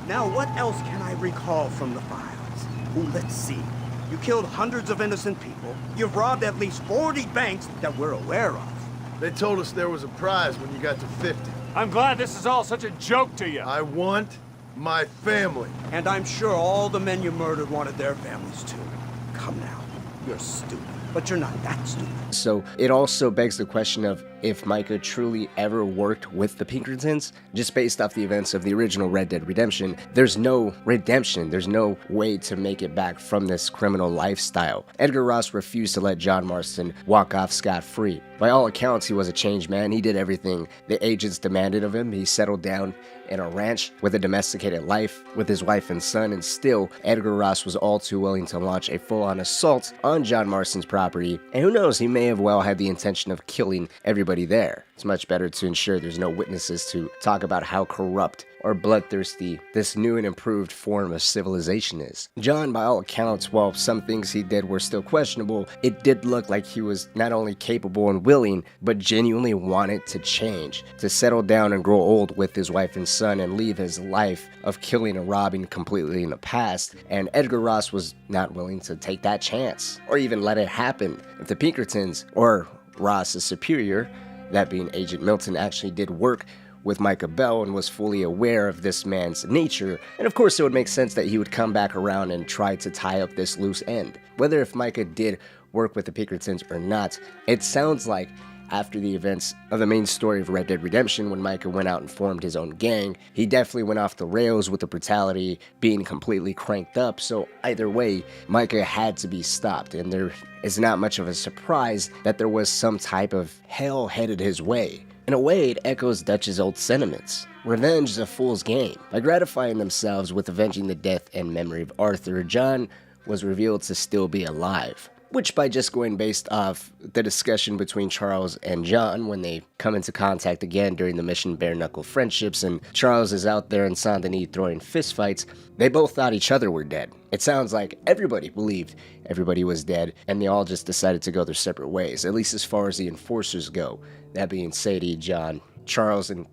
Now, what else can I recall from the files? Well, let's see. You killed hundreds of innocent people. You've robbed at least 40 banks that we're aware of. They told us there was a prize when you got to 50. I'm glad this is all such a joke to you. I want my family. And I'm sure all the men you murdered wanted their families too. Come now, you're stupid, but you're not that stupid. So it also begs the question of if Micah truly ever worked with the Pinkertons. Just based off the events of the original Red Dead Redemption, there's no redemption, there's no way to make it back from this criminal lifestyle. Edgar Ross refused to let John Marston walk off scot-free. By all accounts, he was a changed man. He did everything the agents demanded of him. He settled down in a ranch with a domesticated life with his wife and son, and still, Edgar Ross was all too willing to launch a full-on assault on John Marston's property, and who knows, he may have well had the intention of killing everybody there. It's much better to ensure there's no witnesses to talk about how corrupt or bloodthirsty this new and improved form of civilization is. John, by all accounts, while some things he did were still questionable, it did look like he was not only capable and willing, but genuinely wanted to change, to settle down and grow old with his wife and son and leave his life of killing and robbing completely in the past, and Edgar Ross was not willing to take that chance, or even let it happen. If the Pinkertons, or Ross's superior, that being Agent Milton, actually did work with Micah Bell and was fully aware of this man's nature, and of course it would make sense that he would come back around and try to tie up this loose end. Whether if Micah did work with the Pinkertons or not, it sounds like after the events of the main story of Red Dead Redemption, when Micah went out and formed his own gang, he definitely went off the rails with the brutality being completely cranked up, so either way, Micah had to be stopped, and there is not much of a surprise that there was some type of hell headed his way. In a way, it echoes Dutch's old sentiments. Revenge is a fool's game. By gratifying themselves with avenging the death and memory of Arthur, John was revealed to still be alive. Which, by just going based off the discussion between Charles and John when they come into contact again during the mission Bare Knuckle Friendships, and Charles is out there in Saint Denis throwing fistfights, they both thought each other were dead. It sounds like everybody believed everybody was dead, and they all just decided to go their separate ways, at least as far as the enforcers go, that being Sadie, John, Charles, and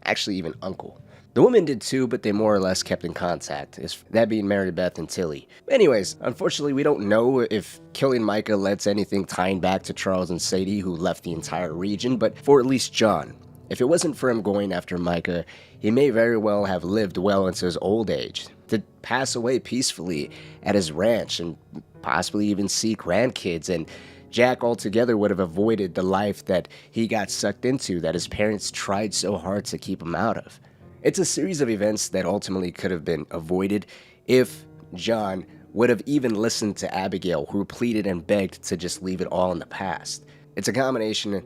actually even Uncle. The woman did too, but they more or less kept in contact, that being Mary Beth and Tilly. Anyways, unfortunately we don't know if killing Micah led to anything tying back to Charles and Sadie, who left the entire region, but for at least John. If it wasn't for him going after Micah, he may very well have lived well into his old age, to pass away peacefully at his ranch and possibly even see grandkids, and Jack altogether would have avoided the life that he got sucked into, that his parents tried so hard to keep him out of. It's a series of events that ultimately could have been avoided if John would have even listened to Abigail, who pleaded and begged to just leave it all in the past. It's a combination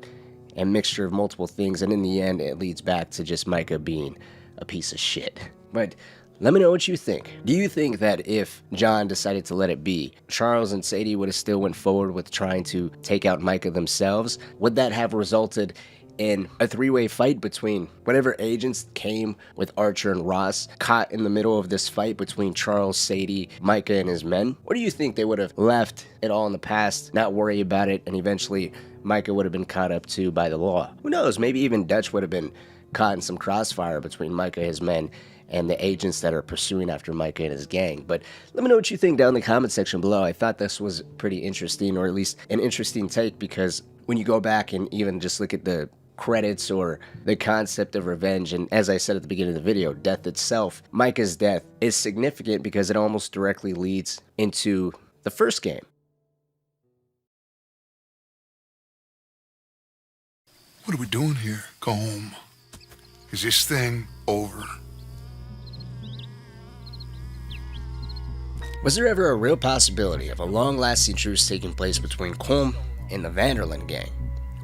and mixture of multiple things, and in the end it leads back to just Micah being a piece of shit. But let me know what you think. Do you think that if John decided to let it be, Charles and Sadie would have still went forward with trying to take out Micah themselves? Would that have resulted in a three-way fight between whatever agents came with Archer and Ross, caught in the middle of this fight between Charles, Sadie, Micah, and his men? Or do you think they would have left it all in the past, not worry about it, and eventually Micah would have been caught up to by the law? Who knows, maybe even Dutch would have been caught in some crossfire between Micah and his men and the agents that are pursuing after Micah and his gang. But let me know what you think down in the comment section below. I thought this was pretty interesting, or at least an interesting take, because when you go back and even just look at the credits or the concept of revenge, and as I said at the beginning of the video, death itself, Micah's death is significant because it almost directly leads into the first game. What are we doing here? Go home. Is this thing over? Was there ever a real possibility of a long-lasting truce taking place between Colm and the Vanderlyn gang?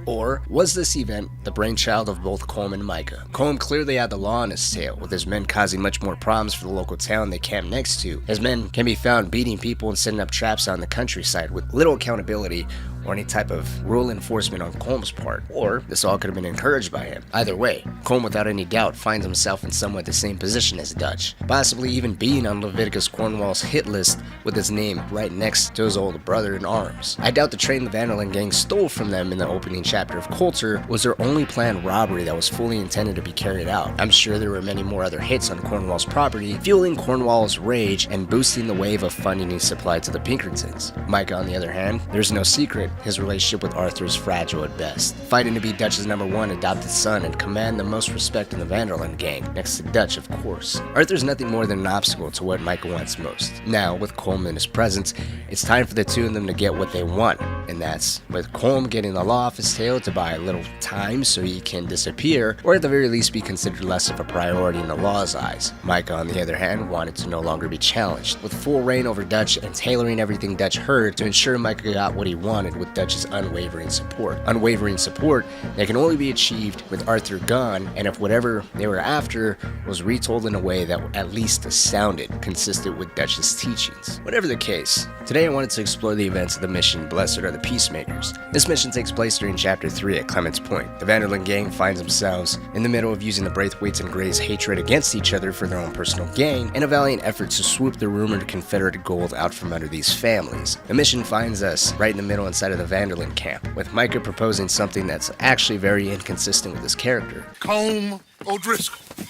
Or was this event the brainchild of both Colm and Micah? Colm clearly had the law on his tail, with his men causing much more problems for the local town they camped next to. His men can be found beating people and setting up traps on the countryside with little accountability or any type of rule enforcement on Colm's part. Or this all could have been encouraged by him. Either way, Colm without any doubt finds himself in somewhat the same position as Dutch, possibly even being on Leviticus Cornwall's hit list with his name right next to his older brother in arms. I doubt the train the Vanderlyn gang stole from them in the opening chapter of Coulter was their only planned robbery that was fully intended to be carried out. I'm sure there were many more other hits on Cornwall's property, fueling Cornwall's rage and boosting the wave of funding he supplied to the Pinkertons. Micah, on the other hand, there's no secret his relationship with Arthur is fragile at best, fighting to be Dutch's #1 adopted son and command the most respect in the Vanderlyn gang, next to Dutch of course. Arthur's nothing more than an obstacle to what Micah wants most. Now, with Colm in his presence, it's time for the two of them to get what they want, and that's with Colm getting the law off his tail to buy a little time so he can disappear, or at the very least be considered less of a priority in the law's eyes. Micah, on the other hand, wanted to no longer be challenged, with full reign over Dutch and tailoring everything Dutch heard to ensure Micah got what he wanted with Dutch's unwavering support. Unwavering support that can only be achieved with Arthur gone, and if whatever they were after was retold in a way that at least sounded consistent with Dutch's teachings. Whatever the case, today I wanted to explore the events of the mission Blessed Are the Peacemakers. This mission takes place during Chapter 3 at Clement's Point. The Vanderlyn gang finds themselves in the middle of using the Braithwaites and Greys' hatred against each other for their own personal gain, in a valiant effort to swoop the rumored Confederate gold out from under these families. The mission finds us right in the middle inside of the Vanderlyn camp, with Micah proposing something that's actually very inconsistent with his character. Colm O'Driscoll,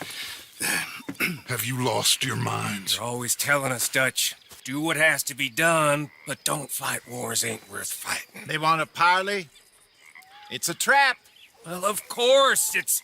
have you lost your minds? You're always telling us, Dutch, do what has to be done, but don't fight wars ain't worth fighting. They want a parley? It's a trap. Well, of course, it's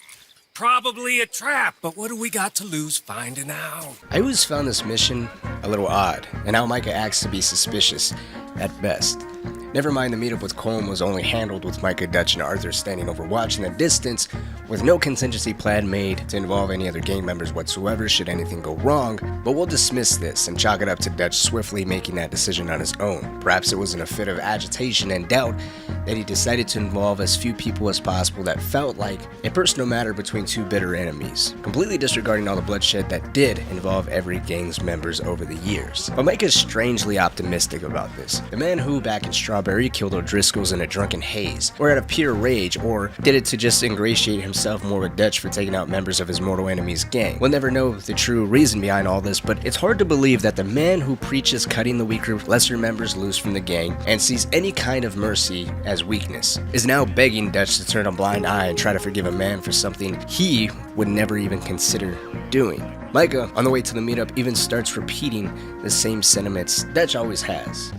probably a trap, but what do we got to lose finding out? I always found this mission a little odd, and how Micah acts to be suspicious at best. Never mind the meetup with Colm was only handled with Micah, Dutch, and Arthur standing over watching at distance, with no contingency plan made to involve any other gang members whatsoever should anything go wrong, but we'll dismiss this and chalk it up to Dutch swiftly making that decision on his own. Perhaps it was in a fit of agitation and doubt that he decided to involve as few people as possible that felt like a personal matter between two bitter enemies, completely disregarding all the bloodshed that did involve every gang's members over the years. But Micah is strangely optimistic about this. The man who, back in Strawberry Strawberry killed O'Driscoll's in a drunken haze, or out of pure rage, or did it to just ingratiate himself more with Dutch for taking out members of his mortal enemy's gang? We'll never know the true reason behind all this, but it's hard to believe that the man who preaches cutting the weaker, lesser members loose from the gang and sees any kind of mercy as weakness is now begging Dutch to turn a blind eye and try to forgive a man for something he would never even consider doing. Micah, on the way to the meetup, even starts repeating the same sentiments Dutch always has.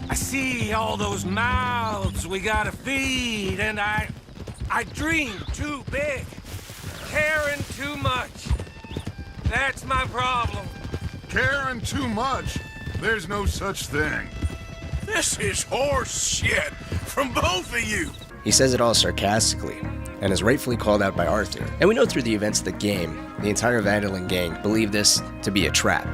I see all those mouths we gotta feed, and I dream too big, caring too much. That's my problem. Caring too much? There's no such thing. This is horse shit from both of you. He says it all sarcastically, and is rightfully called out by Arthur. And we know through the events of the game, the entire Vanderlyn gang believed this to be a trap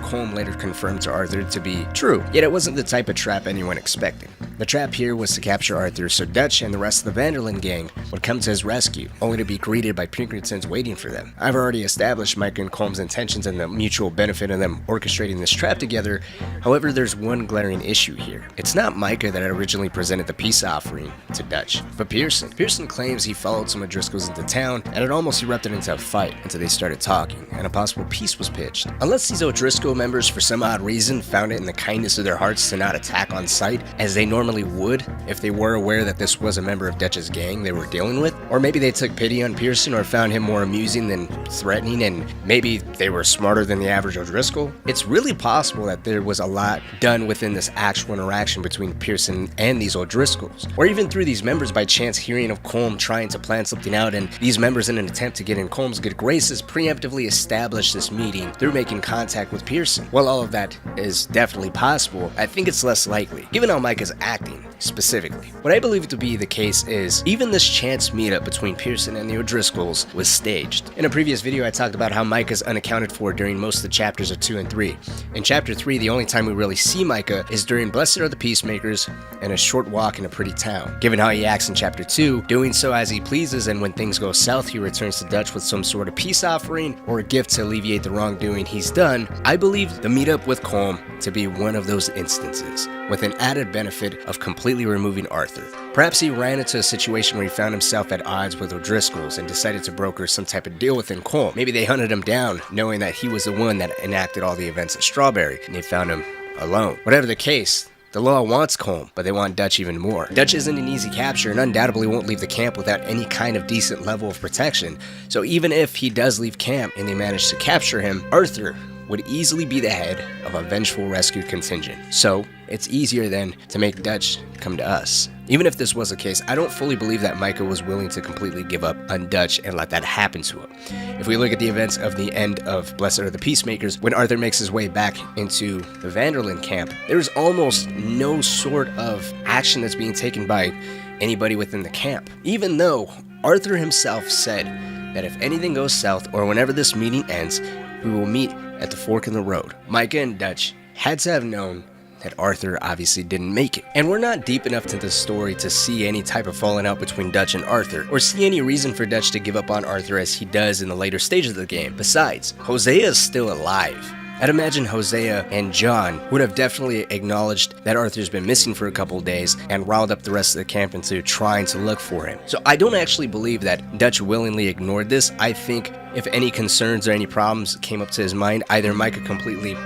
Colm later confirmed to Arthur to be true, yet it wasn't the type of trap anyone expected. The trap here was to capture Arthur so Dutch and the rest of the Vanderlyn gang would come to his rescue, only to be greeted by Pinkertons waiting for them. I've already established Micah and Colm's intentions and the mutual benefit of them orchestrating this trap together. However, there's one glaring issue here. It's not Micah that had originally presented the peace offering to Dutch, but Pearson. Pearson claims he followed some O'Driscolls into town, and it almost erupted into a fight until they started talking, and a possible peace was pitched. Unless these O'Driscoll members, for some odd reason, found it in the kindness of their hearts to not attack on sight, as they normally would if they were aware that this was a member of Dutch's gang they were dealing with, or maybe they took pity on Pearson or found him more amusing than threatening, and maybe they were smarter than the average O'Driscoll, it's really possible that there was a lot done within this actual interaction between Pearson and these O'Driscolls, or even through these members by chance hearing of Colm trying to plan something out, and these members, in an attempt to get in Colm's good graces, preemptively established this meeting through making contact with Pearson. While all of that is definitely possible, I think it's less likely, given how Mike is acting specifically. What I believe to be the case is, even this chance meetup between Pearson and the O'Driscolls was staged. In a previous video, I talked about how Micah is unaccounted for during most of the chapters of 2 and 3. In chapter 3, the only time we really see Micah is during Blessed Are the Peacemakers and a short walk in a pretty town. Given how he acts in chapter 2, doing so as he pleases, and when things go south, he returns to Dutch with some sort of peace offering or a gift to alleviate the wrongdoing he's done, I believe the meetup with Colm to be one of those instances, with an added benefit of completely removing Arthur. Perhaps he ran into a situation where he found himself at odds with O'Driscolls and decided to broker some type of deal within Colm. Maybe they hunted him down, knowing that he was the one that enacted all the events at Strawberry, and they found him alone. Whatever the case, the law wants Colm, but they want Dutch even more. Dutch isn't an easy capture and undoubtedly won't leave the camp without any kind of decent level of protection, so even if he does leave camp and they manage to capture him, Arthur would easily be the head of a vengeful rescue contingent. So it's easier then to make Dutch come to us. Even if this was the case, I don't fully believe that Micah was willing to completely give up on Dutch and let that happen to him. If we look at the events of the end of Blessed Are the Peacemakers, when Arthur makes his way back into the Vanderlyn camp, there's almost no sort of action that's being taken by anybody within the camp. Even though Arthur himself said that if anything goes south or whenever this meeting ends, we will meet at the fork in the road. Micah and Dutch had to have known that Arthur obviously didn't make it. And we're not deep enough into the story to see any type of falling out between Dutch and Arthur, or see any reason for Dutch to give up on Arthur as he does in the later stages of the game. Besides, Hosea is still alive. I'd imagine Hosea and John would have definitely acknowledged that Arthur's been missing for a couple of days and riled up the rest of the camp into trying to look for him. So I don't actually believe that Dutch willingly ignored this. I think if any concerns or any problems came up to his mind, either Micah completely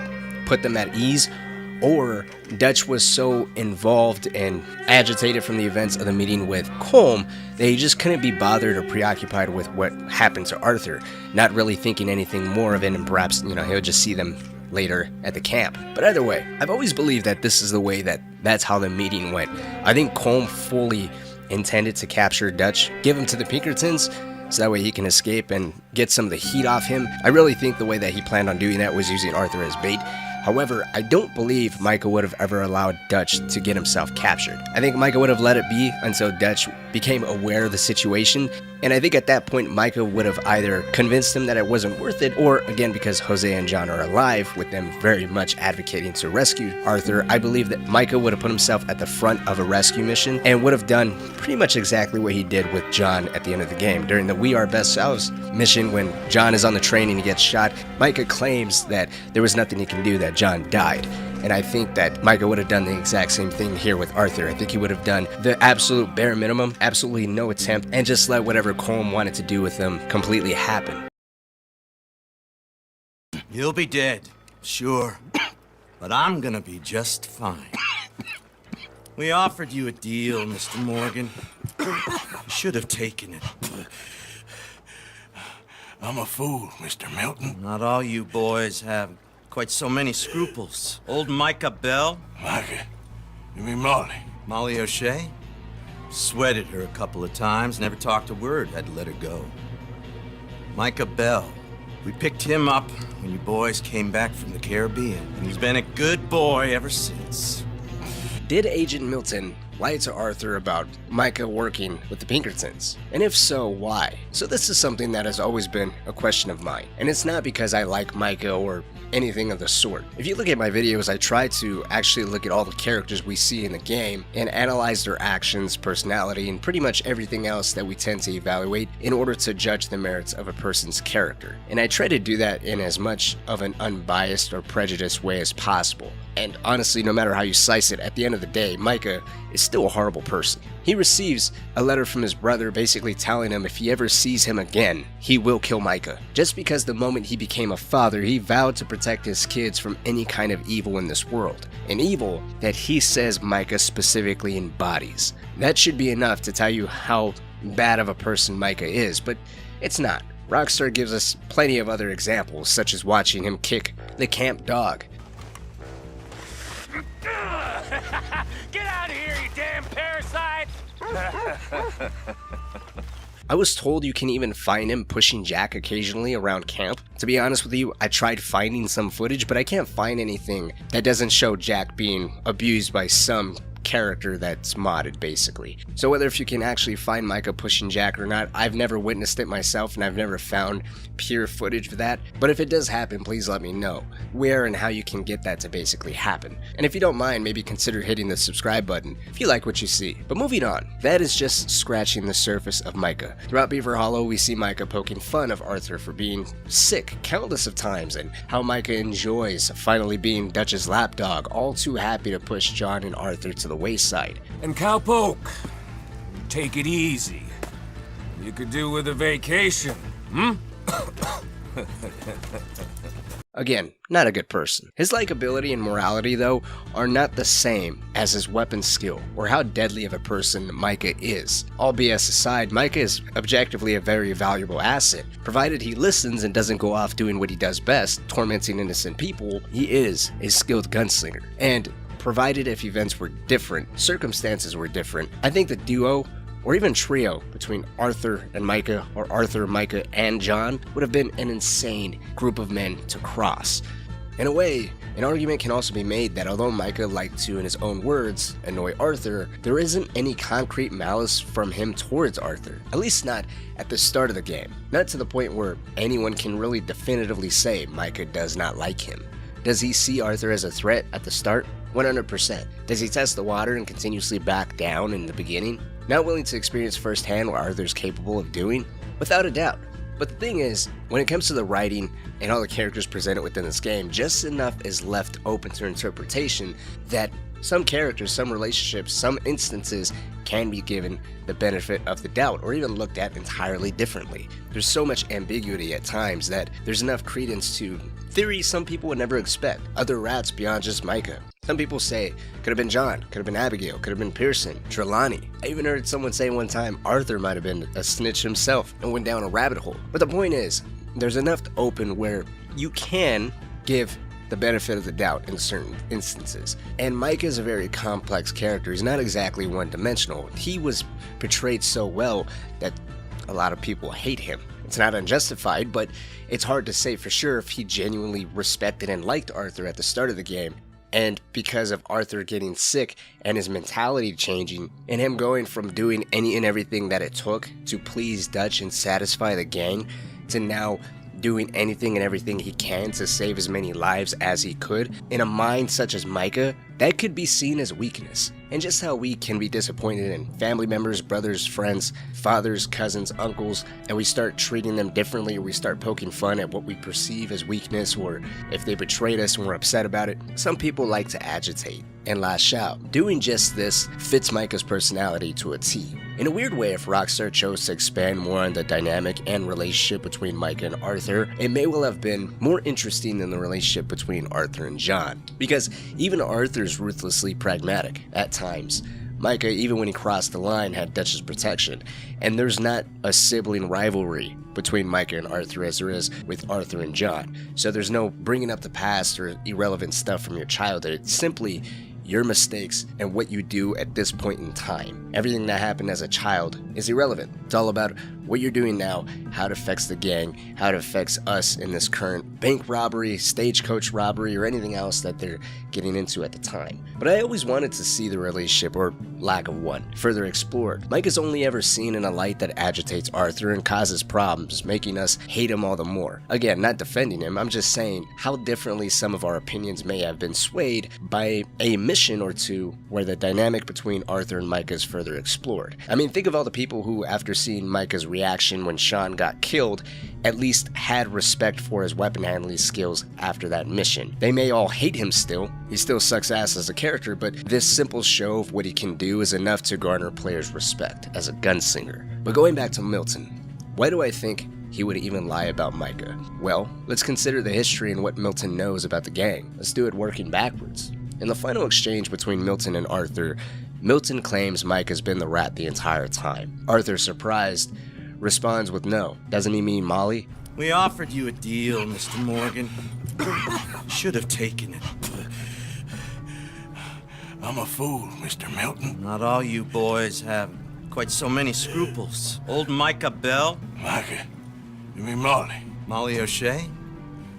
put them at ease, or Dutch was so involved and agitated from the events of the meeting with Colm that he just couldn't be bothered or preoccupied with what happened to Arthur, not really thinking anything more of it, and perhaps, he'll just see them later at the camp. But either way, I've always believed that this is the way that's how the meeting went. I think Colm fully intended to capture Dutch, give him to the Pinkertons, so that way he can escape and get some of the heat off him. I really think the way that he planned on doing that was using Arthur as bait. However, I don't believe Micah would have ever allowed Dutch to get himself captured. I think Micah would have let it be until Dutch became aware of the situation, and I think at that point Micah would have either convinced him that it wasn't worth it, or again, because Hosea and John are alive, with them very much advocating to rescue Arthur, I believe that Micah would have put himself at the front of a rescue mission and would have done pretty much exactly what he did with John at the end of the game. During the We Are Best Selves mission, when John is on the train and he gets shot, Micah claims that there was nothing he can do, that John died. And I think that Micah would have done the exact same thing here with Arthur. I think he would have done the absolute bare minimum, absolutely no attempt, and just let whatever Colm wanted to do with him completely happen. You'll be dead, sure, but I'm gonna be just fine. We offered you a deal, Mr. Morgan. You should have taken it. I'm a fool, Mr. Milton. Not all you boys have quite so many scruples. Old Micah Belle. Micah? You mean Molly? Molly O'Shea? Sweated her a couple of times, never talked a word, had to let her go. Micah Belle. We picked him up when you boys came back from the Caribbean, and he's been a good boy ever since. Did Agent Milton lie to Arthur about Micah working with the Pinkertons? And if so, why? So this is something that has always been a question of mine. And it's not because I like Micah or anything of the sort. If you look at my videos, I try to actually look at all the characters we see in the game and analyze their actions, personality, and pretty much everything else that we tend to evaluate in order to judge the merits of a person's character. And I try to do that in as much of an unbiased or prejudiced way as possible. And honestly, no matter how you slice it, at the end of the day, Micah is still a horrible person. He receives a letter from his brother basically telling him if he ever sees him again, he will kill Micah. Just because the moment he became a father, he vowed to protect his kids from any kind of evil in this world. An evil that he says Micah specifically embodies. That should be enough to tell you how bad of a person Micah is, but it's not. Rockstar gives us plenty of other examples, such as watching him kick the camp dog. Get out of here, you damn parasite! I was told you can even find him pushing Jack occasionally around camp. To be honest with you, I tried finding some footage, but I can't find anything that doesn't show Jack being abused by some character that's modded, basically. So whether if you can actually find Micah pushing Jack or not, I've never witnessed it myself, and I've never found pure footage of that. But if it does happen, please let me know where and how you can get that to basically happen. And if you don't mind, maybe consider hitting the subscribe button if you like what you see. But moving on, that is just scratching the surface of Micah. Throughout Beaver Hollow, we see Micah poking fun of Arthur for being sick countless of times, and how Micah enjoys finally being Dutch's lapdog, all too happy to push John and Arthur to the wayside. And cowpoke, take it easy. You could do with a vacation, hmm? Again, not a good person. His likability and morality, though, are not the same as his weapon skill or how deadly of a person Micah is. All BS aside, Micah is objectively a very valuable asset. Provided he listens and doesn't go off doing what he does best, tormenting innocent people, he is a skilled gunslinger. And provided if events were different, circumstances were different, I think the duo or even trio between Arthur and Micah, or Arthur, Micah, and John would have been an insane group of men to cross. In a way, an argument can also be made that although Micah liked to, in his own words, annoy Arthur, there isn't any concrete malice from him towards Arthur, at least not at the start of the game. Not to the point where anyone can really definitively say Micah does not like him. Does he see Arthur as a threat at the start? 100%. Does he test the water and continuously back down in the beginning? Not willing to experience firsthand what Arthur's capable of doing? Without a doubt. But the thing is, when it comes to the writing and all the characters presented within this game, just enough is left open to interpretation that some characters, some relationships, some instances can be given the benefit of the doubt or even looked at entirely differently. There's so much ambiguity at times that there's enough credence to theories some people would never expect, other rats beyond just Micah. Some people say, could have been John, could have been Abigail, could have been Pearson, Treylawny. I even heard someone say one time Arthur might have been a snitch himself and went down a rabbit hole. But the point is, there's enough to open where you can give the benefit of the doubt in certain instances. And Micah is a very complex character. He's not exactly one-dimensional. He was portrayed so well that a lot of people hate him. It's not unjustified, but it's hard to say for sure if he genuinely respected and liked Arthur at the start of the game. And because of Arthur getting sick and his mentality changing, and him going from doing any and everything that it took to please Dutch and satisfy the gang, to now doing anything and everything he can to save as many lives as he could, in a mind such as Micah, that could be seen as weakness. And just how we can be disappointed in family members, brothers, friends, fathers, cousins, uncles, and we start treating them differently, or we start poking fun at what we perceive as weakness, or if they betrayed us and we're upset about it. Some people like to agitate and lash out. Doing just this fits Micah's personality to a T. In a weird way, if Rockstar chose to expand more on the dynamic and relationship between Micah and Arthur, it may well have been more interesting than the relationship between Arthur and John. Because even Arthur's ruthlessly pragmatic at times. Micah, even when he crossed the line, had Dutch's protection, and there's not a sibling rivalry between Micah and Arthur as there is with Arthur and John. So there's no bringing up the past or irrelevant stuff from your childhood. It's simply your mistakes and what you do at this point in time. Everything that happened as a child is irrelevant. It's all about what you're doing now, how it affects the gang, how it affects us in this current bank robbery, stagecoach robbery, or anything else that they're getting into at the time. But I always wanted to see the relationship, or lack of one, further explored. Mike is only ever seen in a light that agitates Arthur and causes problems, making us hate him all the more. Again, not defending him, I'm just saying how differently some of our opinions may have been swayed by a mission or two where the dynamic between Arthur and Micah is further explored. I mean, think of all the people who, after seeing Micah's reaction when Sean got killed, at least had respect for his weapon handling skills after that mission. They may all hate him still, he still sucks ass as a character, but this simple show of what he can do is enough to garner players' respect as a gunslinger. But going back to Milton, why do I think he would even lie about Micah? Well, let's consider the history and what Milton knows about the gang. Let's do it working backwards. In the final exchange between Milton and Arthur, Milton claims Micah's been the rat the entire time. Arthur, surprised, responds with no. Doesn't he mean Molly? We offered you a deal, Mr. Morgan. Should have taken it. I'm a fool, Mr. Milton. Not all you boys have quite so many scruples. Old Micah Belle? Micah? You mean Molly? Molly O'Shea?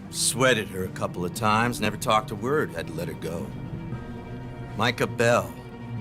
Sweated her a couple of times, never talked a word, had to let her go. Micah Belle.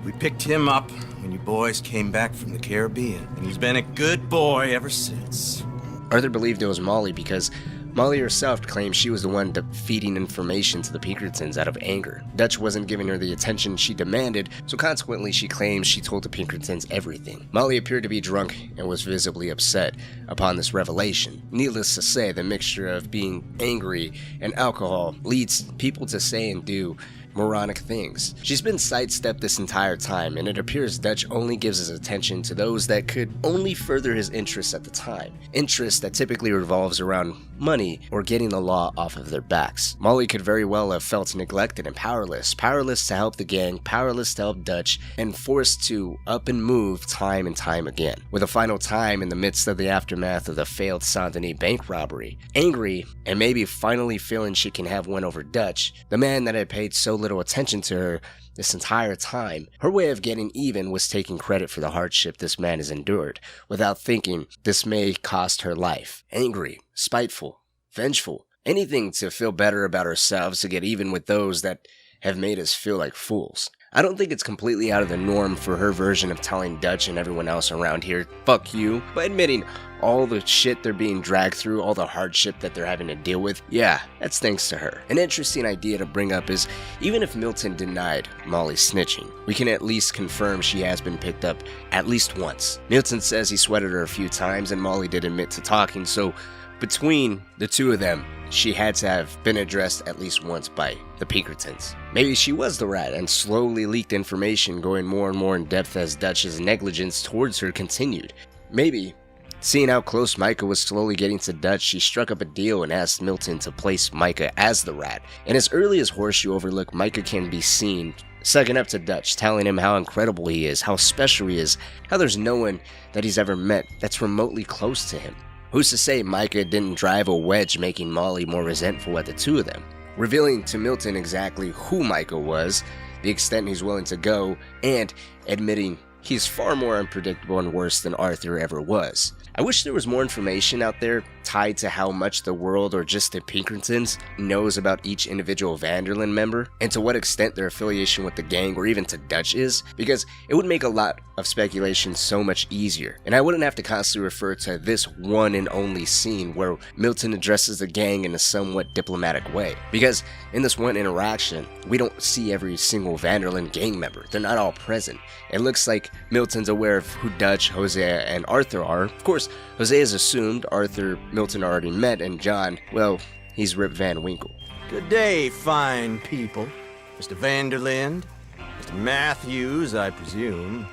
We picked him up when you boys came back from the Caribbean, and he's been a good boy ever since. Arthur believed it was Molly because Molly herself claimed she was the one feeding information to the Pinkertons out of anger. Dutch wasn't giving her the attention she demanded, so consequently she claims she told the Pinkertons everything. Molly appeared to be drunk and was visibly upset upon this revelation. Needless to say, the mixture of being angry and alcohol leads people to say and do moronic things. She's been sidestepped this entire time, and it appears Dutch only gives his attention to those that could only further his interests at the time. Interest that typically revolves around money or getting the law off of their backs. Molly could very well have felt neglected and powerless to help the gang, powerless to help Dutch, and forced to up and move time and time again. With a final time in the midst of the aftermath of the failed Saint-Denis bank robbery. Angry, and maybe finally feeling she can have one over Dutch, the man that had paid so little attention to her this entire time, her way of getting even was taking credit for the hardship this man has endured, without thinking this may cost her life. Angry, spiteful, vengeful, anything to feel better about ourselves, to get even with those that have made us feel like fools. I don't think it's completely out of the norm for her version of telling Dutch and everyone else around here, fuck you, by admitting all the shit they're being dragged through, all the hardship that they're having to deal with. Yeah, that's thanks to her. An interesting idea to bring up is, even if Milton denied Molly's snitching, we can at least confirm she has been picked up at least once. Milton says he sweated her a few times and Molly did admit to talking, so between the two of them, she had to have been addressed at least once by the Pinkertons. Maybe she was the rat and slowly leaked information, going more and more in depth as Dutch's negligence towards her continued. Maybe, seeing how close Micah was slowly getting to Dutch, she struck up a deal and asked Milton to place Micah as the rat. And as early as Horseshoe Overlook, Micah can be seen sucking up to Dutch, telling him how incredible he is, how special he is, how there's no one that he's ever met that's remotely close to him. Who's to say Micah didn't drive a wedge, making Molly more resentful at the two of them? Revealing to Milton exactly who Micah was, the extent he's willing to go, and admitting he's far more unpredictable and worse than Arthur ever was. I wish there was more information out there tied to how much the world or just the Pinkertons knows about each individual Van der Linde member and to what extent their affiliation with the gang or even to Dutch is, because it would make a lot of speculation so much easier, and I wouldn't have to constantly refer to this one and only scene where Milton addresses the gang in a somewhat diplomatic way, because in this one interaction, we don't see every single Van der Linde gang member. They're not all present. It looks like Milton's aware of who Dutch, Hosea, and Arthur are. Of course, Hosea is assumed, Arthur, Milton already met, and John, well, he's Rip Van Winkle. Good day, fine people. Mr. Van der Linde, Mr. Matthews, I presume.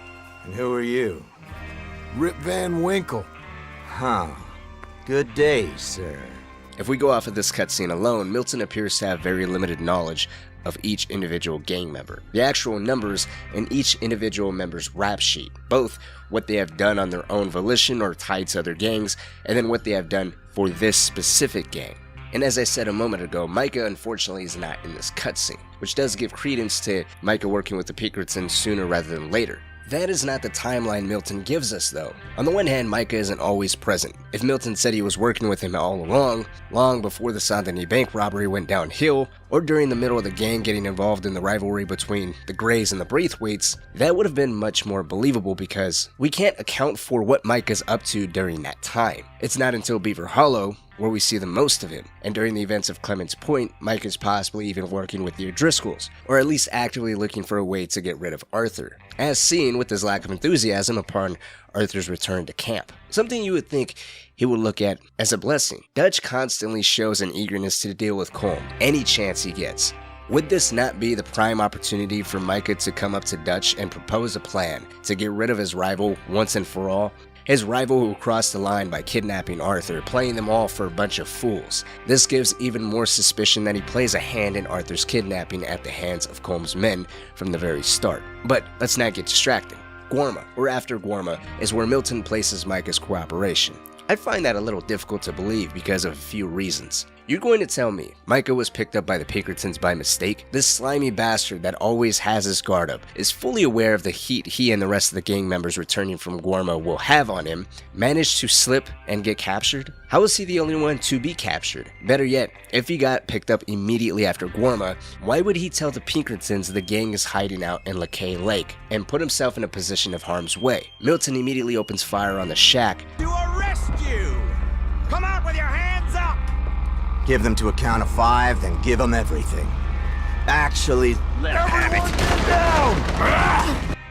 And who are you? Rip Van Winkle. Huh. Good day, sir. If we go off of this cutscene alone, Milton appears to have very limited knowledge of each individual gang member, the actual numbers in each individual member's rap sheet, both what they have done on their own volition or tied to other gangs, and then what they have done for this specific gang. And as I said a moment ago, Micah unfortunately is not in this cutscene, which does give credence to Micah working with the Pinkertons sooner rather than later. That is not the timeline Milton gives us though. On the one hand, Micah isn't always present. If Milton said he was working with him all along, long before the Saint-Denis bank robbery went downhill, or during the middle of the gang getting involved in the rivalry between the Greys and the Braithwaites, that would have been much more believable because we can't account for what Micah's up to during that time. It's not until Beaver Hollow where we see the most of him, and during the events of Clements Point, Mike is possibly even working with the O'Driscolls, or at least actively looking for a way to get rid of Arthur, as seen with his lack of enthusiasm upon Arthur's return to camp. Something you would think he would look at as a blessing. Dutch constantly shows an eagerness to deal with Colm any chance he gets. Would this not be the prime opportunity for Micah to come up to Dutch and propose a plan to get rid of his rival once and for all? His rival who crossed the line by kidnapping Arthur, playing them all for a bunch of fools. This gives even more suspicion that he plays a hand in Arthur's kidnapping at the hands of Colm's men from the very start. But let's not get distracted. Guarma, or after Guarma, is where Milton places Micah's cooperation. I find that a little difficult to believe because of a few reasons. You're going to tell me Micah was picked up by the Pinkertons by mistake? This slimy bastard that always has his guard up is fully aware of the heat he and the rest of the gang members returning from Guarma will have on him, managed to slip and get captured? How is he the only one to be captured? Better yet, if he got picked up immediately after Guarma, why would he tell the Pinkertons the gang is hiding out in Lequay Lake and put himself in a position of harm's way? Milton immediately opens fire on the shack. To arrest you! Come out with your hands up! Give them to a count of 5, then give them everything. Actually, let them have it.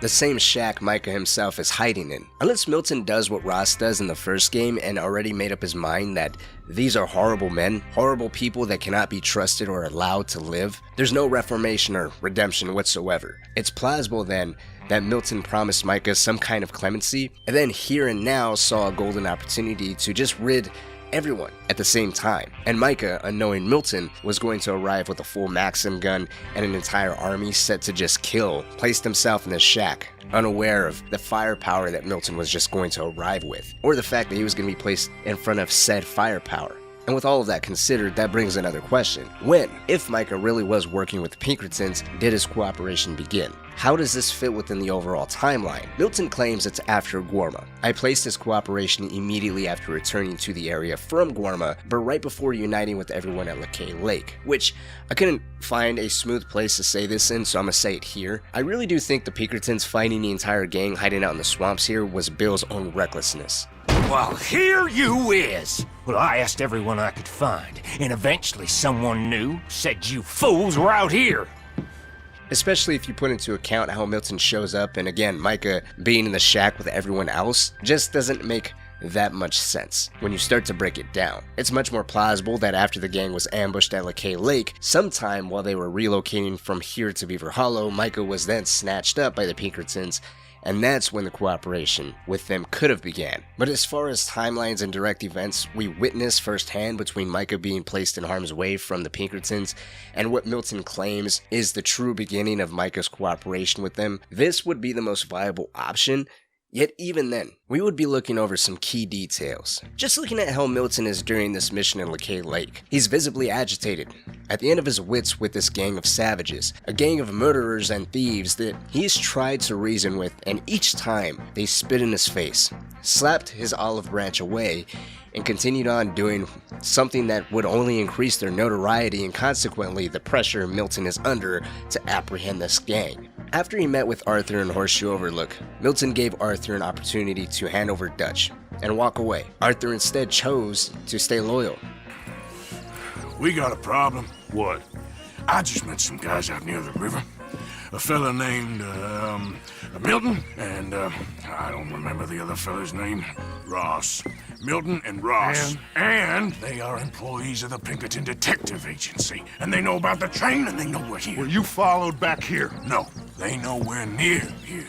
The same shack Micah himself is hiding in. Unless Milton does what Ross does in the first game and already made up his mind that these are horrible men, horrible people that cannot be trusted or allowed to live, there's no reformation or redemption whatsoever. It's plausible then that Milton promised Micah some kind of clemency, and then here and now saw a golden opportunity to just rid everyone at the same time. And Micah, unknowing Milton, was going to arrive with a full Maxim gun and an entire army set to just kill, placed himself in the shack, unaware of the firepower that Milton was just going to arrive with, or the fact that he was going to be placed in front of said firepower. And with all of that considered, that brings another question. When, if Micah really was working with the Pinkertons, did his cooperation begin? How does this fit within the overall timeline? Milton claims it's after Guarma. I placed his cooperation immediately after returning to the area from Guarma, but right before uniting with everyone at Lequay Lake, which I couldn't find a smooth place to say this in, so I'm gonna say it here. I really do think the Pinkertons fighting the entire gang hiding out in the swamps here was Bill's own recklessness. Well, here you is. Well, I asked everyone I could find, and eventually someone new said you fools were out here. Especially if you put into account how Milton shows up, and again, Micah being in the shack with everyone else just doesn't make that much sense when you start to break it down. It's much more plausible that after the gang was ambushed at Lequay Lake, sometime while they were relocating from here to Beaver Hollow, Micah was then snatched up by the Pinkertons, and that's when the cooperation with them could have began. But as far as timelines and direct events we witnessed firsthand between Micah being placed in harm's way from the Pinkertons and what Milton claims is the true beginning of Micah's cooperation with them, this would be the most viable option. Yet even then, we would be looking over some key details. Just looking at how Milton is during this mission in Lequay Lake. He's visibly agitated. at the end of his wits with this gang of savages, a gang of murderers and thieves that he's tried to reason with, and each time they spit in his face, slapped his olive branch away, and continued on doing something that would only increase their notoriety and consequently the pressure Milton is under to apprehend this gang. After he met with Arthur in Horseshoe Overlook, Milton gave Arthur an opportunity to hand over Dutch and walk away. Arthur instead chose to stay loyal. We got a problem. What? I just met some guys out near the river. A fella named, Milton, and, I don't remember the other fella's name. Ross. Milton and Ross. And they are employees of the Pinkerton Detective Agency. And they know about the train, and they know we're here. Were you followed back here? No, they know we're near here.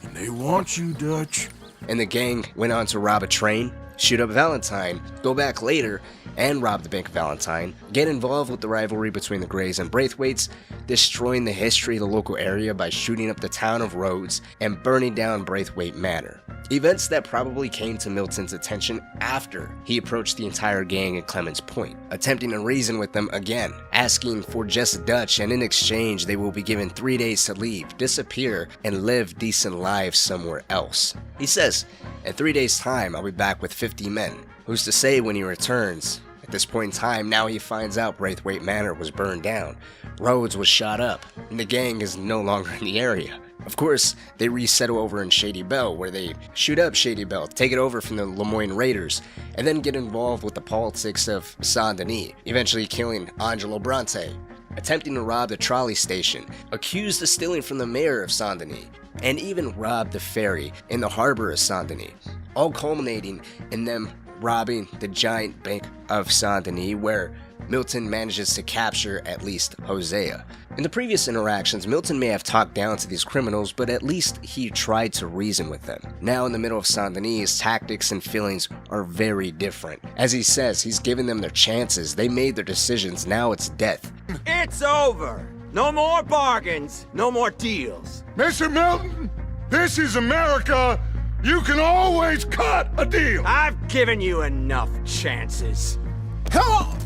And they want you, Dutch. And the gang went on to rob a train, shoot up Valentine, go back later, and rob the Bank of Valentine, get involved with the rivalry between the Greys and Braithwaites, destroying the history of the local area by shooting up the town of Rhodes and burning down Braithwaite Manor. Events that probably came to Milton's attention after he approached the entire gang at Clemens Point, attempting to reason with them again, asking for just Dutch, and in exchange they will be given 3 days to leave, disappear, and live decent lives somewhere else. He says, in 3 days' time I'll be back with 50 men. Who's to say when he returns? At this point in time, now he finds out Braithwaite Manor was burned down, Rhodes was shot up, and the gang is no longer in the area. Of course, they resettle over in Shady Belle, where they shoot up Shady Belle, take it over from the Lemoyne Raiders, and then get involved with the politics of Saint-Denis, eventually killing Angelo Bronte, attempting to rob the trolley station, accused of stealing from the mayor of Saint-Denis, and even robbed the ferry in the harbor of Saint-Denis, all culminating in them robbing the giant Bank of Saint-Denis, where Milton manages to capture at least Hosea. In the previous interactions, Milton may have talked down to these criminals, but at least he tried to reason with them. Now in the middle of Saint-Denis, his tactics and feelings are very different. As he says, he's given them their chances, they made their decisions, now it's death. It's over! No more bargains, no more deals. Mr. Milton, this is America. You can always cut a deal. I've given you enough chances. Come on!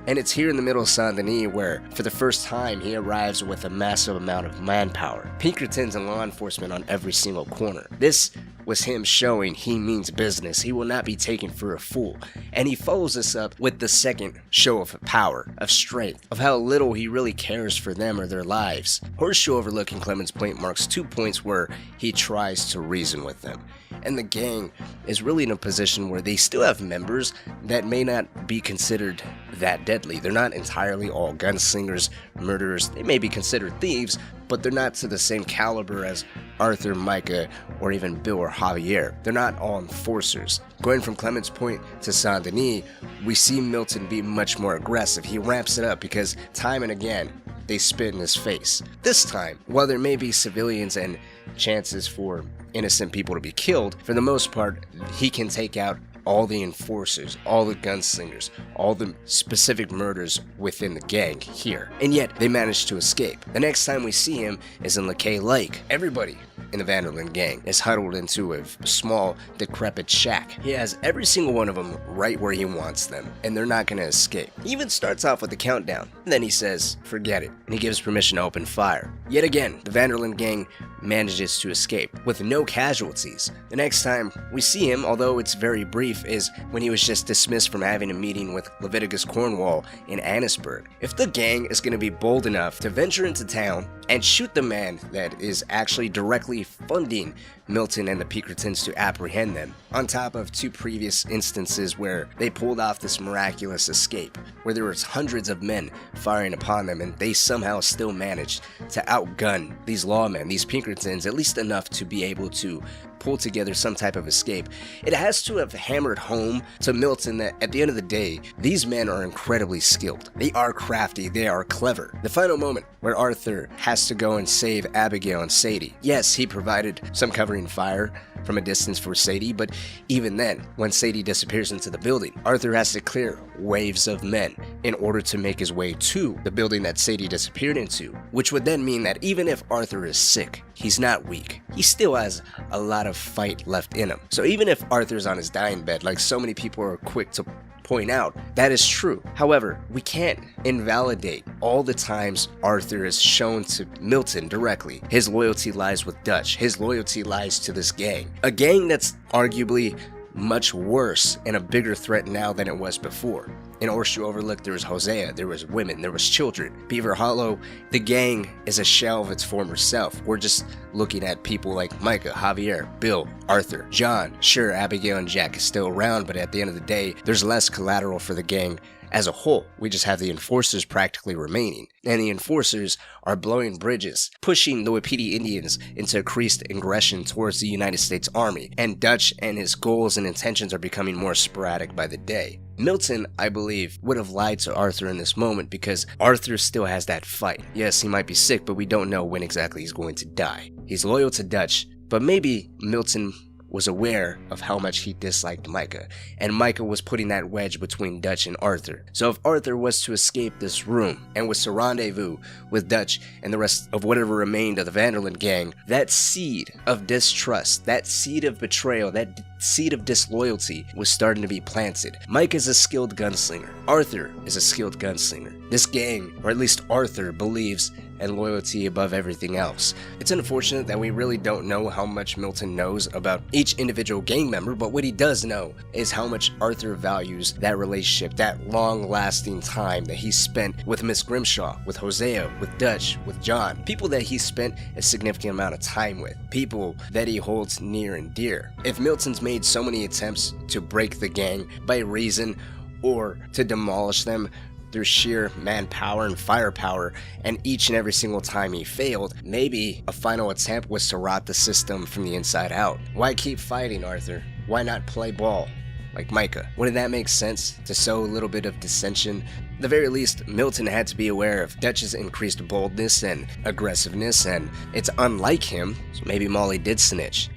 And it's here in the middle of Saint-Denis where, for the first time, he arrives with a massive amount of manpower. Pinkertons and law enforcement on every single corner. This was him showing he means business. He will not be taken for a fool. And he follows this up with the second show of power, of strength, of how little he really cares for them or their lives. Horseshoe Overlook in Clemens Point marks 2 points where he tries to reason with them. And the gang is really in a position where they still have members that may not be considered that deadly. They're not entirely all gunslingers, murderers. They may be considered thieves, but they're not to the same caliber as Arthur, Micah, or even Bill or Javier. They're not all enforcers. Going from Clemens Point to Saint-Denis, we see Milton be much more aggressive. He ramps it up because time and again, they spit in his face. This time, while there may be civilians and chances for innocent people to be killed, for the most part, he can take out all the enforcers, all the gunslingers, all the specific murders within the gang here. And yet, they managed to escape. The next time we see him is in Lequay Lake. Everybody in the Vanderlyn gang is huddled into a small, decrepit shack. He has every single one of them right where he wants them, and they're not gonna escape. He even starts off with a countdown, and then he says, forget it, and he gives permission to open fire. Yet again, the Vanderlyn gang manages to escape with no casualties. The next time we see him, although it's very brief, is when he was just dismissed from having a meeting with Leviticus Cornwall in Annisburg. If the gang is going to be bold enough to venture into town and shoot the man that is actually directly funding Milton and the Pinkertons to apprehend them, on top of 2 previous instances where they pulled off this miraculous escape, where there was hundreds of men firing upon them and they somehow still managed to outgun these lawmen, these Pinkertons, at least enough to be able to pull together some type of escape. It has to have hammered home to Milton that at the end of the day, these men are incredibly skilled. They are crafty, they are clever. The final moment where Arthur has to go and save Abigail and Sadie. Yes, he provided some covering fire, from a distance for Sadie, but even then, when Sadie disappears into the building, Arthur has to clear waves of men in order to make his way to the building that Sadie disappeared into, which would then mean that even if Arthur is sick, he's not weak. He still has a lot of fight left in him. So even if Arthur's on his dying bed, like so many people are quick to point out, that is true. However, we can't invalidate all the times Arthur is shown to Milton directly. His loyalty lies with Dutch. His loyalty lies to this gang. A gang that's arguably much worse and a bigger threat now than it was before. In Horseshoe Overlook, there was Hosea, there was women, there was children. Beaver Hollow, the gang is a shell of its former self. We're just looking at people like Micah, Javier, Bill, Arthur, John. Sure, Abigail and Jack is still around, but at the end of the day, there's less collateral for the gang as a whole. We just have the enforcers practically remaining, and the enforcers are blowing bridges, pushing the Wapiti Indians into increased aggression towards the United States Army, and Dutch and his goals and intentions are becoming more sporadic by the day. Milton, I believe, would have lied to Arthur in this moment because Arthur still has that fight. Yes, he might be sick, but we don't know when exactly he's going to die. He's loyal to Dutch, but maybe Milton was aware of how much he disliked Micah, and Micah was putting that wedge between Dutch and Arthur. So if Arthur was to escape this room and was to rendezvous with Dutch and the rest of whatever remained of the Vanderland gang, that seed of distrust, that seed of betrayal, that seed of disloyalty was starting to be planted. Micah is a skilled gunslinger. Arthur is a skilled gunslinger. This gang, or at least Arthur, believes in loyalty above everything else. It's unfortunate that we really don't know how much Milton knows about each individual gang member, but what he does know is how much Arthur values that relationship, that long-lasting time that he spent with Miss Grimshaw, with Hosea, with Dutch, with John. People that he spent a significant amount of time with. People that he holds near and dear. If Milton's made so many attempts to break the gang by reason or to demolish them through sheer manpower and firepower, and each and every single time he failed, maybe a final attempt was to rot the system from the inside out. Why keep fighting, Arthur? Why not play ball like Micah? Wouldn't that make sense, to sow a little bit of dissension? At the very least, Milton had to be aware of Dutch's increased boldness and aggressiveness, and it's unlike him, so maybe Molly did snitch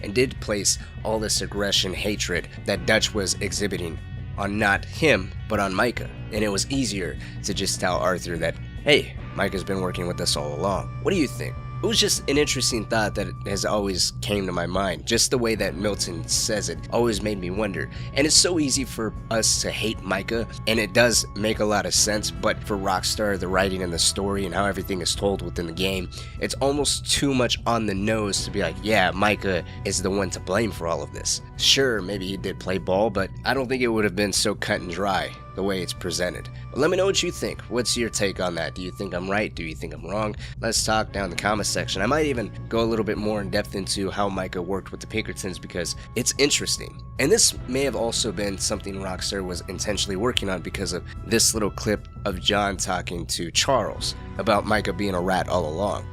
and did place all this aggression, hatred that Dutch was exhibiting on not him, but on Micah. And it was easier to just tell Arthur that, hey, Micah's been working with us all along. What do you think? It was just an interesting thought that has always came to my mind. Just the way that Milton says it always made me wonder. And it's so easy for us to hate Micah, and it does make a lot of sense, but for Rockstar, the writing and the story and how everything is told within the game, it's almost too much on the nose to be like, yeah, Micah is the one to blame for all of this. Sure, maybe he did play ball, but I don't think it would have been so cut and dry the way it's presented. But let me know what you think. What's your take on that? Do you think I'm right? Do you think I'm wrong? Let's talk down in the comment section. I might even go a little bit more in depth into how Micah worked with the Pinkertons because it's interesting. And this may have also been something Rockstar was intentionally working on because of this little clip of John talking to Charles about Micah being a rat all along.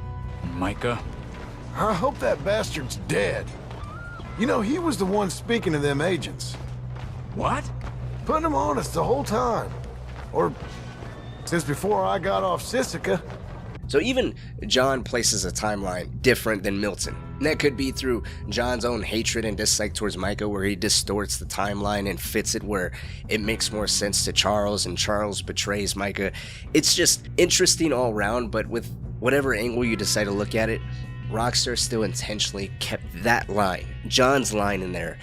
Micah? I hope that bastard's dead. You know, he was the one speaking to them agents. What? Putting them on us the whole time. Or since before I got off Sisika. So even John places a timeline different than Milton. And that could be through John's own hatred and dislike towards Micah, where he distorts the timeline and fits it where it makes more sense to Charles, and Charles betrays Micah. It's just interesting all around, but with whatever angle you decide to look at it, Rockstar still intentionally kept that line, John's line, in there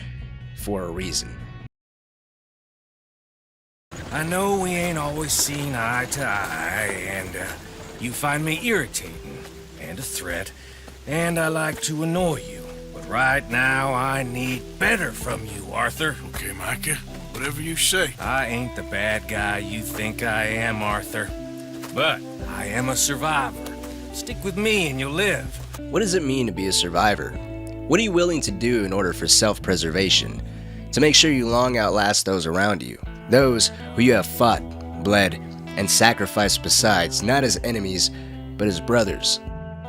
for a reason. I know we ain't always seen eye to eye, and you find me irritating and a threat, and I like to annoy you. But right now, I need better from you, Arthur. Okay, Micah, whatever you say. I ain't the bad guy you think I am, Arthur, but I am a survivor. Stick with me and you'll live. What does it mean to be a survivor? What are you willing to do in order for self-preservation? To make sure you long outlast those around you. Those who you have fought, bled, and sacrificed besides, not as enemies, but as brothers.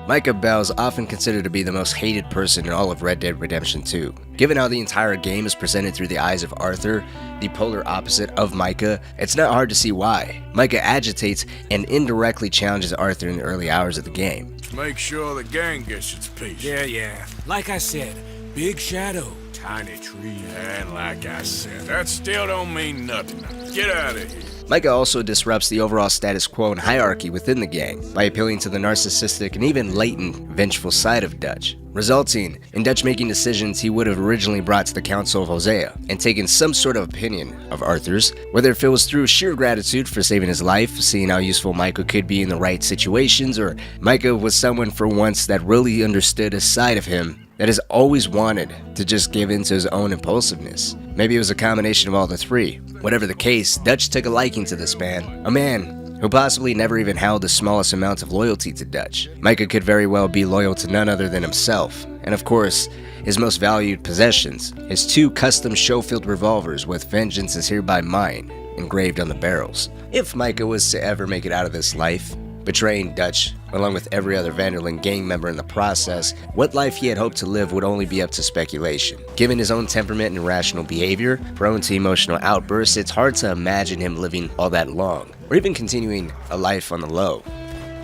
Micah Belle is often considered to be the most hated person in all of Red Dead Redemption 2. Given how the entire game is presented through the eyes of Arthur, the polar opposite of Micah, it's not hard to see why. Micah agitates and indirectly challenges Arthur in the early hours of the game. Make sure the gang gets its piece. Yeah. Like I said, big shadow, tiny tree. And like I said, that still don't mean nothing. Get out of here. Micah also disrupts the overall status quo and hierarchy within the gang by appealing to the narcissistic and even latent vengeful side of Dutch, resulting in Dutch making decisions he would have originally brought to the council of Hosea and taken some sort of opinion of Arthur's, whether if it was through sheer gratitude for saving his life, seeing how useful Micah could be in the right situations, or Micah was someone for once that really understood a side of him that has always wanted to just give in to his own impulsiveness. Maybe it was a combination of all the three. Whatever the case, Dutch took a liking to this man, a man who possibly never even held the smallest amount of loyalty to Dutch. Micah could very well be loyal to none other than himself, and of course, his most valued possessions, his 2 custom Schofield revolvers with "Vengeance is hereby mine" engraved on the barrels. If Micah was to ever make it out of this life, betraying Dutch, along with every other Vanderlyn gang member in the process, what life he had hoped to live would only be up to speculation. Given his own temperament and irrational behavior, prone to emotional outbursts, it's hard to imagine him living all that long, or even continuing a life on the low.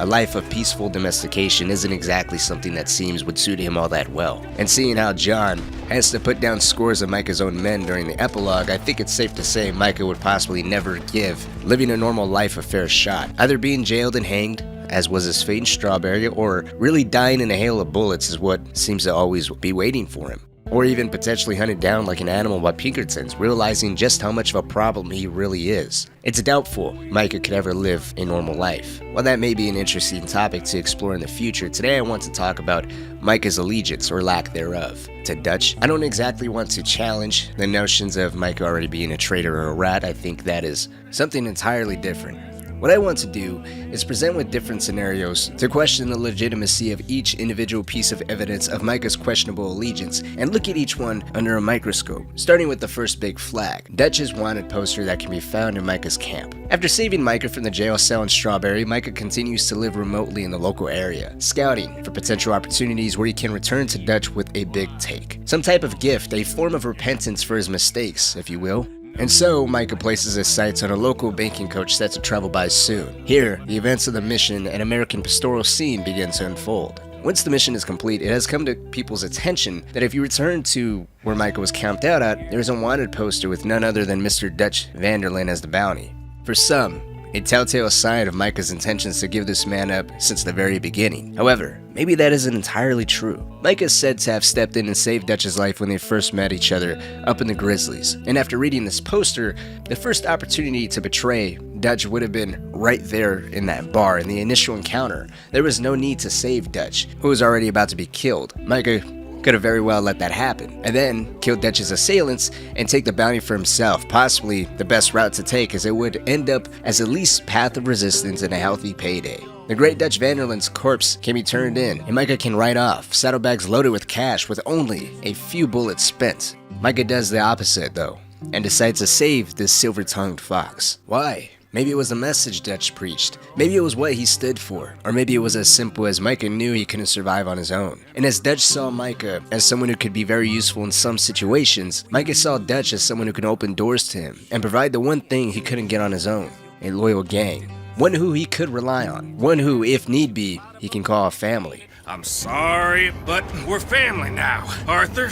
A life of peaceful domestication isn't exactly something that seems would suit him all that well. And seeing how John has to put down scores of Micah's own men during the epilogue, I think it's safe to say Micah would possibly never give living a normal life a fair shot. Either being jailed and hanged, as was his fate in Strawberry, or really dying in a hail of bullets is what seems to always be waiting for him. Or even potentially hunted down like an animal by Pinkertons, realizing just how much of a problem he really is. It's doubtful Micah could ever live a normal life. While that may be an interesting topic to explore in the future, today I want to talk about Micah's allegiance, or lack thereof, to Dutch. I don't exactly want to challenge the notions of Micah already being a traitor or a rat. I think that is something entirely different. What I want to do is present with different scenarios to question the legitimacy of each individual piece of evidence of Micah's questionable allegiance and look at each one under a microscope, starting with the first big flag, Dutch's wanted poster that can be found in Micah's camp. After saving Micah from the jail cell in Strawberry, Micah continues to live remotely in the local area, scouting for potential opportunities where he can return to Dutch with a big take. Some type of gift, a form of repentance for his mistakes, if you will. And so, Micah places his sights on a local banking coach set to travel by soon. Here, the events of the mission and American pastoral scene begin to unfold. Once the mission is complete, it has come to people's attention that if you return to where Micah was camped out at, there's a wanted poster with none other than Mr. Dutch Vanderlyn as the bounty. For some, a telltale sign of Micah's intentions to give this man up since the very beginning. However, maybe that isn't entirely true. Micah is said to have stepped in and saved Dutch's life when they first met each other up in the Grizzlies. And after reading this poster, the first opportunity to betray Dutch would have been right there in that bar in the initial encounter. There was no need to save Dutch, who was already about to be killed. Micah could have very well let that happen, and then kill Dutch's assailants and take the bounty for himself, possibly the best route to take, as it would end up as the least path of resistance and a healthy payday. The great Dutch Vanderlyn's corpse can be turned in, and Micah can ride off, saddlebags loaded with cash with only a few bullets spent. Micah does the opposite, though, and decides to save this silver-tongued fox. Why? Maybe it was the message Dutch preached. Maybe it was what he stood for. Or maybe it was as simple as Micah knew he couldn't survive on his own. And as Dutch saw Micah as someone who could be very useful in some situations, Micah saw Dutch as someone who could open doors to him and provide the one thing he couldn't get on his own, a loyal gang. One who he could rely on. One who, if need be, he can call a family. I'm sorry, but we're family now, Arthur.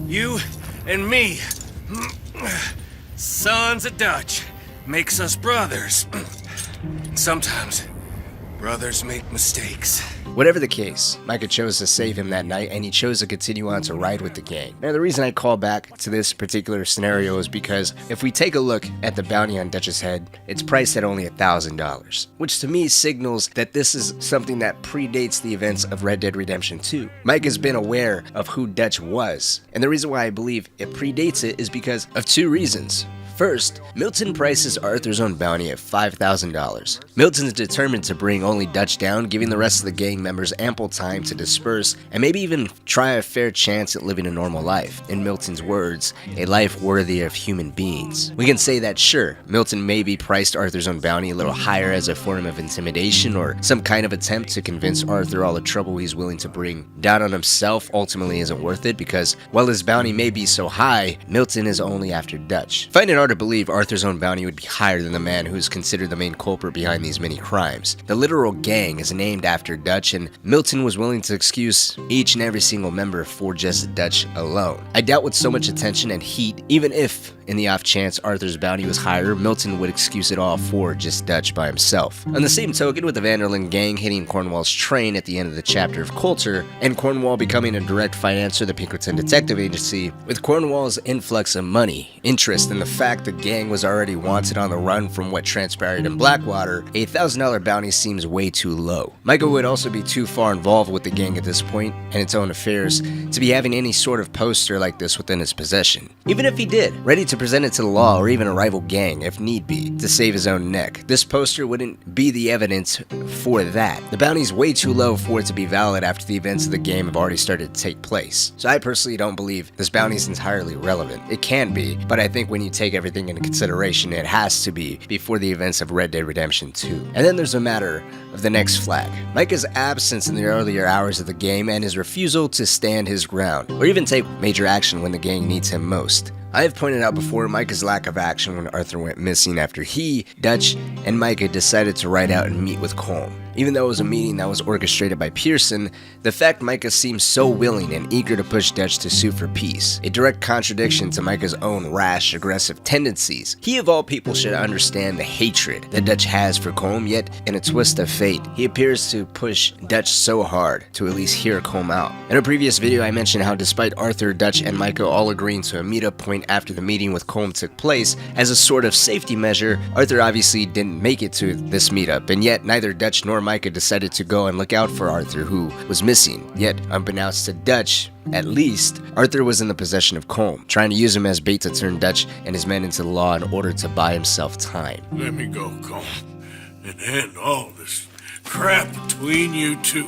You and me. Sons of Dutch. Makes us brothers. Sometimes, brothers make mistakes. Whatever the case, Micah chose to save him that night, and he chose to continue on to ride with the gang. Now, the reason I call back to this particular scenario is because if we take a look at the bounty on Dutch's head, it's priced at only $1,000, which to me signals that this is something that predates the events of Red Dead Redemption 2. Micah's been aware of who Dutch was, and the reason why I believe it predates it is because of 2 reasons. First, Milton prices Arthur's own bounty at $5,000. Milton's determined to bring only Dutch down, giving the rest of the gang members ample time to disperse and maybe even try a fair chance at living a normal life. In Milton's words, a life worthy of human beings. We can say that sure, Milton maybe priced Arthur's own bounty a little higher as a form of intimidation or some kind of attempt to convince Arthur all the trouble he's willing to bring down on himself ultimately isn't worth it, because while his bounty may be so high, Milton is only after Dutch. I find it hard to believe Arthur's own bounty would be higher than the man who is considered the main culprit behind these many crimes. The literal gang is named after Dutch, and Milton was willing to excuse each and every single member for just Dutch alone. I doubt with so much attention and heat, even if, in the off chance Arthur's bounty was higher, Milton would excuse it all for just Dutch by himself. On the same token, with the Van der Linde gang hitting Cornwall's train at the end of the chapter of Coulter, and Cornwall becoming a direct financier of the Pinkerton Detective Agency, with Cornwall's influx of money, interest, and the fact the gang was already wanted on the run from what transpired in Blackwater, a $1,000 bounty seems way too low. Micah would also be too far involved with the gang at this point and its own affairs to be having any sort of poster like this within his possession. Even if he did, ready to present it to the law or even a rival gang if need be to save his own neck, this poster wouldn't be the evidence for that. The bounty's way too low for it to be valid after the events of the game have already started to take place. So I personally don't believe this bounty is entirely relevant. It can be, but I think when you take everything into consideration, it has to be before the events of Red Dead Redemption 2. And then there's a matter of the next flag. Micah's absence in the earlier hours of the game and his refusal to stand his ground, or even take major action when the gang needs him most. I have pointed out before Micah's lack of action when Arthur went missing after he, Dutch, and Micah decided to ride out and meet with Colm. Even though it was a meeting that was orchestrated by Pearson, the fact Micah seemed so willing and eager to push Dutch to sue for peace, a direct contradiction to Micah's own rash, aggressive tendencies. He of all people should understand the hatred that Dutch has for Colm, yet in a twist of fate, he appears to push Dutch so hard to at least hear Colm out. In a previous video, I mentioned how despite Arthur, Dutch, and Micah all agreeing to a meetup point after the meeting with Colm took place, as a sort of safety measure, Arthur obviously didn't make it to this meetup, and yet neither Dutch nor Micah decided to go and look out for Arthur, who was missing. Yet, unbeknownst to Dutch, at least, Arthur was in the possession of Colm, trying to use him as bait to turn Dutch and his men into the law in order to buy himself time. Let me go, Colm, and end all this crap between you two.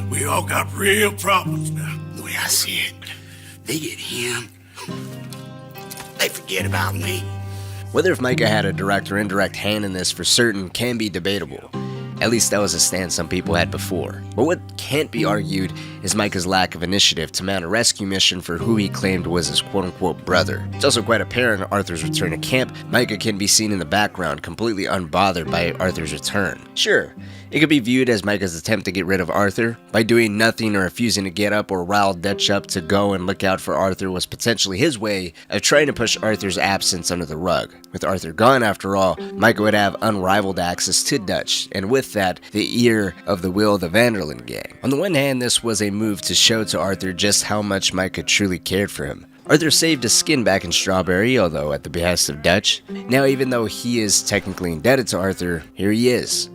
We all got real problems now. The way I see it, they get him, they forget about me. Whether if Micah had a direct or indirect hand in this for certain can be debatable. At least that was a stance some people had before. But what can't be argued is Micah's lack of initiative to mount a rescue mission for who he claimed was his quote-unquote brother. It's also quite apparent at Arthur's return to camp, Micah can be seen in the background, completely unbothered by Arthur's return. Sure, it could be viewed as Micah's attempt to get rid of Arthur. By doing nothing or refusing to get up or rile Dutch up to go and look out for Arthur was potentially his way of trying to push Arthur's absence under the rug. With Arthur gone, after all, Micah would have unrivaled access to Dutch, and with that, the ear of the will of the Van der Linde gang. On the one hand, this was a move to show to Arthur just how much Micah truly cared for him. Arthur saved his skin back in Strawberry, although at the behest of Dutch. Now, even though he is technically indebted to Arthur, here he is,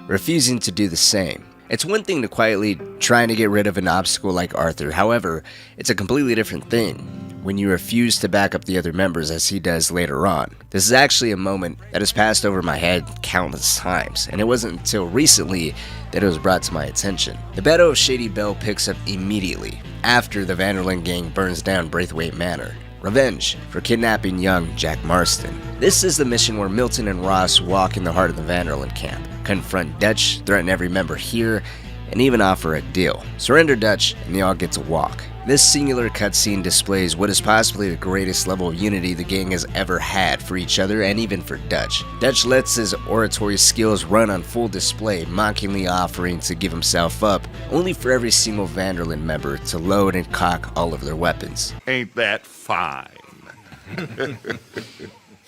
refusing to do the same. It's one thing to quietly trying to get rid of an obstacle like Arthur, however, it's a completely different thing when you refuse to back up the other members as he does later on. This is actually a moment that has passed over my head countless times, and it wasn't until recently that it was brought to my attention. The battle of Shady Belle picks up immediately after the Van der Linde gang burns down Braithwaite Manor. Revenge for kidnapping young Jack Marston. This is the mission where Milton and Ross walk in the heart of the Van der Linde camp, confront Dutch, threaten every member here, and even offer a deal. Surrender Dutch, and they all get to walk. This singular cutscene displays what is possibly the greatest level of unity the gang has ever had for each other and even for Dutch. Dutch lets his oratory skills run on full display, mockingly offering to give himself up, only for every single Van der Linde member to load and cock all of their weapons. Ain't that fine?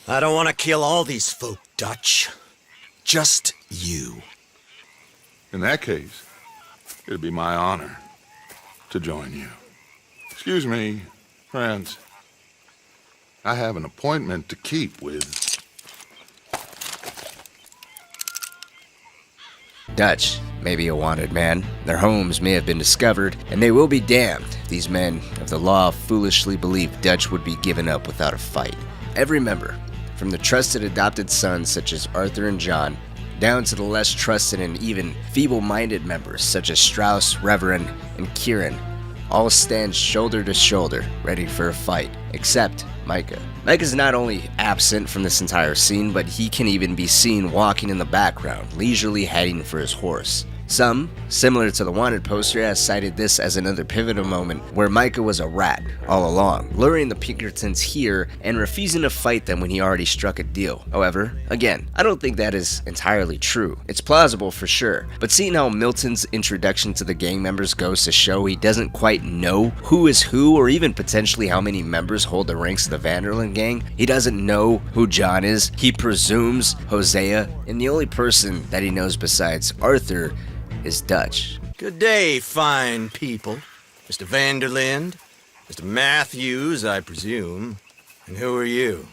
I don't want to kill all these folk, Dutch. Just you. In that case, it'd be my honor to join you. Excuse me, friends. I have an appointment to keep with Dutch may be a wanted man. Their homes may have been discovered, and they will be damned. These men of the law foolishly believed Dutch would be given up without a fight. Every member, from the trusted adopted sons such as Arthur and John, down to the less trusted and even feeble-minded members such as Strauss, Reverend, and Kieran, all stand shoulder to shoulder, ready for a fight, except Micah. Micah's not only absent from this entire scene, but he can even be seen walking in the background, leisurely heading for his horse. Some, similar to the wanted poster, has cited this as another pivotal moment where Micah was a rat all along, luring the Pinkertons here and refusing to fight them when he already struck a deal. However, again, I don't think that is entirely true. It's plausible for sure, but seeing how Milton's introduction to the gang members goes to show he doesn't quite know who is who or even potentially how many members hold the ranks of the Van der Linde gang. He doesn't know who John is. He presumes Hosea, and the only person that he knows besides Arthur is Dutch. Good day, fine people. Mr. Van der Linde, Mr. Matthews, I presume. And who are you?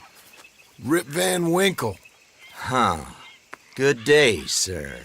Rip Van Winkle. Huh. Good day, sir.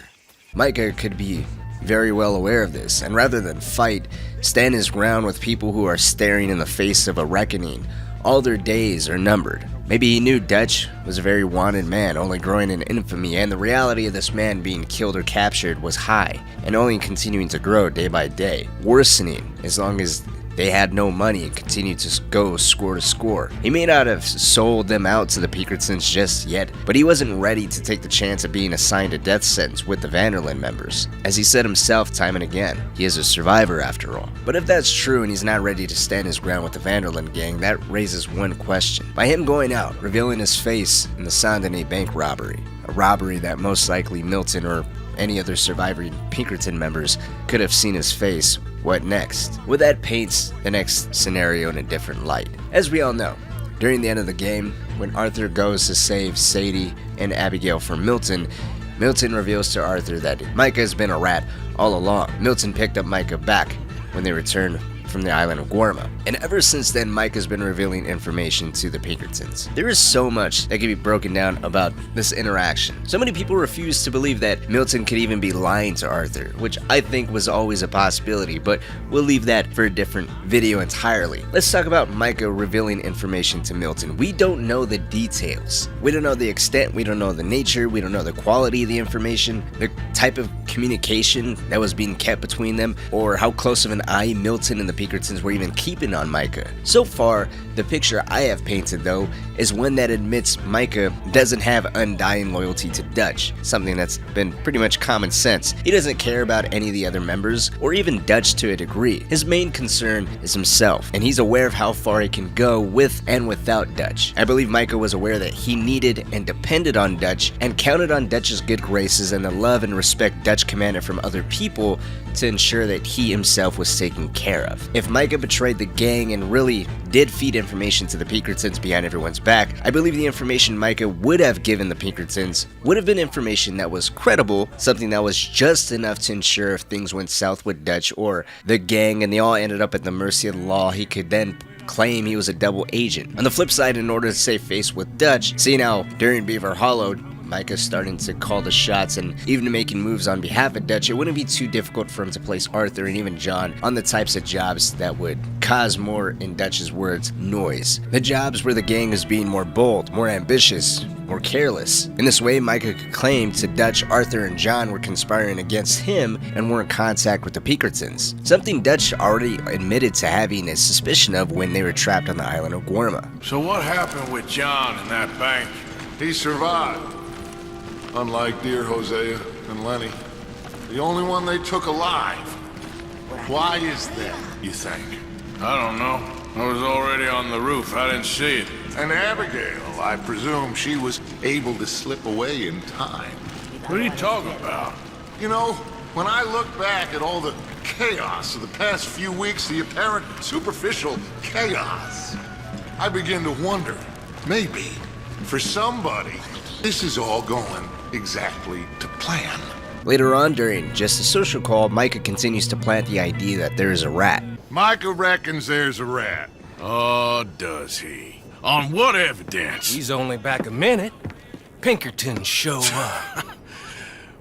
Micah could be very well aware of this, and rather than fight, stand his ground with people who are staring in the face of a reckoning. All their days are numbered. Maybe he knew Dutch was a very wanted man, only growing in infamy, and the reality of this man being killed or captured was high, and only continuing to grow day by day, worsening as long as they had no money and continued to go score to score. He may not have sold them out to the Pinkertons just yet, but he wasn't ready to take the chance of being assigned a death sentence with the Van der Linde members. As he said himself time and again, he is a survivor after all. But if that's true and he's not ready to stand his ground with the Van der Linde gang, that raises one question. By him going out, revealing his face in the Saint-Denis bank robbery, a robbery that most likely Milton or any other surviving Pinkerton members could have seen his face, what next? Well, that paints the next scenario in a different light. As we all know, during the end of the game, when Arthur goes to save Sadie and Abigail from Milton, Milton reveals to Arthur that Micah has been a rat all along. Milton picked up Micah back when they returned from the island of Guarma. And ever since then, Micah's been revealing information to the Pinkertons. There is so much that can be broken down about this interaction. So many people refuse to believe that Milton could even be lying to Arthur, which I think was always a possibility, but we'll leave that for a different video entirely. Let's talk about Micah revealing information to Milton. We don't know the details. We don't know the extent, we don't know the nature, we don't know the quality of the information, the type of communication that was being kept between them, or how close of an eye Milton and the Pinkertons were even keeping on Micah. So far, the picture I have painted, though, is one that admits Micah doesn't have undying loyalty to Dutch, something that's been pretty much common sense. He doesn't care about any of the other members, or even Dutch to a degree. His main concern is himself, and he's aware of how far he can go with and without Dutch. I believe Micah was aware that he needed and depended on Dutch, and counted on Dutch's good graces and the love and respect Dutch commanded from other people to ensure that he himself was taken care of. If Micah betrayed the gang and really did feed information to the Pinkertons behind everyone's back, I believe the information Micah would have given the Pinkertons would have been information that was credible, something that was just enough to ensure if things went south with Dutch or the gang and they all ended up at the mercy of the law, he could then claim he was a double agent. On the flip side, in order to save face with Dutch, seeing how during Beaver Hollow, Micah's starting to call the shots and even making moves on behalf of Dutch, it wouldn't be too difficult for him to place Arthur and even John on the types of jobs that would cause more, in Dutch's words, noise. The jobs where the gang is being more bold, more ambitious, more careless. In this way, Micah could claim to Dutch, Arthur, and John were conspiring against him and were in contact with the Pinkertons, something Dutch already admitted to having a suspicion of when they were trapped on the island of Guarma. So what happened with John in that bank? He survived. Unlike dear Hosea and Lenny, the only one they took alive. Why is that, you think? I don't know. I was already on the roof. I didn't see it. And Abigail, I presume she was able to slip away in time. What are you talking about? You know, when I look back at all the chaos of the past few weeks, the apparent superficial chaos, I begin to wonder, maybe, for somebody, this is all going exactly to plan. Later on, during just a social call, Micah continues to plant the idea that there is a rat. Micah reckons there's a rat. Oh, does he? On what evidence? He's only back a minute. Pinkertons show up.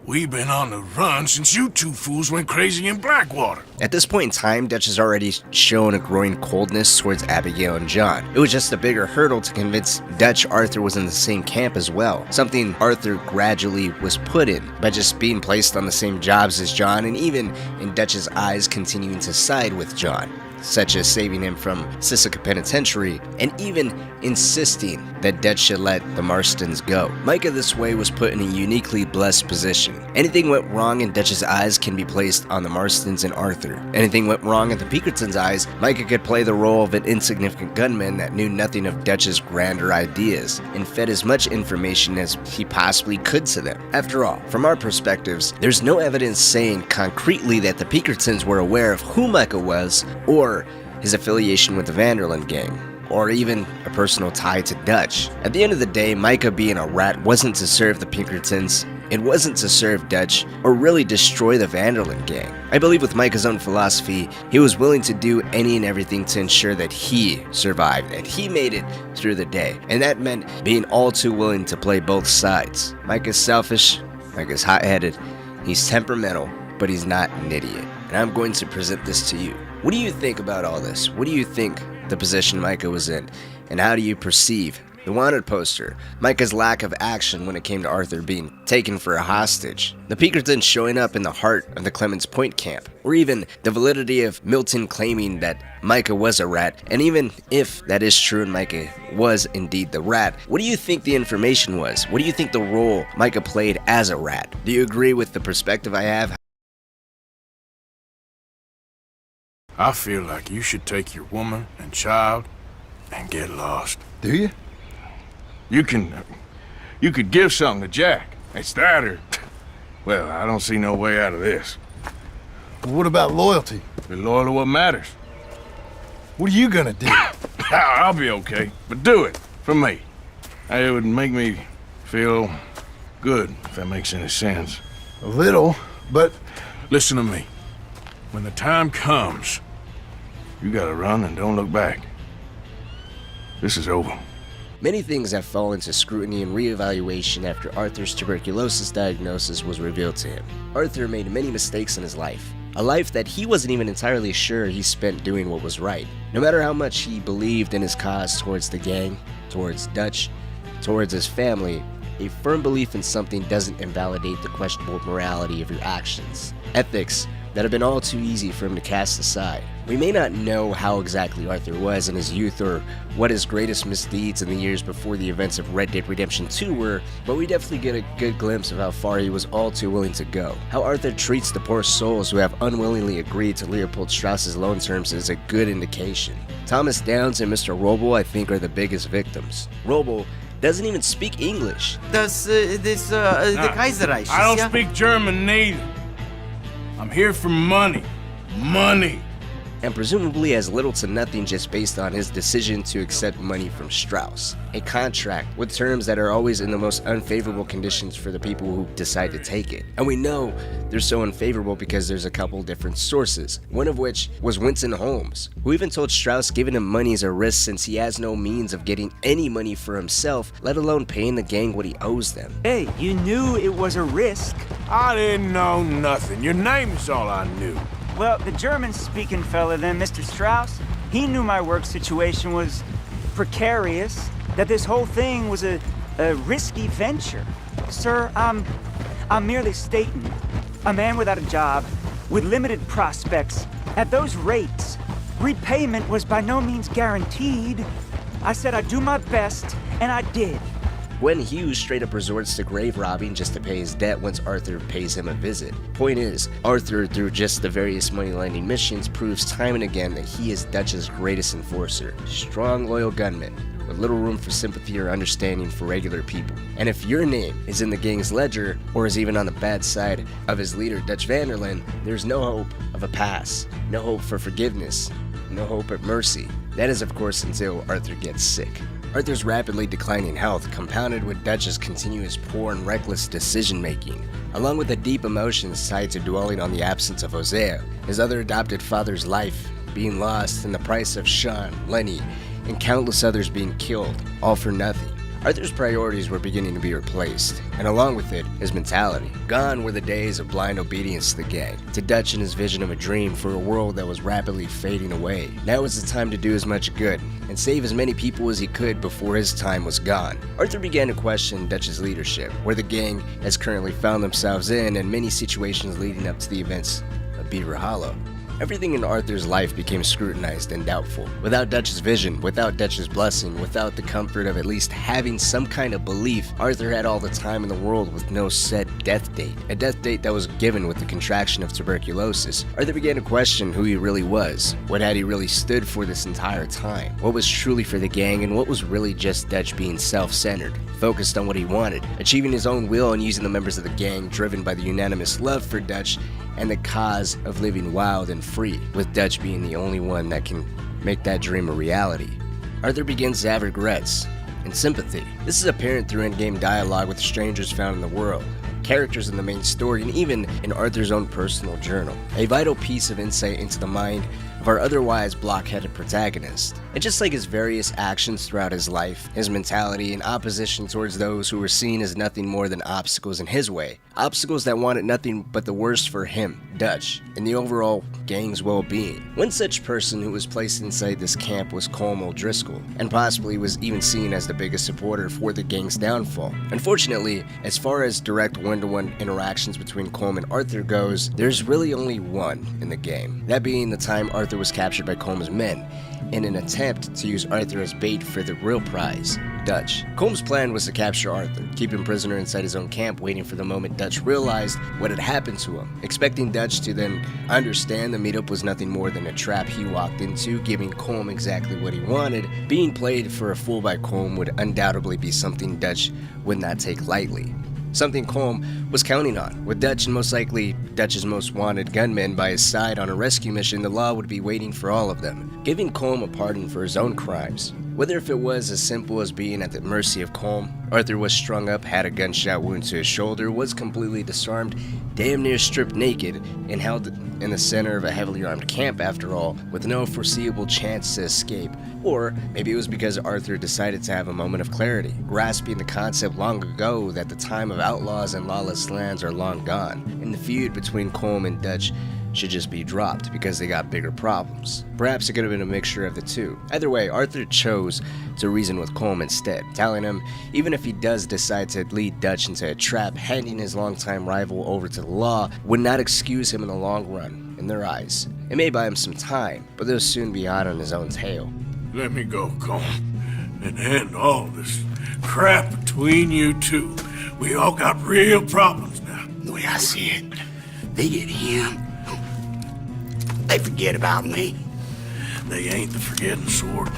We've been on the run since you two fools went crazy in Blackwater. At this point in time, Dutch has already shown a growing coldness towards Abigail and John. It was just a bigger hurdle to convince Dutch Arthur was in the same camp as well, something Arthur gradually was put in by just being placed on the same jobs as John and even in Dutch's eyes continuing to side with John. such as saving him from Sisika Penitentiary, and even insisting that Dutch should let the Marstons go. Micah this way was put in a uniquely blessed position. Anything went wrong in Dutch's eyes can be placed on the Marstons and Arthur. Anything went wrong in the Pinkertons' eyes, Micah could play the role of an insignificant gunman that knew nothing of Dutch's grander ideas and fed as much information as he possibly could to them. After all, from our perspectives, there's no evidence saying concretely that the Pinkertons were aware of who Micah was or his affiliation with the Vanderlyn gang, or even a personal tie to Dutch. At the end of the day, Micah being a rat wasn't to serve the Pinkertons, it wasn't to serve Dutch, or really destroy the Vanderlyn gang. I believe with Micah's own philosophy, he was willing to do any and everything to ensure that he survived, that he made it through the day, and that meant being all too willing to play both sides. Micah's selfish, Micah's hot-headed, he's temperamental, but he's not an idiot. And I'm going to present this to you. What do you think about all this? What do you think the position Micah was in, and how do you perceive the wanted poster, Micah's lack of action when it came to Arthur being taken for a hostage, the Pinkertons showing up in the heart of the Clemens Point camp, or even the validity of Milton claiming that Micah was a rat, and even if that is true and Micah was indeed the rat, what do you think the information was? What do you think the role Micah played as a rat? Do you agree with the perspective I have? I feel like you should take your woman and child and get lost. Do you? You could give something to Jack. It's that or... Well, I don't see no way out of this. What about loyalty? Be loyal to what matters. What are you gonna do? I'll be okay, but do it for me. It would make me feel good, if that makes any sense. A little, but... Listen to me. When the time comes, you gotta run and don't look back. This is over. Many things have fallen to scrutiny and reevaluation after Arthur's tuberculosis diagnosis was revealed to him. Arthur made many mistakes in his life, a life that he wasn't even entirely sure he spent doing what was right. No matter how much he believed in his cause towards the gang, towards Dutch, towards his family, a firm belief in something doesn't invalidate the questionable morality of your actions. Ethics that have been all too easy for him to cast aside. We may not know how exactly Arthur was in his youth or what his greatest misdeeds in the years before the events of Red Dead Redemption 2 were, but we definitely get a good glimpse of how far he was all too willing to go. How Arthur treats the poor souls who have unwillingly agreed to Leopold Strauss's loan terms is a good indication. Thomas Downs and Mr. Roble, I think, are the biggest victims. Roble doesn't even speak English. The Kaiserreich. I don't speak German neither. I'm here for money. Money. And presumably has little to nothing just based on his decision to accept money from Strauss. A contract with terms that are always in the most unfavorable conditions for the people who decide to take it. And we know they're so unfavorable because there's a couple different sources, one of which was Winston Holmes, who even told Strauss giving him money is a risk since he has no means of getting any money for himself, let alone paying the gang what he owes them. Hey, you knew it was a risk. I didn't know nothing. Your name's all I knew. Well, the German-speaking fella then, Mr. Strauss, he knew my work situation was precarious, that this whole thing was a risky venture. Sir, I'm merely stating, a man without a job, with limited prospects, at those rates, repayment was by no means guaranteed. I said I'd do my best, and I did. Gwen Hughes straight up resorts to grave robbing just to pay his debt once Arthur pays him a visit. Point is, Arthur, through just the various money-lending missions, proves time and again that he is Dutch's greatest enforcer. Strong, loyal gunman, with little room for sympathy or understanding for regular people. And if your name is in the gang's ledger, or is even on the bad side of his leader, Dutch Vanderlyn, there's no hope of a pass, no hope for forgiveness, no hope at mercy. That is, of course, until Arthur gets sick. Arthur's rapidly declining health, compounded with Dutch's continuous poor and reckless decision-making, along with the deep emotions tied to dwelling on the absence of Hosea, his other adopted father's life being lost, and the price of Sean, Lenny, and countless others being killed, all for nothing. Arthur's priorities were beginning to be replaced, and along with it, his mentality. Gone were the days of blind obedience to the gang, to Dutch and his vision of a dream for a world that was rapidly fading away. Now was the time to do as much good, and save as many people as he could before his time was gone. Arthur began to question Dutch's leadership, where the gang has currently found themselves in, and many situations leading up to the events of Beaver Hollow. Everything in Arthur's life became scrutinized and doubtful. Without Dutch's vision, without Dutch's blessing, without the comfort of at least having some kind of belief, Arthur had all the time in the world with no set death date. A death date that was given with the contraction of tuberculosis. Arthur began to question who he really was. What had he really stood for this entire time? What was truly for the gang and what was really just Dutch being self-centered, focused on what he wanted, achieving his own will and using the members of the gang driven by the unanimous love for Dutch and the cause of living wild and free, with Dutch being the only one that can make that dream a reality. Arthur begins to have regrets and sympathy. This is apparent through in-game dialogue with strangers found in the world, characters in the main story, and even in Arthur's own personal journal. A vital piece of insight into the mind of our otherwise blockheaded protagonist. And just like his various actions throughout his life, his mentality and opposition towards those who were seen as nothing more than obstacles in his way, obstacles that wanted nothing but the worst for him, Dutch, and the overall gang's well-being. One such person who was placed inside this camp was Colm O'Driscoll, and possibly was even seen as the biggest supporter for the gang's downfall. Unfortunately, as far as direct one-to-one interactions between Colm and Arthur goes, there's really only one in the game, that being the time Arthur was captured by Colm's men, in an attempt to use Arthur as bait for the real prize, Dutch. Colm's plan was to capture Arthur, keep him prisoner inside his own camp, waiting for the moment Dutch realized what had happened to him, expecting Dutch to then understand the meetup was nothing more than a trap he walked into, giving Colm exactly what he wanted. Being played for a fool by Colm would undoubtedly be something Dutch would not take lightly. Something Colm was counting on. With Dutch and most likely Dutch's most wanted gunmen by his side on a rescue mission, the law would be waiting for all of them, giving Colm a pardon for his own crimes. Whether if it was as simple as being at the mercy of Colm, Arthur was strung up, had a gunshot wound to his shoulder, was completely disarmed, damn near stripped naked, and held in the center of a heavily armed camp after all, with no foreseeable chance to escape. Or maybe it was because Arthur decided to have a moment of clarity, grasping the concept long ago that the time of outlaws and lawless lands are long gone, and the feud between Colm and Dutch should just be dropped because they got bigger problems. Perhaps it could have been a mixture of the two. Either way, Arthur chose to reason with Colm instead, telling him even if he does decide to lead Dutch into a trap, handing his longtime rival over to the law would not excuse him in the long run, in their eyes. It may buy him some time, but they'll soon be out on his own tail. Let me go, Colm, and end all this crap between you two. We all got real problems now. The way I see it, they get him, they forget about me. They ain't the forgetting sort.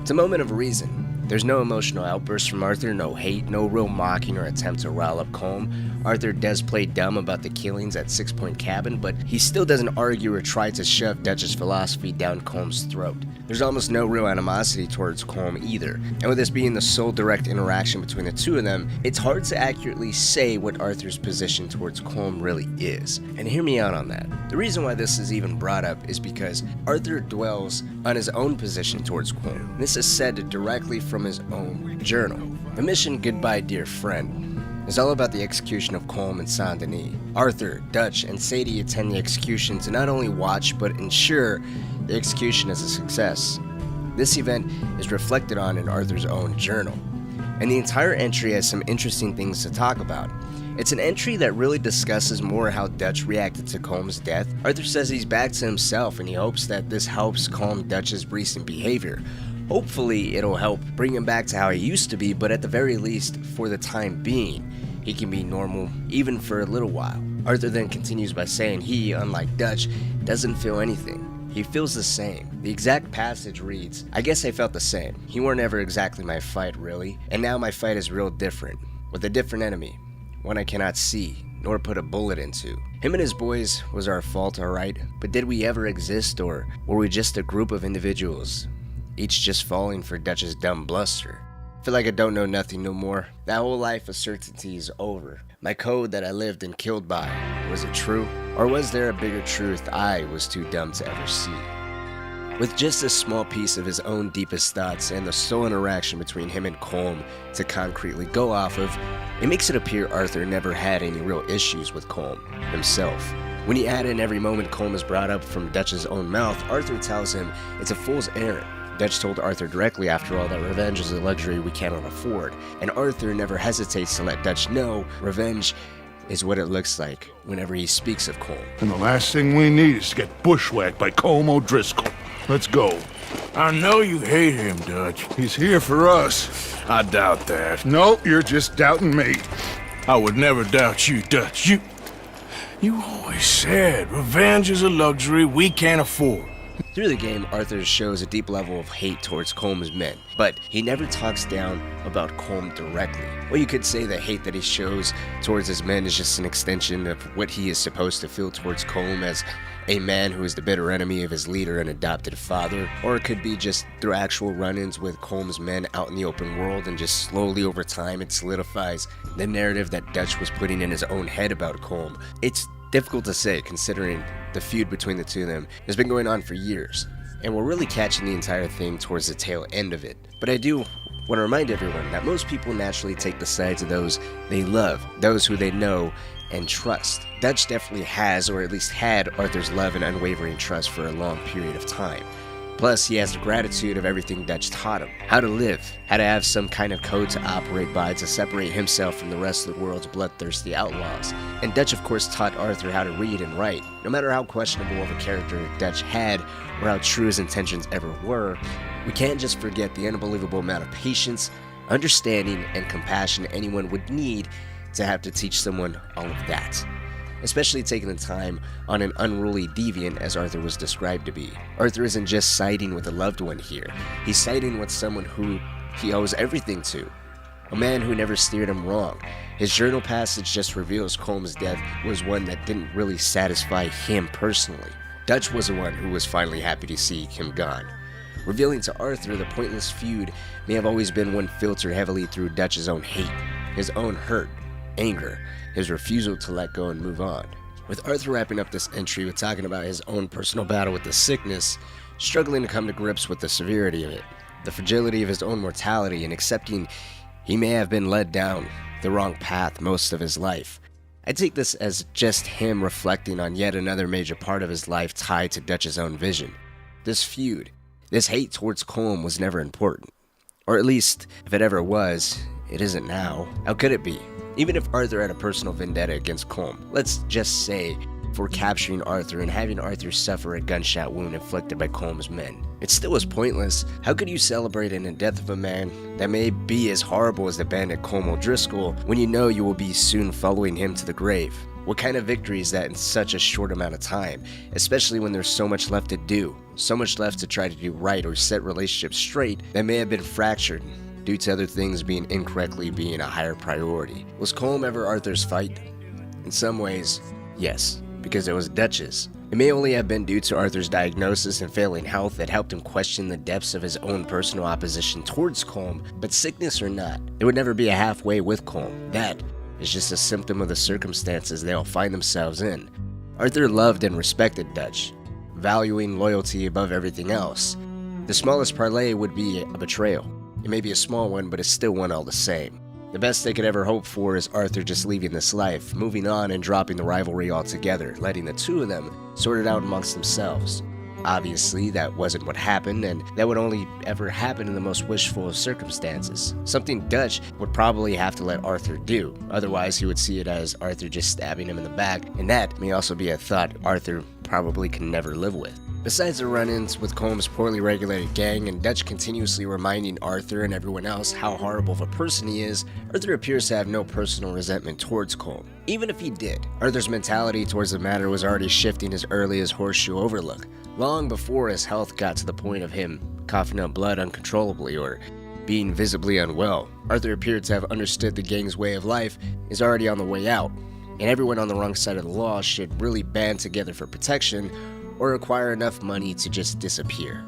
It's a moment of reason. There's no emotional outburst from Arthur, no hate, no real mocking or attempt to rile up Colm. Arthur does play dumb about the killings at 6 Point Cabin, but he still doesn't argue or try to shove Dutch's philosophy down Colm's throat. There's almost no real animosity towards Colm either, and with this being the sole direct interaction between the two of them, it's hard to accurately say what Arthur's position towards Colm really is. And hear me out on that. The reason why this is even brought up is because Arthur dwells on his own position towards Colm. This is said directly from his own journal. The mission Goodbye Dear Friend is all about the execution of Colm and Saint Denis. Arthur, Dutch, and Sadie attend the execution to not only watch but ensure the execution is a success. This event is reflected on in Arthur's own journal, and the entire entry has some interesting things to talk about. It's an entry that really discusses more how Dutch reacted to Colm's death. Arthur says he's back to himself and he hopes that this helps calm Dutch's recent behavior. Hopefully it'll help bring him back to how he used to be, but at the very least, for the time being, he can be normal, even for a little while. Arthur then continues by saying he, unlike Dutch, doesn't feel anything. He feels the same. The exact passage reads, "I guess I felt the same. He weren't ever exactly my fight, really, and now my fight is real different, with a different enemy, one I cannot see, nor put a bullet into. Him and his boys was our fault, alright, but did we ever exist, or were we just a group of individuals, each just falling for Dutch's dumb bluster? Feel like I don't know nothing no more. That whole life of certainty is over. My code that I lived and killed by, was it true? Or was there a bigger truth I was too dumb to ever see?" With just a small piece of his own deepest thoughts and the sole interaction between him and Colm to concretely go off of, it makes it appear Arthur never had any real issues with Colm himself. When you add in every moment Colm is brought up from Dutch's own mouth, Arthur tells him it's a fool's errand. Dutch told Arthur directly, after all, that revenge is a luxury we cannot afford, and Arthur never hesitates to let Dutch know revenge is what it looks like whenever he speaks of Colm. And the last thing we need is to get bushwhacked by Colm O'Driscoll. Let's go. I know you hate him, Dutch. He's here for us. I doubt that. No, you're just doubting me. I would never doubt you, Dutch. You always said revenge is a luxury we can't afford. Through the game, Arthur shows a deep level of hate towards Colm's men, but he never talks down about Colm directly. Well, you could say the hate that he shows towards his men is just an extension of what he is supposed to feel towards Colm as a man who is the bitter enemy of his leader and adopted father, or it could be just through actual run-ins with Colm's men out in the open world, and just slowly over time it solidifies the narrative that Dutch was putting in his own head about Colm. It's difficult to say, considering the feud between the two of them has been going on for years, and we're really catching the entire thing towards the tail end of it. But I do want to remind everyone that most people naturally take the sides of those they love, those who they know and trust. Dutch definitely has, or at least had, Arthur's love and unwavering trust for a long period of time. Plus, he has the gratitude of everything Dutch taught him. How to live, how to have some kind of code to operate by to separate himself from the rest of the world's bloodthirsty outlaws. And Dutch, of course, taught Arthur how to read and write. No matter how questionable of a character Dutch had, or how true his intentions ever were, we can't just forget the unbelievable amount of patience, understanding, and compassion anyone would need to have to teach someone all of that. Especially taking the time on an unruly deviant as Arthur was described to be. Arthur isn't just siding with a loved one here, he's siding with someone who he owes everything to. A man who never steered him wrong. His journal passage just reveals Colm's death was one that didn't really satisfy him personally. Dutch was the one who was finally happy to see him gone. Revealing to Arthur the pointless feud may have always been one filtered heavily through Dutch's own hate, his own hurt, anger, his refusal to let go and move on. With Arthur wrapping up this entry with talking about his own personal battle with the sickness, struggling to come to grips with the severity of it, the fragility of his own mortality, and accepting he may have been led down the wrong path most of his life. I take this as just him reflecting on yet another major part of his life tied to Dutch's own vision. This feud, this hate towards Colm was never important. Or at least, if it ever was, it isn't now. How could it be? Even if Arthur had a personal vendetta against Colm, let's just say for capturing Arthur and having Arthur suffer a gunshot wound inflicted by Colm's men, it still was pointless. How could you celebrate in the death of a man that may be as horrible as the bandit Colm O'Driscoll when you know you will be soon following him to the grave? What kind of victory is that in such a short amount of time, especially when there's so much left to do, so much left to try to do right or set relationships straight that may have been fractured due to other things incorrectly being a higher priority? Was Colm ever Arthur's fight? In some ways, yes, because it was Dutch's. It may only have been due to Arthur's diagnosis and failing health that helped him question the depths of his own personal opposition towards Colm, but sickness or not, there would never be a halfway with Colm. That is just a symptom of the circumstances they all find themselves in. Arthur loved and respected Dutch, valuing loyalty above everything else. The smallest parley would be a betrayal. It may be a small one, but it's still one all the same. The best they could ever hope for is Arthur just leaving this life, moving on and dropping the rivalry altogether, letting the two of them sort it out amongst themselves. Obviously, that wasn't what happened, and that would only ever happen in the most wishful of circumstances. Something Dutch would probably have to let Arthur do, otherwise he would see it as Arthur just stabbing him in the back, and that may also be a thought Arthur probably can never live with. Besides the run-ins with Colm's poorly regulated gang and Dutch continuously reminding Arthur and everyone else how horrible of a person he is, Arthur appears to have no personal resentment towards Colm. Even if he did, Arthur's mentality towards the matter was already shifting as early as Horseshoe Overlook, long before his health got to the point of him coughing up blood uncontrollably or being visibly unwell. Arthur appeared to have understood the gang's way of life is already on the way out, and everyone on the wrong side of the law should really band together for protection or acquire enough money to just disappear.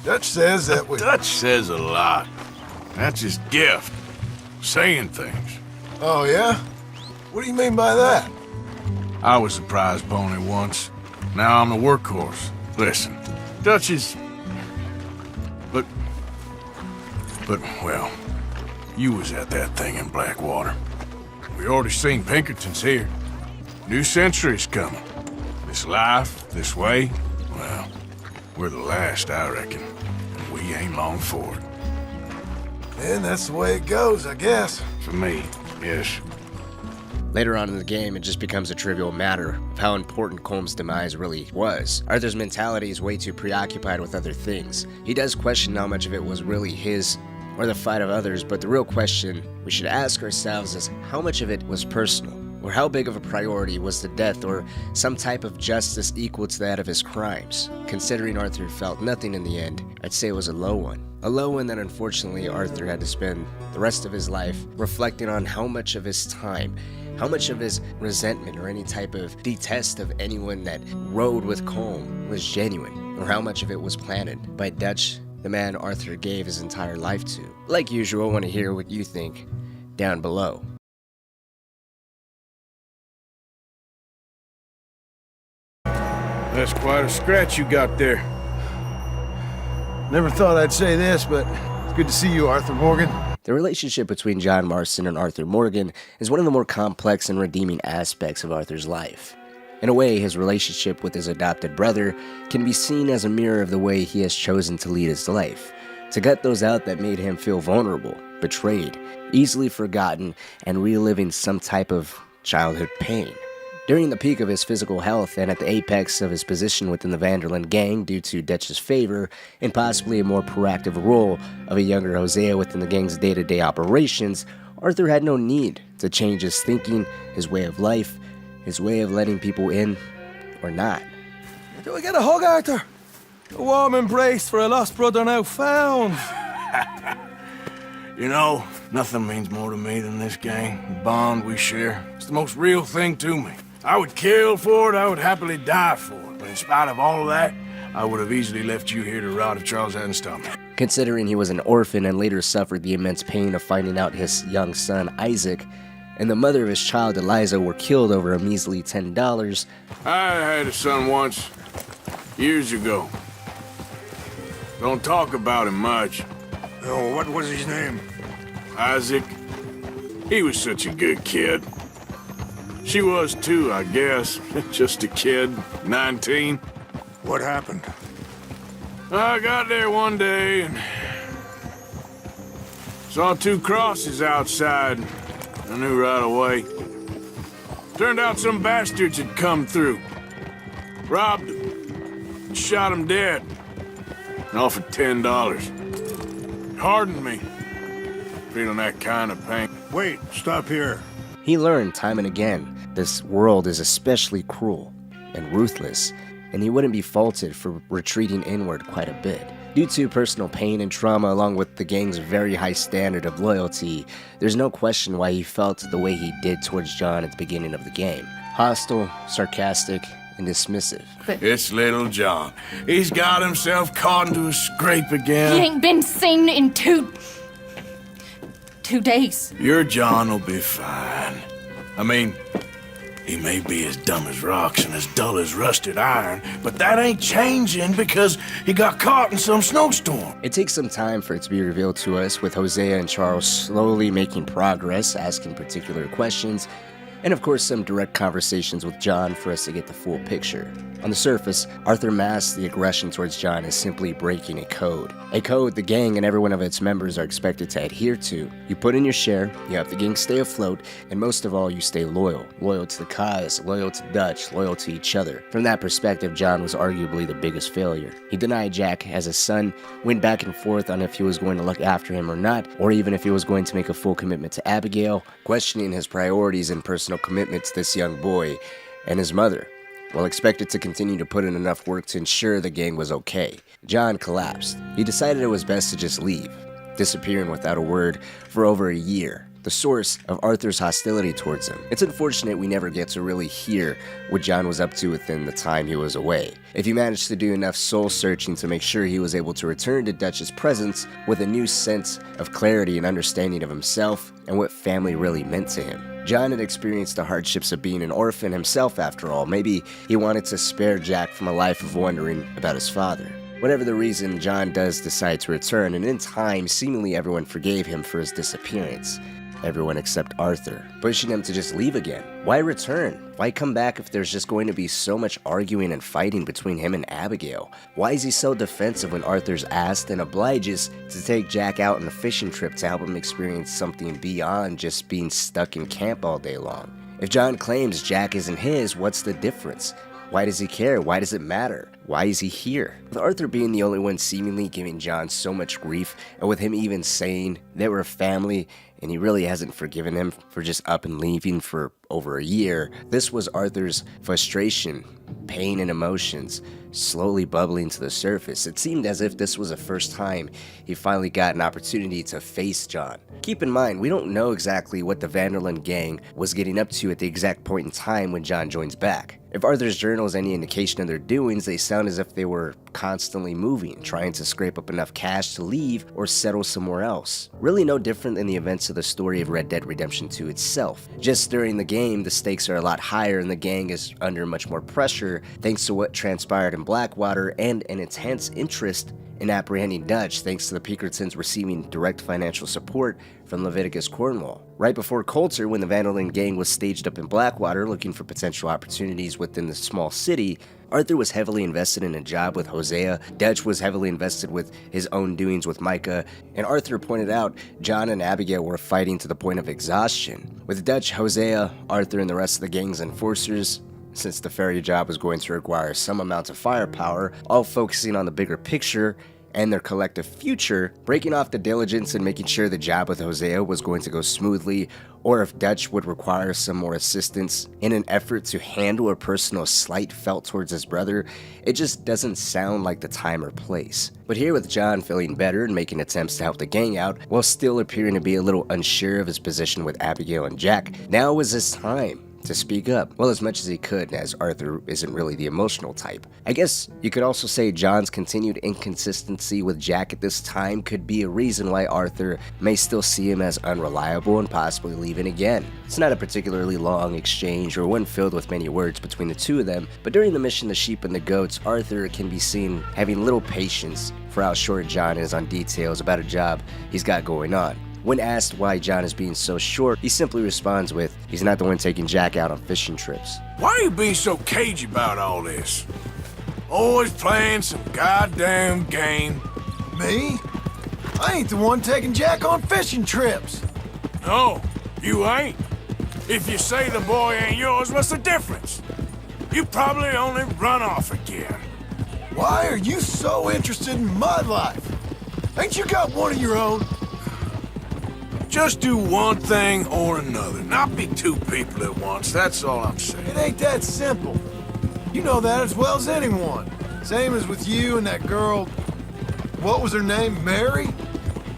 Dutch says that Dutch says a lot. That's his gift. Saying things. Oh, yeah? What do you mean by that? I was a prize pony once. Now I'm a workhorse. Listen, Dutch is... But, well, you was at that thing in Blackwater. We already seen Pinkertons here. New century's coming. This life, this way, well, we're the last, I reckon. And we ain't long for it. And that's the way it goes, I guess. For me, yes. Later on in the game, it just becomes a trivial matter of how important Colm's demise really was. Arthur's mentality is way too preoccupied with other things. He does question how much of it was really his or the fight of others, but the real question we should ask ourselves is how much of it was personal, or how big of a priority was the death or some type of justice equal to that of his crimes. Considering Arthur felt nothing in the end, I'd say it was a low one. A low one that unfortunately Arthur had to spend the rest of his life reflecting on how much of his time, how much of his resentment or any type of detest of anyone that rode with Colm was genuine, or how much of it was planted by Dutch, the man Arthur gave his entire life to. Like usual, I want to hear what you think down below. That's quite a scratch you got there. Never thought I'd say this, but it's good to see you, Arthur Morgan. The relationship between John Marston and Arthur Morgan is one of the more complex and redeeming aspects of Arthur's life. In a way, his relationship with his adopted brother can be seen as a mirror of the way he has chosen to lead his life, to gut those out that made him feel vulnerable, betrayed, easily forgotten, and reliving some type of childhood pain. During the peak of his physical health and at the apex of his position within the Vanderlyn gang due to Dutch's favor and possibly a more proactive role of a younger Hosea within the gang's day-to-day operations, Arthur had no need to change his thinking, his way of life, his way of letting people in or not. Do we get a hug, Arthur? A warm embrace for a lost brother now found. You know, nothing means more to me than this gang, the bond we share. It's the most real thing to me. I would kill for it, I would happily die for it. But in spite of all of that, I would have easily left you here to rot if Charles hadn't stopped me. Considering he was an orphan and later suffered the immense pain of finding out his young son, Isaac, and the mother of his child, Eliza, were killed over a measly $10. I had a son once, years ago. Don't talk about him much. Oh, what was his name? Isaac. He was such a good kid. She was too, I guess. Just a kid, 19. What happened? I got there one day and saw 2 crosses outside. I knew right away. Turned out some bastards had come through. Robbed him. Shot him dead. And offered $10. Hardened me. Feeling that kind of pain. Wait, stop here. He learned time and again this world is especially cruel and ruthless, and he wouldn't be faulted for retreating inward quite a bit. Due to personal pain and trauma along with the gang's very high standard of loyalty, there's no question why he felt the way he did towards John at the beginning of the game. Hostile, sarcastic, and dismissive. It's little John. He's got himself caught into a scrape again. He ain't been seen in two days. Your John will be fine. I mean, he may be as dumb as rocks and as dull as rusted iron, but that ain't changing because he got caught in some snowstorm. It takes some time for it to be revealed to us, with Hosea and Charles slowly making progress, asking particular questions, and of course some direct conversations with John for us to get the full picture. On the surface, Arthur masks the aggression towards John as simply breaking a code the gang and every one of its members are expected to adhere to. You put in your share, you help the gang stay afloat, and most of all, you stay loyal. Loyal to the cause, loyal to Dutch, loyal to each other. From that perspective, John was arguably the biggest failure. He denied Jack as a son, went back and forth on if he was going to look after him or not, or even if he was going to make a full commitment to Abigail, questioning his priorities and personal commitment to this young boy and his mother, while expected to continue to put in enough work to ensure the gang was okay. John collapsed. He decided it was best to just leave, disappearing without a word for over a year, the source of Arthur's hostility towards him. It's unfortunate we never get to really hear what John was up to within the time he was away. If he managed to do enough soul-searching to make sure he was able to return to Dutch's presence with a new sense of clarity and understanding of himself and what family really meant to him. John had experienced the hardships of being an orphan himself after all. Maybe he wanted to spare Jack from a life of wondering about his father. Whatever the reason, John does decide to return, and in time, seemingly everyone forgave him for his disappearance. Everyone except Arthur, pushing him to just leave again. Why return? Why come back if there's just going to be so much arguing and fighting between him and Abigail? Why is he so defensive when Arthur's asked and obliges to take Jack out on a fishing trip to help him experience something beyond just being stuck in camp all day long? If John claims Jack isn't his, what's the difference? Why does he care? Why does it matter? Why is he here? With Arthur being the only one seemingly giving John so much grief, and with him even saying they were a family and he really hasn't forgiven him for just up and leaving for over a year, this was Arthur's frustration, pain, and emotions slowly bubbling to the surface. It seemed as if this was the first time he finally got an opportunity to face John. Keep in mind, we don't know exactly what the Vanderlyn gang was getting up to at the exact point in time when John joins back. If Arthur's journal is any indication of their doings, they sound as if they were constantly moving, trying to scrape up enough cash to leave or settle somewhere else. Really no different than the events of the story of Red Dead Redemption 2 itself. Just during the game, the stakes are a lot higher and the gang is under much more pressure thanks to what transpired in Blackwater and an intense interest in apprehending Dutch thanks to the Pinkertons receiving direct financial support from Leviticus Cornwall. Right before Coulter, when the Vanderlyn gang was staged up in Blackwater looking for potential opportunities within the small city, Arthur was heavily invested in a job with Hosea, Dutch was heavily invested with his own doings with Micah, and Arthur pointed out John and Abigail were fighting to the point of exhaustion. With Dutch, Hosea, Arthur, and the rest of the gang's enforcers, since the ferry job was going to require some amount of firepower, all focusing on the bigger picture and their collective future, breaking off the diligence and making sure the job with Hosea was going to go smoothly, or if Dutch would require some more assistance in an effort to handle a personal slight felt towards his brother, it just doesn't sound like the time or place. But here with John feeling better and making attempts to help the gang out, while still appearing to be a little unsure of his position with Abigail and Jack, now was his time to speak up, well, as much as he could, as Arthur isn't really the emotional type. I guess you could also say John's continued inconsistency with Jack at this time could be a reason why Arthur may still see him as unreliable and possibly leaving again. It's not a particularly long exchange or one filled with many words between the two of them, but during the mission The Sheep and the Goats, Arthur can be seen having little patience for how short John is on details about a job he's got going on. When asked why John is being so short, he simply responds with, he's not the one taking Jack out on fishing trips. Why are you being so cagey about all this? Always playing some goddamn game. Me? I ain't the one taking Jack on fishing trips. No, you ain't. If you say the boy ain't yours, what's the difference? You probably only run off again. Why are you so interested in my life? Ain't you got one of your own? Just do one thing or another, not be two people at once, that's all I'm saying. It ain't that simple. You know that as well as anyone. Same as with you and that girl, what was her name, Mary?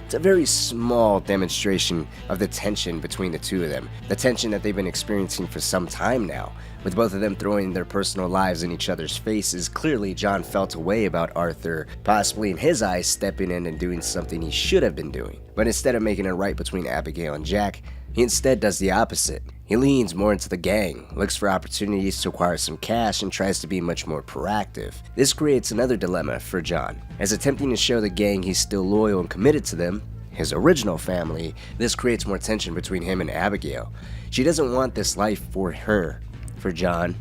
It's a very small demonstration of the tension between the two of them, the tension that they've been experiencing for some time now. With both of them throwing their personal lives in each other's faces, clearly John felt a way about Arthur, possibly in his eyes stepping in and doing something he should have been doing. But instead of making it right between Abigail and Jack, he instead does the opposite. He leans more into the gang, looks for opportunities to acquire some cash, and tries to be much more proactive. This creates another dilemma for John. As attempting to show the gang he's still loyal and committed to them, his original family, this creates more tension between him and Abigail. She doesn't want this life for her, for John,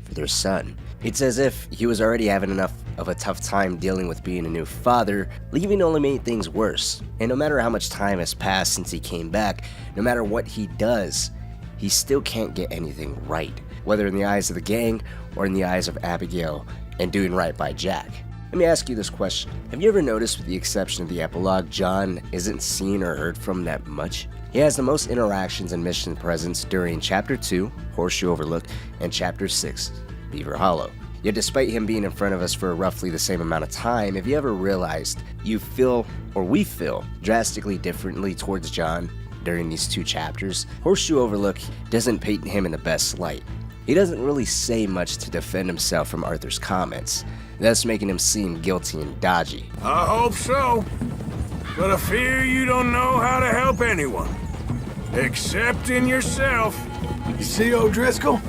for their son. It's as if he was already having enough of a tough time dealing with being a new father, leaving only made things worse. And no matter how much time has passed since he came back, no matter what he does, he still can't get anything right, whether in the eyes of the gang or in the eyes of Abigail and doing right by Jack. Let me ask you this question. Have you ever noticed, with the exception of the epilogue, John isn't seen or heard from that much? He has the most interactions and mission presence during Chapter 2, Horseshoe Overlook, and Chapter 6, Beaver Hollow. Yet despite him being in front of us for roughly the same amount of time, have you ever realized you feel, or we feel, drastically differently towards John during these two chapters? Horseshoe Overlook doesn't paint him in the best light. He doesn't really say much to defend himself from Arthur's comments, thus making him seem guilty and dodgy. I hope so, but I fear you don't know how to help anyone, except in yourself. You see, O'Driscoll?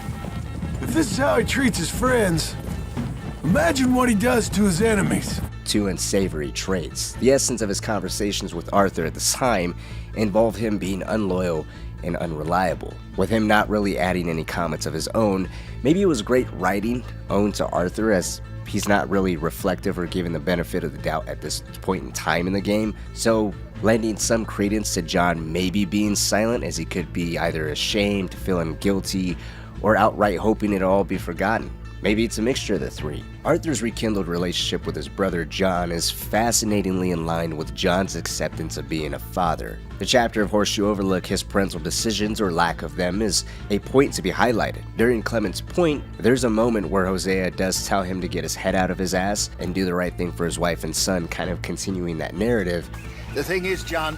If this is how he treats his friends, imagine what he does to his enemies. Two unsavory traits. The essence of his conversations with Arthur at the time involved him being unloyal and unreliable, with him not really adding any comments of his own. Maybe it was great writing owed to Arthur, as he's not really reflective or given the benefit of the doubt at this point in time in the game, so lending some credence to John maybe being silent, as he could be either ashamed, feeling guilty, or outright hoping it all be forgotten. Maybe it's a mixture of the three. Arthur's rekindled relationship with his brother John is fascinatingly in line with John's acceptance of being a father. The chapter of Horseshoe overlook his parental decisions or lack of them is a point to be highlighted. During Clement's point, there's a moment where Hosea does tell him to get his head out of his ass and do the right thing for his wife and son, kind of continuing that narrative. The thing is, John,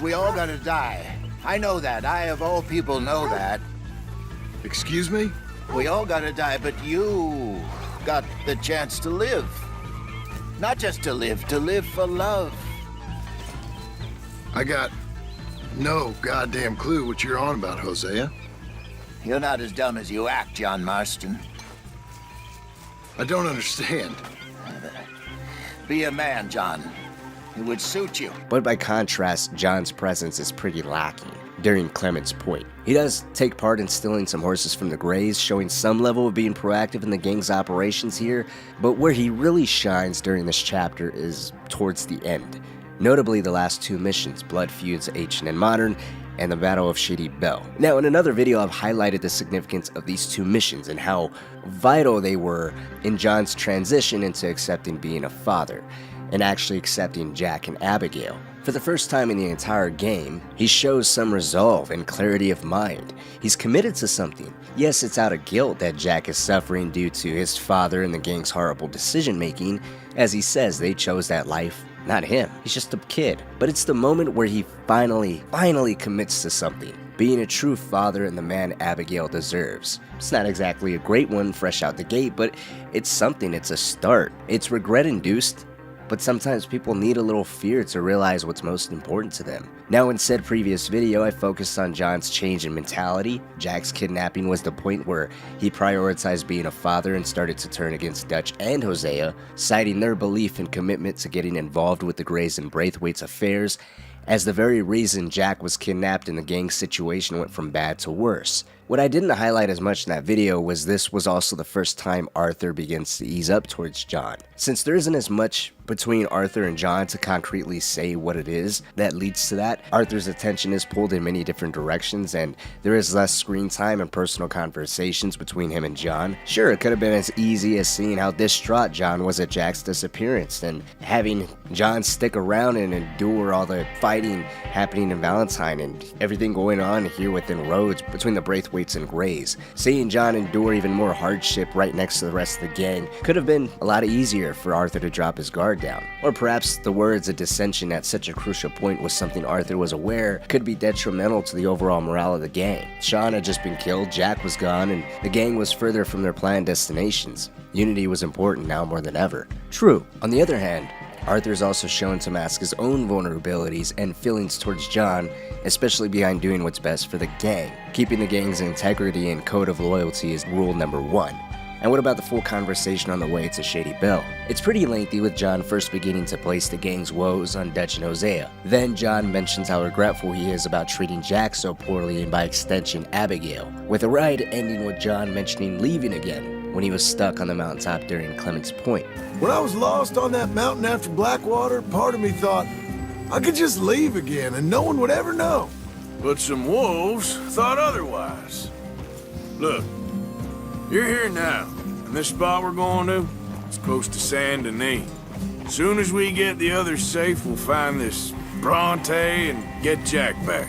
we all gotta die. I know that. I, of all people, know that. Excuse me? We all gotta die, but you got the chance to live. Not just to live for love. I got no goddamn clue what you're on about, Hosea. You're not as dumb as you act, John Marston. I don't understand. Be a man, John. It would suit you. But by contrast, John's presence is pretty lacking during Clement's point. He does take part in stealing some horses from the Greys, showing some level of being proactive in the gang's operations here, but where he really shines during this chapter is towards the end. Notably the last two missions, Blood Feuds Ancient and Modern, and the Battle of Shady Belle. Now, in another video, I've highlighted the significance of these two missions and how vital they were in John's transition into accepting being a father, and actually accepting Jack and Abigail. For the first time in the entire game, he shows some resolve and clarity of mind. He's committed to something. Yes, it's out of guilt that Jack is suffering due to his father and the gang's horrible decision making. As he says, they chose that life, not him. He's just a kid. But it's the moment where he finally commits to something, being a true father and the man Abigail deserves. It's not exactly a great one fresh out the gate, but it's something, it's a start. It's regret-induced, but sometimes people need a little fear to realize what's most important to them. Now, in said previous video, I focused on John's change in mentality. Jack's kidnapping was the point where he prioritized being a father and started to turn against Dutch and Hosea, citing their belief and commitment to getting involved with the Greys and Braithwaite's affairs as the very reason Jack was kidnapped and the gang's situation went from bad to worse. What I didn't highlight as much in that video was this was also the first time Arthur begins to ease up towards John. Since there isn't as much between Arthur and John to concretely say what it is that leads to that, Arthur's attention is pulled in many different directions and there is less screen time and personal conversations between him and John. Sure, it could have been as easy as seeing how distraught John was at Jack's disappearance and having John stick around and endure all the fighting happening in Valentine and everything going on here within Rhodes between the Braithwaites and Greys. Seeing John endure even more hardship right next to the rest of the gang could have been a lot easier for Arthur to drop his guard down. Or perhaps the words of dissension at such a crucial point was something Arthur was aware could be detrimental to the overall morale of the gang. Sean had just been killed, Jack was gone, and the gang was further from their planned destinations. Unity was important now more than ever. True. On the other hand, Arthur is also shown to mask his own vulnerabilities and feelings towards John, especially behind doing what's best for the gang. Keeping the gang's integrity and code of loyalty is rule number one. And what about the full conversation on the way to Shady Belle? It's pretty lengthy, with John first beginning to place the gang's woes on Dutch and Hosea. Then John mentions how regretful he is about treating Jack so poorly and by extension Abigail, with the ride ending with John mentioning leaving again when he was stuck on the mountaintop during Clement's point. When I was lost on that mountain after Blackwater, part of me thought I could just leave again and no one would ever know. But some wolves thought otherwise. Look, you're here now, and this spot we're going to, it's close to Saint Denis. As soon as we get the others safe, we'll find this Bronte and get Jack back.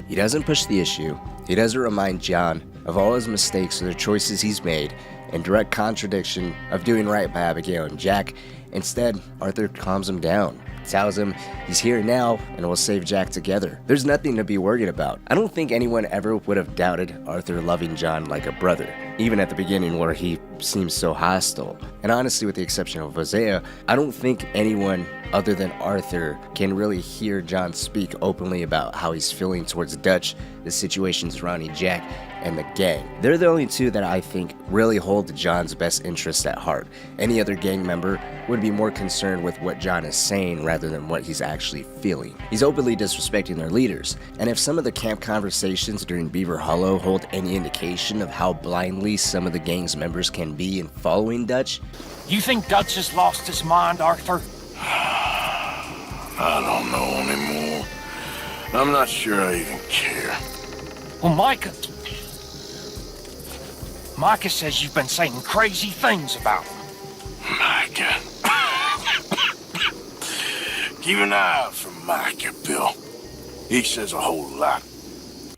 He doesn't push the issue. He doesn't remind John of all his mistakes or the choices he's made, in direct contradiction of doing right by Abigail and Jack. Instead, Arthur calms him down, tells him he's here now and will save Jack together. There's nothing to be worried about. I don't think anyone ever would have doubted Arthur loving John like a brother, even at the beginning where he seems so hostile. And honestly, with the exception of Hosea, I don't think anyone other than Arthur can really hear John speak openly about how he's feeling towards Dutch, the situation surrounding Jack, and the gang. They're the only two that I think really hold John's best interests at heart. Any other gang member would be more concerned with what John is saying rather than what he's actually feeling. He's openly disrespecting their leaders, and if some of the camp conversations during Beaver Hollow hold any indication of how blindly some of the gang's members can be in following Dutch. You think Dutch has lost his mind, Arthur? I don't know anymore. I'm not sure I even care. Well, Micah says you've been saying crazy things about him. Micah. Keep an eye out for Micah, Bill. He says a whole lot.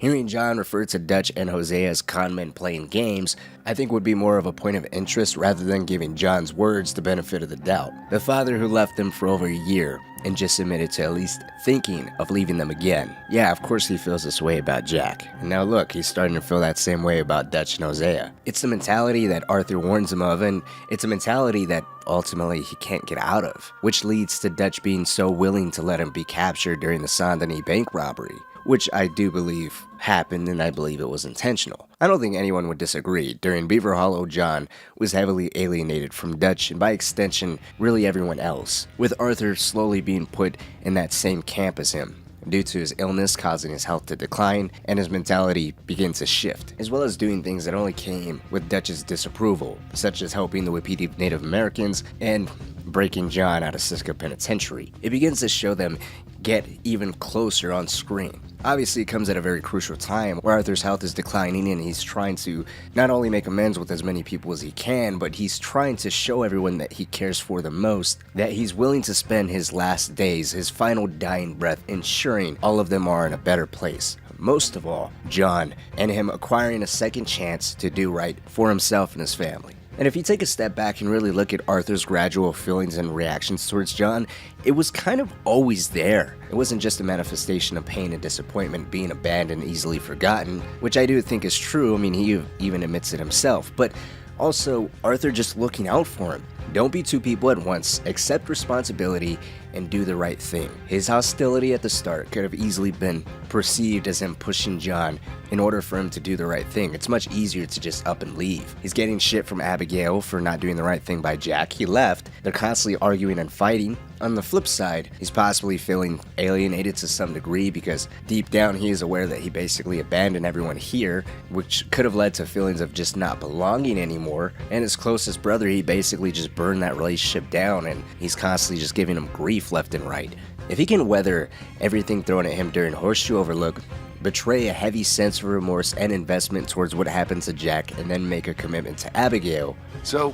Hearing John refer to Dutch and Hosea as conmen playing games, I think would be more of a point of interest rather than giving John's words the benefit of the doubt. The father who left them for over a year and just admitted to at least thinking of leaving them again. Yeah, of course he feels this way about Jack. And now look, he's starting to feel that same way about Dutch and Hosea. It's the mentality that Arthur warns him of, and it's a mentality that ultimately he can't get out of, which leads to Dutch being so willing to let him be captured during the Saint-Denis bank robbery, which I do believe happened, and I believe it was intentional. I don't think anyone would disagree. During Beaver Hollow, John was heavily alienated from Dutch and by extension, really everyone else, with Arthur slowly being put in that same camp as him, due to his illness causing his health to decline and his mentality begin to shift, as well as doing things that only came with Dutch's disapproval, such as helping the Wapiti Native Americans and breaking John out of Sitka Penitentiary. It begins to show them get even closer on screen. Obviously, it comes at a very crucial time where Arthur's health is declining and he's trying to not only make amends with as many people as he can, but he's trying to show everyone that he cares for the most, that he's willing to spend his last days, his final dying breath, ensuring all of them are in a better place. Most of all, John, and him acquiring a second chance to do right for himself and his family. And if you take a step back and really look at Arthur's gradual feelings and reactions towards John, it was kind of always there. It wasn't just a manifestation of pain and disappointment, being abandoned and easily forgotten, which I do think is true. I mean, he even admits it himself, but also Arthur just looking out for him. Don't be two people at once, accept responsibility, and do the right thing. His hostility at the start could have easily been perceived as him pushing John in order for him to do the right thing. It's much easier to just up and leave. He's getting shit from Abigail for not doing the right thing by Jack. He left. They're constantly arguing and fighting. On the flip side, he's possibly feeling alienated to some degree because deep down he is aware that he basically abandoned everyone here, which could have led to feelings of just not belonging anymore. And his closest brother, he basically just burned that relationship down, and he's constantly just giving him grief left and right. If he can weather everything thrown at him during Horseshoe Overlook, betray a heavy sense of remorse and investment towards what happened to Jack, and then make a commitment to Abigail. So,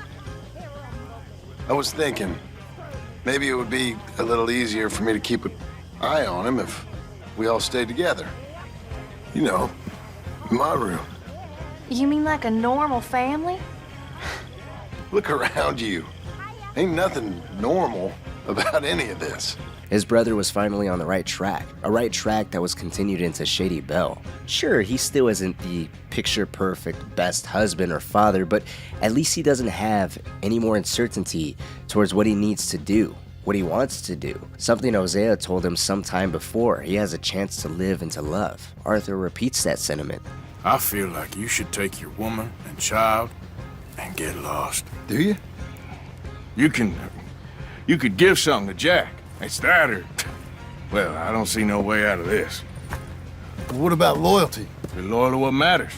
I was thinking, maybe it would be a little easier for me to keep an eye on him if we all stayed together. You know, in my room. You mean like a normal family? Look around you. Ain't nothing normal about any of this. His brother was finally on the right track, a right track that was continued into Shady Belle. Sure, he still isn't the picture-perfect best husband or father, but at least he doesn't have any more uncertainty towards what he needs to do, what he wants to do. Something Hosea told him sometime before. He has a chance to live and to love. Arthur repeats that sentiment. I feel like you should take your woman and child and get lost. Do you? You could give something to Jack. It's that or... Well, I don't see no way out of this. What about loyalty? Be loyal to what matters.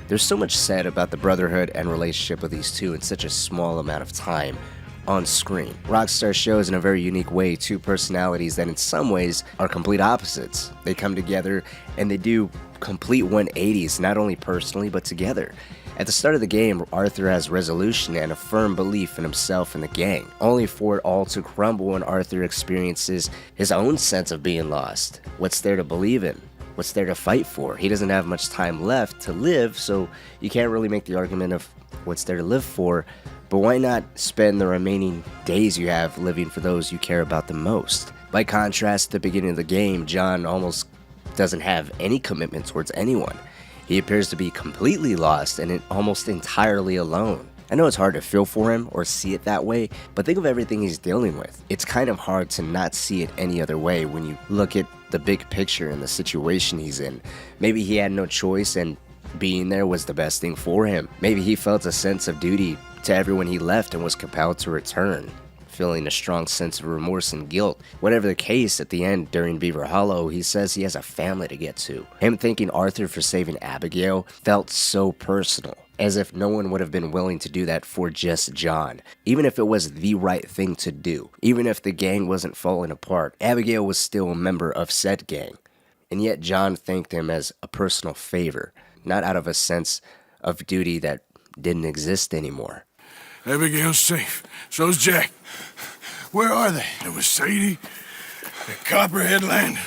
There's so much said about the brotherhood and relationship of these two in such a small amount of time on screen. Rockstar shows in a very unique way two personalities that in some ways are complete opposites. They come together and they do complete 180s, not only personally but together. At the start of the game, Arthur has resolution and a firm belief in himself and the gang, only for it all to crumble when Arthur experiences his own sense of being lost. What's there to believe in? What's there to fight for? He doesn't have much time left to live, so you can't really make the argument of what's there to live for, but why not spend the remaining days you have living for those you care about the most? By contrast, at the beginning of the game, John almost doesn't have any commitment towards anyone. He appears to be completely lost and almost entirely alone. I know it's hard to feel for him or see it that way, but think of everything he's dealing with. It's kind of hard to not see it any other way when you look at the big picture and the situation he's in. Maybe he had no choice and being there was the best thing for him. Maybe he felt a sense of duty to everyone he left and was compelled to return, feeling a strong sense of remorse and guilt. Whatever the case, at the end during Beaver Hollow, he says he has a family to get to. Him thanking Arthur for saving Abigail felt so personal. as if no one would have been willing to do that for just John, even if it was the right thing to do. Even if the gang wasn't falling apart, Abigail was still a member of said gang, and yet John thanked him as a personal favor, not out of a sense of duty that didn't exist anymore. Abigail's safe. So's Jack. Where are they? It was Sadie at Copperhead Landing.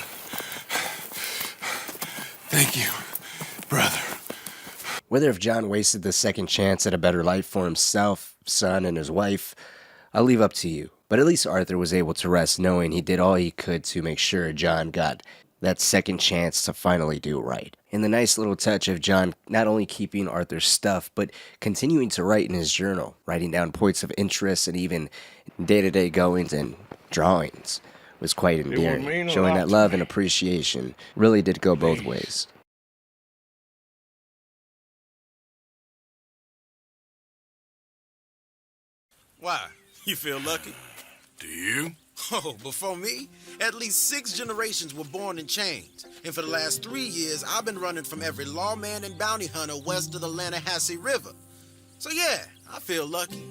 Thank you, brother. Whether if John wasted the second chance at a better life for himself, son, and his wife, I'll leave up to you. But at least Arthur was able to rest knowing he did all he could to make sure John got that second chance to finally do right. And the nice little touch of John not only keeping Arthur's stuff, but continuing to write in his journal, writing down points of interest and even day-to-day goings and drawings, was quite endearing. Showing that love and appreciation really did go both ways. Why? You feel lucky? Do you? Oh, before me, at least 6 generations were born in chains. And for the last 3 years, I've been running from every lawman and bounty hunter west of the Lanahassee River. So yeah, I feel lucky.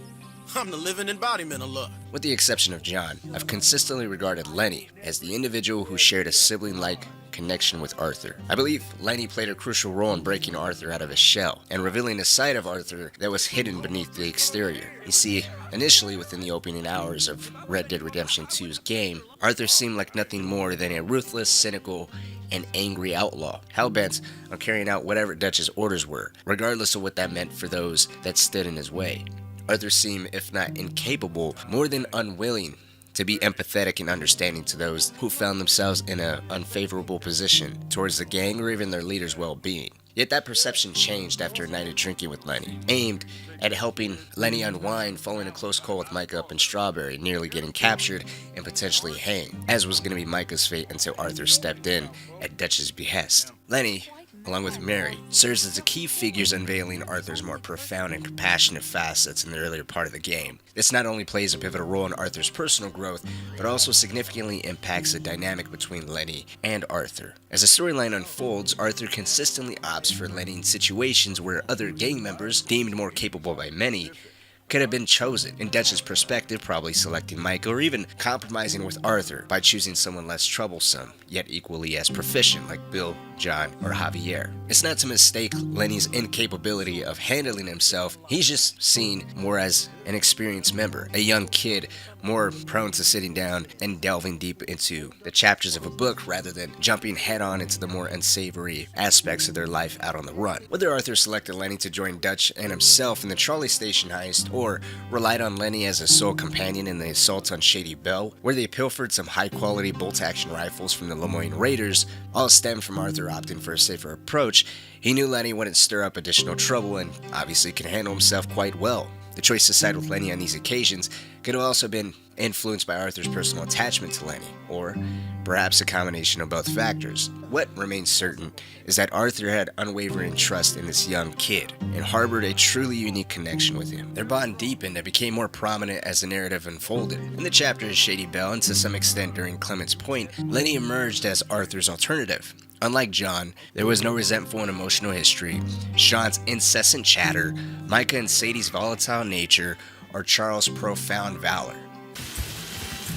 I'm the living embodiment of luck. With the exception of John, I've consistently regarded Lenny as the individual who shared a sibling-like connection with Arthur. I believe Lenny played a crucial role in breaking Arthur out of his shell and revealing a side of Arthur that was hidden beneath the exterior. You see, initially within the opening hours of Red Dead Redemption 2's game, Arthur seemed like nothing more than a ruthless, cynical, and angry outlaw, hell-bent on carrying out whatever Dutch's orders were, regardless of what that meant for those that stood in his way. Arthur seemed, if not incapable, more than unwilling to be empathetic and understanding to those who found themselves in an unfavorable position towards the gang or even their leader's well-being. Yet that perception changed after a night of drinking with Lenny, aimed at helping Lenny unwind following a close call with Micah up in Strawberry, nearly getting captured and potentially hanged, as was going to be Micah's fate until Arthur stepped in at Dutch's behest. Lenny, along with Mary, serves as the key figures unveiling Arthur's more profound and compassionate facets in the earlier part of the game. This not only plays a pivotal role in Arthur's personal growth, but also significantly impacts the dynamic between Lenny and Arthur. As the storyline unfolds, Arthur consistently opts for Lenny in situations where other gang members, deemed more capable by many, could have been chosen. In Dutch's perspective, probably selecting Micah or even compromising with Arthur by choosing someone less troublesome, yet equally as proficient like Bill, John, or Javier. It's not to mistake Lenny's incapability of handling himself. He's just seen more as an experienced member, a young kid more prone to sitting down and delving deep into the chapters of a book rather than jumping head-on into the more unsavory aspects of their life out on the run. Whether Arthur selected Lenny to join Dutch and himself in the trolley station heist, or relied on Lenny as a sole companion in the assault on Shady Belle, where they pilfered some high-quality bolt-action rifles from the Lemoyne Raiders, all stemmed from Arthur opting for a safer approach. He knew Lenny wouldn't stir up additional trouble and obviously could handle himself quite well. The choice to side with Lenny on these occasions could have also been influenced by Arthur's personal attachment to Lenny, or perhaps a combination of both factors. What remains certain is that Arthur had unwavering trust in this young kid and harbored a truly unique connection with him. Their bond deepened and became more prominent as the narrative unfolded. In the chapter of Shady Belle, and to some extent during Clement's Point, Lenny emerged as Arthur's alternative. Unlike John, there was no resentful and emotional history, Sean's incessant chatter, Micah and Sadie's volatile nature, or Charles' profound valor.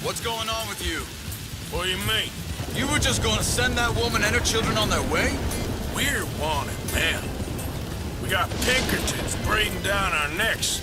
What's going on with you? What do you mean? You were just going to send that woman and her children on their way? We're wanted men. We got Pinkertons breathing down our necks.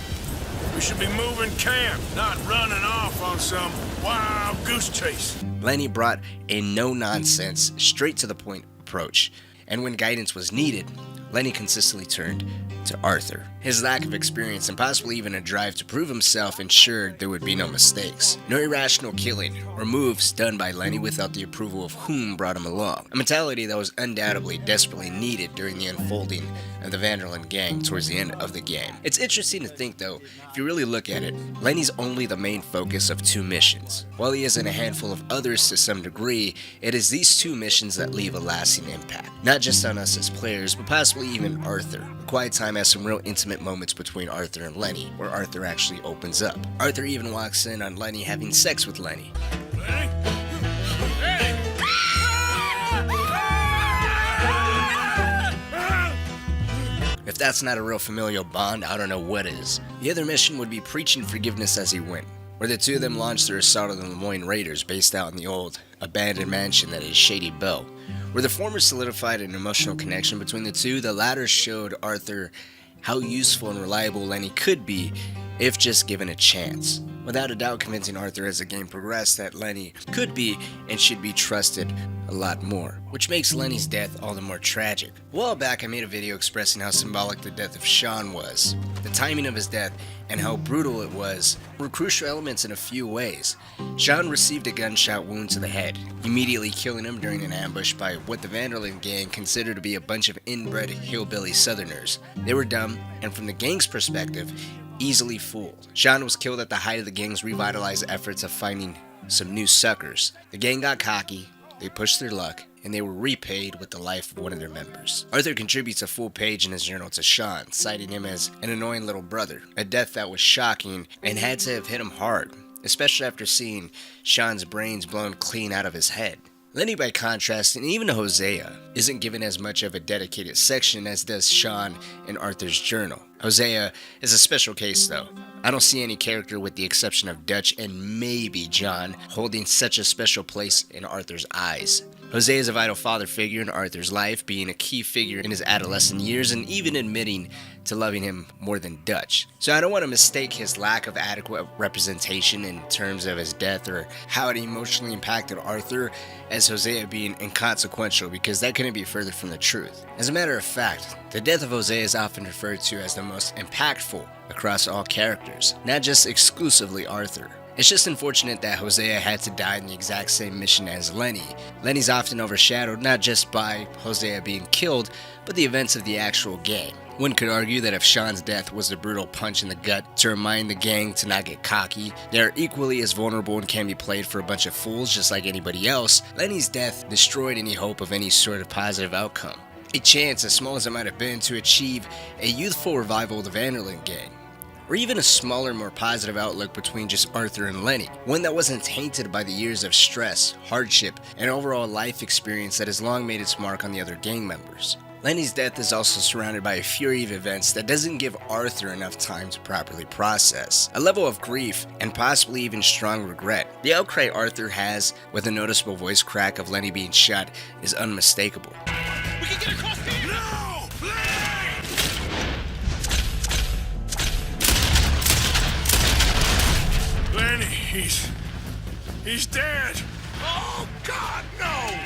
We should be moving camp, not running off on some wild goose chase. Lenny brought a no-nonsense, straight-to-the-point approach, and when guidance was needed, Lenny consistently turned to Arthur. His lack of experience and possibly even a drive to prove himself ensured there would be no mistakes. No irrational killing or moves done by Lenny without the approval of whom brought him along. A mentality that was undoubtedly desperately needed during the unfolding of the Vanderlyn gang towards the end of the game. It's interesting to think though, if you really look at it, Lenny's only the main focus of 2 missions. While he is in a handful of others to some degree, it is these 2 missions that leave a lasting impact. Not just on us as players, but possibly even Arthur. A Quiet Time has some real intimate moments between Arthur and Lenny, where Arthur actually opens up. Arthur even walks in on Lenny having sex with Lenny. Lenny? If that's not a real familial bond, I don't know what is. The other mission would be preaching forgiveness as he went, where the two of them launched their assault on the Lemoyne Raiders based out in the old, abandoned mansion that is Shady Belle. Where the former solidified an emotional connection between the two, the latter showed Arthur how useful and reliable Lenny could be if just given a chance. Without a doubt convincing Arthur as the game progressed that Lenny could be and should be trusted a lot more, which makes Lenny's death all the more tragic. A while back I made a video expressing how symbolic the death of Sean was. The timing of his death and how brutal it was were crucial elements in a few ways. Sean received a gunshot wound to the head, immediately killing him during an ambush by what the Vanderlyn gang considered to be a bunch of inbred hillbilly southerners. They were dumb, and from the gang's perspective, easily fooled. Sean was killed at the height of the gang's revitalized efforts of finding some new suckers. The gang got cocky, they pushed their luck, and they were repaid with the life of one of their members. Arthur contributes a full page in his journal to Sean, citing him as an annoying little brother, a death that was shocking and had to have hit him hard, especially after seeing Sean's brains blown clean out of his head. Lenny, by contrast, and even Hosea, isn't given as much of a dedicated section as does Sean in Arthur's journal. Hosea is a special case though. I don't see any character with the exception of Dutch and maybe John holding such a special place in Arthur's eyes. Hosea is a vital father figure in Arthur's life, being a key figure in his adolescent years and even admitting to loving him more than Dutch. So I don't want to mistake his lack of adequate representation in terms of his death or how it emotionally impacted Arthur as Hosea being inconsequential, because that couldn't be further from the truth. As a matter of fact, the death of Hosea is often referred to as the most impactful across all characters, not just exclusively Arthur. It's just unfortunate that Hosea had to die in the exact same mission as Lenny. Lenny's often overshadowed not just by Hosea being killed, but the events of the actual game. One could argue that if Sean's death was a brutal punch in the gut to remind the gang to not get cocky, they are equally as vulnerable and can be played for a bunch of fools just like anybody else, Lenny's death destroyed any hope of any sort of positive outcome. A chance, as small as it might have been, to achieve a youthful revival of the Vanderlyn gang. Or even a smaller, more positive outlook between just Arthur and Lenny. One that wasn't tainted by the years of stress, hardship, and overall life experience that has long made its mark on the other gang members. Lenny's death is also surrounded by a fury of events that doesn't give Arthur enough time to properly process. A level of grief, and possibly even strong regret. The outcry Arthur has, with a noticeable voice crack of Lenny being shot, is unmistakable. We can get across here! No! Lenny, he's dead. Oh, God, no!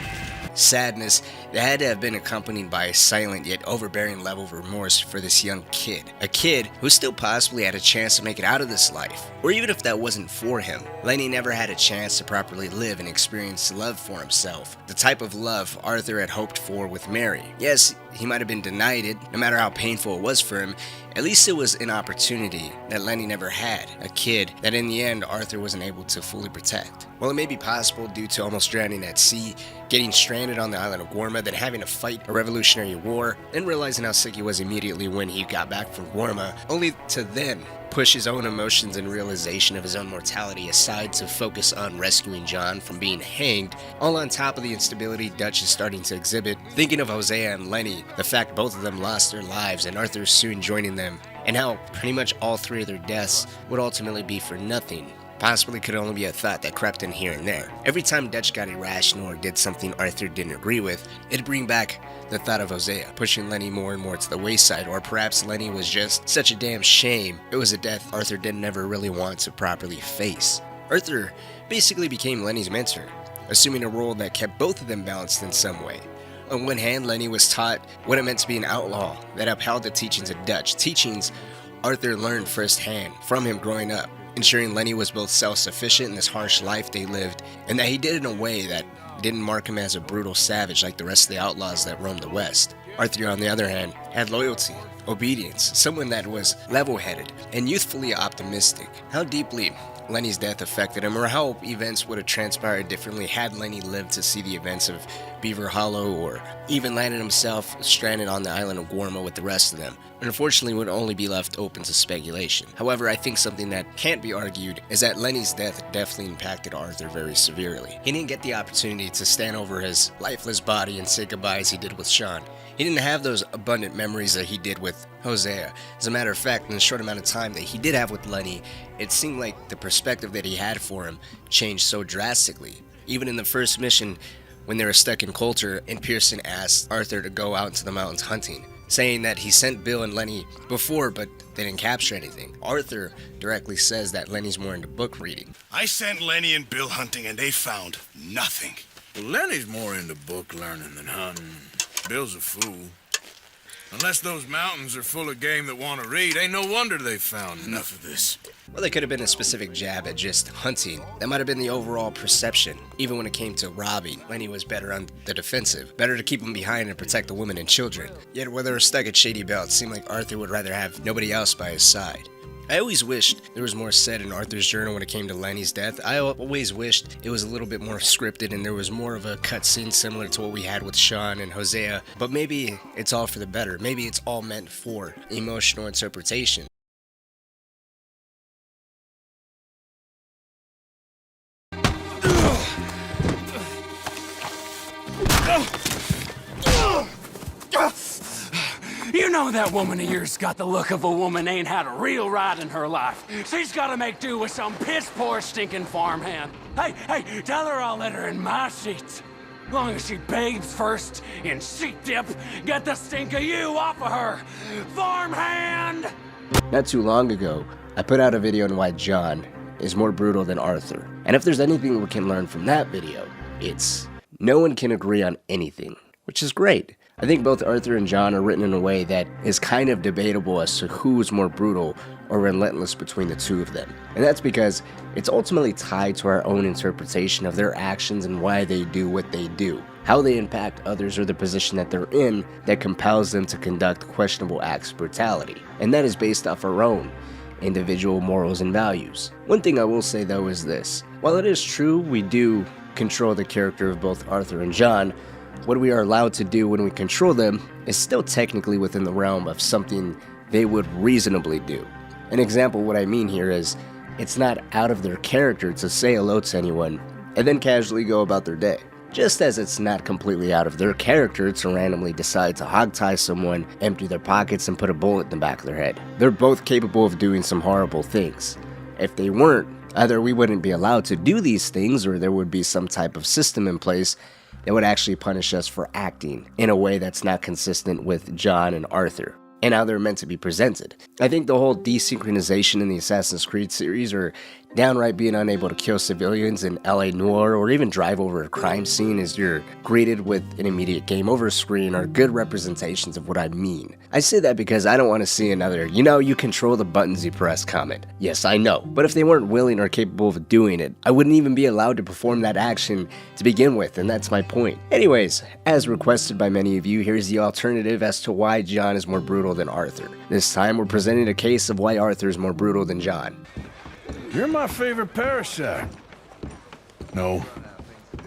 Sadness that had to have been accompanied by a silent yet overbearing level of remorse for this young kid. A kid who still possibly had a chance to make it out of this life. Or even if that wasn't for him, Lenny never had a chance to properly live and experience love for himself. The type of love Arthur had hoped for with Mary. Yes, he might have been denied it, no matter how painful it was for him. At least it was an opportunity that Lenny never had, a kid that in the end Arthur wasn't able to fully protect. While it may be possible due to almost drowning at sea, getting stranded on the island of Gorma, then having to fight a revolutionary war, and realizing how sick he was immediately when he got back from Gorma, only to then push his own emotions and realization of his own mortality aside to focus on rescuing John from being hanged, all on top of the instability Dutch is starting to exhibit, thinking of Hosea and Lenny, the fact both of them lost their lives and Arthur soon joining them, and how pretty much all three of their deaths would ultimately be for nothing. Possibly could only be a thought that crept in here and there. Every time Dutch got irrational or did something Arthur didn't agree with, it'd bring back the thought of Hosea, pushing Lenny more and more to the wayside, or perhaps Lenny was just such a damn shame. It was a death Arthur didn't ever really want to properly face. Arthur basically became Lenny's mentor, assuming a role that kept both of them balanced in some way. On one hand, Lenny was taught what it meant to be an outlaw that upheld the teachings of Dutch, teachings Arthur learned firsthand from him growing up, ensuring Lenny was both self-sufficient in this harsh life they lived, and that he did it in a way that didn't mark him as a brutal savage like the rest of the outlaws that roamed the West. Arthur, on the other hand, had loyalty, obedience, someone that was level-headed and youthfully optimistic. How deeply Lenny's death affected him, or how events would have transpired differently had Lenny lived to see the events of Beaver Hollow or even landed himself stranded on the island of Guarma with the rest of them. Unfortunately, would only be left open to speculation. However, I think something that can't be argued is that Lenny's death definitely impacted Arthur very severely. He didn't get the opportunity to stand over his lifeless body and say goodbye as he did with Sean. He didn't have those abundant memories that he did with Hosea. As a matter of fact, in the short amount of time that he did have with Lenny, it seemed like the perspective that he had for him changed so drastically. Even in the first mission, when they were stuck in Coulter and Pearson asked Arthur to go out into the mountains hunting, saying that he sent Bill and Lenny before but they didn't capture anything. Arthur directly says that Lenny's more into book reading. I sent Lenny and Bill hunting and they found nothing. Well, Lenny's more into book learning than hunting. Bill's a fool. Unless those mountains are full of game that want to read, ain't no wonder they found enough of this. Well, they could have been a specific jab at just hunting. That might have been the overall perception. Even when it came to robbing, Lenny was better on the defensive. Better to keep him behind and protect the women and children. Yet when they were stuck at Shady Belle, it seemed like Arthur would rather have nobody else by his side. I always wished there was more said in Arthur's journal when it came to Lenny's death. I always wished it was a little bit more scripted and there was more of a cutscene similar to what we had with Sean and Hosea. But maybe it's all for the better. Maybe it's all meant for emotional interpretation. You know that woman of yours got the look of a woman ain't had a real ride in her life. She's gotta make do with some piss-poor stinking farmhand. Hey, tell her I'll let her in my sheets. Long as she bathes first in sheep dip, get the stink of you off of her, farmhand! Not too long ago, I put out a video on why John is more brutal than Arthur. And if there's anything we can learn from that video, it's no one can agree on anything, which is great. I think both Arthur and John are written in a way that is kind of debatable as to who is more brutal or relentless between the two of them. And that's because it's ultimately tied to our own interpretation of their actions and why they do what they do, how they impact others or the position that they're in that compels them to conduct questionable acts of brutality. And that is based off our own individual morals and values. One thing I will say though is this: while it is true we do control the character of both Arthur and John, what we are allowed to do when we control them is still technically within the realm of something they would reasonably do. An example of what I mean here is, it's not out of their character to say hello to anyone and then casually go about their day. Just as it's not completely out of their character to randomly decide to hogtie someone, empty their pockets, and put a bullet in the back of their head. They're both capable of doing some horrible things. If they weren't, either we wouldn't be allowed to do these things or there would be some type of system in place that would actually punish us for acting in a way that's not consistent with John and Arthur and how they're meant to be presented. I think the whole desynchronization in the Assassin's Creed series, or downright being unable to kill civilians in LA Noire or even drive over a crime scene as you're greeted with an immediate game over screen, are good representations of what I mean. I say that because I don't want to see another, you control the buttons you press comment. Yes, I know, but if they weren't willing or capable of doing it, I wouldn't even be allowed to perform that action to begin with, and that's my point. Anyways, as requested by many of you, here's the alternative as to why John is more brutal than Arthur. This time we're presenting a case of why Arthur is more brutal than John. You're my favorite parasite. No,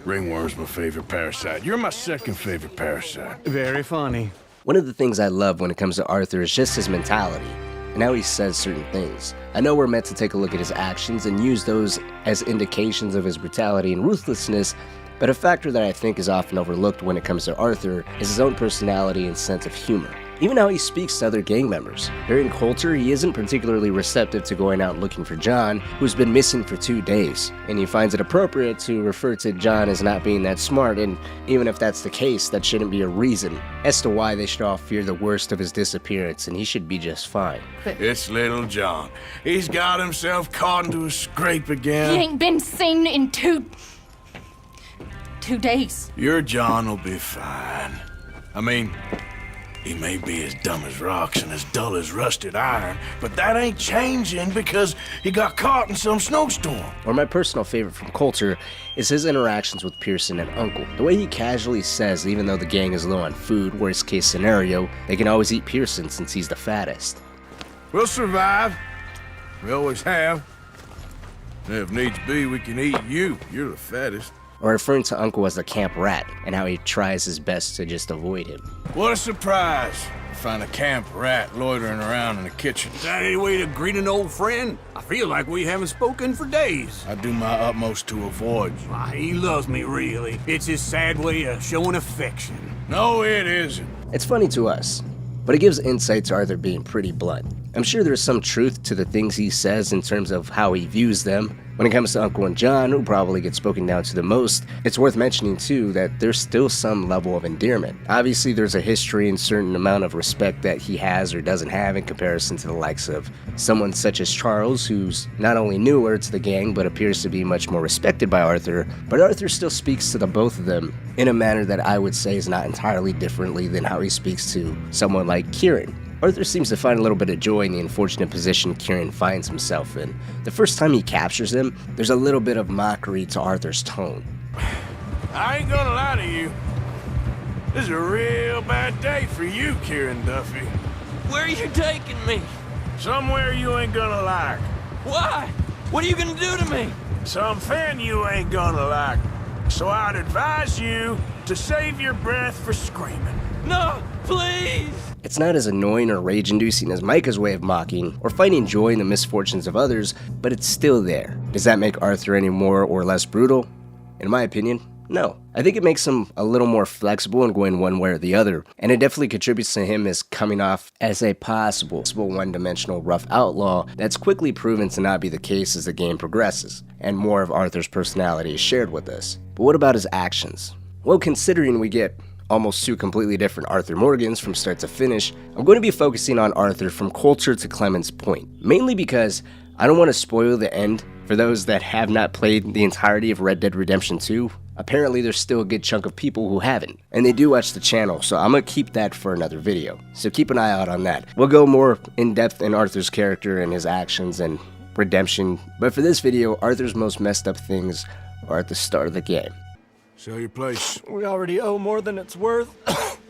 ringworm's my favorite parasite. You're my second favorite parasite. Very funny. One of the things I love when it comes to Arthur is just his mentality and how he says certain things. I know we're meant to take a look at his actions and use those as indications of his brutality and ruthlessness, but a factor that I think is often overlooked when it comes to Arthur is his own personality and sense of humor. Even how he speaks to other gang members. During Coulter, he isn't particularly receptive to going out looking for John, who's been missing for 2 days, and he finds it appropriate to refer to John as not being that smart, and even if that's the case, that shouldn't be a reason as to why they should all fear the worst of his disappearance, and he should be just fine. It's little John. He's got himself caught into a scrape again. He ain't been seen in two days. Your John will be fine. I mean, he may be as dumb as rocks and as dull as rusted iron, but that ain't changing because he got caught in some snowstorm. Or my personal favorite from Coulter is his interactions with Pearson and Uncle. The way he casually says, even though the gang is low on food, worst case scenario, they can always eat Pearson since he's the fattest. We'll survive. We always have. And if needs be, we can eat you. You're the fattest. or referring to Uncle as the camp rat and how he tries his best to just avoid him. What a surprise to find a camp rat loitering around in the kitchen. Is that any way to greet an old friend? I feel like we haven't spoken for days. I do my utmost to avoid you. Why, he loves me, really. It's his sad way of showing affection. No, it isn't. It's funny to us, but it gives insight to Arthur being pretty blunt. I'm sure there's some truth to the things he says in terms of how he views them. When it comes to Uncle and John, who probably get spoken down to the most, it's worth mentioning too that there's still some level of endearment. Obviously there's a history and certain amount of respect that he has or doesn't have in comparison to the likes of someone such as Charles, who's not only newer to the gang but appears to be much more respected by Arthur, but Arthur still speaks to the both of them in a manner that I would say is not entirely differently than how he speaks to someone like Kieran. Arthur seems to find a little bit of joy in the unfortunate position Kieran finds himself in. The first time he captures him, there's a little bit of mockery to Arthur's tone. I ain't gonna lie to you. This is a real bad day for you, Kieran Duffy. Where are you taking me? Somewhere you ain't gonna like. Why? What are you gonna do to me? Something you ain't gonna like. So I'd advise you to save your breath for screaming. No, please! It's not as annoying or rage-inducing as Micah's way of mocking or finding joy in the misfortunes of others, but it's still there. Does that make Arthur any more or less brutal? In my opinion, no. I think it makes him a little more flexible in going one way or the other, and it definitely contributes to him as coming off as a possible one-dimensional rough outlaw that's quickly proven to not be the case as the game progresses, and more of Arthur's personality is shared with us. But what about his actions? Well, considering we get almost two completely different Arthur Morgans from start to finish, I'm going to be focusing on Arthur from Coulter to Clemens Point, mainly because I don't want to spoil the end for those that have not played the entirety of Red Dead Redemption 2. Apparently there's still a good chunk of people who haven't, and they do watch the channel, so I'm going to keep that for another video, so keep an eye out on that. We'll go more in depth in Arthur's character and his actions and redemption, but for this video, Arthur's most messed up things are at the start of the game. Sell your place. We already owe more than it's worth.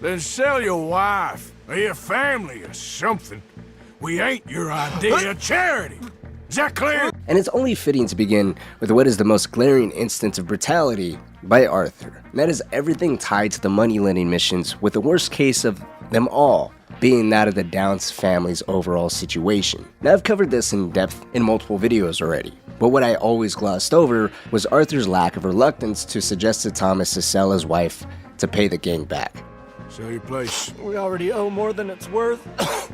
Then sell your wife, or your family, or something. We ain't your idea of charity. Is that clear? And it's only fitting to begin with what is the most glaring instance of brutality by Arthur. And that is everything tied to the money-lending missions, with the worst case of them all being that of the Downs family's overall situation. Now, I've covered this in depth in multiple videos already, but what I always glossed over was Arthur's lack of reluctance to suggest to Thomas to sell his wife to pay the gang back. Sell your place. We already owe more than it's worth.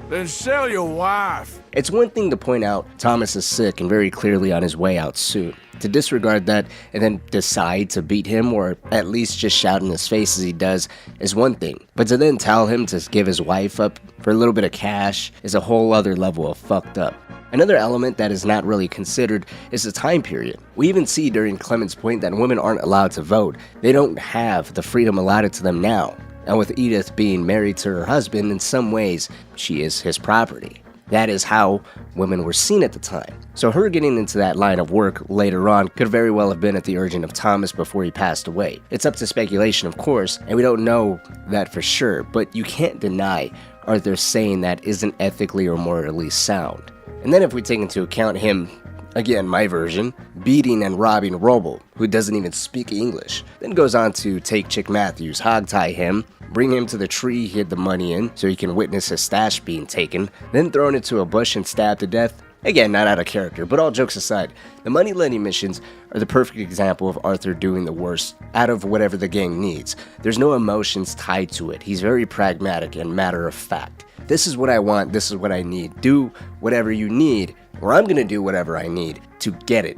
Then sell your wife. It's one thing to point out Thomas is sick and very clearly on his way out soon. To disregard that and then decide to beat him or at least just shout in his face as he does is one thing. But to then tell him to give his wife up for a little bit of cash is a whole other level of fucked up. Another element that is not really considered is the time period. We even see during Clemens Point that women aren't allowed to vote. They don't have the freedom allotted to them now. And with Edith being married to her husband, in some ways, she is his property. That is how women were seen at the time. So her getting into that line of work later on could very well have been at the urging of Thomas before he passed away. It's up to speculation, of course, and we don't know that for sure, but you can't deny Arthur saying that isn't ethically or morally sound. And then if we take into account him, again my version, beating and robbing Roble, who doesn't even speak English, then goes on to take Chick Matthews, hogtie him, bring him to the tree he hid the money in so he can witness his stash being taken, then thrown into a bush and stabbed to death. Again, not out of character, but all jokes aside, the money-lending missions are the perfect example of Arthur doing the worst out of whatever the gang needs. There's no emotions tied to it. He's very pragmatic and matter of fact. This is what I want, this is what I need. Do whatever you need, or I'm gonna do whatever I need to get it.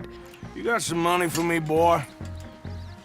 You got some money for me, boy?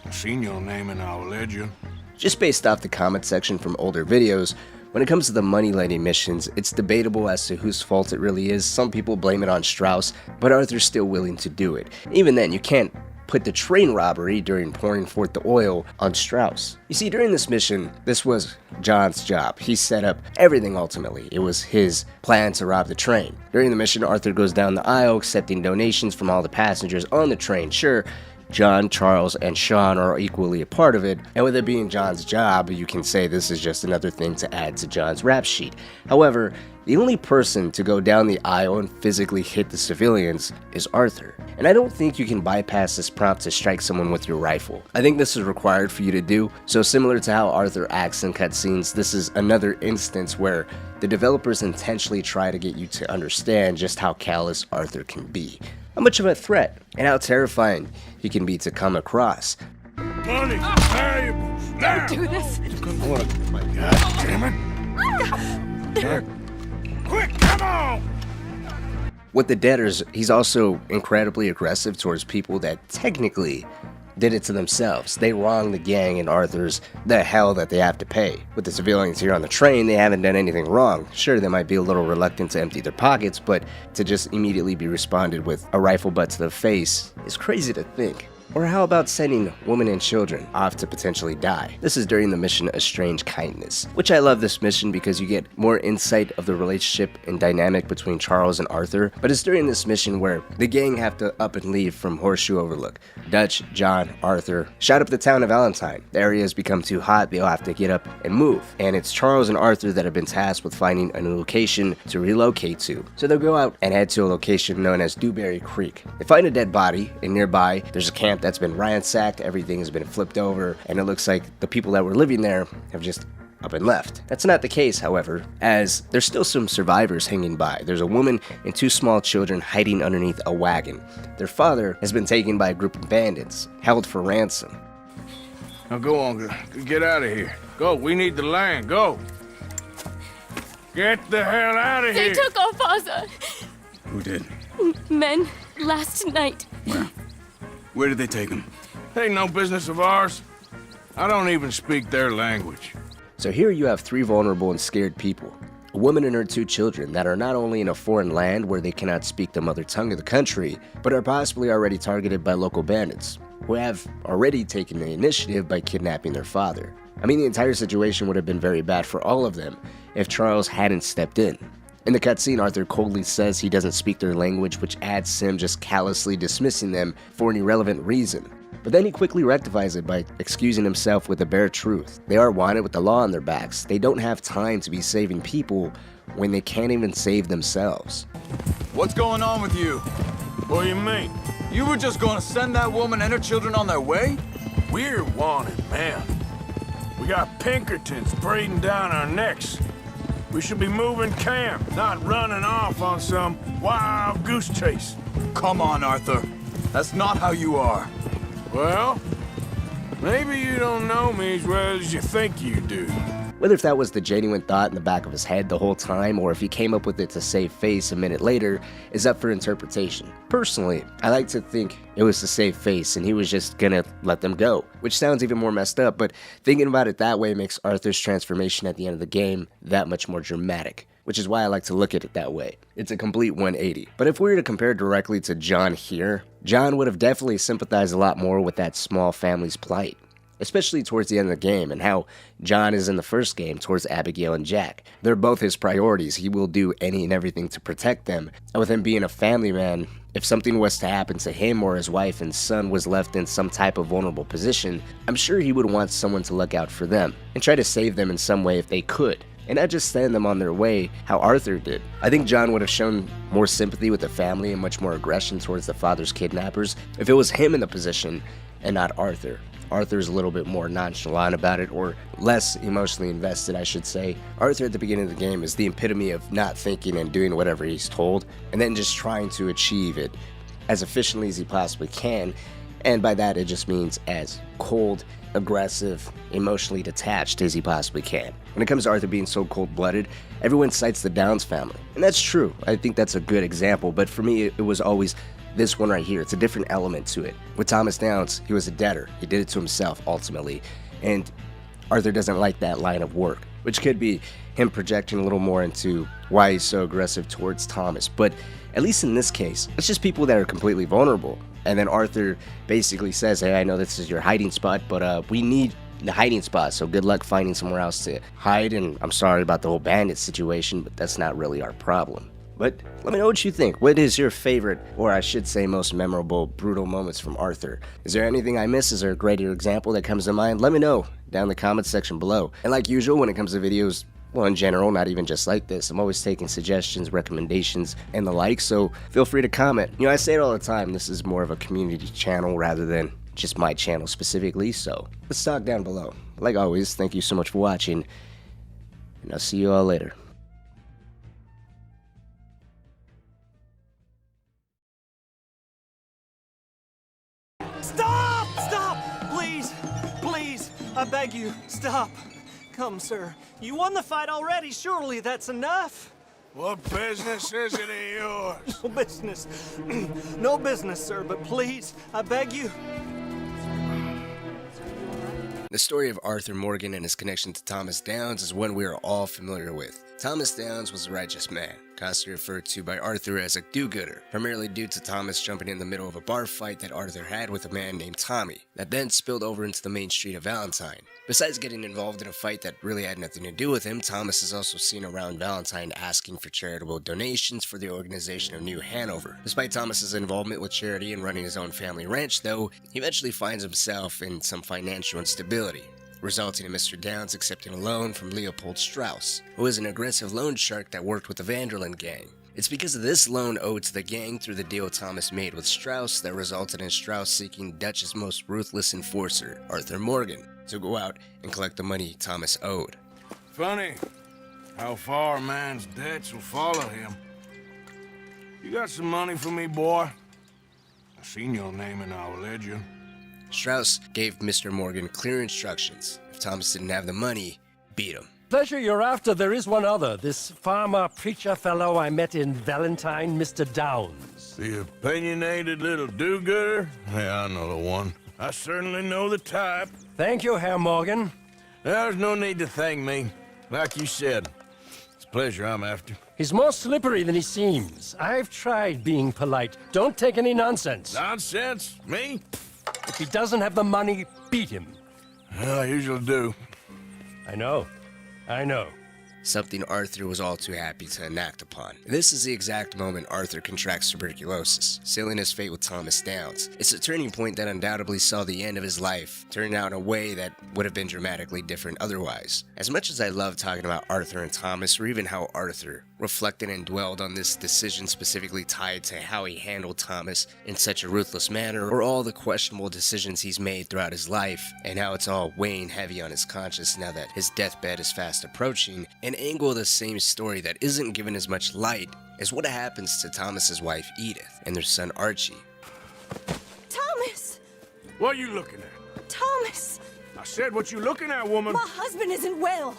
I've seen your name in our ledger. Just based off the comment section from older videos, when it comes to the money-lending missions, it's debatable as to whose fault it really is. Some people blame it on Strauss, but Arthur's still willing to do it. Even then, you can't put the train robbery during pouring forth the oil on Strauss. You see, during this mission, this was John's job. He set up everything ultimately. It was his plan to rob the train. During the mission, Arthur goes down the aisle accepting donations from all the passengers on the train. Sure, John, Charles, and Sean are equally a part of it, and with it being John's job, you can say this is just another thing to add to John's rap sheet. However, the only person to go down the aisle and physically hit the civilians is Arthur. And I don't think you can bypass this prompt to strike someone with your rifle. I think this is required for you to do, so similar to how Arthur acts in cutscenes, this is another instance where the developers intentionally try to get you to understand just how callous Arthur can be, how much of a threat, and how terrifying he can be to come across. Money, valuables, now! Don't do this! Oh my God damn it! Quick, come on! With the debtors, he's also incredibly aggressive towards people that technically did it to themselves. They wronged the gang, and Arthur's the hell that they have to pay. With the civilians here on the train, they haven't done anything wrong. Sure, they might be a little reluctant to empty their pockets, but to just immediately be responded with a rifle butt to the face is crazy to think. Or how about sending women and children off to potentially die? This is during the mission A Strange Kindness, which I love this mission because you get more insight of the relationship and dynamic between Charles and Arthur, but it's during this mission where the gang have to up and leave from Horseshoe Overlook. Dutch, John, Arthur shout up the town of Valentine. The area has become too hot, they'll have to get up and move, and it's Charles and Arthur that have been tasked with finding a new location to relocate to. So they'll go out and head to a location known as Dewberry Creek. They find a dead body, and nearby there's a camp that's been ransacked, everything has been flipped over, and it looks like the people that were living there have just up and left. That's not the case, however, as there's still some survivors hanging by. There's a woman and two small children hiding underneath a wagon. Their father has been taken by a group of bandits, held for ransom. Now go on, get out of here. Go, we need the land, go. Get the hell out of They here. took our father. Who did? Men, last night. Where did they take him? Ain't no business of ours. I don't even speak their language. So here you have three vulnerable and scared people. A woman and her two children that are not only in a foreign land where they cannot speak the mother tongue of the country, but are possibly already targeted by local bandits, who have already taken the initiative by kidnapping their father. I mean, the entire situation would have been very bad for all of them if Charles hadn't stepped in. In the cutscene, Arthur coldly says he doesn't speak their language, which adds to him just callously dismissing them for an irrelevant reason. But then he quickly rectifies it by excusing himself with the bare truth. They are wanted with the law on their backs. They don't have time to be saving people when they can't even save themselves. What's going on with you? What do you mean? You were just going to send that woman and her children on their way? We're wanted, man. We got Pinkertons breathing down our necks. We should be moving camp, not running off on some wild goose chase. Come on, Arthur. That's not how you are. Well, maybe you don't know me as well as you think you do. Whether if that was the genuine thought in the back of his head the whole time, or if he came up with it to save face a minute later, is up for interpretation. Personally, I like to think it was to save face and he was just gonna let them go, which sounds even more messed up, but thinking about it that way makes Arthur's transformation at the end of the game that much more dramatic, which is why I like to look at it that way. It's a complete 180. But if we were to compare directly to John here, John would have definitely sympathized a lot more with that small family's plight, especially towards the end of the game, and how John is in the first game towards Abigail and Jack. They're both his priorities. He will do any and everything to protect them. And with him being a family man, if something was to happen to him or his wife and son was left in some type of vulnerable position, I'm sure he would want someone to look out for them and try to save them in some way if they could, and not just send them on their way how Arthur did. I think John would have shown more sympathy with the family and much more aggression towards the father's kidnappers if it was him in the position and not Arthur. Arthur's a little bit more nonchalant about it, or less emotionally invested, I should say. Arthur at the beginning of the game is the epitome of not thinking and doing whatever he's told, and then just trying to achieve it as efficiently as he possibly can, and by that it just means as cold, aggressive, emotionally detached as he possibly can. When it comes to Arthur being so cold-blooded, everyone cites the Downs family, and that's true. I think that's a good example, but for me it was always this one right here. It's a different element to it. With Thomas Downs, he was a debtor. He did it to himself, ultimately. And Arthur doesn't like that line of work, which could be him projecting a little more into why he's so aggressive towards Thomas. But at least in this case, it's just people that are completely vulnerable. And then Arthur basically says, hey, I know this is your hiding spot, but we need the hiding spot, so good luck finding somewhere else to hide. And I'm sorry about the whole bandit situation, but that's not really our problem. But let me know what you think. What is your favorite, or I should say most memorable, brutal moments from Arthur? Is there anything I missed? Is there a greater example that comes to mind? Let me know down in the comments section below. And like usual, when it comes to videos, well, in general, not even just like this, I'm always taking suggestions, recommendations, and the like, so feel free to comment. You know, I say it all the time, this is more of a community channel rather than just my channel specifically, so let's talk down below. Like always, thank you so much for watching, and I'll see you all later. Stop! Stop! Please! Please! I beg you, stop! Come, sir. You won the fight already. Surely that's enough. What business is it of yours? No business. No business, sir, but please, I beg you. The story of Arthur Morgan and his connection to Thomas Downes is one we are all familiar with. Thomas Downes was a righteous man, constantly referred to by Arthur as a do-gooder, primarily due to Thomas jumping in the middle of a bar fight that Arthur had with a man named Tommy, that then spilled over into the main street of Valentine. Besides getting involved in a fight that really had nothing to do with him, Thomas is also seen around Valentine asking for charitable donations for the organization of New Hanover. Despite Thomas's involvement with charity and running his own family ranch, though, he eventually finds himself in some financial instability, resulting in Mr. Downes accepting a loan from Leopold Strauss, who is an aggressive loan shark that worked with the Vanderlyn gang. It's because of this loan owed to the gang through the deal Thomas made with Strauss that resulted in Strauss seeking Dutch's most ruthless enforcer, Arthur Morgan, to go out and collect the money Thomas owed. Funny how far a man's debts will follow him. You got some money for me, boy? I seen your name in our ledger. Strauss gave Mr. Morgan clear instructions. If Thomas didn't have the money, beat him. Pleasure you're after, there is one other. This farmer preacher fellow I met in Valentine, Mr. Downes. The opinionated little do-gooder? Yeah, I know the one. I certainly know the type. Thank you, Herr Morgan. There's no need to thank me. Like you said, it's pleasure I'm after. He's more slippery than he seems. I've tried being polite. Don't take any nonsense. Nonsense? Me? If he doesn't have the money, beat him. Well, I usually do. I know. I know. Something Arthur was all too happy to enact upon. This is the exact moment Arthur contracts tuberculosis, sealing his fate with Thomas Downes. It's a turning point that undoubtedly saw the end of his life, turning out in a way that would have been dramatically different otherwise. As much as I love talking about Arthur and Thomas, or even how Arthur reflected and dwelled on this decision specifically tied to how he handled Thomas in such a ruthless manner, or all the questionable decisions he's made throughout his life, and how it's all weighing heavy on his conscience now that his deathbed is fast approaching, an angle of the same story that isn't given as much light is what happens to Thomas's wife Edith and their son Archie. Thomas! What are you looking at? Thomas! I said, what you looking at, woman? My husband isn't well.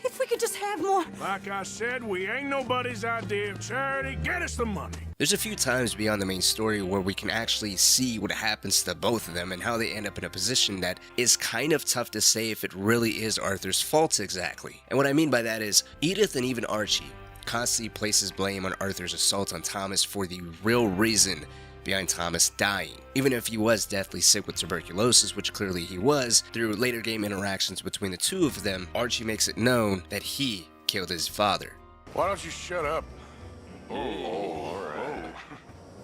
If we could just have more... Like I said, we ain't nobody's idea of charity. Get us the money. There's a few times beyond the main story where we can actually see what happens to both of them and how they end up in a position that is kind of tough to say if it really is Arthur's fault exactly. And what I mean by that is, Edith and even Archie constantly places blame on Arthur's assault on Thomas for the real reason behind Thomas dying. Even if he was deathly sick with tuberculosis, which clearly he was, through later game interactions between the two of them, Archie makes it known that he killed his father. Why don't you shut up?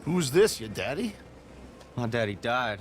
Who's this, your daddy? My daddy died.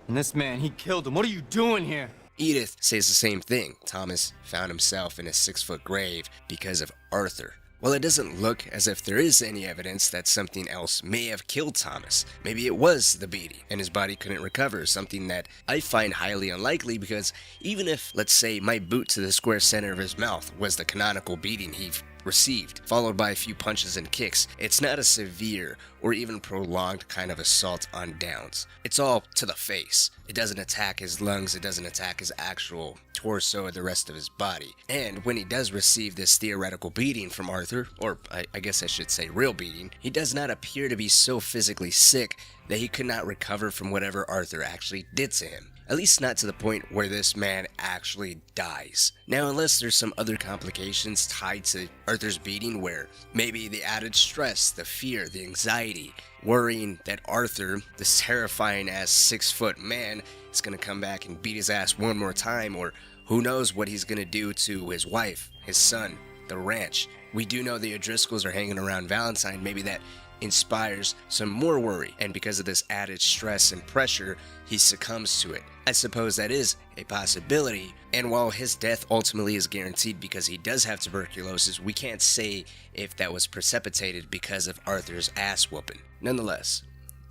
And this man, he killed him. What are you doing here? Edith says the same thing. Thomas found himself in a 6-foot grave because of Arthur. Well, it doesn't look as if there is any evidence that something else may have killed Thomas. Maybe it was the beating, and his body couldn't recover, something that I find highly unlikely because even if, let's say, my boot to the square center of his mouth was the canonical beating he received, followed by a few punches and kicks, it's not a severe or even prolonged kind of assault on Downes. It's all to the face. It doesn't attack his lungs, it doesn't attack his actual torso or the rest of his body. And when he does receive this theoretical beating from Arthur, or I guess I should say real beating, he does not appear to be so physically sick that he could not recover from whatever Arthur actually did to him. At least not to the point where this man actually dies. Now, unless there's some other complications tied to Arthur's beating where maybe the added stress, the fear, the anxiety, worrying that Arthur, this terrifying ass 6-foot man, is gonna come back and beat his ass one more time, or who knows what he's gonna do to his wife, his son, the ranch. We do know the O'Driscolls are hanging around Valentine. Maybe that inspires some more worry, and because of this added stress and pressure, he succumbs to it. I suppose that is a possibility, and while his death ultimately is guaranteed because he does have tuberculosis, we can't say if that was precipitated because of Arthur's ass whooping. Nonetheless,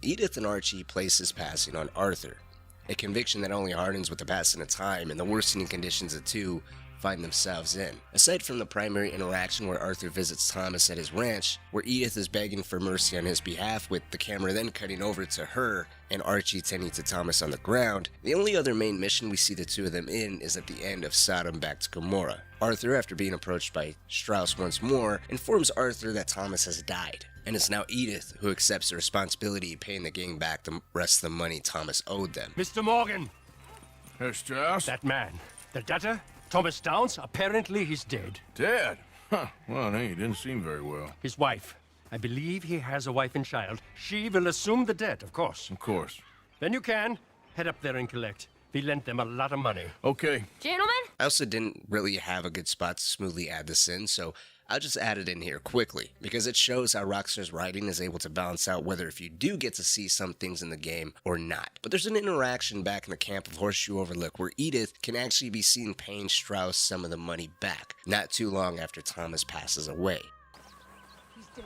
Edith and Archie place his passing on Arthur, a conviction that only hardens with the passing of time and the worsening conditions the two find themselves in. Aside from the primary interaction where Arthur visits Thomas at his ranch, where Edith is begging for mercy on his behalf, with the camera then cutting over to her and Archie tending to Thomas on the ground, the only other main mission we see the two of them in is at the end of Sodom Back to Gomorrah. Arthur, after being approached by Strauss once more, informs Arthur that Thomas has died, and it's now Edith who accepts the responsibility of paying the gang back the rest of the money Thomas owed them. Mr. Morgan! Herr Strauss? That man, the debtor, Thomas Downs, apparently he's dead. Dead? Huh. Well, he didn't seem very well. His wife. I believe he has a wife and child. She will assume the debt, of course. Of course. Then you can head up there and collect. We lent them a lot of money. Okay. Gentlemen? I also didn't really have a good spot to smoothly add this in, so I'll just add it in here quickly, because it shows how Rockstar's writing is able to balance out whether if you do get to see some things in the game or not. But there's an interaction back in the camp of Horseshoe Overlook where Edith can actually be seen paying Strauss some of the money back, not too long after Thomas passes away. He's dead.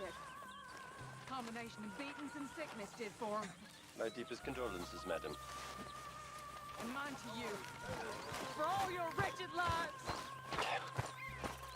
Combination of beatings and sickness did for him. My deepest condolences, madam. And mine to you. For all your wretched lives.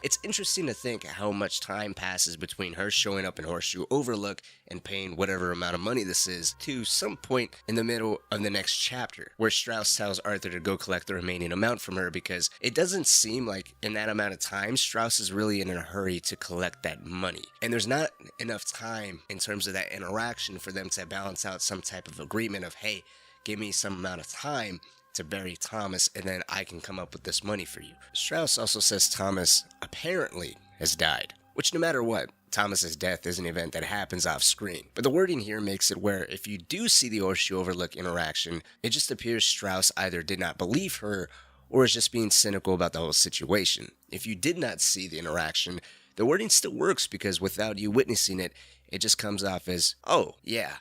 It's interesting to think how much time passes between her showing up in Horseshoe Overlook and paying whatever amount of money this is to some point in the middle of the next chapter, where Strauss tells Arthur to go collect the remaining amount from her, because it doesn't seem like in that amount of time Strauss is really in a hurry to collect that money. And there's not enough time in terms of that interaction for them to balance out some type of agreement of, hey, give me some amount of time to bury Thomas, and then I can come up with this money for you. Strauss also says Thomas apparently has died, which no matter what, Thomas's death is an event that happens off screen. But the wording here makes it where if you do see the Horseshoe Overlook interaction, it just appears Strauss either did not believe her or is just being cynical about the whole situation. If you did not see the interaction, the wording still works, because without you witnessing it, it just comes off as, oh, yeah,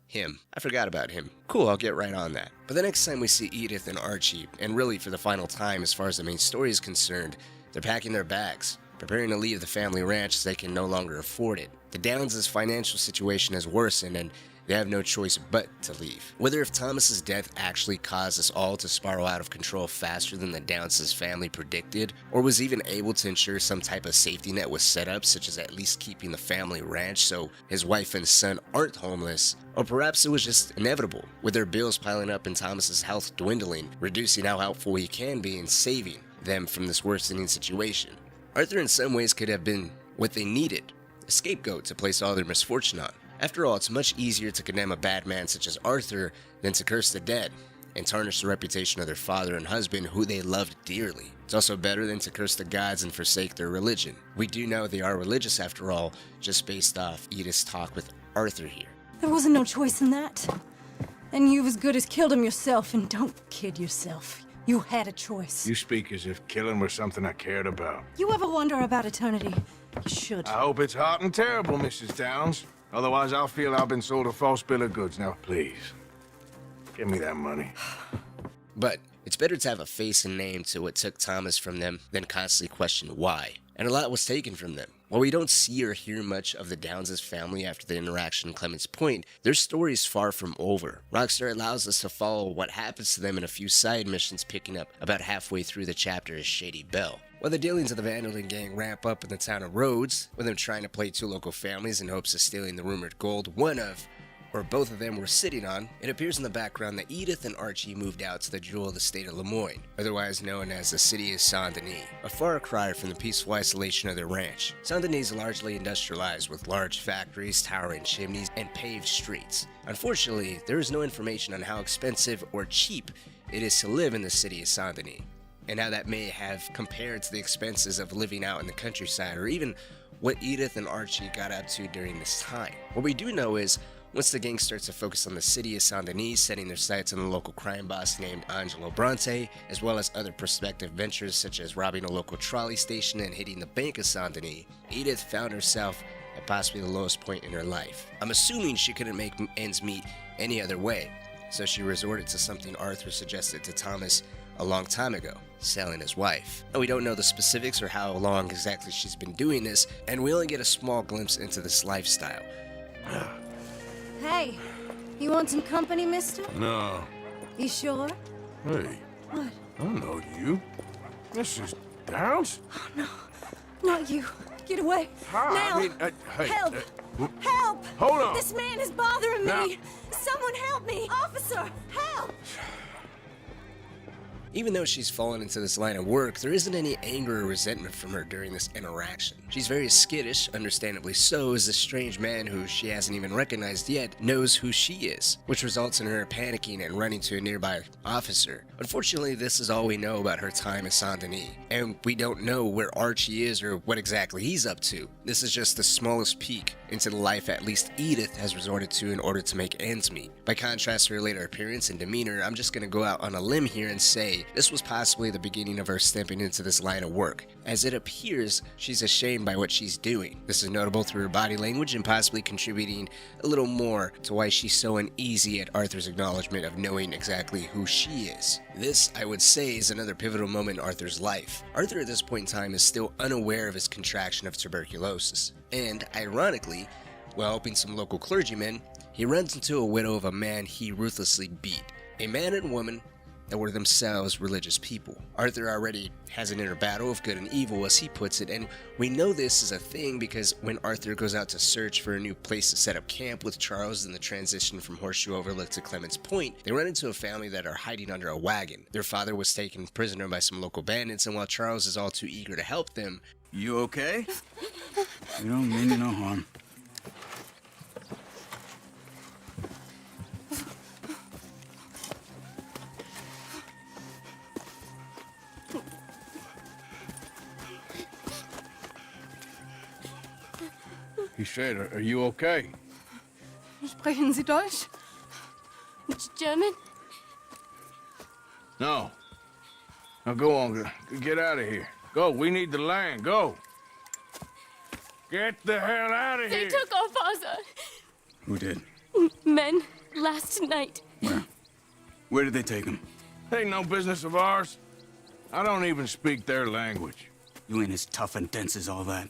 him. I forgot about him. Cool, I'll get right on that. But the next time we see Edith and Archie, and really for the final time as far as the main story is concerned, they're packing their bags, preparing to leave the family ranch as they can no longer afford it. The Downs' financial situation has worsened, and they have no choice but to leave. Whether if Thomas's death actually caused us all to spiral out of control faster than the Downs' family predicted, or was even able to ensure some type of safety net was set up, such as at least keeping the family ranch so his wife and son aren't homeless, or perhaps it was just inevitable, with their bills piling up and Thomas's health dwindling, reducing how helpful he can be in saving them from this worsening situation. Arthur in some ways could have been what they needed, a scapegoat to place all their misfortune on. After all, it's much easier to condemn a bad man such as Arthur than to curse the dead and tarnish the reputation of their father and husband who they loved dearly. It's also better than to curse the gods and forsake their religion. We do know they are religious after all, just based off Edith's talk with Arthur here. There wasn't no choice in that. And you've as good as killed him yourself, and don't kid yourself. You had a choice. You speak as if killing was something I cared about. You ever wonder about eternity? You should. I hope it's hot and terrible, Mrs. Downs. Otherwise, I'll feel I've been sold a false bill of goods. Now, please, give me that money. But it's better to have a face and name to what took Thomas from them than constantly question why. And a lot was taken from them. While we don't see or hear much of the Downs' family after the interaction in Clement's Point, their story is far from over. Rockstar allows us to follow what happens to them in a few side missions, picking up about halfway through the chapter as Shady Belle. While the dealings of the Vanderlyn gang ramp up in the town of Rhodes, with them trying to play two local families in hopes of stealing the rumored gold one of, or both of them, were sitting on, it appears in the background that Edith and Archie moved out to the jewel of the state of Lemoyne, otherwise known as the city of Saint-Denis, a far cry from the peaceful isolation of their ranch. Saint-Denis is largely industrialized with large factories, towering chimneys, and paved streets. Unfortunately, there is no information on how expensive or cheap it is to live in the city of Saint-Denis, and how that may have compared to the expenses of living out in the countryside, or even what Edith and Archie got up to during this time. What we do know is, Once the gang starts to focus on the city of Saint Denis, setting their sights on the local crime boss named Angelo Bronte, as well as other prospective ventures such as robbing a local trolley station and hitting the Bank of Saint Denis, Edith found herself at possibly the lowest point in her life. I'm assuming she couldn't make ends meet any other way, so she resorted to something Arthur suggested to Thomas a long time ago, selling his wife. Now, we don't know the specifics or how long exactly she's been doing this, and we only get a small glimpse into this lifestyle. Hey, you want some company, mister? No. You sure? Hey. What? I don't know you. This is Downs? Oh, no. Not you. Get away. Hi, Now. I mean, hey, Help. Help. Hold on. This man is bothering Now. me. Someone help me. Officer, help. Even though she's fallen into this line of work, there isn't any anger or resentment from her during this interaction. She's very skittish, understandably so, as this strange man who she hasn't even recognized yet knows who she is, which results in her panicking and running to a nearby officer. Unfortunately, this is all we know about her time in Saint Denis, and we don't know where Archie is or what exactly he's up to. This is just the smallest peek into the life at least Edith has resorted to in order to make ends meet. By contrast to her later appearance and demeanor, I'm just going to go out on a limb here and say this was possibly the beginning of her stepping into this line of work, as it appears she's ashamed by what she's doing. This is notable through her body language and possibly contributing a little more to why she's so uneasy at Arthur's acknowledgement of knowing exactly who she is. This, I would say, is another pivotal moment in Arthur's life. Arthur at this point in time is still unaware of his contraction of tuberculosis, and ironically, while helping some local clergymen, he runs into a widow of a man he ruthlessly beat. A man and woman that were themselves religious people. Arthur already has an inner battle of good and evil, as he puts it, and we know this is a thing because when Arthur goes out to search for a new place to set up camp with Charles in the transition from Horseshoe Overlook to Clements Point, they run into a family that are hiding under a wagon. Their father was taken prisoner by some local bandits, and while Charles is all too eager to help them... You okay? You don't mean no harm. He said, are you okay? Sprechen Sie Deutsch? German? No. Now go on, get out of here. Go, we need the land, go. Get the hell out of They here. took our father. Who did? Men, last night. Where? Where did they take him? Ain't no business of ours. I don't even speak their language. You ain't as tough and dense as all that.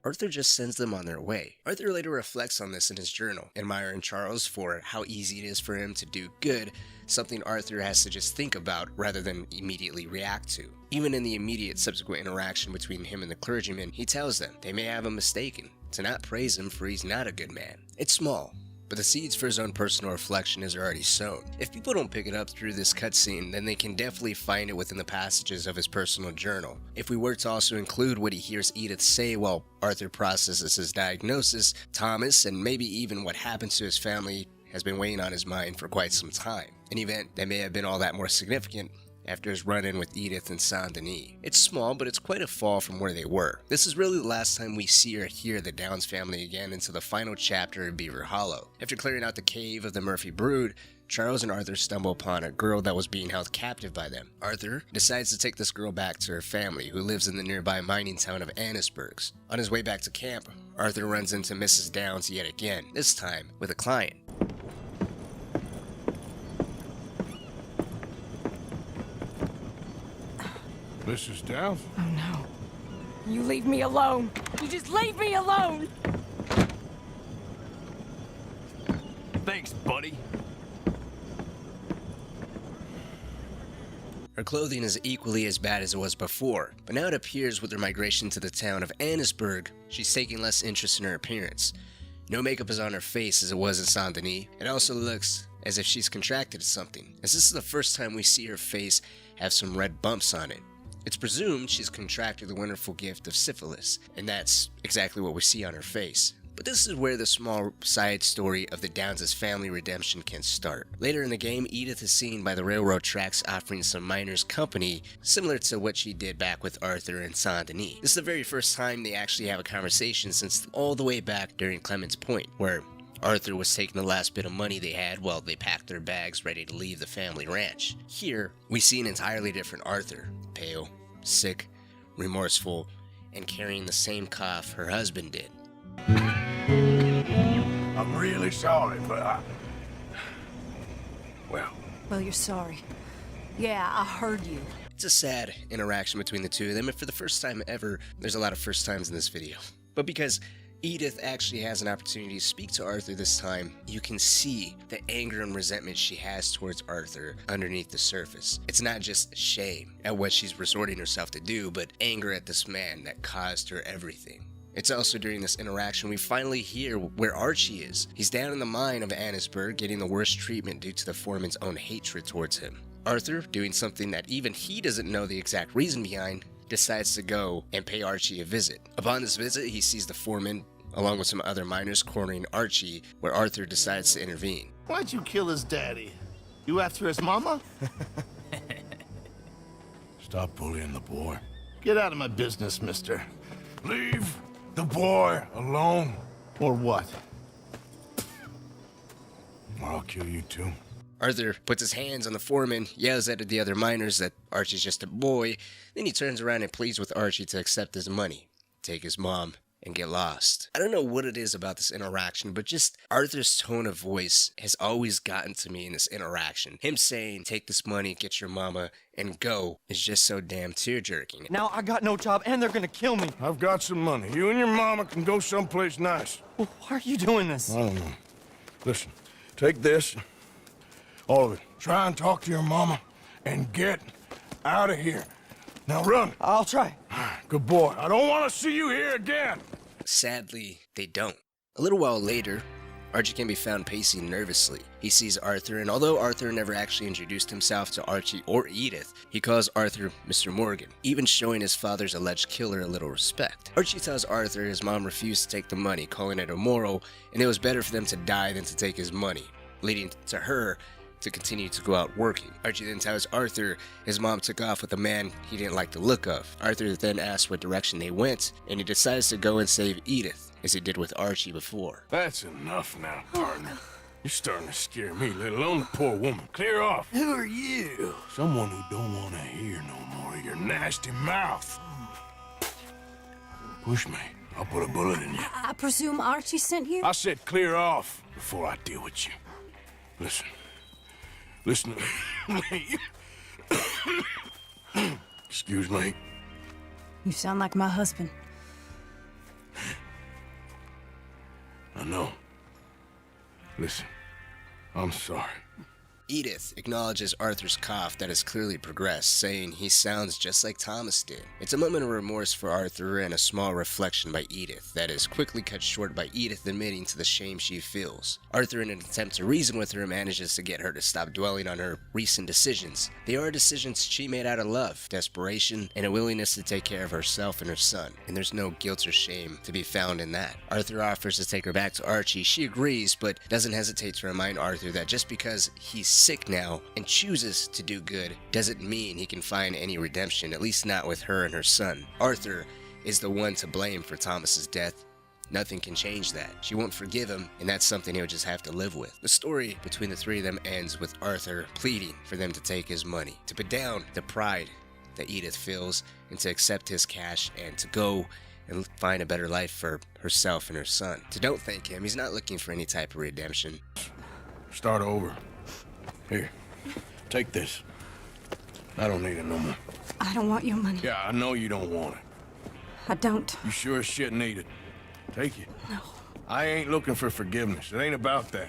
Arthur just sends them on their way. Arthur later reflects on this in his journal, admiring Charles for how easy it is for him to do good, something Arthur has to just think about rather than immediately react to. Even in the immediate subsequent interaction between him and the clergyman, he tells them they may have him mistaken, to not praise him for he's not a good man. It's small, but the seeds for his own personal reflection is already sown. If people don't pick it up through this cutscene, then they can definitely find it within the passages of his personal journal. If we were to also include what he hears Edith say while Arthur processes his diagnosis, Thomas, and maybe even what happens to his family, has been weighing on his mind for quite some time. An event that may have been all that more significant after his run-in with Edith in Saint Denis. It's small, but it's quite a fall from where they were. This is really the last time we see or hear the Downs family again until the final chapter of Beaver Hollow. After clearing out the cave of the Murphy brood, Charles and Arthur stumble upon a girl that was being held captive by them. Arthur decides to take this girl back to her family, who lives in the nearby mining town of Annisburgs. On his way back to camp, Arthur runs into Mrs. Downs yet again, this time with a client. Mrs. Downs? Oh no. You leave me alone. You just leave me alone. Thanks, buddy. Her clothing is equally as bad as it was before, but now it appears with her migration to the town of Annisburg, she's taking less interest in her appearance. No makeup is on her face as it was in Saint Denis. It also looks as if she's contracted something, as this is the first time we see her face have some red bumps on it. It's presumed she's contracted the wonderful gift of syphilis, and that's exactly what we see on her face. But this is where the small side story of the Downs' family redemption can start. Later in the game, Edith is seen by the railroad tracks offering some miners company, similar to what she did back with Arthur and Saint Denis. This is the very first time they actually have a conversation since all the way back during Clements Point, where Arthur was taking the last bit of money they had while they packed their bags ready to leave the family ranch. Here, we see an entirely different Arthur, pale, sick, remorseful, and carrying the same cough her husband did. I'm really sorry, but Well, you're sorry. Yeah, I heard you. It's a sad interaction between the two of them, and for the first time ever, there's a lot of first times in this video. But because Edith actually has an opportunity to speak to Arthur this time, you can see the anger and resentment she has towards Arthur underneath the surface. It's not just shame at what she's resorting herself to do, but anger at this man that caused her everything. It's also during this interaction we finally hear where Archie is. He's down in the mine of Annisburg getting the worst treatment due to the foreman's own hatred towards him. Arthur, doing something that even he doesn't know the exact reason behind, decides to go and pay Archie a visit. Upon this visit, he sees the foreman, along with some other miners, cornering Archie, where Arthur decides to intervene. Why'd you kill his daddy? You after his mama? Stop bullying the boy. Get out of my business, mister. Leave the boy alone. Or what? Or I'll kill you too. Arthur puts his hands on the foreman, yells at the other miners that Archie's just a boy, then he turns around and pleads with Archie to accept his money, take his mom, and get lost. I don't know what it is about this interaction, but just Arthur's tone of voice has always gotten to me in this interaction. Him saying, take this money, get your mama, and go, is just so damn tear-jerking. Now I got no job and they're gonna kill me. I've got some money. You and your mama can go someplace nice. Well, why are you doing this? I don't know. Listen, take this. All of it. Try and talk to your mama and get out of here. Now run. I'll try. Good boy. I don't want to see you here again. Sadly, they don't. A little while later, Archie can be found pacing nervously. He sees Arthur, and although Arthur never actually introduced himself to Archie or Edith, he calls Arthur Mr. Morgan, even showing his father's alleged killer a little respect. Archie tells Arthur his mom refused to take the money, calling it immoral, and it was better for them to die than to take his money, leading to her to continue to go out working. Archie then tells Arthur his mom took off with a man he didn't like the look of. Arthur then asks what direction they went, and he decides to go and save Edith, as he did with Archie before. That's enough now, partner. You're starting to scare me, let alone the poor woman. Clear off. Who are you? Someone who don't want to hear no more of your nasty mouth. Push me. I'll put a bullet in you. I presume Archie sent you? I said clear off before I deal with you. Listen. Listen to me. Excuse me. You sound like my husband. I know. Listen, I'm sorry. Edith acknowledges Arthur's cough that has clearly progressed, saying he sounds just like Thomas did. It's a moment of remorse for Arthur and a small reflection by Edith that is quickly cut short by Edith admitting to the shame she feels. Arthur, in an attempt to reason with her, manages to get her to stop dwelling on her recent decisions. They are decisions she made out of love, desperation, and a willingness to take care of herself and her son, and there's no guilt or shame to be found in that. Arthur offers to take her back to Archie. She agrees, but doesn't hesitate to remind Arthur that just because he's sick now and chooses to do good doesn't mean he can find any redemption, at least not with her and her son. Arthur is the one to blame for Thomas's death. Nothing can change that. She won't forgive him, and that's something he'll just have to live with. The story between the three of them ends with Arthur pleading for them to take his money, to put down the pride that Edith feels, and to accept his cash and to go and find a better life for herself and her son. To don't thank him, he's not looking for any type of redemption. Start over. Here, take this. I don't need it no more. I don't want your money. Yeah, I know you don't want it. I don't. You sure as shit need it. Take it. No. I ain't looking for forgiveness. It ain't about that.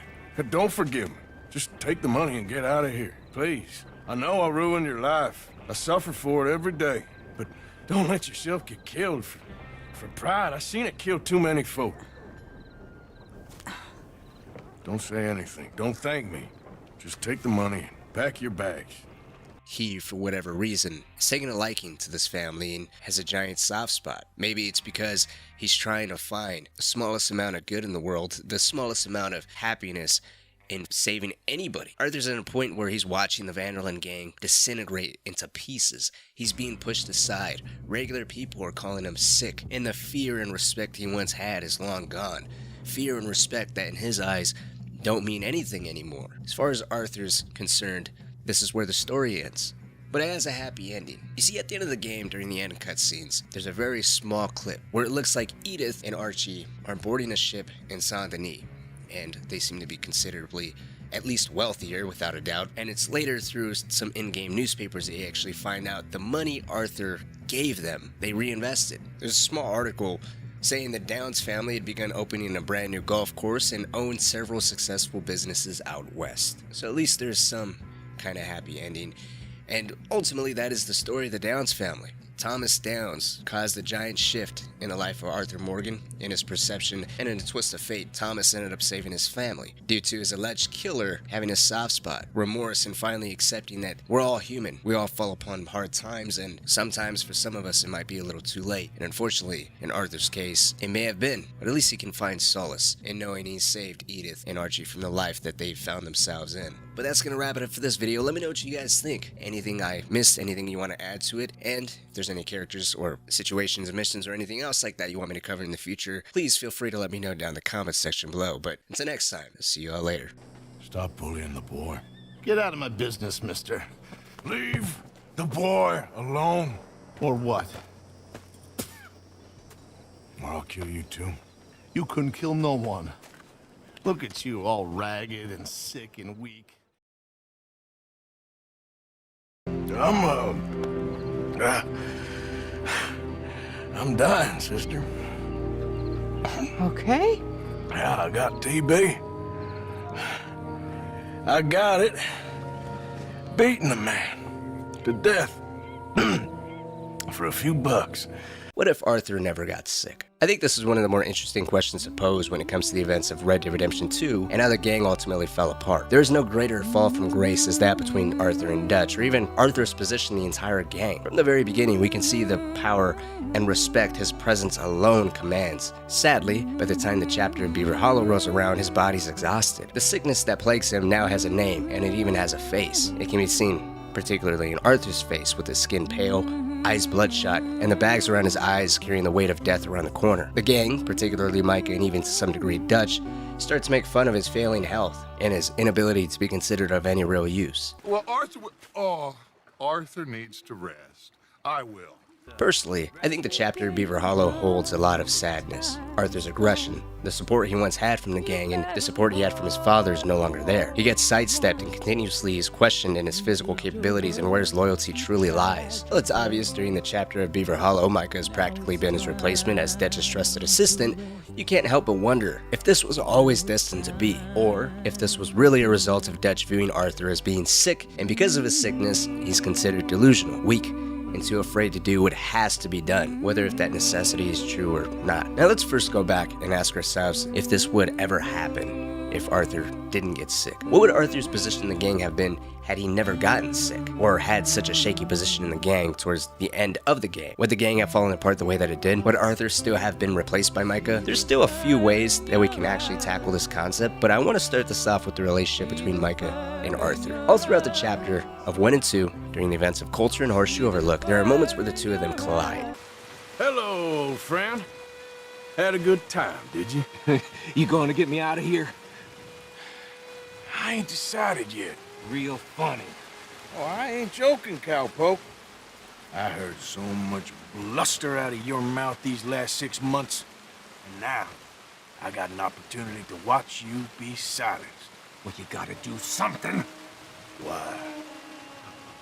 Don't forgive me. Just take the money and get out of here, please. I know I ruined your life. I suffer for it every day. But don't let yourself get killed for pride. I seen it kill too many folk. Don't say anything. Don't thank me. Just take the money and pack your bags. He, for whatever reason, is taking a liking to this family and has a giant soft spot. Maybe it's because he's trying to find the smallest amount of good in the world, the smallest amount of happiness in saving anybody. Arthur's at a point where he's watching the Van der Linde gang disintegrate into pieces. He's being pushed aside. Regular people are calling him sick, and the fear and respect he once had is long gone. fear and respect that in his eyes don't mean anything anymore. As far as Arthur's concerned, this is where the story ends. But it has a happy ending. You see, at the end of the game, during the end cutscenes, there's a very small clip where it looks like Edith and Archie are boarding a ship in Saint-Denis, and they seem to be considerably at least wealthier, without a doubt. And it's later through some in-game newspapers that you actually find out the money Arthur gave them, they reinvested. There's a small article saying the Downs family had begun opening a brand new golf course and owned several successful businesses out west. So at least there's some kind of happy ending. And ultimately, that is the story of the Downs family. Thomas Downs caused a giant shift in the life of Arthur Morgan, in his perception, and in a twist of fate, Thomas ended up saving his family, due to his alleged killer having a soft spot, remorse, and finally accepting that we're all human. We all fall upon hard times, and sometimes for some of us it might be a little too late. And unfortunately, in Arthur's case, it may have been, but at least he can find solace in knowing he saved Edith and Archie from the life that they found themselves in. But that's going to wrap it up for this video. Let me know what you guys think. Anything I missed, anything you want to add to it, and if there's any characters or situations, missions, or anything else like that you want me to cover in the future, please feel free to let me know down in the comments section below. But until next time, I'll see you all later. Stop bullying the boy. Get out of my business, mister. Leave the boy alone. Or what? Or I'll kill you too. You couldn't kill no one. Look at you, all ragged and sick and weak. I'm dying, sister. Okay. Yeah, I got TB. I got it. Beating a man to death for a few bucks. What if Arthur never got sick? I think this is one of the more interesting questions to pose when it comes to the events of Red Dead Redemption 2 and how the gang ultimately fell apart. There is no greater fall from grace as that between Arthur and Dutch, or even Arthur's position in the entire gang. From the very beginning, we can see the power and respect his presence alone commands. Sadly, by the time the chapter of Beaver Hollow rolls around, his body's exhausted. The sickness that plagues him now has a name, and it even has a face. It can be seen particularly in Arthur's face, with his skin pale, eyes bloodshot, and the bags around his eyes carrying the weight of death around the corner. The gang, particularly Micah and even to some degree Dutch, start to make fun of his failing health and his inability to be considered of any real use. Well, Arthur needs to rest. I will. Personally, I think the chapter of Beaver Hollow holds a lot of sadness. Arthur's aggression, the support he once had from the gang, and the support he had from his father is no longer there. He gets sidestepped and continuously is questioned in his physical capabilities and where his loyalty truly lies. Well, it's obvious during the chapter of Beaver Hollow, Micah has practically been his replacement as Dutch's trusted assistant. You can't help but wonder if this was always destined to be, or if this was really a result of Dutch viewing Arthur as being sick, and because of his sickness, he's considered delusional, weak, and too afraid to do what has to be done, whether if that necessity is true or not. Now let's first go back and ask ourselves if this would ever happen if Arthur didn't get sick. What would Arthur's position in the gang have been had he never gotten sick, or had such a shaky position in the gang towards the end of the game? Would the gang have fallen apart the way that it did? Would Arthur still have been replaced by Micah? There's still a few ways that we can actually tackle this concept, but I want to start this off with the relationship between Micah and Arthur. All throughout the chapter of 1 and 2, during the events of Coulter and Horseshoe Overlook, there are moments where the two of them collide. Hello, old friend. Had a good time, did you? You going to get me out of here? I ain't decided yet. Real funny. Oh, I ain't joking, cowpoke. I heard so much bluster out of your mouth these last 6 months. And now, I got an opportunity to watch you be silenced. Well, you gotta do something. Why?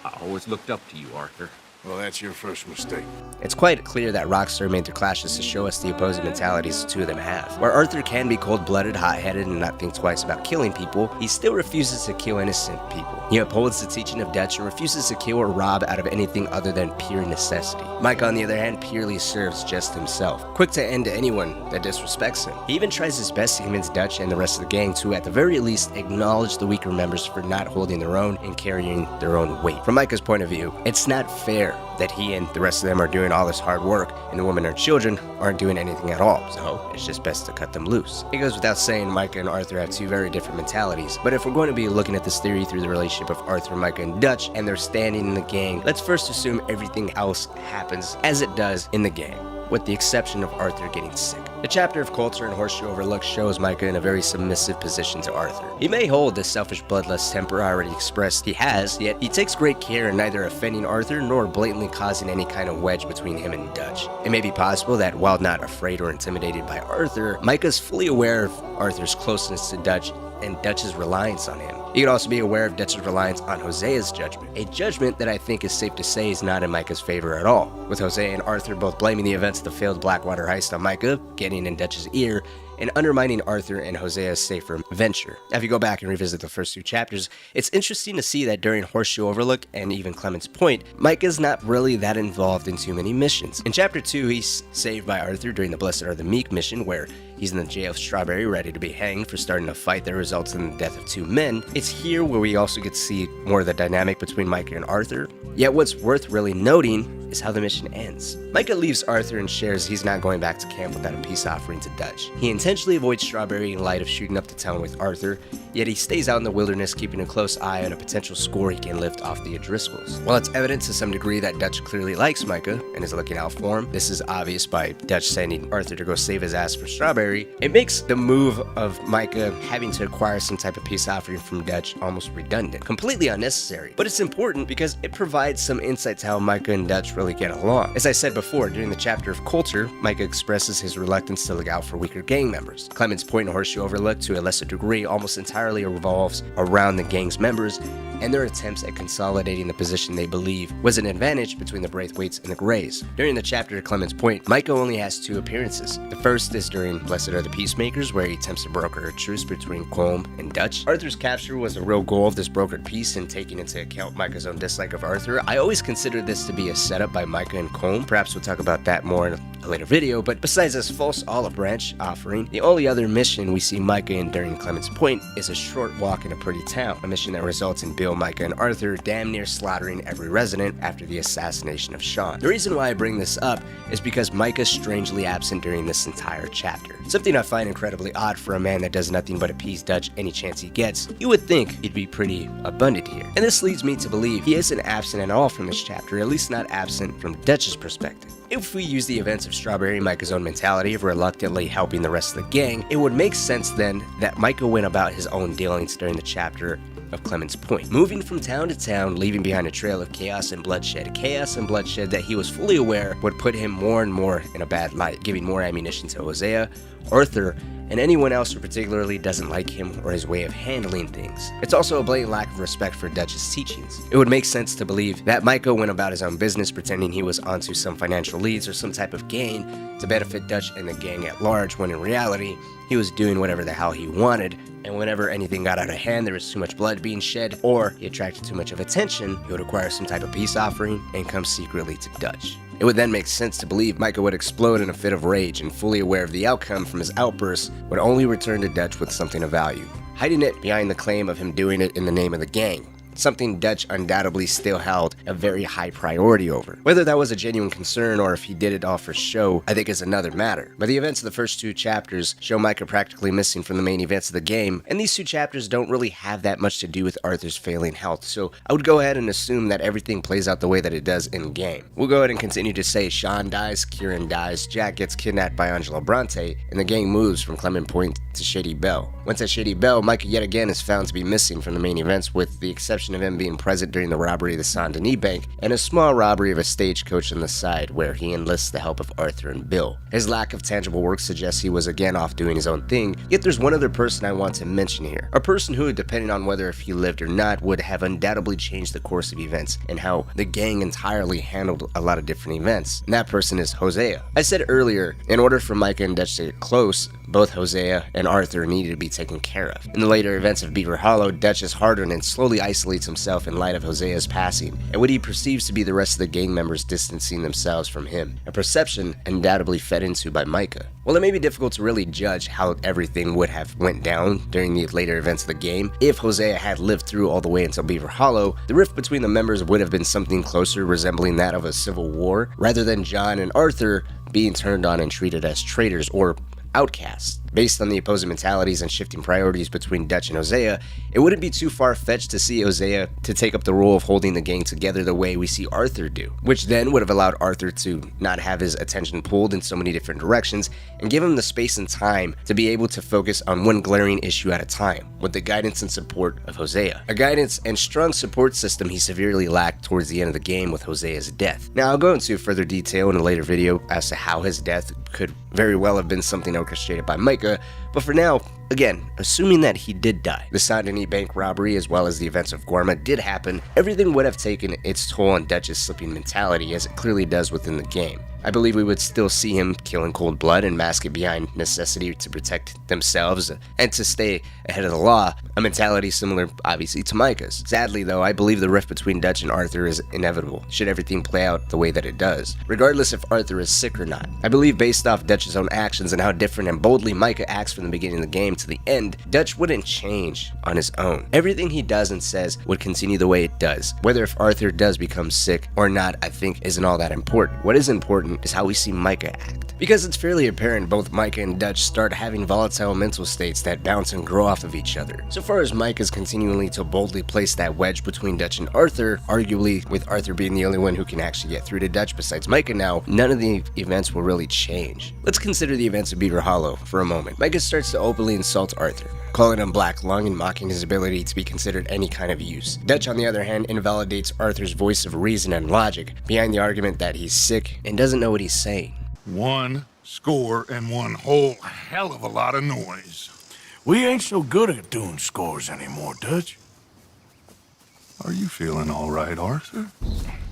I always looked up to you, Arthur. Well, that's your first mistake. It's quite clear that Rockstar made their clashes to show us the opposing mentalities the two of them have. Where Arthur can be cold-blooded, hot-headed, and not think twice about killing people, he still refuses to kill innocent people. He upholds the teaching of Dutch and refuses to kill or rob out of anything other than pure necessity. Micah, on the other hand, purely serves just himself, quick to end anyone that disrespects him. He even tries his best to convince Dutch and the rest of the gang to, at the very least, acknowledge the weaker members for not holding their own and carrying their own weight. From Micah's point of view, it's not fair that he and the rest of them are doing all this hard work and the women and children aren't doing anything at all, so it's just best to cut them loose. It goes without saying Micah and Arthur have two very different mentalities, but if we're going to be looking at this theory through the relationship of Arthur, Micah, and Dutch and their standing in the gang, let's first assume everything else happens as it does in the gang, with the exception of Arthur getting sick. The chapter of Coulter and Horseshoe Overlook shows Micah in a very submissive position to Arthur. He may hold the selfish bloodlust temper already expressed he has, yet he takes great care in neither offending Arthur nor blatantly causing any kind of wedge between him and Dutch. It may be possible that while not afraid or intimidated by Arthur, Micah's fully aware of Arthur's closeness to Dutch and Dutch's reliance on him. He could also be aware of Dutch's reliance on Hosea's judgment, a judgment that I think is safe to say is not in Micah's favor at all, with Hosea and Arthur both blaming the events of the failed Blackwater heist on Micah, getting in Dutch's ear, and undermining Arthur and Hosea's safer venture. Now, if you go back and revisit the first two chapters, it's interesting to see that during Horseshoe Overlook and even Clement's Point, Micah's not really that involved in too many missions. In chapter 2, he's saved by Arthur during the Blessed Are the Meek mission, where he's in the jail of Strawberry ready to be hanged for starting a fight that results in the death of 2 men. It's here where we also get to see more of the dynamic between Micah and Arthur. Yet what's worth really noting is how the mission ends. Micah leaves Arthur and shares he's not going back to camp without a peace offering to Dutch. He intentionally avoids Strawberry in light of shooting up the town with Arthur, yet he stays out in the wilderness keeping a close eye on a potential score he can lift off the O'Driscolls. While it's evident to some degree that Dutch clearly likes Micah and is looking out for him, this is obvious by Dutch sending Arthur to go save his ass for Strawberry. It makes the move of Micah having to acquire some type of peace offering from Dutch almost redundant, completely unnecessary, but it's important because it provides some insight to how Micah and Dutch really get along. As I said before, during the chapter of Coulter, Micah expresses his reluctance to look out for weaker gang members. Clement's Point and Horseshoe Overlook, to a lesser degree, almost entirely revolves around the gang's members and their attempts at consolidating the position they believe was an advantage between the Braithwaites and the Greys. During the chapter of Clement's Point, Micah only has 2 appearances. The first is during Blessed Are the Peacemakers, where he attempts to broker a truce between Colm and Dutch. Arthur's capture was a real goal of this brokered peace, and taking into account Micah's own dislike of Arthur, I always considered this to be a setup by Micah and Colm. Perhaps we'll talk about that more in a later video, but besides this false olive branch offering, the only other mission we see Micah in during Clement's Point is a short walk in a pretty town, a mission that results in Bill, Micah, and Arthur damn near slaughtering every resident after the assassination of Sean. The reason why I bring this up is because Micah's strangely absent during this entire chapter. Something I find incredibly odd for a man that does nothing but appease Dutch any chance he gets. You would think he'd be pretty abundant here. And this leads me to believe he isn't absent at all from this chapter, at least not absent from Dutch's perspective. If we use the events of Strawberry, Micah's own mentality of reluctantly helping the rest of the gang, it would make sense then that Micah went about his own dealings during the chapter of Clement's Point, moving from town to town, leaving behind a trail of chaos and bloodshed that he was fully aware would put him more and more in a bad light, giving more ammunition to Hosea, Arthur, and anyone else who particularly doesn't like him or his way of handling things. It's also a blatant lack of respect for Dutch's teachings. It would make sense to believe that Micah went about his own business pretending he was onto some financial leads or some type of gain to benefit Dutch and the gang at large, when in reality, he was doing whatever the hell he wanted, and whenever anything got out of hand, there was too much blood being shed, or he attracted too much of attention, he would acquire some type of peace offering and come secretly to Dutch. It would then make sense to believe Micah would explode in a fit of rage and, fully aware of the outcome from his outburst, would only return to Dutch with something of value, hiding it behind the claim of him doing it in the name of the gang. Something Dutch undoubtedly still held a very high priority over. Whether that was a genuine concern or if he did it all for show, I think is another matter. But the events of the first 2 chapters show Micah practically missing from the main events of the game, and these 2 chapters don't really have that much to do with Arthur's failing health, so I would go ahead and assume that everything plays out the way that it does in game. We'll go ahead and continue to say Sean dies, Kieran dies, Jack gets kidnapped by Angela Bronte, and the gang moves from Clement Point to Shady Belle. Once at Shady Belle, Micah yet again is found to be missing from the main events, with the exception of him being present during the robbery of the Saint Denis Bank and a small robbery of a stagecoach on the side, where he enlists the help of Arthur and Bill. His lack of tangible work suggests he was again off doing his own thing, yet there's one other person I want to mention here. A person who, depending on whether if he lived or not, would have undoubtedly changed the course of events and how the gang entirely handled a lot of different events. And that person is Hosea. I said earlier, in order for Micah and Dutch to get close, both Hosea and Arthur needed to be taken care of. In the later events of Beaver Hollow, Dutch is hardened and slowly isolates himself in light of Hosea's passing, and what he perceives to be the rest of the gang members distancing themselves from him, a perception undoubtedly fed into by Micah. While it may be difficult to really judge how everything would have went down during the later events of the game, if Hosea had lived through all the way until Beaver Hollow, the rift between the members would have been something closer resembling that of a civil war, rather than John and Arthur being turned on and treated as traitors or outcasts. Based on the opposing mentalities and shifting priorities between Dutch and Hosea, it wouldn't be too far-fetched to see Hosea to take up the role of holding the gang together the way we see Arthur do, which then would have allowed Arthur to not have his attention pulled in so many different directions and give him the space and time to be able to focus on one glaring issue at a time, with the guidance and support of Hosea. A guidance and strong support system he severely lacked towards the end of the game with Hosea's death. Now, I'll go into further detail in a later video as to how his death could very well have been something orchestrated by Micah, but for now, again, assuming that he did die, the Sadie bank robbery as well as the events of Gorma did happen, everything would have taken its toll on Dutch's slipping mentality as it clearly does within the game. I believe we would still see him kill in cold blood and mask it behind necessity to protect themselves and to stay ahead of the law, a mentality similar obviously to Micah's. Sadly though, I believe the rift between Dutch and Arthur is inevitable, should everything play out the way that it does, regardless if Arthur is sick or not. I believe based off Dutch's own actions and how different and boldly Micah acts from the beginning of the game to the end, Dutch wouldn't change on his own. Everything he does and says would continue the way it does. Whether if Arthur does become sick or not, I think isn't all that important. What is important is how we see Micah act. Because it's fairly apparent both Micah and Dutch start having volatile mental states that bounce and grow off of each other. So far as Micah's continually to boldly place that wedge between Dutch and Arthur, arguably with Arthur being the only one who can actually get through to Dutch besides Micah now, none of the events will really change. Let's consider the events of Beaver Hollow for a moment. Micah starts to openly insult Arthur, calling him black lung and mocking his ability to be considered any kind of use. Dutch, on the other hand, invalidates Arthur's voice of reason and logic behind the argument that he's sick and doesn't know what he's saying. 1 score and 1 whole hell of a lot of noise. We ain't so good at doing scores anymore, Dutch. Are you feeling all right, Arthur?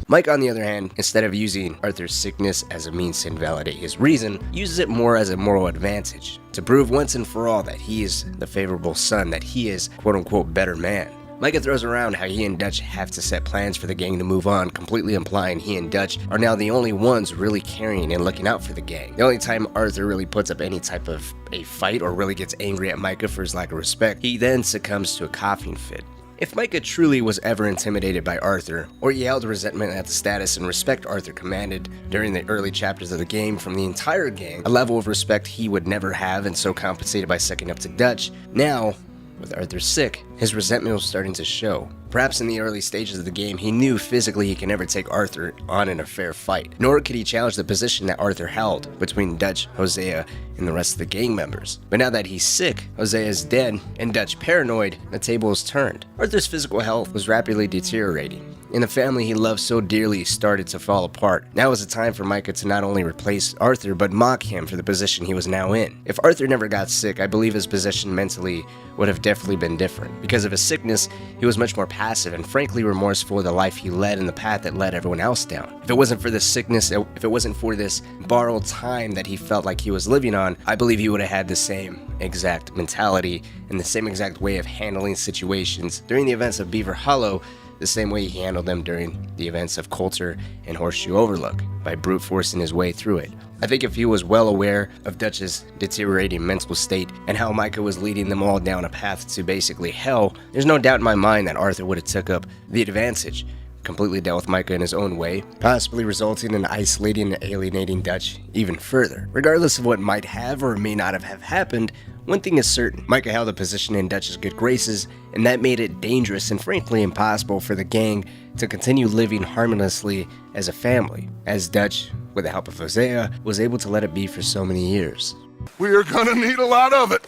Mike, on the other hand, instead of using Arthur's sickness as a means to invalidate his reason, uses it more as a moral advantage, to prove once and for all that he is the favorable son, that he is quote-unquote better man. Micah throws around how he and Dutch have to set plans for the gang to move on, completely implying he and Dutch are now the only ones really caring and looking out for the gang. The only time Arthur really puts up any type of a fight or really gets angry at Micah for his lack of respect, he then succumbs to a coughing fit. If Micah truly was ever intimidated by Arthur, or he held resentment at the status and respect Arthur commanded during the early chapters of the game from the entire gang, a level of respect he would never have and so compensated by sucking up to Dutch, now, with Arthur sick, his resentment was starting to show. Perhaps in the early stages of the game, he knew physically he could never take Arthur on in a fair fight, nor could he challenge the position that Arthur held between Dutch, Hosea, and the rest of the gang members. But now that he's sick, Hosea is dead, and Dutch paranoid, the table is turned. Arthur's physical health was rapidly deteriorating, and the family he loved so dearly started to fall apart. Now was the time for Micah to not only replace Arthur, but mock him for the position he was now in. If Arthur never got sick, I believe his position mentally would have definitely been different. Because of his sickness, he was much more passive and frankly remorseful of the life he led and the path that led everyone else down. If it wasn't for this sickness, if it wasn't for this borrowed time that he felt like he was living on, I believe he would have had the same exact mentality and the same exact way of handling situations during the events of Beaver Hollow, the same way he handled them during the events of Coulter and Horseshoe Overlook, by brute forcing his way through it. I think if he was well aware of Dutch's deteriorating mental state and how Micah was leading them all down a path to basically hell, there's no doubt in my mind that Arthur would have took up the advantage, completely dealt with Micah in his own way, possibly resulting in isolating and alienating Dutch even further. Regardless of what might have or may not have happened, one thing is certain, Micah held a position in Dutch's good graces, and that made it dangerous and frankly impossible for the gang to continue living harmoniously as a family, as Dutch, with the help of Hosea, was able to let it be for so many years. We are gonna need a lot of it.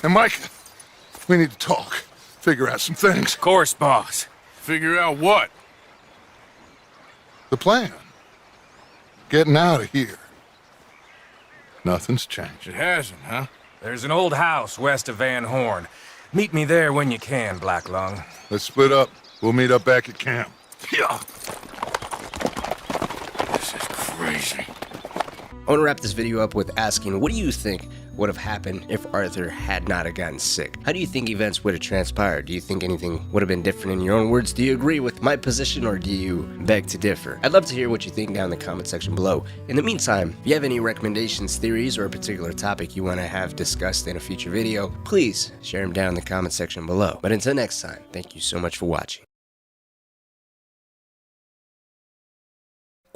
And Micah, we need to talk, figure out some things. Of course, boss. Figure out what? The plan. Getting out of here. Nothing's changed. It hasn't, huh? There's an old house west of Van Horn. Meet me there when you can, Black Lung. Let's split up. We'll meet up back at camp. Yeah. This is crazy. I want to wrap this video up with asking, what do you think would have happened if Arthur had not have gotten sick? How do you think events would have transpired? Do you think anything would have been different in your own words? Do you agree with my position or do you beg to differ? I'd love to hear what you think down in the comment section below. In the meantime, if you have any recommendations, theories, or a particular topic you want to have discussed in a future video, please share them down in the comment section below. But until next time, thank you so much for watching.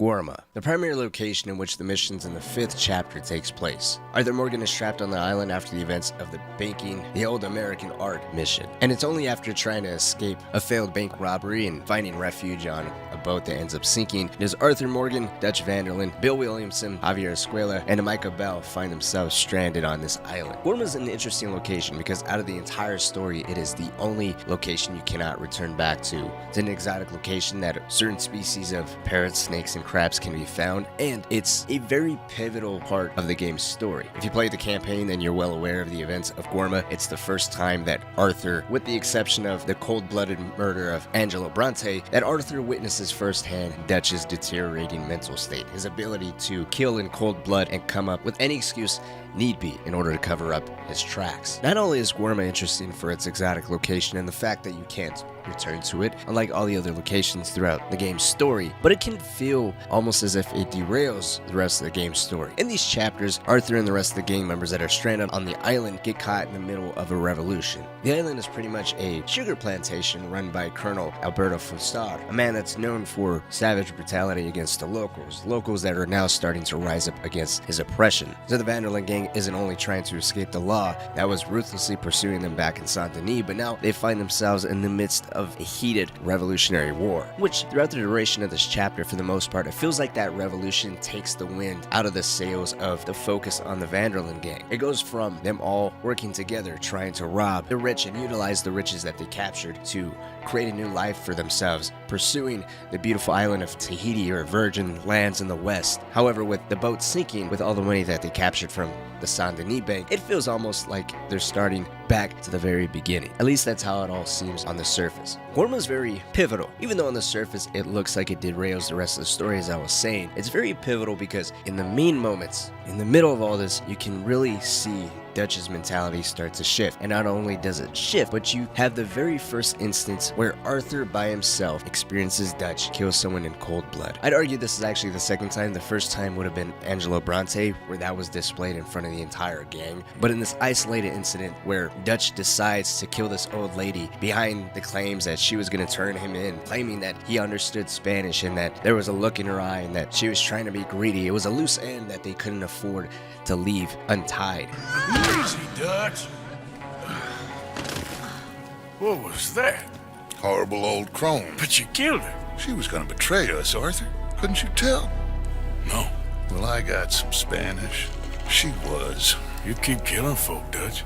Gorma, the primary location in which the missions in the 5th chapter takes place. Arthur Morgan is trapped on the island after the events of the banking the old American art mission, and it's only after trying to escape a failed bank robbery and finding refuge on a boat that ends up sinking does Arthur Morgan, Dutch Vanderlyn, Bill Williamson, Javier Escuella, and Micah Belle find themselves stranded on this island. Gorma is an interesting location because out of the entire story, it is the only location you cannot return back to. It's an exotic location that certain species of parrots, snakes, and crabs can be found, and it's a very pivotal part of the game's story. If you play the campaign, then you're well aware of the events of Gorma. It's the first time that Arthur, with the exception of the cold-blooded murder of Angelo Bronte, that Arthur witnesses firsthand Dutch's deteriorating mental state, his ability to kill in cold blood and come up with any excuse need be in order to cover up his tracks. Not only is Gorma interesting for its exotic location and the fact that you can't return to it, unlike all the other locations throughout the game's story, but it can feel almost as if it derails the rest of the game's story. In these chapters, Arthur and the rest of the gang members that are stranded on the island get caught in the middle of a revolution. The island is pretty much a sugar plantation run by Colonel Alberto Fustar, a man that's known for savage brutality against the locals that are now starting to rise up against his oppression. So the Vanderlyn gang isn't only trying to escape the law that was ruthlessly pursuing them back in Saint Denis, but now they find themselves in the midst of a heated revolutionary war, which throughout the duration of this chapter, for the most part, it feels like that revolution takes the wind out of the sails of the focus on the Vanderlyn gang. It goes from them all working together, trying to rob the rich and utilize the riches that they captured to create a new life for themselves, pursuing the beautiful island of Tahiti or virgin lands in the west. However, with the boat sinking with all the money that they captured from the Saint Denis Bank, it feels almost like they're starting back to the very beginning. At least that's how it all seems on the surface. Gorma is very pivotal. Even though on the surface it looks like it derails the rest of the story, as I was saying, it's very pivotal because in the mean moments, in the middle of all this, you can really see Dutch's mentality start to shift. And not only does it shift, but you have the very first instance where Arthur by himself experiences Dutch kill someone in cold blood. I'd argue this is actually the second time. The first time would have been Angelo Bronte, where that was displayed in front of the entire gang. But in this isolated incident where Dutch decides to kill this old lady behind the claims that she was going to turn him in, claiming that he understood Spanish and that there was a look in her eye and that she was trying to be greedy. It was a loose end that they couldn't afford to leave untied. Easy, Dutch. What was that? Horrible old crone. But you killed her. She was gonna betray us, Arthur. Couldn't you tell? No. Well, I got some Spanish. She was. You keep killing folk, Dutch.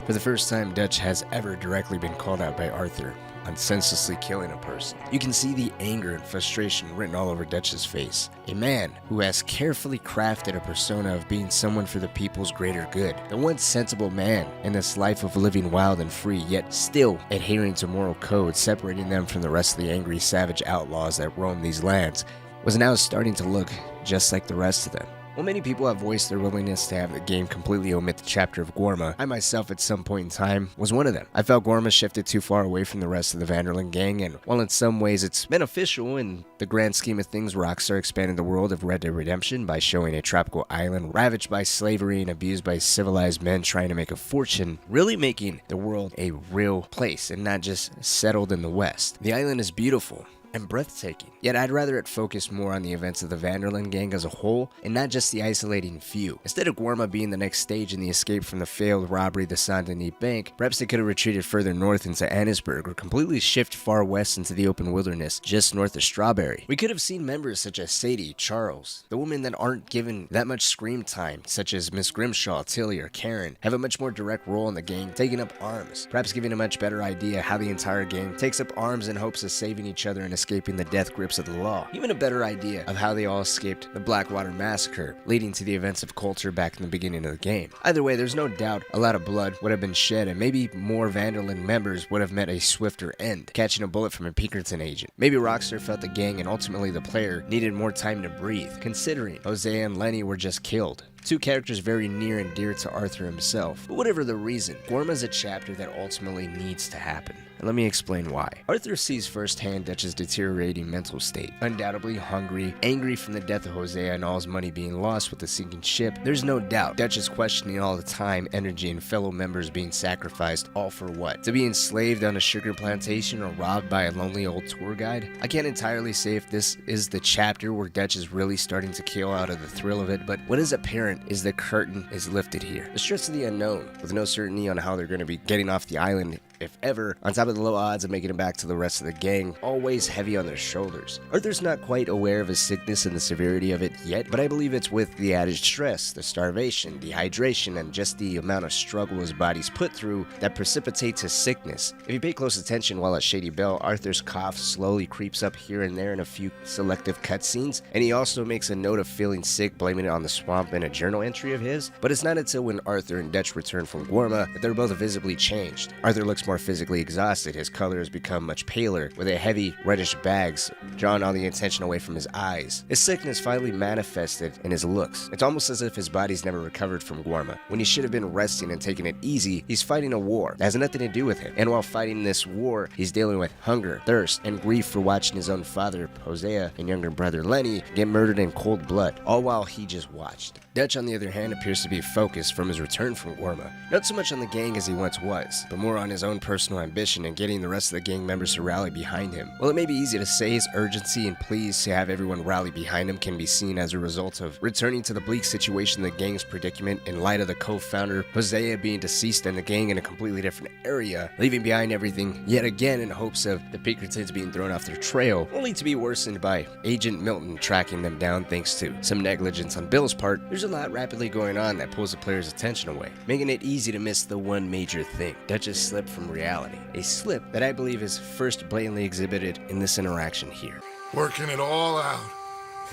For the first time, Dutch has ever directly been called out by Arthur on senselessly killing a person. You can see the anger and frustration written all over Dutch's face. A man who has carefully crafted a persona of being someone for the people's greater good. The once sensible man in this life of living wild and free, yet still adhering to moral codes, separating them from the rest of the angry, savage outlaws that roam these lands, was now starting to look just like the rest of them. While many people have voiced their willingness to have the game completely omit the chapter of Gorma, I myself at some point in time was one of them. I felt Gorma shifted too far away from the rest of the Vanderlyn gang, and while in some ways it's beneficial in the grand scheme of things, Rockstar expanded the world of Red Dead Redemption by showing a tropical island ravaged by slavery and abused by civilized men trying to make a fortune, really making the world a real place and not just settled in the West. The island is beautiful and breathtaking. Yet I'd rather it focus more on the events of the Vanderlyn gang as a whole, and not just the isolating few. Instead of Gorma being the next stage in the escape from the failed robbery of the Saint Denis Bank, perhaps they could have retreated further north into Annisburg, or completely shift far west into the open wilderness just north of Strawberry. We could have seen members such as Sadie, Charles, the women that aren't given that much screen time, such as Miss Grimshaw, Tilly, or Kieran, have a much more direct role in the gang, taking up arms, perhaps giving a much better idea how the entire gang takes up arms in hopes of saving each other and escaping the death grips of the law. Even a better idea of how they all escaped the Blackwater Massacre, leading to the events of Coulter back in the beginning of the game. Either way, there's no doubt a lot of blood would have been shed, and maybe more Vanderlyn members would have met a swifter end, catching a bullet from a Pinkerton agent. Maybe Rockstar felt the gang and ultimately the player needed more time to breathe, considering Hosea and Lenny were just killed. Two characters very near and dear to Arthur himself. But whatever the reason, Gorma is a chapter that ultimately needs to happen. and let me explain why. Arthur sees firsthand Dutch's deteriorating mental state. Undoubtedly hungry, angry from the death of Hosea and all his money being lost with the sinking ship, there's no doubt Dutch is questioning all the time, energy, and fellow members being sacrificed, all for what? To be enslaved on a sugar plantation or robbed by a lonely old tour guide? I can't entirely say if this is the chapter where Dutch is really starting to keel out of the thrill of it, but what is apparent is the curtain is lifted here. The stress of the unknown, with no certainty on how they're going to be getting off the island, if ever, on top of the low odds of making it back to the rest of the gang, always heavy on their shoulders. Arthur's not quite aware of his sickness and the severity of it yet, but I believe it's with the added stress, the starvation, dehydration, and just the amount of struggle his body's put through that precipitates his sickness. If you pay close attention while at Shady Belle, Arthur's cough slowly creeps up here and there in a few selective cutscenes, and he also makes a note of feeling sick, blaming it on the swamp in a journal entry of his. But it's not until when Arthur and Dutch return from Guarma that they're both visibly changed. Arthur looks more physically exhausted, his color has become much paler, with a heavy reddish bags drawing all the attention away from his eyes. His sickness finally manifested in his looks. It's almost as if his body's never recovered from Guarma. When he should have been resting and taking it easy, he's fighting a war that has nothing to do with him. And while fighting this war, he's dealing with hunger, thirst, and grief for watching his own father, Hosea, and younger brother Lenny get murdered in cold blood, all while he just watched. Dutch, on the other hand, appears to be focused from his return from Guarma. Not so much on the gang as he once was, but more on his own personal ambition and getting the rest of the gang members to rally behind him. While it may be easy to say, his urgency and pleas to have everyone rally behind him can be seen as a result of returning to the bleak situation the gang's predicament in light of the co-founder Hosea being deceased and the gang in a completely different area, leaving behind everything yet again in hopes of the Pinkertons being thrown off their trail, only to be worsened by Agent Milton tracking them down thanks to some negligence on Bill's part. There's a lot rapidly going on that pulls the player's attention away, making it easy to miss the one major thing: Dutch's slip from reality. A slip that I believe is first blatantly exhibited in this interaction here. Working it all out.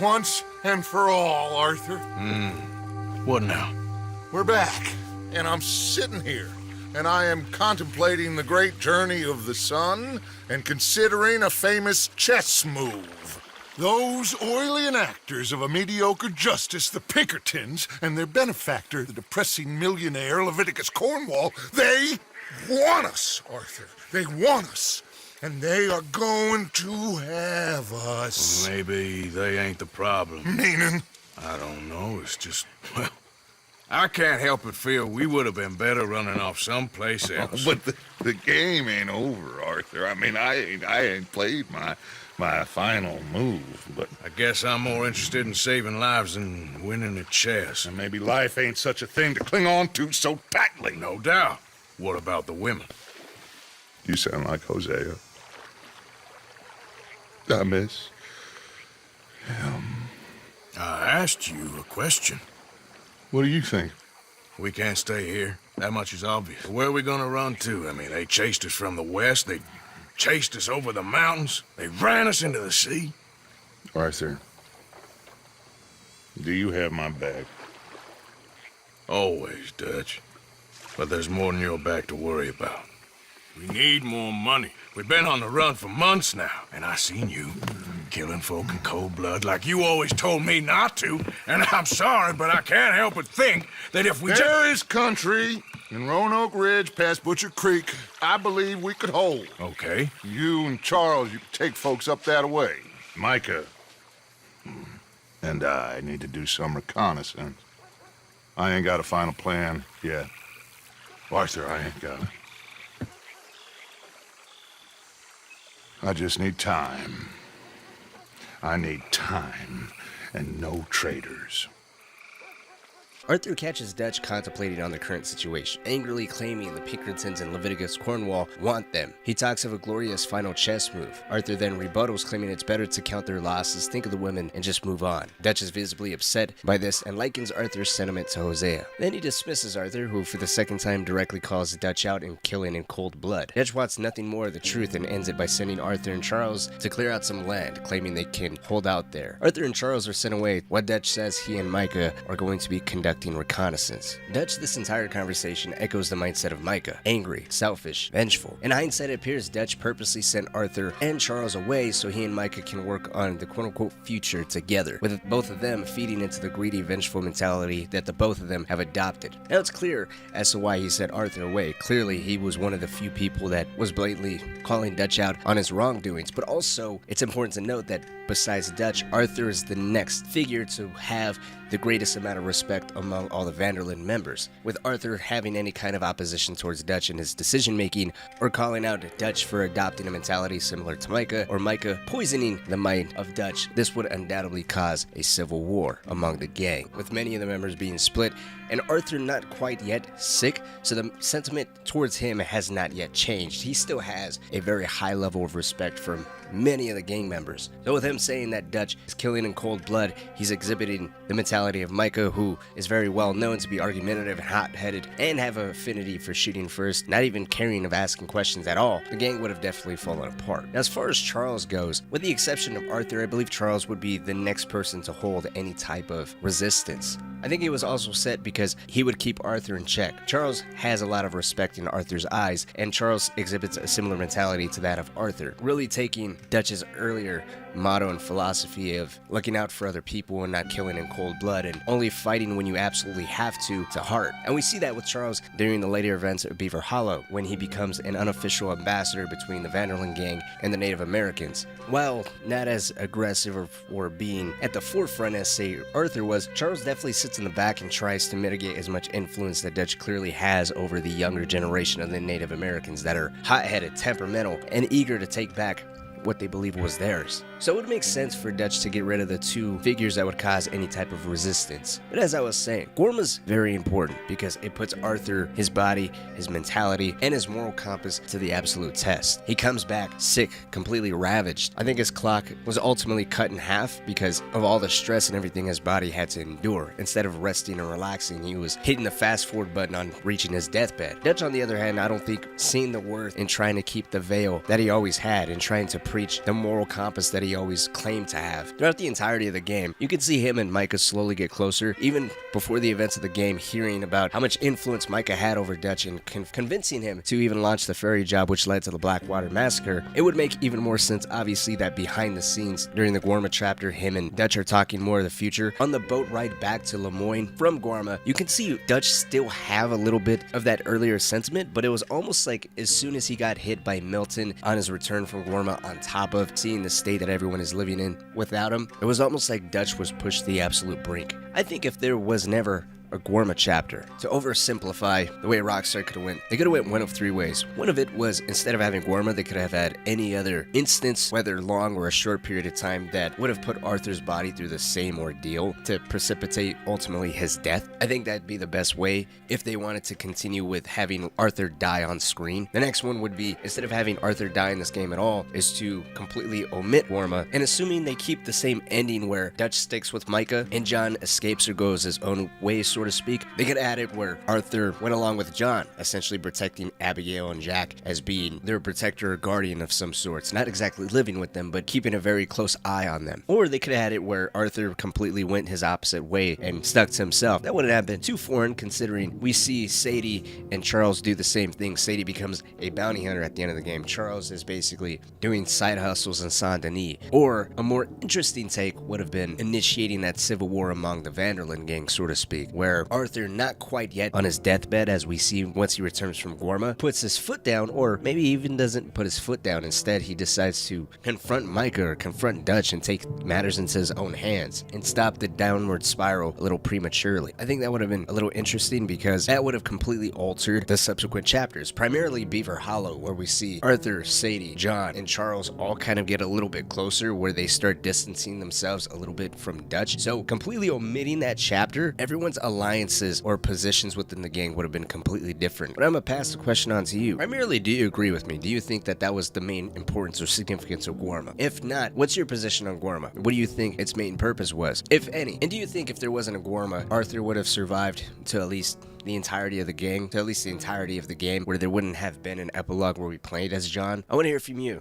Once and for all, Arthur. What now? We're back, and I'm sitting here, and I am contemplating the great journey of the sun and considering a famous chess move. Those oily enactors of a mediocre justice, the Pinkertons, and their benefactor, the depressing millionaire Leviticus Cornwall, they want us, Arthur. They want us. And they are going to have us. Maybe they ain't the problem. Meaning? I don't know. It's just, well, I can't help but feel we would have been better running off someplace else. But the game ain't over, Arthur. I mean, I ain't played my final move, but I guess I'm more interested in saving lives than winning at chess. And maybe life ain't such a thing to cling on to so tightly. No doubt. What about the women? You sound like Hosea. I miss him. I asked you a question. What do you think? We can't stay here. That much is obvious. Where are we gonna run to? I mean, they chased us from the west. They chased us over the mountains. They ran us into the sea. Arthur, do you have my back? Always, Dutch. But there's more than your back to worry about. We need more money. We've been on the run for months now, and I seen you killing folk in cold blood like you always told me not to. And I'm sorry, but I can't help but think that if we There is country in Roanoke Ridge past Butcher Creek I believe we could hold. Okay. You and Charles, you could take folks up that way. Micah and I need to do some reconnaissance. I ain't got a final plan yet. Arthur, I ain't got it. I just need time. I need time and no traitors. Arthur catches Dutch contemplating on the current situation, angrily claiming the Pinkertons and Leviticus Cornwall want them. He talks of a glorious final chess move. Arthur then rebuttals, claiming it's better to count their losses, think of the women, and just move on. Dutch is visibly upset by this and likens Arthur's sentiment to Hosea. Then he dismisses Arthur, who for the second time directly calls Dutch out and killing in cold blood. Dutch wants nothing more of the truth and ends it by sending Arthur and Charles to clear out some land, claiming they can hold out there. Arthur and Charles are sent away. What Dutch says he and Micah are going to be conducting conducting reconnaissance. Dutch, this entire conversation echoes the mindset of Micah: angry, selfish, vengeful. In hindsight, it appears Dutch purposely sent Arthur and Charles away so he and Micah can work on the quote-unquote future together, with both of them feeding into the greedy, vengeful mentality that the both of them have adopted. Now it's clear as to why he sent Arthur away. Clearly, he was one of the few people that was blatantly calling Dutch out on his wrongdoings, but also it's important to note that besides Dutch, Arthur is the next figure to have the greatest amount of respect among all the Van der Linde members, with Arthur having any kind of opposition towards Dutch in his decision making, or calling out Dutch for adopting a mentality similar to Micah, or Micah poisoning the mind of Dutch. This would undoubtedly cause a civil war among the gang, with many of the members being split, and Arthur not quite yet sick, so the sentiment towards him has not yet changed. He still has a very high level of respect from many of the gang members. So with him saying that Dutch is killing in cold blood, he's exhibiting the mentality of Micah, who is very well known to be argumentative and hot-headed and have an affinity for shooting first, not even caring of asking questions at all. The gang would have definitely fallen apart. Now, as far as Charles goes, with the exception of Arthur, I believe Charles would be the next person to hold any type of resistance. I think he was also set because he would keep Arthur in check. Charles has a lot of respect in Arthur's eyes, and Charles exhibits a similar mentality to that of Arthur, really taking Dutch's earlier motto and philosophy of looking out for other people and not killing in cold blood and only fighting when you absolutely have to heart. And we see that with Charles during the later events of Beaver Hollow, when he becomes an unofficial ambassador between the Van der Linde gang and the Native Americans. While not as aggressive or being at the forefront as, say, Arthur was, Charles definitely sits in the back and tries to mitigate as much influence that Dutch clearly has over the younger generation of the Native Americans that are hot-headed, temperamental, and eager to take back what they believe was theirs. So it would make sense for Dutch to get rid of the two figures that would cause any type of resistance. But as I was saying, Gorma's very important because it puts Arthur, his body, his mentality, and his moral compass to the absolute test. He comes back sick, completely ravaged. I think his clock was ultimately cut in half because of all the stress and everything his body had to endure. Instead of resting and relaxing, he was hitting the fast forward button on reaching his deathbed. Dutch, on the other hand, I don't think seeing the worth in trying to keep the veil that he always had and trying to preach the moral compass that he always claimed to have. Throughout the entirety of the game, you can see him and Micah slowly get closer, even before the events of the game, hearing about how much influence Micah had over Dutch and convincing him to even launch the ferry job, which led to the Blackwater Massacre. It would make even more sense, obviously, that behind the scenes, during the Guarma chapter, him and Dutch are talking more of the future. On the boat ride back to Lemoyne from Guarma, you can see Dutch still have a little bit of that earlier sentiment, but it was almost like as soon as he got hit by Milton on his return from Guarma, on top of seeing the state that everyone is living in without him, it was almost like Dutch was pushed to the absolute brink. I think if there was never a Guarma chapter, to oversimplify the way Rockstar could have went, they could have went one of three ways. One of it was, instead of having Guarma, they could have had any other instance, whether long or a short period of time, that would have put Arthur's body through the same ordeal to precipitate ultimately his death. I think that'd be the best way if they wanted to continue with having Arthur die on screen. The next one would be, instead of having Arthur die in this game at all, is to completely omit Guarma, and assuming they keep the same ending where Dutch sticks with Micah and John escapes or goes his own way, so to speak, they could add it where Arthur went along with John, essentially protecting Abigail and Jack as being their protector or guardian of some sorts, not exactly living with them, but keeping a very close eye on them. Or they could add it where Arthur completely went his opposite way and stuck to himself. That wouldn't have been too foreign, considering we see Sadie and Charles do the same thing. Sadie becomes a bounty hunter at the end of the game. Charles is basically doing side hustles in Saint Denis. Or a more interesting take would have been initiating that civil war among the Van der Linde gang, so to speak, where Arthur, not quite yet on his deathbed, as we see once he returns from Guarma, puts his foot down, or maybe even doesn't put his foot down. Instead, he decides to confront Micah or confront Dutch and take matters into his own hands and stop the downward spiral a little prematurely. I think that would have been a little interesting because that would have completely altered the subsequent chapters, primarily Beaver Hollow, where we see Arthur, Sadie, John, and Charles all kind of get a little bit closer, where they start distancing themselves a little bit from Dutch. So completely omitting that chapter, everyone's alliances or positions within the gang would have been completely different. But I'm gonna pass the question on to you. Primarily, do you agree with me? Do you think that that was the main importance or significance of Guarma? If not, what's your position on Guarma? What do you think its main purpose was, if any? And do you think if there wasn't a Guarma, Arthur would have survived to at least the entirety of the gang, to at least the entirety of the game, where there wouldn't have been an epilogue where we played as John? I want to hear from you.